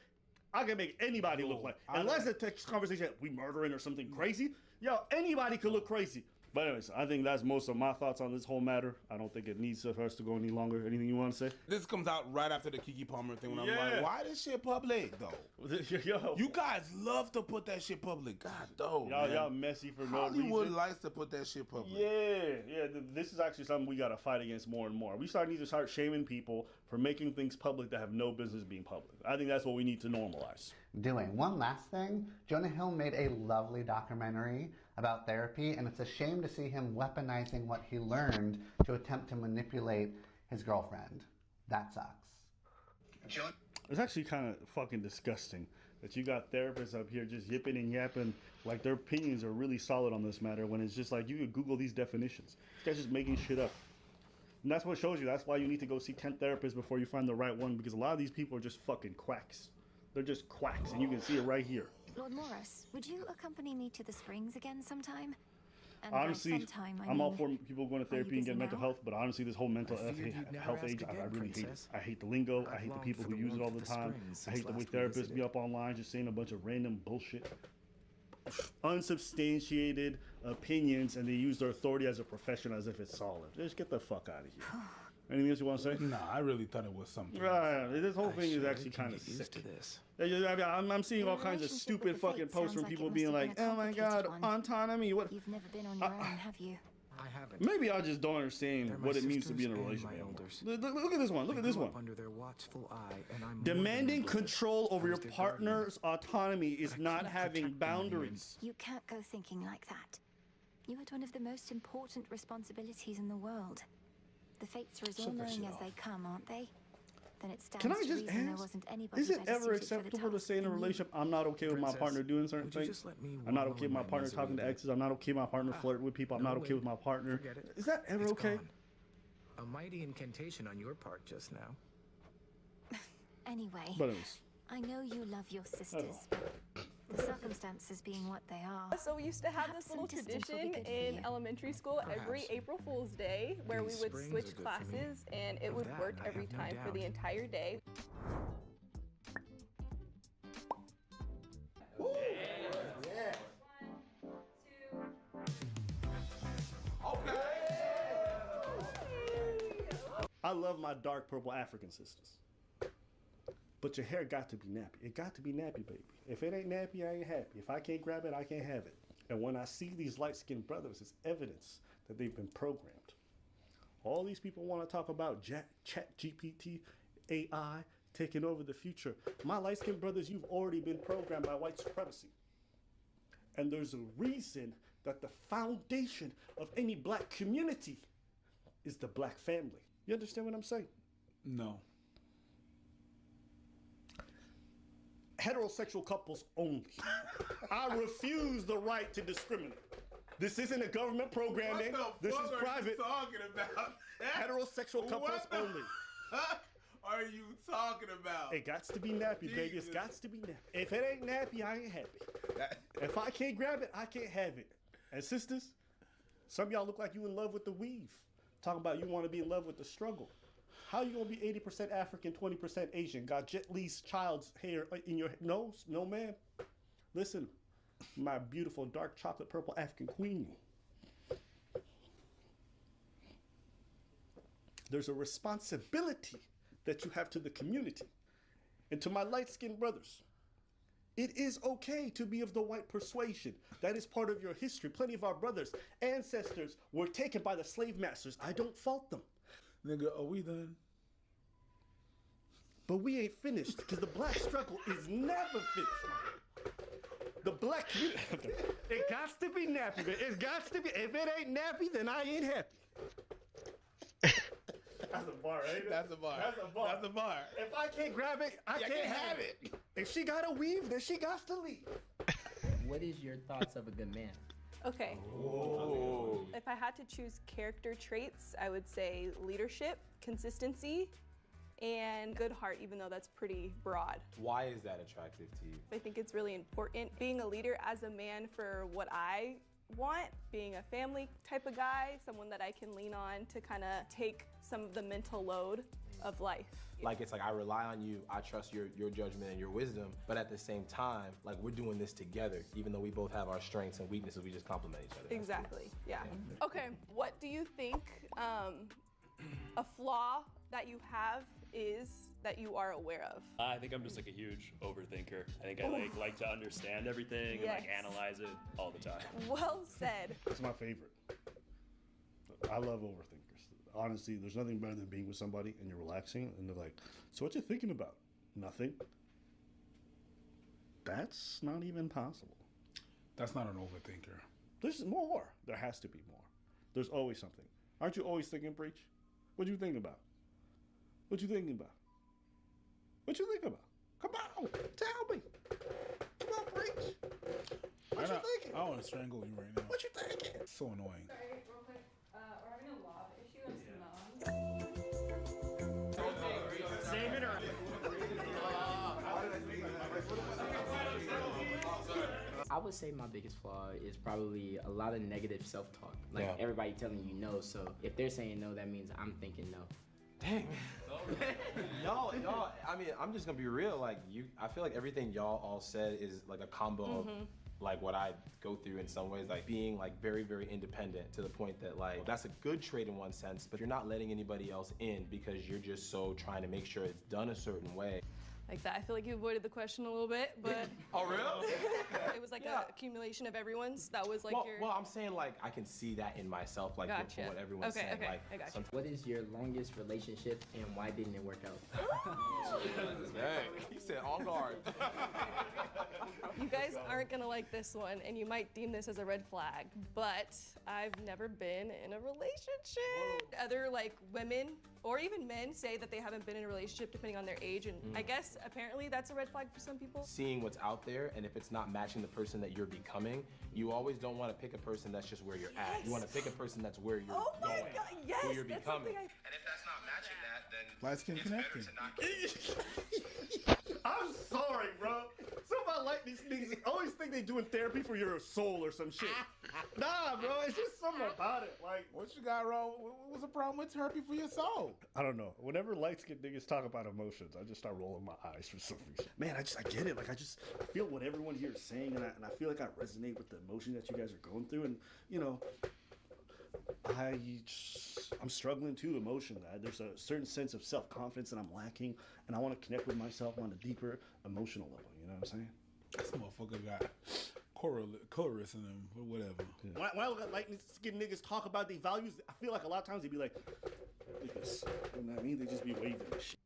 [SPEAKER 3] I can make anybody look like. Unless a text conversation, we murdering or something crazy, yo, anybody could look crazy. But anyways, I think that's most of my thoughts on this whole matter. I don't think it needs for us to go any longer. Anything you want to say?
[SPEAKER 6] This comes out right after the Keke Palmer thing when I'm
[SPEAKER 3] Yeah.
[SPEAKER 6] like, why this shit public though?
[SPEAKER 3] Yo.
[SPEAKER 6] You guys love to put that shit public. God, though.
[SPEAKER 3] Y'all messy for no
[SPEAKER 6] Hollywood
[SPEAKER 3] reason.
[SPEAKER 6] likes to put that shit public.
[SPEAKER 3] Yeah. This is actually something we got to fight against more and more. We need to start shaming people for making things public that have no business being public. I think that's what we need to normalize.
[SPEAKER 21] Doing. One last thing, Jonah Hill made a lovely documentary about therapy, and it's a shame to see him weaponizing what he learned to attempt to manipulate his girlfriend. That sucks.
[SPEAKER 3] It's actually kind of fucking disgusting that you got therapists up here just yipping and yapping like their opinions are really solid on this matter when it's just like you could Google these definitions. This guy's just making shit up. And that's what shows you. That's why you need to go see 10 therapists before you find the right one, because a lot of these people are just fucking quacks. They're just quacks, and you can see it right here.
[SPEAKER 5] Lord Morris, would you accompany me to the Springs again sometime? And
[SPEAKER 3] Honestly,
[SPEAKER 5] by sometime, I
[SPEAKER 3] I'm all
[SPEAKER 5] mean,
[SPEAKER 3] for people going to therapy
[SPEAKER 5] you
[SPEAKER 3] and getting
[SPEAKER 5] busy
[SPEAKER 3] mental
[SPEAKER 5] now?
[SPEAKER 3] health, but honestly, this whole mental
[SPEAKER 5] I figured you'd never
[SPEAKER 3] health
[SPEAKER 5] ask
[SPEAKER 3] age, I
[SPEAKER 5] again,
[SPEAKER 3] really hate it.
[SPEAKER 5] Princess.
[SPEAKER 3] I hate the lingo. I
[SPEAKER 5] I've
[SPEAKER 3] hate the
[SPEAKER 5] longed
[SPEAKER 3] people
[SPEAKER 5] for
[SPEAKER 3] who
[SPEAKER 5] the
[SPEAKER 3] use it all
[SPEAKER 5] warmth
[SPEAKER 3] the
[SPEAKER 5] of the
[SPEAKER 3] time.
[SPEAKER 5] Springs
[SPEAKER 3] I hate
[SPEAKER 5] since
[SPEAKER 3] the way
[SPEAKER 5] last we
[SPEAKER 3] therapists
[SPEAKER 5] visited.
[SPEAKER 3] be up online just saying a bunch of random bullshit. Unsubstantiated opinions, and they use their authority as a profession as if it's solid. Just get the fuck out of here. Anything else you want to say?
[SPEAKER 6] Nah, I really thought it was something.
[SPEAKER 3] Right. This whole thing is actually kind of sick. I'm seeing all kinds of stupid fucking posts from people being like, "Oh my God, autonomy." What?
[SPEAKER 5] You've never been on your own, have you?
[SPEAKER 9] I haven't.
[SPEAKER 3] Maybe I just don't understand
[SPEAKER 9] They're my
[SPEAKER 3] what it means to be in a
[SPEAKER 9] sisters and
[SPEAKER 3] relationship.
[SPEAKER 9] my
[SPEAKER 3] anymore.
[SPEAKER 9] elders.
[SPEAKER 3] Look at this one. Look
[SPEAKER 9] I
[SPEAKER 3] at this
[SPEAKER 9] grew
[SPEAKER 3] one.
[SPEAKER 9] up under their watchful eye, and I'm more
[SPEAKER 3] Demanding
[SPEAKER 9] than a brother.
[SPEAKER 3] control over
[SPEAKER 9] I
[SPEAKER 3] your
[SPEAKER 9] was their guardian.
[SPEAKER 3] partner's autonomy is not having boundaries.
[SPEAKER 5] You can't go thinking like that. You had one of the most important responsibilities in the world. The fates are as
[SPEAKER 3] Shut that
[SPEAKER 5] all-knowing
[SPEAKER 3] shit
[SPEAKER 5] as
[SPEAKER 3] off.
[SPEAKER 5] they come, aren't they? Then it stands
[SPEAKER 3] Can I
[SPEAKER 5] to
[SPEAKER 3] just
[SPEAKER 5] reason there
[SPEAKER 3] ask?
[SPEAKER 5] wasn't anybody
[SPEAKER 3] Is it
[SPEAKER 5] better
[SPEAKER 3] ever
[SPEAKER 5] suited for the
[SPEAKER 3] acceptable to
[SPEAKER 5] task
[SPEAKER 3] say in a
[SPEAKER 5] than you.
[SPEAKER 3] relationship, I'm not okay with my
[SPEAKER 9] Princess,
[SPEAKER 3] partner doing certain
[SPEAKER 9] would you
[SPEAKER 3] things?
[SPEAKER 9] just let me
[SPEAKER 3] I'm not
[SPEAKER 9] wallow
[SPEAKER 3] okay with
[SPEAKER 9] in
[SPEAKER 3] my
[SPEAKER 9] my
[SPEAKER 3] partner talking to
[SPEAKER 9] misery?
[SPEAKER 3] exes. I'm not okay with my partner flirting with people. I'm
[SPEAKER 9] no,
[SPEAKER 3] not okay
[SPEAKER 9] wait.
[SPEAKER 3] with my partner.
[SPEAKER 9] Forget it.
[SPEAKER 3] Is that ever
[SPEAKER 9] It's
[SPEAKER 3] okay?
[SPEAKER 9] gone. A mighty incantation on your part just now.
[SPEAKER 5] Anyway,
[SPEAKER 3] But anyways.
[SPEAKER 5] I know you love your sisters, but the circumstances being what they are.
[SPEAKER 13] So we used to have
[SPEAKER 5] perhaps
[SPEAKER 13] this little
[SPEAKER 5] some distance will be
[SPEAKER 13] tradition
[SPEAKER 5] good for
[SPEAKER 13] in
[SPEAKER 5] you.
[SPEAKER 13] elementary school every
[SPEAKER 9] Perhaps.
[SPEAKER 13] April Fool's Day where we
[SPEAKER 9] These
[SPEAKER 13] would
[SPEAKER 9] springs
[SPEAKER 13] switch
[SPEAKER 9] are good for me.
[SPEAKER 13] classes and it
[SPEAKER 9] Of
[SPEAKER 13] would
[SPEAKER 9] that,
[SPEAKER 13] work
[SPEAKER 9] I
[SPEAKER 13] every
[SPEAKER 9] have no
[SPEAKER 13] time for the
[SPEAKER 9] doubt.
[SPEAKER 13] entire day.
[SPEAKER 3] I love my dark purple African sisters. But your hair got to be nappy. It got to be nappy, baby. If it ain't nappy, I ain't happy. If I can't grab it, I can't have it. And when I see these light-skinned brothers, it's evidence that they've been programmed. All these people want to talk about chat GPT, AI, taking over the future. My light-skinned brothers, you've already been programmed by white supremacy. And there's a reason that the foundation of any black community is the black family. You understand what I'm saying?
[SPEAKER 6] No.
[SPEAKER 3] Heterosexual couples only. I refuse the right to discriminate. This isn't a government programming. This is private.
[SPEAKER 6] Talking about
[SPEAKER 3] Heterosexual couples
[SPEAKER 6] What the
[SPEAKER 3] only.
[SPEAKER 6] fuck are you talking about?
[SPEAKER 3] It got to be nappy, baby. It's got to be nappy. If it ain't nappy, I ain't happy. If I can't grab it, I can't have it. And sisters, some of y'all look like you in love with the weave. Talking about you want to be in love with the struggle. How you gonna be 80% African, 20% Asian? Got Jet Li's child's hair in your nose? No, ma'am. Listen, my beautiful dark chocolate purple African queen. There's a responsibility that you have to the community and to my light-skinned brothers. It is okay to be of the white persuasion. That is part of your history. Plenty of our brothers, ancestors were taken by the slave masters. I don't fault them.
[SPEAKER 6] Nigga, are we done?
[SPEAKER 3] But we ain't finished because the black struggle is never finished. The black community, it got to be nappy. It got to be. If it ain't nappy, then I ain't happy. That's a bar, ain't it?
[SPEAKER 6] That's a bar.
[SPEAKER 3] That's a bar.
[SPEAKER 6] That's a bar.
[SPEAKER 3] If I can't grab it, I can't have it. If she got to weave, then she got to leave.
[SPEAKER 10] What is your thoughts of a good man?
[SPEAKER 13] Okay.
[SPEAKER 6] Oh.
[SPEAKER 13] If I had to choose character traits, I would say leadership, consistency, and good heart, even though that's pretty broad.
[SPEAKER 22] Why is that attractive to you?
[SPEAKER 13] I think it's really important. Being a leader as a man, for what I
[SPEAKER 11] want, being a family type of guy, someone that I can lean on to kind of take some of the mental load of life.
[SPEAKER 18] Like, it's like, I rely on you, I trust your judgment and your wisdom, but at the same time, like, we're doing this together. Even though we both have our strengths and weaknesses, we just complement each other.
[SPEAKER 11] Exactly, yeah. Okay, what do you think a flaw that you have is that you are aware of?
[SPEAKER 22] I think I'm just like a huge overthinker. I think I like to understand everything and like
[SPEAKER 11] Yes.
[SPEAKER 22] analyze it all the time.
[SPEAKER 11] Well said.
[SPEAKER 3] It's my favorite. I love overthinkers. Honestly, there's nothing better than being with somebody and you're relaxing and they're like, so what you thinking about? Nothing. That's not even possible.
[SPEAKER 6] That's not an overthinker.
[SPEAKER 3] There's more. There has to be more. There's always something. Aren't you always thinking, Breach? What you thinking about? What you thinking about? What you thinking about? Come on, tell me. Come on, Breach. What you thinking?
[SPEAKER 6] I want to strangle you right now.
[SPEAKER 3] What you thinking?
[SPEAKER 6] It's so annoying.
[SPEAKER 13] Sorry, real quick. We're having a lob issue in
[SPEAKER 22] Same it or?
[SPEAKER 10] I would say my biggest flaw is probably a lot of negative self-talk. Like
[SPEAKER 18] Yeah.
[SPEAKER 10] everybody telling you no, so if they're saying no, that means I'm thinking no.
[SPEAKER 18] Dang, y'all, I mean, I'm just gonna be real. Like, I feel like everything y'all all said is like a combo of like what I go through in some ways, like being like very, very independent to the point that like that's a good trait in one sense, but you're not letting anybody else in because you're just so trying to make sure it's done a certain way.
[SPEAKER 11] Like that. I feel like you avoided the question a little bit, but
[SPEAKER 18] Oh, really?
[SPEAKER 11] it was like an accumulation of everyone's. That was like your.
[SPEAKER 18] Well, I'm saying like I can see that in myself, like
[SPEAKER 11] Gotcha.
[SPEAKER 18] from what everyone's
[SPEAKER 11] Okay,
[SPEAKER 18] saying.
[SPEAKER 11] okay,
[SPEAKER 18] Like,
[SPEAKER 11] I gotcha.
[SPEAKER 18] some-
[SPEAKER 10] What is your longest relationship and why didn't it work out?
[SPEAKER 18] Dang, he said on guard.
[SPEAKER 11] You guys aren't gonna like this one, and you might deem this as a red flag, but I've never been in a relationship. Other like women or even men say that they haven't been in a relationship depending on their age, and I guess apparently that's a red flag for some people.
[SPEAKER 18] Seeing what's out there, and if it's not matching the person that you're becoming, you always don't want to pick a person that's just where you're at. You want to pick a person that's where you're
[SPEAKER 11] Oh my
[SPEAKER 18] going,
[SPEAKER 11] God, yes,
[SPEAKER 18] who you're
[SPEAKER 11] that's
[SPEAKER 18] becoming.
[SPEAKER 11] something
[SPEAKER 18] And if that's not matching that, then
[SPEAKER 6] Light skin connecting.
[SPEAKER 3] I'm sorry, bro. Somebody like these niggas always think they doing therapy for your soul or some shit. Nah, bro, it's just something about it. Like,
[SPEAKER 6] what you got wrong? What's the problem with therapy for your soul?
[SPEAKER 3] I don't know. Whenever light-skinned niggas talk about emotions, I just start rolling my eyes for some reason. Man, I get it. Like, I feel what everyone here is saying, and I feel like I resonate with the emotion that you guys are going through. And, you know, I'm struggling too emotionally. There's a certain sense of self-confidence that I'm lacking, and I want to connect with myself on a deeper emotional level. You know what I'm saying?
[SPEAKER 6] This motherfucker got chorus in him, or whatever.
[SPEAKER 3] When I look at light-skinned niggas talk about their values, I feel like a lot of times they be like this. You know what I mean? They just be waving and shit.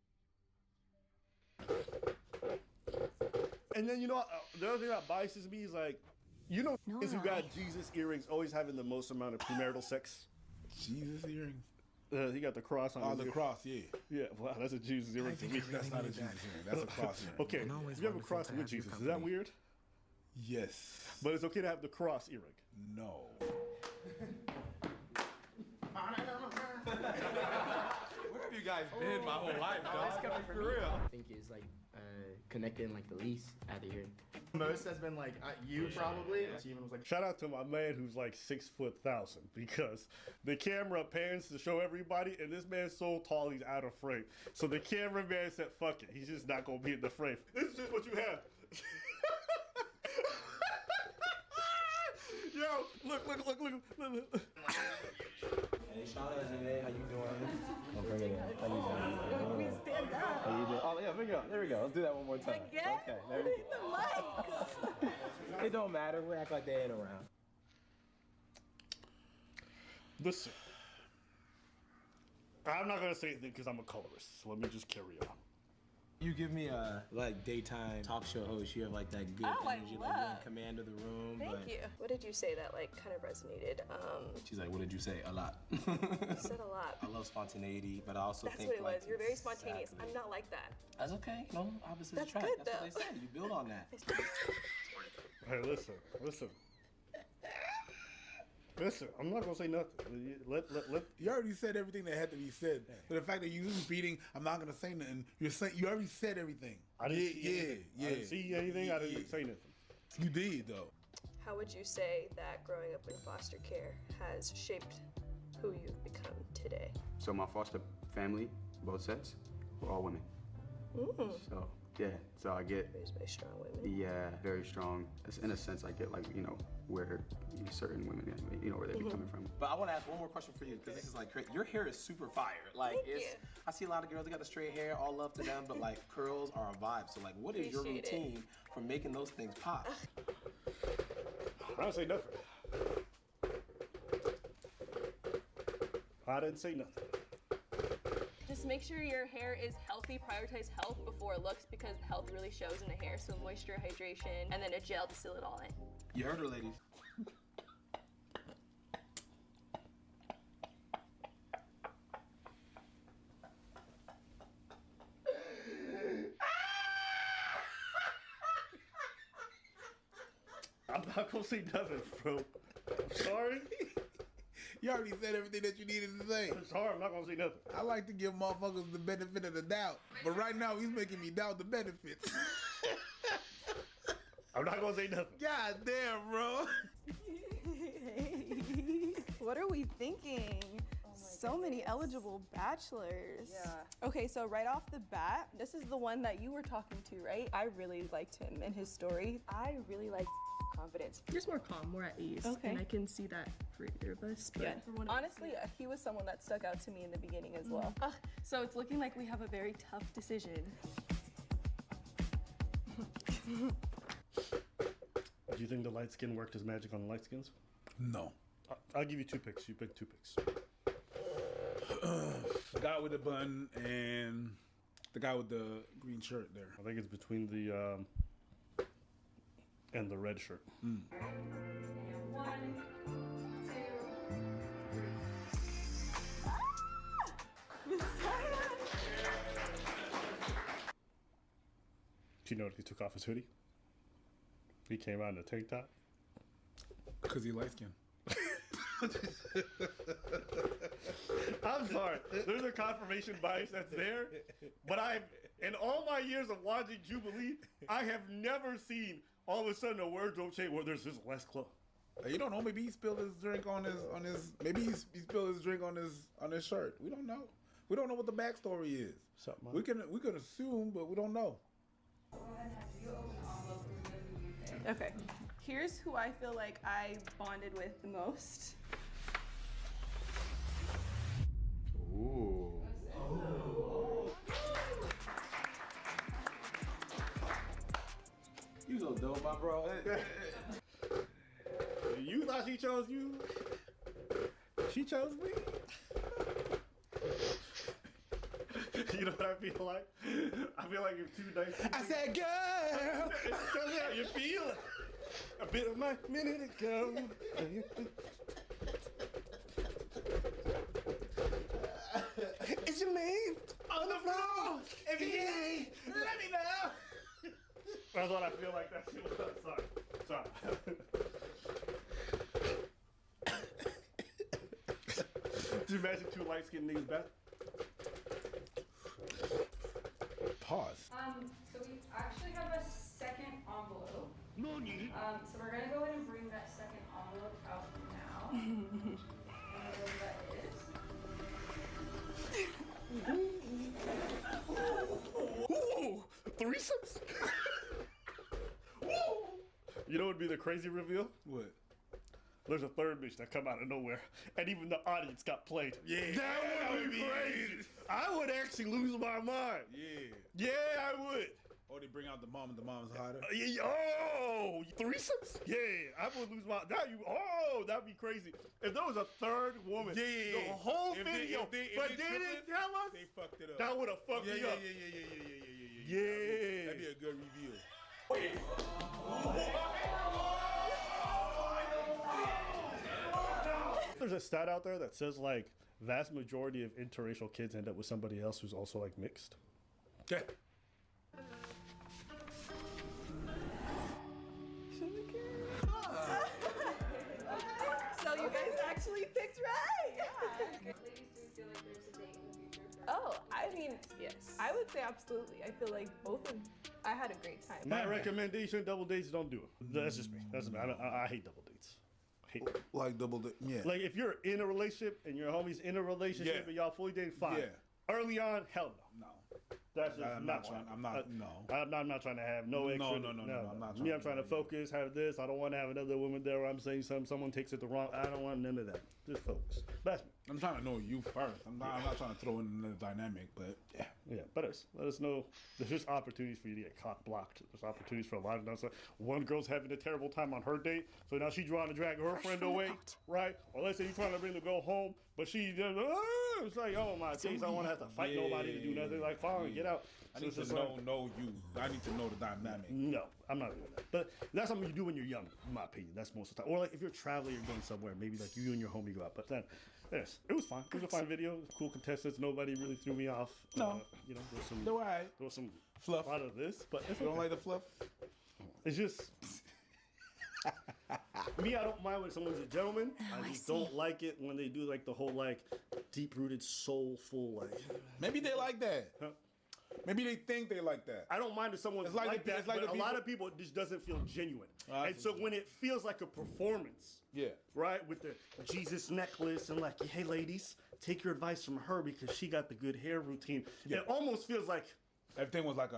[SPEAKER 3] And then, you know, the other thing that biases me is like, you know, niggas who got Jesus earrings always having the most amount of premarital sex.
[SPEAKER 6] Jesus earrings?
[SPEAKER 3] He got the cross on.
[SPEAKER 6] Oh,
[SPEAKER 3] his
[SPEAKER 6] the
[SPEAKER 3] ear.
[SPEAKER 6] cross, yeah.
[SPEAKER 3] Yeah, wow, that's a Jesus earring to me.
[SPEAKER 6] That's not a Jesus earring. That's a cross earring.
[SPEAKER 3] Okay, if you have a cross with Jesus, is that weird?
[SPEAKER 6] Yes.
[SPEAKER 3] But it's okay to have the cross earring.
[SPEAKER 6] No.
[SPEAKER 18] Where have you guys been my whole life, dog? For real.
[SPEAKER 10] I think it's like connecting like the least out of here.
[SPEAKER 24] Most has been like you probably. She even was like,
[SPEAKER 3] Shout out to my man who's like 6'1,000 because the camera pans to show everybody, and this man's so tall he's out of frame. So the cameraman said, "Fuck it, he's just not gonna be in the frame. This is just what you have." Yo, look.
[SPEAKER 18] Hey, Shauna, how you doing? I'll bring it in. How you doing?
[SPEAKER 14] We stand up.
[SPEAKER 18] How you doing? Oh, yeah, bring it up. There we go. Let's do that one more time.
[SPEAKER 14] Again?
[SPEAKER 18] Okay, there we
[SPEAKER 14] The mics.
[SPEAKER 18] go. It don't matter. We act like they ain't around.
[SPEAKER 3] Listen, I'm not gonna say anything because I'm a colorist. So let me just carry on.
[SPEAKER 18] You give me a like daytime talk show host. You have like that good
[SPEAKER 11] Oh, I
[SPEAKER 18] energy, like you're in
[SPEAKER 11] love.
[SPEAKER 18] command of the room.
[SPEAKER 11] Thank
[SPEAKER 18] but
[SPEAKER 11] you. What did you say that like kind of resonated?
[SPEAKER 18] She's like, what did you say? A lot.
[SPEAKER 11] You said a lot.
[SPEAKER 18] I love spontaneity, but I also
[SPEAKER 11] That's
[SPEAKER 18] think
[SPEAKER 11] what it
[SPEAKER 18] like,
[SPEAKER 11] was. You're very spontaneous.
[SPEAKER 18] Exactly.
[SPEAKER 11] I'm not like that.
[SPEAKER 18] That's okay. No, opposites
[SPEAKER 11] That's
[SPEAKER 18] attract.
[SPEAKER 11] good,
[SPEAKER 18] That's what
[SPEAKER 11] though.
[SPEAKER 18] they said. You build on that.
[SPEAKER 3] Hey, listen. Listen, I'm not gonna say nothing. Let.
[SPEAKER 6] You already said everything that had to be said. But the fact that you was beating, I'm not gonna say nothing. You're saying you already said everything.
[SPEAKER 3] I didn't see anything. I didn't see anything. I didn't say nothing.
[SPEAKER 6] You did though.
[SPEAKER 11] How would you say that growing up in foster care has shaped who you've become today?
[SPEAKER 7] So my foster family, both sets, were all women. So yeah, so I get
[SPEAKER 11] raised by strong women.
[SPEAKER 7] Yeah, very strong. In a sense, I get like where certain women, where they be coming from.
[SPEAKER 18] But I want to ask one more question for you because this is like crazy. Your hair is super fire. Like I see a lot of girls that got the straight hair, all love to them, but like curls are a vibe. So like, what is your routine for making those things pop?
[SPEAKER 3] I don't say nothing. I didn't say nothing.
[SPEAKER 11] Just make sure your hair is healthy. Prioritize health before looks because health really shows in the hair. So moisture, hydration, and then a gel to seal it all in.
[SPEAKER 18] You heard her, ladies.
[SPEAKER 3] I'm not gonna say nothing, bro. I'm sorry.
[SPEAKER 6] You already said everything that you needed to say.
[SPEAKER 3] I'm sorry, I'm not gonna say nothing.
[SPEAKER 6] I like to give motherfuckers the benefit of the doubt, but right now he's making me doubt the benefits.
[SPEAKER 3] I'm not gonna say nothing.
[SPEAKER 6] God damn, bro.
[SPEAKER 11] What are we thinking? So many eligible bachelors. Yeah. Okay, so right off the bat, this is the one that you were talking to, right? I really liked him and his story. I really like confidence.
[SPEAKER 12] Just more calm, more at ease.
[SPEAKER 11] Okay.
[SPEAKER 12] And I can see that for either of us. But
[SPEAKER 11] Yeah. Honestly, he was someone that stuck out to me in the beginning as well. So it's looking like we have a very tough decision.
[SPEAKER 3] Do you think the light skin worked as magic on the light skins?
[SPEAKER 6] No.
[SPEAKER 3] I'll give you 2 picks. You pick 2 picks.
[SPEAKER 6] The guy with the bun and the guy with the green shirt there.
[SPEAKER 3] I think it's between the and the red shirt.
[SPEAKER 13] One, 2, 3.
[SPEAKER 3] Do you know he took off his hoodie? He came out in a tank top.
[SPEAKER 6] Because he light skinned.
[SPEAKER 3] I'm sorry. There's a confirmation bias that's there, but in all my years of watching Jubilee, I have never seen all of a sudden a wardrobe change where there's just less clothes.
[SPEAKER 6] You don't know. Maybe he spilled his drink on his. Maybe he spilled his drink on his shirt. We don't know. We don't know what the backstory is. We can assume, but we don't know.
[SPEAKER 11] Okay, here's who I feel like I bonded with the most.
[SPEAKER 7] Ooh.
[SPEAKER 18] You so dope, my bro.
[SPEAKER 3] You thought she chose you? She chose me? You know what I feel like? I feel like you're too nice.
[SPEAKER 6] I said, girl!
[SPEAKER 3] It comes out, you feel it. A bit of my minute ago.
[SPEAKER 6] It's your name on the floor. If you ain't, let me know.
[SPEAKER 3] That's what I feel like that shit was. Sorry. Did you imagine 2 light-skinned niggas back?
[SPEAKER 6] Pause.
[SPEAKER 13] So we actually have a second envelope. So we're gonna go ahead and bring that second envelope out now. I don't know what that is.
[SPEAKER 3] Ooh, threesomes? You know what would be the crazy reveal?
[SPEAKER 6] What?
[SPEAKER 3] There's a third bitch that come out of nowhere, and even the audience got played.
[SPEAKER 6] Yeah,
[SPEAKER 3] that would be crazy. I would actually lose my mind.
[SPEAKER 6] Yeah.
[SPEAKER 3] Yeah, I would.
[SPEAKER 6] Or they bring out the mom and the mom's hotter.
[SPEAKER 3] Oh, threesomes? Yeah, I would lose my. That'd be crazy. If there was a third woman, the whole video, but they didn't tell us.
[SPEAKER 6] They fucked it up.
[SPEAKER 3] That would have fucked me up. Yeah.
[SPEAKER 6] That'd be a good reveal.
[SPEAKER 3] There's a stat out there that says like vast majority of interracial kids end up with somebody else who's also like mixed.
[SPEAKER 6] Yeah.
[SPEAKER 11] So you guys actually picked right. Yeah. Oh, I mean, yes. I would say absolutely. I feel like both of. I had a great time.
[SPEAKER 3] My recommendation: double dates, don't do it. That's just me. That's me. I hate double dates.
[SPEAKER 8] Like double date, yeah.
[SPEAKER 3] Like if you're in a relationship and your homie's in a relationship and y'all fully dating, fine.
[SPEAKER 8] Yeah.
[SPEAKER 3] Early on, hell no. That's just
[SPEAKER 8] I'm not trying. I'm not. No.
[SPEAKER 3] I'm not trying to have no extra.
[SPEAKER 8] No. I'm not.
[SPEAKER 3] Me, I'm trying to focus. Have this. I don't want to have another woman there where I'm saying something. Someone takes it the wrong. I don't want none of that. Just focus. That's me.
[SPEAKER 8] I'm trying to know you first. I'm not trying to throw in another dynamic, but yeah.
[SPEAKER 3] Yeah, but let us know. There's just opportunities for you to get cock blocked. There's opportunities for a lot of stuff. One girl's having a terrible time on her date, so now she's trying to drag her friend away, right? Or let's say you're trying to bring the girl home, but she just, it's like, oh my days, I don't want to have to fight nobody to do nothing. Like, fine, get out.
[SPEAKER 8] I need to know you. I need to know the dynamic.
[SPEAKER 3] No, I'm not doing that. But that's something you do when you're young, in my opinion. That's most of the time. Or like if you're traveling, you're going somewhere, maybe like you and your homie go out. But then, yes, it was fine. It was a fine video. It was cool contestants. Nobody really threw me off.
[SPEAKER 8] No.
[SPEAKER 3] You know, there was some
[SPEAKER 8] fluff
[SPEAKER 3] out of this, but
[SPEAKER 8] you don't like the fluff.
[SPEAKER 3] It's just me. I don't mind when someone's a gentleman. I just don't like it when they do like the whole like deep-rooted, soulful like.
[SPEAKER 8] Maybe they like that.
[SPEAKER 3] Huh?
[SPEAKER 8] Maybe they think they like that.
[SPEAKER 3] I don't mind if someone's like that, but a lot of people it just doesn't feel genuine. And so when it feels like a performance, right, with the Jesus necklace and like, hey ladies, take your advice from her because she got the good hair routine. Yeah. It almost feels like
[SPEAKER 8] everything was like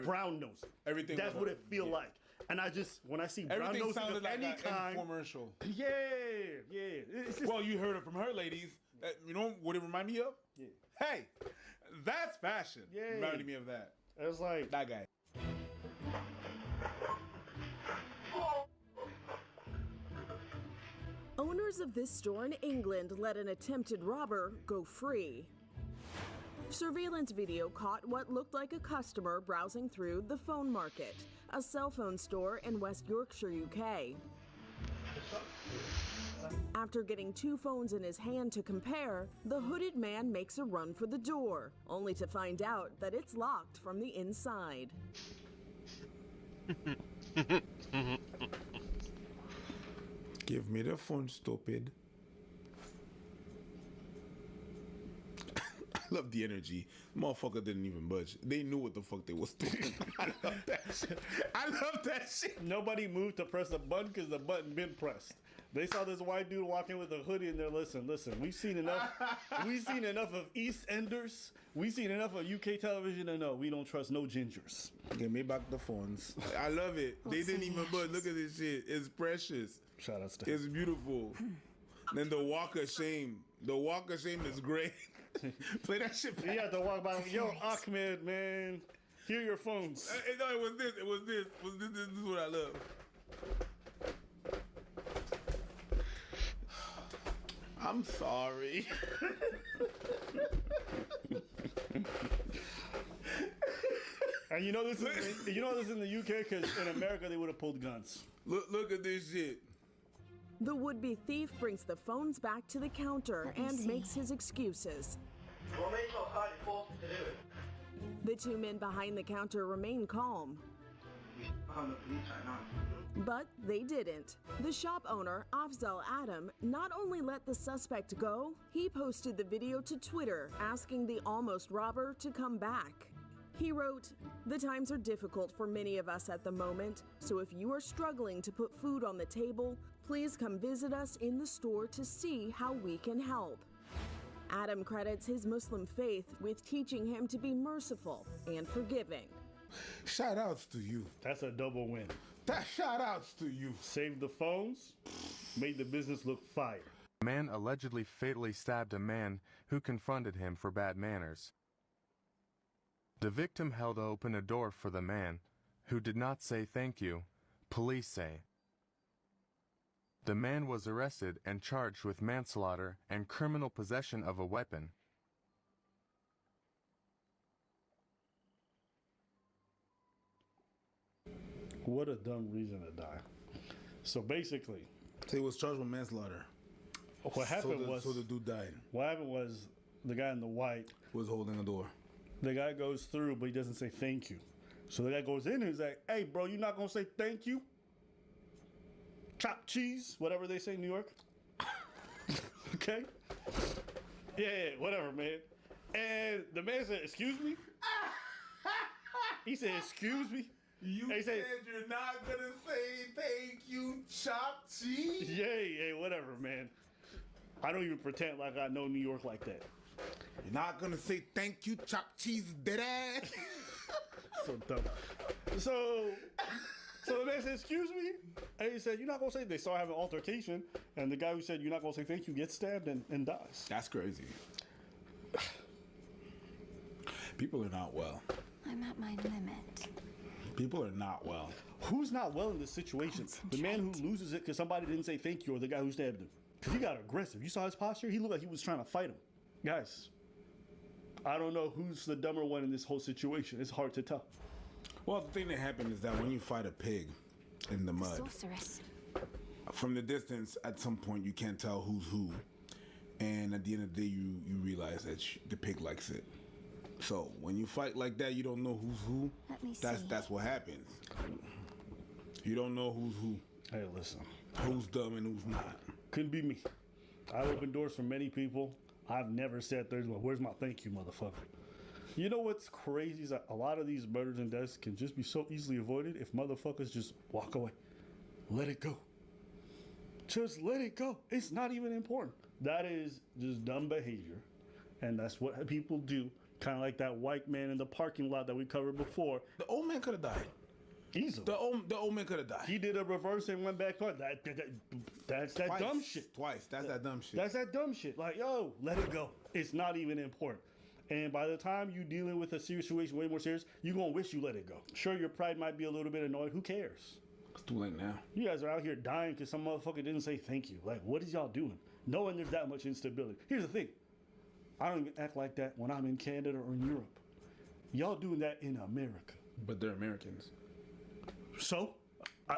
[SPEAKER 3] brown nose.
[SPEAKER 8] Everything.
[SPEAKER 3] That's what it feel like. And I just when I see brown nose of
[SPEAKER 8] like
[SPEAKER 3] any kind,
[SPEAKER 8] infomercial.
[SPEAKER 3] Yeah. It's just,
[SPEAKER 8] well, you heard it from her, ladies. You know what it reminded me of?
[SPEAKER 3] Yeah.
[SPEAKER 8] Hey, that's fashion.
[SPEAKER 3] Yeah.
[SPEAKER 8] Reminded me of that.
[SPEAKER 3] It was like
[SPEAKER 8] that guy.
[SPEAKER 1] Owners of this store in England let an attempted robber go free. Surveillance video caught what looked like a customer browsing through the Phone Market, a cell phone store in West Yorkshire, UK. After getting 2 phones in his hand to compare, the hooded man makes a run for the door, only to find out that it's locked from the inside.
[SPEAKER 8] Give me the phone, stupid. I love the energy. Motherfucker didn't even budge. They knew what the fuck they was doing. I love that shit. I love that shit.
[SPEAKER 3] Nobody moved to press the button because the button been pressed. They saw this white dude walking with a hoodie and they're listen, we've seen enough. We've seen enough of EastEnders. We've seen enough of UK television to know we don't trust no gingers.
[SPEAKER 8] Give me back the phones. I love it. They didn't even budge. Look at this shit. It's precious.
[SPEAKER 3] Shout out to
[SPEAKER 8] It's beautiful. Then the walk of shame. The walk of shame is great. Play that shit back.
[SPEAKER 3] You have to walk by. Yo, Ahmed, man. Here are your phones.
[SPEAKER 8] No, it was this. This is what I love. I'm sorry.
[SPEAKER 3] And you know this is in the UK because in America they would have pulled guns.
[SPEAKER 8] Look at this shit.
[SPEAKER 1] The would-be thief brings the phones back to the counter and makes his excuses.
[SPEAKER 15] What made your party forced to do it?
[SPEAKER 1] The 2 men behind the counter remain calm.
[SPEAKER 15] I'm the police right now.
[SPEAKER 1] But they didn't. The shop owner, Afzal Adam, not only let the suspect go, he posted the video to Twitter asking the almost robber to come back. He wrote, "The times are difficult for many of us at the moment, so if you are struggling to put food on the table, please come visit us in the store to see how we can help." Adam credits his Muslim faith with teaching him to be merciful and forgiving.
[SPEAKER 8] Shout outs to you.
[SPEAKER 3] That's a double win.
[SPEAKER 8] Shout outs to you.
[SPEAKER 3] Saved the phones, made the business look fire.
[SPEAKER 17] A man allegedly fatally stabbed a man who confronted him for bad manners. The victim held open a door for the man, who did not say thank you, police say. The man was arrested and charged with manslaughter and criminal possession of a weapon.
[SPEAKER 3] What a dumb reason to die. So basically,
[SPEAKER 8] he was charged with manslaughter.
[SPEAKER 3] What happened
[SPEAKER 8] so the dude died.
[SPEAKER 3] What happened was the guy in the white
[SPEAKER 8] was holding a door.
[SPEAKER 3] The guy goes through, but he doesn't say thank you. So the guy goes in and he's like, "Hey, bro, you not gonna say thank you? Chopped cheese, whatever they say in New York." Okay. Yeah, whatever, man. And the man said, "Excuse me." He said, excuse me.
[SPEAKER 6] You said you're not gonna say thank you, Chop Cheese.
[SPEAKER 3] Yay, whatever, man. I don't even pretend like I know New York like that.
[SPEAKER 6] You're not gonna say thank you, Chop Cheese, dead ass.
[SPEAKER 3] So dumb. So the man said, excuse me? And he said, you're not gonna say, they start having an altercation, and the guy who said, you're not gonna say thank you, gets stabbed and dies.
[SPEAKER 6] That's crazy. People are not well.
[SPEAKER 5] I'm at my limit.
[SPEAKER 6] People are not well.
[SPEAKER 3] Who's not well in this situation? The man who loses it because somebody didn't say thank you, or the guy who stabbed him? Because he got aggressive. You saw his posture? He looked like he was trying to fight him. Guys, I don't know who's the dumber one in this whole situation. It's hard to tell.
[SPEAKER 6] Well, the thing that happened is that when you fight a pig in the mud,
[SPEAKER 5] Sorceress.
[SPEAKER 6] from the distance, at some point, you can't tell who's who. And at the end of the day, you realize that the pig likes it. So when you fight like that, you don't know who's who.
[SPEAKER 5] Let me
[SPEAKER 6] That's what happens. You don't know who's who.
[SPEAKER 3] Hey, listen.
[SPEAKER 6] Who's dumb and who's not.
[SPEAKER 3] Couldn't be me. I open doors for many people. I've never said where's my thank you, motherfucker? You know what's crazy is that a lot of these murders and deaths can just be so easily avoided if motherfuckers just walk away. Let it go. Just let it go. It's not even important. That is just dumb behavior. And that's what people do. Kind of like that white man in the parking lot that we covered before.
[SPEAKER 6] The old man could have died.
[SPEAKER 3] Easily.
[SPEAKER 6] The old man could have died.
[SPEAKER 3] He did a reverse and went back on. That's that
[SPEAKER 6] Twice.
[SPEAKER 3] dumb shit.
[SPEAKER 6] Twice. That's that dumb shit.
[SPEAKER 3] That's that dumb shit. Like, yo, let it go. It's not even important. And by the time you dealing with a serious situation, way more serious, you're going to wish you let it go. Sure, your pride might be a little bit annoyed. Who cares?
[SPEAKER 6] It's too late now.
[SPEAKER 3] You guys are out here dying because some motherfucker didn't say thank you. Like, what is y'all doing? Knowing there's that much instability. Here's the thing. I don't even act like that when I'm in Canada or in Europe. Y'all doing that in America.
[SPEAKER 6] But they're Americans.
[SPEAKER 3] So,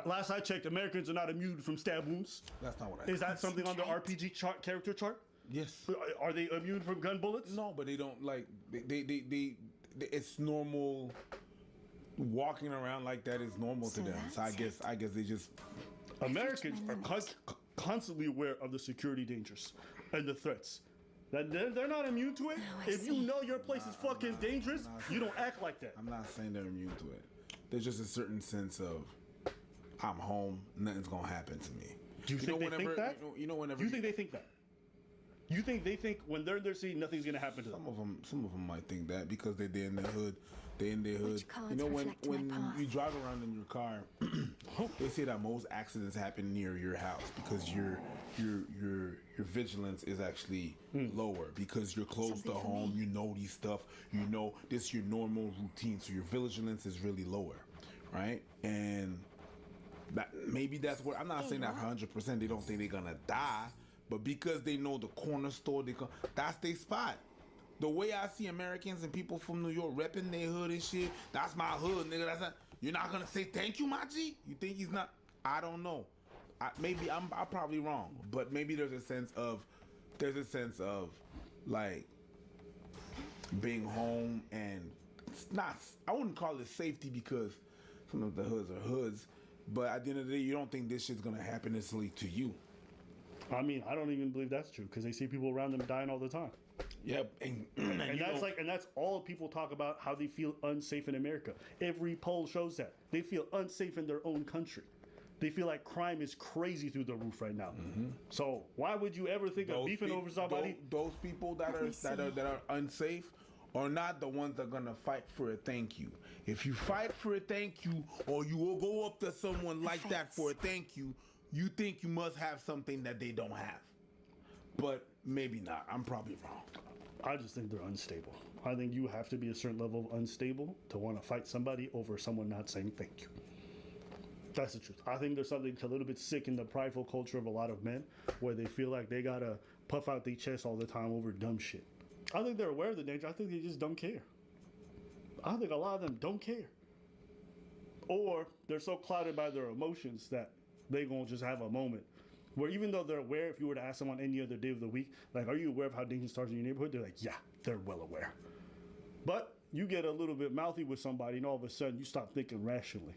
[SPEAKER 3] last I checked, Americans are not immune from stab wounds.
[SPEAKER 6] That's not what I said.
[SPEAKER 3] Is that something on the RPG chart, character chart?
[SPEAKER 6] Yes.
[SPEAKER 3] Are they immune from gun bullets?
[SPEAKER 6] No, but they don't like they it's normal. Walking around like that is normal to them. So I guess they just
[SPEAKER 3] Americans are constantly aware of the security dangers and the threats. That they're not immune to it. If you know your place is fucking dangerous, you don't act like that.
[SPEAKER 6] I'm not saying they're immune to it. There's just a certain sense of I'm home, nothing's gonna happen to me.
[SPEAKER 3] Do you think they think that?
[SPEAKER 6] You know whenever.
[SPEAKER 3] Do you think they think that? You think they think when they're in their city, nothing's gonna happen to them?
[SPEAKER 6] Some of them might think that because they're in their hood. They're in their hood.
[SPEAKER 5] cards
[SPEAKER 6] You know when
[SPEAKER 5] reflect my path?
[SPEAKER 6] you drive around in your car, they say that most accidents happen near your house because your vigilance is actually lower because you're close
[SPEAKER 5] Something
[SPEAKER 6] to
[SPEAKER 5] for
[SPEAKER 6] home.
[SPEAKER 5] me.
[SPEAKER 6] You know these stuff. You know this is your normal routine, so your vigilance is really lower, right? And maybe that's where I'm not saying that 100%. They don't think they're gonna die, but because they know the corner store, that's their spot. The way I see Americans and people from New York repping their hood and shit, that's my hood, nigga. That's not. You're not gonna say thank you, my G? You think he's not? I don't know. Maybe I'm probably wrong, but maybe there's a sense of like being home and it's not. I wouldn't call it safety because some of the hoods are hoods, but at the end of the day, you don't think this shit's gonna happen instantly to you.
[SPEAKER 3] I mean, I don't even believe that's true because they see people around them dying all the time.
[SPEAKER 6] Yeah,
[SPEAKER 3] and that's all people talk about, how they feel unsafe in America. Every poll shows that they feel unsafe in their own country. They feel like crime is crazy through the roof right now. So why would you ever think of beefing over somebody?
[SPEAKER 6] Those people that are unsafe are not the ones that are gonna fight for a thank you. If you fight for a thank you, or you will go up to someone like that for a thank you, you think you must have something that they don't have. But maybe not. I'm probably wrong.
[SPEAKER 3] I just think they're unstable. I think you have to be a certain level of unstable to want to fight somebody over someone not saying thank you. That's the truth. I think there's something a little bit sick in the prideful culture of a lot of men where they feel like they gotta puff out their chest all the time over dumb shit. I think they're aware of the danger. I think they just don't care. I think a lot of them don't care. Or they're so clouded by their emotions that they gonna just have a moment where even though they're aware, if you were to ask someone any other day of the week, like, are you aware of how dangerous starts in your neighborhood? They're like, yeah, they're well aware. But you get a little bit mouthy with somebody and all of a sudden you stop thinking rationally.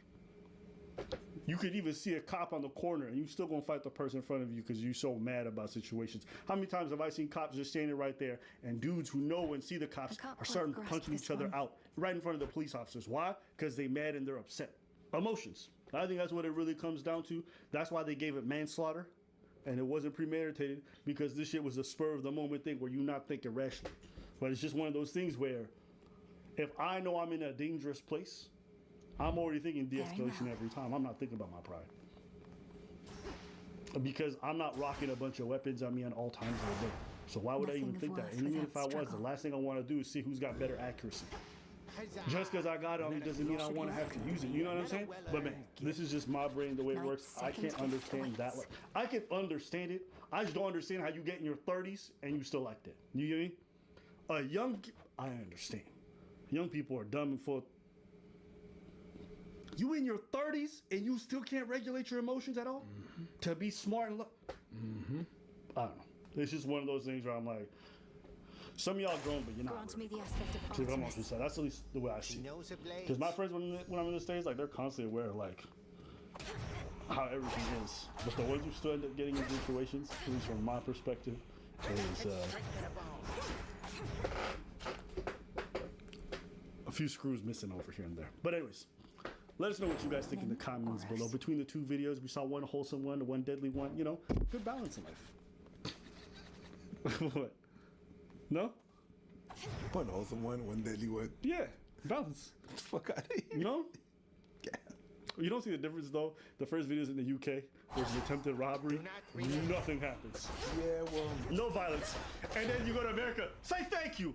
[SPEAKER 3] You could even see a cop on the corner and you still gonna fight the person in front of you because you're so mad about situations. How many times have I seen cops just standing right there and dudes who know and see the cops are starting punching each other out right in front of the police officers? Why? Because they mad and they're upset. Emotions. I think that's what it really comes down to. That's why they gave it manslaughter and it wasn't premeditated, because this shit was a spur of the moment thing where you're not thinking rationally. But it's just one of those things where if I know I'm in a dangerous place, I'm already thinking de-escalation every time. I'm not thinking about my pride. Because I'm not rocking a bunch of weapons on me at all times of the day. So why would I even think that? And even if I was, the last thing I want to do is see who's got better accuracy. Just because I got it on me doesn't mean I want to have to use it. You know what I'm saying? But man, this is just my brain, the way it works. I can't understand that. I can understand it. I just don't understand how you get in your 30s and you still like that. You get me? I understand. Young people are dumb and full. You in your 30s and you still can't regulate your emotions at all? Mm-hmm. To be smart and I don't know. It's just one of those things where I'm like, some of y'all grown, but you're not.
[SPEAKER 5] Grant me the aspect of
[SPEAKER 3] That's at least the way I see it. Because my friends, when I'm in the States, like, they're constantly aware of, like, how everything is. But the ones who still end up getting in situations, at least from my perspective, is a few screws missing over here and there. But anyways, let us know what you guys think in the comments below. Between the two videos, we saw one wholesome one, one deadly one. You know, good balance in life. What? No?
[SPEAKER 8] One wholesome one, one deadly one.
[SPEAKER 3] Yeah, balance.
[SPEAKER 8] Fuck out of here.
[SPEAKER 3] You know? Yeah. You don't see the difference though. The first videos in the UK, there's an attempted robbery. Nothing happens.
[SPEAKER 8] Yeah, well.
[SPEAKER 3] No violence. And then you go to America, say thank you.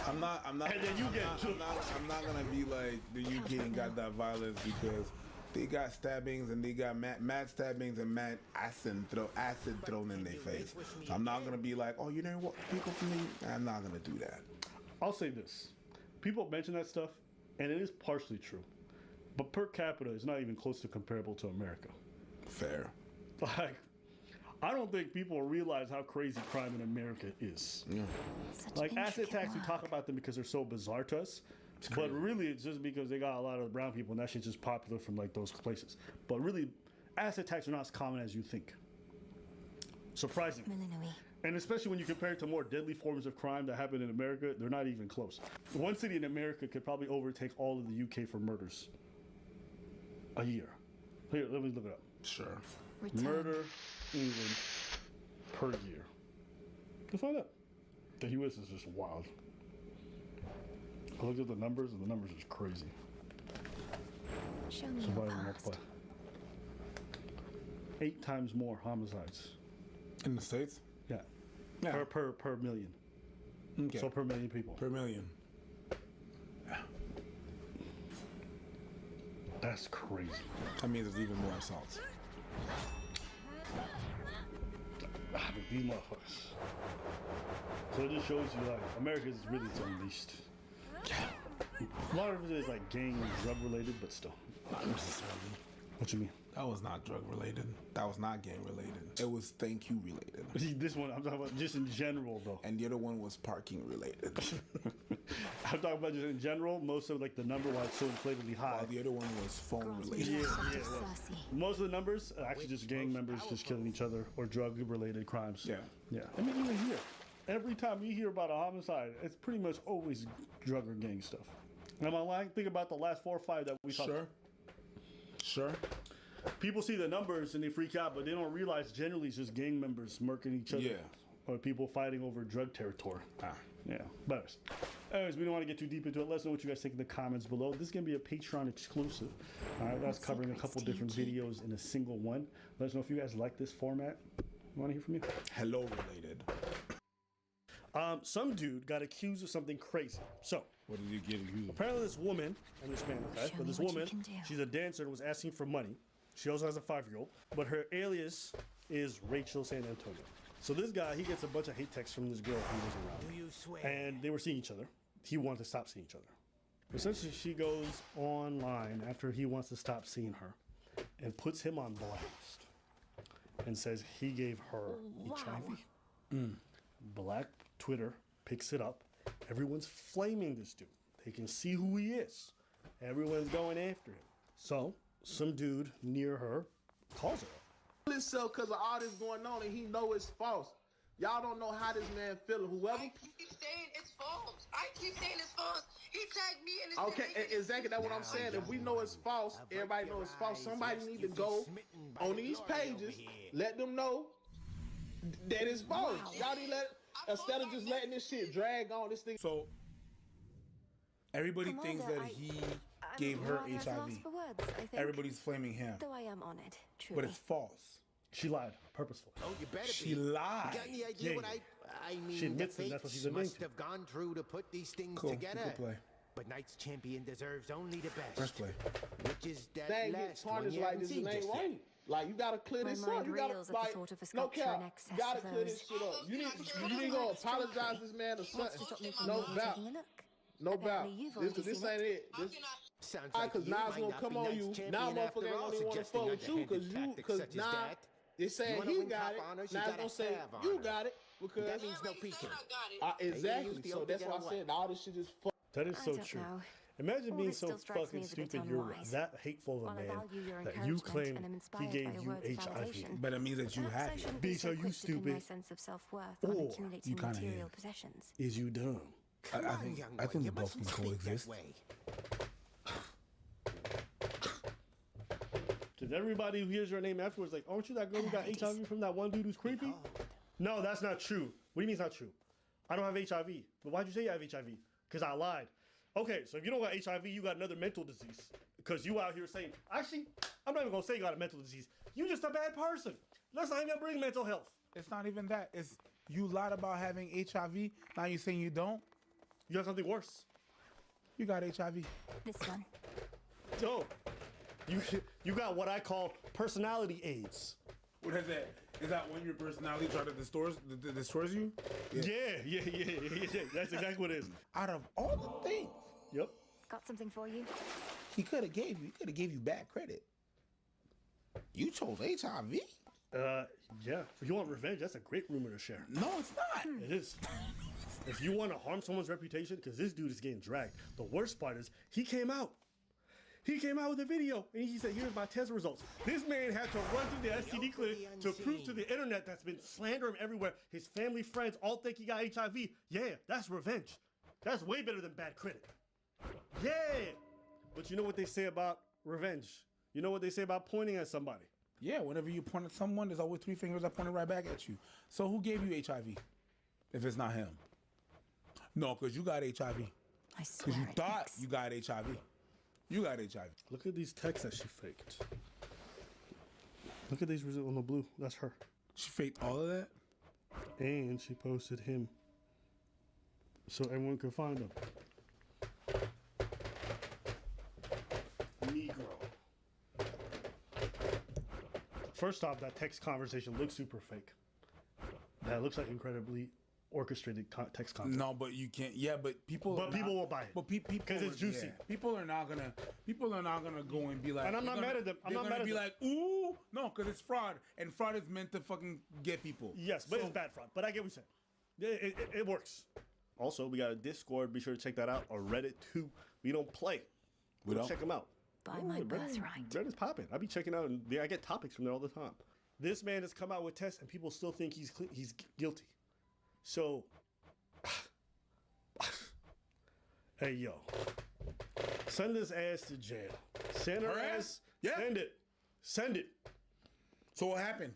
[SPEAKER 8] I'm not
[SPEAKER 3] And then you
[SPEAKER 8] I'm not gonna be like the UK ain't got that violence, because they got stabbings and they got mad stabbings and mad acid thrown in their face. So I'm not gonna be like, oh, you know what, people from me. I'm not gonna do that.
[SPEAKER 3] I'll say this: people mention that stuff, and it is partially true, but per capita is not even close to comparable to America.
[SPEAKER 8] Fair.
[SPEAKER 3] Like, I don't think people realize how crazy crime in America is. Yeah. Like asset tax, we talk about them because they're so bizarre to us. But really, it's just because they got a lot of brown people, and that shit's just popular from like those places. But really, asset tax are not as common as you think. Surprising. And especially when you compare it to more deadly forms of crime that happen in America, they're not even close. One city in America could probably overtake all of the UK for murders a year. Here, let me look it up.
[SPEAKER 8] Sure.
[SPEAKER 3] Murder, England, per year. To find out. The US is just wild. I looked at the numbers, and the numbers are crazy.
[SPEAKER 5] Show me your past.
[SPEAKER 3] 8 times more homicides.
[SPEAKER 8] In the States?
[SPEAKER 3] Yeah. Per million.
[SPEAKER 8] Okay.
[SPEAKER 3] So per million people.
[SPEAKER 8] Per million. Yeah.
[SPEAKER 3] That's crazy.
[SPEAKER 8] That means there's even more assaults.
[SPEAKER 3] These motherfuckers. So it just shows you, like, America is really unleashed. A lot of it is like gang drug related, but still.
[SPEAKER 8] Not necessarily.
[SPEAKER 3] What you mean?
[SPEAKER 8] That was not drug related. That was not gang related. It was thank you related.
[SPEAKER 3] This one I'm talking about just in general though.
[SPEAKER 8] And the other one was parking related.
[SPEAKER 3] I'm talking about just in general. Most of like the number why it's so inflatedly high.
[SPEAKER 8] While the other one was phone related.
[SPEAKER 3] Yeah. Most of the numbers are actually just gang members just killing each other or drug related crimes.
[SPEAKER 8] Yeah.
[SPEAKER 3] I mean, even here, every time you hear about a homicide, it's pretty much always drug or gang stuff. Am I lying? Think about the last 4 or 5 that we talked about.
[SPEAKER 8] Sure.
[SPEAKER 3] People see the numbers and they freak out, but they don't realize generally it's just gang members murking each other.
[SPEAKER 8] Yeah.
[SPEAKER 3] Or people fighting over drug territory. Yeah. But anyways, we don't want to get too deep into it. Let us know what you guys think in the comments below. This is going to be a Patreon exclusive. All right, that's covering a couple different videos in a single one. Let us know if you guys like this format. I want to hear from you.
[SPEAKER 8] Hello related.
[SPEAKER 3] Some dude got accused of something crazy. So,
[SPEAKER 8] what did you get accused of?
[SPEAKER 3] Apparently this woman, and this man, okay, but this woman, she's a dancer and was asking for money. She also has a 5-year-old, but her alias is Rachel San Antonio. So this guy, he gets a bunch of hate texts from this girl who was around. And they were seeing each other. He wanted to stop seeing each other. Essentially, she goes online after he wants to stop seeing her and puts him on blast and says he gave her HIV. Black Twitter picks it up. Everyone's flaming this dude. They can see who he is. Everyone's going after him. So some dude near her calls her.
[SPEAKER 2] Himself because of all this going on, and he know it's false. Y'all don't know how this man feeling. Whoever.
[SPEAKER 16] I keep saying it's false. I keep saying it's false. He tagged me in his
[SPEAKER 2] Okay, exactly. That's what I'm saying. If we know it's false, everybody knows it's false. Somebody need to go on these pages, let them know that it's false. Y'all need instead of just letting this shit drag on. This thing.
[SPEAKER 8] So everybody thinks that he gave her HIV. Everybody's flaming him.
[SPEAKER 5] Though I am honored, truly.
[SPEAKER 8] But it's false.
[SPEAKER 3] She lied purposefully.
[SPEAKER 19] Oh, you better
[SPEAKER 8] She
[SPEAKER 19] be.
[SPEAKER 8] lied.
[SPEAKER 19] You got any idea what I mean?
[SPEAKER 3] She admits
[SPEAKER 19] the
[SPEAKER 3] that that's what she's
[SPEAKER 19] fates
[SPEAKER 3] admitting
[SPEAKER 19] must
[SPEAKER 3] to.
[SPEAKER 19] have gone through to put these things
[SPEAKER 8] Cool.
[SPEAKER 19] together.
[SPEAKER 8] Good play.
[SPEAKER 19] But Knight's champion deserves only the best.
[SPEAKER 8] First play.
[SPEAKER 19] Which is that
[SPEAKER 2] Thing get
[SPEAKER 19] last one
[SPEAKER 2] tarnished
[SPEAKER 19] you
[SPEAKER 2] like
[SPEAKER 19] haven't
[SPEAKER 2] this
[SPEAKER 19] seen
[SPEAKER 2] and ain't
[SPEAKER 19] just yet.
[SPEAKER 2] right. Like you gotta clear
[SPEAKER 5] My
[SPEAKER 2] this
[SPEAKER 5] mind
[SPEAKER 2] up. You gotta
[SPEAKER 5] reels at the
[SPEAKER 2] like
[SPEAKER 5] thought of a
[SPEAKER 2] no
[SPEAKER 5] sculpture
[SPEAKER 2] cap.
[SPEAKER 5] in excess
[SPEAKER 2] You gotta
[SPEAKER 5] of
[SPEAKER 2] clear
[SPEAKER 5] those.
[SPEAKER 2] this shit up. You need to go apologize to this man or
[SPEAKER 5] What's to
[SPEAKER 2] something.
[SPEAKER 5] stop me from
[SPEAKER 2] No
[SPEAKER 5] maybe
[SPEAKER 2] doubt.
[SPEAKER 5] taking a look?
[SPEAKER 2] No doubt.
[SPEAKER 5] Apparently you've already
[SPEAKER 2] This
[SPEAKER 5] seen
[SPEAKER 2] ain't it. This,
[SPEAKER 19] Sounds like
[SPEAKER 2] cause
[SPEAKER 19] you
[SPEAKER 2] now it's
[SPEAKER 19] might
[SPEAKER 2] gonna
[SPEAKER 19] not
[SPEAKER 2] come
[SPEAKER 19] be
[SPEAKER 2] on
[SPEAKER 19] Knight's
[SPEAKER 2] you.
[SPEAKER 19] champion
[SPEAKER 2] Now
[SPEAKER 19] after
[SPEAKER 2] motherfucker ain't
[SPEAKER 19] all,
[SPEAKER 2] gonna wanna
[SPEAKER 19] suggesting
[SPEAKER 2] fuck with you
[SPEAKER 19] underhanded tactics
[SPEAKER 2] cause
[SPEAKER 19] such as
[SPEAKER 2] now
[SPEAKER 19] that.
[SPEAKER 2] it's saying
[SPEAKER 19] You wanna
[SPEAKER 2] he
[SPEAKER 19] win
[SPEAKER 2] got
[SPEAKER 19] top
[SPEAKER 2] it.
[SPEAKER 19] honors, you
[SPEAKER 2] Now it's
[SPEAKER 19] gotta
[SPEAKER 2] gonna say
[SPEAKER 19] have
[SPEAKER 2] you
[SPEAKER 19] honor.
[SPEAKER 2] got it because
[SPEAKER 19] That means no peeking.
[SPEAKER 2] exactly. So that's why I said all this shit is fuck.
[SPEAKER 3] That is
[SPEAKER 5] I
[SPEAKER 3] so
[SPEAKER 5] don't
[SPEAKER 3] true.
[SPEAKER 5] know.
[SPEAKER 3] Imagine
[SPEAKER 5] All
[SPEAKER 3] being
[SPEAKER 5] this
[SPEAKER 3] so
[SPEAKER 5] still strikes me
[SPEAKER 3] fucking
[SPEAKER 5] as a bit
[SPEAKER 3] stupid. You're
[SPEAKER 5] unwise.
[SPEAKER 3] that hateful of a
[SPEAKER 5] While I
[SPEAKER 3] man
[SPEAKER 5] value your
[SPEAKER 3] that you
[SPEAKER 5] encouragement
[SPEAKER 3] claim
[SPEAKER 5] and am
[SPEAKER 3] he
[SPEAKER 5] inspired
[SPEAKER 3] gave
[SPEAKER 5] by your
[SPEAKER 3] you
[SPEAKER 5] words of
[SPEAKER 3] HIV.
[SPEAKER 5] validation,
[SPEAKER 8] But it means that you
[SPEAKER 5] perhaps
[SPEAKER 8] have
[SPEAKER 5] I
[SPEAKER 8] it.
[SPEAKER 5] shouldn't be
[SPEAKER 3] Bitch,
[SPEAKER 5] so
[SPEAKER 3] are you
[SPEAKER 5] quick to pin my
[SPEAKER 3] stupid?
[SPEAKER 5] sense of self-worth on
[SPEAKER 3] Or
[SPEAKER 5] accumulating
[SPEAKER 8] you kinda
[SPEAKER 5] material
[SPEAKER 8] is.
[SPEAKER 5] possessions.
[SPEAKER 3] Is you dumb?
[SPEAKER 8] I think the both can coexist.
[SPEAKER 3] Because everybody who hears your name afterwards, like, aren't you that girl who got HIV from that one dude who's creepy? No, that's not true. What do you mean it's not true? I don't have HIV. But why'd you say you have HIV? Because I lied. Okay, so if you don't got HIV, you got another mental disease. Because you out here saying, actually, I'm not even going to say you got a mental disease. You just a bad person. Let's not even bring mental health.
[SPEAKER 8] It's not even that. It's you lied about having HIV. Now you're saying you don't.
[SPEAKER 3] You got something worse.
[SPEAKER 8] You got HIV.
[SPEAKER 5] This one.
[SPEAKER 3] No. You got what I call personality AIDS.
[SPEAKER 8] What is that? Is that when your personality tries to distorts you?
[SPEAKER 3] Yeah. That's exactly what it is.
[SPEAKER 8] Out of all the things,
[SPEAKER 3] yep.
[SPEAKER 5] Got something for you?
[SPEAKER 8] He could have gave you bad credit. You chose HIV.
[SPEAKER 3] Yeah. If you want revenge, that's a great rumor to share.
[SPEAKER 8] No, it's not.
[SPEAKER 3] It is. If you want to harm someone's reputation, because this dude is getting dragged. The worst part is he came out. He came out with a video and he said, here's my test results. This man had to run through the STD clinic to prove to the internet that's been slandering him everywhere. His family, friends all think he got HIV. Yeah, that's revenge. That's way better than bad credit. Yeah. But you know what they say about revenge? You know what they say about pointing at somebody?
[SPEAKER 8] Yeah, whenever you point at someone, there's always three fingers that pointed right back at you. So who gave you HIV? If it's not him. No, because you got HIV.
[SPEAKER 5] I swear.
[SPEAKER 8] Because you thought you got HIV. You got HIV.
[SPEAKER 3] Look at these texts that she faked. Look at these results on the blue. That's her.
[SPEAKER 8] She faked all of that?
[SPEAKER 3] And she posted him so everyone could find him. Negro. First off, that text conversation looks super fake. That looks like incredibly orchestrated text content.
[SPEAKER 8] No, but you can't. Yeah, but people.
[SPEAKER 3] But people will buy it.
[SPEAKER 8] But people,
[SPEAKER 3] because it's juicy.
[SPEAKER 8] Yeah. People are not gonna go and be like.
[SPEAKER 3] And I'm not mad at them. I'm not mad at them.
[SPEAKER 8] They're gonna be like, ooh, no, because it's fraud, and fraud is meant to fucking get people.
[SPEAKER 3] Yes, but it's bad fraud. But I get what you're saying. It works. Also, we got a Discord. Be sure to check that out. Or Reddit too. We don't play. We don't check them out.
[SPEAKER 5] By my birthright.
[SPEAKER 3] Reddit's popping. I be checking out, and I get topics from there all the time. This man has come out with tests, and people still think he's guilty. So, hey yo, send this ass to jail. Send her ass. Yeah. Send it.
[SPEAKER 8] So what happened?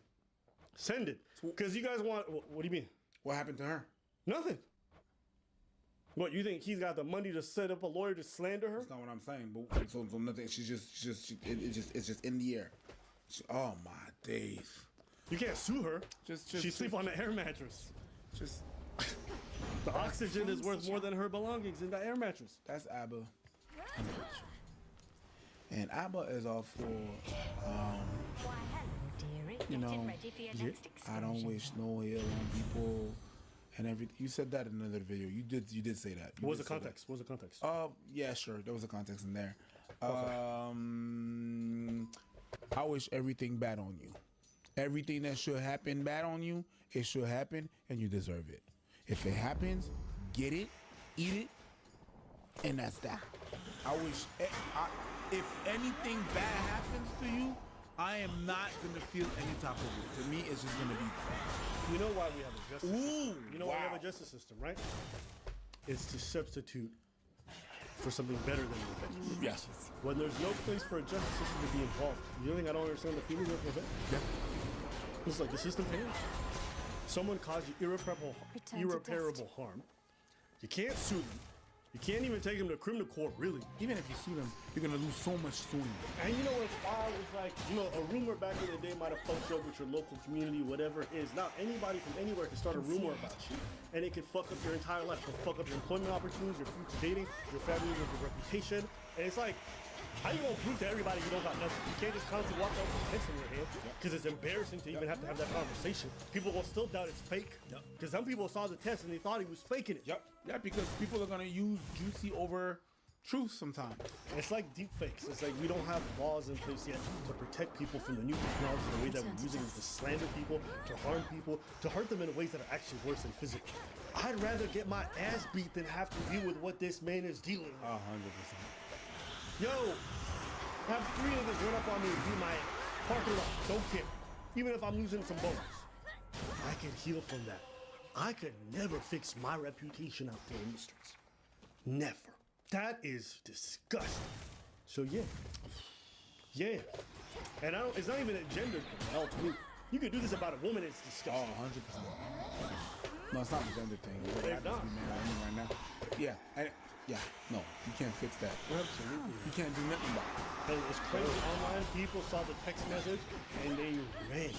[SPEAKER 3] Send it. Because you guys want. What do you mean?
[SPEAKER 8] What happened to her?
[SPEAKER 3] Nothing. What, you think he's got the money to set up a lawyer to slander her?
[SPEAKER 8] That's not what I'm saying. But so nothing. It's just in the air. Oh my days.
[SPEAKER 3] You can't sue her. She sleep on the air mattress. The oxygen is worth more than her belongings in the air mattress.
[SPEAKER 8] That's ABBA. And ABBA is all for, you know, I don't wish no ill on people and everything. You said that in another video. You did say that.
[SPEAKER 3] What was the context? What was the context?
[SPEAKER 8] Yeah, sure. There was a context in there. I wish everything bad on you. Everything that should happen bad on you, it should happen, and you deserve it. If it happens, get it, eat it, and that's that. I wish if anything bad happens to you, I am not gonna feel any type of way. To me, it's just gonna be.
[SPEAKER 3] You know why we have a justice system? You know why we have a justice system, right? It's to substitute for something better than revenge.
[SPEAKER 8] Yes.
[SPEAKER 3] When there's no place for a justice system to be involved, you think I don't understand the feeling of revenge? Yeah. It's like the system fails. Someone caused you irreparable harm. You can't sue them. You can't even take them to criminal court, really.
[SPEAKER 8] Even if you sue them, you're gonna lose so much sooner.
[SPEAKER 3] And you know what's wild? It's like, you know, a rumor back in the day might have fucked up with your local community, whatever it is. Now, anybody from anywhere can start a rumor about you. And it can fuck up your entire life. It can fuck up your employment opportunities, your future dating, your family, your reputation. And it's like, how you gonna prove to everybody you don't got nothing? You can't just constantly walk around with a pencil in your hand because it's embarrassing to even have to have that conversation. People will still doubt it's fake because some people saw the test and they thought he was faking it.
[SPEAKER 8] Yep. Yeah, because people are gonna use juicy over truth sometimes.
[SPEAKER 3] It's like deep fakes. It's like we don't have laws in place yet to protect people from the new technology. The way that we're using it to slander people, to harm people, to hurt them in ways that are actually worse than physical. I'd rather get my ass beat than have to deal with what this man is dealing with.
[SPEAKER 8] 100%.
[SPEAKER 3] Yo, have 3 of us run up on me and beat my ass. Parking lot, don't care. Even if I'm losing some bones. I can heal from that. I could never fix my reputation out there in the streets. Never. That is disgusting. So yeah. Yeah. And it's not even a gender thing. Hell, to me. You could do this about a woman, it's disgusting.
[SPEAKER 8] 100%. No, it's not a gender thing. It happens to be man or woman right now. Yeah. Yeah, no, you can't fix that.
[SPEAKER 3] Absolutely.
[SPEAKER 8] You can't do nothing about it.
[SPEAKER 3] And it's crazy. Online, people saw the text message and they ran.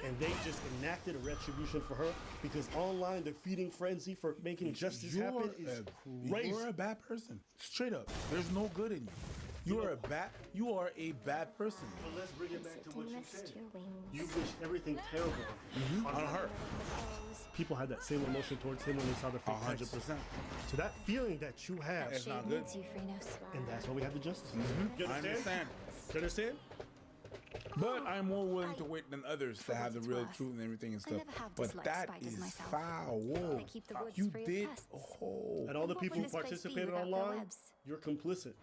[SPEAKER 3] And they just enacted a retribution for her because online, the feeding frenzy for making justice happen is crazy.
[SPEAKER 8] You're a bad person. Straight up. There's no good in you. You are a bad person.
[SPEAKER 3] But let's bring it back to what you said. You wish everything terrible on her. People had that same emotion towards him when they saw the fake
[SPEAKER 8] 100%.
[SPEAKER 3] So that feeling that you have,
[SPEAKER 8] it's not good.
[SPEAKER 3] And that's why we have the justice. You
[SPEAKER 8] I understand.
[SPEAKER 3] You understand?
[SPEAKER 8] But I'm more willing to wait than others to have the real truth and everything and stuff. But that is foul. Whoa. You did. Oh.
[SPEAKER 3] And all the people who participated online, you're complicit.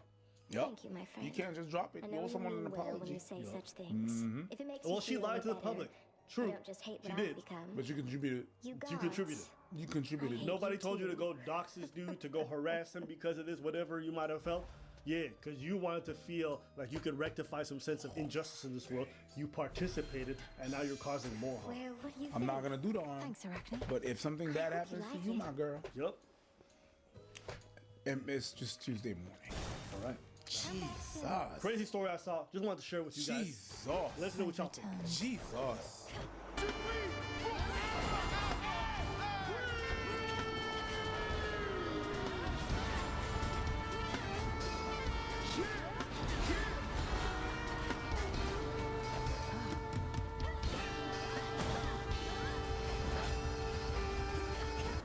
[SPEAKER 8] Yep.
[SPEAKER 4] Thank you, my friend.
[SPEAKER 8] You can't just drop it. You owe someone an apology.
[SPEAKER 4] When you say such things. If it makes
[SPEAKER 3] Well,
[SPEAKER 4] you
[SPEAKER 3] she
[SPEAKER 4] feel
[SPEAKER 3] lied to the
[SPEAKER 4] better,
[SPEAKER 3] public.
[SPEAKER 4] I
[SPEAKER 3] True.
[SPEAKER 4] don't just hate
[SPEAKER 3] She
[SPEAKER 4] what I've
[SPEAKER 3] did.
[SPEAKER 4] become.
[SPEAKER 8] But you contributed.
[SPEAKER 4] You
[SPEAKER 3] contributed.
[SPEAKER 8] You contributed.
[SPEAKER 3] Nobody told you to go dox this dude, to go harass him because of this, whatever you might have felt. Yeah, because you wanted to feel like you could rectify some sense of injustice in this world. You participated, and now you're causing more harm.
[SPEAKER 4] Well, what do you
[SPEAKER 8] I'm not
[SPEAKER 4] think?
[SPEAKER 8] going to do the harm.
[SPEAKER 4] Thanks, Arachne.
[SPEAKER 8] But if something bad happens
[SPEAKER 4] like
[SPEAKER 8] to you,
[SPEAKER 4] it.
[SPEAKER 8] my girl.
[SPEAKER 3] Yep.
[SPEAKER 8] And it's just Tuesday morning. All right. Jesus.
[SPEAKER 3] Crazy story I saw. Just wanted to share with you guys.
[SPEAKER 8] Jesus.
[SPEAKER 3] Let's know what y'all think.
[SPEAKER 8] Jesus.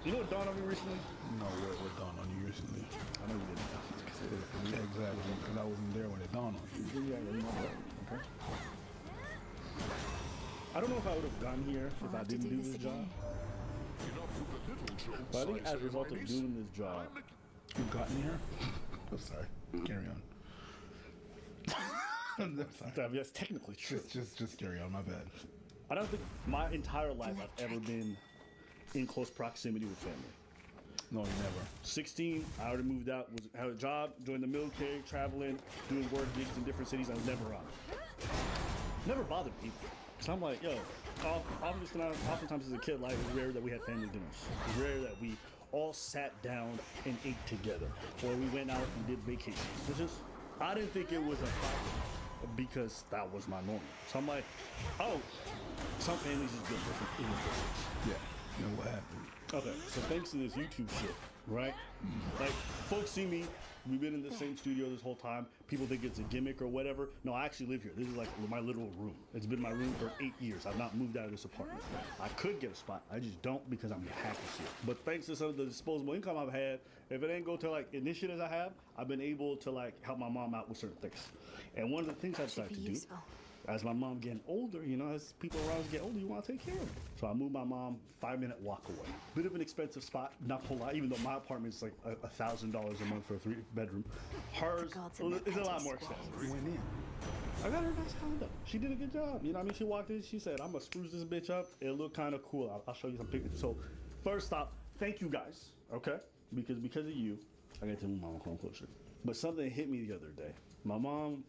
[SPEAKER 3] You know what dawned on me recently?
[SPEAKER 8] No, what dawned on you recently?
[SPEAKER 3] I know you didn't.
[SPEAKER 8] Yeah, exactly. Because I wasn't there when it dawned on you.
[SPEAKER 3] Okay. I don't know if I would have gotten here if I didn't do this job. But I think as a result of doing this job,
[SPEAKER 8] you've gotten here? I'm sorry. Carry on. I'm sorry.
[SPEAKER 3] That's technically true.
[SPEAKER 8] Just carry on. My bad.
[SPEAKER 3] I don't think my entire life I've ever been in close proximity with family.
[SPEAKER 8] No, you never.
[SPEAKER 3] 16, I already moved out, had a job, joined the military, traveling, doing work gigs in different cities. I was never around. Never bothered people. Cause I'm like, yo, oftentimes as a kid, like, it was rare that we had family dinners. It was rare that we all sat down and ate together, or we went out and did vacations. It's just, I didn't think it was a problem because that was my norm. So I'm like, oh, some families is good in this business.
[SPEAKER 8] Yeah. You know what happened?
[SPEAKER 3] Okay, so thanks to this YouTube shit, right? Like, folks see me, we've been in the same studio this whole time. People think it's a gimmick or whatever. No, I actually live here. This is like my literal room. It's been my room for 8 years. I've not moved out of this apartment. I could get a spot. I just don't because I'm a hacker shit. But thanks to some of the disposable income I've had, if it ain't go to like initiatives I have, I've been able to like help my mom out with certain things. And one of the things I decided to do As my mom getting older, you know, as people around us get older, you want to take care of them. So I moved my mom 5-minute walk away. Bit of an expensive spot, not a whole lot, even though my apartment is like $1,000 a month for a 3-bedroom. Hers is a lot more expensive. We went in. I got her a nice condo. She did a good job. You know what I mean? She walked in, she said, I'm gonna spruce this bitch up. It looked kind of cool. I'll show you some pictures. So first off, thank you guys, okay? Because of you, I got to move my mom home closer. But something hit me the other day. My mom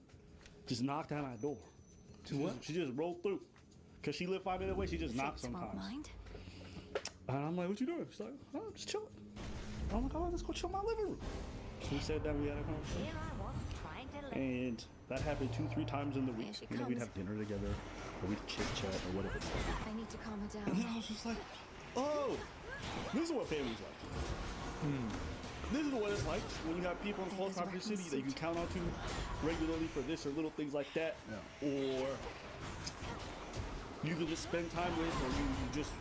[SPEAKER 3] just knocked on my door. She just rolled through. Cause she lived 5 minutes away, she just knocked sometimes. And I'm like, what you doing? She's like, oh, I'm just chilling. I'm like, oh, let's go chill in my living room. We said that we had a conversation. And that happened 2-3 times in the week. You know, we'd have dinner together, or we'd chit chat, or whatever.
[SPEAKER 5] I need to calm her down.
[SPEAKER 3] And then I was just like, oh, this is what family's like. This is what it's like when you have people in close proximity that you can count on to regularly for this or little things like that. Or you can just spend time with, or you just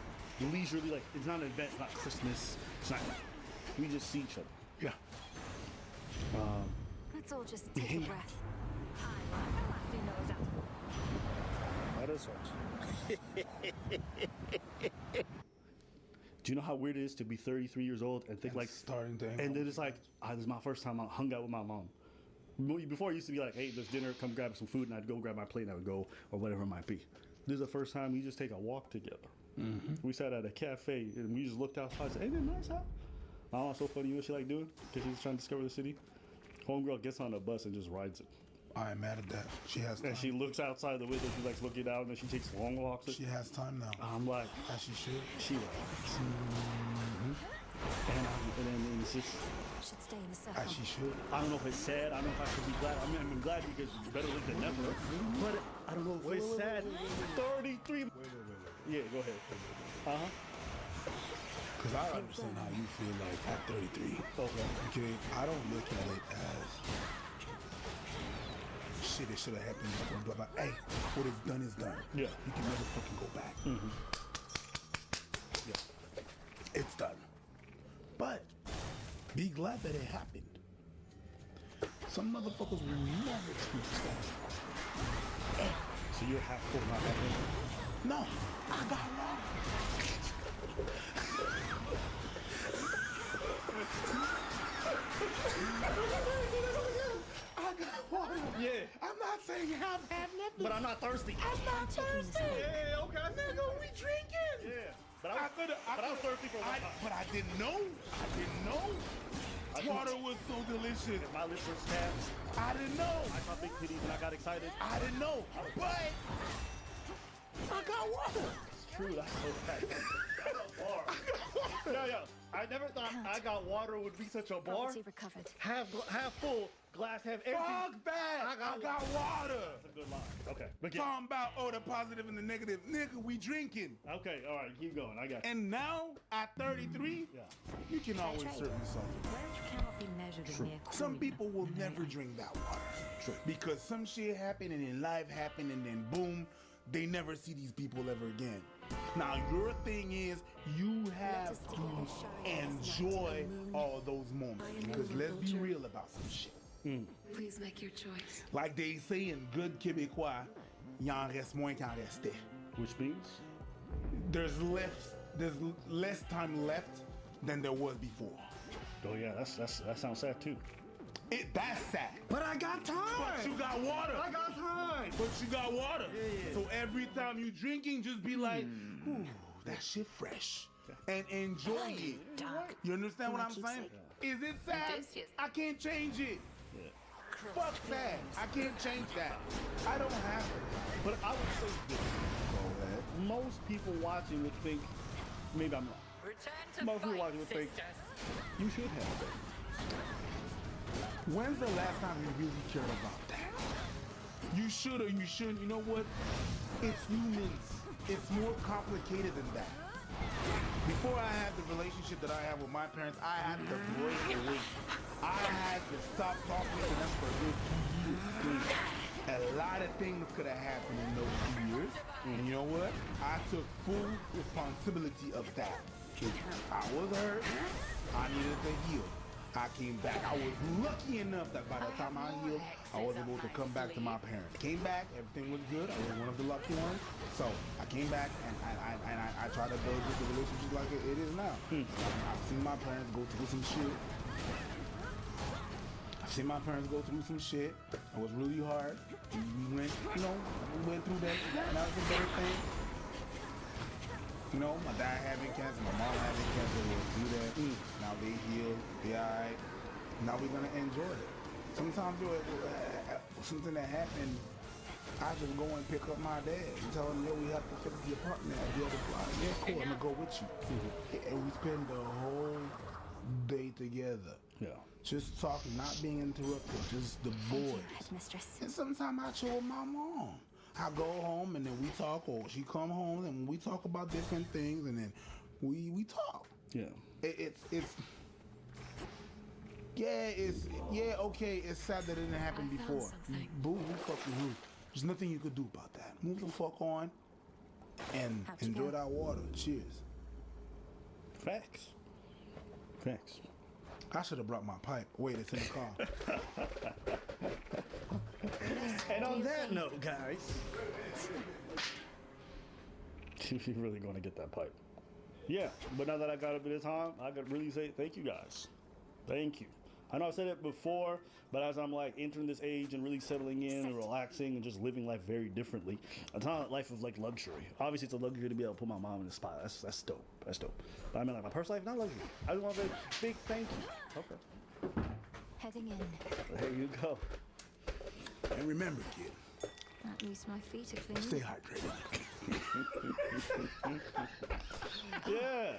[SPEAKER 3] leisurely, like, it's not an event, it's not Christmas, it's not, we just see each other. Yeah.
[SPEAKER 5] Let's all just take a breath.
[SPEAKER 3] That is hard. Do you know how weird it is to be 33 years old and think and like
[SPEAKER 6] starting to
[SPEAKER 3] and then it's like, this is my first time I hung out with my mom. Before it used to be like, hey, there's dinner, come grab some food, and I'd go grab my plate and I would go, or whatever it might be. This is the first time we just take a walk together. We sat at a cafe and we just looked outside and said, ain't it nice out? My mom's so funny, you know what she like doing? Because she's trying to discover the city. Homegirl gets on the bus and just rides it.
[SPEAKER 6] I am mad at that. She has time.
[SPEAKER 3] And she looks outside the window, she likes looking out, and then she takes long walks.
[SPEAKER 6] She has time now.
[SPEAKER 3] I'm like,
[SPEAKER 6] as she should.
[SPEAKER 3] She does. And then it's just,
[SPEAKER 5] should stay in the circle.
[SPEAKER 6] as she should.
[SPEAKER 3] I don't know if it's sad, I don't know if I should be glad. I mean, I'm glad because it's better late than never. But I don't know if it's sad. 33. Yeah, go ahead.
[SPEAKER 6] Because I understand how you feel like at 33. Okay. I don't look at it as shit, it should have happened. Blah, blah, blah. Hey, what is done is done. Yeah. You can never fucking go back. Yeah. It's done. But be glad that it happened. Some motherfuckers will never experience that.
[SPEAKER 3] So you're half full, not half empty?
[SPEAKER 6] No, I got wrong. I got water.
[SPEAKER 3] Yeah.
[SPEAKER 6] I'm not saying have nothing.
[SPEAKER 3] But I'm not thirsty.
[SPEAKER 6] I'm not thirsty. Yeah, okay. Nigga, we drinking.
[SPEAKER 3] Yeah. But I was thirsty for a while.
[SPEAKER 6] But I didn't know. Water was so delicious.
[SPEAKER 3] If my lips were stabbed,
[SPEAKER 6] I didn't know.
[SPEAKER 3] I saw big titties and I got excited.
[SPEAKER 6] I didn't know. But I got water.
[SPEAKER 3] It's true. That's so bad. Yo, I never thought I got water would be such a bar.
[SPEAKER 5] Recovered.
[SPEAKER 3] Half full, glass half empty.
[SPEAKER 6] Fuck that. I got water.
[SPEAKER 3] That's a good line. Okay.
[SPEAKER 6] Talking about, the positive and the negative. Nigga, we drinking.
[SPEAKER 3] Okay, all right, keep going. I got you.
[SPEAKER 6] And now, at 33, you can always serve me something.
[SPEAKER 5] Wealth cannot be measured in mere coin.
[SPEAKER 6] Some people will never drink that water. True. Because some shit happened and then life happened and then boom, they never see these people ever again. Now your thing is you have to enjoy all those moments. Because let's be real about some shit.
[SPEAKER 12] Please make your choice.
[SPEAKER 6] Like they say in good Québécois, y'en reste moins qu'en restait.
[SPEAKER 3] Which means?
[SPEAKER 6] There's less time left than there was before.
[SPEAKER 3] Oh yeah, that sounds sad too.
[SPEAKER 6] That's sad.
[SPEAKER 2] But I got time.
[SPEAKER 6] But you got water.
[SPEAKER 2] I got time.
[SPEAKER 6] But you got water.
[SPEAKER 2] Yeah.
[SPEAKER 6] So every time you drinking, just be like, ooh, that shit fresh. And enjoy it. You understand what I'm saying? Is it sad? I can't change it. Fuck that. I can't change that. I don't have it.
[SPEAKER 3] But I would say this. Most people watching would think, maybe I'm wrong. Most people watching would think, you should have it.
[SPEAKER 6] When's the last time you really cared about that? You should or you shouldn't. You know what? It's humans. It's more complicated than that. Before I had the relationship that I have with my parents, I had to break away. I had to stop talking to them for a good 2 years. A lot of things could have happened in those 2 years. And you know what? I took full responsibility of that. I was hurt. I needed to heal. I came back. I was lucky enough that by the time I healed, I was able to come back to my parents. Came back, everything was good. I was one of the lucky ones. So I came back and I tried to build just the relationship like it is now. I've seen my parents go through some shit. It was really hard. We went, we went through that. And that was a better thing. My dad having cancer, my mom having cancer, we'll do that. Now they healed, they alright. Now we're gonna enjoy it. Sometimes something that happened, I just go and pick up my dad and tell him, yo, we have to fix the apartment at the other block. Yeah, cool, I'm gonna go with you. And we spend the whole day together. Yeah. Just talking, not being interrupted, just the boys. And sometimes I chill with my mom. I go home and then we talk, or she come home and we talk about different things, and then we talk. Yeah. Okay, it's sad that it didn't happen before. Boo, you fucking rude. There's nothing you could do about that. Move the fuck on and enjoy that water. Cheers.
[SPEAKER 3] Facts.
[SPEAKER 6] I should have brought my pipe. Wait, it's in the car.
[SPEAKER 3] And on that note, guys, you're really going to get that pipe. Yeah, but now that I got a bit of time, I could really say thank you guys. Thank you. I know I said it before, but as I'm like entering this age and really settling in and relaxing and just living life very differently, it's not a life of like luxury. Obviously, it's a luxury to be able to put my mom in the spot. That's dope. But I mean, like my personal life, not luxury. I just want to say big thank you. Okay.
[SPEAKER 5] Heading in.
[SPEAKER 3] There you go.
[SPEAKER 6] And remember, kid.
[SPEAKER 5] At least my feet are clean.
[SPEAKER 6] Stay hydrated.
[SPEAKER 3] Yeah.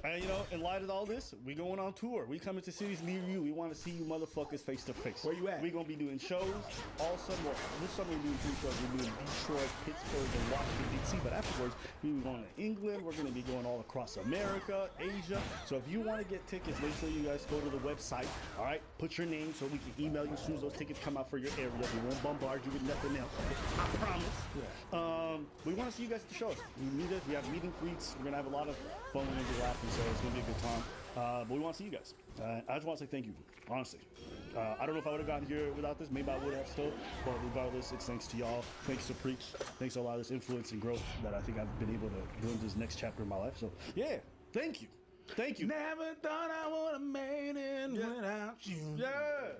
[SPEAKER 3] And in light of all this, we going on tour. We coming to cities near you. We want to see you motherfuckers face to face.
[SPEAKER 6] Where you at?
[SPEAKER 3] We gonna be doing shows all summer. This summer we're doing 3 shows. We're doing Detroit, Pittsburgh, and Washington D.C. But afterwards, we'll be going to England. We're gonna be going all across America, Asia. So if you want to get tickets, make sure you guys go to the website. All right, put your name so we can email you as soon as those tickets come out for your area. We won't bombard you with nothing else. I promise. Yeah. We want to see you guys at the shows. We meet us. We have meet and greets. We're gonna have a lot of fun. We're gonna be laughing, so it's gonna be a good time. But we want to see you guys. I just want to say thank you, honestly. I don't know if I would have gotten here without this. Maybe I would have still. But regardless, it's thanks to y'all. Thanks to Preach. Thanks to a lot of this influence and growth that I think I've been able to go into this next chapter of my life. So yeah, thank you. Thank you.
[SPEAKER 6] Never thought I would have made it without you.
[SPEAKER 3] Yeah,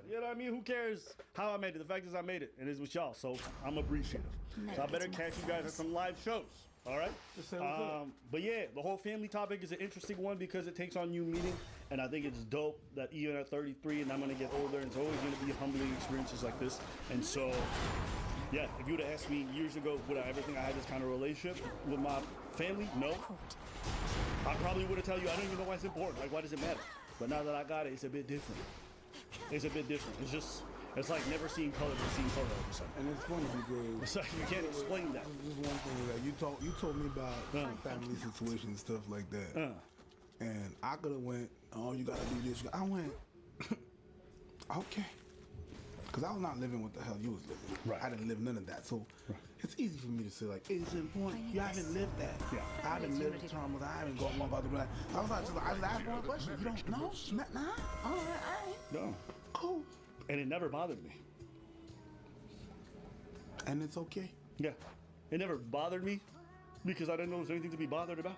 [SPEAKER 3] you know what I mean? Who cares how I made it? The fact is I made it, and it's with y'all, so I'm appreciative. So I better catch you guys at some live shows. All right? But yeah, the whole family topic is an interesting one because it takes on new meaning, and I think it's dope that even at 33 and I'm going to get older, and it's always going to be humbling experiences like this. And so, yeah, if you would have asked me years ago, would I ever think I had this kind of relationship with my family? No. I probably would have told you, I don't even know why it's important. Like, why does it matter? But now that I got it, it's a bit different. It's it's like never seeing color, but seeing color all of a sudden.
[SPEAKER 6] And it's funny because
[SPEAKER 3] it's like you can't explain that.
[SPEAKER 6] Just one thing is that you told me about family situations and stuff like that. And I could have went, oh, you gotta do this. I went, okay. Because I was not living what the hell you was living. Right. I didn't live none of that. So it's easy for me to say, like, it's important. You haven't lived that. Yeah. I haven't lived traumas. I haven't gone about the I was like, I just asked one question. You don't know? Nah? All right.
[SPEAKER 3] No.
[SPEAKER 6] Cool.
[SPEAKER 3] And it never bothered me.
[SPEAKER 6] And it's okay.
[SPEAKER 3] Yeah. It never bothered me because I didn't know there was anything to be bothered about.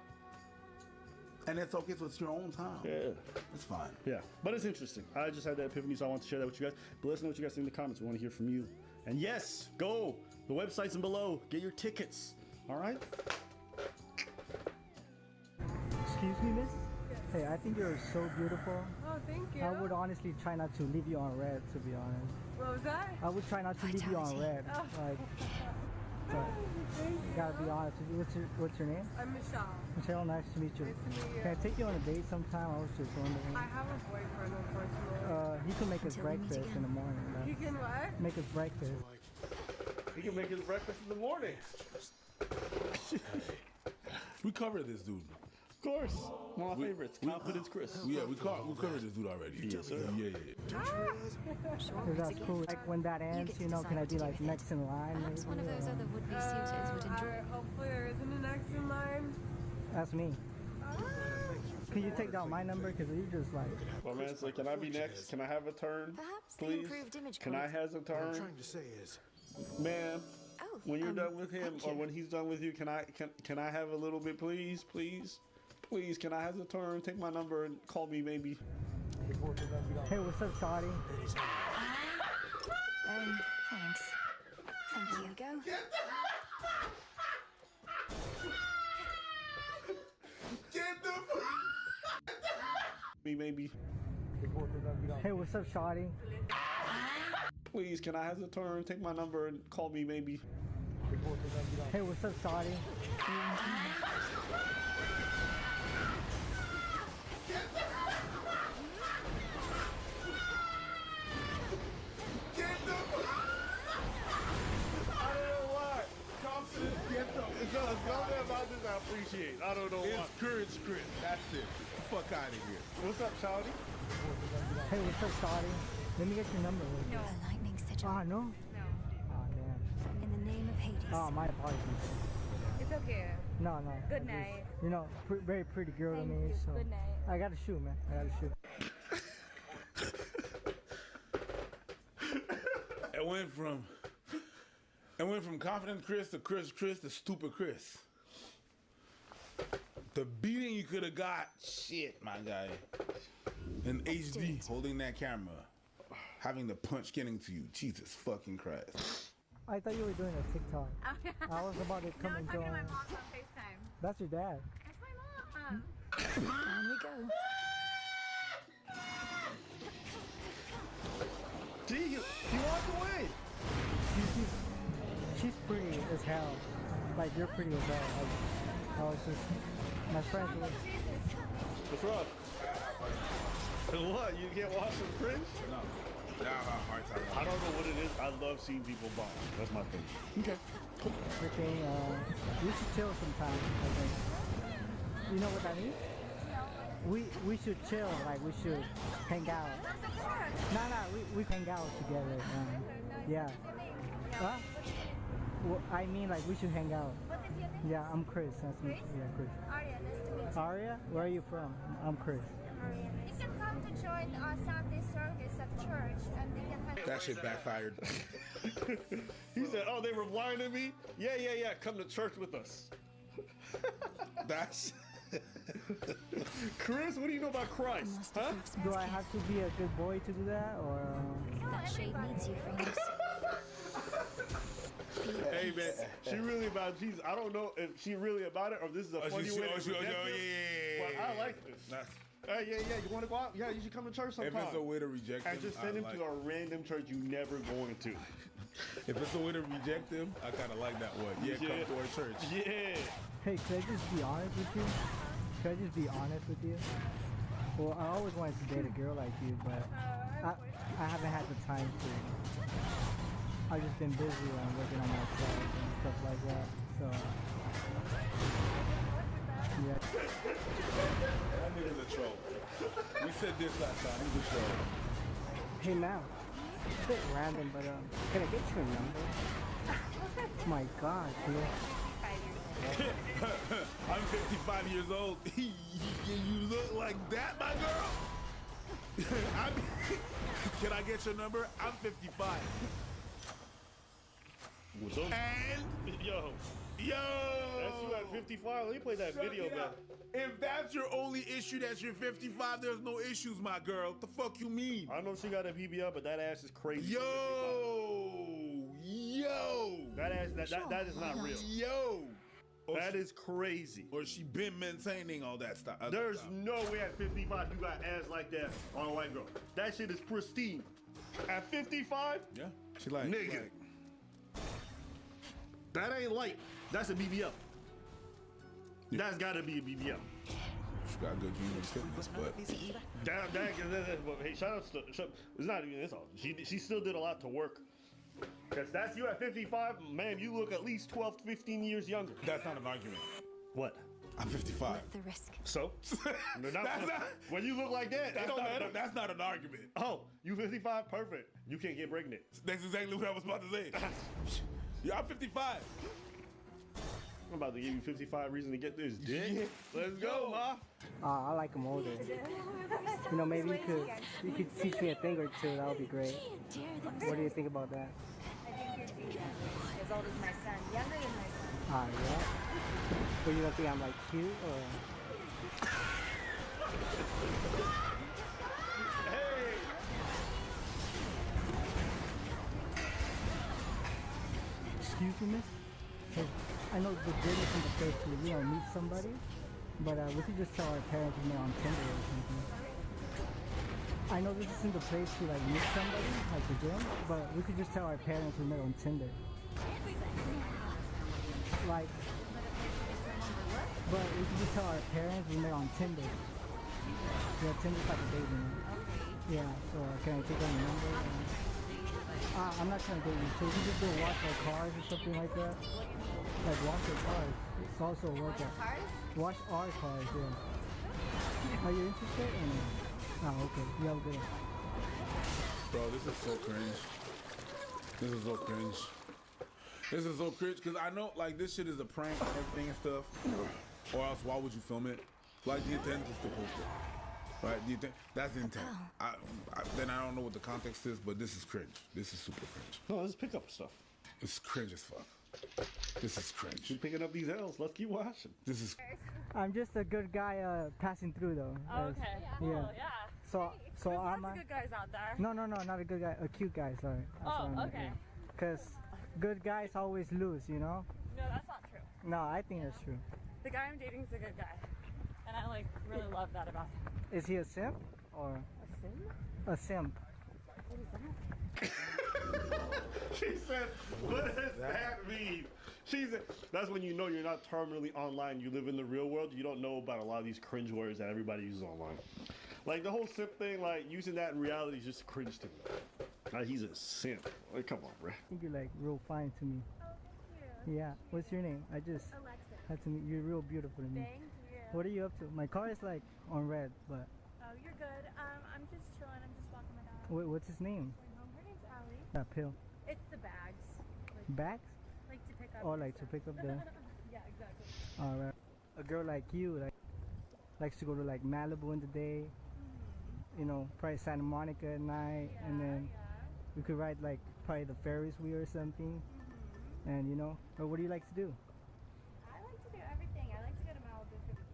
[SPEAKER 6] And it's okay, so it's your own time.
[SPEAKER 3] Yeah.
[SPEAKER 6] It's fine.
[SPEAKER 3] Yeah. But it's interesting. I just had that epiphany, so I want to share that with you guys. But let us know what you guys think in the comments. We want to hear from you. And yes, go. The website's in below. Get your tickets. All right?
[SPEAKER 9] Excuse me, miss? Hey, I think you're so beautiful.
[SPEAKER 20] Oh, thank you.
[SPEAKER 9] I would honestly try not to leave you on red, to be honest.
[SPEAKER 20] What was that?
[SPEAKER 9] I would try not to leave you on red.
[SPEAKER 20] Oh.
[SPEAKER 9] Like, but you gotta be honest. What's your name?
[SPEAKER 20] I'm Michelle.
[SPEAKER 9] Michelle, nice to meet you.
[SPEAKER 20] Nice to meet you.
[SPEAKER 9] Can I take you on a date sometime? I was just wondering.
[SPEAKER 20] I have a boyfriend, unfortunately.
[SPEAKER 9] He can make us breakfast in the morning.
[SPEAKER 20] He can what?
[SPEAKER 9] Make us breakfast.
[SPEAKER 3] He can make his breakfast in the morning.
[SPEAKER 6] We covered this dude.
[SPEAKER 3] Of course. One of my favorites. Confidence Chris.
[SPEAKER 6] Yeah, we covered this dude already.
[SPEAKER 3] Yes, sir.
[SPEAKER 6] Yeah.
[SPEAKER 9] If that's cool. Like when that ends, can I be like next in line?
[SPEAKER 5] Perhaps one of those other would-be suitors would enjoy.
[SPEAKER 20] Hopefully there isn't an next in line.
[SPEAKER 9] That's me. Can you take down my number? Because you just like.
[SPEAKER 2] My man's like, can I be next? Can I have a turn?
[SPEAKER 5] Perhaps the
[SPEAKER 2] Please?
[SPEAKER 5] improved image
[SPEAKER 2] Can I
[SPEAKER 5] quality-
[SPEAKER 2] have a
[SPEAKER 19] What I'm
[SPEAKER 2] turn?
[SPEAKER 19] trying to say is,
[SPEAKER 2] Man,
[SPEAKER 5] Oh,
[SPEAKER 2] when you're done with him
[SPEAKER 5] thank
[SPEAKER 2] or
[SPEAKER 5] you.
[SPEAKER 2] when he's done with you, can I have a little bit, please? Please? Please, can I have a turn? Take my number and call me maybe.
[SPEAKER 9] Hey, what's up, Shawty?
[SPEAKER 5] Thanks. Thank you. Here we go.
[SPEAKER 8] Get the
[SPEAKER 2] Me maybe.
[SPEAKER 9] Hey, what's up, Shawty?
[SPEAKER 2] Please, can I have a turn? Take my number and call me maybe.
[SPEAKER 9] Hey, what's up, Shawty?
[SPEAKER 2] I don't know why. Confidence, get them. It's something about this I appreciate. I don't know why.
[SPEAKER 8] It's Courage Chris. That's it. Fuck out of here.
[SPEAKER 2] What's up, Shawty?
[SPEAKER 9] Hey, what's up, Shawty? Let me get your number.
[SPEAKER 5] No. A lightning sigil.
[SPEAKER 9] Ah, no?
[SPEAKER 20] No.
[SPEAKER 9] Oh, man.
[SPEAKER 5] In the name of Hades.
[SPEAKER 9] Oh, my apologies.
[SPEAKER 20] It's okay.
[SPEAKER 9] No, no.
[SPEAKER 20] Good
[SPEAKER 9] I just-
[SPEAKER 20] night.
[SPEAKER 9] You know, very pretty girl to
[SPEAKER 20] Thank
[SPEAKER 9] me,
[SPEAKER 20] you.
[SPEAKER 9] so.
[SPEAKER 20] Good night.
[SPEAKER 9] I gotta shoot, man. I gotta shoot.
[SPEAKER 8] It went from confident Chris to Chris to stupid Chris. The beating you could have got, shit, my guy. In HD, holding that camera, having the punch getting to you. Jesus fucking Christ.
[SPEAKER 9] I thought you were doing a TikTok. I was about to
[SPEAKER 20] No,
[SPEAKER 9] come
[SPEAKER 20] I'm
[SPEAKER 9] and
[SPEAKER 20] talking
[SPEAKER 9] go.
[SPEAKER 20] to my mom on FaceTime.
[SPEAKER 9] That's your dad.
[SPEAKER 20] That's my mom.
[SPEAKER 5] Down we go.
[SPEAKER 3] See, he walked away.
[SPEAKER 9] She's pretty as hell. Like, you're pretty as hell. Like, I was just, my friends were,
[SPEAKER 2] What's wrong? What? You can't watch some cringe?
[SPEAKER 8] No. Hard time.
[SPEAKER 3] I don't know what it is. I love seeing people bomb. That's my thing.
[SPEAKER 8] Okay.
[SPEAKER 9] freaking, we should chill sometime, I think. You know what that means? We should chill, like we should hang out. No, we hang out together. Yeah. Huh? Well, I mean, like we should hang out.
[SPEAKER 20] What is your name?
[SPEAKER 9] Yeah, I'm Chris. That's me. Yeah, Chris.
[SPEAKER 20] Arya, nice to meet you.
[SPEAKER 9] Arya, where are you from? I'm Chris.
[SPEAKER 20] Arya, you can come to join our Sunday service at church, and they can have.
[SPEAKER 8] That shit backfired.
[SPEAKER 2] He said, "Oh, they were blinding me. Yeah. Come to church with us."
[SPEAKER 8] That's
[SPEAKER 2] Chris. What do you know about Christ? Huh?
[SPEAKER 9] Do I have to be a good boy to do that, or?
[SPEAKER 5] That shade needs you, Franks.
[SPEAKER 2] Hey man, she really about Jesus. I don't know if she really about it or this is a funny way to reject it, but I like this. Hey, yeah. You want to go out? Yeah, you should come to church sometime.
[SPEAKER 8] If it's a way to reject
[SPEAKER 2] and
[SPEAKER 8] him,
[SPEAKER 2] just send him
[SPEAKER 8] I
[SPEAKER 2] to a random church you never going to.
[SPEAKER 8] If it's a way to reject him, I kind of like that one. Yeah, come to our church.
[SPEAKER 2] Yeah.
[SPEAKER 9] Hey, could I just be honest with you? Could I just be honest with you? Well, I always wanted to date a girl like you, but I haven't had the time to. I've just been busy and working on myself and stuff like that. So, yeah.
[SPEAKER 8] That nigga's a troll. We said this last time. He's a troll.
[SPEAKER 9] Hey, now, it's a bit random, but can I get your number? My God, dude.
[SPEAKER 8] I'm 55 years old. You look like that, my girl? Can I get your number? I'm 55. And
[SPEAKER 2] yo, that's you at 55. Let me play that video back.
[SPEAKER 8] If that's your only issue, that you're 55, there's no issues, my girl. What the fuck you mean?
[SPEAKER 2] I know she got a BBL, but that ass is crazy.
[SPEAKER 8] Yo,
[SPEAKER 2] that ass, that is not real.
[SPEAKER 8] Yo,
[SPEAKER 2] that is crazy.
[SPEAKER 8] Or she been maintaining all that stuff.
[SPEAKER 2] There's no way at 55 you got ass like that on a white girl. That shit is pristine. At 55,
[SPEAKER 8] yeah, she like
[SPEAKER 2] nigga. That ain't light. That's a BBL. That's gotta be a BBL.
[SPEAKER 8] She got good junior fitness, but
[SPEAKER 2] hey, shout out to it's not even this all. She still did a lot to work. Cause that's you at 55, man. You look at least 12, 15 years younger.
[SPEAKER 8] That's not an argument.
[SPEAKER 2] What?
[SPEAKER 8] I'm 55.
[SPEAKER 5] The risk.
[SPEAKER 2] So? When you look like that, it don't matter.
[SPEAKER 8] That's not an argument.
[SPEAKER 2] Oh, you 55? Perfect. You can't get pregnant.
[SPEAKER 8] That's exactly what I was about to say. Yeah, I'm 55.
[SPEAKER 3] I'm about to give you 55 reasons to get this dick. Let's go, ma.
[SPEAKER 9] I like him older. You know, maybe you could teach me a thing or two. That would be great. What do you think about that?
[SPEAKER 20] I think you're as old as my son, younger than my son.
[SPEAKER 9] Yeah. But you don't think I'm like cute or?
[SPEAKER 3] Hey.
[SPEAKER 9] Excuse me, miss? Hey, I know the goodness in the place to, you know, meet somebody, but we could just tell our parents we met on Tinder or something. I know this isn't the place to like meet somebody, like the gym, but we could just tell our parents we met on Tinder. Like, but we could just tell our parents we met on Tinder. Yeah, Tinder's like a dating app. Yeah, so can I take down your number? I'm not trying to date you, so we can just go wash our cars or something like that. Like wash your cars. It's also a workout. Wash our cars, yeah. Are you interested or no? Oh, okay. You have a good one.
[SPEAKER 8] Bro, this is so cringe. This is so cringe. This is so cringe because I know like this shit is a prank and everything and stuff. Or else why would you film it? Like the intent is to post it. Right? The intent, that's the intent. Then I don't know what the context is, but this is cringe. This is super cringe.
[SPEAKER 3] No, let's pick up stuff.
[SPEAKER 8] It's cringe as fuck. This is cringe.
[SPEAKER 3] Keep picking up these L's. Let's keep watching.
[SPEAKER 8] This is.
[SPEAKER 9] I'm just a good guy passing through though.
[SPEAKER 10] Oh, okay. Cool, yeah.
[SPEAKER 9] So
[SPEAKER 10] There's
[SPEAKER 9] I'm
[SPEAKER 10] lots of good guys out there.
[SPEAKER 9] No, not a good guy. A cute guy, sorry. That's what I meant,
[SPEAKER 10] okay.
[SPEAKER 9] Because good guys always lose, you know?
[SPEAKER 10] No, that's not true.
[SPEAKER 9] No, I think that's true.
[SPEAKER 10] The guy I'm dating is a good guy. And I like really love that about him.
[SPEAKER 9] Is he a simp or?
[SPEAKER 10] A simp?
[SPEAKER 9] A simp.
[SPEAKER 10] What is that?
[SPEAKER 3] She said, what does that mean? She said, that's when you know you're not terminally online. You live in the real world. You don't know about a lot of these cringe words that everybody uses online. Like the whole simp thing, like using that in reality is just cringe to me. Like he's a simp. Like, come on, bro.
[SPEAKER 9] I think you're like real fine to me.
[SPEAKER 20] Oh, thank you.
[SPEAKER 9] Yeah. What's your name? I just
[SPEAKER 20] Alexa.
[SPEAKER 9] had to meet you. You're real beautiful to me.
[SPEAKER 20] Thank you.
[SPEAKER 9] What are you up to? My car is like on red, but.
[SPEAKER 20] Oh, you're good. I'm just chilling. I'm just walking my dog.
[SPEAKER 9] What's his name?
[SPEAKER 20] Her name's Allie.
[SPEAKER 9] That pill.
[SPEAKER 20] It's the bags.
[SPEAKER 9] Bags?
[SPEAKER 20] Like to pick up.
[SPEAKER 9] Oh, like to pick up the.
[SPEAKER 20] Yeah, exactly.
[SPEAKER 9] All right. A girl like you, like, likes to go to like Malibu in the day. You know, probably Santa Monica at night, and then we could ride like probably the Ferris wheel or something. And you know, or what do you like to do?
[SPEAKER 20] I like to do everything. I like to go to Malibu for the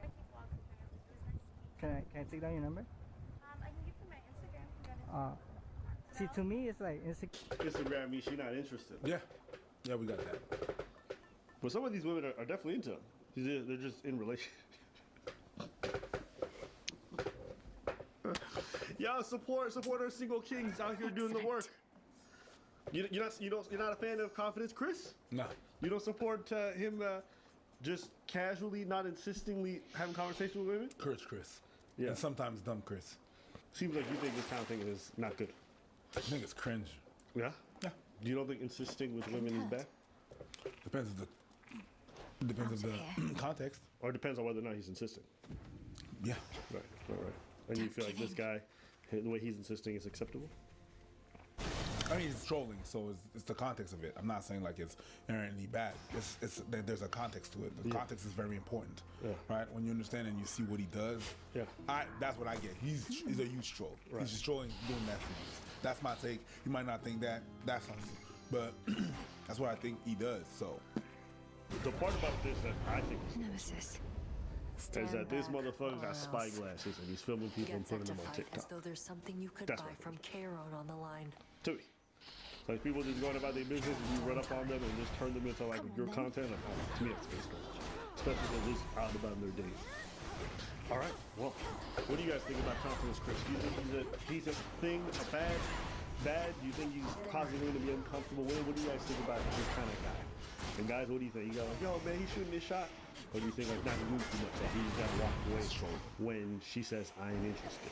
[SPEAKER 20] I keep walks with her. It was nice to meet you.
[SPEAKER 9] Can I take down your number?
[SPEAKER 20] I can give you my Instagram. You got it.
[SPEAKER 9] See, to me, it's like
[SPEAKER 3] Instagram means she's not interested.
[SPEAKER 8] Yeah, we got that.
[SPEAKER 3] But some of these women are definitely into them. They're just in relationship. Y'all support our single kings out here doing the work. You're not a fan of Confidence Chris?
[SPEAKER 8] No.
[SPEAKER 3] You don't support him just casually, not insistingly having conversations with women?
[SPEAKER 8] Courage Chris.
[SPEAKER 3] Yeah.
[SPEAKER 8] And sometimes dumb Chris.
[SPEAKER 3] Seems like you think this kind of thing is not good.
[SPEAKER 8] I think it's cringe.
[SPEAKER 3] Yeah?
[SPEAKER 8] Yeah.
[SPEAKER 3] You don't think insisting with women is bad?
[SPEAKER 8] Depends of the context.
[SPEAKER 3] Or it depends on whether or not he's insisting.
[SPEAKER 8] Yeah.
[SPEAKER 3] Right. All right. And you feel like this guy, the way he's insisting is acceptable?
[SPEAKER 8] I mean, it's trolling, so it's the context of it. I'm not saying like it's inherently bad. There's a context to it. The context is very important, right? When you understand and you see what he does, that's what I get. He's a huge troll.
[SPEAKER 3] Right.
[SPEAKER 8] He's just trolling, doing that for you. That's my take. You might not think that. That's on you, but that's what I think he does. So
[SPEAKER 3] the part about this that I think
[SPEAKER 5] Nemesis.
[SPEAKER 3] is that this motherfucker got spy glasses and he's filming people and putting them on TikTok.
[SPEAKER 21] As though there's something you could
[SPEAKER 3] That's
[SPEAKER 21] buy
[SPEAKER 3] what
[SPEAKER 21] from Caron on the line.
[SPEAKER 3] To me. Like people just going about their business and you run up on them and just turn them into like your content. Like, to me, that's very strange. Especially if they're just out about their days. All right. Well, what do you guys think about Confidence Chris? Do you think he's a decent thing, a bad? Do you think he's causing him to be uncomfortable? What do you guys think about this kind of guy? And guys, what do you think? You go like, yo, man, he's shooting this shot. Or do you think like not to move too much? Like he's got to walk away when she says, I am interested.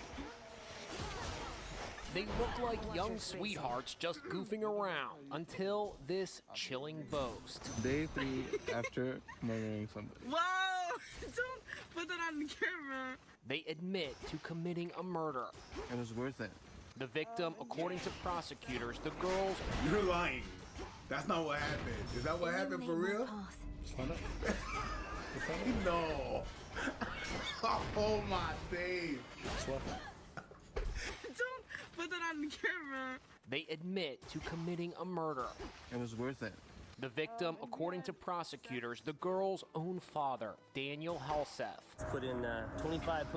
[SPEAKER 22] They look like young sweethearts just goofing around until this chilling boast.
[SPEAKER 23] Day 3 after murdering somebody.
[SPEAKER 25] Whoa! Don't put that on the camera.
[SPEAKER 22] They admit to committing a murder.
[SPEAKER 23] It was worth it.
[SPEAKER 22] The victim, according to prosecutors, the girls...
[SPEAKER 8] You're lying. That's not what happened. Is that what happened for real?
[SPEAKER 3] Let's find out.
[SPEAKER 6] No. Oh my days.
[SPEAKER 25] Don't put that on the camera.
[SPEAKER 22] They admit to committing a murder.
[SPEAKER 23] It was worth it.
[SPEAKER 22] The victim, according to prosecutors, the girl's own father, Daniel Halseth.
[SPEAKER 7] Put in 25.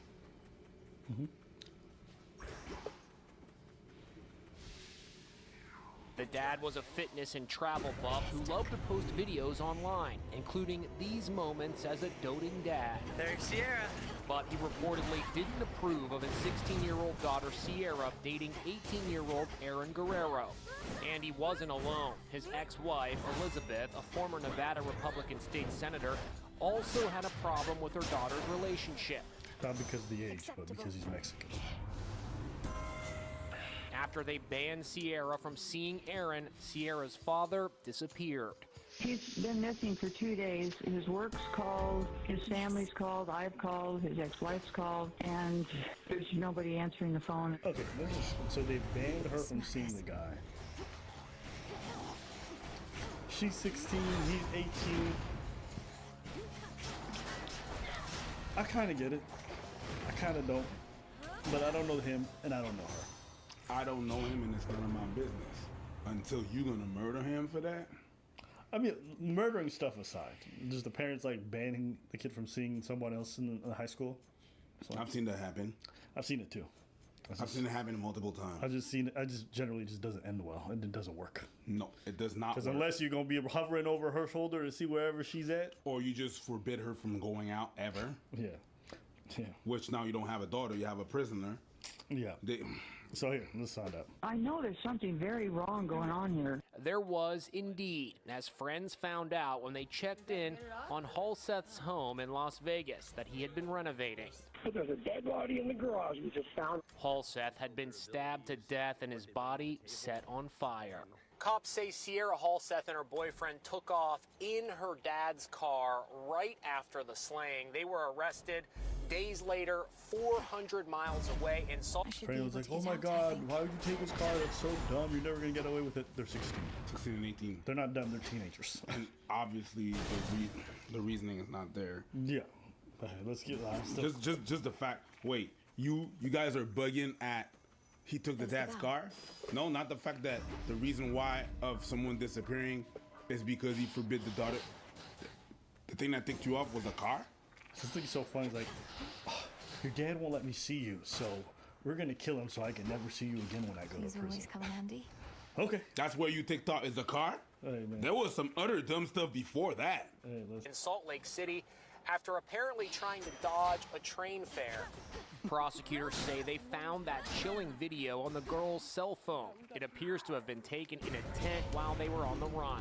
[SPEAKER 22] The dad was a fitness and travel buff who loved to post videos online, including these moments as a doting dad.
[SPEAKER 7] There's Sierra.
[SPEAKER 22] But he reportedly didn't approve of his 16-year-old daughter Sierra dating 18-year-old Aaron Guerrero. And he wasn't alone. His ex-wife, Elizabeth, a former Nevada Republican state senator, also had a problem with her daughter's relationship.
[SPEAKER 3] Not because of the age, but because he's Mexican.
[SPEAKER 22] After they banned Sierra from seeing Aaron, Sierra's father disappeared.
[SPEAKER 13] He's been missing for 2 days. His work's called, his family's called, I've called, his ex-wife's called, and there's nobody answering the phone.
[SPEAKER 3] Okay, so they banned her from seeing the guy. She's 16, he's 18. I kind of get it. I kind of don't. But I don't know him, and I don't know her.
[SPEAKER 6] I don't know him, and it's none of my business. Until you're gonna murder him for that?
[SPEAKER 3] I mean, murdering stuff aside, just the parents like banning the kid from seeing someone else in the high school. So,
[SPEAKER 6] I've seen that happen.
[SPEAKER 3] I've seen it too.
[SPEAKER 6] I've seen it happen multiple times.
[SPEAKER 3] I've just seen it. I just generally just doesn't end well, and it doesn't work.
[SPEAKER 6] No, it does not.
[SPEAKER 3] Because
[SPEAKER 6] work.
[SPEAKER 3] unless you're gonna be hovering over her shoulder to see wherever she's at,
[SPEAKER 6] or you just forbid her from going out ever.
[SPEAKER 3] Yeah. Yeah.
[SPEAKER 6] Which now you don't have a daughter, you have a prisoner.
[SPEAKER 3] Yeah. So here, let's find out.
[SPEAKER 13] I know there's something very wrong going on here.
[SPEAKER 22] There was indeed, as friends found out when they checked in on Halseth's home in Las Vegas that he had been renovating.
[SPEAKER 14] But there's a dead body in the garage we just found.
[SPEAKER 22] Halseth had been stabbed to death and his body set on fire. Cops say Sierra Halseth and her boyfriend took off in her dad's car right after the slaying. They were arrested days later, 400 miles away in Salt Lake.
[SPEAKER 3] Friend was like, oh my God, why would you take his car? That's so dumb. You're never going to get away with it. They're 16.
[SPEAKER 6] 16 and 18.
[SPEAKER 3] They're not dumb. They're teenagers.
[SPEAKER 6] And obviously, the reasoning is not there.
[SPEAKER 3] Yeah. Let's get last.
[SPEAKER 6] Just the fact. Wait, you guys are bugging at he took the dad's car? No, not the fact that the reason why of someone disappearing is because he forbid the daughter. The thing that ticked you off was a car?
[SPEAKER 3] This thing's so funny. It's like, oh, your dad won't let me see you, so we're gonna kill him so I can never see you again when I go to prison.
[SPEAKER 5] Always come in handy.
[SPEAKER 3] Okay.
[SPEAKER 6] That's where you ticked off is the car?
[SPEAKER 3] Hey, man.
[SPEAKER 6] There was some other dumb stuff before that.
[SPEAKER 3] Hey,
[SPEAKER 22] in Salt Lake City, after apparently trying to dodge a train fare. Prosecutors say they found that chilling video on the girl's cell phone. It appears to have been taken in a tent while they were on the run.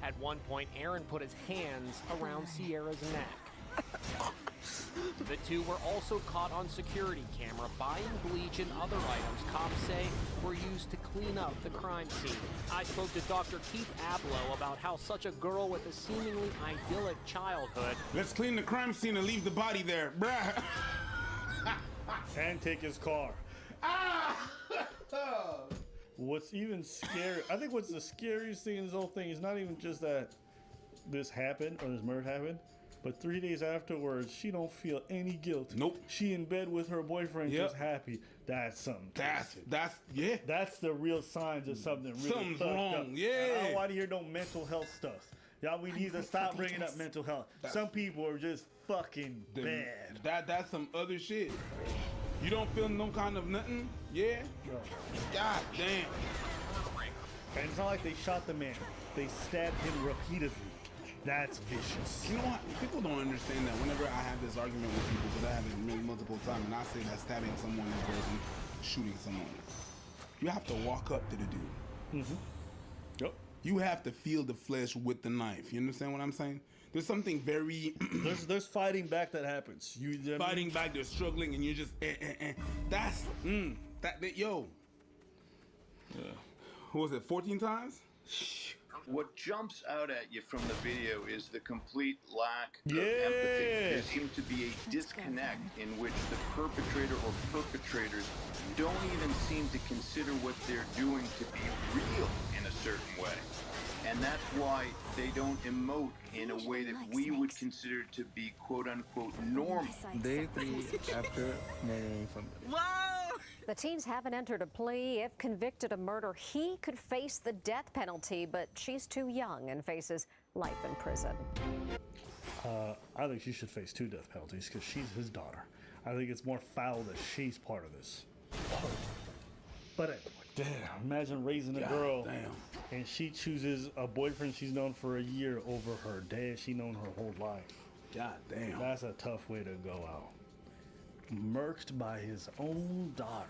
[SPEAKER 22] At one point, Aaron put his hands around Sierra's neck. The two were also caught on security camera buying bleach and other items cops say were used to clean up the crime scene. I spoke to Dr. Keith Abloh about how such a girl with a seemingly idyllic childhood.
[SPEAKER 6] Let's clean the crime scene and leave the body there, bruh.
[SPEAKER 3] And take his car. What's even scary, I think what's the scariest thing in this whole thing is not even just that this happened or this murder happened, but 3 days afterwards, she don't feel any guilt.
[SPEAKER 6] Nope.
[SPEAKER 3] She in bed with her boyfriend, just happy. That's something.
[SPEAKER 6] That's
[SPEAKER 3] the real signs of something really
[SPEAKER 6] something's wrong.
[SPEAKER 3] Up.
[SPEAKER 6] Yeah.
[SPEAKER 3] I don't want to hear no mental health stuff. Y'all, we need to stop bringing up mental health. Some people are just fucking bad.
[SPEAKER 6] That's some other shit. You don't feel no kind of nothing? Yeah?
[SPEAKER 3] No.
[SPEAKER 6] God damn.
[SPEAKER 3] And it's not like they shot the man. They stabbed him repeatedly. That's vicious.
[SPEAKER 6] You know what? People don't understand that whenever I have this argument with people, because I have it multiple times, and I say that stabbing someone is worse than shooting someone. You have to walk up to the dude.
[SPEAKER 3] Mm-hmm. Yep.
[SPEAKER 6] You have to feel the flesh with the knife. You understand what I'm saying? There's something very...
[SPEAKER 3] there's fighting back that happens.
[SPEAKER 6] Fighting back, they're struggling, and you're just... That's... yo.
[SPEAKER 3] Yeah.
[SPEAKER 6] What was it, 14 times?
[SPEAKER 18] What jumps out at you from the video is the complete lack of empathy. There seems to be a disconnect in which the perpetrator or perpetrators don't even seem to consider what they're doing to be real in a certain way. And that's why they don't emote in a way that we would consider to be quote-unquote normal.
[SPEAKER 23] Day 3 after murdering somebody.
[SPEAKER 25] Whoa!
[SPEAKER 1] The teens haven't entered a plea. If convicted of murder, he could face the death penalty, but she's too young and faces life in prison.
[SPEAKER 3] I think she should face 2 death penalties because she's his daughter. I think it's more foul that she's part of this. But damn, imagine raising a girl and she chooses a boyfriend she's known for a year over her dad she known her whole life.
[SPEAKER 6] God damn.
[SPEAKER 3] That's a tough way to go out. Murked by his own daughter.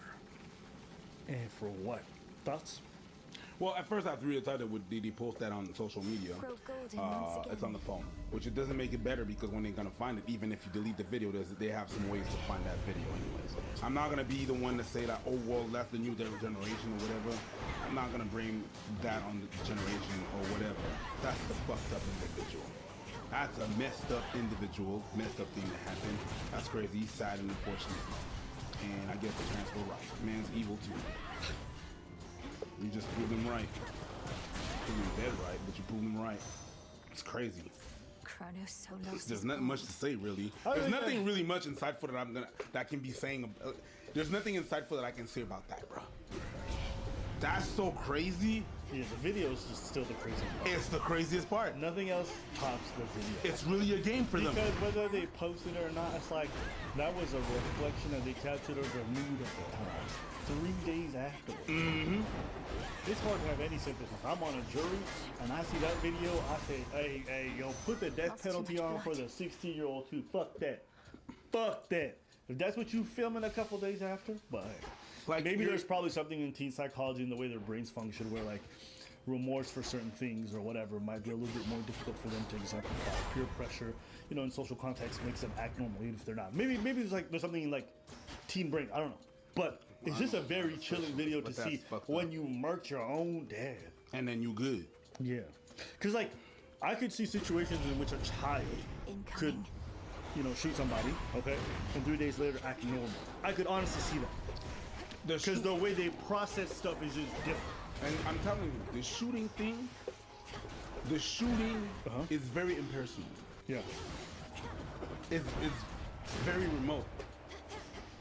[SPEAKER 3] And for what? Thoughts?
[SPEAKER 6] Well, at first I was really excited when they post that on social media. It's on the phone, which it doesn't make it better because when they're gonna find it, even if you delete the video, they have some ways to find that video anyways. I'm not gonna be the one to say that, oh well, that's the new generation or whatever. I'm not gonna blame that on the generation or whatever. That's the fucked up individual. That's a messed up individual, messed up thing that happened. That's crazy, sad and unfortunate. And I guess the trans were right. Man's evil too. You just proved him right. You proved him dead right, but you proved him right. It's crazy.
[SPEAKER 5] Kronos so lost.
[SPEAKER 6] There's not much to say really. There's nothing really much insightful that I can be saying. There's nothing insightful that I can say about that, bro. That's so crazy.
[SPEAKER 3] Yeah, the video is just still the crazy part.
[SPEAKER 6] It's the craziest part.
[SPEAKER 3] Nothing else tops the video.
[SPEAKER 6] It's really a game for them.
[SPEAKER 3] Because whether they posted it or not, it's like that was a reflection that they captured of their mood at the time. 3 days afterwards.
[SPEAKER 6] Mm-hmm.
[SPEAKER 3] It's hard to have any sympathy. If I'm on a jury and I see that video, I say, hey, yo, put the death penalty on for the 16-year-old too. Fuck that. Fuck that. If that's what you filming a couple days after, but hey. Like maybe there's probably something in teen psychology in the way their brains function where like remorse for certain things or whatever might be a little bit more difficult for them to exemplify. Peer pressure, you know, in social context makes them act normal even if they're not. Maybe there's something in like teen brain, I don't know. But it's just a very chilling video to see when you murk your own dad.
[SPEAKER 6] And then you good.
[SPEAKER 3] Yeah. Because like I could see situations in which a child could, you know, shoot somebody, okay, and 3 days later act normal. I could honestly see that. Because the way they process stuff is just different.
[SPEAKER 6] And I'm telling you, the shooting thing, is very impersonal.
[SPEAKER 3] Yeah.
[SPEAKER 6] It's very remote.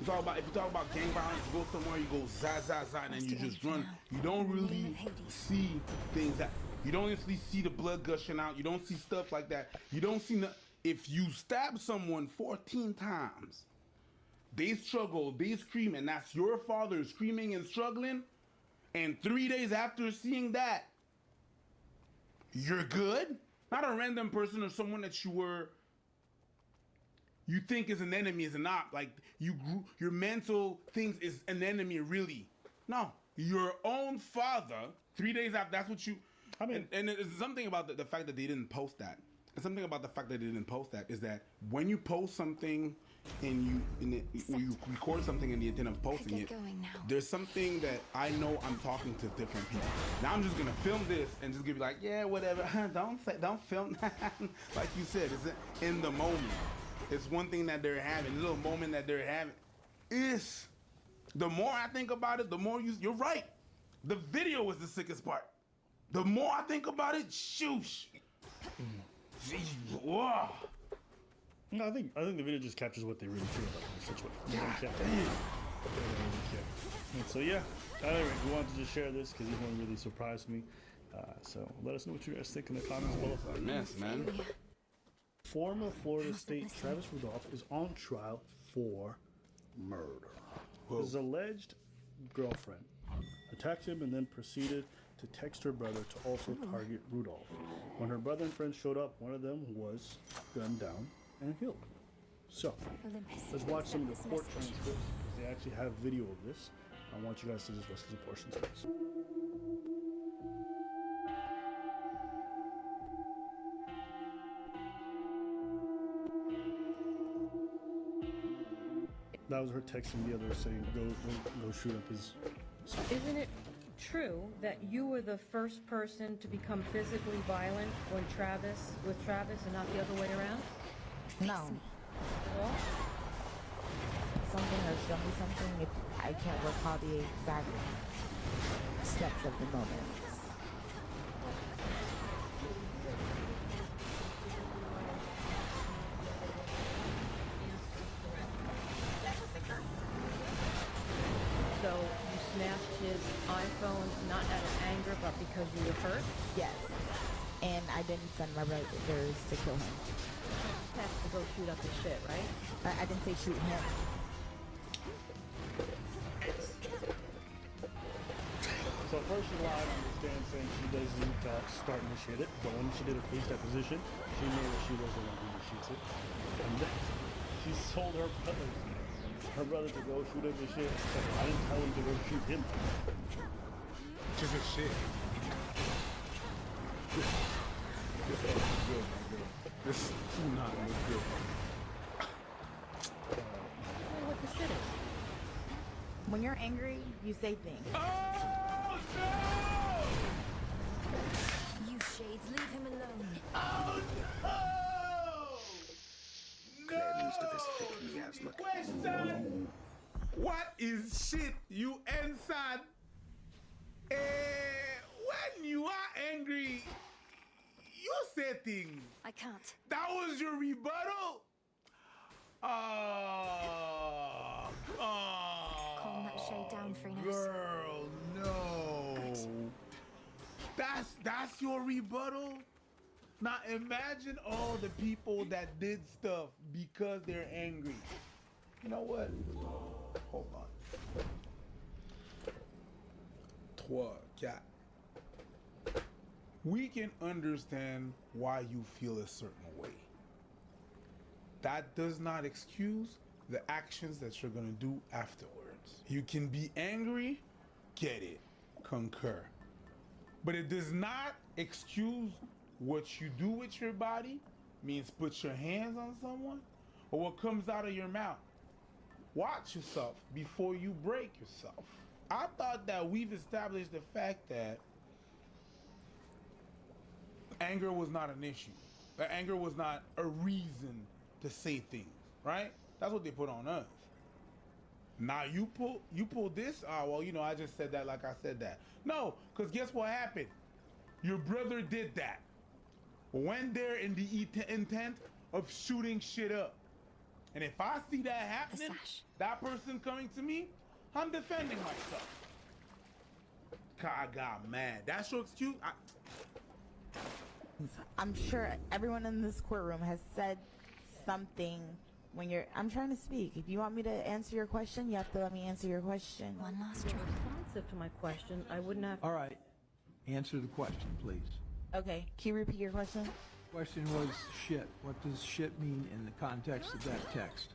[SPEAKER 6] If you talk about gang violence, you go somewhere, you go za, and then you just run. You don't really see things that, you don't really see the blood gushing out. You don't see stuff like that. You don't see, if you stab someone 14 times, they struggle, they scream, and that's your father screaming and struggling. And 3 days after seeing that, you're good? Not a random person or someone that you think is an enemy is not. Like, your mental things is an enemy, really. No, your own father, 3 days after, that's what you, I mean, and it's something about the fact that they didn't post that. And something about the fact that they didn't post that is that when you post something and you record something in the intent of posting it, there's something that I know I'm talking to different people. Now I'm just gonna film this and just give you like, yeah, whatever. Don't film like you said. It's in the moment. It's one thing that they're having, a little moment that they're having. Is the more I think about it, the more you're right. The video was the sickest part. The more I think about it, shoosh. Whoa.
[SPEAKER 3] No, I think the video just captures what they really feel about the situation. And so yeah, anyway, we wanted to just share this because this one really surprised me. So let us know what you guys think in the comments below.
[SPEAKER 6] Mess, man.
[SPEAKER 3] Former Florida State Travis Rudolph is on trial for murder. His alleged girlfriend attacked him and then proceeded to text her brother to also target Rudolph. When her brother and friends showed up, one of them was gunned down and killed. So, let's watch some of the court transcripts. They actually have video of this. I want you guys to just listen to portions of this. That was her texting the other saying, go shoot up his son.
[SPEAKER 11] Isn't it true that you were the first person to become physically violent with Travis and not the other way around?
[SPEAKER 15] No.
[SPEAKER 11] At all?
[SPEAKER 15] Something or show me something if I can't recall the exact steps of the moment.
[SPEAKER 11] smashed his iPhone not out of anger, but because you were hurt?
[SPEAKER 15] Yes. And I didn't send my brothers to kill him.
[SPEAKER 11] Text to go shoot up his shit, right?
[SPEAKER 15] I didn't say shoot him.
[SPEAKER 3] So first she lied on the stand saying she doesn't start initiate it, but when she did a police deposition, she knew that she was the one who initiates it. And then she told her brother to go shoot up his shit. So I didn't tell him to go shoot him.
[SPEAKER 6] Just a shit. This ain't good, my girl. This do not look good.
[SPEAKER 11] What the shit is?
[SPEAKER 15] When you're angry, you say things.
[SPEAKER 6] Oh, no!
[SPEAKER 5] You shades, leave him alone.
[SPEAKER 6] Oh, no!
[SPEAKER 8] Claire needs to visit the miasma.
[SPEAKER 6] Question! What is shit, you ensign? When you are angry, you say things.
[SPEAKER 5] I can't.
[SPEAKER 6] That was your rebuttal?
[SPEAKER 5] Calm that shade down, Freenos.
[SPEAKER 6] Girl, no. That's your rebuttal? Now imagine all the people that did stuff because they're angry. You know what? Hold on. 3, 4. We can understand why you feel a certain way. That does not excuse the actions that you're gonna do afterwards. You can be angry, get it, concur. But it does not excuse what you do with your body, means put your hands on someone, or what comes out of your mouth. Watch yourself before you break yourself. I thought that we've established the fact that anger was not an issue. That anger was not a reason to say things, right? That's what they put on us. Now you pull this, well, you know, I just said that like I said that. No, because guess what happened? Your brother did that. Went there in the intent of shooting shit up. And if I see that happening, that person coming to me, I'm defending myself. I got mad. That's your excuse?
[SPEAKER 15] I'm sure everyone in this courtroom has said something when you're... I'm trying to speak. If you want me to answer your question, you have to let me answer your question.
[SPEAKER 5] One last try.
[SPEAKER 11] Responsive to my question, I wouldn't have...
[SPEAKER 4] All right. Answer the question, please.
[SPEAKER 15] Okay. Can you repeat your question?
[SPEAKER 4] Question was shit. What does shit mean in the context of that text?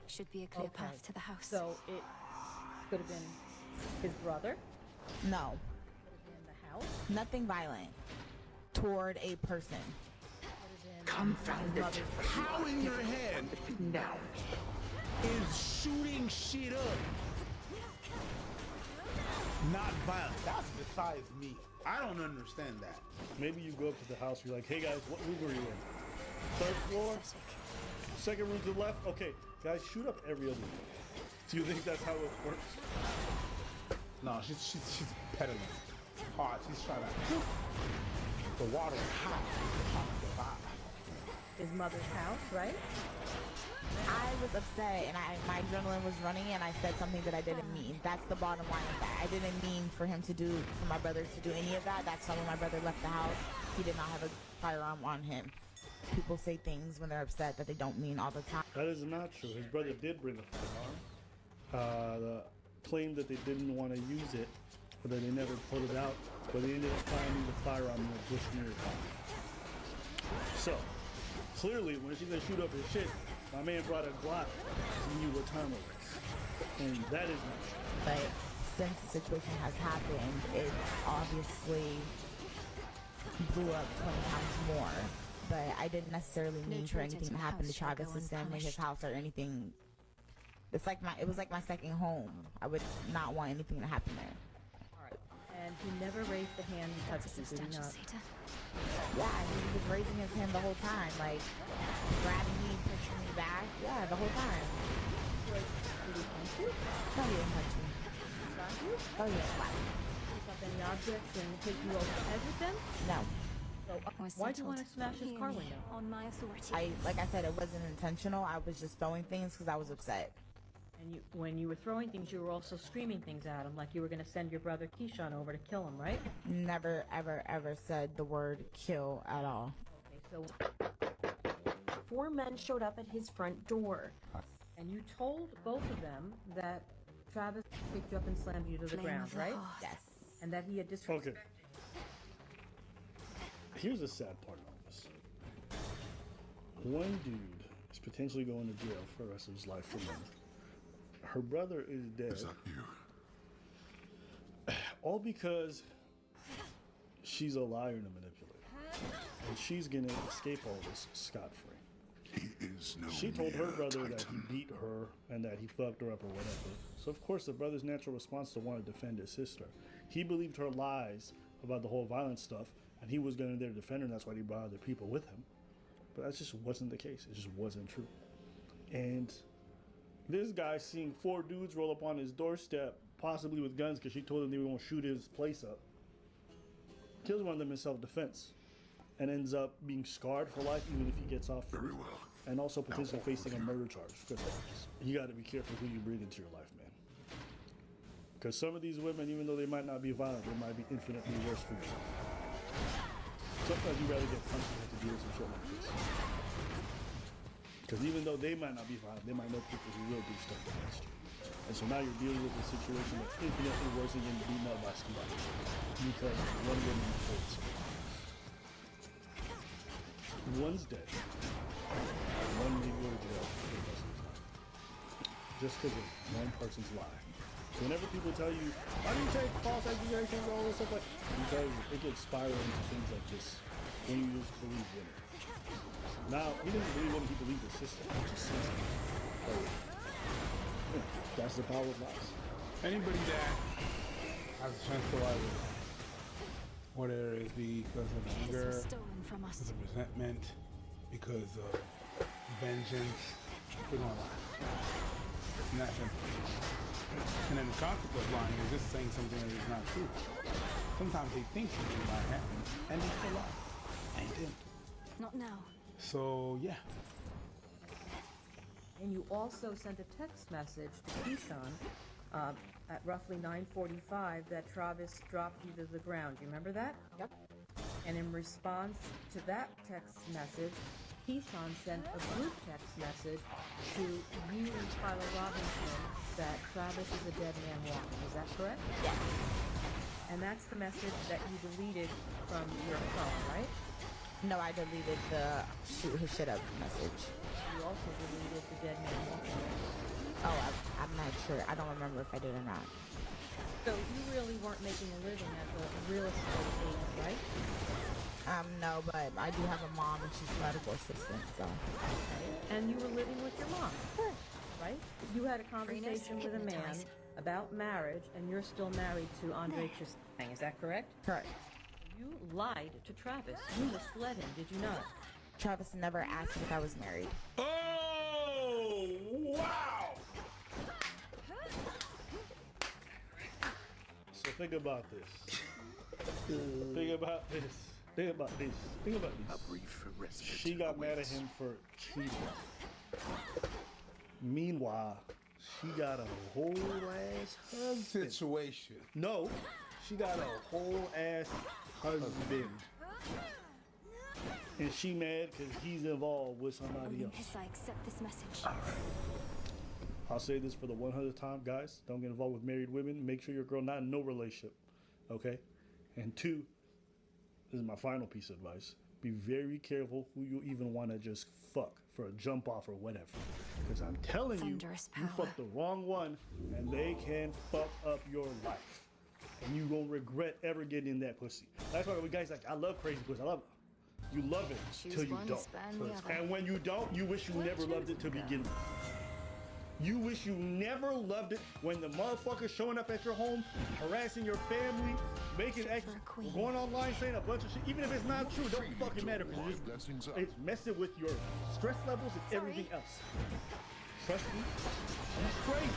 [SPEAKER 5] Should be a clear path to the house.
[SPEAKER 11] So it could have been his brother?
[SPEAKER 15] No.
[SPEAKER 11] In the house?
[SPEAKER 15] Nothing violent toward a person.
[SPEAKER 8] Confounded.
[SPEAKER 6] How in your head
[SPEAKER 8] now
[SPEAKER 6] is shooting shit up not violent? That's besides me. I don't understand that.
[SPEAKER 3] Maybe you go up to the house, you're like, hey guys, what room are you in? 3rd floor? 2nd room to the left? Okay, guys, shoot up every other room. Do you think that's how it works?
[SPEAKER 6] No, she's pedaling hard. She's trying to... The water's hot.
[SPEAKER 11] His mother's house, right?
[SPEAKER 15] I was upset and my adrenaline was running and I said something that I didn't mean. That's the bottom line of that. I didn't mean for my brothers to do any of that. That's why when my brother left the house, he did not have a firearm on him. People say things when they're upset that they don't mean all the time.
[SPEAKER 3] That is not true. His brother did bring a firearm. Claimed that they didn't want to use it, but then they never pulled it out, but they ended up finding the firearm in the bush nearby. So, clearly, when she's gonna shoot up his shit, my man brought a Glock, he knew what time it was. And that is not true.
[SPEAKER 15] But since the situation has happened, it obviously blew up 20 times more. But I didn't necessarily mean for anything to happen to Travis's family, his house, or anything. It was like my second home. I would not want anything to happen there.
[SPEAKER 11] All right. And he never raised the hand he touched you, did he not?
[SPEAKER 15] Yeah, he was raising his hand the whole time, like grabbing me, pushing me back. Yeah, the whole time.
[SPEAKER 11] Did he punch you?
[SPEAKER 15] No, he didn't punch me.
[SPEAKER 11] Slap you?
[SPEAKER 15] Oh, yeah, slap me.
[SPEAKER 11] Pick up any objects and hit you over the head with them?
[SPEAKER 15] No.
[SPEAKER 11] So, why'd you want to smash his car window?
[SPEAKER 5] On my authority.
[SPEAKER 15] Like I said, it wasn't intentional. I was just throwing things because I was upset.
[SPEAKER 11] And when you were throwing things, you were also screaming things at him, like you were going to send your brother Keyshawn over to kill him, right?
[SPEAKER 15] Never, ever, ever said the word kill at all.
[SPEAKER 11] Okay, so 4 men showed up at his front door, and you told both of them that Travis picked you up and slammed you to the ground, right?
[SPEAKER 15] Yes.
[SPEAKER 11] And that he had disrespected.
[SPEAKER 3] Okay. Here's the sad part of this. One dude is potentially going to jail for the rest of his life for murder. Her brother is dead.
[SPEAKER 12] Is that you?
[SPEAKER 3] All because she's a liar and a manipulator. And she's gonna escape all this scot-free.
[SPEAKER 12] He is no
[SPEAKER 3] She told her
[SPEAKER 12] mere
[SPEAKER 3] brother that
[SPEAKER 12] titan.
[SPEAKER 3] he beat her and that he fucked her up or whatever. So of course the brother's natural response to want to defend his sister. He believed her lies about the whole violence stuff, and he was going to there to defend her, and that's why he brought other people with him. But that just wasn't the case. It just wasn't true. And this guy seeing 4 dudes roll up on his doorstep, possibly with guns, because she told him they were going to shoot his place up. Kills one of them in self-defense, and ends up being scarred for life, even if he gets off.
[SPEAKER 12] Very well.
[SPEAKER 3] And also potentially facing a murder charge. Because you got to be careful who you bring into your life, man. Because some of these women, even though they might not be violent, they might be infinitely worse for you. Sometimes you rather get punched than have to deal with some shit like this. Because even though they might not be violent, they might know people who will do stuff against you. And so now you're dealing with a situation that's infinitely worse than getting beaten up by somebody. Because one woman told somebody. One's dead. One may go to jail for the rest of his life. Just because of one person's lie. Whenever people tell you, why do you take false accusations and all this stuff, because it gets spiraled into things like this when you just believe women. Now, he didn't believe women, he believed his sister. He just says it. That's the power of lies.
[SPEAKER 6] Anybody that has a chance to lie with, whether it be because of anger, because of resentment, because of vengeance, we're gonna lie. And that's simple. And then the concept of lying is just saying something that is not true. Sometimes they think something might happen, and they still lie. And it didn't.
[SPEAKER 5] Not now.
[SPEAKER 6] So, yeah.
[SPEAKER 11] And you also sent a text message to Keyshawn at roughly 9:45 that Travis dropped you to the ground. Do you remember that?
[SPEAKER 15] Yep.
[SPEAKER 11] And in response to that text message, Keyshawn sent a group text message to you and Tyler Robinson that Travis is a dead man walking. Is that correct?
[SPEAKER 15] Yes.
[SPEAKER 11] And that's the message that you deleted from your phone, right?
[SPEAKER 15] No, I deleted the shoot his shit up message.
[SPEAKER 11] You also deleted the dead man walking.
[SPEAKER 15] Oh, I'm not sure. I don't remember if I did or not.
[SPEAKER 11] So you really weren't making a living as a real estate agent, right?
[SPEAKER 15] No, but I do have a mom and she's a medical assistant, so.
[SPEAKER 11] Okay. And you were living with your mom, right? You had a conversation with a man about marriage, and you're still married to Andre Chastain. Is that correct?
[SPEAKER 15] Correct.
[SPEAKER 11] You lied to Travis. You misled him, did you not?
[SPEAKER 15] Travis never asked me if I was married.
[SPEAKER 6] Oh, wow!
[SPEAKER 3] So think about this. Think about this. Think about this. Think about this. She got mad at him for cheating. Meanwhile, she got a whole ass husband.
[SPEAKER 6] Situation.
[SPEAKER 3] No, she got a whole ass husband. And she mad because he's involved with somebody else.
[SPEAKER 5] Olympus, I accept this message.
[SPEAKER 3] I'll say this for the 100th time, guys. Don't get involved with married women. Make sure your girl not in no relationship, okay? And 2, this is my final piece of advice. Be very careful who you even want to just fuck for a jump off or whatever. Because I'm telling you, you fucked the wrong one, and they can fuck up your life. And you won't regret ever getting in that pussy. That's why we guys like, I love crazy pussy. I love it. You love it till you don't. And when you don't, you wish you never loved it to begin with. You wish you never loved it when the motherfucker's showing up at your home, harassing your family, making going online saying a bunch of shit. Even if it's not true, it don't fucking matter because it's messing with your stress levels and everything else. Trust me, she's crazy.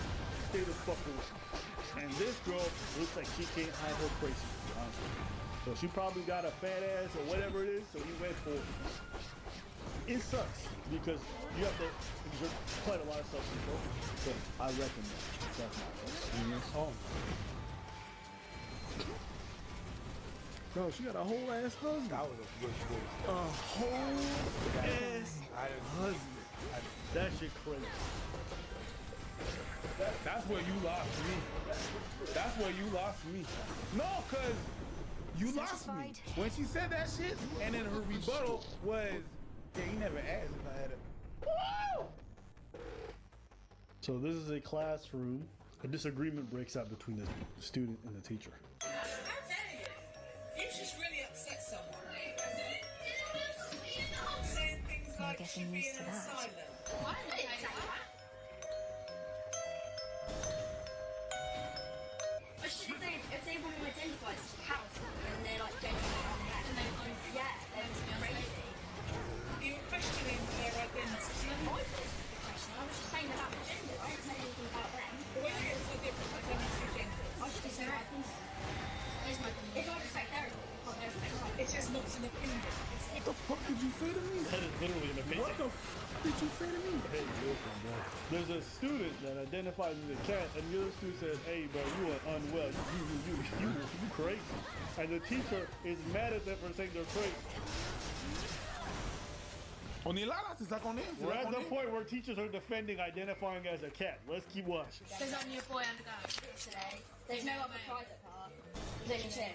[SPEAKER 3] Stay the fuck away. And this girl looks like she can't hide her crazy, to be honest with you. So she probably got a fat ass or whatever it is, so he went for it. It sucks because you have to exert quite a lot of self-control. So I recommend self-control.
[SPEAKER 2] Oh. Bro, she got a whole ass husband.
[SPEAKER 6] That was a good choice.
[SPEAKER 3] A whole ass husband. That shit crazy.
[SPEAKER 6] That's where you lost me. That's where you lost me. No, cause you lost me when she said that shit, and then her rebuttal was, "Yeah, you never asked if I had it." Woo!
[SPEAKER 3] So this is a classroom. A disagreement breaks out between the student and the teacher.
[SPEAKER 25] You just really upset someone. Saying things like
[SPEAKER 5] getting
[SPEAKER 25] she's
[SPEAKER 5] used
[SPEAKER 25] being
[SPEAKER 5] to that.
[SPEAKER 25] silent.
[SPEAKER 20] If they want to identify as house and they're like genuinely on that, and they're going, yeah, they're just crazy.
[SPEAKER 25] You were questioning their identity.
[SPEAKER 20] I was just saying about the gender. I didn't say anything about them.
[SPEAKER 25] When you get so different, I don't see gender.
[SPEAKER 20] I should just say my opinion. Here's my opinion. If I just say theirs,
[SPEAKER 25] It's just not an opinion.
[SPEAKER 2] What the fuck did you say to me?
[SPEAKER 3] That is literally an opinion.
[SPEAKER 2] What the fuck did you say to me?
[SPEAKER 3] Hey, listen, bro. There's a student that identifies as a cat, and the other student says, "Hey, bro, you are unwell. You crazy." And the teacher is mad at them for saying they're crazy.
[SPEAKER 6] On est là, c'est ça qu'on est.
[SPEAKER 3] We're at the point where teachers are defending identifying as a cat. Let's keep watching.
[SPEAKER 20] There's only a boy and a girl today. There's no other private part. There's just him.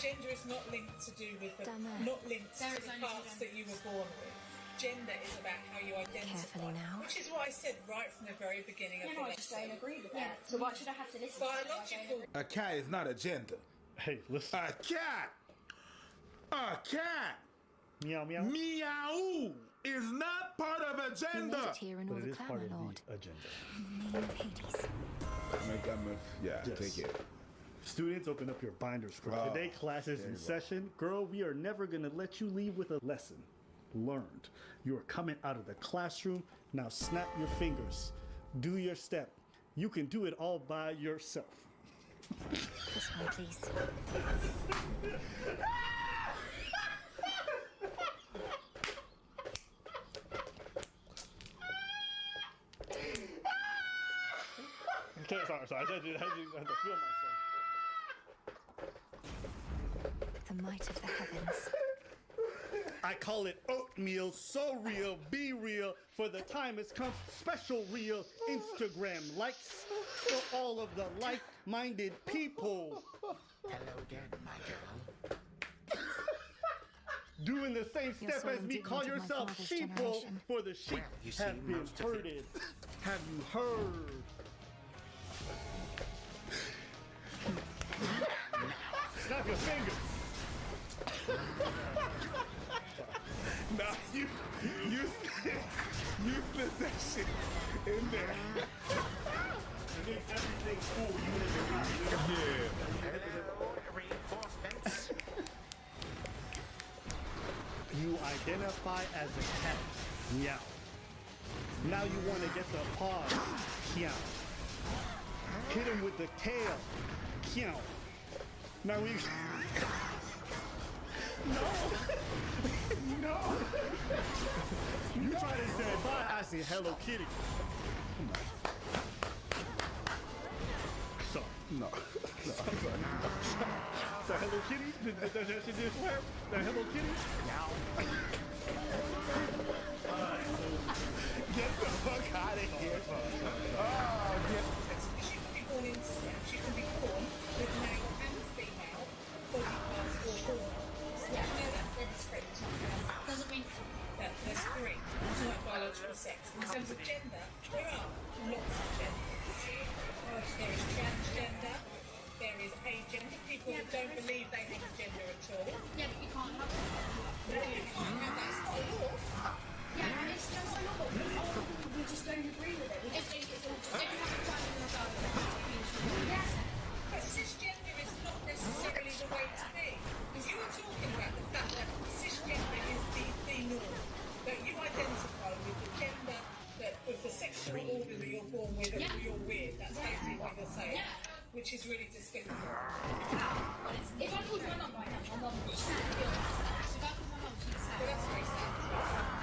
[SPEAKER 25] Gender is not linked to do with the, not linked to the parts that you were born with. Gender is about how you identify. Which is what I said right from the very beginning of the
[SPEAKER 20] I just don't agree with that. So why should I have to listen
[SPEAKER 25] Biological.
[SPEAKER 6] A cat is not a gender.
[SPEAKER 3] Hey, listen.
[SPEAKER 6] A cat. A cat.
[SPEAKER 3] Meow meow.
[SPEAKER 6] Meow is not part of a gender.
[SPEAKER 3] But it is part of the agenda.
[SPEAKER 6] Yeah, take it.
[SPEAKER 3] Students, open up your binders for today. Class is in session. Girl, we are never going to let you leave with a lesson learned. You are coming out of the classroom. Now snap your fingers. Do your step. You can do it all by yourself.
[SPEAKER 5] This one, please.
[SPEAKER 3] Okay, sorry. I had to feel myself.
[SPEAKER 5] The might of the heavens.
[SPEAKER 3] I call it oatmeal, so real, be real, for the time has come, special real Instagram likes for all of the like-minded people.
[SPEAKER 12] Hello again, my girl.
[SPEAKER 3] Doing the same step as me, call yourself sheeple, for the sheep have been herded. Have you heard? Snap your fingers.
[SPEAKER 6] Nah, you split that shit in there.
[SPEAKER 3] It makes everything cool, even if you're not.
[SPEAKER 6] Yeah.
[SPEAKER 12] Reinforcements.
[SPEAKER 3] You identify as a cat. Meow. Now you want to get the paws. Meow. Hit him with the tail. Meow. Now we. No! No! You try to say bye, I say Hello Kitty. Come on. So, no. So Hello Kitty? Does that shit just swear? The Hello Kitty? Now. Get the fuck out of here.
[SPEAKER 25] She can be born intersex. She can be born with male and female body parts or hormones. Yeah, no, they're discrete.
[SPEAKER 20] Doesn't mean
[SPEAKER 25] there's three. It's not biological sex. In terms of gender, there are lots of genders. There is transgender. There is agender. People that don't believe they have a gender at all.
[SPEAKER 20] Yeah, but you can't have that.
[SPEAKER 25] No, you can't have that. It's not a law.
[SPEAKER 20] Yeah, and it's just a law. We just don't agree with it. We just think it's all just everyone's trying to go. Yeah.
[SPEAKER 25] But cisgender is not necessarily the way to be. Because you were talking about the fact that cisgender is the norm. That you identify with the gender, that with the sexual order that you're born with, or you're with. That's basically what you're saying. Which is really despicable.
[SPEAKER 20] If I called my mum right now, my mum would say, if I called my mum, she'd say,
[SPEAKER 25] well, that's very sad.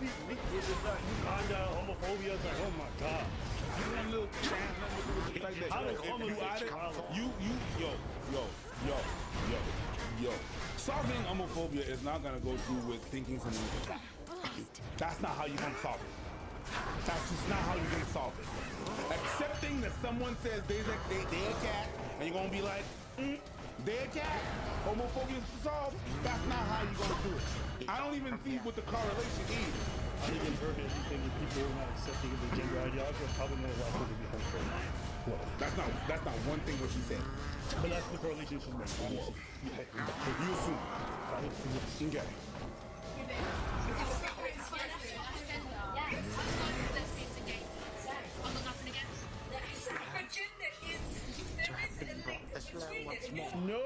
[SPEAKER 3] these niggas is like Uganda, homophobia. It's like, oh my god.
[SPEAKER 6] You want a little chance, nothing to do with the fact that
[SPEAKER 3] How does
[SPEAKER 6] if you out it, yo. Solving homophobia is not gonna go through with thinking someone's a cat. That's not how you're gonna solve it. That's just not how you're gonna solve it. Accepting that someone says they're a cat, and you're gonna be like, they're a cat. Homophobia is solved. That's not how you're gonna do it. I don't even see what the correlation is.
[SPEAKER 3] I think in urban anything if people are not accepting of the gender ideology, are probably more likely to be homophobic.
[SPEAKER 6] Well, that's not one thing what she said.
[SPEAKER 3] But that's the correlation she's making.
[SPEAKER 6] You assume. Okay.
[SPEAKER 3] No,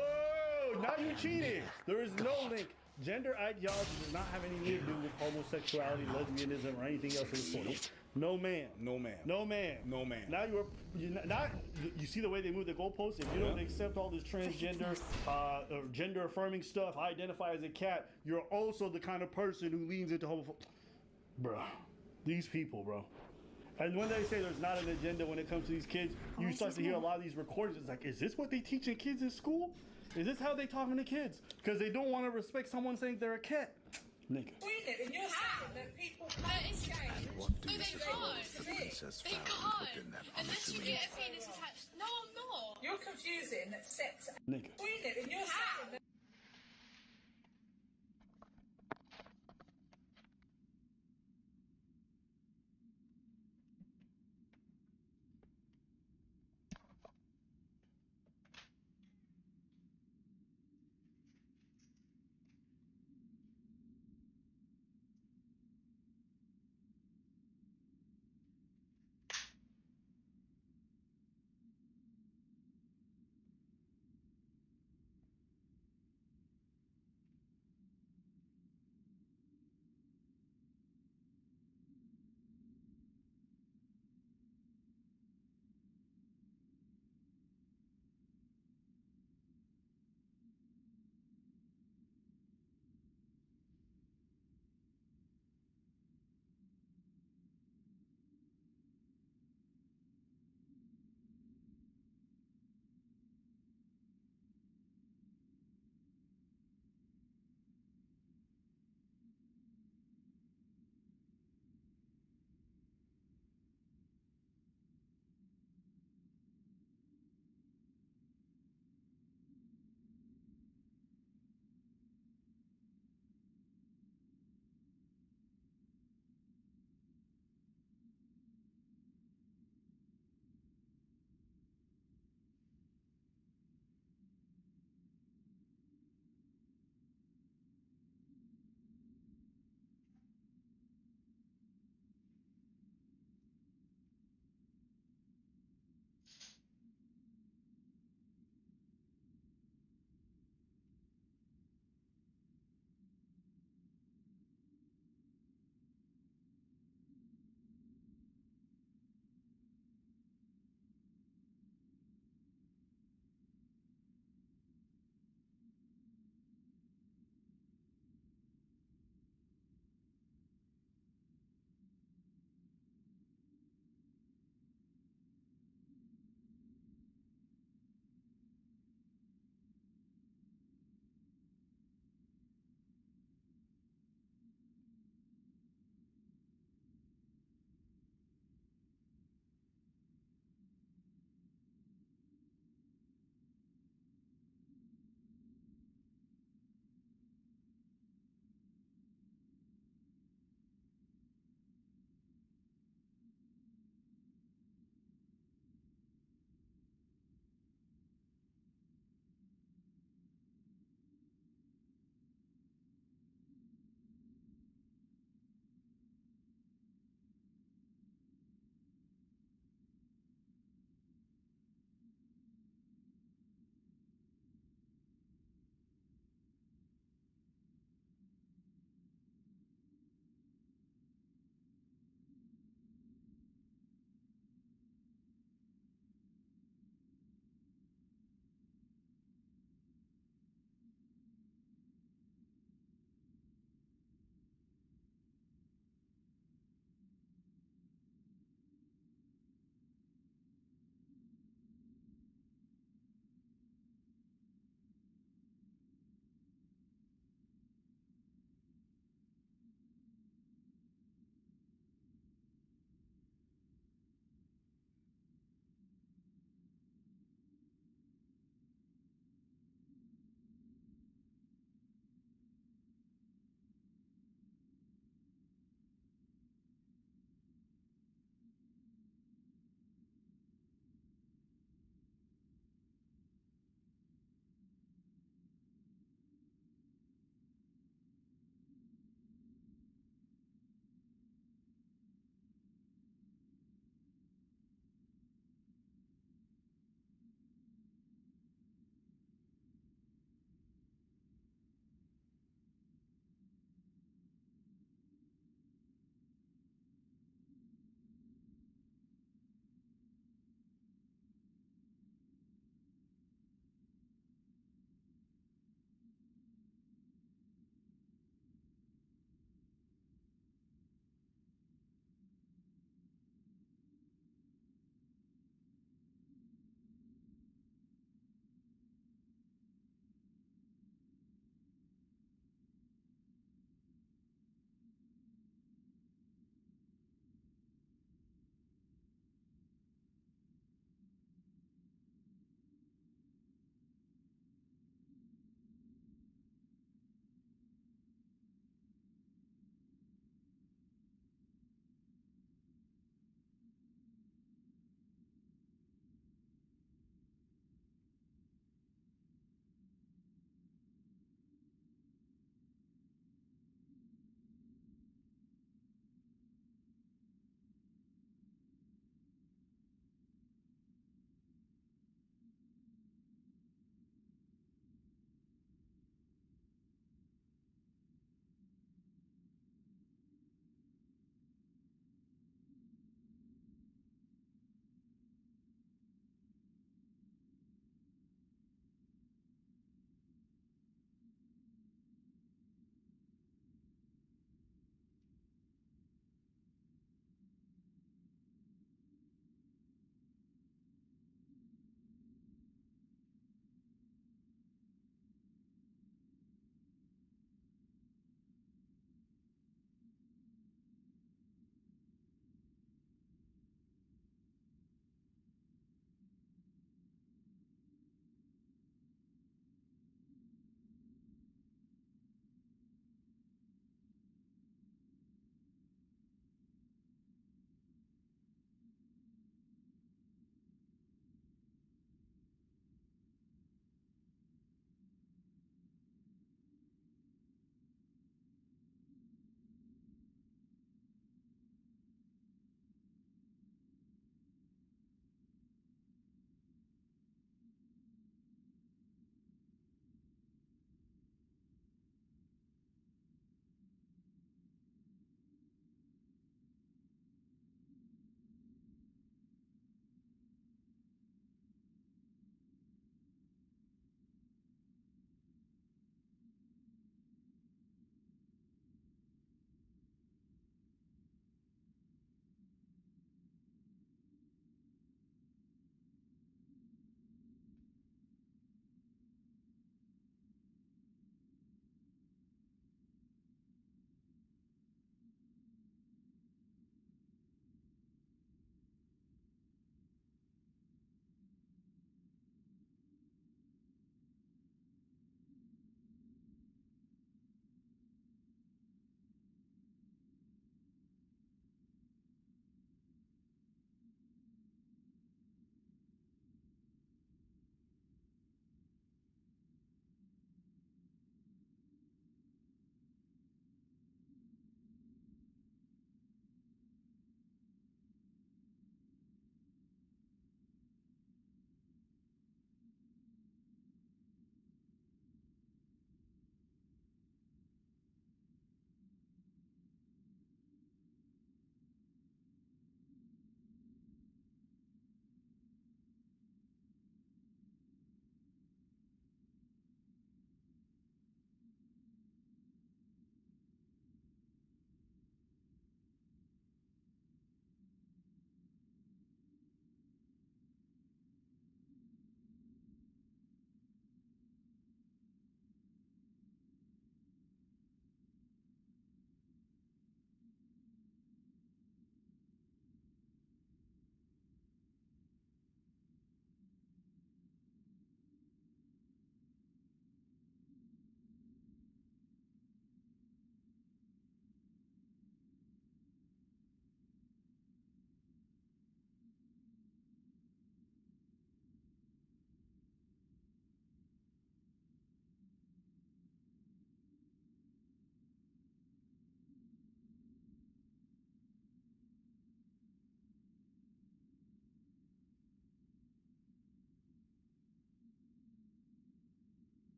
[SPEAKER 3] now you cheated. There is no link. Gender ideology does not have anything to do with homosexuality, lesbianism, or anything else of the sort. No man.
[SPEAKER 6] No man.
[SPEAKER 3] No man.
[SPEAKER 6] No man.
[SPEAKER 3] Now you see the way they move the goalposts. If you don't accept all this transgender, or gender affirming stuff, identify as a cat, you're also the kind of person who leans into homophobia. Bruh, these people, bro. And when they say there's not an agenda when it comes to these kids, you start to hear a lot of these recordings. It's like, is this what they teaching kids in school? Is this how they talking to kids? Because they don't want to respect someone saying they're a cat. Nigga.
[SPEAKER 25] And you're saying that people change.
[SPEAKER 12] What do you suppose the princess found within that
[SPEAKER 20] Unless you get a penis attached. No, I'm not.
[SPEAKER 25] You're confusing sex.
[SPEAKER 3] Nigga.